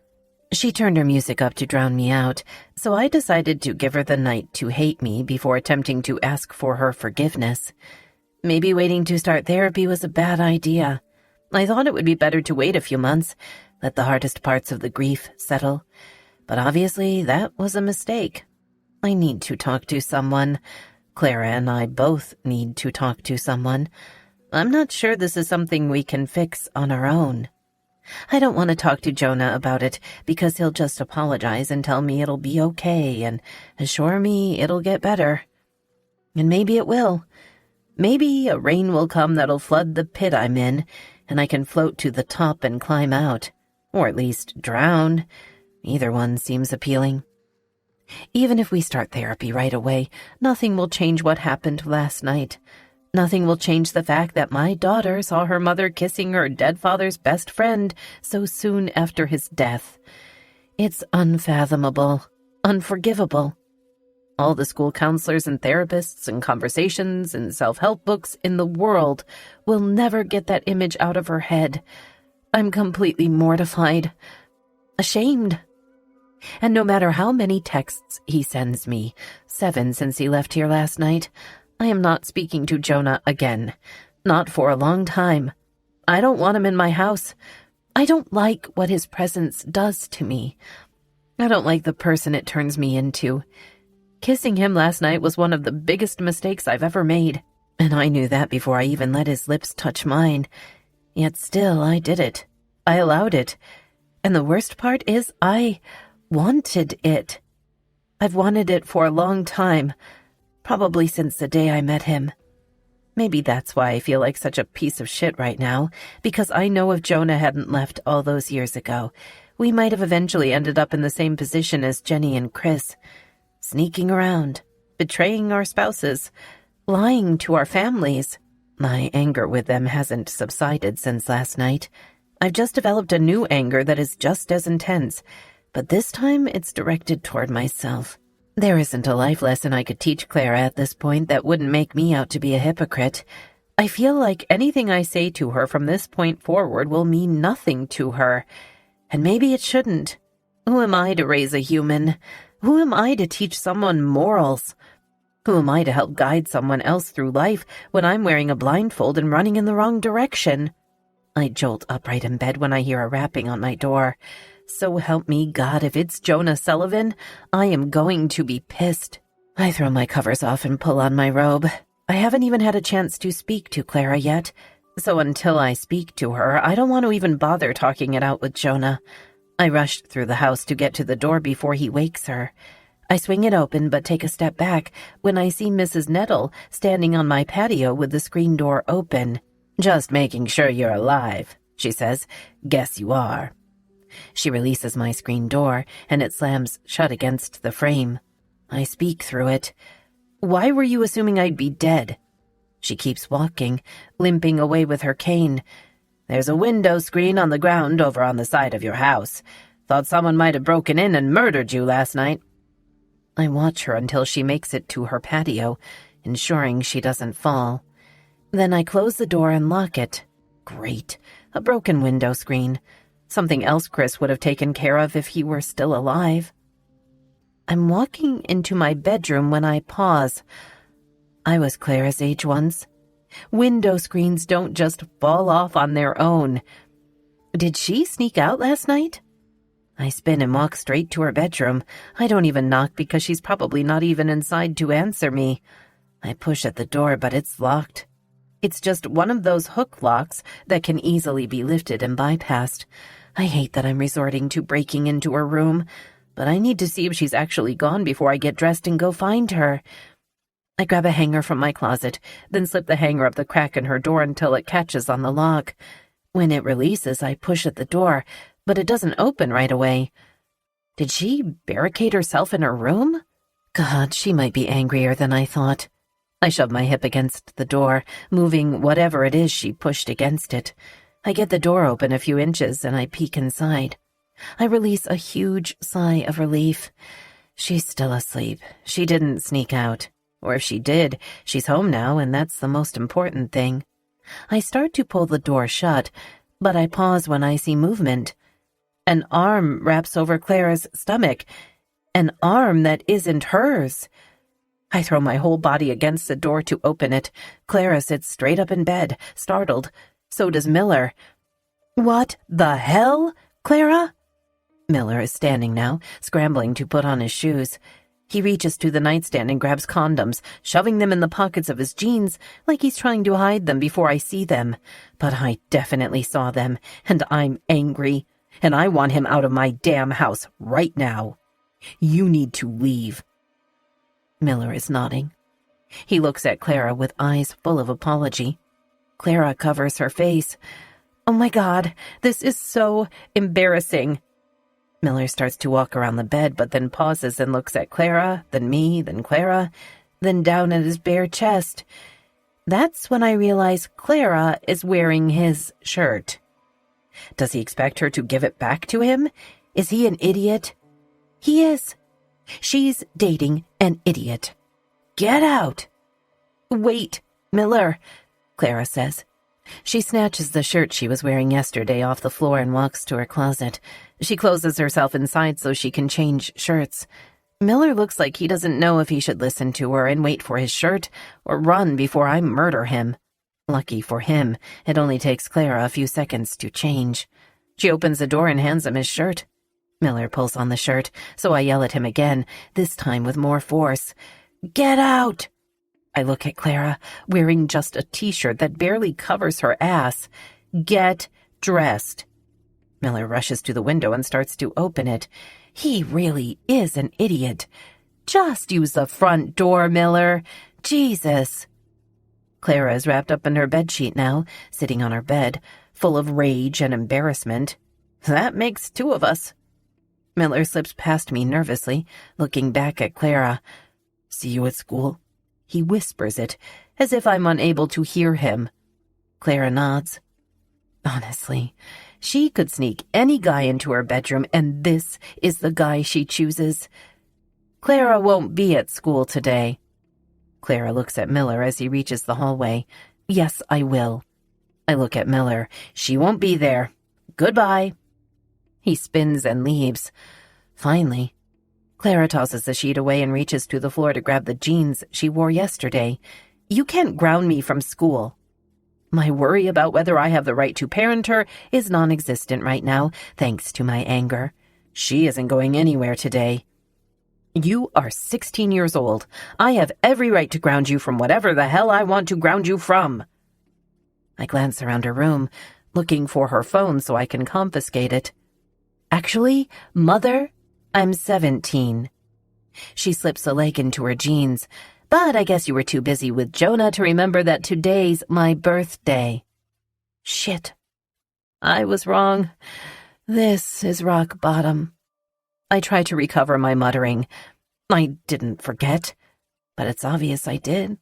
She turned her music up to drown me out, so I decided to give her the night to hate me before attempting to ask for her forgiveness. Maybe waiting to start therapy was a bad idea. I thought it would be better to wait a few months, let the hardest parts of the grief settle. But obviously, that was a mistake. I need to talk to someone. Clara and I both need to talk to someone. I'm not sure this is something we can fix on our own. I don't want to talk to Jonah about it because he'll just apologize and tell me it'll be okay and assure me it'll get better. And maybe it will. Maybe a rain will come that'll flood the pit I'm in, and I can float to the top and climb out. Or at least drown. Either one seems appealing. Even if we start therapy right away, nothing will change what happened last night. Nothing will change the fact that my daughter saw her mother kissing her dead father's best friend so soon after his death. It's unfathomable, unforgivable. All the school counselors and therapists and conversations and self-help books in the world will never get that image out of her head. I'm completely mortified, ashamed. And no matter how many texts he sends me, 7 since he left here last night, I am not speaking to Jonah again. Not for a long time. I don't want him in my house. I don't like what his presence does to me. I don't like the person it turns me into. Kissing him last night was one of the biggest mistakes I've ever made, and I knew that before I even let his lips touch mine. Yet still, I did it. I allowed it. And the worst part is I wanted it. I've wanted it for a long time, probably since the day I met him. Maybe that's why I feel like such a piece of shit right now, because I know if Jonah hadn't left all those years ago, we might have eventually ended up in the same position as Jenny and Chris, sneaking around, betraying our spouses, lying to our families. My anger with them hasn't subsided since last night. I've just developed a new anger that is just as intense, but this time it's directed toward myself. There isn't a life lesson I could teach Clara at this point that wouldn't make me out to be a hypocrite. I feel like anything I say to her from this point forward will mean nothing to her. And maybe it shouldn't. Who am I to raise a human? Who am I to teach someone morals? Who am I to help guide someone else through life when I'm wearing a blindfold and running in the wrong direction? I jolt upright in bed when I hear a rapping on my door. So help me God, if it's Jonah Sullivan, I am going to be pissed. I throw my covers off and pull on my robe. I haven't even had a chance to speak to Clara yet, so until I speak to her, I don't want to even bother talking it out with Jonah. I rush through the house to get to the door before he wakes her. I swing it open but take a step back when I see Mrs. Nettle standing on my patio with the screen door open. "Just making sure you're alive," she says. "Guess you are." She releases my screen door, and it slams shut against the frame. I speak through it. "Why were you assuming I'd be dead?" She keeps walking, limping away with her cane. "There's a window screen on the ground over on the side of your house. Thought someone might have broken in and murdered you last night." I watch her until she makes it to her patio, ensuring she doesn't fall. Then I close the door and lock it. Great. A broken window screen. Something else Chris would have taken care of if he were still alive. I'm walking into my bedroom when I pause. I was Clara's age once. Window screens don't just fall off on their own. Did she sneak out last night? I spin and walk straight to her bedroom. I don't even knock because she's probably not even inside to answer me. I push at the door, but it's locked. It's just one of those hook locks that can easily be lifted and bypassed. I hate that I'm resorting to breaking into her room, but I need to see if she's actually gone before I get dressed and go find her. I grab a hanger from my closet, then slip the hanger up the crack in her door until it catches on the lock. When it releases, I push at the door, but it doesn't open right away. Did she barricade herself in her room? God, she might be angrier than I thought. I shove my hip against the door, moving whatever it is she pushed against it. I get the door open a few inches and I peek inside. I release a huge sigh of relief. She's still asleep. She didn't sneak out. Or if she did, she's home now, and that's the most important thing. I start to pull the door shut, but I pause when I see movement. An arm wraps over Clara's stomach. An arm that isn't hers. I throw my whole body against the door to open it. Clara sits straight up in bed, startled. So does Miller. "What the hell, Clara?" Miller is standing now, scrambling to put on his shoes. He reaches to the nightstand and grabs condoms, shoving them in the pockets of his jeans like he's trying to hide them before I see them. But I definitely saw them, and I'm angry, and I want him out of my damn house right now. You need to leave. Miller is nodding. He looks at Clara with eyes full of apology. Clara covers her face. "Oh my God, this is so embarrassing." Miller starts to walk around the bed, but then pauses and looks at Clara, then me, then Clara, then down at his bare chest. That's when I realize Clara is wearing his shirt. Does he expect her to give it back to him? Is he an idiot? He is. She's dating an idiot. Get out! Wait, Miller, Clara says. She snatches the shirt she was wearing yesterday off the floor and walks to her closet. She closes herself inside so she can change shirts. Miller looks like he doesn't know if he should listen to her and wait for his shirt or run before I murder him. Lucky for him, it only takes Clara a few seconds to change. She opens the door and hands him his shirt. Miller pulls on the shirt, so I yell at him again, this time with more force. Get out! I look at Clara, wearing just a t-shirt that barely covers her ass. Get dressed. Miller rushes to the window and starts to open it. He really is an idiot. Just use the front door, Miller. Jesus. Clara is wrapped up in her bedsheet now, sitting on her bed, full of rage and embarrassment. That makes two of us. Miller slips past me nervously, looking back at Clara. See you at school? He whispers it, as if I'm unable to hear him. Clara nods. Honestly, she could sneak any guy into her bedroom, and this is the guy she chooses. Clara won't be at school today. Clara looks at Miller as he reaches the hallway. Yes, I will. I look at Miller. She won't be there. Goodbye. He spins and leaves. Finally, Clara tosses the sheet away and reaches to the floor to grab the jeans she wore yesterday. You can't ground me from school. My worry about whether I have the right to parent her is non-existent right now, thanks to my anger. She isn't going anywhere today. You are 16 years old. I have every right to ground you from whatever the hell I want to ground you from. I glance around her room, looking for her phone so I can confiscate it. Actually, Mother, I'm 17. She slips a leg into her jeans. But I guess you were too busy with Jonah to remember that today's my birthday. Shit. I was wrong. This is rock bottom. I try to recover my muttering. I didn't forget, but it's obvious I did.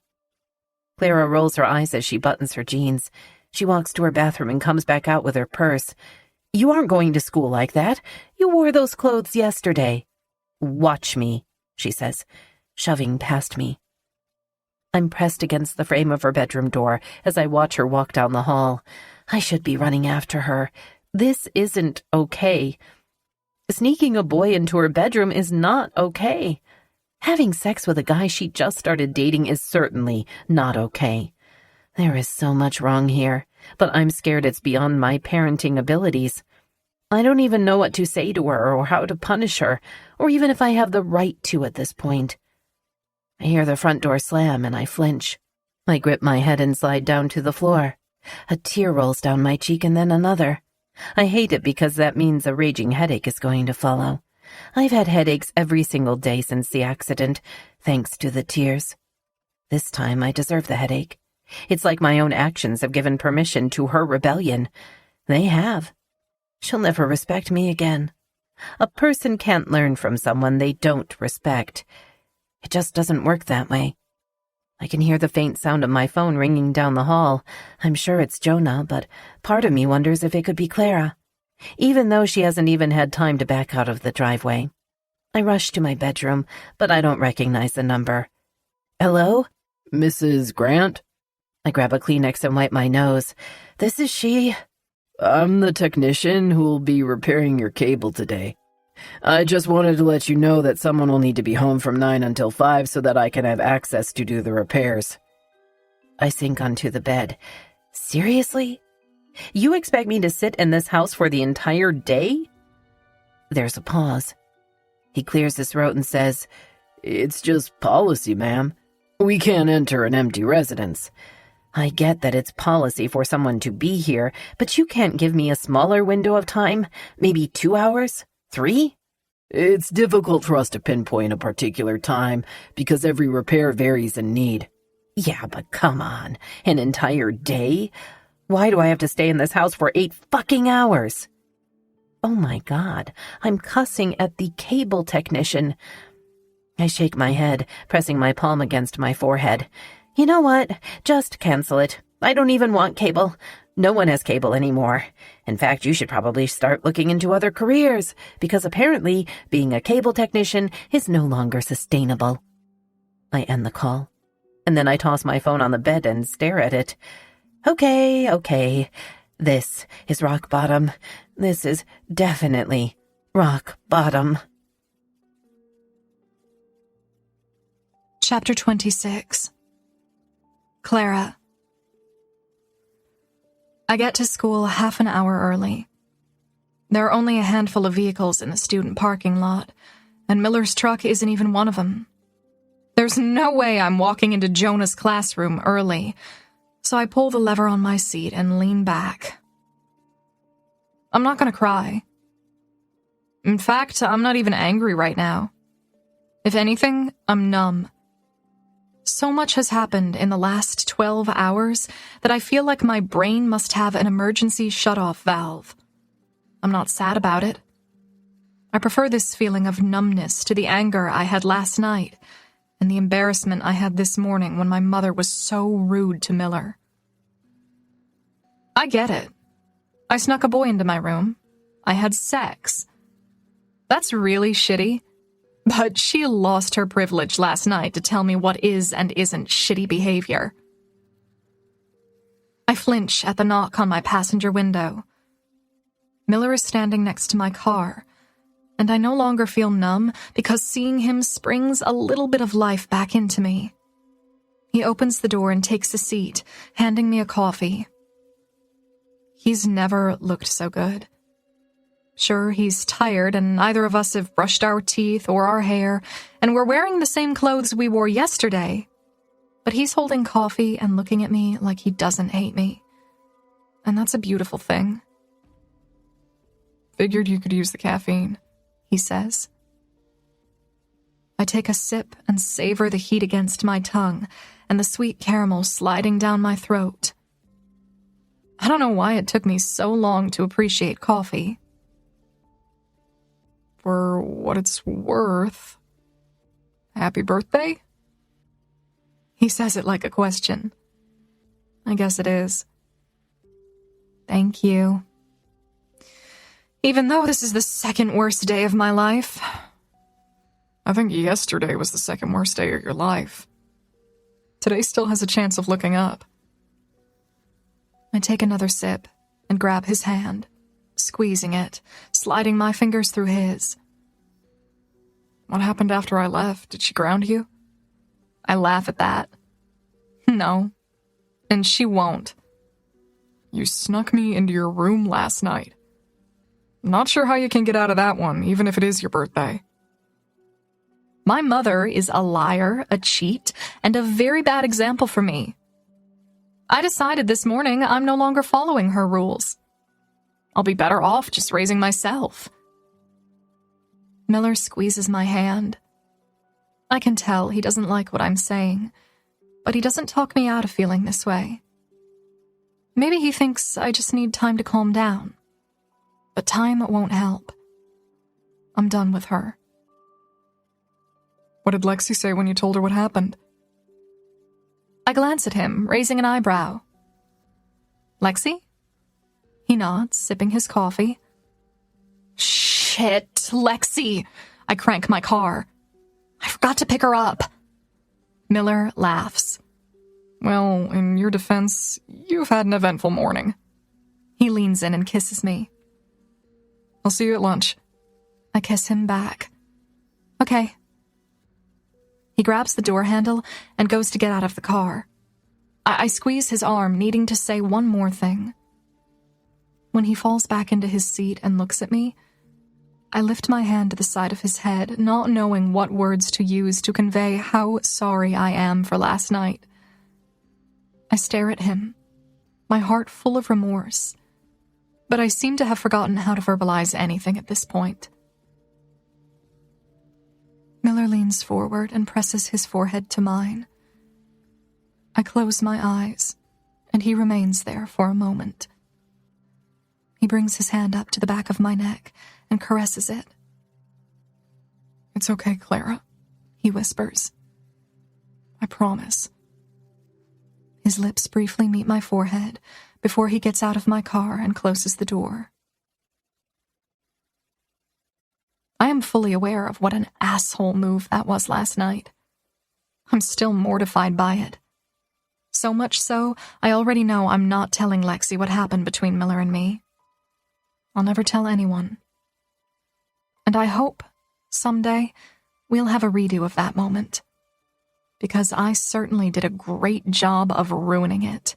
Clara rolls her eyes as she buttons her jeans. She walks to her bathroom and comes back out with her purse. You aren't going to school like that. You wore those clothes yesterday. Watch me, she says, shoving past me. I'm pressed against the frame of her bedroom door as I watch her walk down the hall. I should be running after her. This isn't okay. Sneaking a boy into her bedroom is not okay. Having sex with a guy she just started dating is certainly not okay. There is so much wrong here, but I'm scared it's beyond my parenting abilities. I don't even know what to say to her or how to punish her, or even if I have the right to at this point. I hear the front door slam and I flinch. I grip my head and slide down to the floor. A tear rolls down my cheek and then another. I hate it because that means a raging headache is going to follow. I've had headaches every single day since the accident, thanks to the tears. This time I deserve the headache. It's like my own actions have given permission to her rebellion. They have. She'll never respect me again. A person can't learn from someone they don't respect. It just doesn't work that way. I can hear the faint sound of my phone ringing down the hall. I'm sure it's Jonah, but part of me wonders if it could be Clara, even though she hasn't even had time to back out of the driveway. I rush to my bedroom, but I don't recognize the number. Hello? Mrs. Grant? I grab a Kleenex and wipe my nose. This is she. I'm the technician who'll be repairing your cable today. I just wanted to let you know that someone will need to be home from 9 until 5 so that I can have access to do the repairs. I sink onto the bed. Seriously? You expect me to sit in this house for the entire day? There's a pause. He clears his throat and says, It's just policy, ma'am. We can't enter an empty residence. I get that it's policy for someone to be here, but you can't give me a smaller window of time? Maybe 2 hours? 3? It's difficult for us to pinpoint a particular time because every repair varies in need. Yeah, but come on. An entire day? Why do I have to stay in this house for 8 fucking hours? Oh my God, I'm cussing at the cable technician. I shake my head, pressing my palm against my forehead. You know what? Just cancel it. I don't even want cable. No one has cable anymore. In fact, you should probably start looking into other careers, because apparently being a cable technician is no longer sustainable. I end the call, and then I toss my phone on the bed and stare at it. Okay. This is rock bottom. This is definitely rock bottom. Chapter 26. Clara. I get to school half an hour early. There are only a handful of vehicles in the student parking lot, and Miller's truck isn't even one of them. There's no way I'm walking into Jonah's classroom early, so I pull the lever on my seat and lean back. I'm not going to cry. In fact, I'm not even angry right now. If anything, I'm numb. So much has happened in the last 12 hours that I feel like my brain must have an emergency shut-off valve. I'm not sad about it. I prefer this feeling of numbness to the anger I had last night and the embarrassment I had this morning when my mother was so rude to Miller. I get it. I snuck a boy into my room. I had sex. That's really shitty. But she lost her privilege last night to tell me what is and isn't shitty behavior. I flinch at the knock on my passenger window. Miller is standing next to my car, and I no longer feel numb because seeing him springs a little bit of life back into me. He opens the door and takes a seat, handing me a coffee. He's never looked so good. Sure, he's tired, and neither of us have brushed our teeth or our hair, and we're wearing the same clothes we wore yesterday. But he's holding coffee and looking at me like he doesn't hate me. And that's a beautiful thing. Figured you could use the caffeine, he says. I take a sip and savor the heat against my tongue and the sweet caramel sliding down my throat. I don't know why it took me so long to appreciate coffee. For what it's worth, happy birthday? He says it like a question. I guess it is. Thank you. Even though this is the second worst day of my life. I think yesterday was the second worst day of your life. Today still has a chance of looking up. I take another sip and grab his hand, squeezing it, sliding my fingers through his. What happened after I left? Did she ground you? I laugh at that. No, and she won't. You snuck me into your room last night. Not sure how you can get out of that one, even if it is your birthday. My mother is a liar, a cheat, and a very bad example for me. I decided this morning I'm no longer following her rules. I'll be better off just raising myself. Miller squeezes my hand. I can tell he doesn't like what I'm saying, but he doesn't talk me out of feeling this way. Maybe he thinks I just need time to calm down. But time won't help. I'm done with her. What did Lexi say when you told her what happened? I glance at him, raising an eyebrow. Lexi? He nods, sipping his coffee. Shit, Lexi! I crank my car. I forgot to pick her up. Miller laughs. Well, in your defense, you've had an eventful morning. He leans in and kisses me. I'll see you at lunch. I kiss him back. Okay. He grabs the door handle and goes to get out of the car. I squeeze his arm, needing to say one more thing. When he falls back into his seat and looks at me, I lift my hand to the side of his head, not knowing what words to use to convey how sorry I am for last night. I stare at him, my heart full of remorse, but I seem to have forgotten how to verbalize anything at this point. Miller leans forward and presses his forehead to mine. I close my eyes, and he remains there for a moment. He brings his hand up to the back of my neck and caresses it. It's okay, Clara, he whispers. I promise. His lips briefly meet my forehead, before he gets out of my car and closes the door. I am fully aware of what an asshole move that was last night. I'm still mortified by it. So much so, I already know I'm not telling Lexi what happened between Miller and me. I'll never tell anyone. And I hope, someday, we'll have a redo of that moment. Because I certainly did a great job of ruining it.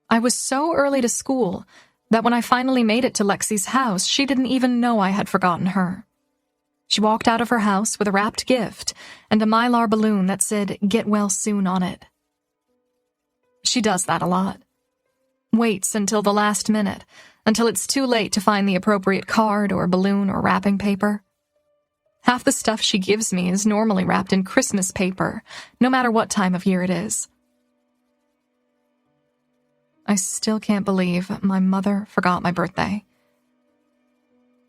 I was so early to school that when I finally made it to Lexi's house, she didn't even know I had forgotten her. She walked out of her house with a wrapped gift and a Mylar balloon that said, "Get well soon" on it. She does that a lot. Waits until the last minute, until it's too late to find the appropriate card or balloon or wrapping paper. Half the stuff she gives me is normally wrapped in Christmas paper, no matter what time of year it is. I still can't believe my mother forgot my birthday.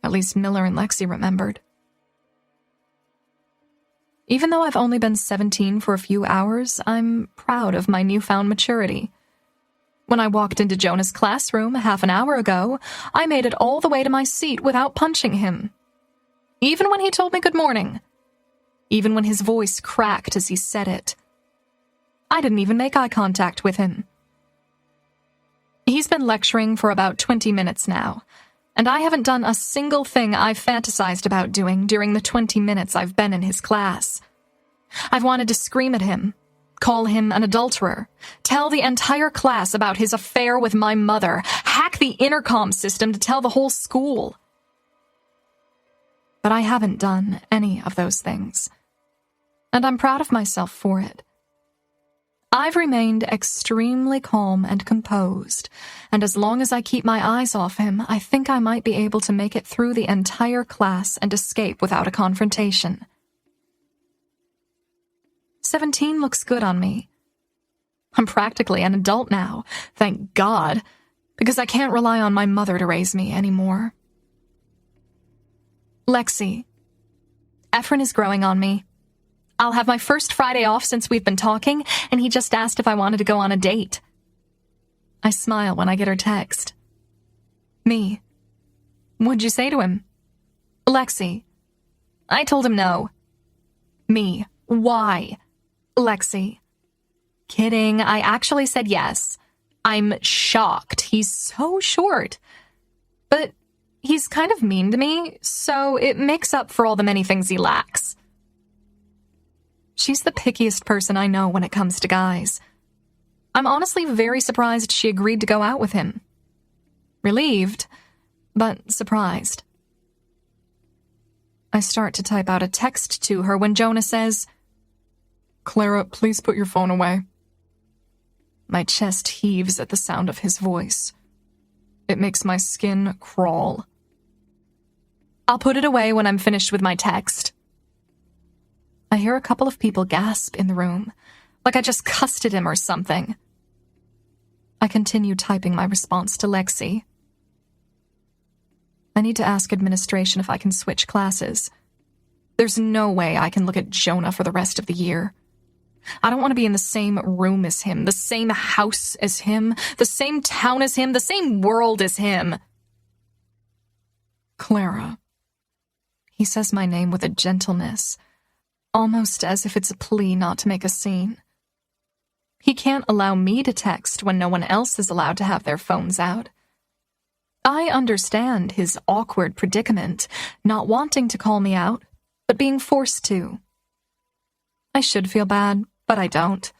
At least Miller and Lexi remembered. Even though I've only been 17 for a few hours, I'm proud of my newfound maturity. When I walked into Jonah's classroom half an hour ago, I made it all the way to my seat without punching him. Even when he told me good morning. Even when his voice cracked as he said it. I didn't even make eye contact with him. He's been lecturing for about 20 minutes now, and I haven't done a single thing I've fantasized about doing during the 20 minutes I've been in his class. I've wanted to scream at him, call him an adulterer, tell the entire class about his affair with my mother, hack the intercom system to tell the whole school. But I haven't done any of those things, and I'm proud of myself for it. I've remained extremely calm and composed, and as long as I keep my eyes off him, I think I might be able to make it through the entire class and escape without a confrontation. 17 looks good on me. I'm practically an adult now, thank God, because I can't rely on my mother to raise me anymore. Lexi, Efren is growing on me. I'll have my first Friday off since we've been talking, and he just asked if I wanted to go on a date. I smile when I get her text. Me. What'd you say to him? Lexi. I told him no. Me. Why? Lexi. Kidding, I actually said yes. I'm shocked. He's so short. But he's kind of mean to me, so it makes up for all the many things he lacks. She's the pickiest person I know when it comes to guys. I'm honestly very surprised she agreed to go out with him. Relieved, but surprised. I start to type out a text to her when Jonah says, "Clara, please put your phone away." My chest heaves at the sound of his voice. It makes my skin crawl. I'll put it away when I'm finished with my text. I hear a couple of people gasp in the room, like I just cussed at him or something. I continue typing my response to Lexi. I need to ask administration if I can switch classes. There's no way I can look at Jonah for the rest of the year. I don't want to be in the same room as him, the same house as him, the same town as him, the same world as him. Clara. He says my name with a gentleness, almost as if it's a plea not to make a scene. He can't allow me to text when no one else is allowed to have their phones out. I understand his awkward predicament, not wanting to call me out, but being forced to. I should feel bad, but I don't.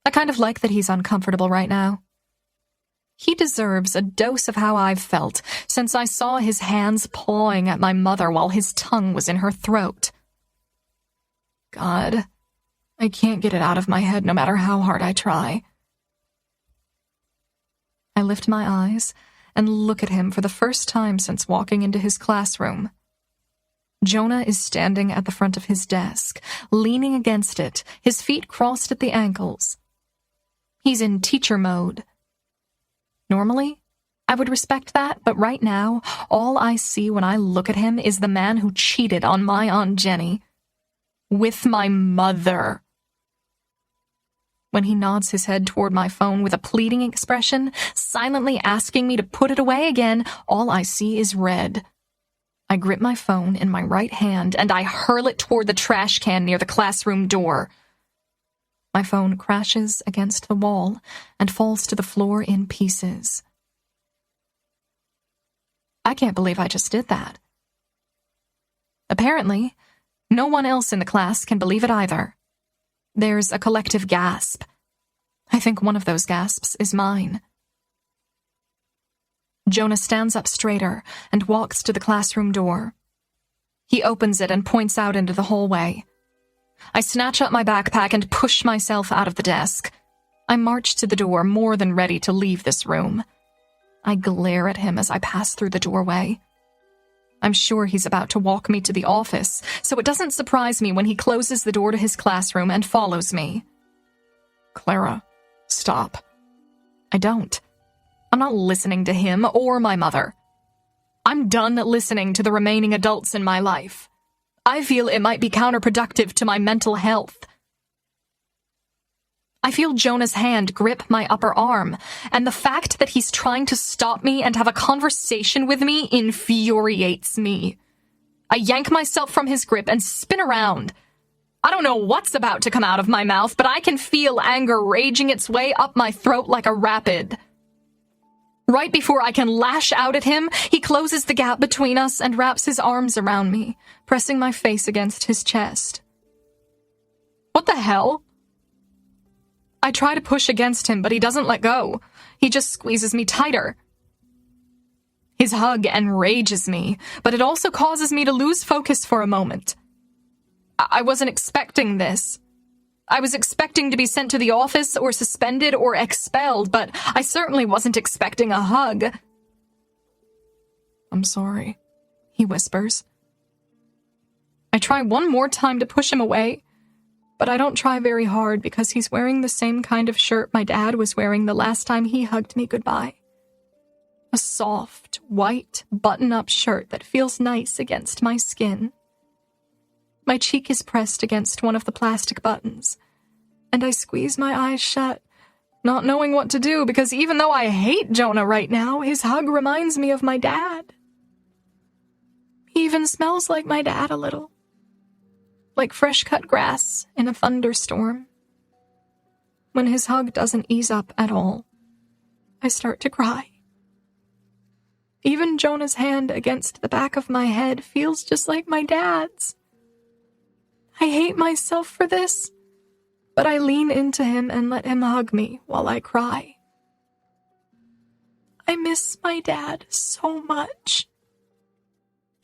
I kind of like that he's uncomfortable right now. He deserves a dose of how I've felt since I saw his hands pawing at my mother while his tongue was in her throat. God, I can't get it out of my head no matter how hard I try. I lift my eyes and look at him for the first time since walking into his classroom. Jonah is standing at the front of his desk, leaning against it, his feet crossed at the ankles. He's in teacher mode. Normally, I would respect that, but right now, all I see when I look at him is the man who cheated on my Aunt Jenny. With my mother. When he nods his head toward my phone with a pleading expression, silently asking me to put it away again, all I see is red. I grip my phone in my right hand and I hurl it toward the trash can near the classroom door. My phone crashes against the wall and falls to the floor in pieces. I can't believe I just did that. Apparently, no one else in the class can believe it either. There's a collective gasp. I think one of those gasps is mine. Jonah stands up straighter and walks to the classroom door. He opens it and points out into the hallway. I snatch up my backpack and push myself out of the desk. I march to the door, more than ready to leave this room. I glare at him as I pass through the doorway. I'm sure he's about to walk me to the office, so it doesn't surprise me when he closes the door to his classroom and follows me. Clara, stop. I don't. I'm not listening to him or my mother. I'm done listening to the remaining adults in my life. I feel it might be counterproductive to my mental health. I feel Jonah's hand grip my upper arm, and the fact that he's trying to stop me and have a conversation with me infuriates me. I yank myself from his grip and spin around. I don't know what's about to come out of my mouth, but I can feel anger raging its way up my throat like a rapid. Right before I can lash out at him, he closes the gap between us and wraps his arms around me, pressing my face against his chest. What the hell? I try to push against him, but he doesn't let go. He just squeezes me tighter. His hug enrages me, but it also causes me to lose focus for a moment. I wasn't expecting this. I was expecting to be sent to the office or suspended or expelled, but I certainly wasn't expecting a hug. I'm sorry, he whispers. I try one more time to push him away, but I don't try very hard because he's wearing the same kind of shirt my dad was wearing the last time he hugged me goodbye. A soft, white, button-up shirt that feels nice against my skin. My cheek is pressed against one of the plastic buttons, and I squeeze my eyes shut, not knowing what to do because even though I hate Jonah right now, his hug reminds me of my dad. He even smells like my dad a little. Like fresh-cut grass in a thunderstorm. When his hug doesn't ease up at all, I start to cry. Even Jonah's hand against the back of my head feels just like my dad's. I hate myself for this, but I lean into him and let him hug me while I cry. I miss my dad so much.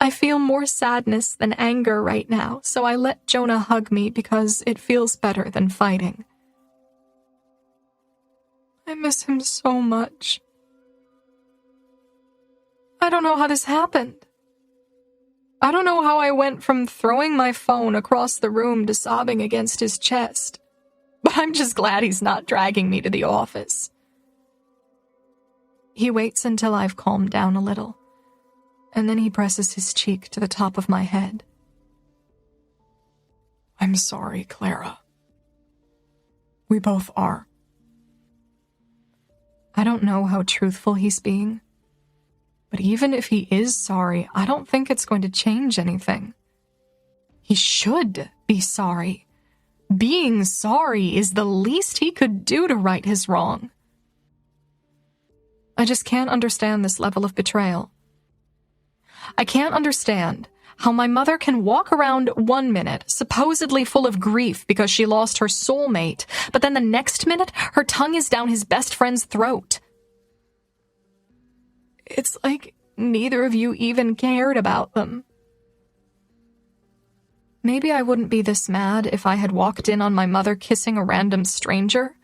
I feel more sadness than anger right now, so I let Jonah hug me because it feels better than fighting. I miss him so much. I don't know how this happened. I don't know how I went from throwing my phone across the room to sobbing against his chest, but I'm just glad he's not dragging me to the office. He waits until I've calmed down a little, and then he presses his cheek to the top of my head. I'm sorry, Clara. We both are. I don't know how truthful he's being. But even if he is sorry, I don't think it's going to change anything. He should be sorry. Being sorry is the least he could do to right his wrong. I just can't understand this level of betrayal. I can't understand how my mother can walk around 1 minute supposedly full of grief because she lost her soulmate, but then the next minute her tongue is down his best friend's throat. It's like neither of you even cared about them. Maybe I wouldn't be this mad if I had walked in on my mother kissing a random stranger.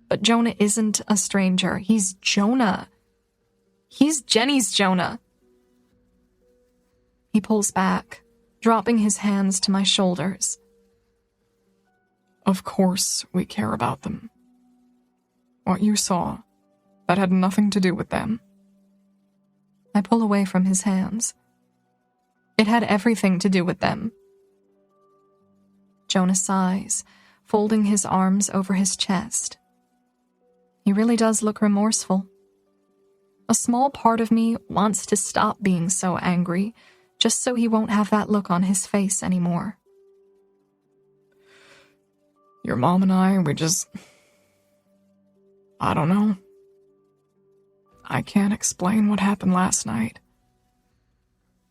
But Jonah isn't a stranger. He's Jonah. He's Jenny's Jonah. He pulls back, dropping his hands to my shoulders. Of course we care about them. What you saw, that had nothing to do with them. I pull away from his hands. It had everything to do with them. Jonah sighs, folding his arms over his chest. He really does look remorseful. A small part of me wants to stop being so angry, just so he won't have that look on his face anymore. Your mom and I don't know. I can't explain what happened last night.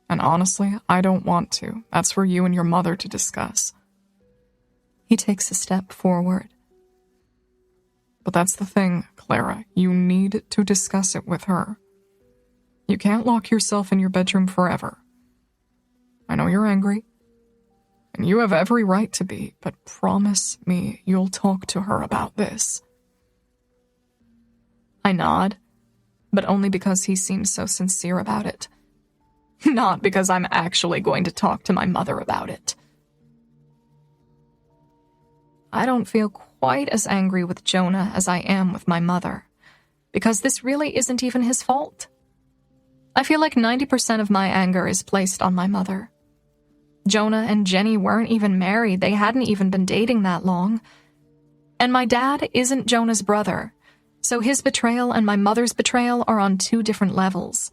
And honestly, I don't want to. That's for you and your mother to discuss. He takes a step forward. But that's the thing, Clara. You need to discuss it with her. You can't lock yourself in your bedroom forever. I know you're angry, and you have every right to be, but promise me you'll talk to her about this. I nod, but only because he seems so sincere about it. Not because I'm actually going to talk to my mother about it. I don't feel quite as angry with Jonah as I am with my mother, because this really isn't even his fault. I feel like 90% of my anger is placed on my mother. Jonah and Jenny weren't even married. They hadn't even been dating that long. And my dad isn't Jonah's brother, so his betrayal and my mother's betrayal are on 2 different levels.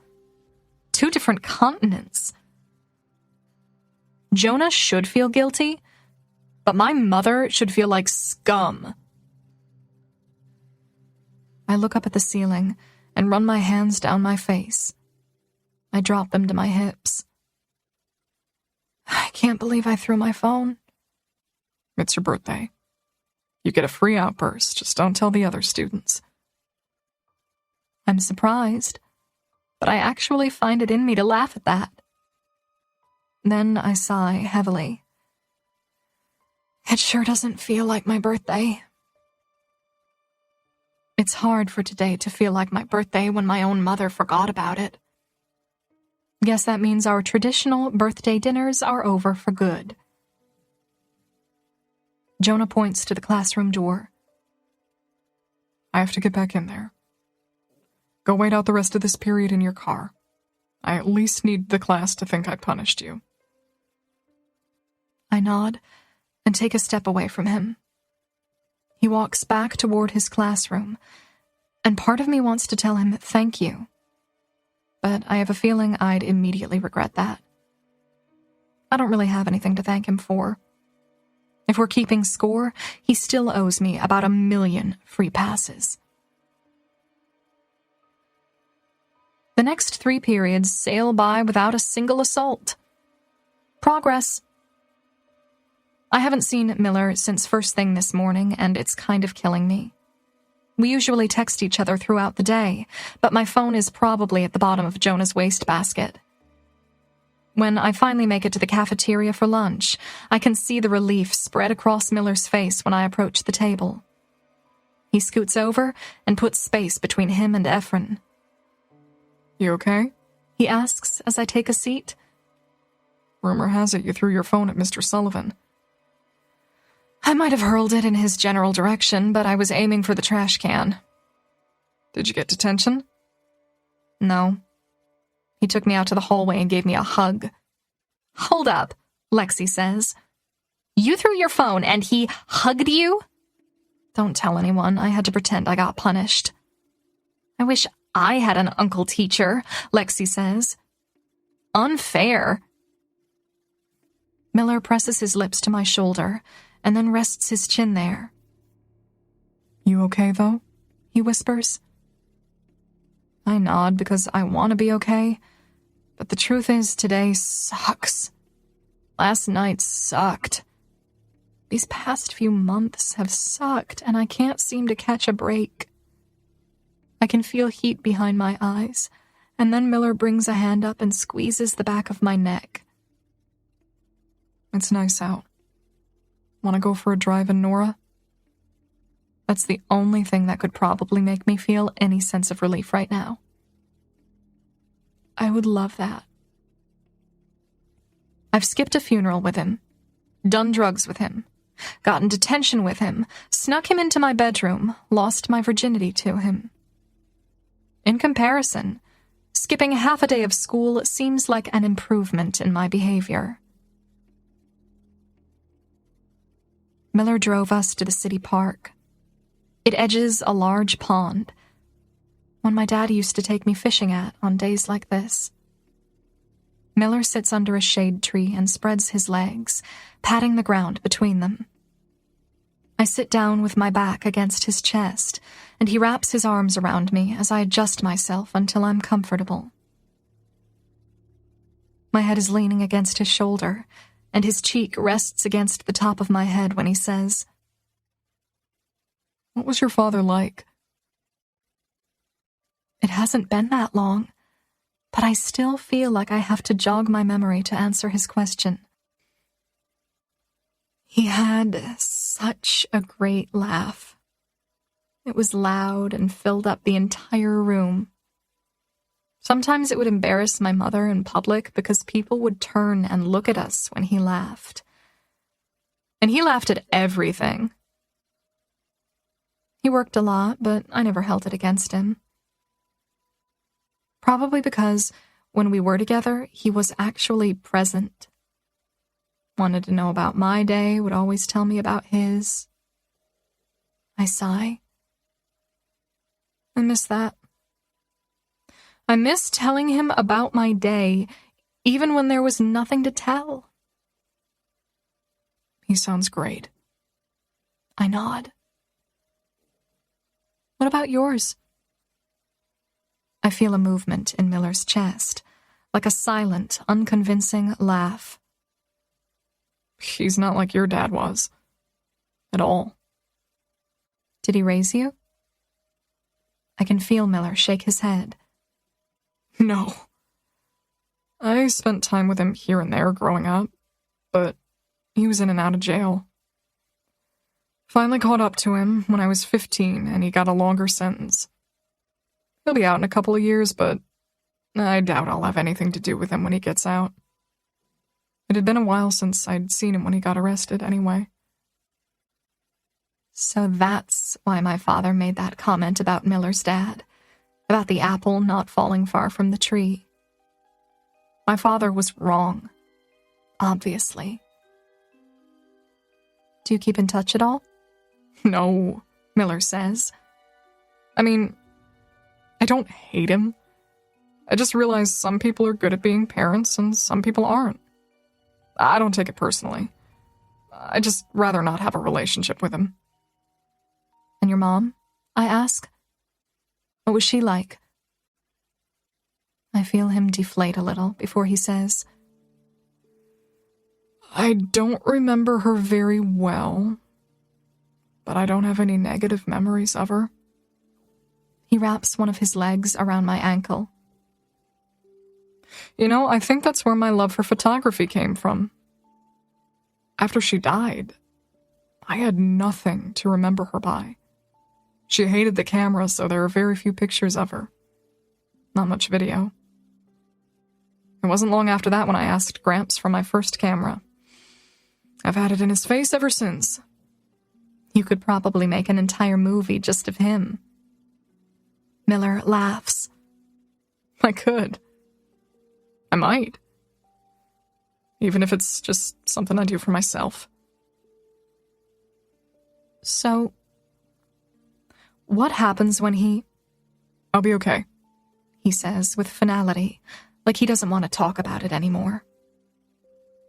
2 different continents. Jonah should feel guilty, but my mother should feel like scum. I look up at the ceiling and run my hands down my face. I drop them to my hips. I can't believe I threw my phone. It's your birthday. You get a free outburst, just don't tell the other students. I'm surprised, but I actually find it in me to laugh at that. Then I sigh heavily. It sure doesn't feel like my birthday. It's hard for today to feel like my birthday when my own mother forgot about it. Guess that means our traditional birthday dinners are over for good. Jonah points to the classroom door. I have to get back in there. Go wait out the rest of this period in your car. I at least need the class to think I punished you. I nod and take a step away from him. He walks back toward his classroom, and part of me wants to tell him thank you. But I have a feeling I'd immediately regret that. I don't really have anything to thank him for. If we're keeping score, he still owes me about 1 million free passes. The next 3 periods sail by without a single assault. Progress. I haven't seen Miller since first thing this morning, and it's kind of killing me. We usually text each other throughout the day, but my phone is probably at the bottom of Jonah's wastebasket. When I finally make it to the cafeteria for lunch, I can see the relief spread across Miller's face when I approach the table. He scoots over and puts space between him and Ephraim. You okay? He asks as I take a seat. Rumor has it you threw your phone at Mr. Sullivan. I might have hurled it in his general direction, but I was aiming for the trash can. Did you get detention? No. He took me out to the hallway and gave me a hug. Hold up, Lexi says. You threw your phone and he hugged you? Don't tell anyone. I had to pretend I got punished. I wish I had an uncle teacher, Lexi says. Unfair. Miller presses his lips to my shoulder and then rests his chin there. You okay, though? He whispers. I nod because I want to be okay, but the truth is today sucks. Last night sucked. These past few months have sucked, and I can't seem to catch a break. I can feel heat behind my eyes, and then Miller brings a hand up and squeezes the back of my neck. It's nice out. Want to go for a drive in Nora? That's the only thing that could probably make me feel any sense of relief right now. I would love that. I've skipped a funeral with him, done drugs with him, gotten detention with him, snuck him into my bedroom, lost my virginity to him. In comparison, skipping half a day of school seems like an improvement in my behavior. Miller drove us to the city park. It edges a large pond, one my dad used to take me fishing at on days like this. Miller sits under a shade tree and spreads his legs, patting the ground between them. I sit down with my back against his chest, and he wraps his arms around me as I adjust myself until I'm comfortable. My head is leaning against his shoulder, and his cheek rests against the top of my head when he says, "What was your father like?" It hasn't been that long, but I still feel like I have to jog my memory to answer his question. He had such a great laugh. It was loud and filled up the entire room. Sometimes it would embarrass my mother in public because people would turn and look at us when he laughed. And he laughed at everything. He worked a lot, but I never held it against him. Probably because when we were together, he was actually present. Wanted to know about my day, would always tell me about his. I sigh. I miss that. I miss telling him about my day, even when there was nothing to tell. He sounds great. I nod. What about yours? I feel a movement in Miller's chest, like a silent, unconvincing laugh. He's not like your dad was. At all. Did he raise you? I can feel Miller shake his head. No. I spent time with him here and there growing up, but he was in and out of jail. Finally caught up to him when I was 15, and he got a longer sentence. He'll be out in a couple of years, but I doubt I'll have anything to do with him when he gets out. It had been a while since I'd seen him when he got arrested, anyway. So that's why my father made that comment about Miller's dad, about the apple not falling far from the tree. My father was wrong, obviously. Do you keep in touch at all? No, Miller says. I mean, I don't hate him. I just realize some people are good at being parents and some people aren't. I don't take it personally. I'd just rather not have a relationship with him. And your mom? I ask. What was she like? I feel him deflate a little before he says, I don't remember her very well, but I don't have any negative memories of her. He wraps one of his legs around my ankle. You know, I think that's where my love for photography came from. After she died, I had nothing to remember her by. She hated the camera, so there are very few pictures of her. Not much video. It wasn't long after that when I asked Gramps for my first camera. I've had it in his face ever since. You could probably make an entire movie just of him. Miller laughs. I could. I might. Even if it's just something I do for myself. So, what happens when he... I'll be okay, he says with finality, like he doesn't want to talk about it anymore.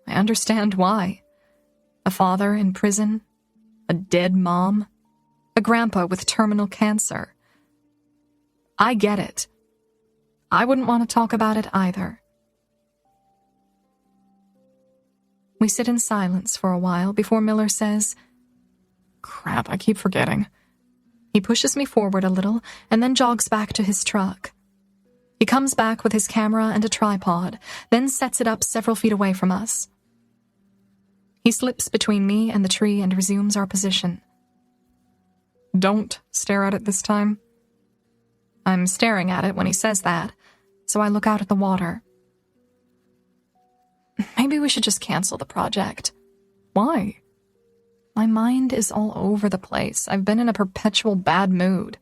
I understand why. A father in prison, a dead mom, a grandpa with terminal cancer. I get it. I wouldn't want to talk about it either. We sit in silence for a while before Miller says, Crap, I keep forgetting. He pushes me forward a little and then jogs back to his truck. He comes back with his camera and a tripod, then sets it up several feet away from us. He slips between me and the tree and resumes our position. Don't stare at it this time. I'm staring at it when he says that, so I look out at the water. Maybe we should just cancel the project. Why? My mind is all over the place. I've been in a perpetual bad mood.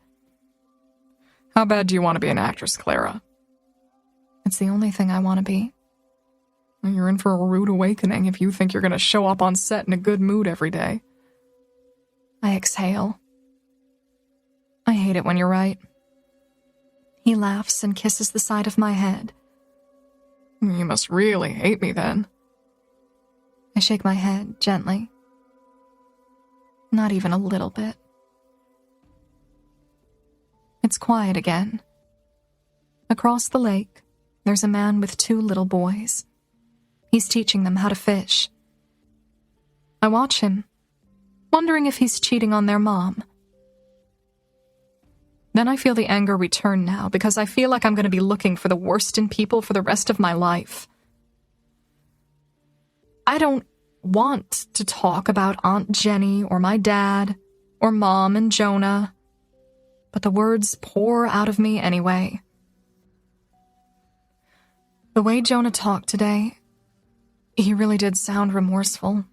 How bad do you want to be an actress, Clara? It's the only thing I want to be. You're in for a rude awakening if you think you're going to show up on set in a good mood every day. I exhale. I hate it when you're right. He laughs and kisses the side of my head. You must really hate me then. I shake my head gently. Not even a little bit. It's quiet again. Across the lake, there's a man with 2 little boys. He's teaching them how to fish. I watch him, wondering if he's cheating on their mom. Then I feel the anger return now because I feel like I'm going to be looking for the worst in people for the rest of my life. I don't want to talk about Aunt Jenny or my dad or Mom and Jonah, but the words pour out of me anyway. The way Jonah talked today, he really did sound remorseful.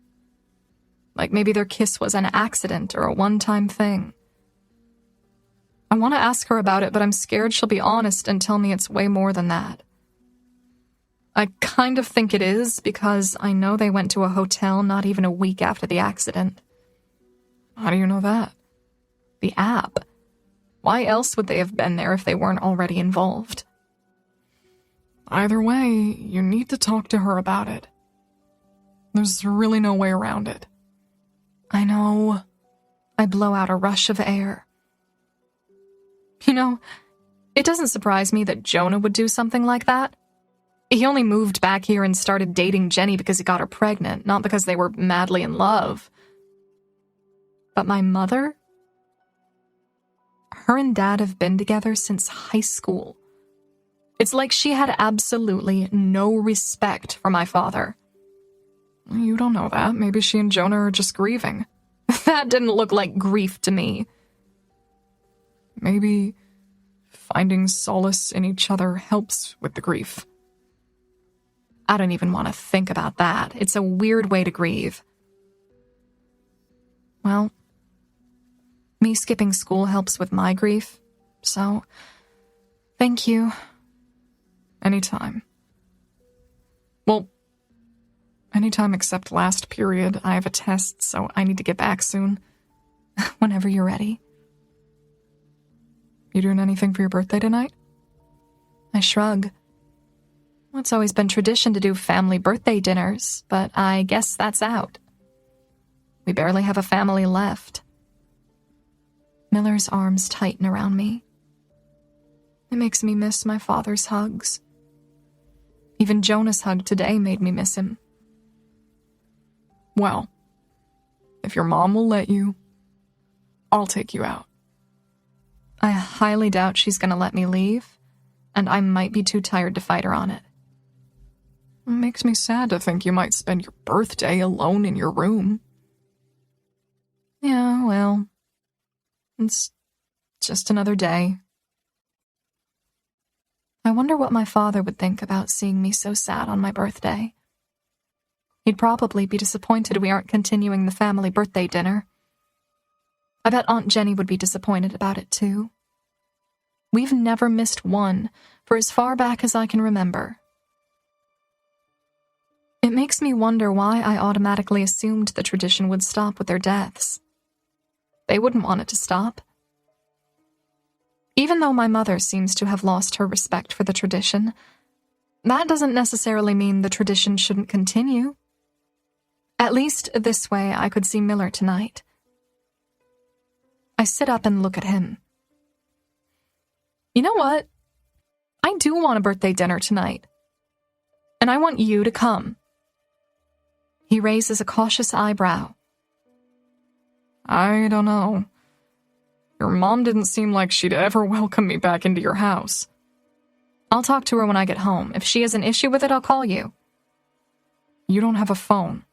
Like maybe their kiss was an accident or a one-time thing. I want to ask her about it, but I'm scared she'll be honest and tell me it's way more than that. I kind of think it is because I know they went to a hotel not even a week after the accident. How do you know that? The app. Why else would they have been there if they weren't already involved? Either way, you need to talk to her about it. There's really no way around it. I know. I blow out a rush of air. You know, it doesn't surprise me that Jonah would do something like that. He only moved back here and started dating Jenny because he got her pregnant, not because they were madly in love. But my mother? Her and Dad have been together since high school. It's like she had absolutely no respect for my father. You don't know that. Maybe she and Jonah are just grieving. That didn't look like grief to me. Maybe finding solace in each other helps with the grief. I don't even want to think about that. It's a weird way to grieve. Well, me skipping school helps with my grief, so thank you. Anytime. Well, anytime except last period. I have a test, so I need to get back soon. Whenever you're ready. You doing anything for your birthday tonight? I shrug. Well, it's always been tradition to do family birthday dinners, but I guess that's out. We barely have a family left. Miller's arms tighten around me. It makes me miss my father's hugs. Even Jonah's hug today made me miss him. Well, if your mom will let you, I'll take you out. I highly doubt she's going to let me leave, and I might be too tired to fight her on it. It makes me sad to think you might spend your birthday alone in your room. Yeah, well, it's just another day. I wonder what my father would think about seeing me so sad on my birthday. He'd probably be disappointed we aren't continuing the family birthday dinner. I bet Aunt Jenny would be disappointed about it too. We've never missed one for as far back as I can remember. It makes me wonder why I automatically assumed the tradition would stop with their deaths. They wouldn't want it to stop. Even though my mother seems to have lost her respect for the tradition, that doesn't necessarily mean the tradition shouldn't continue. At least this way I could see Miller tonight. I sit up and look at him. You know what? I do want a birthday dinner tonight. And I want you to come. He raises a cautious eyebrow. I don't know. Your mom didn't seem like she'd ever welcome me back into your house. I'll talk to her when I get home. If she has an issue with it, I'll call you. You don't have a phone.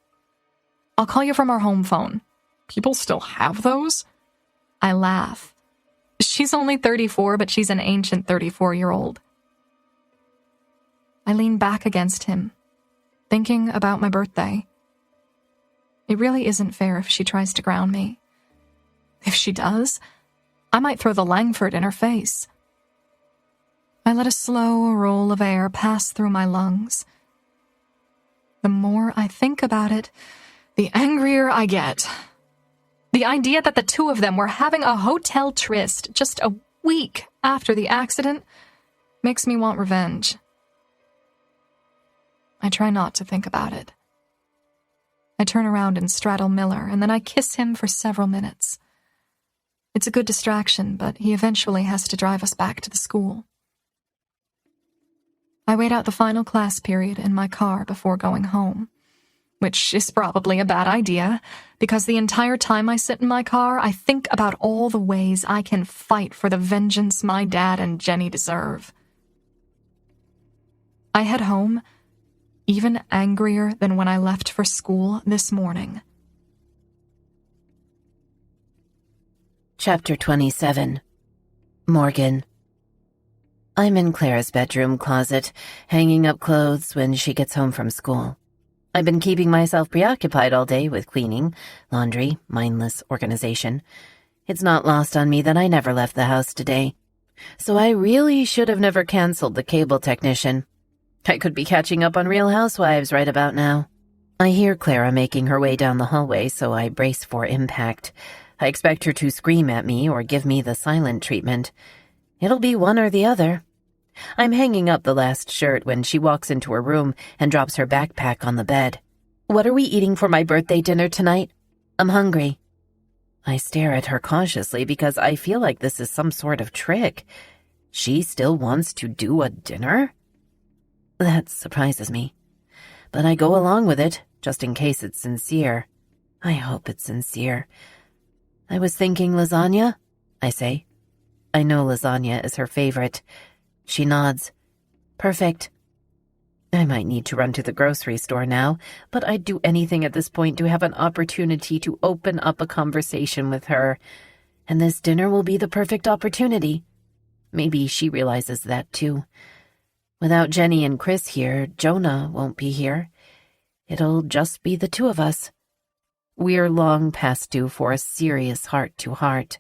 I'll call you from our home phone. People still have those? I laugh. She's only 34, but she's an ancient 34-year-old. I lean back against him, thinking about my birthday. It really isn't fair if she tries to ground me. If she does, I might throw the Langford in her face. I let a slow roll of air pass through my lungs. The more I think about it, the angrier I get. The idea that the two of them were having a hotel tryst just a week after the accident makes me want revenge. I try not to think about it. I turn around and straddle Miller, and then I kiss him for several minutes. It's a good distraction, but he eventually has to drive us back to the school. I wait out the final class period in my car before going home, which is probably a bad idea, because the entire time I sit in my car, I think about all the ways I can fight for the vengeance my dad and Jenny deserve. I head home, even angrier than when I left for school this morning. Chapter 27. Morgan. I'm in Clara's bedroom closet, hanging up clothes when she gets home from school. I've been keeping myself preoccupied all day with cleaning, laundry, mindless organization. It's not lost on me that I never left the house today. So I really should have never canceled the cable technician. I could be catching up on Real Housewives right about now. I hear Clara making her way down the hallway, so I brace for impact. I expect her to scream at me or give me the silent treatment. It'll be one or the other. I'm hanging up the last shirt when she walks into her room and drops her backpack on the bed. "What are we eating for my birthday dinner tonight? I'm hungry." I stare at her cautiously because I feel like this is some sort of trick. She still wants to do a dinner? That surprises me. But I go along with it, just in case it's sincere. I hope it's sincere. "I was thinking lasagna," I say. I know lasagna is her favorite. She nods. "Perfect." I might need to run to the grocery store now, but I'd do anything at this point to have an opportunity to open up a conversation with her. And this dinner will be the perfect opportunity. Maybe she realizes that too. Without Jenny and Chris here, Jonah won't be here. It'll just be the two of us. We're long past due for a serious heart-to-heart.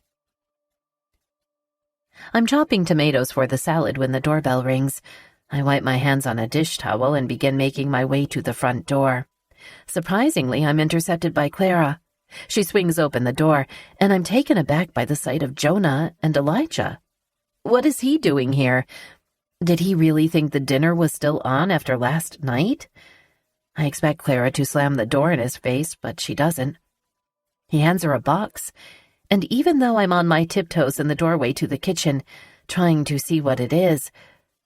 I'm chopping tomatoes for the salad when the doorbell rings. I wipe my hands on a dish towel and begin making my way to the front door. Surprisingly, I'm intercepted by Clara. She swings open the door, and I'm taken aback by the sight of Jonah and Elijah. What is he doing here? Did he really think the dinner was still on after last night? I expect Clara to slam the door in his face, but she doesn't. He hands her a box, and even though I'm on my tiptoes in the doorway to the kitchen, trying to see what it is,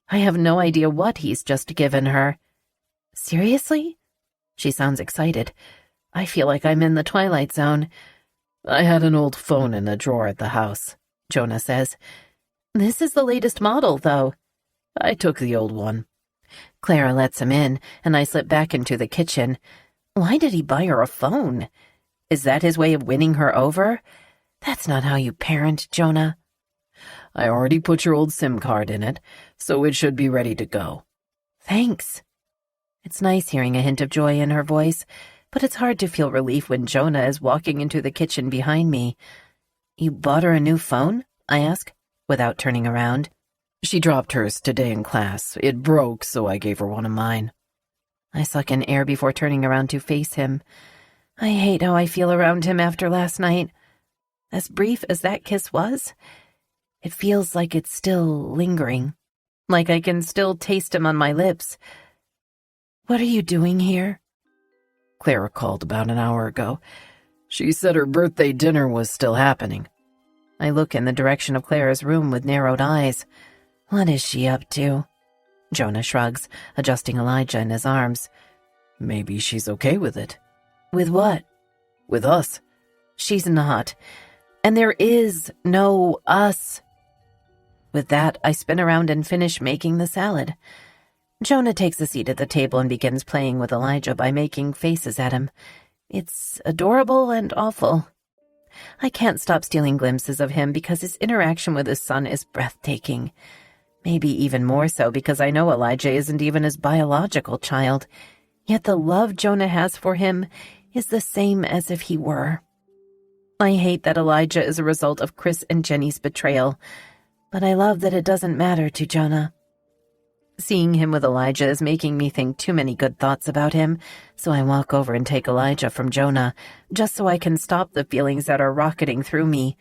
I have no idea what he's just given her. Seriously? She sounds excited. I feel like I'm in the Twilight Zone. "I had an old phone in a drawer at the house," Jonah says. "This is the latest model, though." "I took the old one." Clara lets him in, and I slip back into the kitchen. Why did he buy her a phone? Is that his way of winning her over? That's not how you parent, Jonah. "I already put your old SIM card in it, so it should be ready to go." Thanks. It's nice hearing a hint of joy in her voice, but it's hard to feel relief when Jonah is walking into the kitchen behind me. "You bought her a new phone?" I ask, without turning around. "She dropped hers today in class. It broke, so I gave her one of mine." I suck in air before turning around to face him. I hate how I feel around him after last night. As brief as that kiss was, it feels like it's still lingering, like I can still taste him on my lips. "What are you doing here?" "Clara called about an hour ago. She said her birthday dinner was still happening." I look in the direction of Clara's room with narrowed eyes. What is she up to? Jonah shrugs, adjusting Elijah in his arms. "Maybe she's okay with it." "With what?" "With us." "She's not. And there is no us." With that, I spin around and finish making the salad. Jonah takes a seat at the table and begins playing with Elijah by making faces at him. It's adorable and awful. I can't stop stealing glimpses of him because his interaction with his son is breathtaking. Maybe even more so because I know Elijah isn't even his biological child. Yet the love Jonah has for him is the same as if he were. I hate that Elijah is a result of Chris and Jenny's betrayal, but I love that it doesn't matter to Jonah. Seeing him with Elijah is making me think too many good thoughts about him, so I walk over and take Elijah from Jonah, just so I can stop the feelings that are rocketing through me.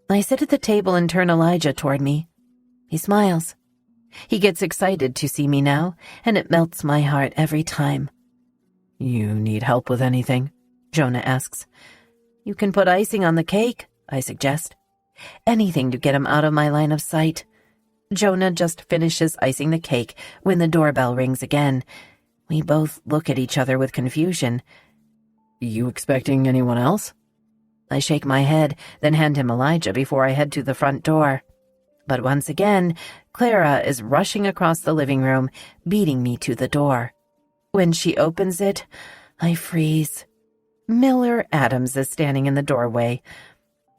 I sit at the table and turn Elijah toward me. He smiles. He gets excited to see me now, and it melts my heart every time. You need help with anything? Jonah asks. You can put icing on the cake, I suggest. Anything to get him out of my line of sight. Jonah just finishes icing the cake when the doorbell rings again. We both look at each other with confusion. You expecting anyone else? I shake my head, then hand him Elijah before I head to the front door. But once again, Clara is rushing across the living room, beating me to the door. When she opens it, I freeze. Miller Adams is standing in the doorway.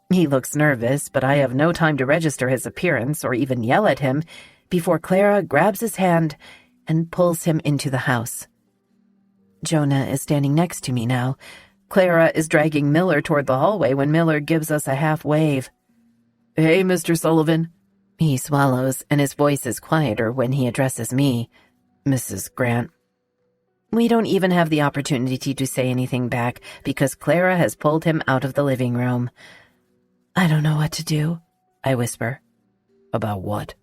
He looks nervous, but I have no time to register his appearance or even yell at him before Clara grabs his hand and pulls him into the house. Jonah is standing next to me now. Clara is dragging Miller toward the hallway when Miller gives us a half wave. Hey, Mr. Sullivan. He swallows, and his voice is quieter when he addresses me. Mrs. Grant. We don't even have the opportunity to say anything back because Clara has pulled him out of the living room. I don't know what to do, I whisper. About what?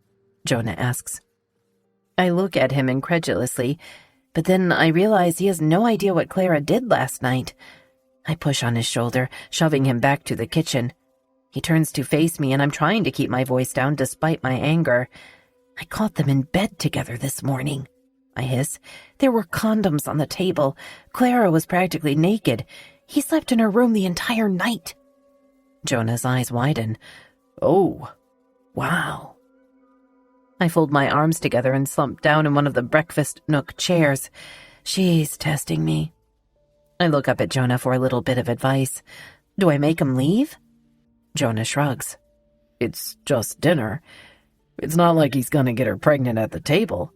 Jonah asks. I look at him incredulously, but then I realize he has no idea what Clara did last night. I push on his shoulder, shoving him back to the kitchen. He turns to face me, and I'm trying to keep my voice down despite my anger. I caught them in bed together this morning, I hiss. There were condoms on the table. Clara was practically naked. He slept in her room the entire night. Jonah's eyes widen. Oh, wow. I fold my arms together and slump down in one of the breakfast nook chairs. She's testing me. I look up at Jonah for a little bit of advice. Do I make him leave? Jonah shrugs. It's just dinner. It's not like he's gonna get her pregnant at the table.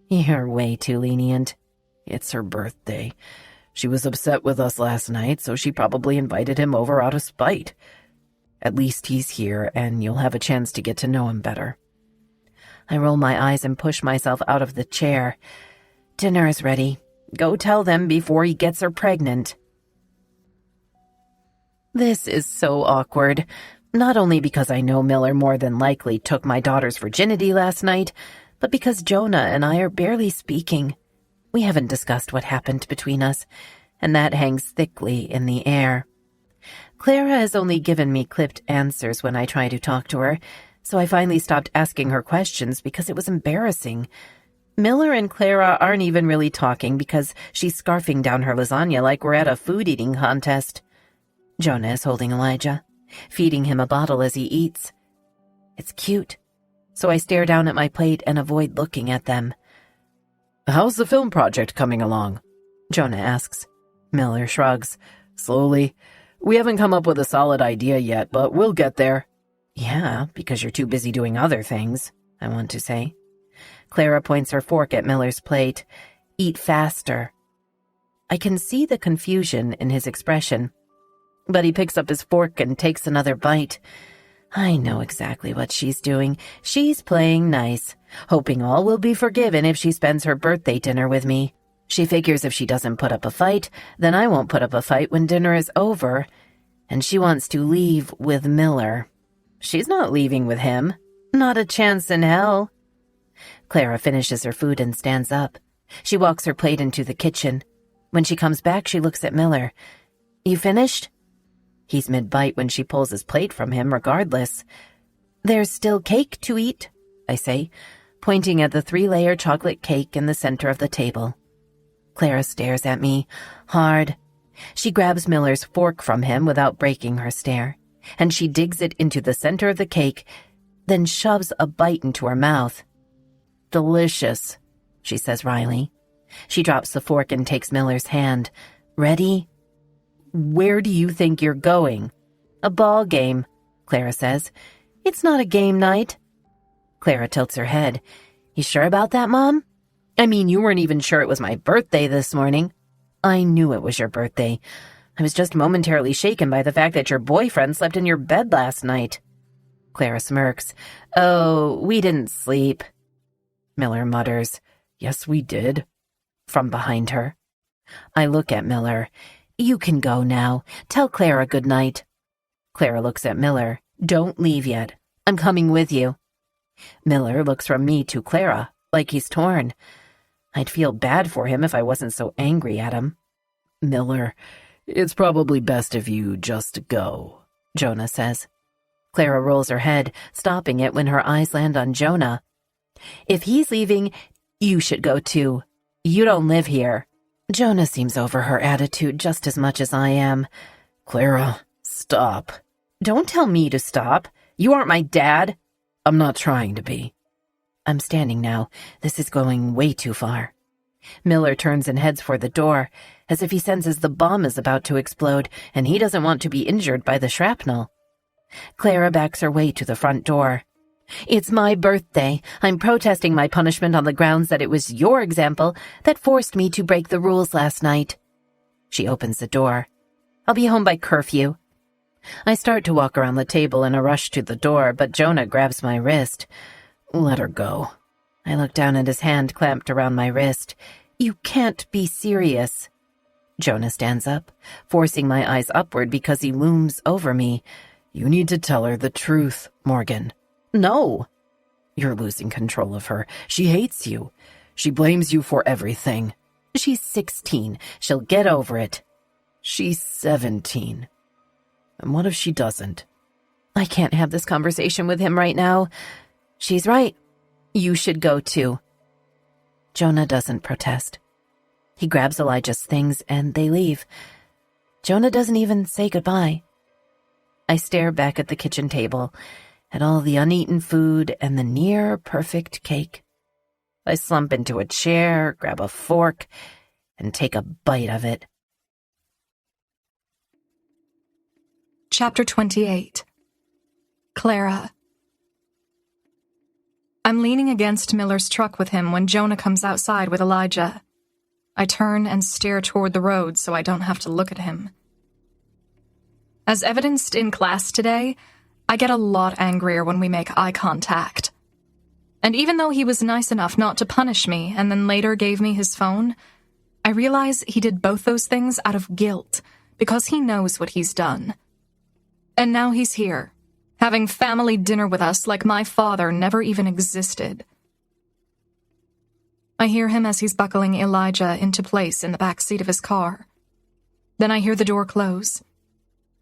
You're way too lenient. It's her birthday. She was upset with us last night, so she probably invited him over out of spite. At least he's here, and you'll have a chance to get to know him better. I roll my eyes and push myself out of the chair. Dinner is ready. Go tell them before he gets her pregnant. This is so awkward. Not only because I know Miller more than likely took my daughter's virginity last night, but because Jonah and I are barely speaking. We haven't discussed what happened between us, and that hangs thickly in the air. Clara has only given me clipped answers when I try to talk to her, so I finally stopped asking her questions because it was embarrassing. Miller and Clara aren't even really talking because she's scarfing down her lasagna like we're at a food-eating contest. Jonah is holding Elijah, feeding him a bottle as he eats. It's cute, so I stare down at my plate and avoid looking at them. How's the film project coming along? Jonah asks. Miller shrugs. Slowly. We haven't come up with a solid idea yet, but we'll get there. Yeah, because you're too busy doing other things, I want to say. Clara points her fork at Miller's plate. Eat faster. I can see the confusion in his expression, but he picks up his fork and takes another bite. I know exactly what she's doing. She's playing nice, hoping all will be forgiven if she spends her birthday dinner with me. She figures if she doesn't put up a fight, then I won't put up a fight when dinner is over. And she wants to leave with Miller. She's not leaving with him. Not a chance in hell. Clara finishes her food and stands up. She walks her plate into the kitchen. When she comes back, she looks at Miller. You finished? He's mid-bite when she pulls his plate from him regardless. There's still cake to eat, I say, pointing at the 3-layer chocolate cake in the center of the table. Clara stares at me, hard. She grabs Miller's fork from him without breaking her stare, and she digs it into the center of the cake, then shoves a bite into her mouth. Delicious, she says wryly. She drops the fork and takes Miller's hand. Ready? Where do you think you're going? A ball game, Clara says. It's not a game night. Clara tilts her head. You sure about that, Mom? I mean, you weren't even sure it was my birthday this morning. I knew it was your birthday. I was just momentarily shaken by the fact that your boyfriend slept in your bed last night. Clara smirks. Oh, we didn't sleep. Miller mutters. Yes, we did. From behind her. I look at Miller. You can go now. Tell Clara good night. Clara looks at Miller. Don't leave yet. I'm coming with you. Miller looks from me to Clara, like he's torn. I'd feel bad for him if I wasn't so angry at him. Miller, it's probably best if you just go, Jonah says. Clara rolls her head, stopping it when her eyes land on Jonah. If he's leaving, you should go too. You don't live here. Jonah seems over her attitude just as much as I am. Clara, stop. Don't tell me to stop. You aren't my dad. I'm not trying to be. I'm standing now. This is going way too far. Miller turns and heads for the door, as if he senses the bomb is about to explode and he doesn't want to be injured by the shrapnel. Clara backs her way to the front door. It's my birthday. I'm protesting my punishment on the grounds that it was your example that forced me to break the rules last night. She opens the door. I'll be home by curfew. I start to walk around the table in a rush to the door, but Jonah grabs my wrist. Let her go. I look down at his hand clamped around my wrist. You can't be serious. Jonah stands up, forcing my eyes upward because he looms over me. You need to tell her the truth, Morgan. No. You're losing control of her. She hates you. She blames you for everything. She's 16. She'll get over it. She's 17. And what if she doesn't? I can't have this conversation with him right now. She's right. You should go too. Jonah doesn't protest. He grabs Elijah's things and they leave. Jonah doesn't even say goodbye. I stare back at the kitchen table, at all the uneaten food and the near-perfect cake. I slump into a chair, grab a fork, and take a bite of it. Chapter 28. Clara. I'm leaning against Miller's truck with him when Jonah comes outside with Elijah. I turn and stare toward the road so I don't have to look at him. As evidenced in class today, I get a lot angrier when we make eye contact. And even though he was nice enough not to punish me and then later gave me his phone, I realize he did both those things out of guilt because he knows what he's done. And now he's here, having family dinner with us like my father never even existed. I hear him as he's buckling Elijah into place in the back seat of his car. Then I hear the door close.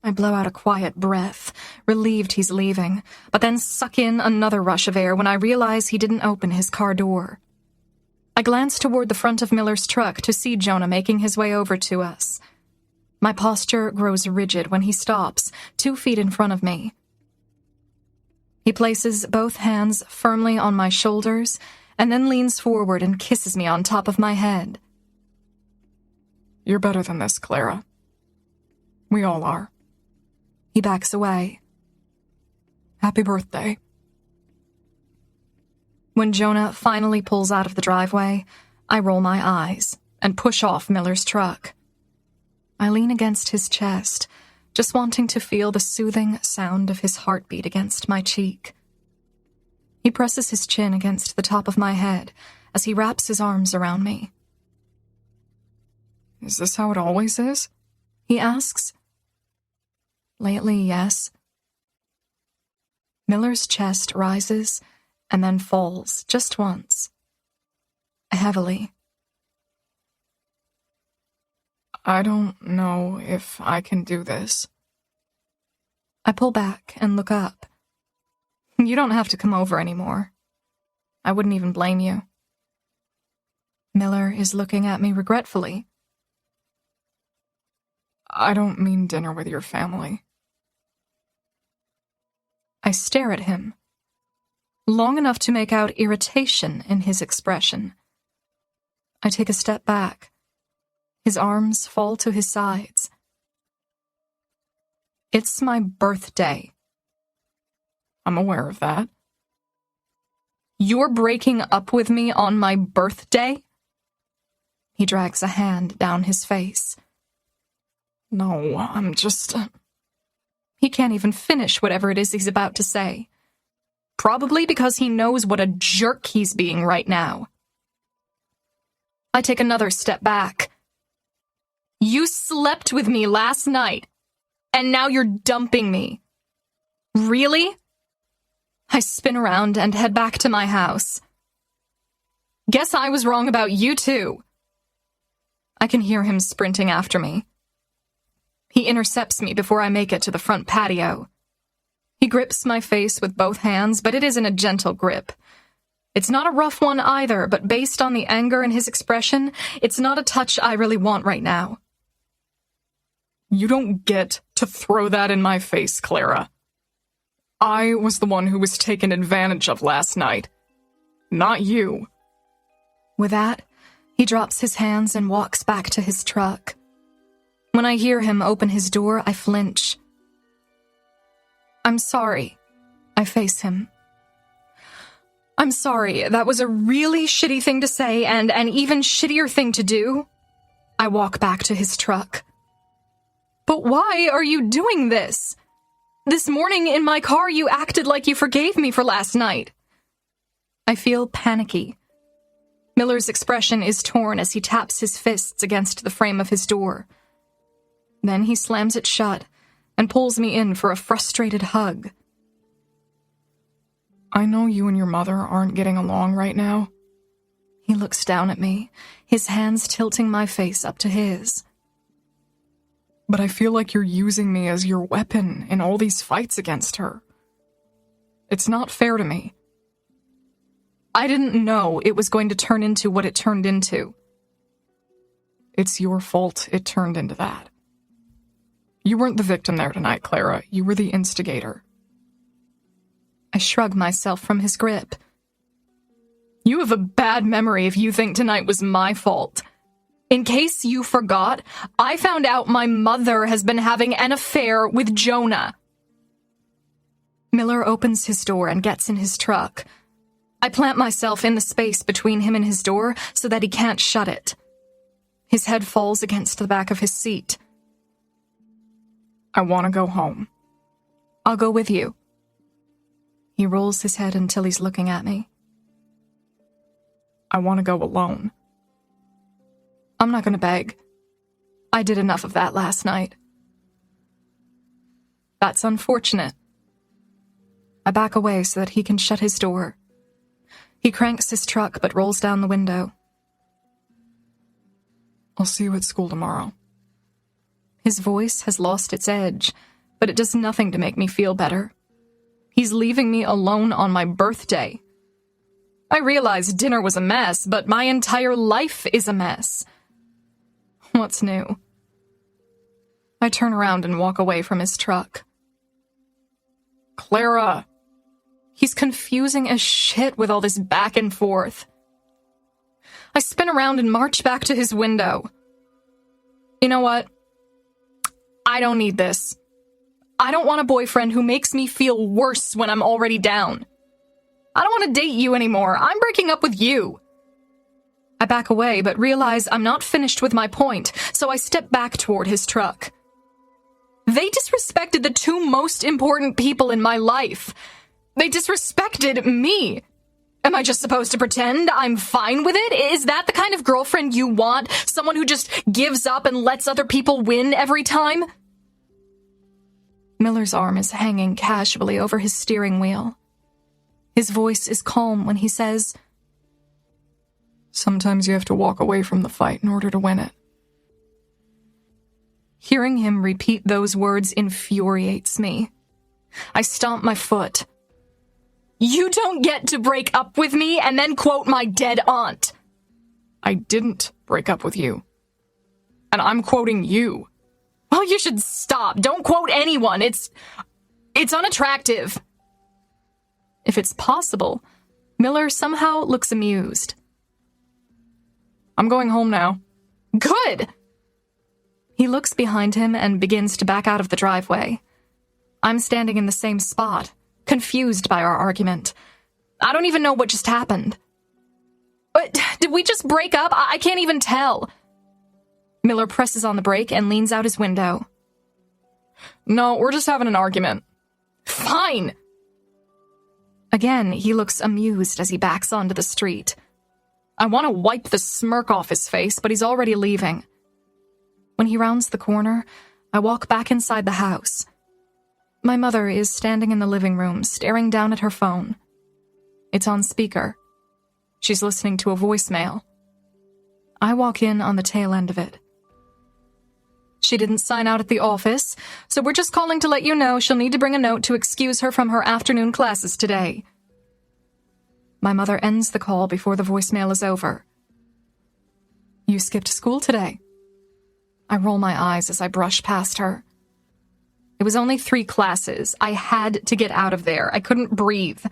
I blow out a quiet breath, relieved he's leaving, but then suck in another rush of air when I realize he didn't open his car door. I glance toward the front of Miller's truck to see Jonah making his way over to us. My posture grows rigid when he stops, 2 feet in front of me. He places both hands firmly on my shoulders and then leans forward and kisses me on top of my head. You're better than this, Clara. We all are. He backs away. Happy birthday. When Jonah finally pulls out of the driveway, I roll my eyes and push off Miller's truck. I lean against his chest, just wanting to feel the soothing sound of his heartbeat against my cheek. He presses his chin against the top of my head as he wraps his arms around me. Is this how it always is? He asks. Lately, yes. Miller's chest rises and then falls just once. Heavily. I don't know if I can do this. I pull back and look up. You don't have to come over anymore. I wouldn't even blame you. Miller is looking at me regretfully. I don't mean dinner with your family. I stare at him, long enough to make out irritation in his expression. I take a step back. His arms fall to his sides. It's my birthday. I'm aware of that. You're breaking up with me on my birthday? He drags a hand down his face. No, I'm just... He can't even finish whatever it is he's about to say. probably because he knows what a jerk he's being right now. I take another step back. You slept with me last night, and now you're dumping me. Really? I spin around and head back to my house. Guess I was wrong about you too. I can hear him sprinting after me. He intercepts me before I make it to the front patio. He grips my face with both hands, but it isn't a gentle grip. It's not a rough one either, but based on the anger in his expression, it's not a touch I really want right now. You don't get to throw that in my face, Clara. I was the one who was taken advantage of last night, not you. With that, he drops his hands and walks back to his truck. When I hear him open his door, I flinch. I'm sorry. I face him. I'm sorry, that was a really shitty thing to say and an even shittier thing to do. I walk back to his truck. But why are you doing this? This morning in my car you acted like you forgave me for last night. I feel panicky. Miller's expression is torn as he taps his fists against the frame of his door. Then he slams it shut and pulls me in for a frustrated hug. I know you and your mother aren't getting along right now. He looks down at me, his hands tilting my face up to his. But I feel like you're using me as your weapon in all these fights against her. It's not fair to me. I didn't know it was going to turn into what it turned into. It's your fault it turned into that. You weren't the victim there tonight, Clara. You were the instigator. I shrug myself from his grip. You have a bad memory if you think tonight was my fault. In case you forgot, I found out my mother has been having an affair with Jonah. Miller opens his door and gets in his truck. I plant myself in the space between him and his door so that he can't shut it. His head falls against the back of his seat. I want to go home. I'll go with you. He rolls his head until he's looking at me. I want to go alone. I'm not going to beg. I did enough of that last night. That's unfortunate. I back away so that he can shut his door. He cranks his truck but rolls down the window. I'll see you at school tomorrow. His voice has lost its edge, but it does nothing to make me feel better. He's leaving me alone on my birthday. I realize dinner was a mess, but my entire life is a mess. What's new? I turn around and walk away from his truck. Clara! He's confusing as shit with all this back and forth. I spin around and march back to his window. You know what? I don't need this. I don't want a boyfriend who makes me feel worse when I'm already down. I don't want to date you anymore. I'm breaking up with you. I back away, but realize I'm not finished with my point, so I step back toward his truck. They disrespected the two most important people in my life. They disrespected me. Am I just supposed to pretend I'm fine with it? Is that the kind of girlfriend you want? Someone who just gives up and lets other people win every time? Miller's arm is hanging casually over his steering wheel. His voice is calm when he says, "Sometimes you have to walk away from the fight in order to win it." Hearing him repeat those words infuriates me. I stomp my foot. You don't get to break up with me and then quote my dead aunt. I didn't break up with you. And I'm quoting you. Well, you should stop. Don't quote anyone. It's unattractive. If it's possible, Miller somehow looks amused. I'm going home now. Good! He looks behind him and begins to back out of the driveway. I'm standing in the same spot, confused by our argument. I don't even know what just happened. But did we just break up? I can't even tell. Miller presses on the brake and leans out his window. No, we're just having an argument. Fine! Again, he looks amused as he backs onto the street. I want to wipe the smirk off his face, but he's already leaving. When he rounds the corner, I walk back inside the house. My mother is standing in the living room, staring down at her phone. It's on speaker. She's listening to a voicemail. I walk in on the tail end of it. She didn't sign out at the office, so we're just calling to let you know she'll need to bring a note to excuse her from her afternoon classes today. My mother ends the call before the voicemail is over. You skipped school today. I roll my eyes as I brush past her. It was only 3 classes. I had to get out of there. I couldn't breathe.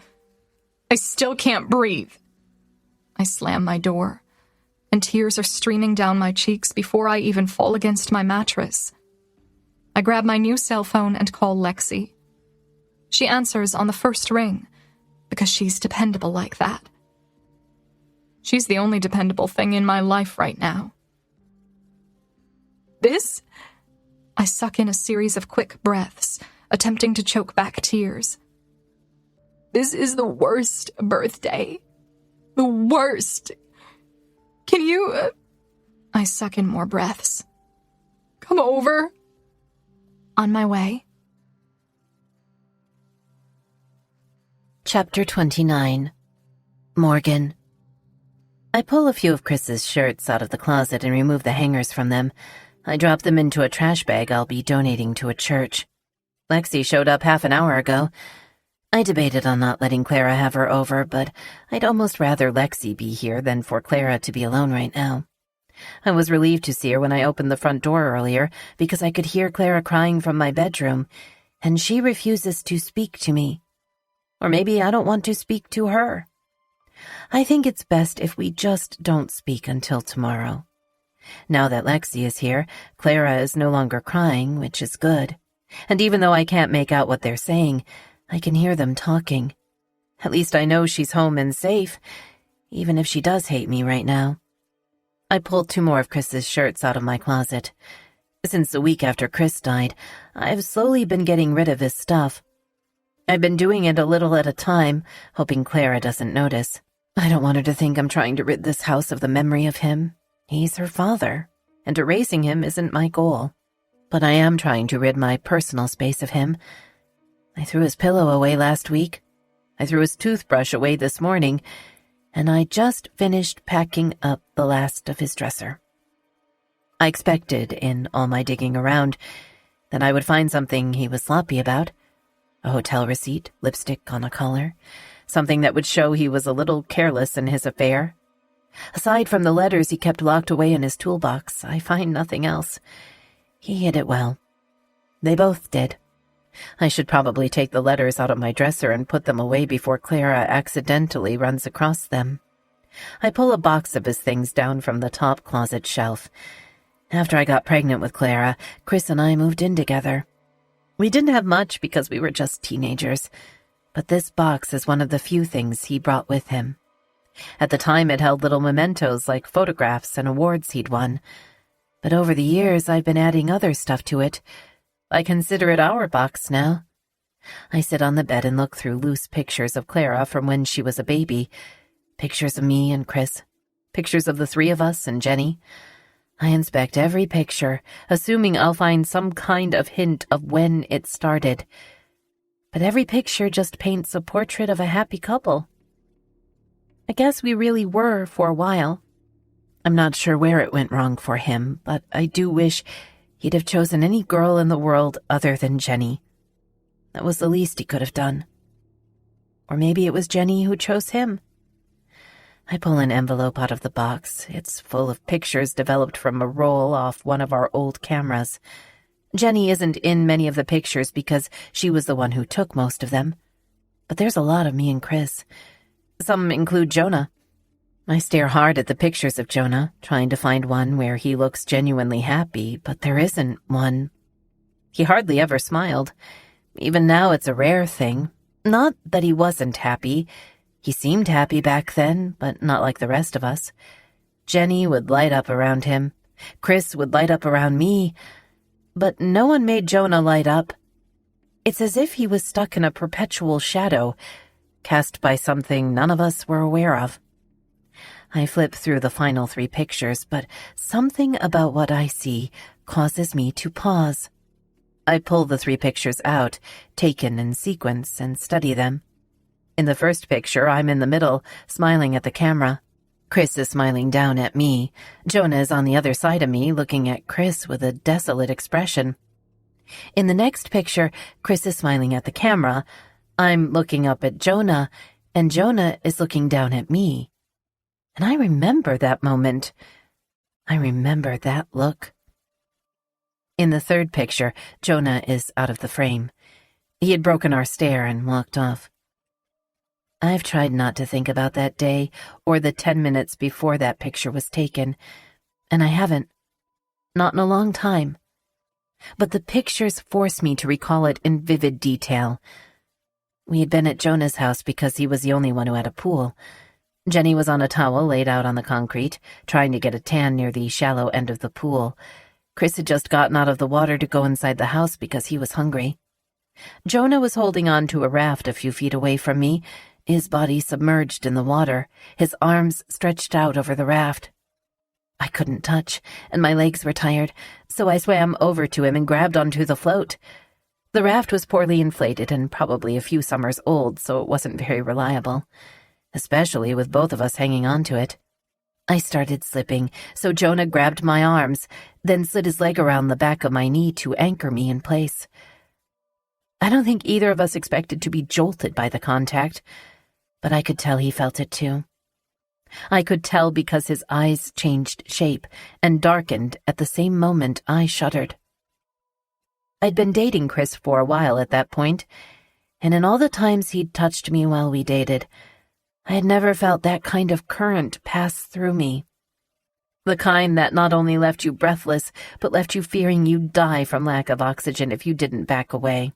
I still can't breathe. I slam my door, and tears are streaming down my cheeks before I even fall against my mattress. I grab my new cell phone and call Lexi. She answers on the first ring, because she's dependable like that. She's the only dependable thing in my life right now. I suck in a series of quick breaths, attempting to choke back tears. This is the worst birthday. The worst. Can you... I suck in more breaths. Come over. On my way. Chapter 29. Morgan. I pull a few of Chris's shirts out of the closet and remove the hangers from them. I drop them into a trash bag I'll be donating to a church. Lexi showed up half an hour ago. I debated on not letting Clara have her over, but I'd almost rather Lexi be here than for Clara to be alone right now. I was relieved to see her when I opened the front door earlier because I could hear Clara crying from my bedroom, and she refuses to speak to me. Or maybe I don't want to speak to her. I think it's best if we just don't speak until tomorrow. Now that Lexi is here, Clara is no longer crying, which is good. And even though I can't make out what they're saying, I can hear them talking. At least I know she's home and safe, even if she does hate me right now. I pulled 2 more of Chris's shirts out of my closet. Since the week after Chris died, I've slowly been getting rid of his stuff. I've been doing it a little at a time, hoping Clara doesn't notice. I don't want her to think I'm trying to rid this house of the memory of him. He's her father, and erasing him isn't my goal. But I am trying to rid my personal space of him. I threw his pillow away last week. I threw his toothbrush away this morning, and I just finished packing up the last of his dresser. I expected, in all my digging around, that I would find something he was sloppy about. A hotel receipt, lipstick on a collar, something that would show he was a little careless in his affair. Aside from the letters he kept locked away in his toolbox, I find nothing else. He hid it well. They both did. I should probably take the letters out of my dresser and put them away before Clara accidentally runs across them. I pull a box of his things down from the top closet shelf. After I got pregnant with Clara, Chris and I moved in together. We didn't have much because we were just teenagers, but this box is one of the few things he brought with him. At the time, it held little mementos like photographs and awards he'd won. But over the years, I've been adding other stuff to it. I consider it our box now. I sit on the bed and look through loose pictures of Clara from when she was a baby. Pictures of me and Chris. Pictures of the 3 of us and Jenny. I inspect every picture, assuming I'll find some kind of hint of when it started. But every picture just paints a portrait of a happy couple. I guess we really were for a while. I'm not sure where it went wrong for him, but I do wish he'd have chosen any girl in the world other than Jenny. That was the least he could have done. Or maybe it was Jenny who chose him. I pull an envelope out of the box. It's full of pictures developed from a roll off one of our old cameras. Jenny isn't in many of the pictures because she was the one who took most of them. But there's a lot of me and Chris. Some include Jonah. I stare hard at the pictures of Jonah, trying to find one where he looks genuinely happy, but there isn't one. He hardly ever smiled. Even now it's a rare thing. Not that he wasn't happy. He seemed happy back then, but not like the rest of us. Jenny would light up around him. Chris would light up around me. But no one made Jonah light up. It's as if he was stuck in a perpetual shadow, cast by something none of us were aware of. I flip through the final 3 pictures, but something about what I see causes me to pause. I pull the 3 pictures out, taken in sequence, and study them. In the first picture, I'm in the middle, smiling at the camera. Chris is smiling down at me. Jonah is on the other side of me, looking at Chris with a desolate expression. In the next picture, Chris is smiling at the camera. I'm looking up at Jonah, and Jonah is looking down at me. And I remember that moment. I remember that look. In the third picture, Jonah is out of the frame. He had broken our stare and walked off. I've tried not to think about that day or the 10 minutes before that picture was taken, and I haven't. Not in a long time. But the pictures force me to recall it in vivid detail. We had been at Jonah's house because he was the only one who had a pool. Jenny was on a towel laid out on the concrete, trying to get a tan near the shallow end of the pool. Chris had just gotten out of the water to go inside the house because he was hungry. Jonah was holding on to a raft a few feet away from me, his body submerged in the water, his arms stretched out over the raft. I couldn't touch, and my legs were tired, so I swam over to him and grabbed onto the float. The raft was poorly inflated and probably a few summers old, so it wasn't very reliable, especially with both of us hanging onto it. I started slipping, so Jonah grabbed my arms, then slid his leg around the back of my knee to anchor me in place. I don't think either of us expected to be jolted by the contact, but I could tell he felt it too. I could tell because his eyes changed shape and darkened at the same moment I shuddered. I'd been dating Chris for a while at that point, and in all the times he'd touched me while we dated, I had never felt that kind of current pass through me. The kind that not only left you breathless, but left you fearing you'd die from lack of oxygen if you didn't back away.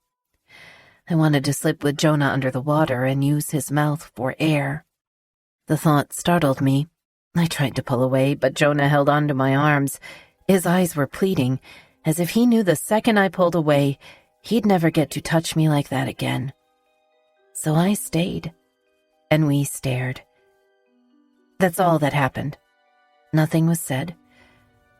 I wanted to slip with Jonah under the water and use his mouth for air. The thought startled me. I tried to pull away, but Jonah held onto my arms. His eyes were pleading, as if he knew the second I pulled away, he'd never get to touch me like that again. So I stayed, and we stared. That's all that happened. Nothing was said.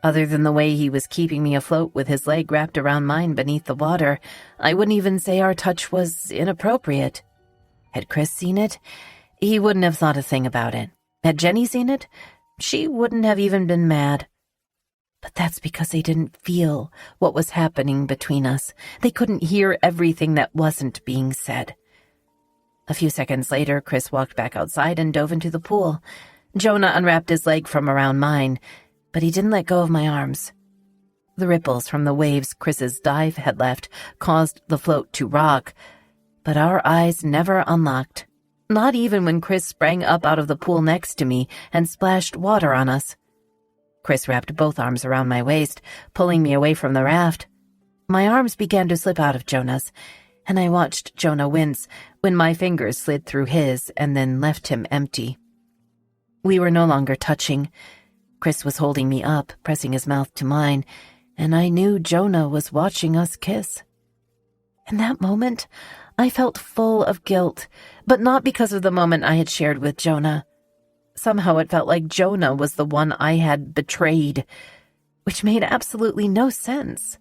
Other than the way he was keeping me afloat with his leg wrapped around mine beneath the water, I wouldn't even say our touch was inappropriate. Had Chris seen it? He wouldn't have thought a thing about it. Had Jenny seen it? She wouldn't have even been mad. But that's because they didn't feel what was happening between us. They couldn't hear everything that wasn't being said. A few seconds later, Chris walked back outside and dove into the pool. Jonah unwrapped his leg from around mine, but he didn't let go of my arms. The ripples from the waves Chris's dive had left caused the float to rock, but our eyes never unlocked, not even when Chris sprang up out of the pool next to me and splashed water on us. Chris wrapped both arms around my waist, pulling me away from the raft. My arms began to slip out of Jonah's, and I watched Jonah wince when my fingers slid through his and then left him empty. We were no longer touching. Chris was holding me up, pressing his mouth to mine, and I knew Jonah was watching us kiss. In that moment, I felt full of guilt, but not because of the moment I had shared with Jonah. Somehow it felt like Jonah was the one I had betrayed, which made absolutely no sense.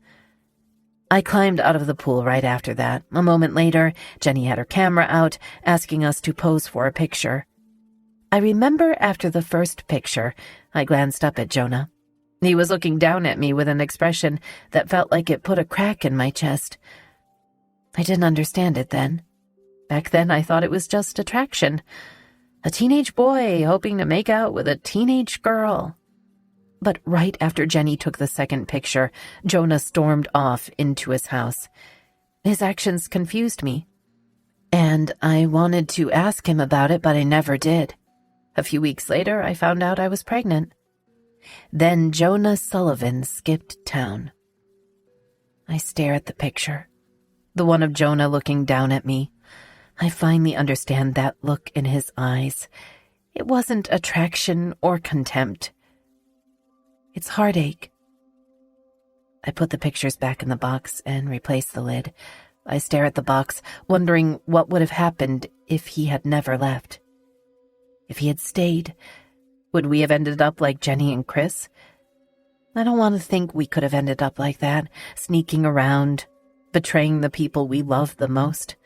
I climbed out of the pool right after that. A moment later, Jenny had her camera out, asking us to pose for a picture. I remember after the first picture, I glanced up at Jonah. He was looking down at me with an expression that felt like it put a crack in my chest. I didn't understand it then. Back then, I thought it was just attraction. A teenage boy hoping to make out with a teenage girl. But right after Jenny took the second picture, Jonah stormed off into his house. His actions confused me, and I wanted to ask him about it, but I never did. A few weeks later, I found out I was pregnant. Then Jonah Sullivan skipped town. I stare at the picture, the one of Jonah looking down at me. I finally understand that look in his eyes. It wasn't attraction or contempt. It's heartache. I put the pictures back in the box and replaced the lid. I stare at the box, wondering what would have happened if he had never left. If he had stayed, would we have ended up like Jenny and Chris? I don't want to think we could have ended up like that, sneaking around, betraying the people we love the most.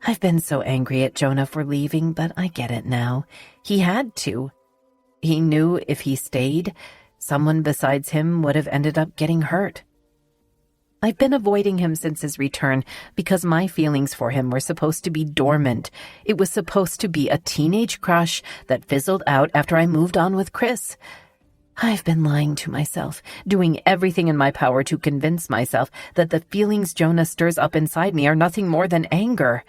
I've been so angry at Jonah for leaving, but I get it now. He had to. He knew if he stayed, someone besides him would have ended up getting hurt. I've been avoiding him since his return because my feelings for him were supposed to be dormant. It was supposed to be a teenage crush that fizzled out after I moved on with Chris. I've been lying to myself, doing everything in my power to convince myself that the feelings Jonah stirs up inside me are nothing more than anger.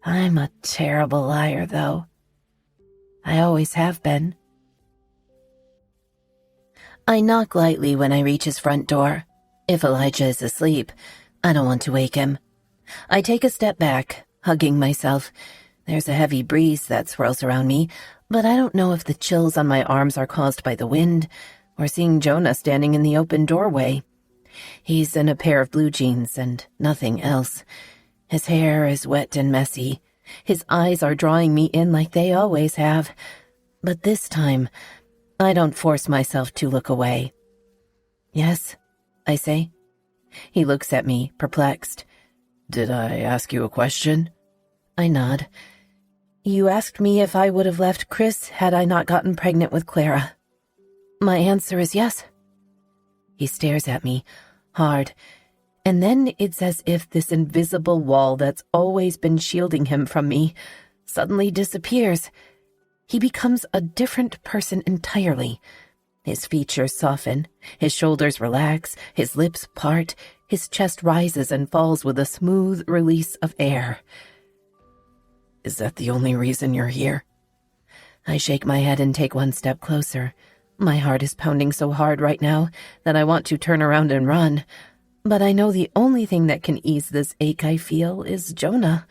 I'm a terrible liar, though. I always have been. I knock lightly when I reach his front door. If Elijah is asleep, I don't want to wake him. I take a step back, hugging myself. There's a heavy breeze that swirls around me, but I don't know if the chills on my arms are caused by the wind or seeing Jonah standing in the open doorway. He's in a pair of blue jeans and nothing else. His hair is wet and messy. His eyes are drawing me in like they always have. But this time, I don't force myself to look away. Yes, I say. He looks at me, perplexed. Did I ask you a question? I nod. You asked me if I would have left Chris had I not gotten pregnant with Clara. My answer is yes. He stares at me, hard, and then it's as if this invisible wall that's always been shielding him from me suddenly disappears. He becomes a different person entirely. His features soften, his shoulders relax, his lips part, his chest rises and falls with a smooth release of air. Is that the only reason you're here? I shake my head and take one step closer. My heart is pounding so hard right now that I want to turn around and run. But I know the only thing that can ease this ache I feel is Jonah.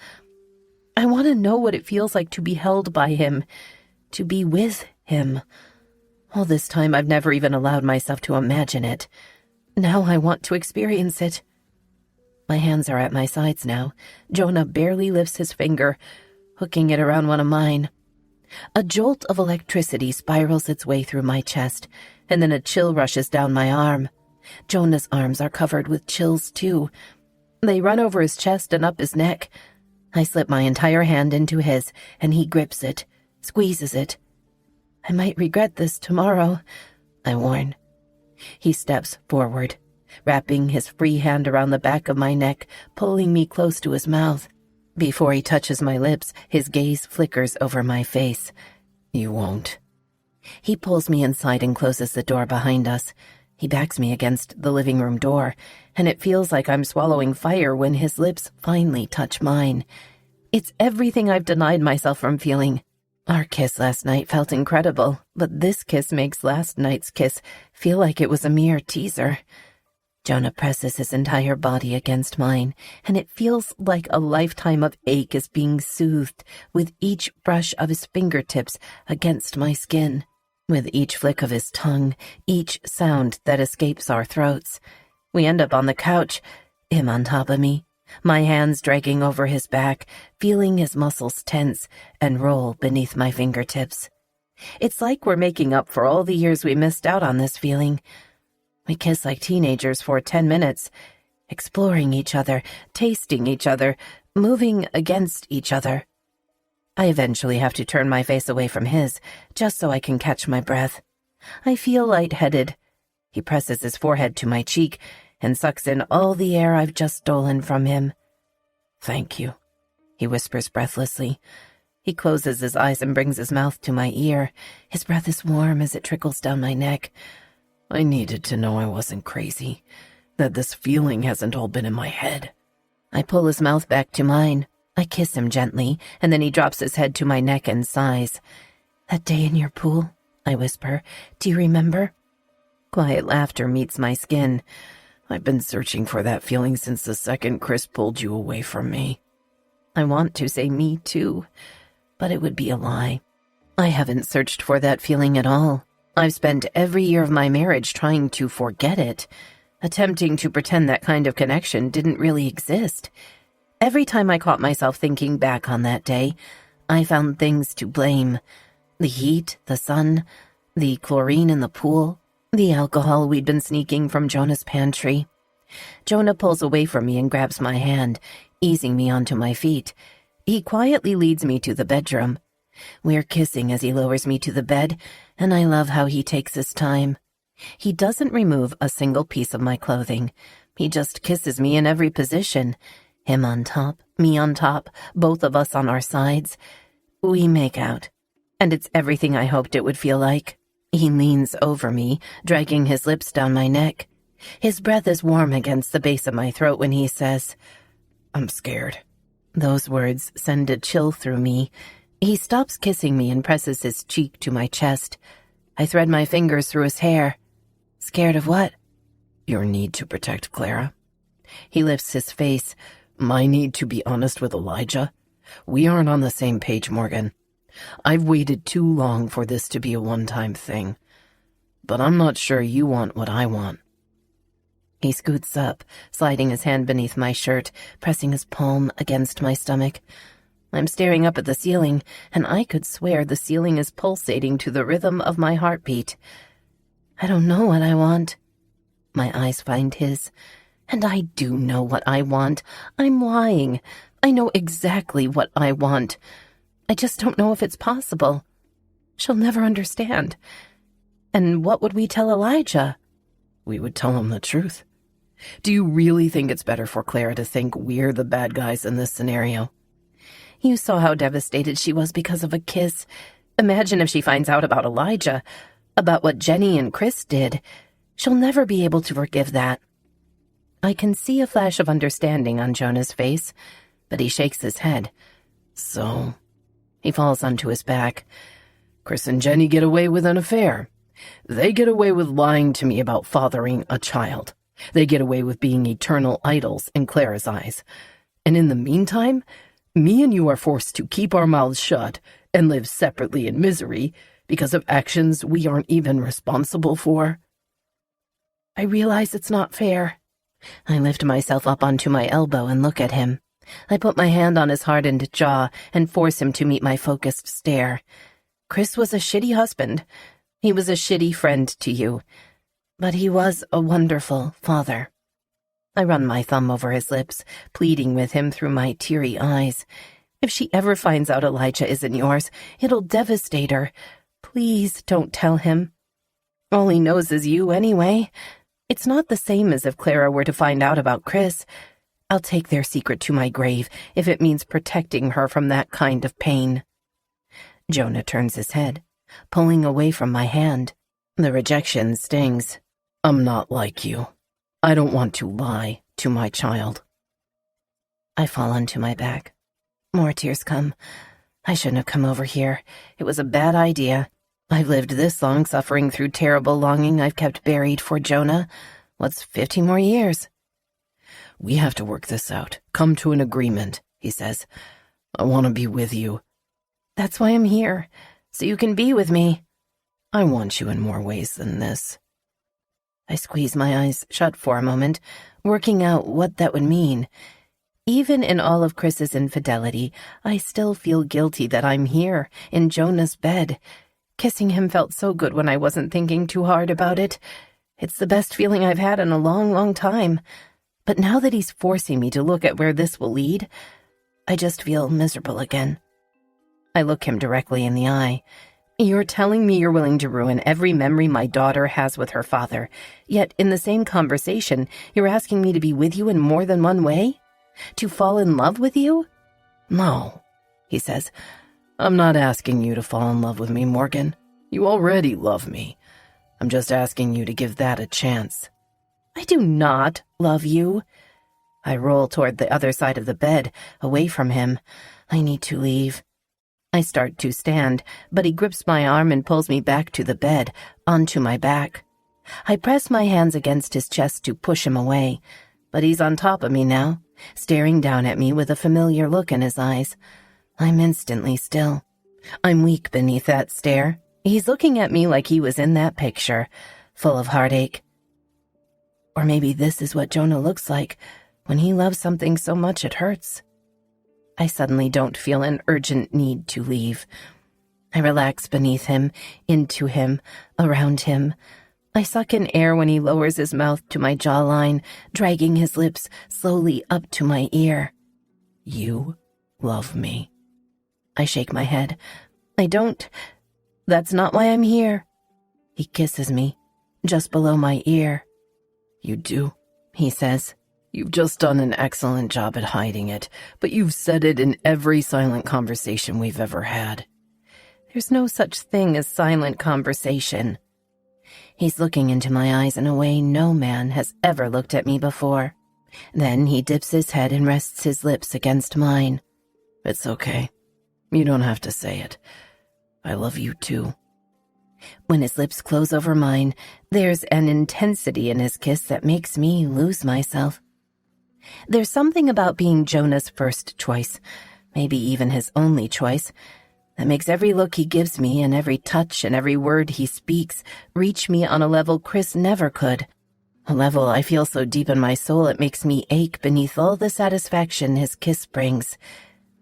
I want to know what it feels like to be held by him, to be with him. All this time I've never even allowed myself to imagine it. Now I want to experience it. My hands are at my sides now. Jonah barely lifts his finger, hooking it around one of mine. A jolt of electricity spirals its way through my chest, and then a chill rushes down my arm. Jonah's arms are covered with chills, too. They run over his chest and up his neck. I slip my entire hand into his, and he grips it, squeezes it. I might regret this tomorrow, I warn. He steps forward, wrapping his free hand around the back of my neck, pulling me close to his mouth. Before he touches my lips, his gaze flickers over my face. You won't. He pulls me inside and closes the door behind us. He backs me against the living room door, and it feels like I'm swallowing fire when his lips finally touch mine. It's everything I've denied myself from feeling. Our kiss last night felt incredible, but this kiss makes last night's kiss feel like it was a mere teaser. Jonah presses his entire body against mine, and it feels like a lifetime of ache is being soothed with each brush of his fingertips against my skin, with each flick of his tongue, each sound that escapes our throats. We end up on the couch, him on top of me, my hands dragging over his back, feeling his muscles tense and roll beneath my fingertips. It's like we're making up for all the years we missed out on this feeling. We kiss like teenagers for 10 minutes, exploring each other, tasting each other, moving against each other. I eventually have to turn my face away from his, just so I can catch my breath. I feel lightheaded. He presses his forehead to my cheek and sucks in all the air I've just stolen from him. Thank you, he whispers breathlessly. He closes his eyes and brings his mouth to my ear. His breath is warm as it trickles down my neck. I needed to know I wasn't crazy, that this feeling hasn't all been in my head. I pull his mouth back to mine. I kiss him gently, and then he drops his head to my neck and sighs. That day in your pool, I whisper, do you remember? Quiet laughter meets my skin. I've been searching for that feeling since the second Chris pulled you away from me. I want to say me too, but it would be a lie. I haven't searched for that feeling at all. I've spent every year of my marriage trying to forget it, attempting to pretend that kind of connection didn't really exist. Every time I caught myself thinking back on that day, I found things to blame. The heat, the sun, the chlorine in the pool, the alcohol we'd been sneaking from Jonah's pantry. Jonah pulls away from me and grabs my hand, easing me onto my feet. He quietly leads me to the bedroom. We're kissing as he lowers me to the bed, and I love how he takes his time. He doesn't remove a single piece of my clothing. He just kisses me in every position. Him on top, me on top, both of us on our sides. We make out, and it's everything I hoped it would feel like. He leans over me, dragging his lips down my neck. His breath is warm against the base of my throat when he says, "I'm scared." Those words send a chill through me. He stops kissing me and presses his cheek to my chest. I thread my fingers through his hair. Scared of what? Your need to protect Clara. He lifts his face. My need to be honest with Elijah. We aren't on the same page, Morgan. I've waited too long for this to be a one-time thing. But I'm not sure you want what I want. He scoots up, sliding his hand beneath my shirt, pressing his palm against my stomach. I'm staring up at the ceiling, and I could swear the ceiling is pulsating to the rhythm of my heartbeat. I don't know what I want. My eyes find his, and I do know what I want. I'm lying. I know exactly what I want. I just don't know if it's possible. She'll never understand. And what would we tell Elijah? We would tell him the truth. Do you really think it's better for Clara to think we're the bad guys in this scenario? You saw how devastated she was because of a kiss. Imagine if she finds out about Elijah, about what Jenny and Chris did. She'll never be able to forgive that. I can see a flash of understanding on Jonah's face, but he shakes his head. So, he falls onto his back. Chris and Jenny get away with an affair. They get away with lying to me about fathering a child. They get away with being eternal idols in Clara's eyes. And in the meantime, me and you are forced to keep our mouths shut and live separately in misery because of actions we aren't even responsible for. I realize it's not fair. I lift myself up onto my elbow and look at him. I put my hand on his hardened jaw and force him to meet my focused stare. Chris was a shitty husband. He was a shitty friend to you. But he was a wonderful father. I run my thumb over his lips, pleading with him through my teary eyes. If she ever finds out Elijah isn't yours, it'll devastate her. Please don't tell him. All he knows is you anyway. It's not the same as if Clara were to find out about Chris. I'll take their secret to my grave if it means protecting her from that kind of pain. Jonah turns his head, pulling away from my hand. The rejection stings. I'm not like you. I don't want to lie to my child. I fall onto my back. More tears come. I shouldn't have come over here. It was a bad idea. I've lived this long suffering through terrible longing I've kept buried for Jonah. What's 50 more years? We have to work this out. Come to an agreement, he says. I want to be with you. That's why I'm here, so you can be with me. I want you in more ways than this. I squeeze my eyes shut for a moment, working out what that would mean. Even in all of Chris's infidelity, I still feel guilty that I'm here, in Jonah's bed. Kissing him felt so good when I wasn't thinking too hard about it. It's the best feeling I've had in a long, long time. But now that he's forcing me to look at where this will lead, I just feel miserable again. I look him directly in the eye. You're telling me you're willing to ruin every memory my daughter has with her father, yet in the same conversation, you're asking me to be with you in more than one way? To fall in love with you? No, he says. I'm not asking you to fall in love with me, Morgan. You already love me. I'm just asking you to give that a chance. I do not love you. I roll toward the other side of the bed, away from him. I need to leave. I start to stand, but he grips my arm and pulls me back to the bed, onto my back. I press my hands against his chest to push him away, but he's on top of me now, staring down at me with a familiar look in his eyes. I'm instantly still. I'm weak beneath that stare. He's looking at me like he was in that picture, full of heartache. Or maybe this is what Jonah looks like when he loves something so much it hurts. I suddenly don't feel an urgent need to leave. I relax beneath him, into him, around him. I suck in air when he lowers his mouth to my jawline, dragging his lips slowly up to my ear. You love me. I shake my head. I don't. That's not why I'm here. He kisses me, just below my ear. You do, he says. You've just done an excellent job at hiding it, but you've said it in every silent conversation we've ever had. There's no such thing as silent conversation. He's looking into my eyes in a way no man has ever looked at me before. Then he dips his head and rests his lips against mine. It's okay. You don't have to say it. I love you too. When his lips close over mine, there's an intensity in his kiss that makes me lose myself. There's something about being Jonah's first choice, maybe even his only choice, that makes every look he gives me and every touch and every word he speaks reach me on a level Chris never could. A level I feel so deep in my soul it makes me ache beneath all the satisfaction his kiss brings.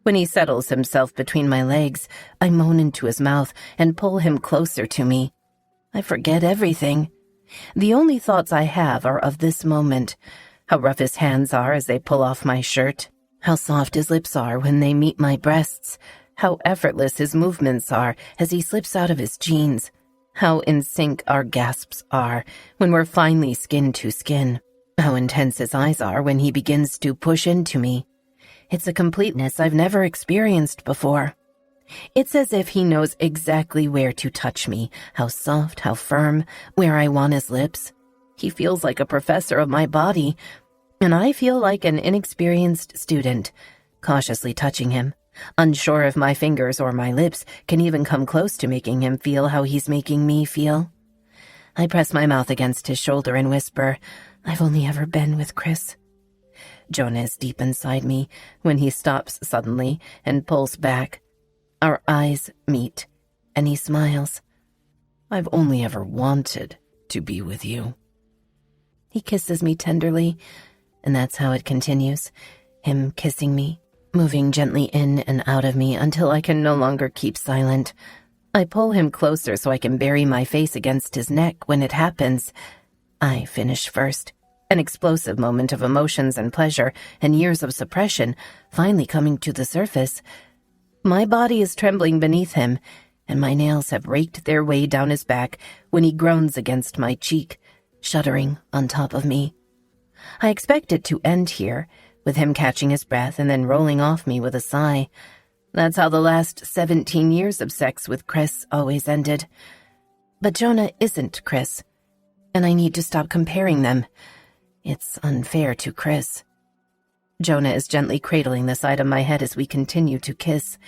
When he settles himself between my legs, I moan into his mouth and pull him closer to me. I forget everything. The only thoughts I have are of this moment. How rough his hands are as they pull off my shirt. How soft his lips are when they meet my breasts. How effortless his movements are as he slips out of his jeans. How in sync our gasps are when we're finally skin to skin. How intense his eyes are when he begins to push into me. It's a completeness I've never experienced before. It's as if he knows exactly where to touch me, how soft, how firm, where I want his lips. He feels like a professor of my body, and I feel like an inexperienced student, cautiously touching him, unsure if my fingers or my lips can even come close to making him feel how he's making me feel. I press my mouth against his shoulder and whisper, "I've only ever been with Chris." Jonah is deep inside me when he stops suddenly and pulls back. Our eyes meet, and he smiles. "I've only ever wanted to be with you." He kisses me tenderly, and that's how it continues, him kissing me, moving gently in and out of me until I can no longer keep silent. I pull him closer so I can bury my face against his neck when it happens. I finish first. An explosive moment of emotions and pleasure and years of suppression finally coming to the surface. My body is trembling beneath him, and my nails have raked their way down his back when he groans against my cheek, shuddering on top of me. I expect it to end here, with him catching his breath and then rolling off me with a sigh. That's how the last 17 years of sex with Chris always ended. But Jonah isn't Chris, and I need to stop comparing them. It's unfair to Chris. Jonah is gently cradling the side of my head as we continue to kiss.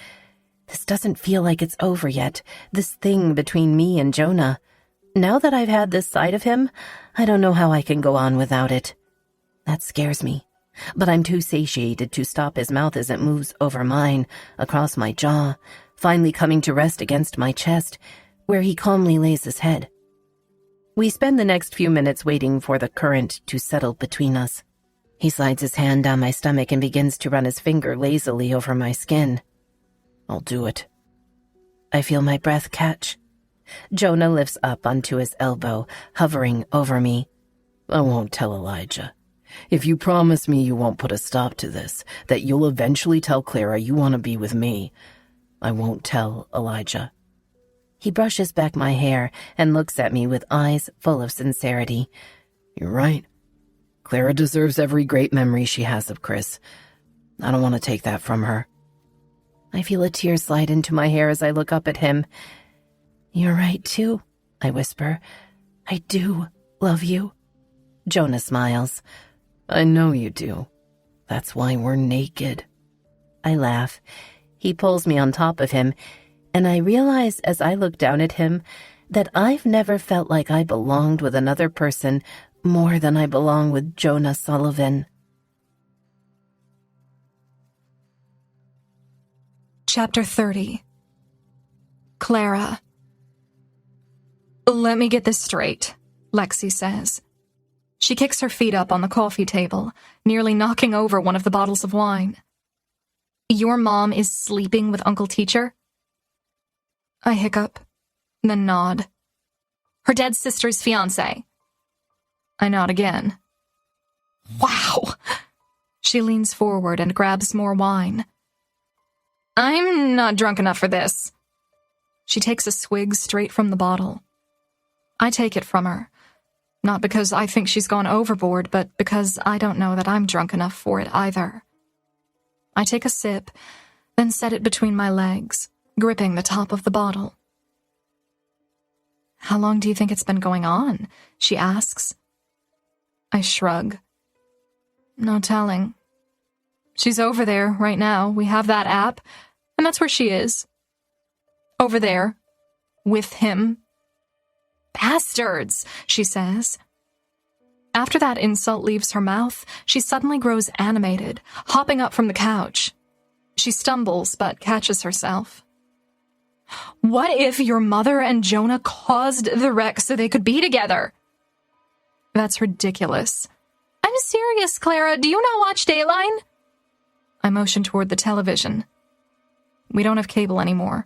This doesn't feel like it's over yet, this thing between me and Jonah. Now that I've had this side of him, I don't know how I can go on without it. That scares me, but I'm too satiated to stop his mouth as it moves over mine, across my jaw, finally coming to rest against my chest, where he calmly lays his head. We spend the next few minutes waiting for the current to settle between us. He slides his hand down my stomach and begins to run his finger lazily over my skin. "I'll do it." I feel my breath catch. Jonah lifts up onto his elbow, hovering over me. "I won't tell Elijah. If you promise me you won't put a stop to this, that you'll eventually tell Clara you want to be with me, I won't tell Elijah." He brushes back my hair and looks at me with eyes full of sincerity. "You're right. Clara deserves every great memory she has of Chris. I don't want to take that from her." I feel a tear slide into my hair as I look up at him. "You're right, too," I whisper. "I do love you." Jonah smiles. "I know you do. That's why we're naked." I laugh. He pulls me on top of him, and I realize as I look down at him that I've never felt like I belonged with another person more than I belong with Jonah Sullivan. Chapter 30. Clara. "Let me get this straight," Lexi says. She kicks her feet up on the coffee table, nearly knocking over one of the bottles of wine. Your mom is sleeping with Uncle Teacher? I hiccup, then nod. Her dead sister's fiancé. I nod again. Wow! She leans forward and grabs more wine. I'm not drunk enough for this. She takes a swig straight from the bottle. I take it from her, not because I think she's gone overboard, but because I don't know that I'm drunk enough for it either. I take a sip, then set it between my legs, gripping the top of the bottle. How long do you think it's been going on? She asks. I shrug. No telling. She's over there right now. We have that app, and that's where she is. Over there. With him. Bastards, she says. After that insult leaves her mouth, she suddenly grows animated, hopping up from the couch. She stumbles, but catches herself. What if your mother and Jonah caused the wreck so they could be together? That's ridiculous. I'm serious, Clara. Do you not watch Dateline? I motion toward the television. We don't have cable anymore.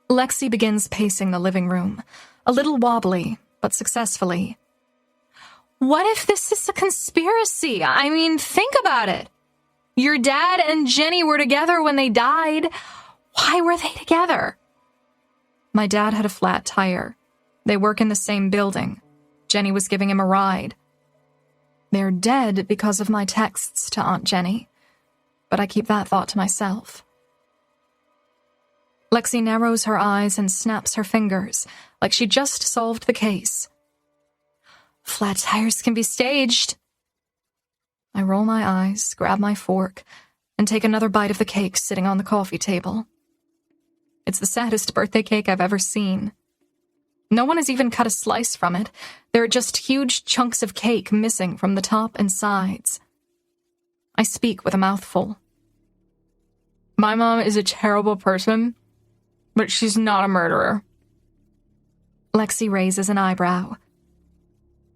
Lexi begins pacing the living room, a little wobbly, but successfully. What if this is a conspiracy? I mean, think about it. Your dad and Jenny were together when they died. Why were they together? My dad had a flat tire. They work in the same building. Jenny was giving him a ride. They're dead because of my texts to Aunt Jenny, but I keep that thought to myself. Lexi narrows her eyes and snaps her fingers, like she just solved the case. Flat tires can be staged. I roll my eyes, grab my fork, and take another bite of the cake sitting on the coffee table. It's the saddest birthday cake I've ever seen. No one has even cut a slice from it. There are just huge chunks of cake missing from the top and sides. I speak with a mouthful. My mom is a terrible person, but she's not a murderer. Lexi raises an eyebrow.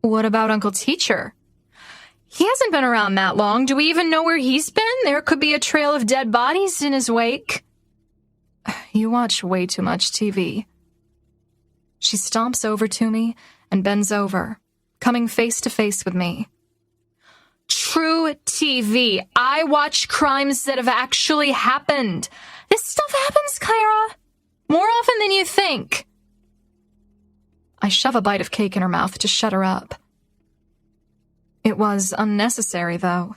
What about Uncle Teacher? He hasn't been around that long. Do we even know where he's been? There could be a trail of dead bodies in his wake. You watch way too much TV. She stomps over to me and bends over, coming face to face with me. True TV. I watch crimes that have actually happened. This stuff happens, Clara. More often than you think. I shove a bite of cake in her mouth to shut her up. It was unnecessary, though,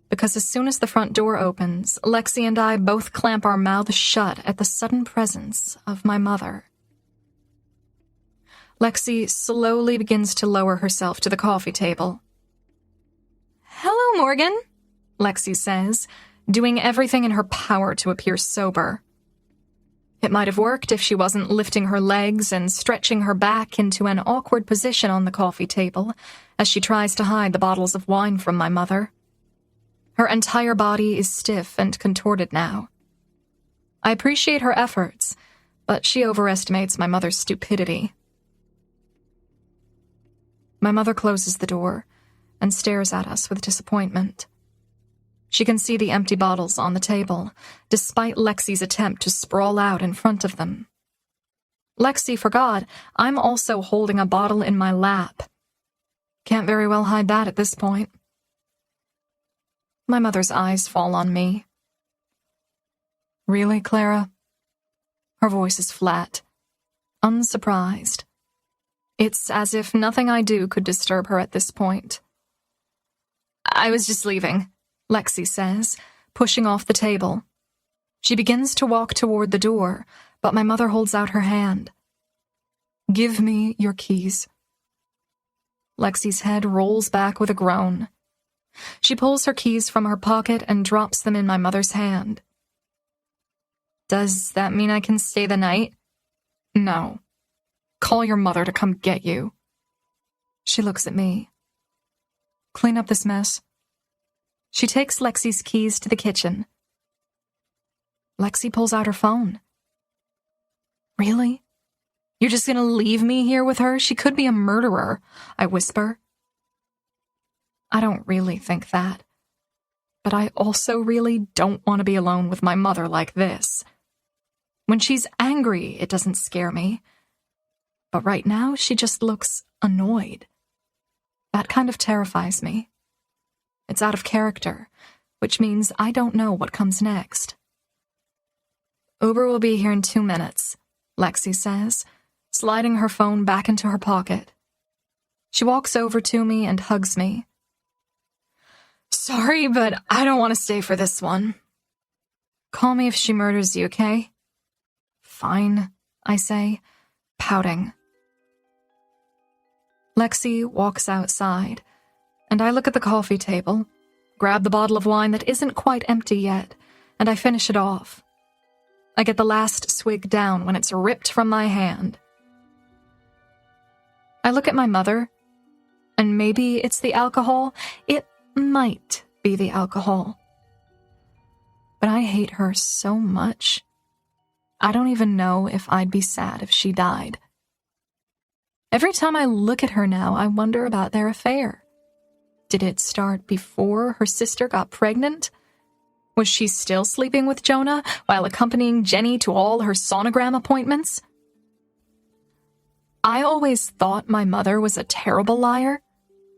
because as soon as the front door opens, Lexi and I both clamp our mouths shut at the sudden presence of my mother. Lexi slowly begins to lower herself to the coffee table. Hello, Morgan, Lexi says, doing everything in her power to appear sober. It might have worked if she wasn't lifting her legs and stretching her back into an awkward position on the coffee table as she tries to hide the bottles of wine from my mother. Her entire body is stiff and contorted now. I appreciate her efforts, but she overestimates my mother's stupidity. My mother closes the door and stares at us with disappointment. She can see the empty bottles on the table, despite Lexi's attempt to sprawl out in front of them. Lexi forgot I'm also holding a bottle in my lap. Can't very well hide that at this point. My mother's eyes fall on me. Really, Clara? Her voice is flat, unsurprised. It's as if nothing I do could disturb her at this point. I was just leaving, Lexi says, pushing off the table. She begins to walk toward the door, but my mother holds out her hand. Give me your keys. Lexi's head rolls back with a groan. She pulls her keys from her pocket and drops them in my mother's hand. Does that mean I can stay the night? No. Call your mother to come get you. She looks at me. Clean up this mess. She takes Lexi's keys to the kitchen. Lexi pulls out her phone. Really? You're just gonna leave me here with her? She could be a murderer, I whisper. I don't really think that. But I also really don't want to be alone with my mother like this. When she's angry, it doesn't scare me. But right now, she just looks annoyed. That kind of terrifies me. It's out of character, which means I don't know what comes next. Uber will be here in 2 minutes, Lexi says, sliding her phone back into her pocket. She walks over to me and hugs me. Sorry, but I don't want to stay for this one. Call me if she murders you, okay? Fine, I say, pouting. Lexi walks outside, and I look at the coffee table, grab the bottle of wine that isn't quite empty yet, and I finish it off. I get the last swig down when it's ripped from my hand. I look at my mother, and maybe it's the alcohol. It might be the alcohol. But I hate her so much. I don't even know if I'd be sad if she died. Every time I look at her now, I wonder about their affair. Did it start before her sister got pregnant? Was she still sleeping with Jonah while accompanying Jenny to all her sonogram appointments? I always thought my mother was a terrible liar,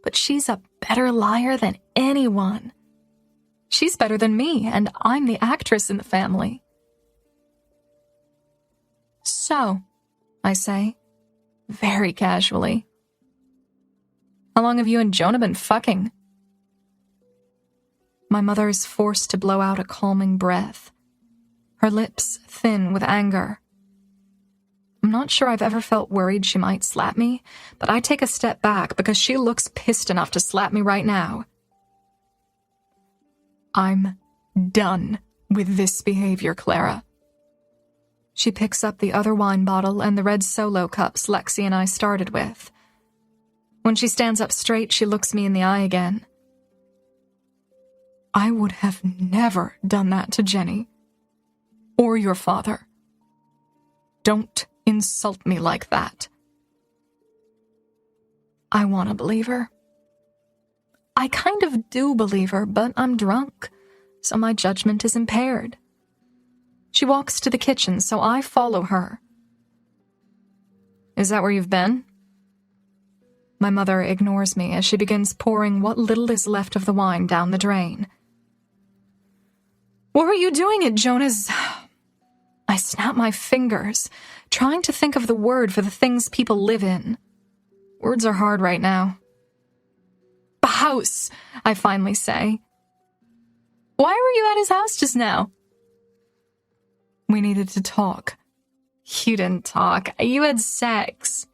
but she's a better liar than anyone. She's better than me, and I'm the actress in the family. So, I say, very casually, how long have you and Jonah been fucking? My mother is forced to blow out a calming breath, her lips thin with anger. I'm not sure I've ever felt worried she might slap me, but I take a step back because she looks pissed enough to slap me right now. I'm done with this behavior, Clara. She picks up the other wine bottle and the red Solo cups Lexi and I started with. When she stands up straight, she looks me in the eye again. I would have never done that to Jenny. Or your father. Don't insult me like that. I want to believe her. I kind of do believe her, but I'm drunk, so my judgment is impaired. She walks to the kitchen, so I follow her. Is that where you've been? My mother ignores me as she begins pouring what little is left of the wine down the drain. What were you doing at Jonah's? I snap my fingers, trying to think of the word for the things people live in. Words are hard right now. House, I finally say. Why were you at his house just now? We needed to talk. You didn't talk. You had sex.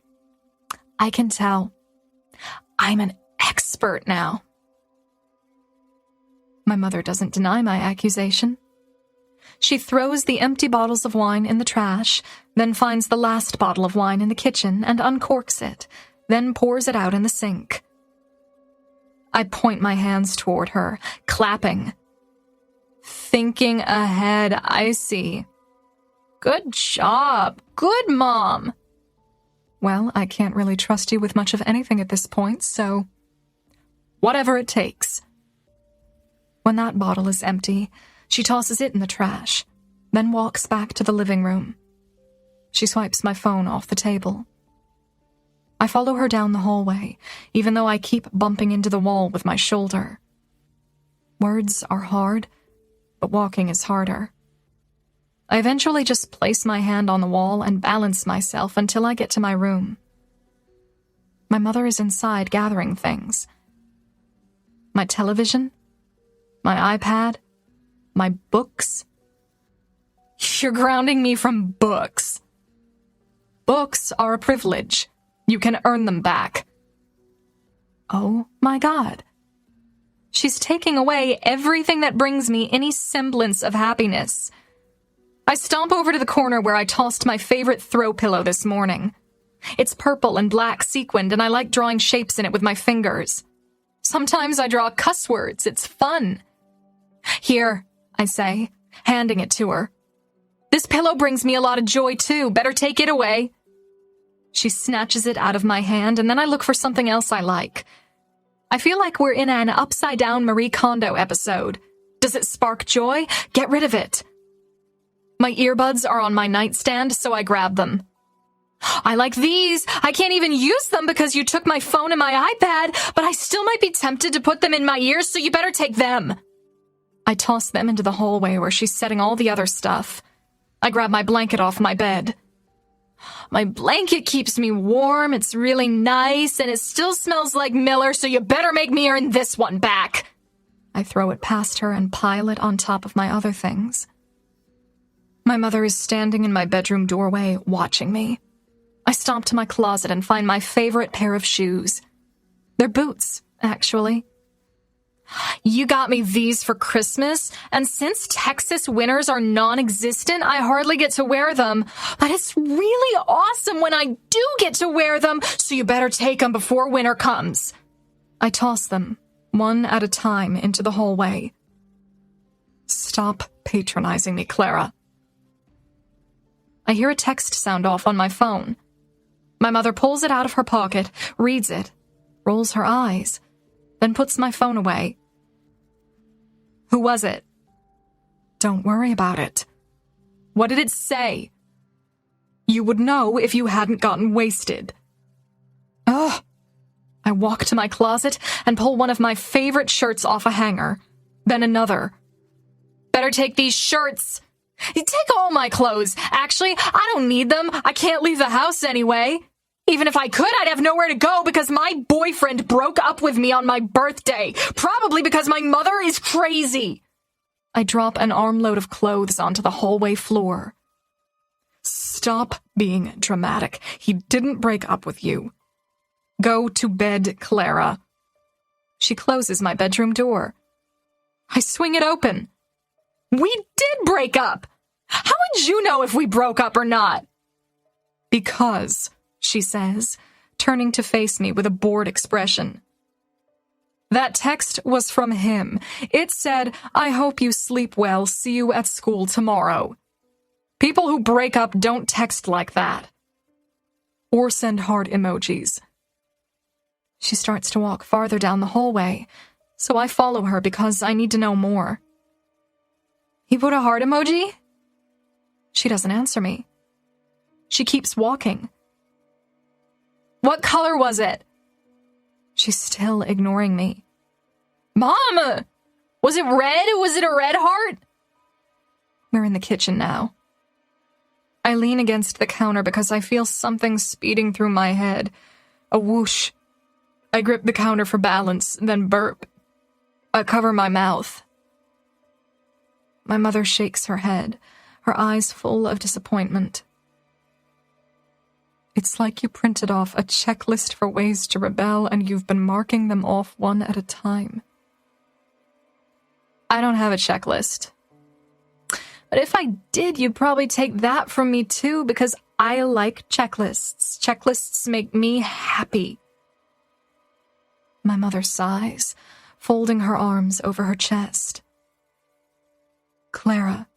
I can tell. I'm an expert now. My mother doesn't deny my accusation. She throws the empty bottles of wine in the trash, then finds the last bottle of wine in the kitchen and uncorks it, then pours it out in the sink. I point my hands toward her, clapping. Thinking ahead, I see. Good job. Good, Mom. Well, I can't really trust you with much of anything at this point, so whatever it takes. When that bottle is empty, she tosses it in the trash, then walks back to the living room. She swipes my phone off the table. I follow her down the hallway, even though I keep bumping into the wall with my shoulder. Words are hard, but walking is harder. I eventually just place my hand on the wall and balance myself until I get to my room. My mother is inside gathering things. My television, my iPad, my books. You're grounding me from books. Books are a privilege. You can earn them back. Oh my God. She's taking away everything that brings me any semblance of happiness. I stomp over to the corner where I tossed my favorite throw pillow this morning. It's purple and black sequined, and I like drawing shapes in it with my fingers. Sometimes I draw cuss words. It's fun. Here, I say, handing it to her. This pillow brings me a lot of joy, too. Better take it away. She snatches it out of my hand, and then I look for something else I like. I feel like we're in an upside-down Marie Kondo episode. Does it spark joy? Get rid of it. My earbuds are on my nightstand, so I grab them. I like these. I can't even use them because you took my phone and my iPad, but I still might be tempted to put them in my ears, so you better take them. I toss them into the hallway where she's setting all the other stuff. I grab my blanket off my bed. My blanket keeps me warm, it's really nice, and it still smells like Miller, so you better make me earn this one back. I throw it past her and pile it on top of my other things. My mother is standing in my bedroom doorway, watching me. I stomp to my closet and find my favorite pair of shoes. They're boots, actually. You got me these for Christmas, and since Texas winters are non-existent, I hardly get to wear them. But it's really awesome when I do get to wear them, so you better take them before winter comes. I toss them, one at a time, into the hallway. Stop patronizing me, Clara. I hear a text sound off on my phone. My mother pulls it out of her pocket, reads it, rolls her eyes, then puts my phone away. Who was it? Don't worry about it. What did it say? You would know if you hadn't gotten wasted. Ugh. I walk to my closet and pull one of my favorite shirts off a hanger, then another. Better take these shirts. You take all my clothes. Actually, I don't need them. I can't leave the house anyway. Even if I could, I'd have nowhere to go because my boyfriend broke up with me on my birthday. Probably because my mother is crazy. I drop an armload of clothes onto the hallway floor. Stop being dramatic. He didn't break up with you. Go to bed, Clara. She closes my bedroom door. I swing it open. We did break up. How would you know if we broke up or not? Because, she says, turning to face me with a bored expression. That text was from him. It said, I hope you sleep well. See you at school tomorrow. People who break up don't text like that. Or send heart emojis. She starts to walk farther down the hallway, so I follow her because I need to know more. He put a heart emoji? She doesn't answer me. She keeps walking. What color was it? She's still ignoring me. Mom! Was it red? Was it a red heart? We're in the kitchen now. I lean against the counter because I feel something speeding through my head. A whoosh. I grip the counter for balance, then burp. I cover my mouth. My mother shakes her head, her eyes full of disappointment. It's like you printed off a checklist for ways to rebel and you've been marking them off one at a time. I don't have a checklist. But if I did, you'd probably take that from me too, because I like checklists. Checklists make me happy. My mother sighs, folding her arms over her chest. Clara,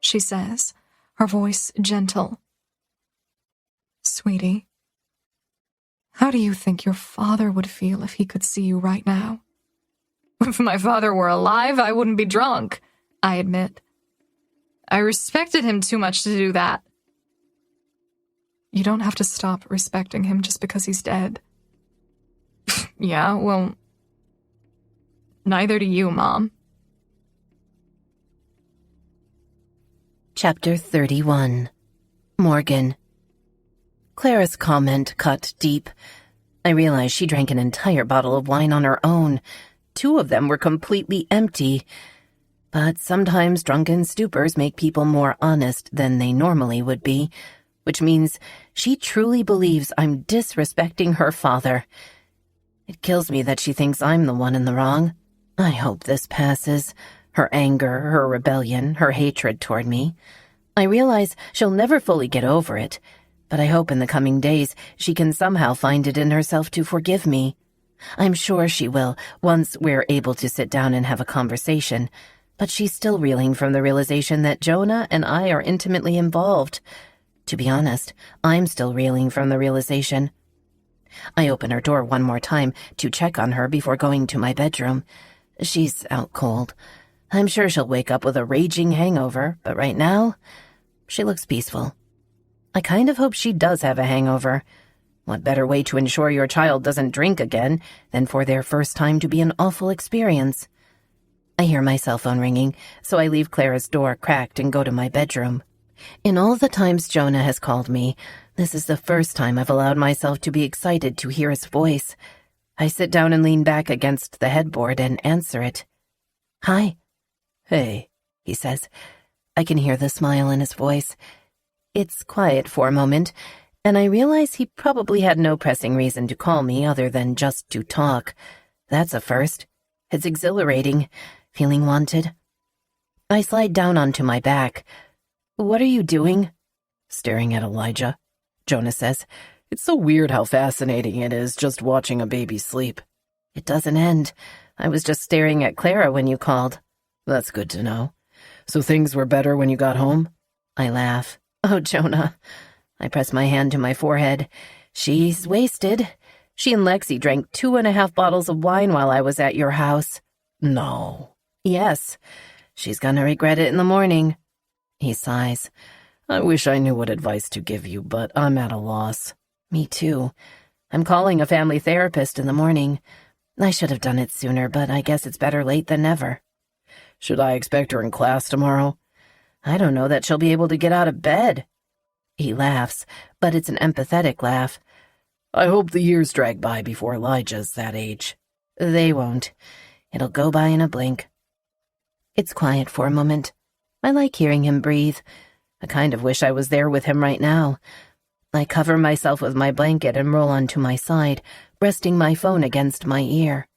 she says, her voice gentle. Sweetie, how do you think your father would feel if he could see you right now? If my father were alive, I wouldn't be drunk, I admit. I respected him too much to do that. You don't have to stop respecting him just because he's dead. Yeah, well, neither do you, Mom. Chapter 31. Morgan. Clara's comment cut deep. I realized she drank an entire bottle of wine on her own. 2 of them were completely empty. But sometimes drunken stupors make people more honest than they normally would be, which means she truly believes I'm disrespecting her father. It kills me that she thinks I'm the one in the wrong. I hope this passes. Her anger, her rebellion, her hatred toward me. I realize she'll never fully get over it, but I hope in the coming days she can somehow find it in herself to forgive me. I'm sure she will, once we're able to sit down and have a conversation, but she's still reeling from the realization that Jonah and I are intimately involved. To be honest, I'm still reeling from the realization. I open her door one more time to check on her before going to my bedroom. She's out cold. I'm sure she'll wake up with a raging hangover, but right now, she looks peaceful. I kind of hope she does have a hangover. What better way to ensure your child doesn't drink again than for their first time to be an awful experience? I hear my cell phone ringing, so I leave Clara's door cracked and go to my bedroom. In all the times Jonah has called me, this is the first time I've allowed myself to be excited to hear his voice. I sit down and lean back against the headboard and answer it. "Hi." "Hey," he says. I can hear the smile in his voice. It's quiet for a moment, and I realize he probably had no pressing reason to call me other than just to talk. That's a first. It's exhilarating, feeling wanted. I slide down onto my back. "What are you doing?" "Staring at Elijah," Jonah says. "It's so weird how fascinating it is just watching a baby sleep." "It doesn't end. I was just staring at Clara when you called." "That's good to know. So things were better when you got home?" I laugh. "Oh, Jonah." I press my hand to my forehead. "She's wasted. She and Lexi drank 2.5 bottles of wine while I was at your house." "No." "Yes. She's gonna regret it in the morning." He sighs. "I wish I knew what advice to give you, but I'm at a loss." Me too. I'm calling a family therapist in the morning. I should have done it sooner, but I guess it's better late than never. "Should I expect her in class tomorrow?" "I don't know that she'll be able to get out of bed." He laughs, but it's an empathetic laugh. "I hope the years drag by before Elijah's that age." "They won't. It'll go by in a blink." It's quiet for a moment. I like hearing him breathe. I kind of wish I was there with him right now. I cover myself with my blanket and roll onto my side, resting my phone against my ear.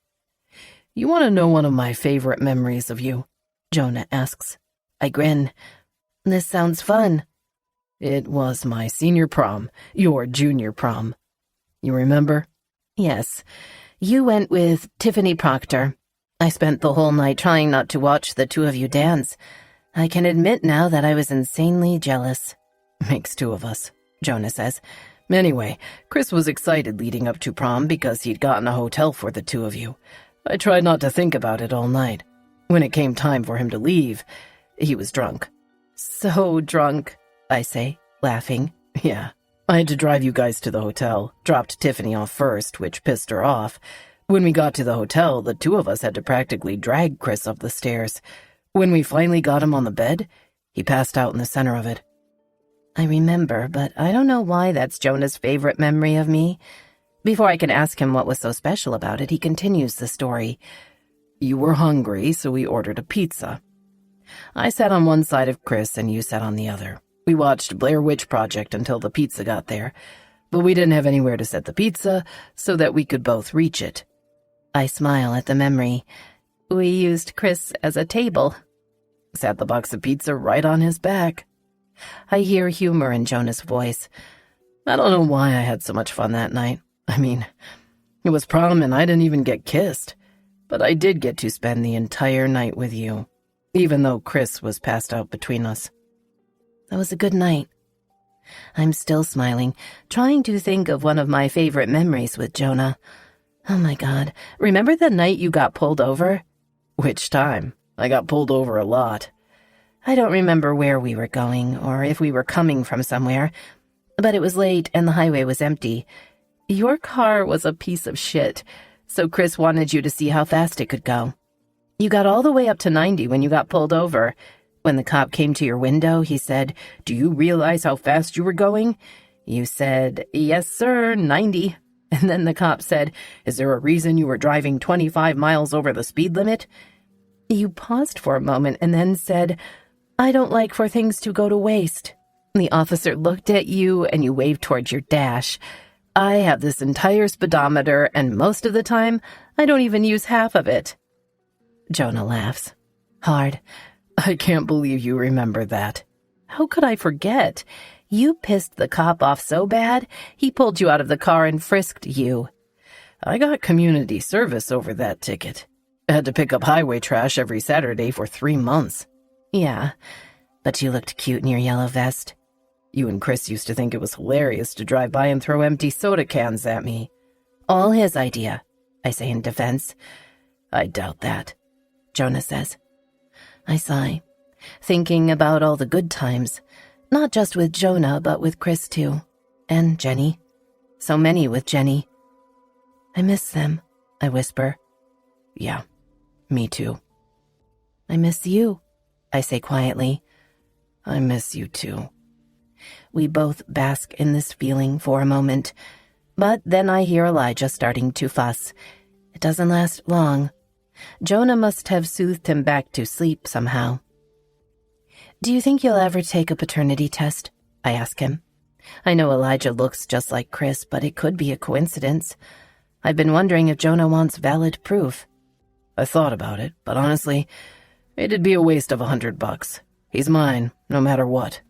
"You want to know one of my favorite memories of you?" Jonah asks. I grin. "This sounds fun." "It was my senior prom, your junior prom. You remember?" "Yes. You went with Tiffany Proctor. I spent the whole night trying not to watch the two of you dance. I can admit now that I was insanely jealous." "Makes two of us," Jonah says. "Anyway, Chris was excited leading up to prom because he'd gotten a hotel for the two of you. I tried not to think about it all night. When it came time for him to leave, he was drunk." "So drunk," I say, laughing. "Yeah. I had to drive you guys to the hotel, dropped Tiffany off first, which pissed her off. When we got to the hotel, the two of us had to practically drag Chris up the stairs. When we finally got him on the bed, he passed out in the center of it." I remember, but I don't know why that's Jonah's favorite memory of me. Before I can ask him what was so special about it, he continues the story. "You were hungry, so we ordered a pizza. I sat on one side of Chris and you sat on the other. We watched Blair Witch Project until the pizza got there, but we didn't have anywhere to set the pizza so that we could both reach it." I smile at the memory. "We used Chris as a table." "Sat the box of pizza right on his back." I hear humor in Jonah's voice. "I don't know why I had so much fun that night. I mean, it was prom and I didn't even get kissed. But I did get to spend the entire night with you, even though Chris was passed out between us." That was a good night. I'm still smiling, trying to think of one of my favorite memories with Jonah. Oh my God, remember the night you got pulled over? "Which time? I got pulled over a lot." I don't remember where we were going or if we were coming from somewhere, but it was late and the highway was empty. Your car was a piece of shit, so Chris wanted you to see how fast it could go. You got all the way up to 90 when you got pulled over. When the cop came to your window, he said, "Do you realize how fast you were going?" You said, "Yes, sir, 90. And then the cop said, "Is there a reason you were driving 25 miles over the speed limit?" You paused for a moment and then said, "I don't like for things to go to waste." The officer looked at you and you waved towards your dash. I have this entire speedometer, and most of the time, I don't even use half of it. Jonah laughs. Hard. "I can't believe you remember that." How could I forget? You pissed the cop off so bad, he pulled you out of the car and frisked you. "I got community service over that ticket. I had to pick up highway trash every Saturday for 3 months. Yeah, but you looked cute in your yellow vest. You and Chris used to think it was hilarious to drive by and throw empty soda cans at me." All his idea, I say in defense. "I doubt that," Jonah says. I sigh, thinking about all the good times, not just with Jonah, but with Chris too, and Jenny. So many with Jenny. I miss them, I whisper. Yeah, me too. I miss you, I say quietly. I miss you too. We both bask in this feeling for a moment, but then I hear Elijah starting to fuss. It doesn't last long. Jonah must have soothed him back to sleep somehow. Do you think you'll ever take a paternity test? I ask him. I know Elijah looks just like Chris, but it could be a coincidence. I've been wondering if Jonah wants valid proof. I thought about it, but honestly, it'd be a waste of $100. He's mine, no matter what.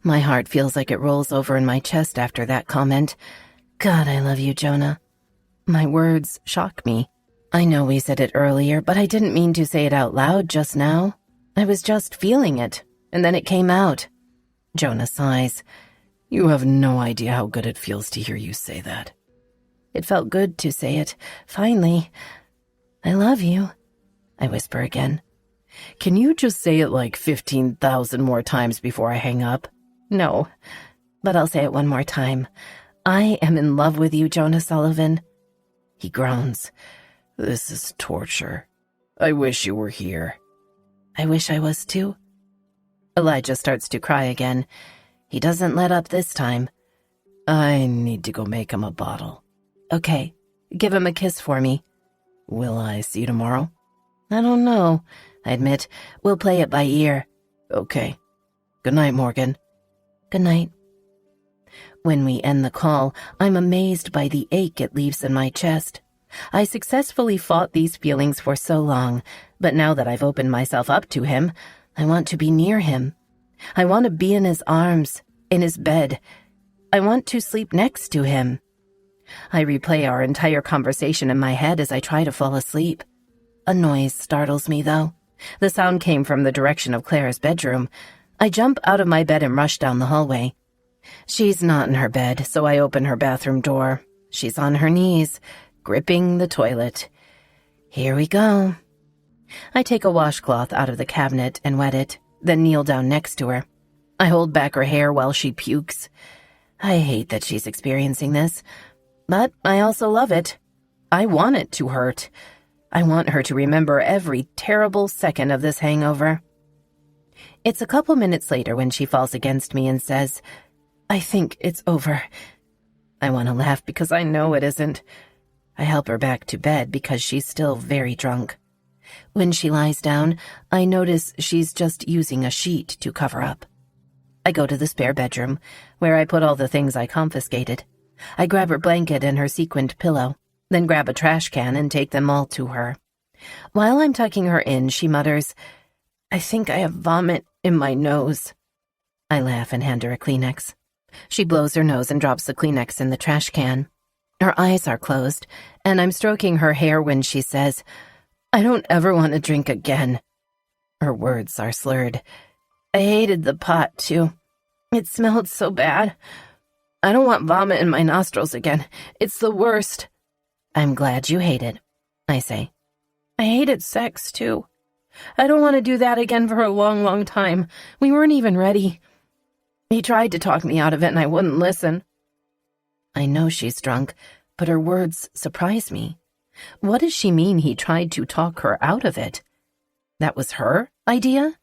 My heart feels like it rolls over in my chest after that comment. God, I love you, Jonah. My words shock me. I know we said it earlier, but I didn't mean to say it out loud just now. I was just feeling it, and then it came out. Jonah sighs. You have no idea how good it feels to hear you say that. It felt good to say it, finally. I love you, I whisper again. Can you just say it like 15,000 more times before I hang up? No, but I'll say it one more time. I am in love with you, Jonah Sullivan. He groans. This is torture. I wish you were here. I wish I was too. Elijah starts to cry again. He doesn't let up this time. I need to go make him a bottle. Okay, give him a kiss for me. Will I see you tomorrow? I don't know, I admit. We'll play it by ear. Okay. Good night, Morgan. Good night. When we end the call, I'm amazed by the ache it leaves in my chest. I successfully fought these feelings for so long, but now that I've opened myself up to him, I want to be near him. I want to be in his arms, in his bed. I want to sleep next to him. I replay our entire conversation in my head as I try to fall asleep. A noise startles me, though. The sound came from the direction of Clara's bedroom. I jump out of my bed and rush down the hallway. She's not in her bed, so I open her bathroom door. She's on her knees, gripping the toilet. Here we go. I take a washcloth out of the cabinet and wet it, then kneel down next to her. I hold back her hair while she pukes. I hate that she's experiencing this, but I also love it. I want it to hurt. I want her to remember every terrible second of this hangover. It's a couple minutes later when she falls against me and says, I think it's over. I want to laugh because I know it isn't. I help her back to bed because she's still very drunk. When she lies down, I notice she's just using a sheet to cover up. I go to the spare bedroom, where I put all the things I confiscated. I grab her blanket and her sequined pillow, then grab a trash can and take them all to her. While I'm tucking her in, she mutters, I think I have vomit in my nose. I laugh and hand her a Kleenex. She blows her nose and drops the Kleenex in the trash can. Her eyes are closed, and I'm stroking her hair when she says, I don't ever want to drink again. Her words are slurred. I hated the pot, too. It smelled so bad. I don't want vomit in my nostrils again. It's the worst. I'm glad you hate it, I say. I hated sex, too. I don't want to do that again for a long, long time. We weren't even ready. He tried to talk me out of it and I wouldn't listen. I know she's drunk, but her words surprise me. What does she mean he tried to talk her out of it? That was her idea?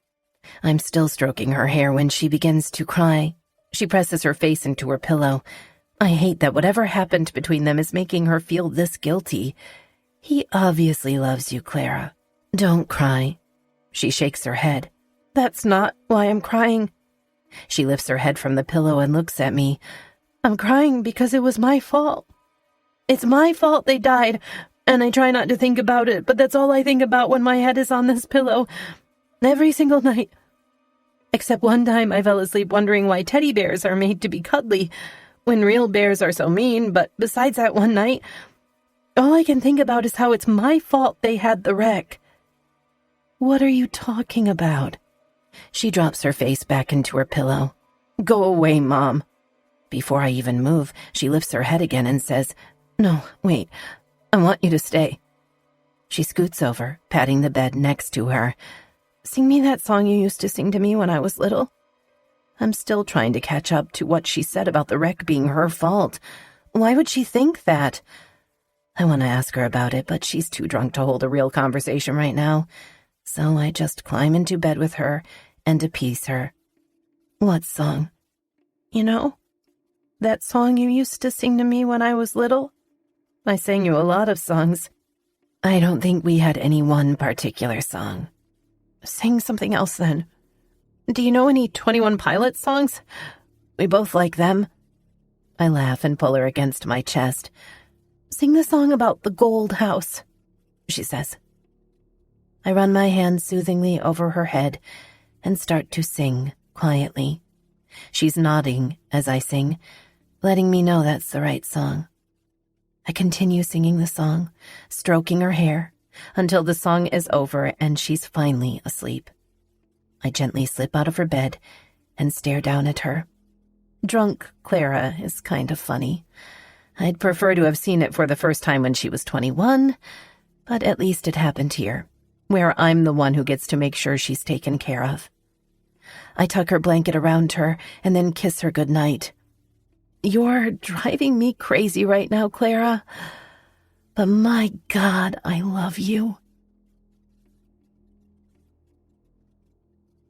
I'm still stroking her hair when she begins to cry. She presses her face into her pillow. I hate that whatever happened between them is making her feel this guilty. He obviously loves you, Clara. Don't cry. She shakes her head. That's not why I'm crying. She lifts her head from the pillow and looks at me. I'm crying because it was my fault. It's my fault they died, and I try not to think about it, but that's all I think about when my head is on this pillow. Every single night. Except one time I fell asleep wondering why teddy bears are made to be cuddly, when real bears are so mean, but besides that one night, all I can think about is how it's my fault they had the wreck. What are you talking about? She drops her face back into her pillow. Go away, Mom. Before I even move, she lifts her head again and says, No, wait, I want you to stay. She scoots over, patting the bed next to her. Sing me that song you used to sing to me when I was little. I'm still trying to catch up to what she said about the wreck being her fault. Why would she think that? I want to ask her about it, but she's too drunk to hold a real conversation right now. So I just climb into bed with her and appease her. What song? You know, that song you used to sing to me when I was little? I sang you a lot of songs. I don't think we had any one particular song. Sing something else then. Do you know any 21 Pilots songs? We both like them. I laugh and pull her against my chest. Sing the song about the gold house, she says. I run my hand soothingly over her head and start to sing quietly. She's nodding as I sing, letting me know that's the right song. I continue singing the song, stroking her hair, until the song is over and she's finally asleep. I gently slip out of her bed and stare down at her. Drunk Clara is kind of funny. I'd prefer to have seen it for the first time when she was 21, but at least it happened here, where I'm the one who gets to make sure she's taken care of. I tuck her blanket around her and then kiss her goodnight. You're driving me crazy right now, Clara, but my God, I love you.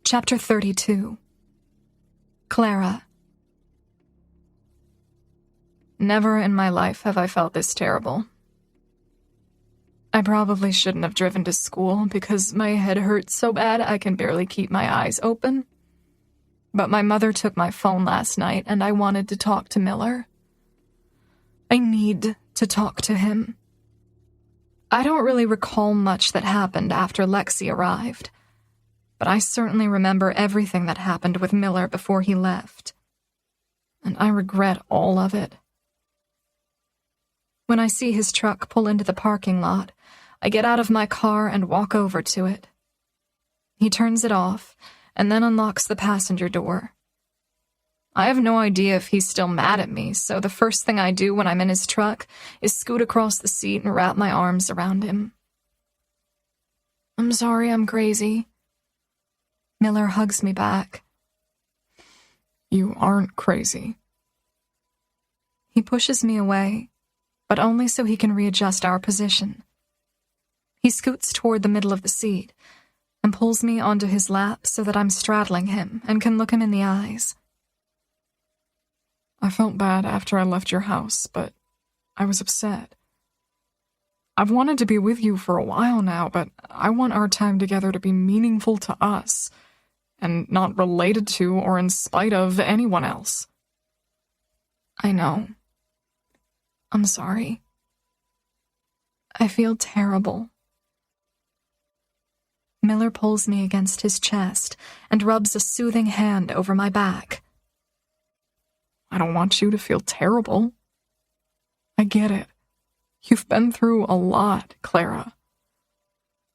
Chapter 32. Clara. Never in my life have I felt this terrible. I probably shouldn't have driven to school because my head hurts so bad I can barely keep my eyes open. But my mother took my phone last night and I wanted to talk to Miller. I need to talk to him. I don't really recall much that happened after Lexi arrived, but I certainly remember everything that happened with Miller before he left. And I regret all of it. When I see his truck pull into the parking lot, I get out of my car and walk over to it. He turns it off and then unlocks the passenger door. I have no idea if he's still mad at me, so the first thing I do when I'm in his truck is scoot across the seat and wrap my arms around him. I'm sorry I'm crazy. Miller hugs me back. You aren't crazy. He pushes me away, but only so he can readjust our position. He scoots toward the middle of the seat and pulls me onto his lap so that I'm straddling him and can look him in the eyes. I felt bad after I left your house, but I was upset. I've wanted to be with you for a while now, but I want our time together to be meaningful to us and not related to or in spite of anyone else. I know. I'm sorry. I feel terrible. Miller pulls me against his chest and rubs a soothing hand over my back. I don't want you to feel terrible. I get it. You've been through a lot, Clara.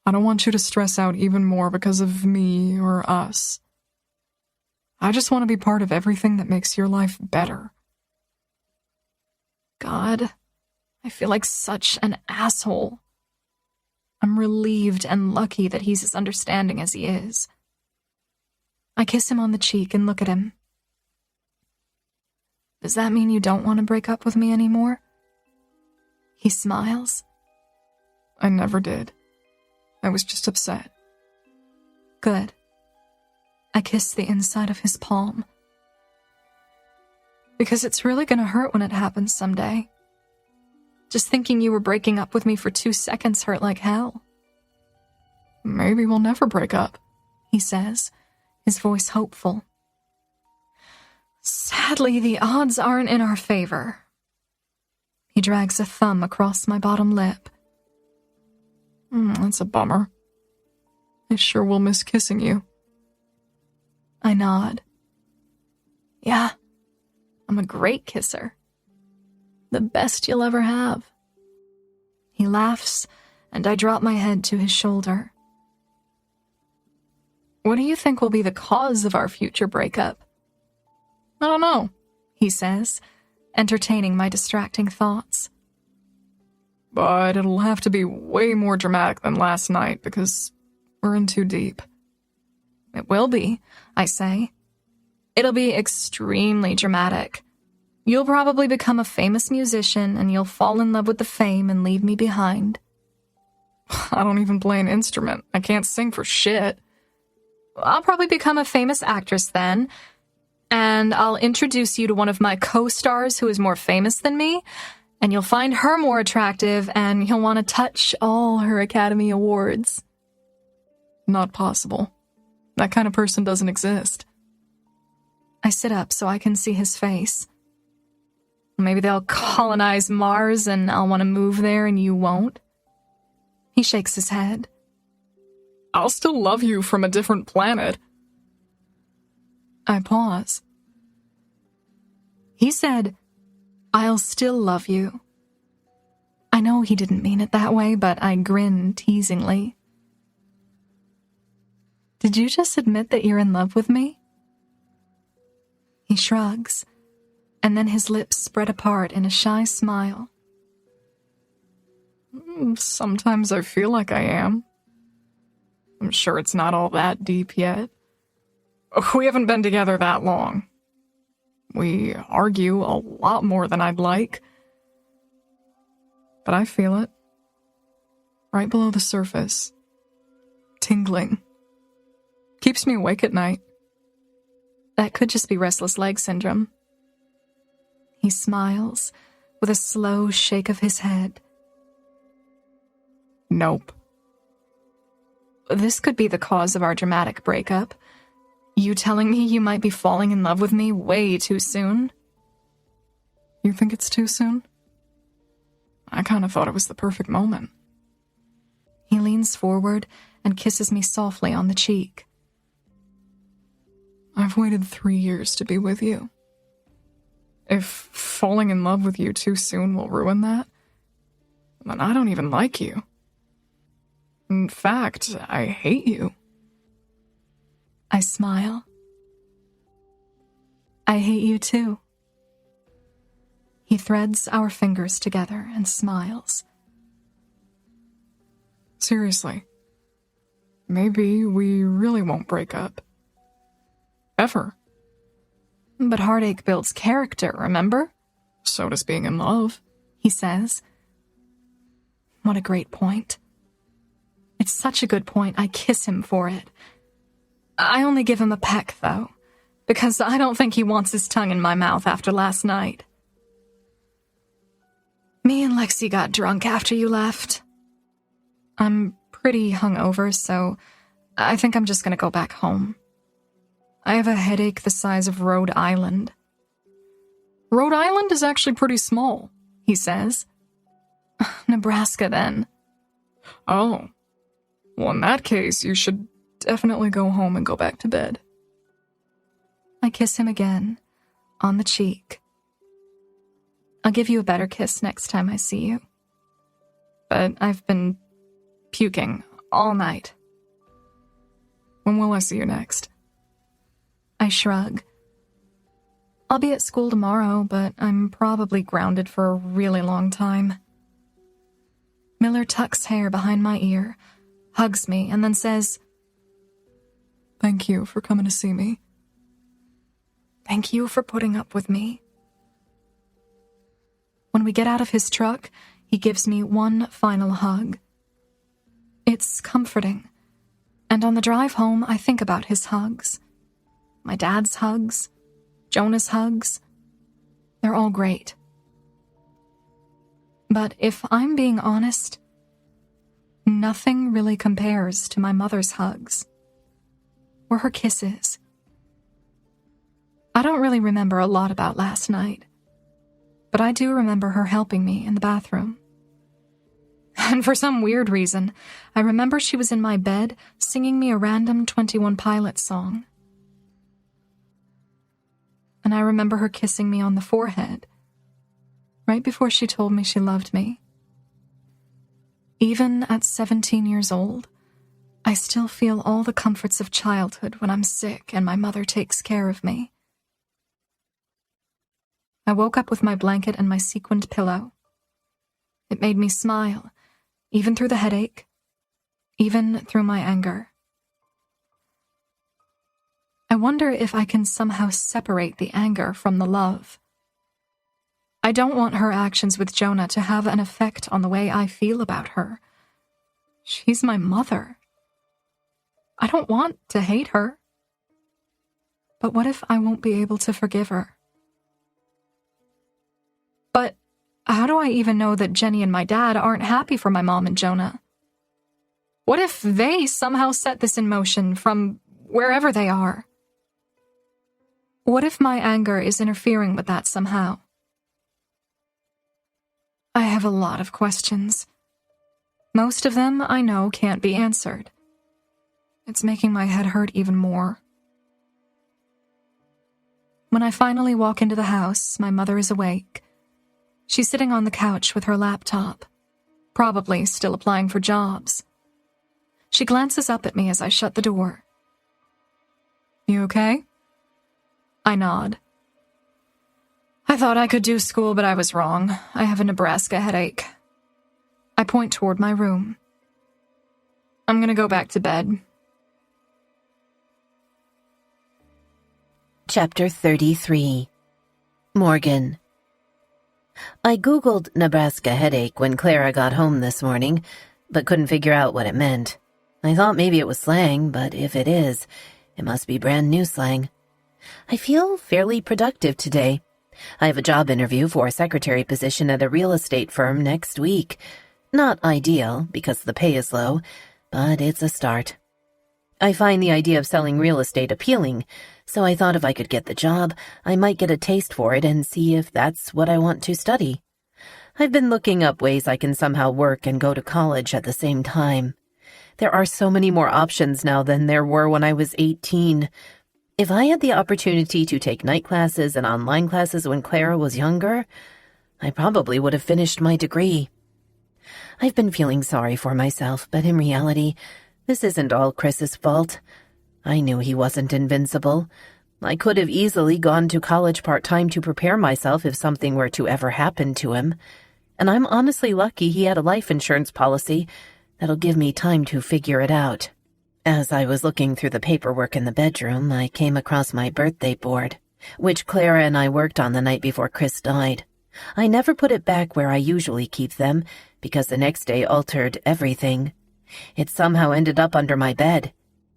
I don't want you to stress out even more because of me or us. I just want to be part of everything that makes your life better. God, I feel like such an asshole. I'm relieved and lucky that he's as understanding as he is. I kiss him on the cheek and look at him. Does that mean you don't want to break up with me anymore? He smiles. I never did. I was just upset. Good. I kiss the inside of his palm. Because it's really going to hurt when it happens someday. Just thinking you were breaking up with me for 2 seconds hurt like hell. Maybe we'll never break up, he says, his voice hopeful. Sadly, the odds aren't in our favor. He drags a thumb across my bottom lip. That's a bummer. I sure will miss kissing you. I nod. Yeah, I'm a great kisser. The best you'll ever have. He laughs, and I drop my head to his shoulder. What do you think will be the cause of our future breakup? I don't know, he says, entertaining my distracting thoughts. But it'll have to be way more dramatic than last night because we're in too deep. It will be, I say. It'll be extremely dramatic. You'll probably become a famous musician, and you'll fall in love with the fame and leave me behind. I don't even play an instrument. I can't sing for shit. I'll probably become a famous actress then, and I'll introduce you to one of my co-stars who is more famous than me, and you'll find her more attractive, and you'll want to touch all her Academy Awards. Not possible. That kind of person doesn't exist. I sit up so I can see his face. Maybe they'll colonize Mars and I'll want to move there and you won't. He shakes his head. I'll still love you from a different planet. I pause. He said, I'll still love you. I know he didn't mean it that way, but I grin teasingly. Did you just admit that you're in love with me? He shrugs, and then his lips spread apart in a shy smile. Sometimes I feel like I am. I'm sure it's not all that deep yet. We haven't been together that long. We argue a lot more than I'd like. But I feel it. Right below the surface. Tingling. Keeps me awake at night. That could just be restless leg syndrome. He smiles with a slow shake of his head. Nope. This could be the cause of our dramatic breakup. You telling me you might be falling in love with me way too soon? You think it's too soon? I kind of thought it was the perfect moment. He leans forward and kisses me softly on the cheek. I've waited 3 years to be with you. If falling in love with you too soon will ruin that, then I don't even like you. In fact, I hate you. I smile. I hate you too. He threads our fingers together and smiles. Seriously, maybe we really won't break up. Ever. But heartache builds character, remember? So does being in love, he says. What a great point. It's such a good point, I kiss him for it. I only give him a peck, though, because I don't think he wants his tongue in my mouth after last night. Me and Lexi got drunk after you left. I'm pretty hungover, so I think I'm just gonna go back home. I have a headache the size of Rhode Island. Rhode Island is actually pretty small, he says. Nebraska, then. Oh. Well, in that case, you should definitely go home and go back to bed. I kiss him again, on the cheek. I'll give you a better kiss next time I see you. But I've been puking all night. When will I see you next? I shrug. I'll be at school tomorrow, but I'm probably grounded for a really long time. Miller tucks hair behind my ear, hugs me, and then says, Thank you for coming to see me. Thank you for putting up with me. When we get out of his truck, he gives me one final hug. It's comforting, and on the drive home, I think about his hugs. My dad's hugs, Jonah's hugs, they're all great. But if I'm being honest, nothing really compares to my mother's hugs, or her kisses. I don't really remember a lot about last night, but I do remember her helping me in the bathroom. And for some weird reason, I remember she was in my bed singing me a random 21 Pilots song. And I remember her kissing me on the forehead, right before she told me she loved me. Even at 17 years old, I still feel all the comforts of childhood when I'm sick and my mother takes care of me. I woke up with my blanket and my sequined pillow. It made me smile, even through the headache, even through my anger. I wonder if I can somehow separate the anger from the love. I don't want her actions with Jonah to have an effect on the way I feel about her. She's my mother. I don't want to hate her. But what if I won't be able to forgive her? But how do I even know that Jenny and my dad aren't happy for my mom and Jonah? What if they somehow set this in motion from wherever they are? What if my anger is interfering with that somehow? I have a lot of questions. Most of them I know can't be answered. It's making my head hurt even more. When I finally walk into the house, my mother is awake. She's sitting on the couch with her laptop, probably still applying for jobs. She glances up at me as I shut the door. You okay? I nod. I thought I could do school, but I was wrong. I have a Nebraska headache. I point toward my room. I'm gonna go back to bed. Chapter 33. Morgan. I Googled Nebraska headache when Clara got home this morning, but couldn't figure out what it meant. I thought maybe it was slang, but if it is, it must be brand new slang. I feel fairly productive today. I have a job interview for a secretary position at a real estate firm next week. Not ideal, because the pay is low, but it's a start. I find the idea of selling real estate appealing, so I thought if I could get the job, I might get a taste for it and see if that's what I want to study. I've been looking up ways I can somehow work and go to college at the same time. There are so many more options now than there were when I was 18. If I had the opportunity to take night classes and online classes when Clara was younger, I probably would have finished my degree. I've been feeling sorry for myself, but in reality, this isn't all Chris's fault. I knew he wasn't invincible. I could have easily gone to college part-time to prepare myself if something were to ever happen to him. And I'm honestly lucky he had a life insurance policy that'll give me time to figure it out. As I was looking through the paperwork in the bedroom, I came across my birthday board, which Clara and I worked on the night before Chris died. I never put it back where I usually keep them, because the next day altered everything. It somehow ended up under my bed.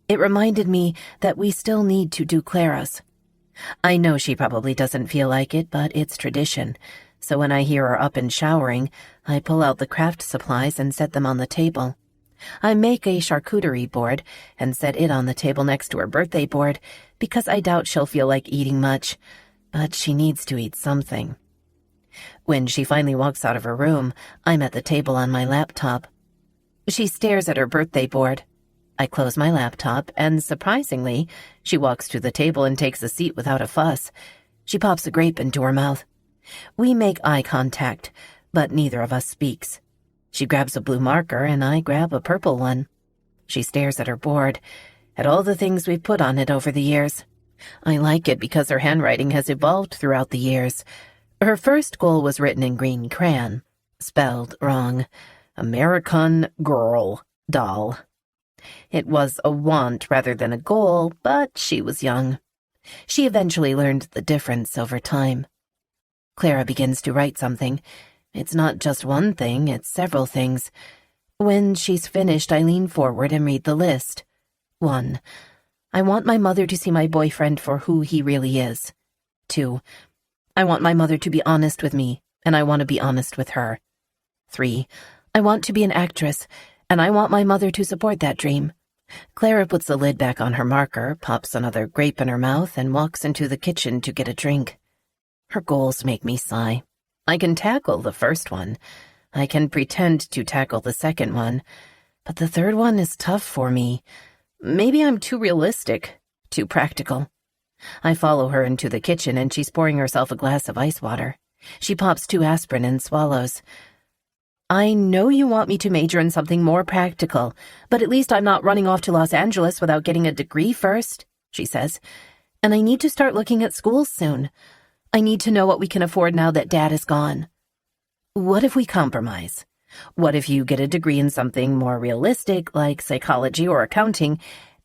It reminded me that we still need to do Clara's. I know she probably doesn't feel like it, but it's tradition. So when I hear her up and showering, I pull out the craft supplies and set them on the table. I make a charcuterie board and set it on the table next to her birthday board because I doubt she'll feel like eating much, but she needs to eat something. When she finally walks out of her room, I'm at the table on my laptop. She stares at her birthday board. I close my laptop, and surprisingly, she walks to the table and takes a seat without a fuss. She pops a grape into her mouth. We make eye contact, but neither of us speaks. She grabs a blue marker, and I grab a purple one. She stares at her board, at all the things we've put on it over the years. I like it because her handwriting has evolved throughout the years. Her first goal was written in green crayon, spelled wrong. American Girl Doll. It was a want rather than a goal, but she was young. She eventually learned the difference over time. Clara begins to write something. It's not just one thing, it's several things. When she's finished, I lean forward and read the list. 1. I want my mother to see my boyfriend for who he really is. 2. I want my mother to be honest with me, and I want to be honest with her. 3. I want to be an actress, and I want my mother to support that dream. Clara puts the lid back on her marker, pops another grape in her mouth, and walks into the kitchen to get a drink. Her goals make me sigh. I can tackle the first one. I can pretend to tackle the second one. But the third one is tough for me. Maybe I'm too realistic, too practical. I follow her into the kitchen, and she's pouring herself a glass of ice water. She pops 2 aspirin and swallows. I know you want me to major in something more practical, but at least I'm not running off to Los Angeles without getting a degree first, she says. And I need to start looking at schools soon. I need to know what we can afford now that Dad is gone. What if we compromise? What if you get a degree in something more realistic, like psychology or accounting,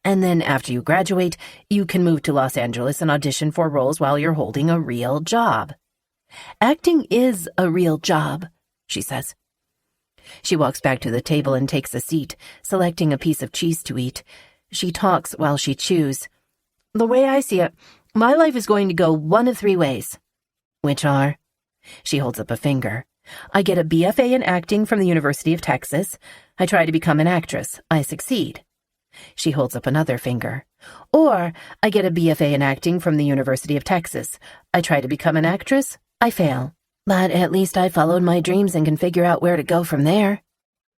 And then after you graduate, you can move to Los Angeles and audition for roles while you're holding a real job. Acting is a real job, she says. She walks back to the table and takes a seat, selecting a piece of cheese to eat. She talks while she chews. The way I see it, my life is going to go one of 3 ways. Which are? She holds up a finger. I get a BFA in acting from the University of Texas. I try to become an actress. I succeed. She holds up another finger. Or I get a BFA in acting from the University of Texas. I try to become an actress. I fail. But at least I followed my dreams and can figure out where to go from there.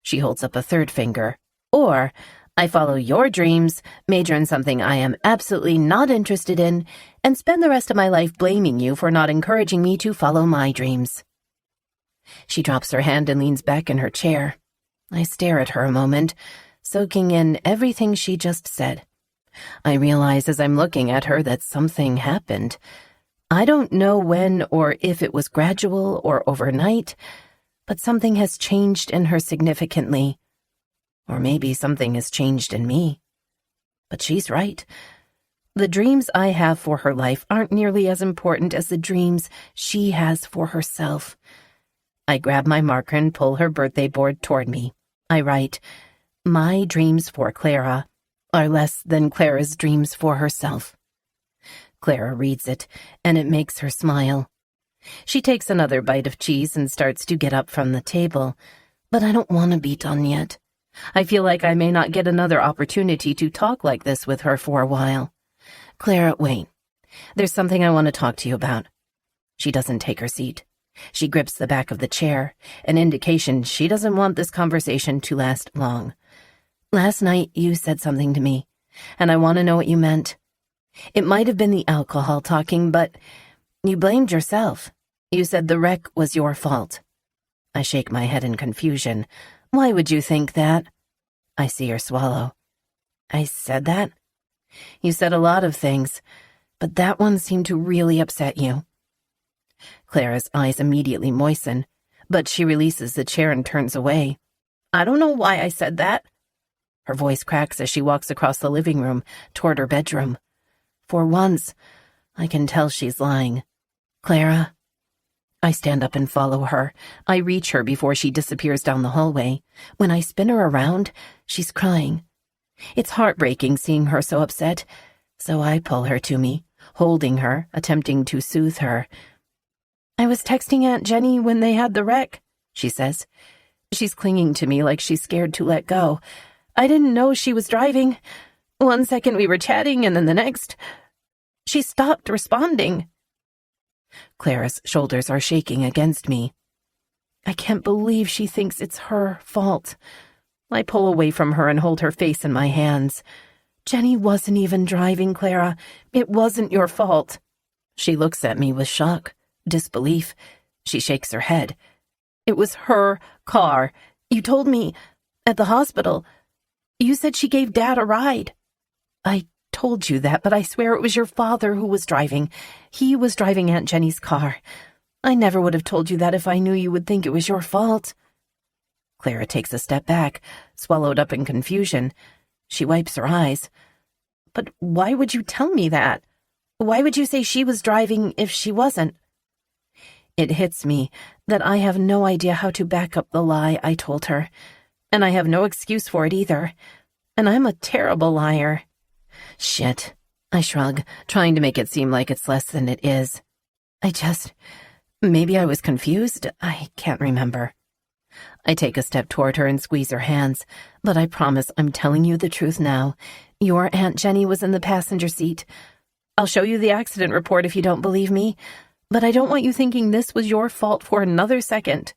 She holds up a third finger. Or I follow your dreams, major in something I am absolutely not interested in, and spend the rest of my life blaming you for not encouraging me to follow my dreams. She drops her hand and leans back in her chair. I stare at her a moment, soaking in everything she just said. I realize as I'm looking at her that something happened. I don't know when or if it was gradual or overnight, but something has changed in her significantly. Or maybe something has changed in me. But she's right. The dreams I have for her life aren't nearly as important as the dreams she has for herself. I grab my marker and pull her birthday board toward me. I write, "My dreams for Clara are less than Clara's dreams for herself." Clara reads it, and it makes her smile. She takes another bite of cheese and starts to get up from the table, but I don't want to be done yet. I feel like I may not get another opportunity to talk like this with her for a while. Clara, wait. There's something I want to talk to you about. She doesn't take her seat. She grips the back of the chair, an indication she doesn't want this conversation to last long. Last night you said something to me, and I want to know what you meant. It might have been the alcohol talking, but you blamed yourself. You said the wreck was your fault. I shake my head in confusion. Why would you think that? I see her swallow. I said that? You said a lot of things, but that one seemed to really upset you. Clara's eyes immediately moisten, but she releases the chair and turns away. I don't know why I said that. Her voice cracks as she walks across the living room toward her bedroom. For once, I can tell she's lying. Clara. I stand up and follow her. I reach her before she disappears down the hallway. When I spin her around, she's crying. It's heartbreaking seeing her so upset, so I pull her to me, holding her, attempting to soothe her. I was texting Aunt Jenny when they had the wreck, she says. She's clinging to me like she's scared to let go. I didn't know she was driving. One second we were chatting, and then the next, she stopped responding. Clara's shoulders are shaking against me. I can't believe she thinks it's her fault. I pull away from her and hold her face in my hands. Jenny wasn't even driving, Clara. It wasn't your fault. She looks at me with shock, disbelief. She shakes her head. It was her car. You told me at the hospital. You said she gave Dad a ride. I told you that, but I swear it was your father who was driving. He was driving Aunt Jenny's car. I never would have told you that if I knew you would think it was your fault. Clara takes a step back, swallowed up in confusion. She wipes her eyes. But why would you tell me that? Why would you say she was driving if she wasn't? It hits me that I have no idea how to back up the lie I told her, and I have no excuse for it either. And I'm a terrible liar. Shit, I shrug, trying to make it seem like it's less than it is. Maybe I was confused. I can't remember. I take a step toward her and squeeze her hands, but I promise I'm telling you the truth now. Your Aunt Jenny was in the passenger seat. I'll show you the accident report if you don't believe me, but I don't want you thinking this was your fault for another second.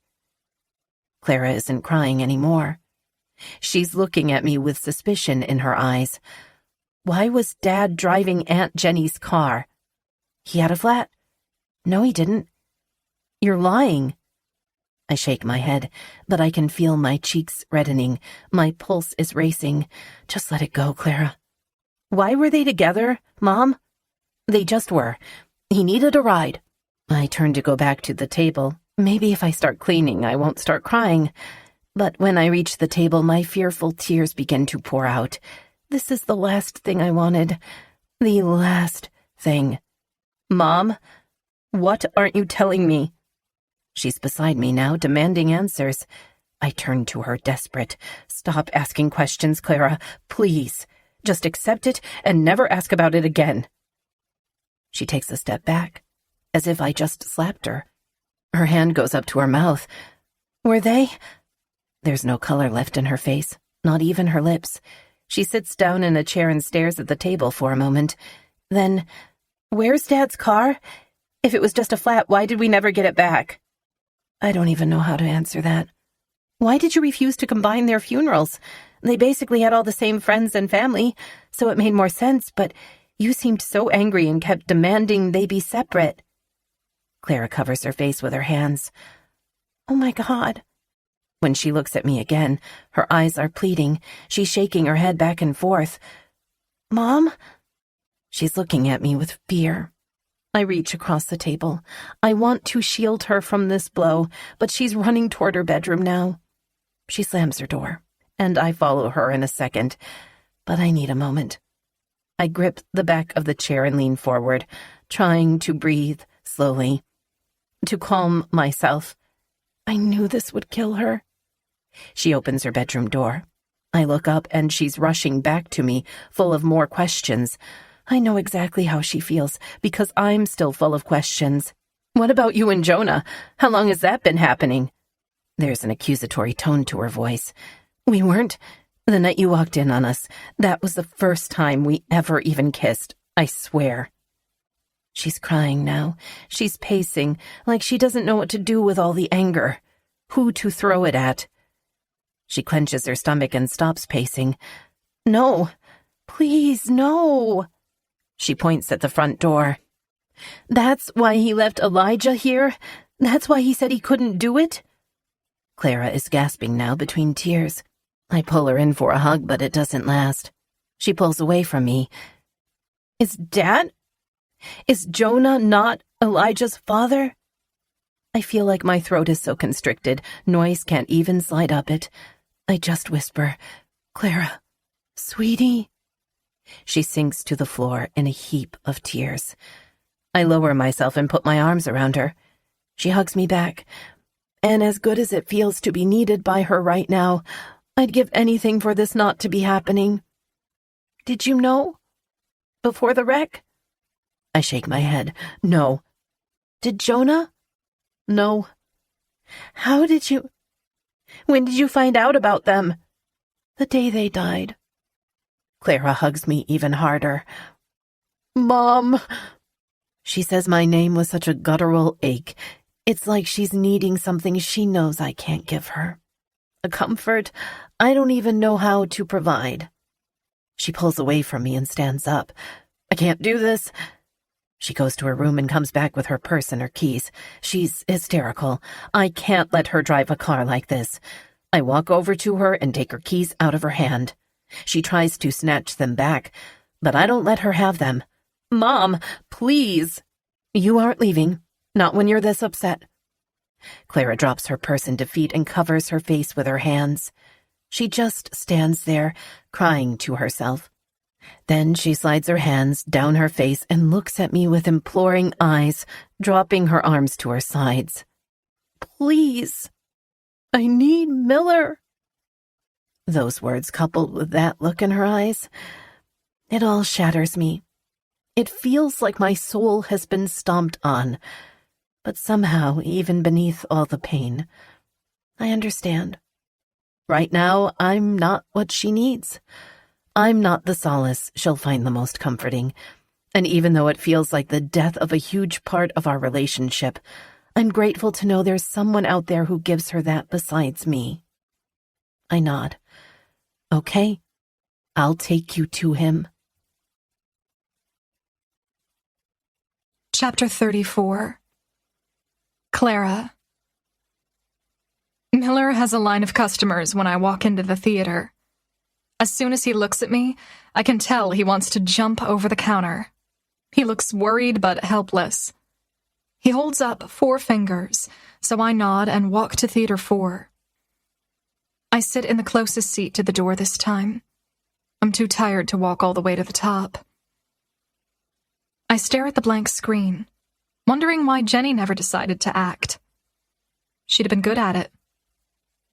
Clara isn't crying anymore. She's looking at me with suspicion in her eyes. Why was Dad driving Aunt Jenny's car? He had a flat. No, he didn't. You're lying. I shake my head, but I can feel my cheeks reddening. My pulse is racing. Just let it go, Clara. Why were they together, Mom? They just were. He needed a ride. I turn to go back to the table. Maybe if I start cleaning, I won't start crying. But when I reach the table, my fearful tears begin to pour out. This is the last thing I wanted. The last thing. Mom, what aren't you telling me? She's beside me now, demanding answers. I turn to her, desperate. Stop asking questions, Clara. Please. Just accept it and never ask about it again. She takes a step back, as if I just slapped her. Her hand goes up to her mouth. Were they? There's no color left in her face, not even her lips. She sits down in a chair and stares at the table for a moment. Then, where's Dad's car? If it was just a flat, why did we never get it back? I don't even know how to answer that. Why did you refuse to combine their funerals? They basically had all the same friends and family, so it made more sense, but you seemed so angry and kept demanding they be separate. Clara covers her face with her hands. Oh my God. When she looks at me again, her eyes are pleading. She's shaking her head back and forth. Mom? She's looking at me with fear. I reach across the table. I want to shield her from this blow, but she's running toward her bedroom now. She slams her door, and I follow her in a second, but I need a moment. I grip the back of the chair and lean forward, trying to breathe slowly, to calm myself. I knew this would kill her. She opens her bedroom door. I look up, and she's rushing back to me, full of more questions. I know exactly how she feels, because I'm still full of questions. What about you and Jonah? How long has that been happening? There's an accusatory tone to her voice. We weren't. The night you walked in on us, that was the first time we ever even kissed, I swear. She's crying now. She's pacing, like she doesn't know what to do with all the anger. Who to throw it at. She clenches her stomach and stops pacing. No, please, no. She points at the front door. That's why he left Elijah here? That's why he said he couldn't do it? Clara is gasping now between tears. I pull her in for a hug, but it doesn't last. She pulls away from me. Is Jonah not Elijah's father? I feel like my throat is so constricted, noise can't even slide up it. I just whisper, Clara, sweetie. She sinks to the floor in a heap of tears. I lower myself and put my arms around her. She hugs me back. And as good as it feels to be needed by her right now, I'd give anything for this not to be happening. Did you know? Before the wreck? I shake my head. No. Did Jonah? No. How did you... When did you find out about them? The day they died. Clara hugs me even harder. Mom! She says my name with such a guttural ache. It's like she's needing something she knows I can't give her. A comfort I don't even know how to provide. She pulls away from me and stands up. I can't do this. She goes to her room and comes back with her purse and her keys. She's hysterical. I can't let her drive a car like this. I walk over to her and take her keys out of her hand. She tries to snatch them back, but I don't let her have them. Mom, please. You aren't leaving. Not when you're this upset. Clara drops her purse in defeat and covers her face with her hands. She just stands there, crying to herself. Then she slides her hands down her face and looks at me with imploring eyes, dropping her arms to her sides. Please, I need Miller. Those words coupled with that look in her eyes, it all shatters me. It feels like my soul has been stomped on, but somehow, even beneath all the pain, I understand. Right now, I'm not what she needs. I'm not the solace she'll find the most comforting. And even though it feels like the death of a huge part of our relationship, I'm grateful to know there's someone out there who gives her that besides me. I nod. Okay, I'll take you to him. Chapter 34. Clara. Miller has a line of customers when I walk into the theater. As soon as he looks at me, I can tell he wants to jump over the counter. He looks worried but helpless. He holds up 4 fingers, so I nod and walk to Theater 4. I sit in the closest seat to the door this time. I'm I'm too tired to walk all the way to the top. I stare at the blank screen, wondering why Jenny never decided to act. She'd have been good at it.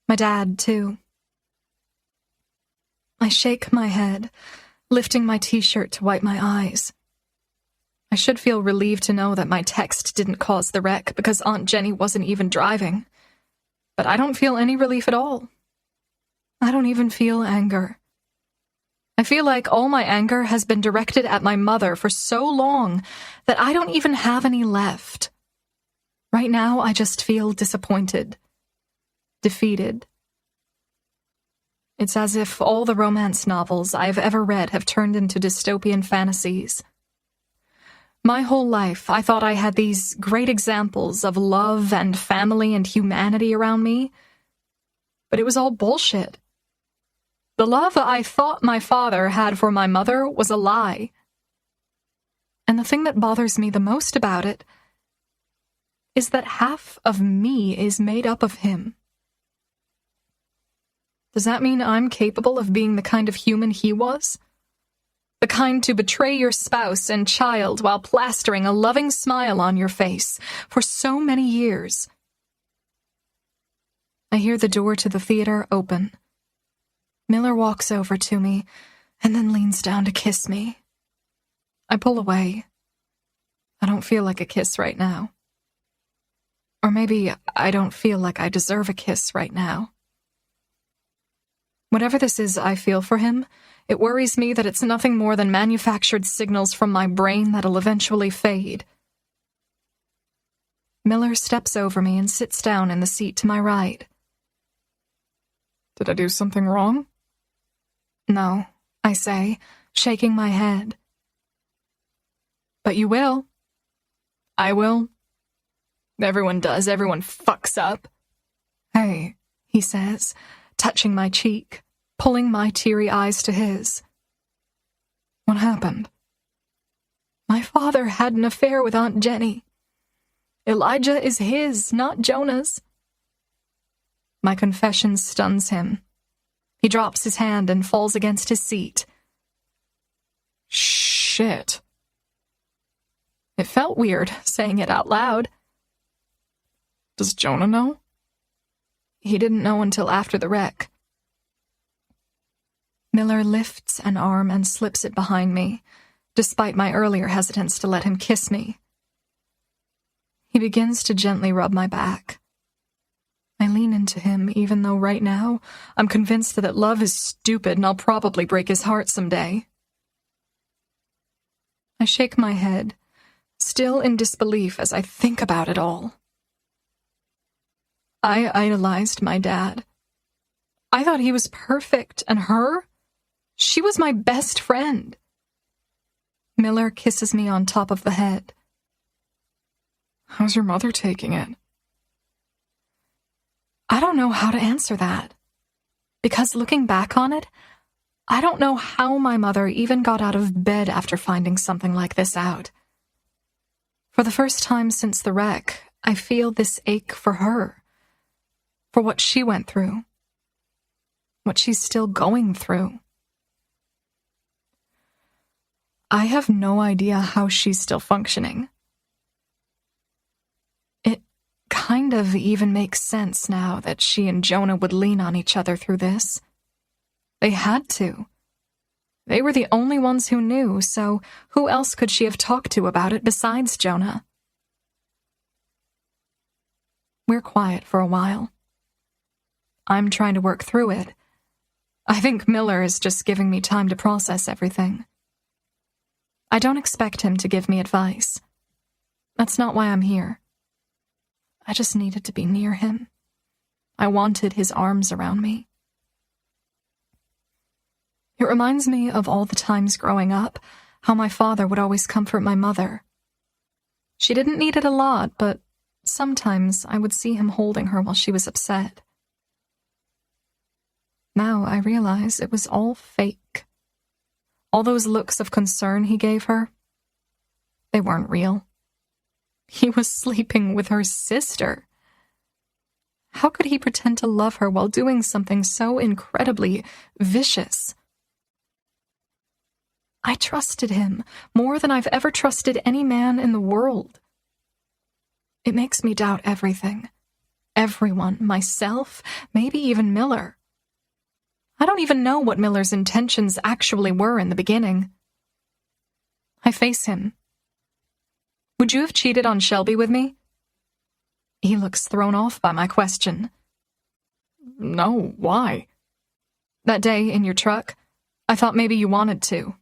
My dad, too. I shake my head, lifting my t-shirt to wipe my eyes. I should feel relieved to know that my text didn't cause the wreck because Aunt Jenny wasn't even driving. But I don't feel any relief at all. I don't even feel anger. I feel like all my anger has been directed at my mother for so long that I don't even have any left. Right now, I just feel disappointed, defeated. It's as if all the romance novels I've ever read have turned into dystopian fantasies. My whole life, I thought I had these great examples of love and family and humanity around me, but it was all bullshit. The love I thought my father had for my mother was a lie. And the thing that bothers me the most about it is that half of me is made up of him. Does that mean I'm capable of being the kind of human he was? The kind to betray your spouse and child while plastering a loving smile on your face for so many years? I hear the door to the theater open. Miller walks over to me and then leans down to kiss me. I pull away. I don't feel like a kiss right now. Or maybe I don't feel like I deserve a kiss right now. Whatever this is I feel for him, it worries me that it's nothing more than manufactured signals from my brain that'll eventually fade. Miller steps over me and sits down in the seat to my right. Did I do something wrong? No, I say, shaking my head. But you will. I will. Everyone does. Everyone fucks up. Hey, he says, touching my cheek, pulling my teary eyes to his. What happened? My father had an affair with Aunt Jenny. Elijah is his, not Jonah's. My confession stuns him. He drops his hand and falls against his seat. Shit. It felt weird, saying it out loud. Does Jonah know? He didn't know until after the wreck. Miller lifts an arm and slips it behind me, despite my earlier hesitance to let him kiss me. He begins to gently rub my back. I lean into him, even though right now I'm convinced that love is stupid and I'll probably break his heart someday. I shake my head, still in disbelief as I think about it all. I idolized my dad. I thought he was perfect, and her? She was my best friend. Miller kisses me on top of the head. How's your mother taking it? I don't know how to answer that. Because looking back on it, I don't know how my mother even got out of bed after finding something like this out. For the first time since the wreck, I feel this ache for her. For what she went through. What she's still going through. I have no idea how she's still functioning. It kind of even makes sense now that she and Jonah would lean on each other through this. They had to. They were the only ones who knew, so who else could she have talked to about it besides Jonah? We're quiet for a while. I'm trying to work through it. I think Miller is just giving me time to process everything. I don't expect him to give me advice. That's not why I'm here. I just needed to be near him. I wanted his arms around me. It reminds me of all the times growing up, how my father would always comfort my mother. She didn't need it a lot, but sometimes I would see him holding her while she was upset. Now I realize it was all fake. All those looks of concern he gave her, they weren't real. He was sleeping with her sister. How could he pretend to love her while doing something so incredibly vicious? I trusted him more than I've ever trusted any man in the world. It makes me doubt everything. Everyone, myself, maybe even Miller. I don't even know what Miller's intentions actually were in the beginning. I face him. Would you have cheated on Shelby with me? He looks thrown off by my question. No, why? That day in your truck, I thought maybe you wanted to.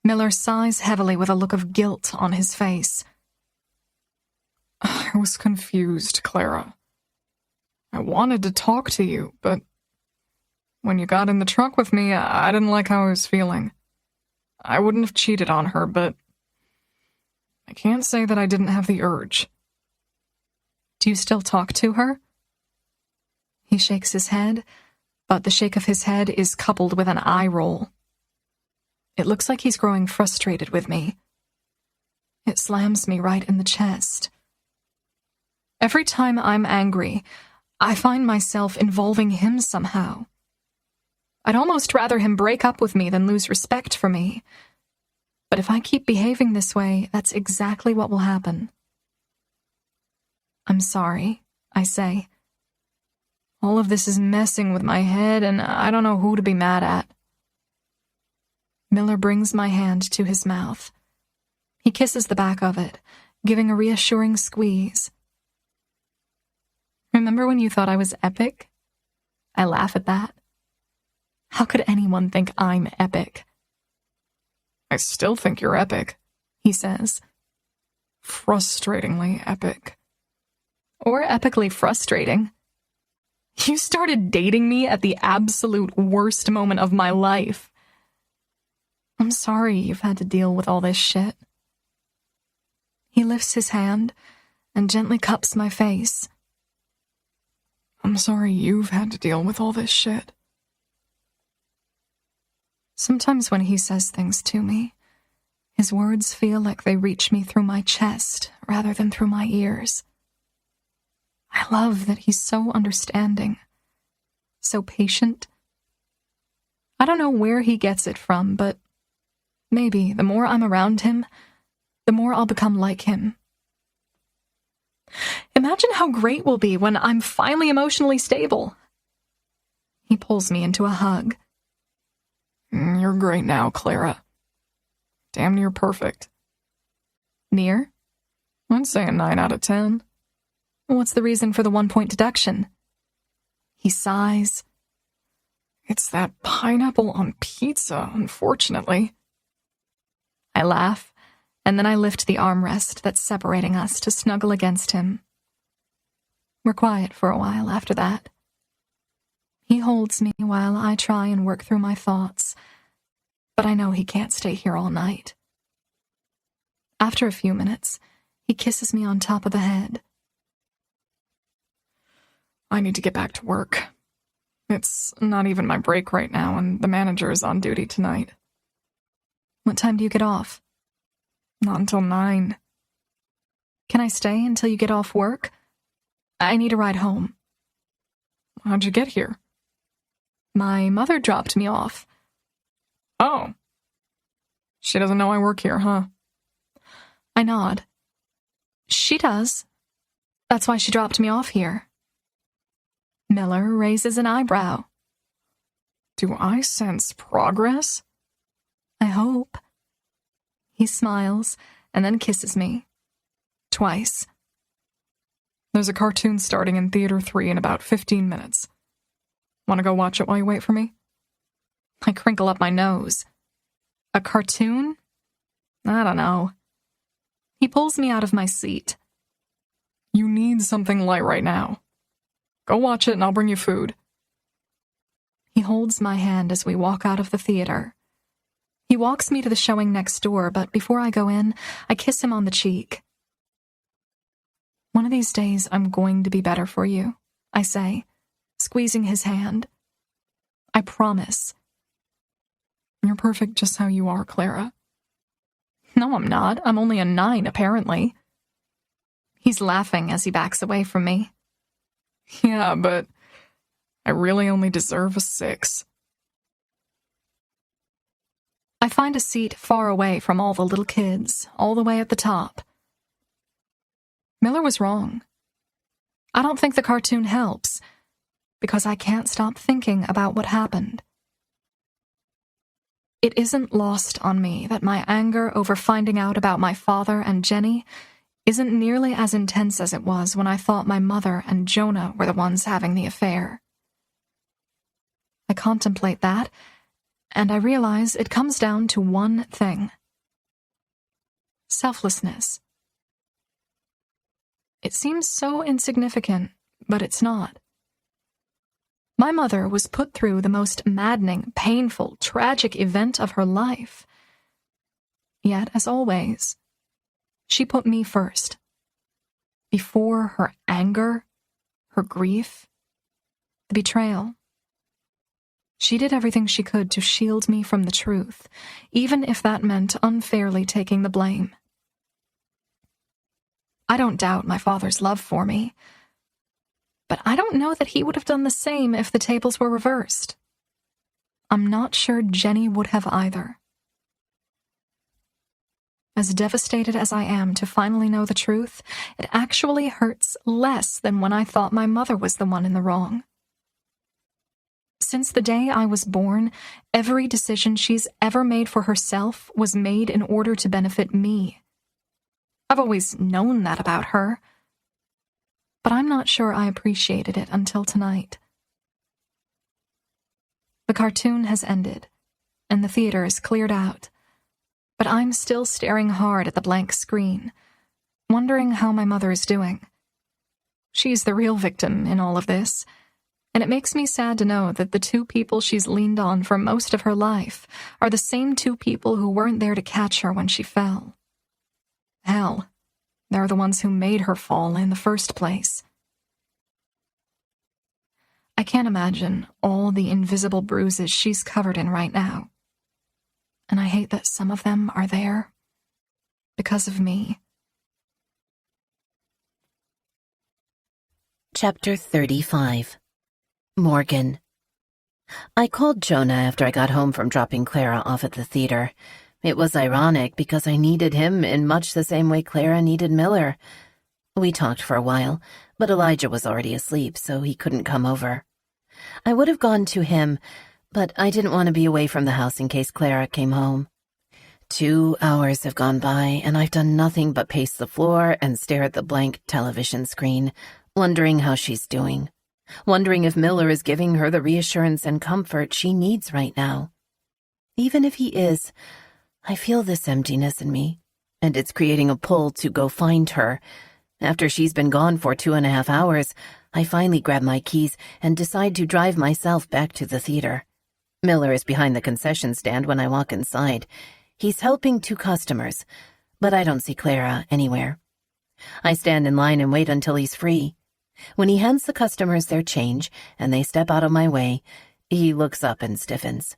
Miller sighs heavily with a look of guilt on his face. I was confused, Clara. I wanted to talk to you, but when you got in the truck with me, I didn't like how I was feeling. I wouldn't have cheated on her, but I can't say that I didn't have the urge. Do you still talk to her? He shakes his head, but the shake of his head is coupled with an eye roll. It looks like he's growing frustrated with me. It slams me right in the chest. Every time I'm angry, I find myself involving him somehow. I'd almost rather him break up with me than lose respect for me. But if I keep behaving this way, that's exactly what will happen. I'm sorry, I say. All of this is messing with my head, and I don't know who to be mad at. Miller brings my hand to his mouth. He kisses the back of it, giving a reassuring squeeze. Remember when you thought I was epic? I laugh at that. How could anyone think I'm epic? I still think you're epic, he says. Frustratingly epic. Or epically frustrating. You started dating me at the absolute worst moment of my life. I'm sorry you've had to deal with all this shit. He lifts his hand and gently cups my face. I'm sorry you've had to deal with all this shit. Sometimes when he says things to me, his words feel like they reach me through my chest rather than through my ears. I love that he's so understanding, so patient. I don't know where he gets it from, but maybe the more I'm around him, the more I'll become like him. Imagine how great we'll be when I'm finally emotionally stable. He pulls me into a hug. You're great now, Clara. Damn near perfect. Near? I'd say a 9 out of 10. What's the reason for the 1-point deduction? He sighs. It's that pineapple on pizza, unfortunately. I laugh, and then I lift the armrest that's separating us to snuggle against him. We're quiet for a while after that. He holds me while I try and work through my thoughts, but I know he can't stay here all night. After a few minutes, he kisses me on top of the head. I need to get back to work. It's not even my break right now, and the manager is on duty tonight. What time do you get off? Not until 9. Can I stay until you get off work? I need a ride home. How'd you get here? My mother dropped me off. Oh. She doesn't know I work here, huh? I nod. She does. That's why she dropped me off here. Miller raises an eyebrow. Do I sense progress? I hope. He smiles and then kisses me. Twice. There's a cartoon starting in Theater 3 in about 15 minutes. Want to go watch it while you wait for me? I crinkle up my nose. A cartoon? I don't know. He pulls me out of my seat. You need something light right now. Go watch it and I'll bring you food. He holds my hand as we walk out of the theater. He walks me to the showing next door, but before I go in, I kiss him on the cheek. One of these days, I'm going to be better for you, I say, squeezing his hand. I promise. You're perfect just how you are, Clara. No, I'm not. I'm only a 9, apparently. He's laughing as he backs away from me. Yeah, but I really only deserve a 6. I I'd find a seat far away from all the little kids, all the way at the top. Miller was wrong. I don't think the cartoon helps, because I can't stop thinking about what happened. It isn't lost on me that my anger over finding out about my father and Jenny isn't nearly as intense as it was when I thought my mother and Jonah were the ones having the affair. I contemplate that, and I realize it comes down to one thing: selflessness. It seems so insignificant, but it's not. My mother was put through the most maddening, painful, tragic event of her life. Yet, as always, she put me first. Before her anger, her grief, the betrayal. She did everything she could to shield me from the truth, even if that meant unfairly taking the blame. I don't doubt my father's love for me, but I don't know that he would have done the same if the tables were reversed. I'm not sure Jenny would have either. As devastated as I am to finally know the truth, it actually hurts less than when I thought my mother was the one in the wrong. Since the day I was born, every decision she's ever made for herself was made in order to benefit me. I've always known that about her, but I'm not sure I appreciated it until tonight. The cartoon has ended, and the theater is cleared out, but I'm still staring hard at the blank screen, wondering how my mother is doing. She's the real victim in all of this, and it makes me sad to know that the two people she's leaned on for most of her life are the same two people who weren't there to catch her when she fell. Hell, they're the ones who made her fall in the first place. I can't imagine all the invisible bruises she's covered in right now. And I hate that some of them are there because of me. Chapter 35. Morgan. I called Jonah after I got home from dropping Clara off at the theater. It was ironic because I needed him in much the same way Clara needed Miller. We talked for a while, but Elijah was already asleep, so he couldn't come over. I would have gone to him, but I didn't want to be away from the house in case Clara came home. 2 hours have gone by, and I've done nothing but pace the floor and stare at the blank television screen, wondering how she's doing. Wondering if Miller is giving her the reassurance and comfort she needs right now. Even if he is, I feel this emptiness in me, and it's creating a pull to go find her. After she's been gone for 2.5 hours, I finally grab my keys and decide to drive myself back to the theater. Miller is behind the concession stand when I walk inside. He's helping 2 customers, but I don't see Clara anywhere. I stand in line and wait until he's free. When he hands the customers their change and they step out of my way, he looks up and stiffens.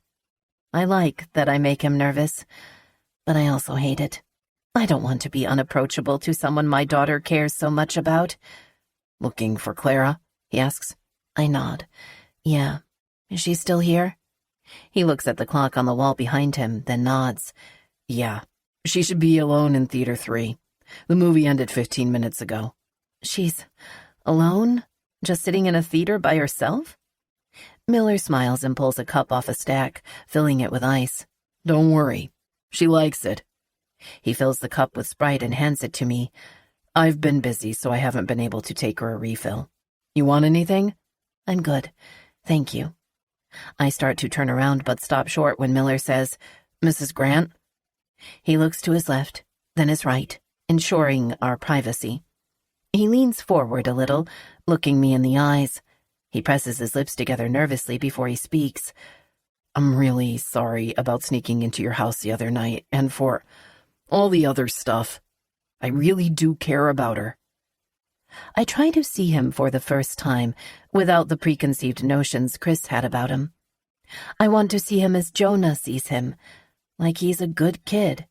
I like that I make him nervous, but I also hate it. I don't want to be unapproachable to someone my daughter cares so much about. "Looking for Clara?" he asks. I nod. "Yeah. Is she still here?" He looks at the clock on the wall behind him, then nods. "Yeah. She should be alone in Theater 3. The movie ended 15 minutes ago." "She's alone? Just sitting in a theater by herself?" Miller smiles and pulls a cup off a stack, filling it with ice. "Don't worry. She likes it." He fills the cup with Sprite and hands it to me. "I've been busy, so I haven't been able to take her a refill. You want anything?" "I'm good. Thank you." I start to turn around but stop short when Miller says, "Mrs. Grant?" He looks to his left, then his right, ensuring our privacy. He leans forward a little, looking me in the eyes. He presses his lips together nervously before he speaks. "I'm really sorry about sneaking into your house the other night, and for all the other stuff. I really do care about her." I try to see him for the first time, without the preconceived notions Chris had about him. I want to see him as Jonah sees him, like he's a good kid,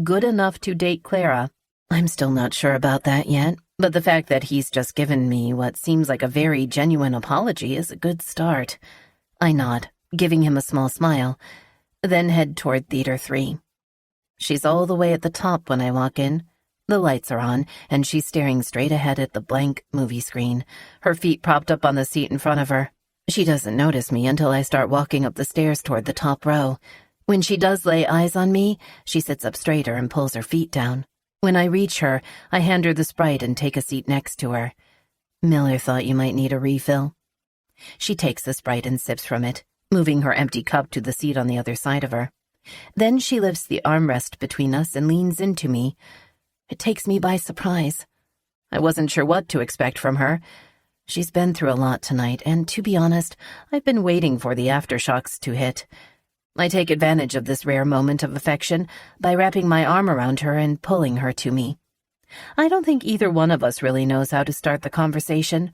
good enough to date Clara. I'm still not sure about that yet, but the fact that he's just given me what seems like a very genuine apology is a good start. I nod, giving him a small smile. then head toward Theater 3. She's all the way at the top when I walk in. The lights are on, and she's staring straight ahead at the blank movie screen, her feet propped up on the seat in front of her. She doesn't notice me until I start walking up the stairs toward the top row. When she does lay eyes on me, she sits up straighter and pulls her feet down. When I reach her, I hand her the Sprite and take a seat next to her. Miller thought you might need a refill. She takes the Sprite and sips from it, moving her empty cup to the seat on the other side of her. Then she lifts the armrest between us and leans into me. It takes me by surprise. I wasn't sure what to expect from her. She's been through a lot tonight, and to be honest, I've been waiting for the aftershocks to hit. I take advantage of this rare moment of affection by wrapping my arm around her and pulling her to me. I don't think either one of us really knows how to start the conversation.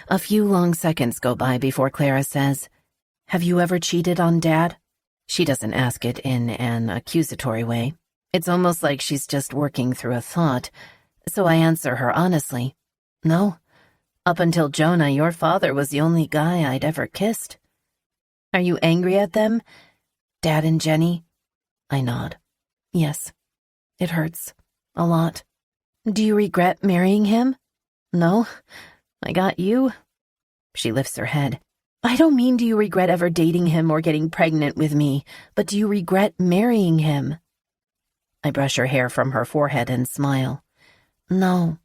A few long seconds go by before Clara says, "Have you ever cheated on Dad?" She doesn't ask it in an accusatory way. It's almost like she's just working through a thought, so I answer her honestly. No. Up until Jonah, your father was the only guy I'd ever kissed. Are you angry at them? Dad and Jenny? I nod. Yes. It hurts. A lot. Do you regret marrying him? No. I got you. She lifts her head. I don't mean do you regret ever dating him or getting pregnant with me, but do you regret marrying him? I brush her hair from her forehead and smile. No.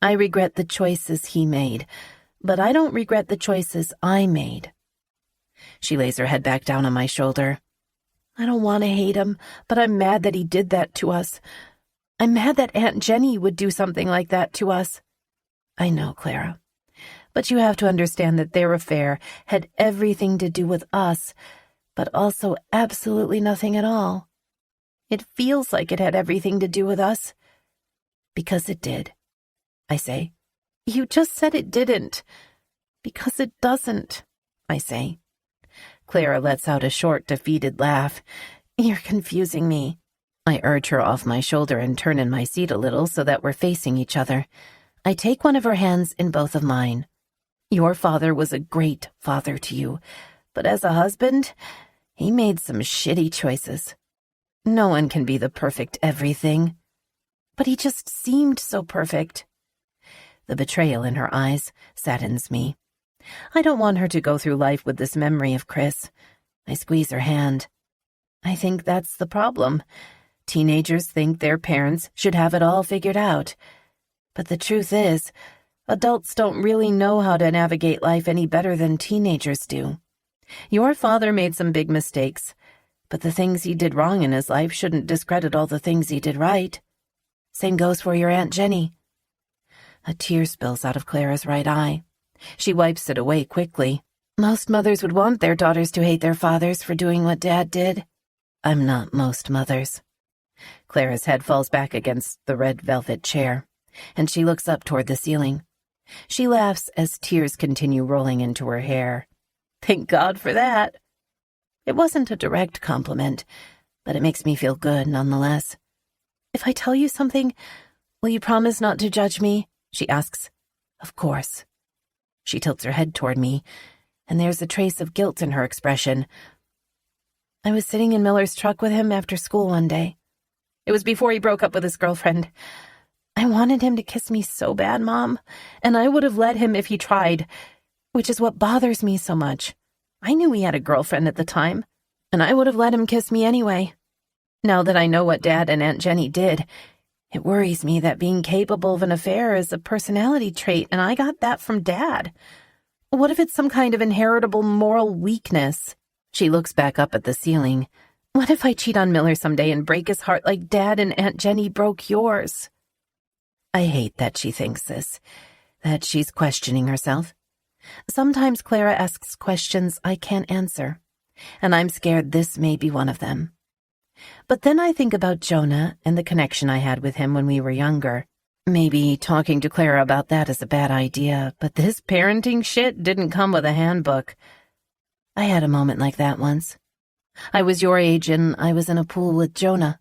I regret the choices he made, but I don't regret the choices I made. She lays her head back down on my shoulder. I don't want to hate him, but I'm mad that he did that to us. I'm mad that Aunt Jenny would do something like that to us. I know, Clara. But you have to understand that their affair had everything to do with us, but also absolutely nothing at all. It feels like it had everything to do with us. Because it did, I say. You just said it didn't. Because it doesn't, I say. Clara lets out a short, defeated laugh. You're confusing me. I urge her off my shoulder and turn in my seat a little so that we're facing each other. I take one of her hands in both of mine. Your father was a great father to you, but as a husband, he made some shitty choices. No one can be the perfect everything. But he just seemed so perfect. The betrayal in her eyes saddens me. I don't want her to go through life with this memory of Chris. I squeeze her hand. I think that's the problem. Teenagers think their parents should have it all figured out. But the truth is, adults don't really know how to navigate life any better than teenagers do. Your father made some big mistakes, but the things he did wrong in his life shouldn't discredit all the things he did right. Same goes for your Aunt Jenny. A tear spills out of Clara's right eye. She wipes it away quickly. Most mothers would want their daughters to hate their fathers for doing what Dad did. I'm not most mothers. Clara's head falls back against the red velvet chair, and she looks up toward the ceiling. She laughs as tears continue rolling into her hair. Thank God for that. It wasn't a direct compliment, but it makes me feel good nonetheless. If I tell you something, will you promise not to judge me? She asks. Of course. She tilts her head toward me, and there's a trace of guilt in her expression. I was sitting in Miller's truck with him after school one day. It was before he broke up with his girlfriend. I wanted him to kiss me so bad, Mom, and I would have let him if he tried, which is what bothers me so much. I knew he had a girlfriend at the time, and I would have let him kiss me anyway. Now that I know what Dad and Aunt Jenny did, it worries me that being capable of an affair is a personality trait, and I got that from Dad. What if it's some kind of inheritable moral weakness? She looks back up at the ceiling. What if I cheat on Miller someday and break his heart like Dad and Aunt Jenny broke yours? I hate that she thinks this, that she's questioning herself. Sometimes Clara asks questions I can't answer, and I'm scared this may be one of them. But then I think about Jonah and the connection I had with him when we were younger. Maybe talking to Clara about that is a bad idea, but this parenting shit didn't come with a handbook. I had a moment like that once. I was your age and I was in a pool with Jonah.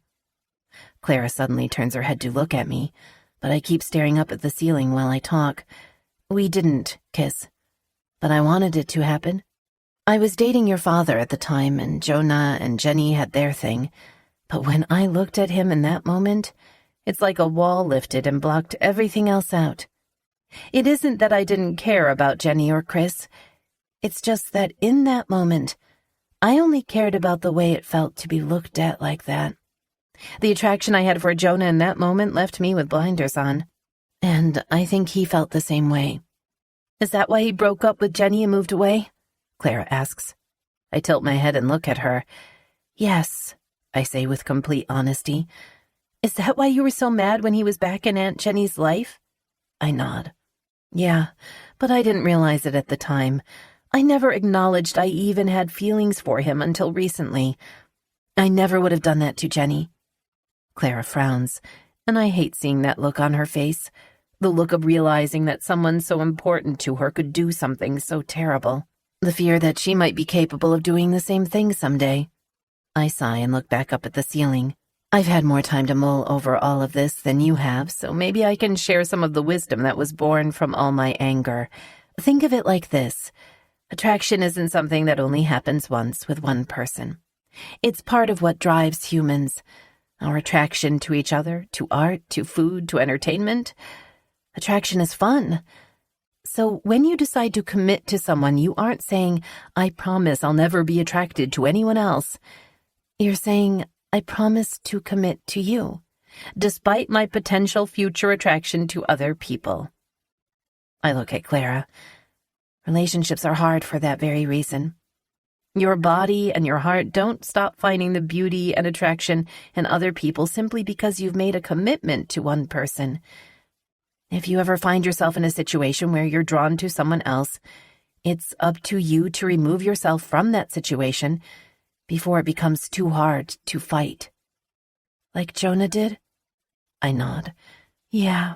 Clara suddenly turns her head to look at me, but I keep staring up at the ceiling while I talk. We didn't kiss, but I wanted it to happen. I was dating your father at the time, and Jonah and Jenny had their thing. But when I looked at him in that moment, it's like a wall lifted and blocked everything else out. It isn't that I didn't care about Jenny or Chris. It's just that in that moment, I only cared about the way it felt to be looked at like that. The attraction I had for Jonah in that moment left me with blinders on. And I think he felt the same way. Is that why he broke up with Jenny and moved away? Clara asks. I tilt my head and look at her. Yes, I say with complete honesty. Is that why you were so mad when he was back in Aunt Jenny's life? I nod. Yeah, but I didn't realize it at the time. I never acknowledged I even had feelings for him until recently. I never would have done that to Jenny. Clara frowns, and I hate seeing that look on her face, the look of realizing that someone so important to her could do something so terrible, the fear that she might be capable of doing the same thing someday. I sigh and look back up at the ceiling. I've had more time to mull over all of this than you have, so maybe I can share some of the wisdom that was born from all my anger. Think of it like this. Attraction isn't something that only happens once with one person. It's part of what drives humans. Our attraction to each other, to art, to food, to entertainment. Attraction is fun. So when you decide to commit to someone, you aren't saying, I promise I'll never be attracted to anyone else. You're saying, I promise to commit to you, despite my potential future attraction to other people. I look at Clara. Relationships are hard for that very reason. Your body and your heart don't stop finding the beauty and attraction in other people simply because you've made a commitment to one person. If you ever find yourself in a situation where you're drawn to someone else, it's up to you to remove yourself from that situation before it becomes too hard to fight. Like Jonah did? I nod. Yeah,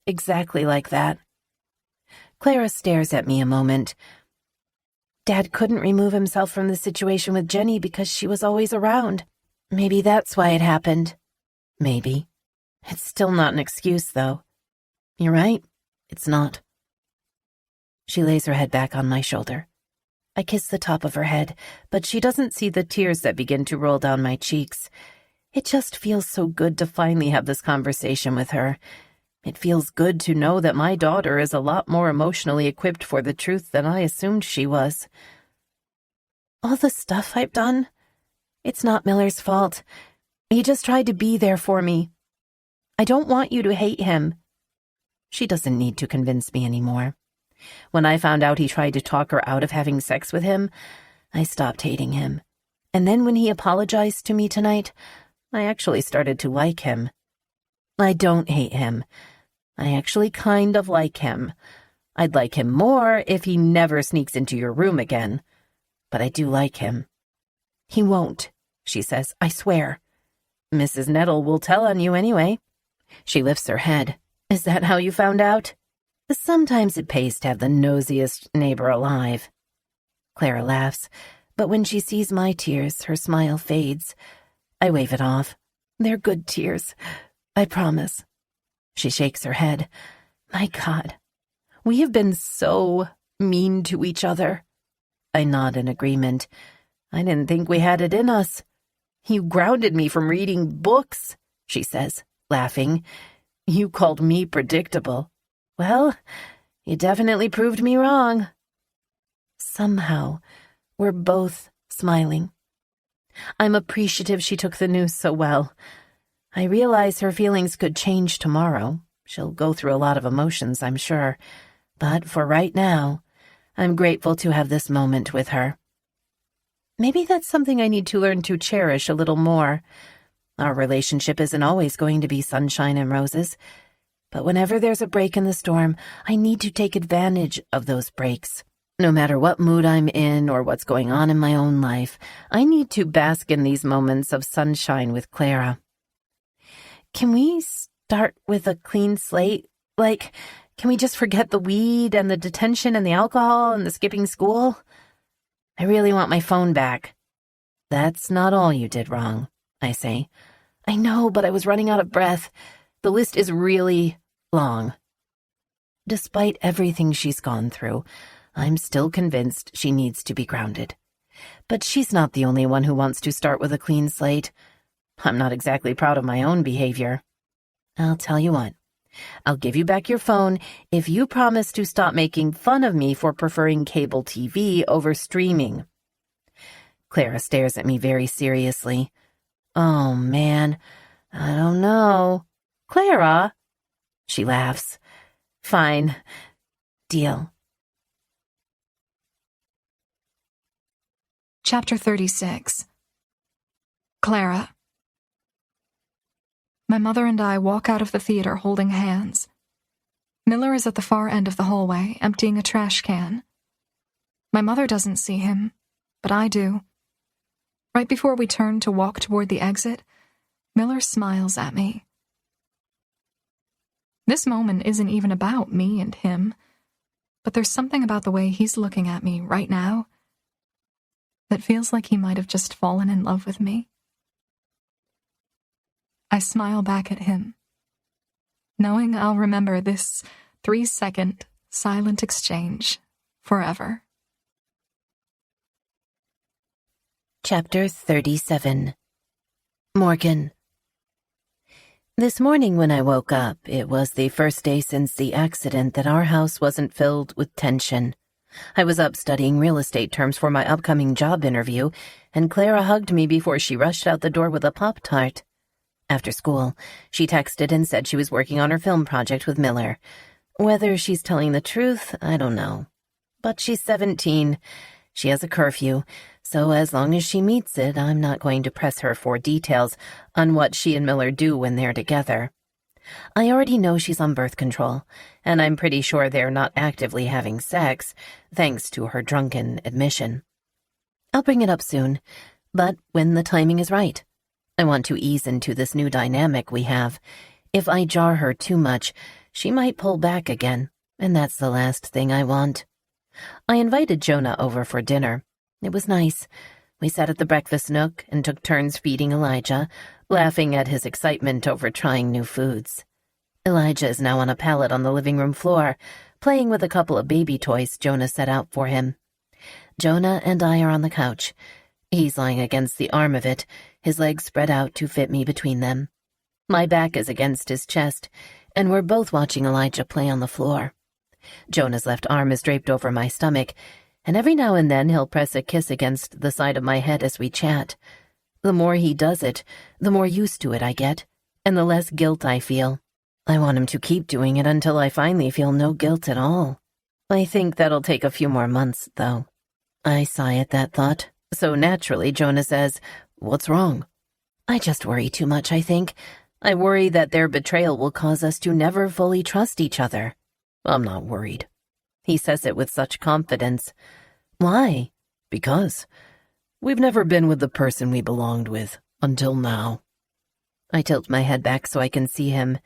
exactly like that. Clara stares at me a moment. Dad couldn't remove himself from the situation with Jenny because she was always around. Maybe that's why it happened. Maybe. It's still not an excuse, though. You're right, it's not. She lays her head back on my shoulder. I kiss the top of her head, but she doesn't see the tears that begin to roll down my cheeks. It just feels so good to finally have this conversation with her. It feels good to know that my daughter is a lot more emotionally equipped for the truth than I assumed she was. All the stuff I've done, it's not Miller's fault. He just tried to be there for me. I don't want you to hate him. She doesn't need to convince me anymore. When I found out he tried to talk her out of having sex with him, I stopped hating him. And then when he apologized to me tonight, I actually started to like him. I don't hate him. I actually kind of like him. I'd like him more if he never sneaks into your room again. But I do like him. He won't, she says, I swear. Mrs. Nettle will tell on you anyway. She lifts her head. Is that how you found out? Sometimes it pays to have the nosiest neighbor alive. Clara laughs, but when she sees my tears, her smile fades. I wave it off. They're good tears. I promise. She shakes her head. My God, we have been so mean to each other. I nod in agreement. I didn't think we had it in us. You grounded me from reading books, she says, laughing. You called me predictable. Well, you definitely proved me wrong. Somehow, we're both smiling. I'm appreciative she took the news so well. I realize her feelings could change tomorrow. She'll go through a lot of emotions, I'm sure. But for right now, I'm grateful to have this moment with her. Maybe that's something I need to learn to cherish a little more. Our relationship isn't always going to be sunshine and roses. But whenever there's a break in the storm, I need to take advantage of those breaks. No matter what mood I'm in or what's going on in my own life, I need to bask in these moments of sunshine with Clara. Can we start with a clean slate? Like, can we just forget the weed and the detention and the alcohol and the skipping school? I really want my phone back. That's not all you did wrong, I say. I know, but I was running out of breath. The list is really long. Despite everything she's gone through, I'm still convinced she needs to be grounded. But she's not the only one who wants to start with a clean slate. I'm not exactly proud of my own behavior. I'll tell you what. I'll give you back your phone if you promise to stop making fun of me for preferring cable TV over streaming. Clara stares at me very seriously. Oh, man. I don't know. Clara? She laughs. Fine. Deal. Chapter 36. Clara. My mother and I walk out of the theater holding hands. Miller is at the far end of the hallway, emptying a trash can. My mother doesn't see him, but I do. Right before we turn to walk toward the exit, Miller smiles at me. This moment isn't even about me and him, but there's something about the way he's looking at me right now that feels like he might have just fallen in love with me. I smile back at him, knowing I'll remember this 3-second silent exchange forever. Chapter 37. Morgan. This morning when I woke up, it was the first day since the accident that our house wasn't filled with tension. I was up studying real estate terms for my upcoming job interview, and Clara hugged me before she rushed out the door with a Pop-Tart. After school, she texted and said she was working on her film project with Miller. Whether she's telling the truth, I don't know. But she's 17. She has a curfew, so as long as she meets it, I'm not going to press her for details on what she and Miller do when they're together. I already know she's on birth control, and I'm pretty sure they're not actively having sex, thanks to her drunken admission. I'll bring it up soon, but when the timing is right. I want to ease into this new dynamic we have. If I jar her too much, she might pull back again, and that's the last thing I want. I invited Jonah over for dinner. It was nice. We sat at the breakfast nook and took turns feeding Elijah, laughing at his excitement over trying new foods. Elijah is now on a pallet on the living room floor, playing with a couple of baby toys Jonah set out for him. Jonah and I are on the couch. He's lying against the arm of it, his legs spread out to fit me between them. My back is against his chest, and we're both watching Elijah play on the floor. Jonah's left arm is draped over my stomach, and every now and then he'll press a kiss against the side of my head as we chat. The more he does it, the more used to it I get, and the less guilt I feel. I want him to keep doing it until I finally feel no guilt at all. I think that'll take a few more months, though. I sigh at that thought. So naturally, Jonah says, "What's wrong?" I just worry too much, I think. I worry that their betrayal will cause us to never fully trust each other. I'm not worried. He says it with such confidence. Why? Because we've never been with the person we belonged with, until now. I tilt my head back so I can see him.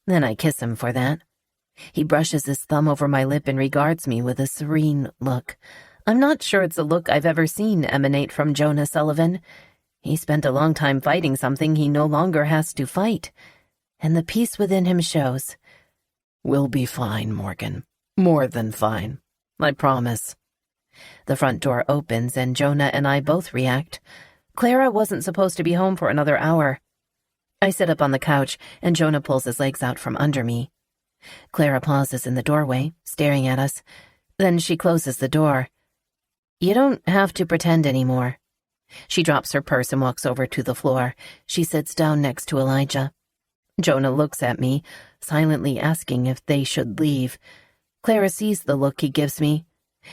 Then I kiss him for that. He brushes his thumb over my lip and regards me with a serene look. I'm not sure it's a look I've ever seen emanate from Jonah Sullivan. He spent a long time fighting something he no longer has to fight, and the peace within him shows. We'll be fine, Morgan. More than fine. I promise. The front door opens and Jonah and I both react. Clara wasn't supposed to be home for another hour. I sit up on the couch and Jonah pulls his legs out from under me. Clara pauses in the doorway, staring at us. Then she closes the door. You don't have to pretend anymore. She drops her purse and walks over to the floor. She sits down next to Elijah. Jonah looks at me, silently asking if they should leave. Clara sees the look he gives me.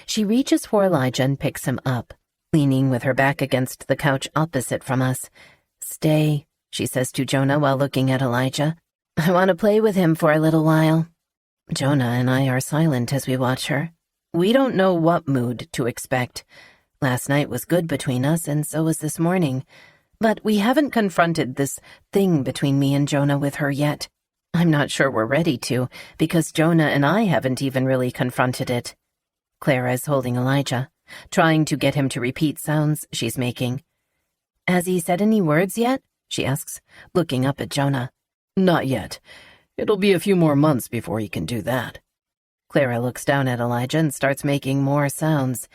She reaches for Elijah and picks him up, leaning with her back against the couch opposite from us. Stay, she says to Jonah while looking at Elijah. I want to play with him for a little while. Jonah and I are silent as we watch her. We don't know what mood to expect. Last night was good between us, and so was this morning. But we haven't confronted this thing between me and Jonah with her yet. I'm not sure we're ready to, because Jonah and I haven't even really confronted it. Clara is holding Elijah, trying to get him to repeat sounds she's making. Has he said any words yet? She asks, looking up at Jonah. Not yet. It'll be a few more months before he can do that. Clara looks down at Elijah and starts making more sounds.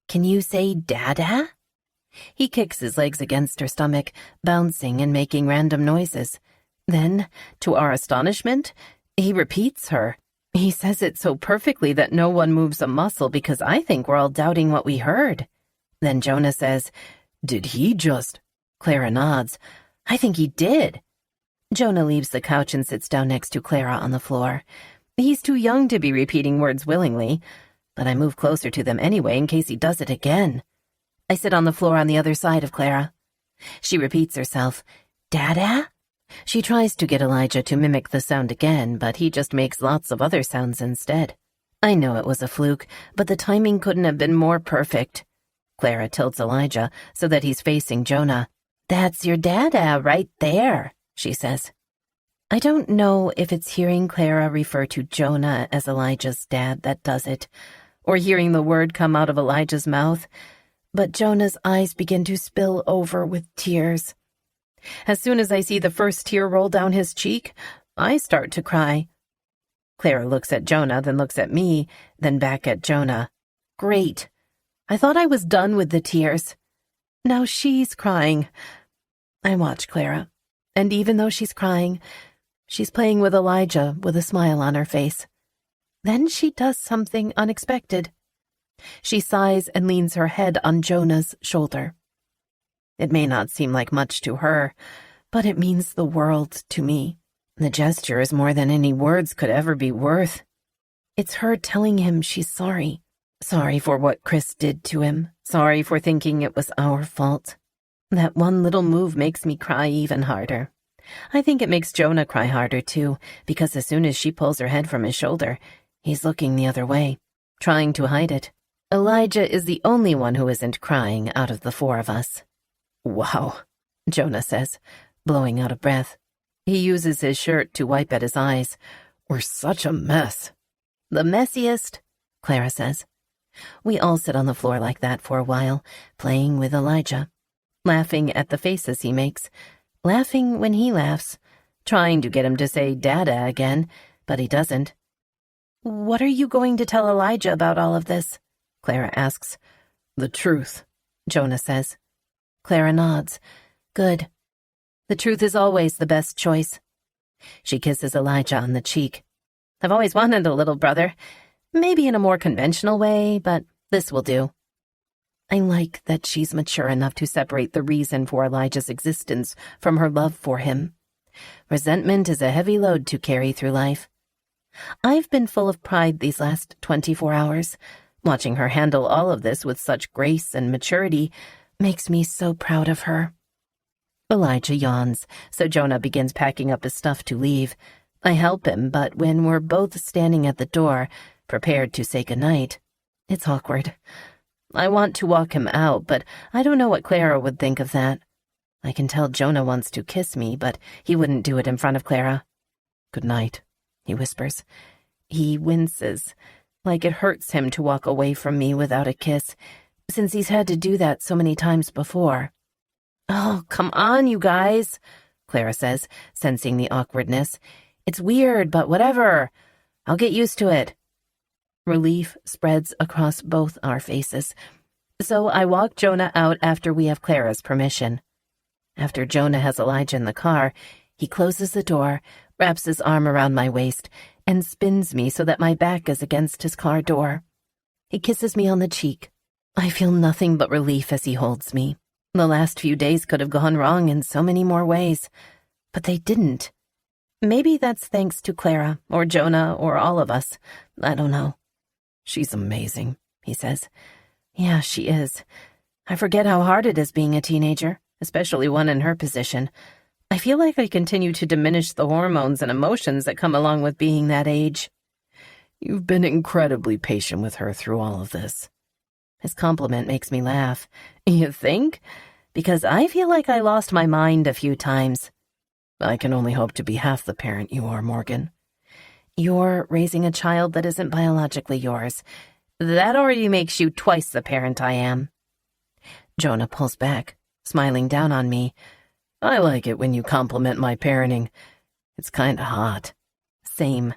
Can you say Dada? He kicks his legs against her stomach, bouncing and making random noises. Then, to our astonishment, he repeats her. He says it so perfectly that no one moves a muscle because I think we're all doubting what we heard. Then Jonah says, Did he just? Clara nods. I think he did. Jonah leaves the couch and sits down next to Clara on the floor. He's too young to be repeating words willingly, but I move closer to them anyway in case he does it again. I sit on the floor on the other side of Clara. She repeats herself, Dada? She tries to get Elijah to mimic the sound again, but he just makes lots of other sounds instead. I know it was a fluke, but the timing couldn't have been more perfect. Clara tilts Elijah so that he's facing Jonah. That's your Dada right there, she says. I don't know if it's hearing Clara refer to Jonah as Elijah's dad that does it, or hearing the word come out of Elijah's mouth, but Jonah's eyes begin to spill over with tears. As soon as I see the first tear roll down his cheek, I start to cry. Clara looks at Jonah, then looks at me, then back at Jonah. Great. I thought I was done with the tears. Now she's crying. I watch Clara, and even though she's crying, she's playing with Elijah with a smile on her face. Then she does something unexpected. She sighs and leans her head on Jonah's shoulder. It may not seem like much to her, but it means the world to me. The gesture is more than any words could ever be worth. It's her telling him she's sorry. Sorry for what Chris did to him. Sorry for thinking it was our fault. That one little move makes me cry even harder. I think it makes Jonah cry harder too, because as soon as she pulls her head from his shoulder, he's looking the other way, trying to hide it. Elijah is the only one who isn't crying out of the four of us. Wow, Jonah says, blowing out of breath. He uses his shirt to wipe at his eyes. We're such a mess. The messiest, Clara says. We all sit on the floor like that for a while, playing with Elijah, laughing at the faces he makes, laughing when he laughs, trying to get him to say Dada again, but he doesn't. What are you going to tell Elijah about all of this? Clara asks. The truth, Jonah says. Clara nods. Good. The truth is always the best choice. She kisses Elijah on the cheek. I've always wanted a little brother. Maybe in a more conventional way, but this will do. I like that she's mature enough to separate the reason for Elijah's existence from her love for him. Resentment is a heavy load to carry through life. I've been full of pride these last 24 hours. Watching her handle all of this with such grace and maturity makes me so proud of her. Elijah yawns, so Jonah begins packing up his stuff to leave. I help him, but when we're both standing at the door, prepared to say goodnight, it's awkward. I want to walk him out, but I don't know what Clara would think of that. I can tell Jonah wants to kiss me, but he wouldn't do it in front of Clara. Good night, he whispers. He winces, like it hurts him to walk away from me without a kiss, since he's had to do that so many times before. Oh, come on, you guys, Clara says, sensing the awkwardness. It's weird, but whatever. I'll get used to it. Relief spreads across both our faces, so I walk Jonah out after we have Clara's permission. After Jonah has Elijah in the car, he closes the door, wraps his arm around my waist, and spins me so that my back is against his car door. He kisses me on the cheek. I feel nothing but relief as he holds me. The last few days could have gone wrong in so many more ways, but they didn't. Maybe that's thanks to Clara, or Jonah, or all of us. I don't know. She's amazing, he says. Yeah, she is. I forget how hard it is being a teenager, especially one in her position. I feel like I continue to diminish the hormones and emotions that come along with being that age. You've been incredibly patient with her through all of this. His compliment makes me laugh. You think? Because I feel like I lost my mind a few times. I can only hope to be half the parent you are, Morgan. You're raising a child that isn't biologically yours. That already makes you twice the parent I am. Jonah pulls back, smiling down on me. I like it when you compliment my parenting. It's kinda hot. Same.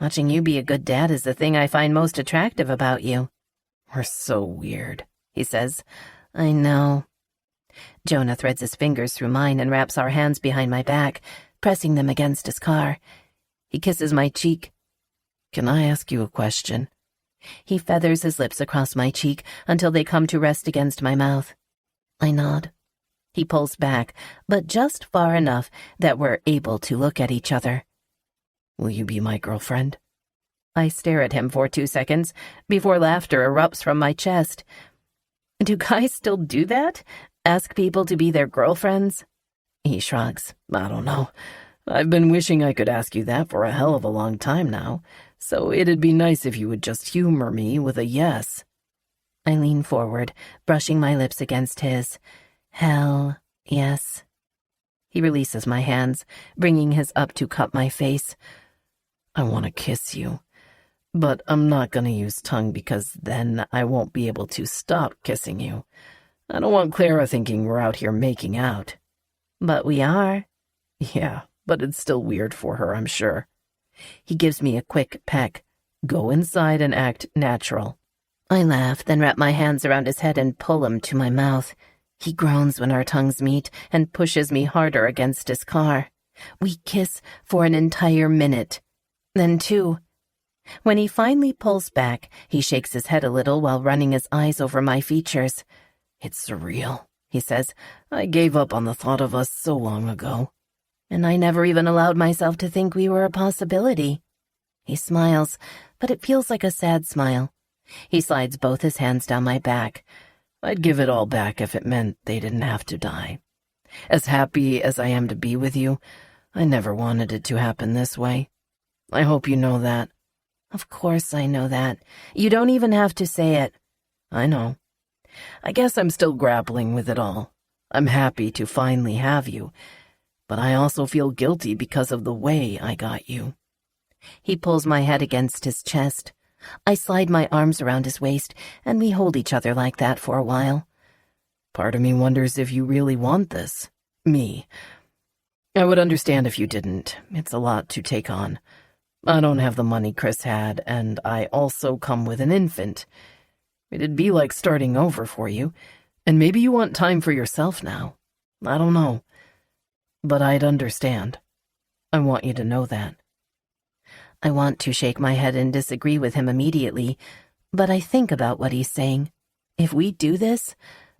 Watching you be a good dad is the thing I find most attractive about you." "We're so weird," he says. "I know." Jonah threads his fingers through mine and wraps our hands behind my back, pressing them against his car. He kisses my cheek. "Can I ask you a question?" He feathers his lips across my cheek until they come to rest against my mouth. I nod. He pulls back, but just far enough that we're able to look at each other. "Will you be my girlfriend?" I stare at him for 2 seconds before laughter erupts from my chest. Do guys still do that? Ask people to be their girlfriends? He shrugs. "I don't know. I've been wishing I could ask you that for a hell of a long time now, so it'd be nice if you would just humor me with a yes." I lean forward, brushing my lips against his. Hell, yes. He releases my hands, bringing his up to cup my face. "I want to kiss you, but I'm not going to use tongue because then I won't be able to stop kissing you. I don't want Clara thinking we're out here making out." "But we are." "Yeah, but it's still weird for her, I'm sure." He gives me a quick peck. "Go inside and act natural." I laugh, then wrap my hands around his head and pull him to my mouth. He groans when our tongues meet and pushes me harder against his car. We kiss for an entire minute. Then 2. When he finally pulls back, he shakes his head a little while running his eyes over my features. "It's surreal," he says. "I gave up on the thought of us so long ago." And I never even allowed myself to think we were a possibility. He smiles, but it feels like a sad smile. He slides both his hands down my back. "I'd give it all back if it meant they didn't have to die. As happy as I am to be with you, I never wanted it to happen this way. I hope you know that." "Of course I know that. You don't even have to say it." "I know. I guess I'm still grappling with it all. I'm happy to finally have you, but I also feel guilty because of the way I got you." He pulls my head against his chest. I slide my arms around his waist, and we hold each other like that for a while. "Part of me wonders if you really want this. Me. I would understand if you didn't. It's a lot to take on. I don't have the money Chris had, and I also come with an infant. It'd be like starting over for you, and maybe you want time for yourself now. I don't know. But I'd understand. I want you to know that." I want to shake my head and disagree with him immediately, but I think about what he's saying. If we do this,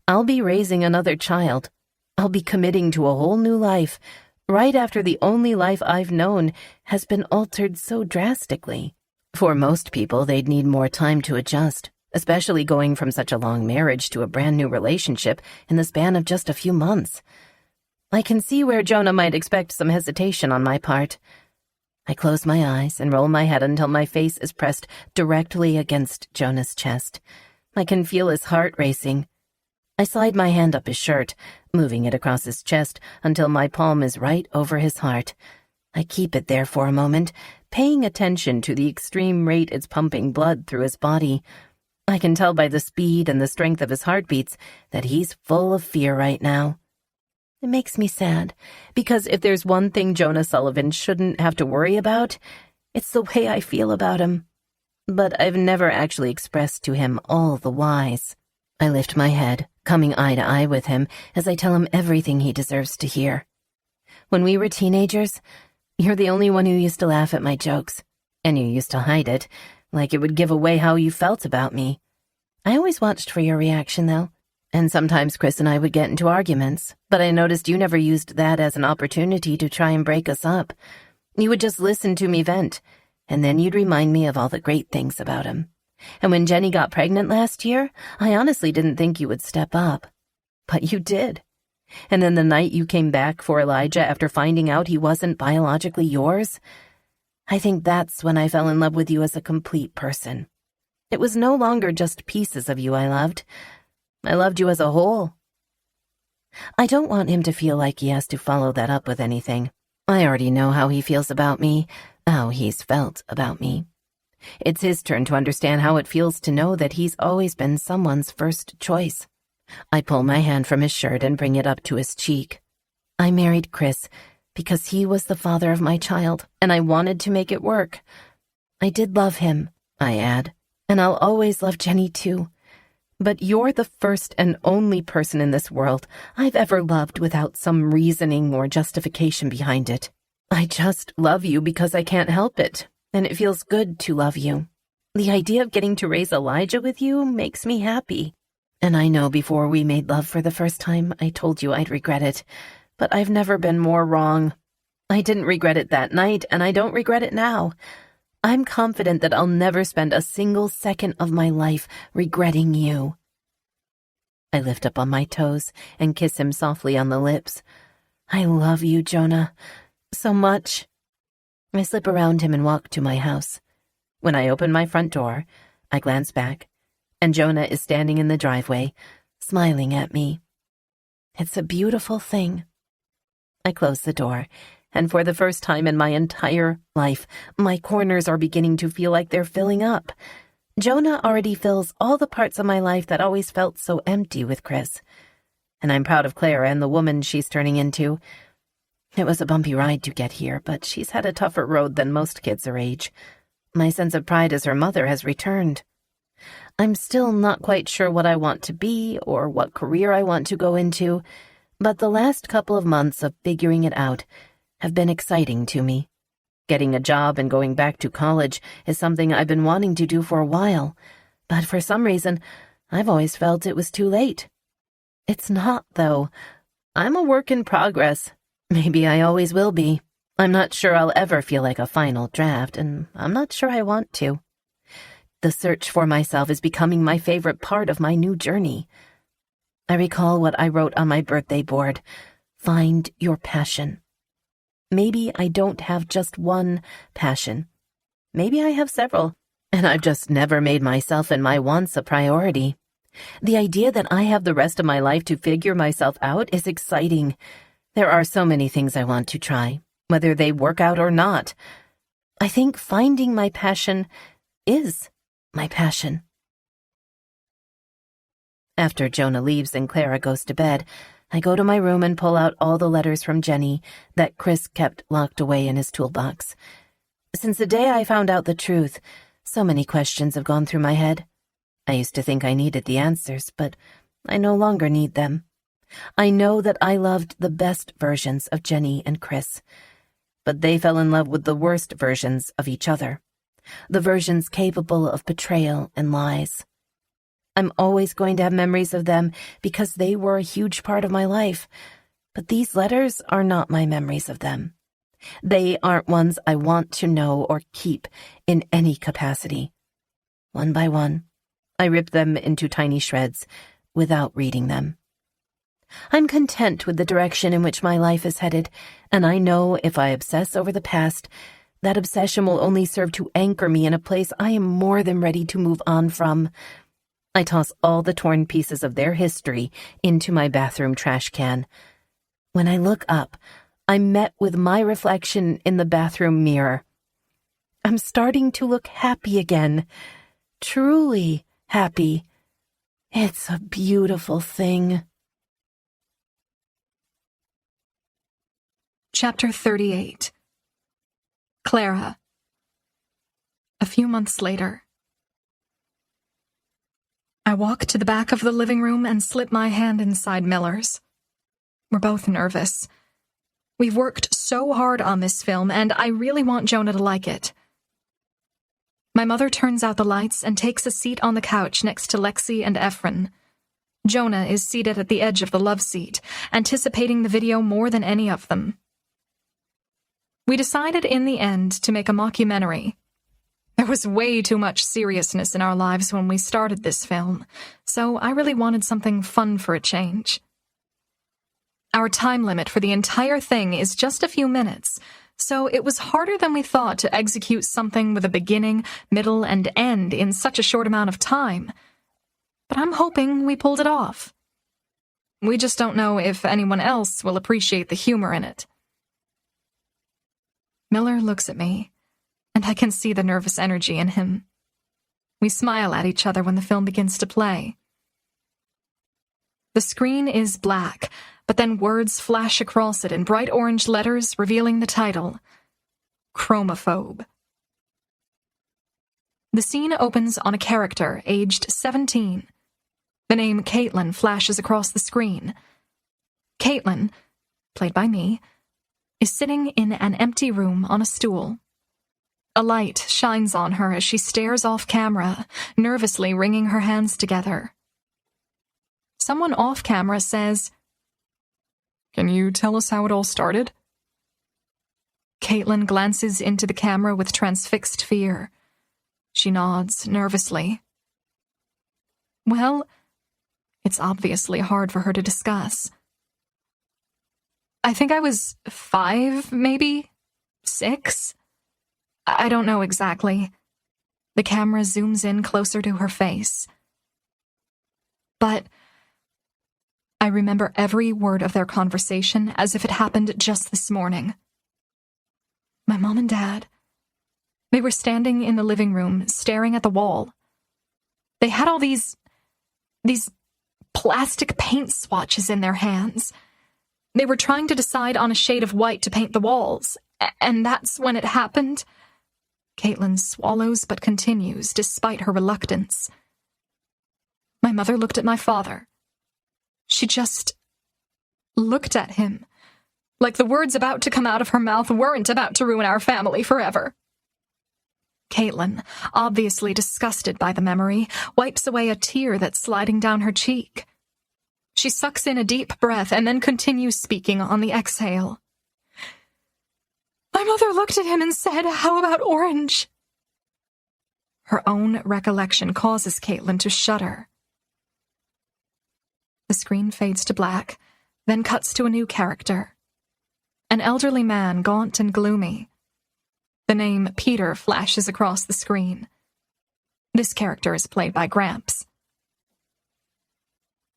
I'll be raising another child. I'll be committing to a whole new life, right after the only life I've known has been altered so drastically. For most people, they'd need more time to adjust, especially going from such a long marriage to a brand new relationship in the span of just a few months. I can see where Jonah might expect some hesitation on my part. I close my eyes and roll my head until my face is pressed directly against Jonah's chest. I can feel his heart racing. I slide my hand up his shirt, moving it across his chest until my palm is right over his heart. I keep it there for a moment, paying attention to the extreme rate it's pumping blood through his body. I can tell by the speed and the strength of his heartbeats that he's full of fear right now. It makes me sad, because if there's one thing Jonah Sullivan shouldn't have to worry about, it's the way I feel about him. But I've never actually expressed to him all the whys. I lift my head, coming eye to eye with him as I tell him everything he deserves to hear. When we were teenagers, you're the only one who used to laugh at my jokes, and you used to hide it, like it would give away how you felt about me. I always watched for your reaction, though. And sometimes Chris and I would get into arguments, but I noticed you never used that as an opportunity to try and break us up. You would just listen to me vent, and then you'd remind me of all the great things about him. And when Jenny got pregnant last year, I honestly didn't think you would step up. But you did. And then the night you came back for Elijah after finding out he wasn't biologically yours, I think that's when I fell in love with you as a complete person. It was no longer just pieces of you I loved. I loved you as a whole. I don't want him to feel like he has to follow that up with anything. I already know how he feels about me, how he's felt about me. It's his turn to understand how it feels to know that he's always been someone's first choice. I pull my hand from his shirt and bring it up to his cheek. I married Chris because he was the father of my child, and I wanted to make it work. I did love him, I add, and I'll always love Jenny too. But you're the first and only person in this world I've ever loved without some reasoning or justification behind it. I just love you because I can't help it, and it feels good to love you. The idea of getting to raise Elijah with you makes me happy. And I know before we made love for the first time, I told you I'd regret it, but I've never been more wrong. I didn't regret it that night, and I don't regret it now. I'm confident that I'll never spend a single second of my life regretting you. I lift up on my toes and kiss him softly on the lips. I love you, Jonah, so much. I slip around him and walk to my house. When I open my front door, I glance back, and Jonah is standing in the driveway, smiling at me. It's a beautiful thing. I close the door, and for the first time in my entire life, my corners are beginning to feel like they're filling up. Jonah already fills all the parts of my life that always felt so empty with Chris. And I'm proud of Clara and the woman she's turning into. It was a bumpy ride to get here, but she's had a tougher road than most kids her age. My sense of pride as her mother has returned. I'm still not quite sure what I want to be or what career I want to go into, but the last couple of months of figuring it out have been exciting to me. Getting a job and going back to college is something I've been wanting to do for a while, but for some reason, I've always felt it was too late. It's not, though. I'm a work in progress. Maybe I always will be. I'm not sure I'll ever feel like a final draft, and I'm not sure I want to. The search for myself is becoming my favorite part of my new journey. I recall what I wrote on my birthday board. Find your passion. Maybe I don't have just one passion. Maybe I have several, and I've just never made myself and my wants a priority. The idea that I have the rest of my life to figure myself out is exciting. There are so many things I want to try, whether they work out or not. I think finding my passion is my passion. After Jonah leaves and Clara goes to bed, I go to my room and pull out all the letters from Jenny that Chris kept locked away in his toolbox. Since the day I found out the truth, so many questions have gone through my head. I used to think I needed the answers, but I no longer need them. I know that I loved the best versions of Jenny and Chris, but they fell in love with the worst versions of each other, the versions capable of betrayal and lies. I'm always going to have memories of them because they were a huge part of my life, but these letters are not my memories of them. They aren't ones I want to know or keep in any capacity. One by one, I rip them into tiny shreds without reading them. I'm content with the direction in which my life is headed, and I know if I obsess over the past, that obsession will only serve to anchor me in a place I am more than ready to move on from. I toss all the torn pieces of their history into my bathroom trash can. When I look up, I'm met with my reflection in the bathroom mirror. I'm starting to look happy again. Truly happy. It's a beautiful thing. Chapter 38. Clara. A few months later. I walk to the back of the living room and slip my hand inside Miller's. We're both nervous. We've worked so hard on this film, and I really want Jonah to like it. My mother turns out the lights and takes a seat on the couch next to Lexi and Ephraim. Jonah is seated at the edge of the love seat, anticipating the video more than any of them. We decided in the end to make a mockumentary. There was way too much seriousness in our lives when we started this film, so I really wanted something fun for a change. Our time limit for the entire thing is just a few minutes, so it was harder than we thought to execute something with a beginning, middle, and end in such a short amount of time. But I'm hoping we pulled it off. We just don't know if anyone else will appreciate the humor in it. Miller looks at me, and I can see the nervous energy in him. We smile at each other when the film begins to play. The screen is black, but then words flash across it in bright orange letters revealing the title, Chromophobe. The scene opens on a character aged 17. The name Caitlin flashes across the screen. Caitlin, played by me, is sitting in an empty room on a stool. A light shines on her as she stares off camera, nervously wringing her hands together. Someone off camera says, "Can you tell us how it all started?" Caitlin glances into the camera with transfixed fear. She nods nervously. Well, it's obviously hard for her to discuss. I think I was 5, maybe? 6? I don't know exactly. The camera zooms in closer to her face. But I remember every word of their conversation as if it happened just this morning. My mom and dad, they were standing in the living room, staring at the wall. They had all these plastic paint swatches in their hands. They were trying to decide on a shade of white to paint the walls, and that's when it happened. Caitlin swallows but continues, despite her reluctance. My mother looked at my father. She just looked at him, like the words about to come out of her mouth weren't about to ruin our family forever. Caitlin, obviously disgusted by the memory, wipes away a tear that's sliding down her cheek. She sucks in a deep breath and then continues speaking on the exhale. My mother looked at him and said, "How about orange?" Her own recollection causes Caitlin to shudder. The screen fades to black, then cuts to a new character. An elderly man, gaunt and gloomy. The name Peter flashes across the screen. This character is played by Gramps.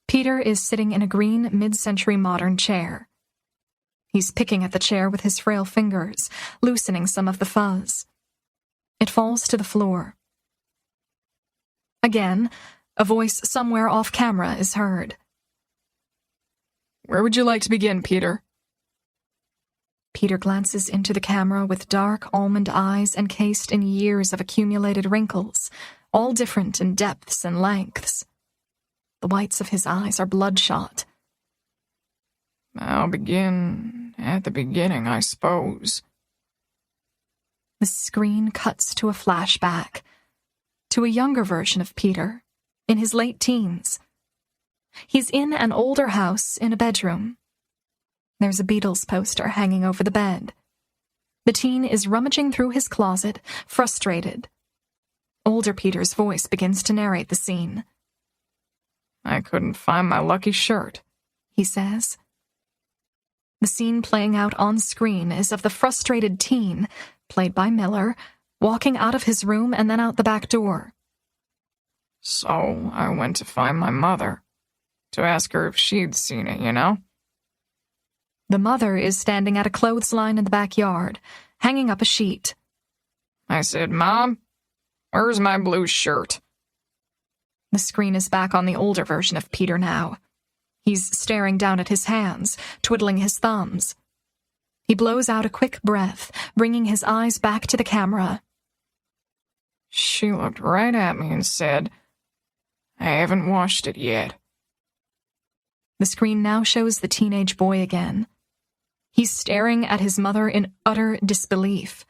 Peter is sitting in a green mid-century modern chair. He's picking at the chair with his frail fingers, loosening some of the fuzz. It falls to the floor. Again, a voice somewhere off camera is heard. "Where would you like to begin, Peter?" Peter glances into the camera with dark almond eyes encased in years of accumulated wrinkles, all different in depths and lengths. The whites of his eyes are bloodshot. "I'll begin at the beginning, I suppose." The screen cuts to a flashback, to a younger version of Peter, in his late teens. He's in an older house in a bedroom. There's a Beatles poster hanging over the bed. The teen is rummaging through his closet, frustrated. Older Peter's voice begins to narrate the scene. "I couldn't find my lucky shirt," he says. The scene playing out on screen is of the frustrated teen, played by Miller, walking out of his room and then out the back door. "So I went to find my mother, to ask her if she'd seen it, you know?" The mother is standing at a clothesline in the backyard, hanging up a sheet. I said, "Mom, where's my blue shirt?" The screen is back on the older version of Peter now. He's staring down at his hands, twiddling his thumbs. He blows out a quick breath, bringing his eyes back to the camera. "She looked right at me and said, 'I haven't washed it yet.'" The screen now shows the teenage boy again. He's staring at his mother in utter disbelief.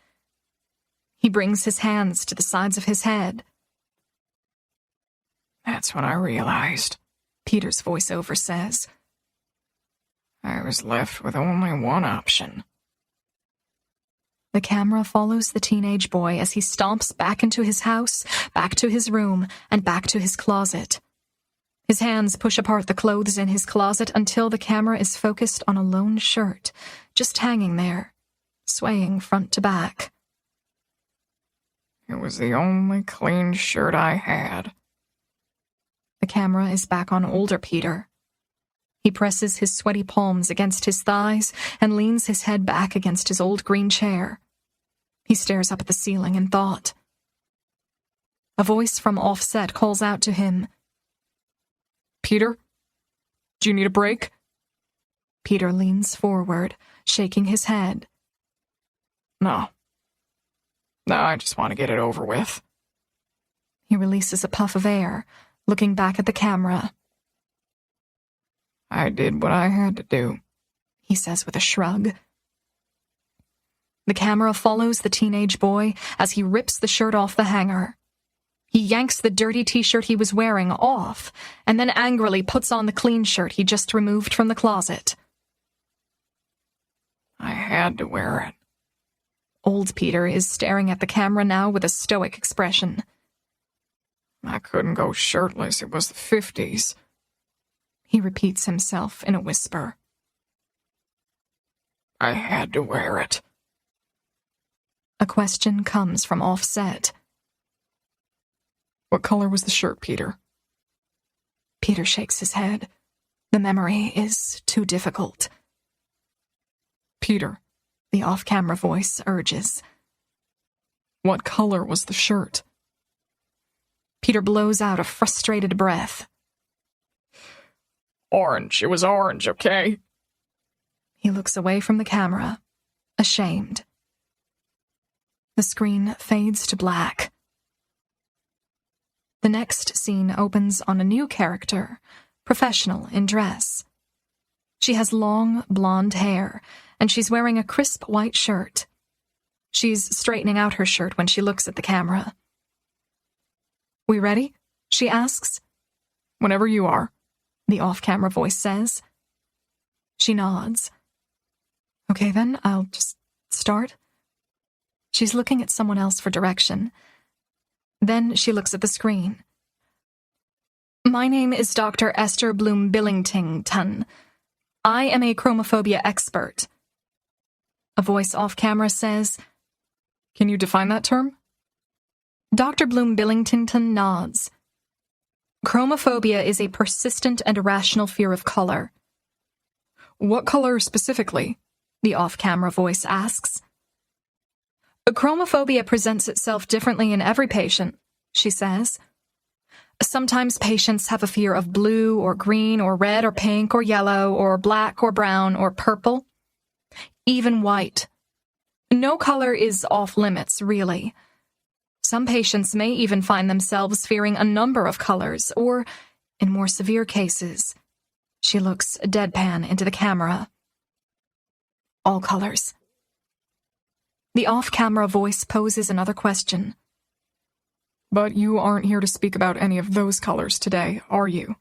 He brings his hands to the sides of his head. "That's when I realized," Peter's voiceover says. "I was left with only one option." The camera follows the teenage boy as he stomps back into his house, back to his room, and back to his closet. His hands push apart the clothes in his closet until the camera is focused on a lone shirt, just hanging there, swaying front to back. "It was the only clean shirt I had." The camera is back on older Peter. He presses his sweaty palms against his thighs and leans his head back against his old green chair. He stares up at the ceiling in thought. A voice from offset calls out to him. "Peter, do you need a break?" Peter leans forward, shaking his head. No, I just want to get it over with." He releases a puff of air, looking back at the camera. I did what I had to do, he says with a shrug. The camera follows the teenage boy as he rips the shirt off the hanger. He yanks the dirty t-shirt he was wearing off, and then angrily puts on the clean shirt he just removed from the closet. I had to wear it. Old Peter is staring at the camera now with a stoic expression. I couldn't go shirtless. It was the 50s. He repeats himself in a whisper. I had to wear it. A question comes from offset. What color was the shirt, Peter? Peter shakes his head. The memory is too difficult. Peter, the off-camera voice urges. What color was the shirt? Peter blows out a frustrated breath. Orange. It was orange, okay? He looks away from the camera, ashamed. The screen fades to black. The next scene opens on a new character, professional in dress. She has long, blonde hair, and she's wearing a crisp white shirt. She's straightening out her shirt when she looks at the camera. We ready? She asks. Whenever you are, the off-camera voice says. She nods. Okay then, I'll just start. She's looking at someone else for direction. Then she looks at the screen. My name is Dr. Esther Bloom Billington. I am a chromophobia expert. A voice off-camera says, Can you define that term? Dr. Bloom Billington nods. Chromophobia is a persistent and irrational fear of color. What color specifically? The off-camera voice asks. Chromophobia presents itself differently in every patient, she says. Sometimes patients have a fear of blue or green or red or pink or yellow or black or brown or purple, even white. No color is off limits, really. Some patients may even find themselves fearing a number of colors, or, in more severe cases, she looks deadpan into the camera. All colors. The off-camera voice poses another question. But you aren't here to speak about any of those colors today, are you?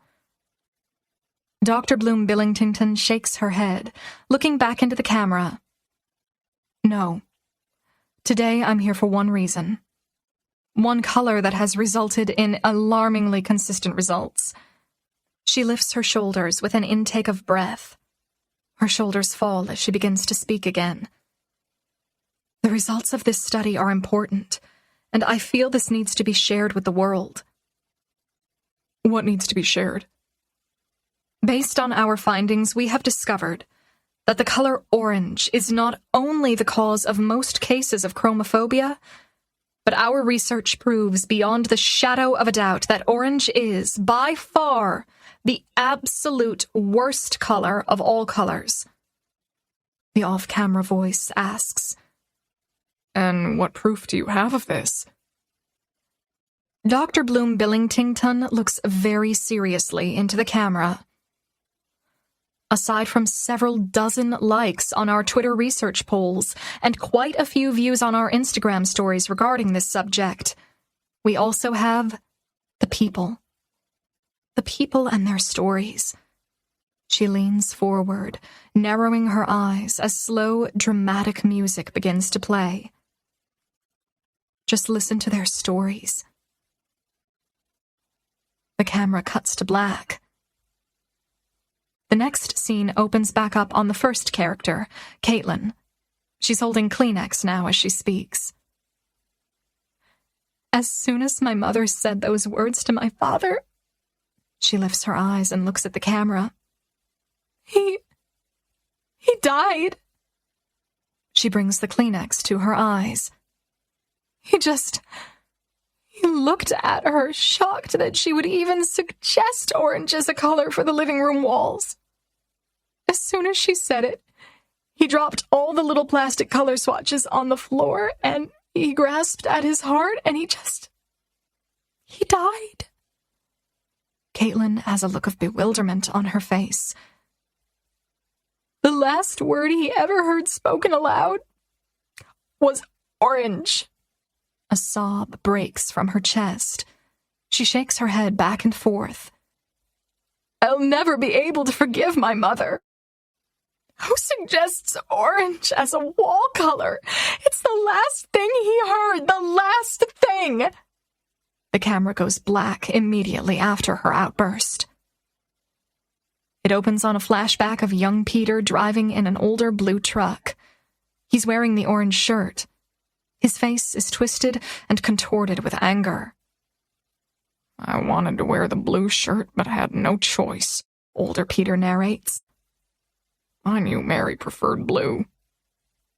Dr. Bloom Billington shakes her head, looking back into the camera. No. Today I'm here for one reason. One color that has resulted in alarmingly consistent results. She lifts her shoulders with an intake of breath. Her shoulders fall as she begins to speak again. The results of this study are important, and I feel this needs to be shared with the world. What needs to be shared? Based on our findings, we have discovered that the color orange is not only the cause of most cases of chromophobia, but our research proves beyond the shadow of a doubt that orange is, by far, the absolute worst color of all colors. The off-camera voice asks. And what proof do you have of this? Dr. Bloom Billington looks very seriously into the camera. Aside from several dozen likes on our Twitter research polls and quite a few views on our Instagram stories regarding this subject, we also have the people. The people and their stories. She leans forward, narrowing her eyes as slow, dramatic music begins to play. Just listen to their stories. The camera cuts to black. The next scene opens back up on the first character, Caitlin. She's holding Kleenex now as she speaks. As soon as my mother said those words to my father, she lifts her eyes and looks at the camera. He died. She brings the Kleenex to her eyes. He looked at her, shocked that she would even suggest orange as a color for the living room walls. As soon as she said it, he dropped all the little plastic color swatches on the floor, and he grasped at his heart, and he He died. Caitlin has a look of bewilderment on her face. The last word he ever heard spoken aloud was orange. A sob breaks from her chest. She shakes her head back and forth. I'll never be able to forgive my mother. Who suggests orange as a wall color? It's the last thing he heard, the last thing. The camera goes black immediately after her outburst. It opens on a flashback of young Peter driving in an older blue truck. He's wearing the orange shirt. His face is twisted and contorted with anger. I wanted to wear the blue shirt, but had no choice, older Peter narrates. I knew Mary preferred blue.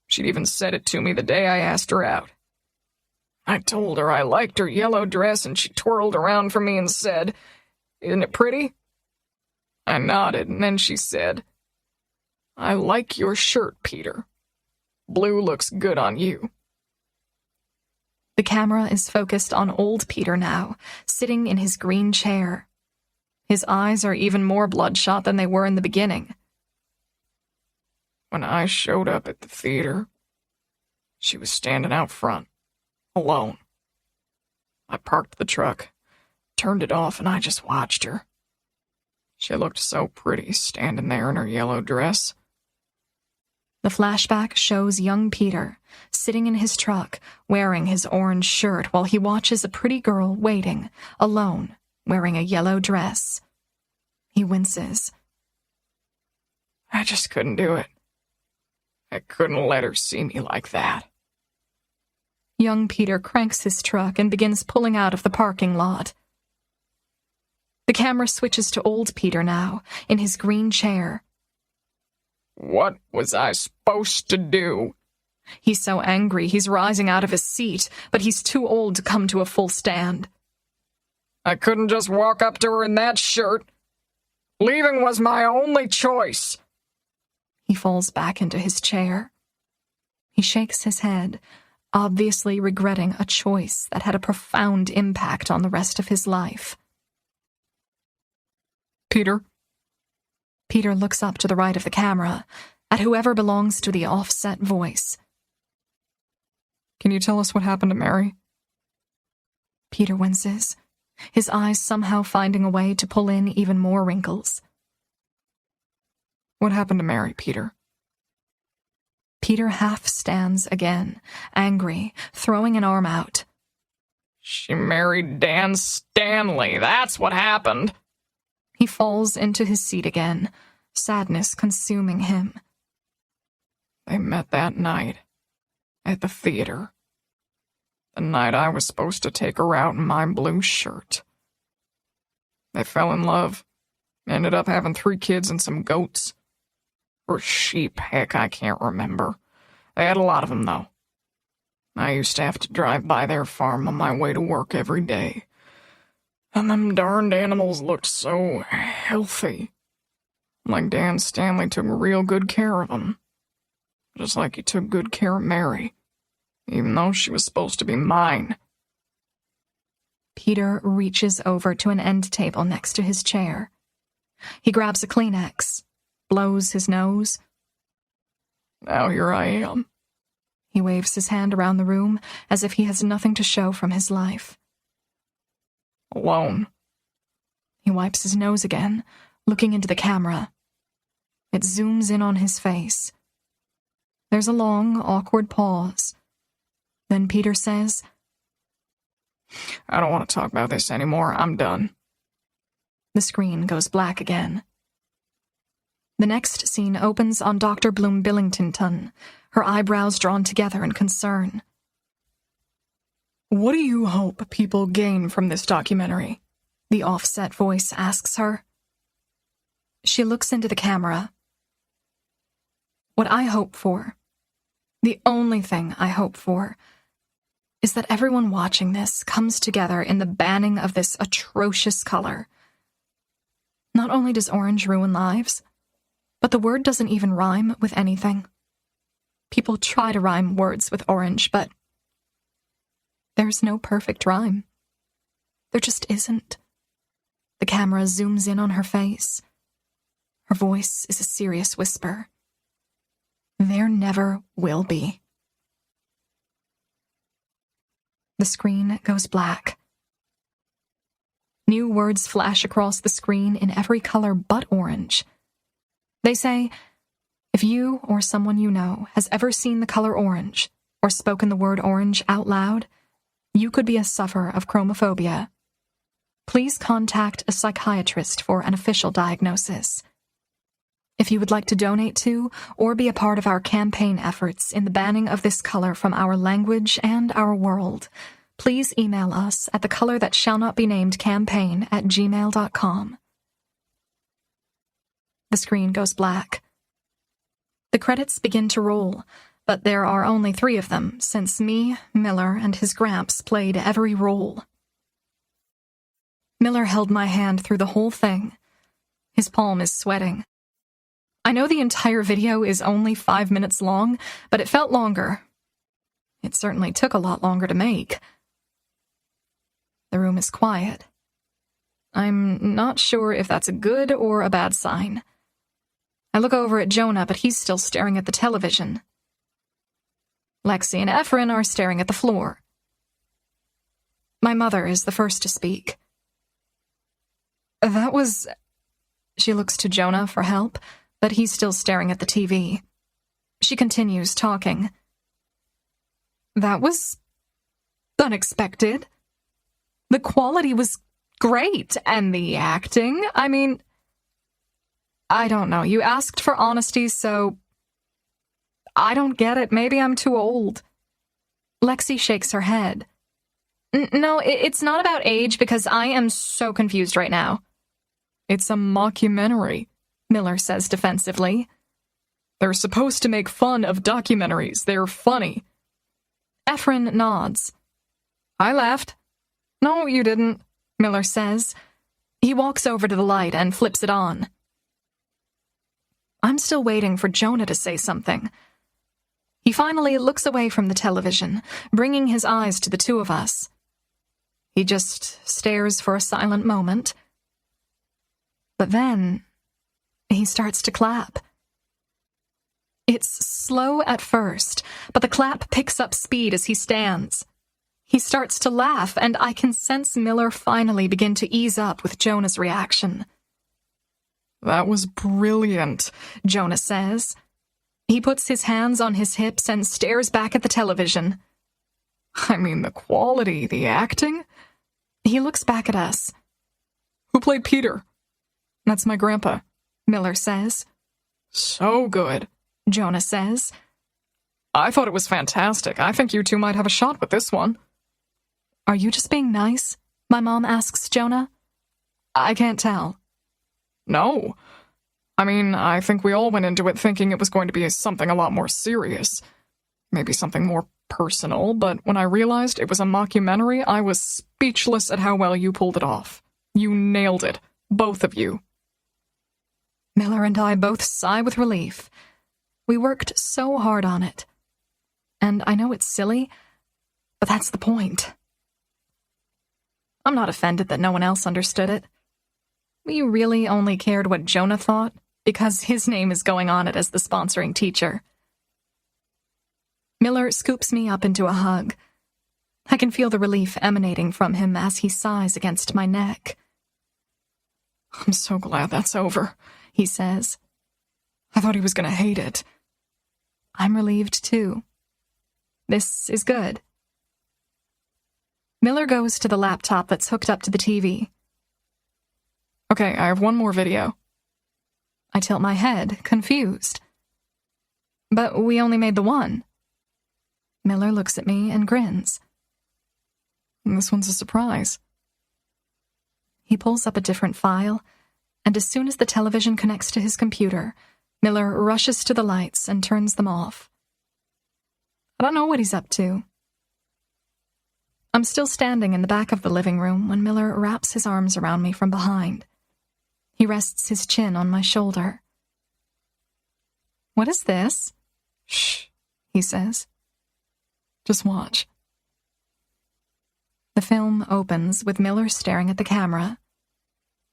She'd even said it to me the day I asked her out. I told her I liked her yellow dress, and she twirled around for me and said, "Isn't it pretty?" I nodded, and then she said, "I like your shirt, Peter. Blue looks good on you." The camera is focused on old Peter now, sitting in his green chair. His eyes are even more bloodshot than they were in the beginning. When I showed up at the theater, she was standing out front, alone. I parked the truck, turned it off, and I just watched her. She looked so pretty standing there in her yellow dress. The flashback shows young Peter sitting in his truck, wearing his orange shirt while he watches a pretty girl waiting, alone, wearing a yellow dress. He winces. I just couldn't do it. I couldn't let her see me like that. Young Peter cranks his truck and begins pulling out of the parking lot. The camera switches to old Peter now, in his green chair. What was I supposed to do? He's so angry he's rising out of his seat, but he's too old to come to a full stand. I couldn't just walk up to her in that shirt. Leaving was my only choice. He falls back into his chair. He shakes his head, obviously regretting a choice that had a profound impact on the rest of his life. Peter? Peter looks up to the right of the camera, at whoever belongs to the offset voice. Can you tell us what happened to Mary? Peter winces, his eyes somehow finding a way to pull in even more wrinkles. What happened to Mary, Peter? Peter half stands again, angry, throwing an arm out. She married Dan Stanley. That's what happened. He falls into his seat again, sadness consuming him. They met that night, at the theater. The night I was supposed to take her out in my blue shirt. They fell in love, ended up having 3 kids and some goats. Or sheep, heck, I can't remember. They had a lot of them, though. I used to have to drive by their farm on my way to work every day. And them darned animals looked so healthy. Like Dan Stanley took real good care of them. Just like he took good care of Mary, even though she was supposed to be mine. Peter reaches over to an end table next to his chair. He grabs a Kleenex, blows his nose. Now here I am. He waves his hand around the room as if he has nothing to show from his life. Alone. He wipes his nose again, looking into the camera. It zooms in on his face. There's a long, awkward pause. Then Peter says, I don't want to talk about this anymore. I'm done. The screen goes black again. The next scene opens on Dr. Bloom Billington, her eyebrows drawn together in concern. What do you hope people gain from this documentary? The offset voice asks her. She looks into the camera. What I hope for, the only thing I hope for, is that everyone watching this comes together in the banning of this atrocious color. Not only does orange ruin lives, but the word doesn't even rhyme with anything. People try to rhyme words with orange, but there's no perfect rhyme. There just isn't. The camera zooms in on her face. Her voice is a serious whisper. There never will be. The screen goes black. New words flash across the screen in every color but orange. They say, if you or someone you know has ever seen the color orange or spoken the word orange out loud, you could be a sufferer of chromophobia. Please contact a psychiatrist for an official diagnosis. If you would like to donate to or be a part of our campaign efforts in the banning of this color from our language and our world, please email us at thecolorthatshallnotbenamed@gmail.com. The screen goes black. The credits begin to roll, but there are only 3 of them, since me, Miller, and his Gramps played every role. Miller held my hand through the whole thing. His palm is sweating. I know the entire video is only 5 minutes long, but it felt longer. It certainly took a lot longer to make. The room is quiet. I'm not sure if that's a good or a bad sign. I look over at Jonah, but he's still staring at the television. Lexi and Efren are staring at the floor. My mother is the first to speak. That was... She looks to Jonah for help, but he's still staring at the TV. She continues talking. That was unexpected. The quality was great, and the acting, I mean... I don't know, you asked for honesty, so... I don't get it, maybe I'm too old. Lexi shakes her head. No, it's not about age, because I am so confused right now. It's a mockumentary, Miller says defensively. They're supposed to make fun of documentaries. They're funny. Efren nods. I laughed. No, you didn't, Miller says. He walks over to the light and flips it on. I'm still waiting for Jonah to say something. He finally looks away from the television, bringing his eyes to the 2 of us. He just stares for a silent moment. But then, he starts to clap. It's slow at first, but the clap picks up speed as he stands. He starts to laugh, and I can sense Miller finally begin to ease up with Jonah's reaction. That was brilliant, Jonah says. He puts his hands on his hips and stares back at the television. I mean, the quality, the acting. He looks back at us. Who played Peter? That's my grandpa, Miller says. So good, Jonah says. I thought it was fantastic. I think you 2 might have a shot with this one. Are you just being nice? My mom asks Jonah. I can't tell. No. I mean, I think we all went into it thinking it was going to be something a lot more serious. Maybe something more personal, but when I realized it was a mockumentary, I was speechless at how well you pulled it off. You nailed it, both of you. Miller and I both sigh with relief. We worked so hard on it. And I know it's silly, but that's the point. I'm not offended that no one else understood it. We really only cared what Jonah thought, because his name is going on it as the sponsoring teacher. Miller scoops me up into a hug. I can feel the relief emanating from him as he sighs against my neck. I'm so glad that's over, he says. I thought he was going to hate it. I'm relieved, too. This is good. Miller goes to the laptop that's hooked up to the TV. Okay, I have one more video. I tilt my head, confused. But we only made the one. Miller looks at me and grins. This one's a surprise. He pulls up a different file, and as soon as the television connects to his computer, Miller rushes to the lights and turns them off. I don't know what he's up to. I'm still standing in the back of the living room when Miller wraps his arms around me from behind. He rests his chin on my shoulder. What is this? Shh, he says. Just watch. The film opens with Miller staring at the camera.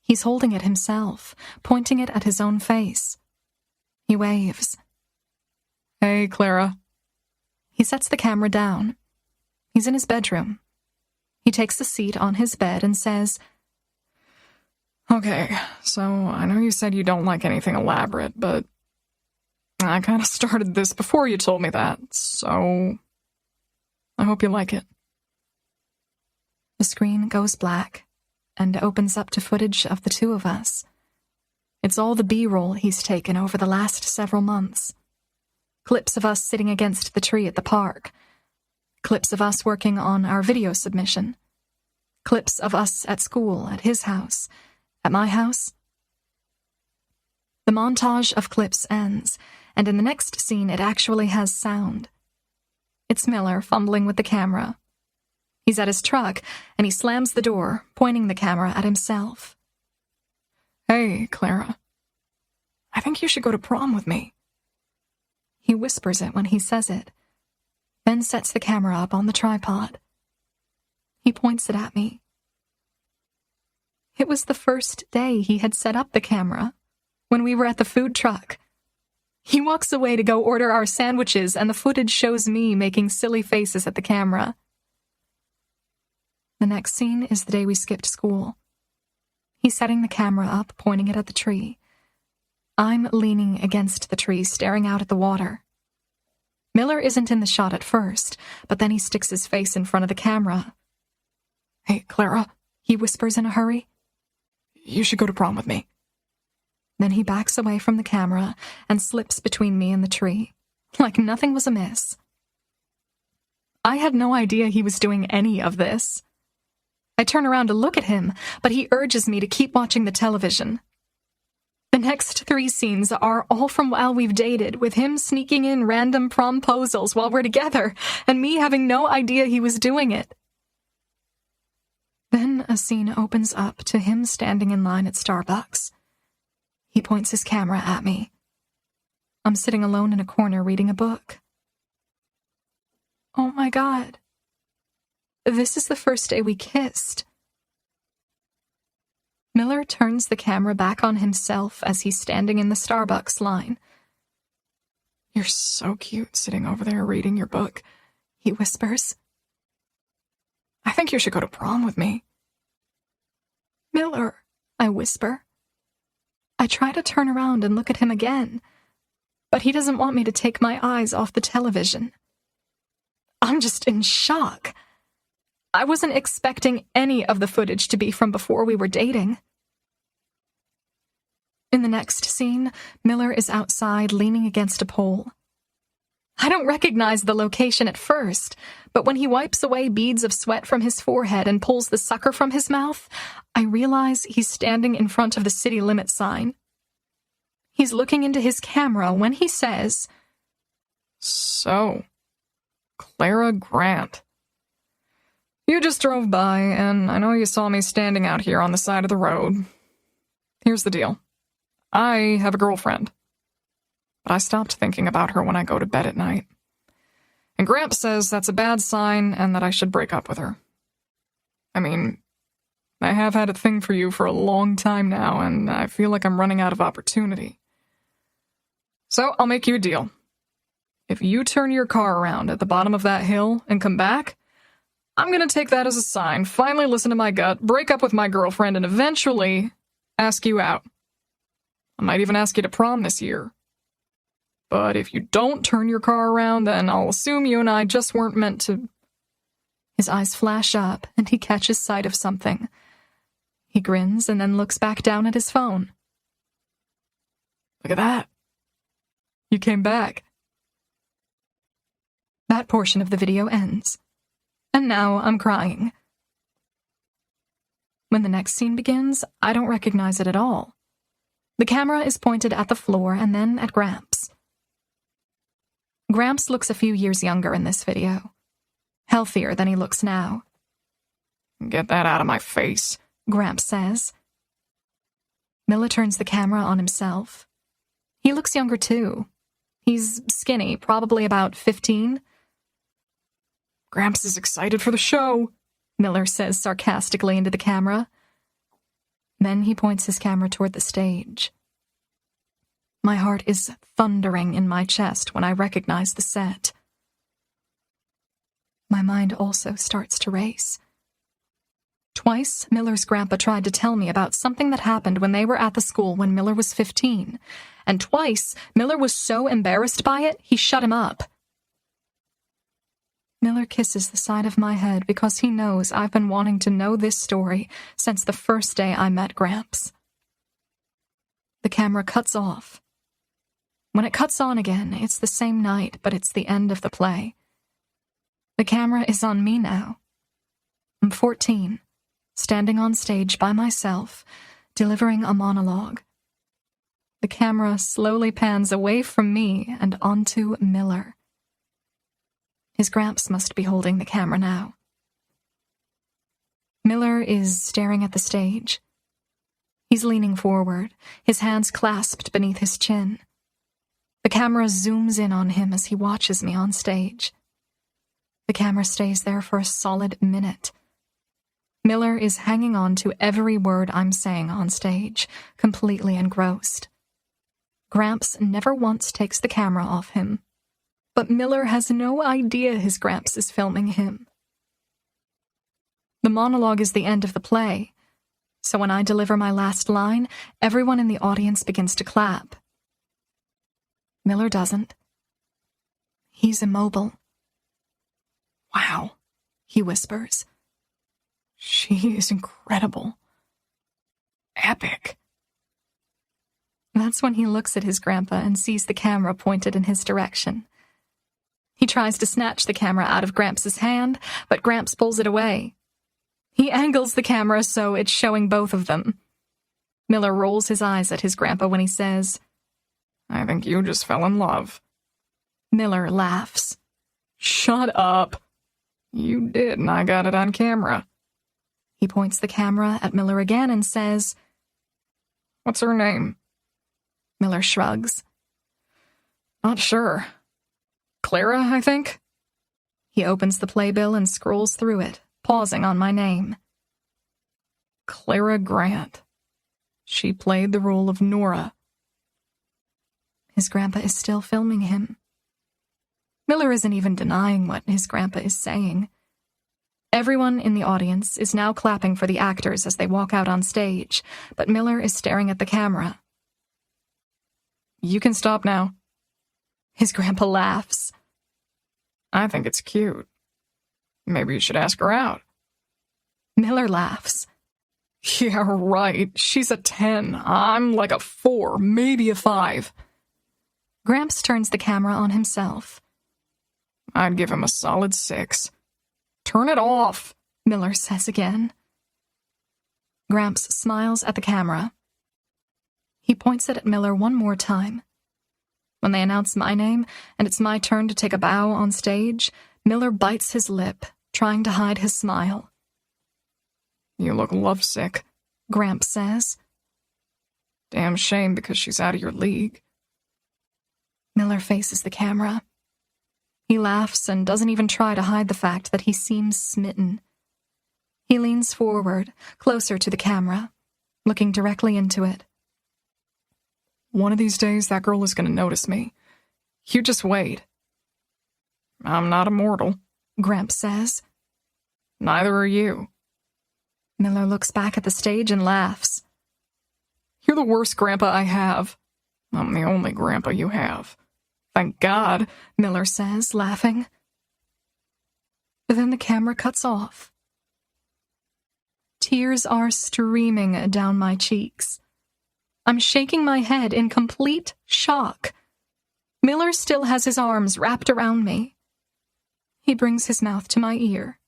He's holding it himself, pointing it at his own face. He waves. Hey, Clara. He sets the camera down. He's in his bedroom. He takes a seat on his bed and says, Okay, so I know you said you don't like anything elaborate, but I kind of started this before you told me that, so I hope you like it. The screen goes black and opens up to footage of the two of us. It's all the B-roll he's taken over the last several months. Clips of us sitting against the tree at the park. Clips of us working on our video submission. Clips of us at school, at his house, at my house. The montage of clips ends, and in the next scene it actually has sound. It's Miller fumbling with the camera. He's at his truck, and he slams the door, pointing the camera at himself. Hey, Clara. I think you should go to prom with me. He whispers it when he says it, then sets the camera up on the tripod. He points it at me. It was the first day he had set up the camera, when we were at the food truck. He walks away to go order our sandwiches, and the footage shows me making silly faces at the camera. The next scene is the day we skipped school. He's setting the camera up, pointing it at the tree. I'm leaning against the tree, staring out at the water. Miller isn't in the shot at first, but then he sticks his face in front of the camera. Hey, Clara, he whispers in a hurry. You should go to prom with me. Then he backs away from the camera and slips between me and the tree, like nothing was amiss. I had no idea he was doing any of this. I turn around to look at him, but he urges me to keep watching the television. The next 3 scenes are all from while we've dated, with him sneaking in random promposals while we're together, and me having no idea he was doing it. Then a scene opens up to him standing in line at Starbucks. He points his camera at me. I'm sitting alone in a corner reading a book. Oh my God. This is the first day we kissed. Miller turns the camera back on himself as he's standing in the Starbucks line. You're so cute sitting over there reading your book, he whispers. I think you should go to prom with me. Miller, I whisper. I try to turn around and look at him again, but he doesn't want me to take my eyes off the television. I'm just in shock. I wasn't expecting any of the footage to be from before we were dating. In the next scene, Miller is outside leaning against a pole. I don't recognize the location at first, but when he wipes away beads of sweat from his forehead and pulls the sucker from his mouth, I realize he's standing in front of the city limit sign. He's looking into his camera when he says, So, Clara Grant. You just drove by, and I know you saw me standing out here on the side of the road. Here's the deal. I have a girlfriend. But I stopped thinking about her when I go to bed at night. And Gramps says that's a bad sign and that I should break up with her. I mean, I have had a thing for you for a long time now, and I feel like I'm running out of opportunity. So I'll make you a deal. If you turn your car around at the bottom of that hill and come back, I'm gonna take that as a sign, finally listen to my gut, break up with my girlfriend, and eventually ask you out. I might even ask you to prom this year. But if you don't turn your car around, then I'll assume you and I just weren't meant to. His eyes flash up, and he catches sight of something. He grins and then looks back down at his phone. Look at that. You came back. That portion of the video ends. And now I'm crying. When the next scene begins, I don't recognize it at all. The camera is pointed at the floor and then at Gramps. Gramps looks a few years younger in this video. Healthier than he looks now. Get that out of my face, Gramps says. Miller turns the camera on himself. He looks younger too. He's skinny, probably about 15. Gramps is excited for the show, Miller says sarcastically into the camera. Then he points his camera toward the stage. My heart is thundering in my chest when I recognize the set. My mind also starts to race. Twice, Miller's grandpa tried to tell me about something that happened when they were at the school when Miller was 15, and twice, Miller was so embarrassed by it, he shut him up. Miller kisses the side of my head because he knows I've been wanting to know this story since the first day I met Gramps. The camera cuts off. When it cuts on again, it's the same night, but it's the end of the play. The camera is on me now. I'm 14, standing on stage by myself, delivering a monologue. The camera slowly pans away from me and onto Miller. His Gramps must be holding the camera now. Miller is staring at the stage. He's leaning forward, his hands clasped beneath his chin. The camera zooms in on him as he watches me on stage. The camera stays there for a solid minute. Miller is hanging on to every word I'm saying on stage, completely engrossed. Gramps never once takes the camera off him. But Miller has no idea his Gramps is filming him. The monologue is the end of the play, so when I deliver my last line, everyone in the audience begins to clap. Miller doesn't. He's immobile. "Wow," he whispers. "She is incredible. Epic." That's when he looks at his grandpa and sees the camera pointed in his direction. He tries to snatch the camera out of Gramps' hand, but Gramps pulls it away. He angles the camera so it's showing both of them. Miller rolls his eyes at his grandpa when he says, "I think you just fell in love." Miller laughs. "Shut up. You did, and I got it on camera." He points the camera at Miller again and says, "What's her name?" Miller shrugs. "Not sure. Clara, I think?" He opens the playbill and scrolls through it, pausing on my name. "Clara Grant. She played the role of Nora." His grandpa is still filming him. Miller isn't even denying what his grandpa is saying. Everyone in the audience is now clapping for the actors as they walk out on stage, but Miller is staring at the camera. "You can stop now." His grandpa laughs. "I think it's cute. Maybe you should ask her out." Miller laughs. "Yeah, right. She's a 10. I'm like a 4, maybe a 5. Gramps turns the camera on himself. "I'd give him a solid 6. "Turn it off," Miller says again. Gramps smiles at the camera. He points it at Miller one more time. When they announce my name, and it's my turn to take a bow on stage, Miller bites his lip, trying to hide his smile. "You look lovesick," Gramps says. "Damn shame because she's out of your league." Miller faces the camera. He laughs and doesn't even try to hide the fact that he seems smitten. He leans forward, closer to the camera, looking directly into it. "One of these days, that girl is going to notice me. You just wait." "I'm not immortal," Gramps says. "Neither are you." Miller looks back at the stage and laughs. "You're the worst grandpa I have." "I'm the only grandpa you have." "Thank God," Miller says, laughing. But then the camera cuts off. Tears are streaming down my cheeks. I'm shaking my head in complete shock. Miller still has his arms wrapped around me. He brings his mouth to my ear.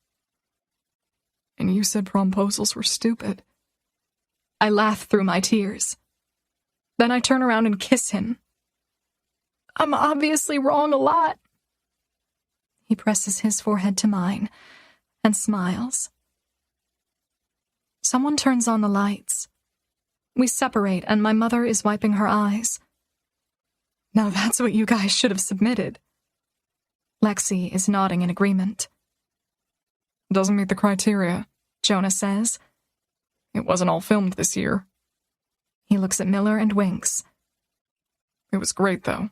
"And you said promposals were stupid." I laugh through my tears. Then I turn around and kiss him. "I'm obviously wrong a lot." He presses his forehead to mine and smiles. Someone turns on the lights. We separate, and my mother is wiping her eyes. "Now that's what you guys should have submitted." Lexi is nodding in agreement. Doesn't meet the criteria, Jonah says. It wasn't all filmed this year. He looks at Miller and winks. It was great, though.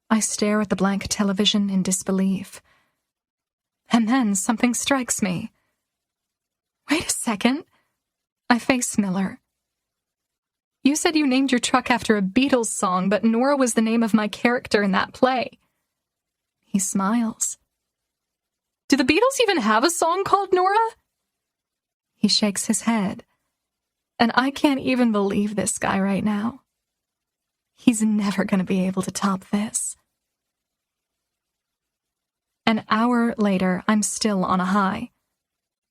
I stare at the blank television in disbelief. And then something strikes me. Wait a second. I face Miller. You said you named your truck after a Beatles song, but Nora was the name of my character in that play. He smiles. Do the Beatles even have a song called Nora? He shakes his head. And I can't even believe this guy right now. He's never going to be able to top this. An hour later, I'm still on a high.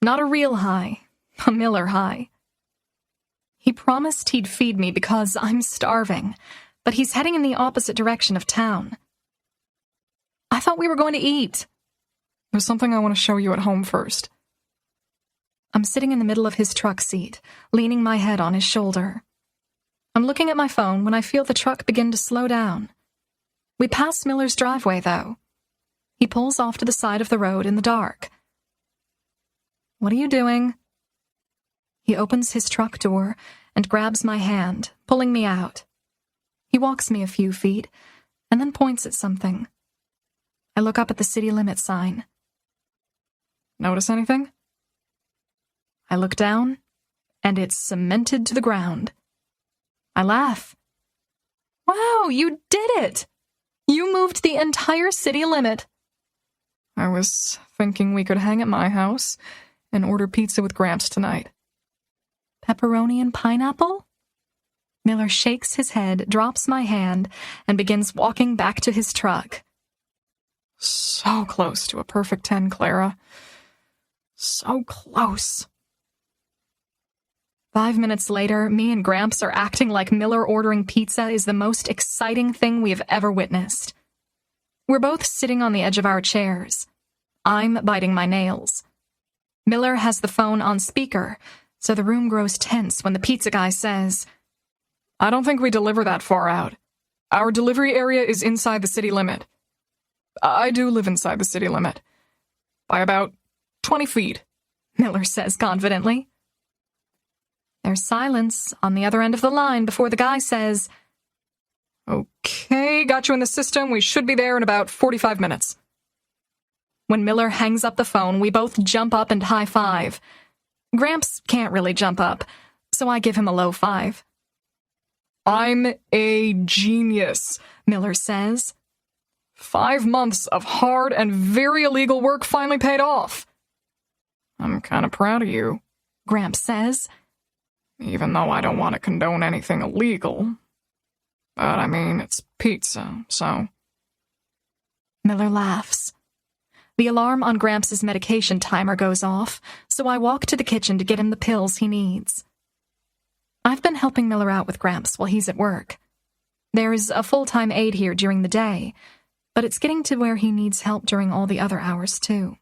Not a real high, a Miller high. He promised he'd feed me because I'm starving, but he's heading in the opposite direction of town. I thought we were going to eat. There's something I want to show you at home first. I'm sitting in the middle of his truck seat, leaning my head on his shoulder. I'm looking at my phone when I feel the truck begin to slow down. We pass Miller's driveway, though. He pulls off to the side of the road in the dark. What are you doing? He opens his truck door and grabs my hand, pulling me out. He walks me a few feet and then points at something. I look up at the city limit sign. Notice anything? I look down, and it's cemented to the ground. I laugh. Wow, you did it! You moved the entire city limit. I was thinking we could hang at my house and order pizza with Gramps tonight. Pepperoni and pineapple? Miller shakes his head, drops my hand, and begins walking back to his truck. So close to a perfect 10, Clara. So close. 5 minutes later, me and Gramps are acting like Miller ordering pizza is the most exciting thing we have ever witnessed. We're both sitting on the edge of our chairs. I'm biting my nails. Miller has the phone on speaker, so the room grows tense when the pizza guy says, I don't think we deliver that far out. Our delivery area is inside the city limit. I do live inside the city limit. By about 20 feet, Miller says confidently. There's silence on the other end of the line before the guy says, Okay, got you in the system. We should be there in about 45 minutes. When Miller hangs up the phone, we both jump up and high-five. Gramps can't really jump up, so I give him a low five. I'm a genius, Miller says. 5 months of hard and very illegal work finally paid off. I'm kind of proud of you, Gramps says. Even though I don't want to condone anything illegal. But I mean, it's pizza, so. Miller laughs. The alarm on Gramps' medication timer goes off, so I walk to the kitchen to get him the pills he needs. I've been helping Miller out with Gramps while he's at work. There's a full-time aide here during the day, but it's getting to where he needs help during all the other hours, too.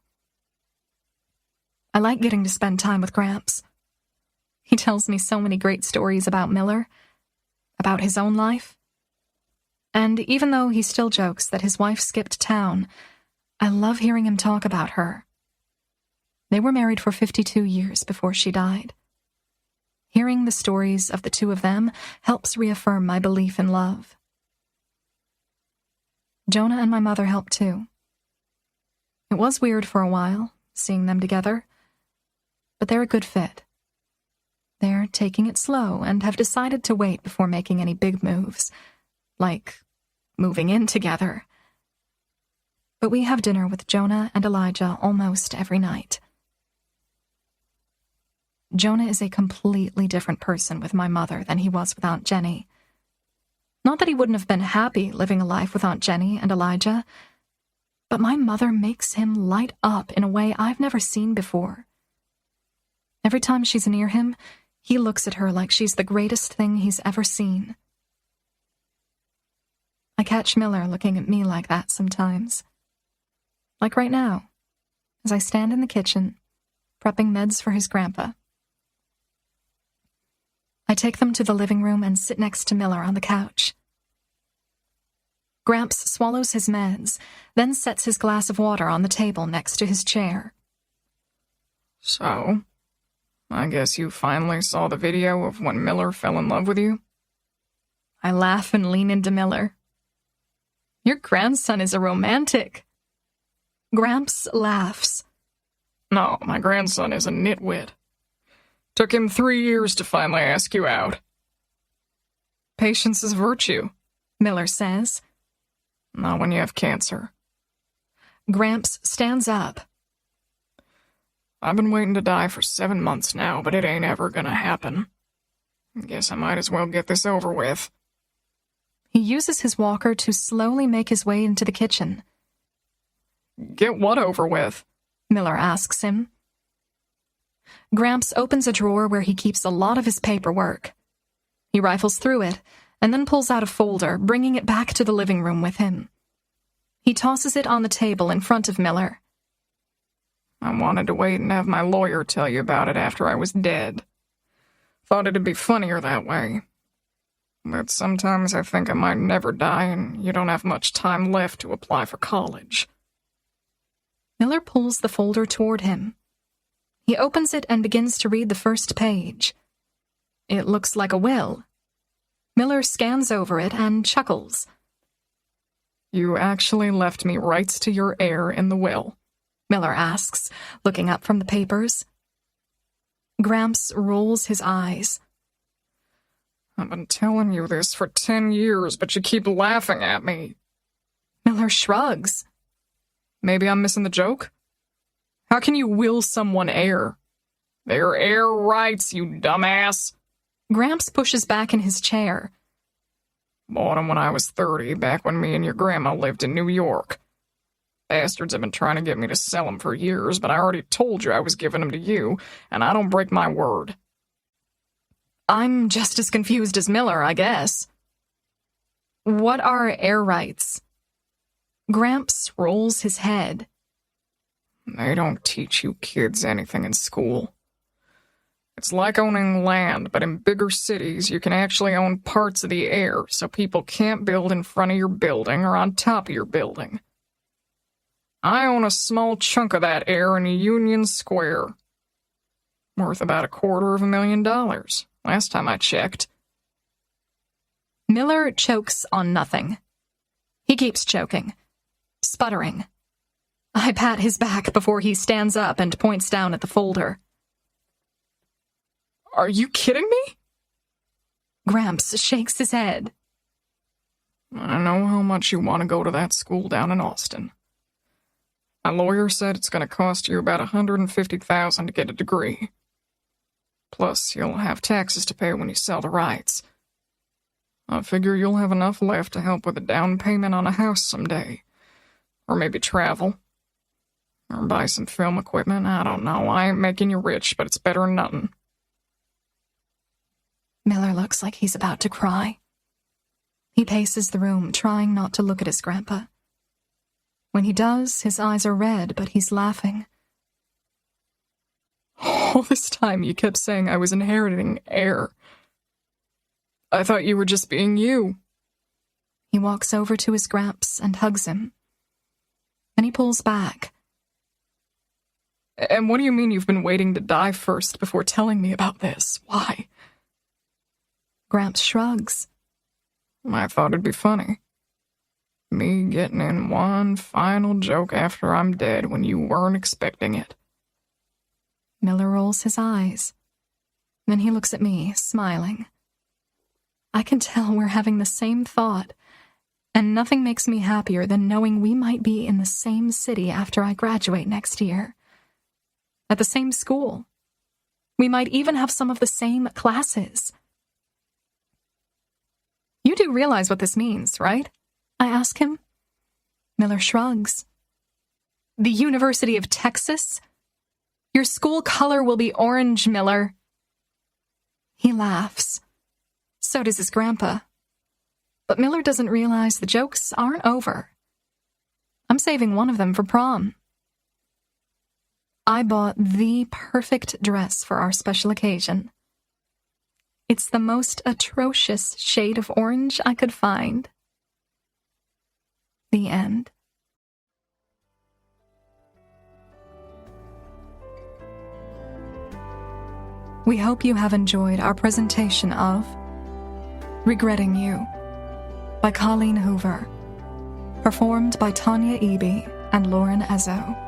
I like getting to spend time with Gramps. He tells me so many great stories about Miller, about his own life. And even though he still jokes that his wife skipped town, I love hearing him talk about her. They were married for 52 years before she died. Hearing the stories of the two of them helps reaffirm my belief in love. Jonah and my mother helped too. It was weird for a while, seeing them together, but they're a good fit. They're taking it slow and have decided to wait before making any big moves, like moving in together. But we have dinner with Jonah and Elijah almost every night. Jonah is a completely different person with my mother than he was with Aunt Jenny. Not that he wouldn't have been happy living a life with Aunt Jenny and Elijah, but my mother makes him light up in a way I've never seen before. Every time she's near him, he looks at her like she's the greatest thing he's ever seen. I catch Miller looking at me like that sometimes. Like right now, as I stand in the kitchen, prepping meds for his grandpa. I take them to the living room and sit next to Miller on the couch. Gramps swallows his meds, then sets his glass of water on the table next to his chair. So, I guess you finally saw the video of when Miller fell in love with you? I laugh and lean into Miller. Your grandson is a romantic. Gramps laughs. No, my grandson is a nitwit. Took him 3 years to finally ask you out. Patience is virtue, Miller says. Not when you have cancer. Gramps stands up. I've been waiting to die for 7 months now, but it ain't ever gonna happen. Guess I might as well get this over with. He uses his walker to slowly make his way into the kitchen. Get what over with? Miller asks him. Gramps opens a drawer where he keeps a lot of his paperwork. He rifles through it and then pulls out a folder, bringing it back to the living room with him. He tosses it on the table in front of Miller. I wanted to wait and have my lawyer tell you about it after I was dead. Thought it'd be funnier that way. But sometimes I think I might never die and you don't have much time left to apply for college. Miller pulls the folder toward him. He opens it and begins to read the first page. It looks like a will. Miller scans over it and chuckles. You actually left me rights to your heir in the will? Miller asks, looking up from the papers. Gramps rolls his eyes. I've been telling you this for 10 years, but you keep laughing at me. Miller shrugs. Maybe I'm missing the joke? How can you will someone heir? They're heir rights, you dumbass. Gramps pushes back in his chair. Bought 'em when I was 30, back when me and your grandma lived in New York. Bastards have been trying to get me to sell 'em for years, but I already told you I was giving 'em to you, and I don't break my word. I'm just as confused as Miller, I guess. What are heir rights? Gramps rolls his head. They don't teach you kids anything in school. It's like owning land, but in bigger cities, you can actually own parts of the air, so people can't build in front of your building or on top of your building. I own a small chunk of that air in Union Square. Worth about $250,000, last time I checked. Miller chokes on nothing. He keeps choking, sputtering. I pat his back before he stands up and points down at the folder. Are you kidding me? Gramps shakes his head. I know how much you want to go to that school down in Austin. My lawyer said it's going to cost you about $150,000 to get a degree. Plus, you'll have taxes to pay when you sell the rights. I figure you'll have enough left to help with a down payment on a house someday. Or maybe travel. Or buy some film equipment. I don't know. I ain't making you rich, but it's better than nothing. Miller looks like he's about to cry. He paces the room, trying not to look at his grandpa. When he does, his eyes are red, but he's laughing. All this time you kept saying I was inheriting heir. I thought you were just being you. He walks over to his Gramps and hugs him. Then he pulls back. And what do you mean you've been waiting to die first before telling me about this? Why? Gramps shrugs. I thought it'd be funny. Me getting in one final joke after I'm dead when you weren't expecting it. Miller rolls his eyes. Then he looks at me, smiling. I can tell we're having the same thought, and nothing makes me happier than knowing we might be in the same city after I graduate next year. At the same school. We might even have some of the same classes. You do realize what this means, right? I ask him. Miller shrugs. The University of Texas? Your school color will be orange, Miller. He laughs. So does his grandpa. But Miller doesn't realize the jokes aren't over. I'm saving one of them for prom. I bought the perfect dress for our special occasion. It's the most atrocious shade of orange I could find. The end. We hope you have enjoyed our presentation of Regretting You by Colleen Hoover, performed by Tanya Eby and Lauren Ezzo.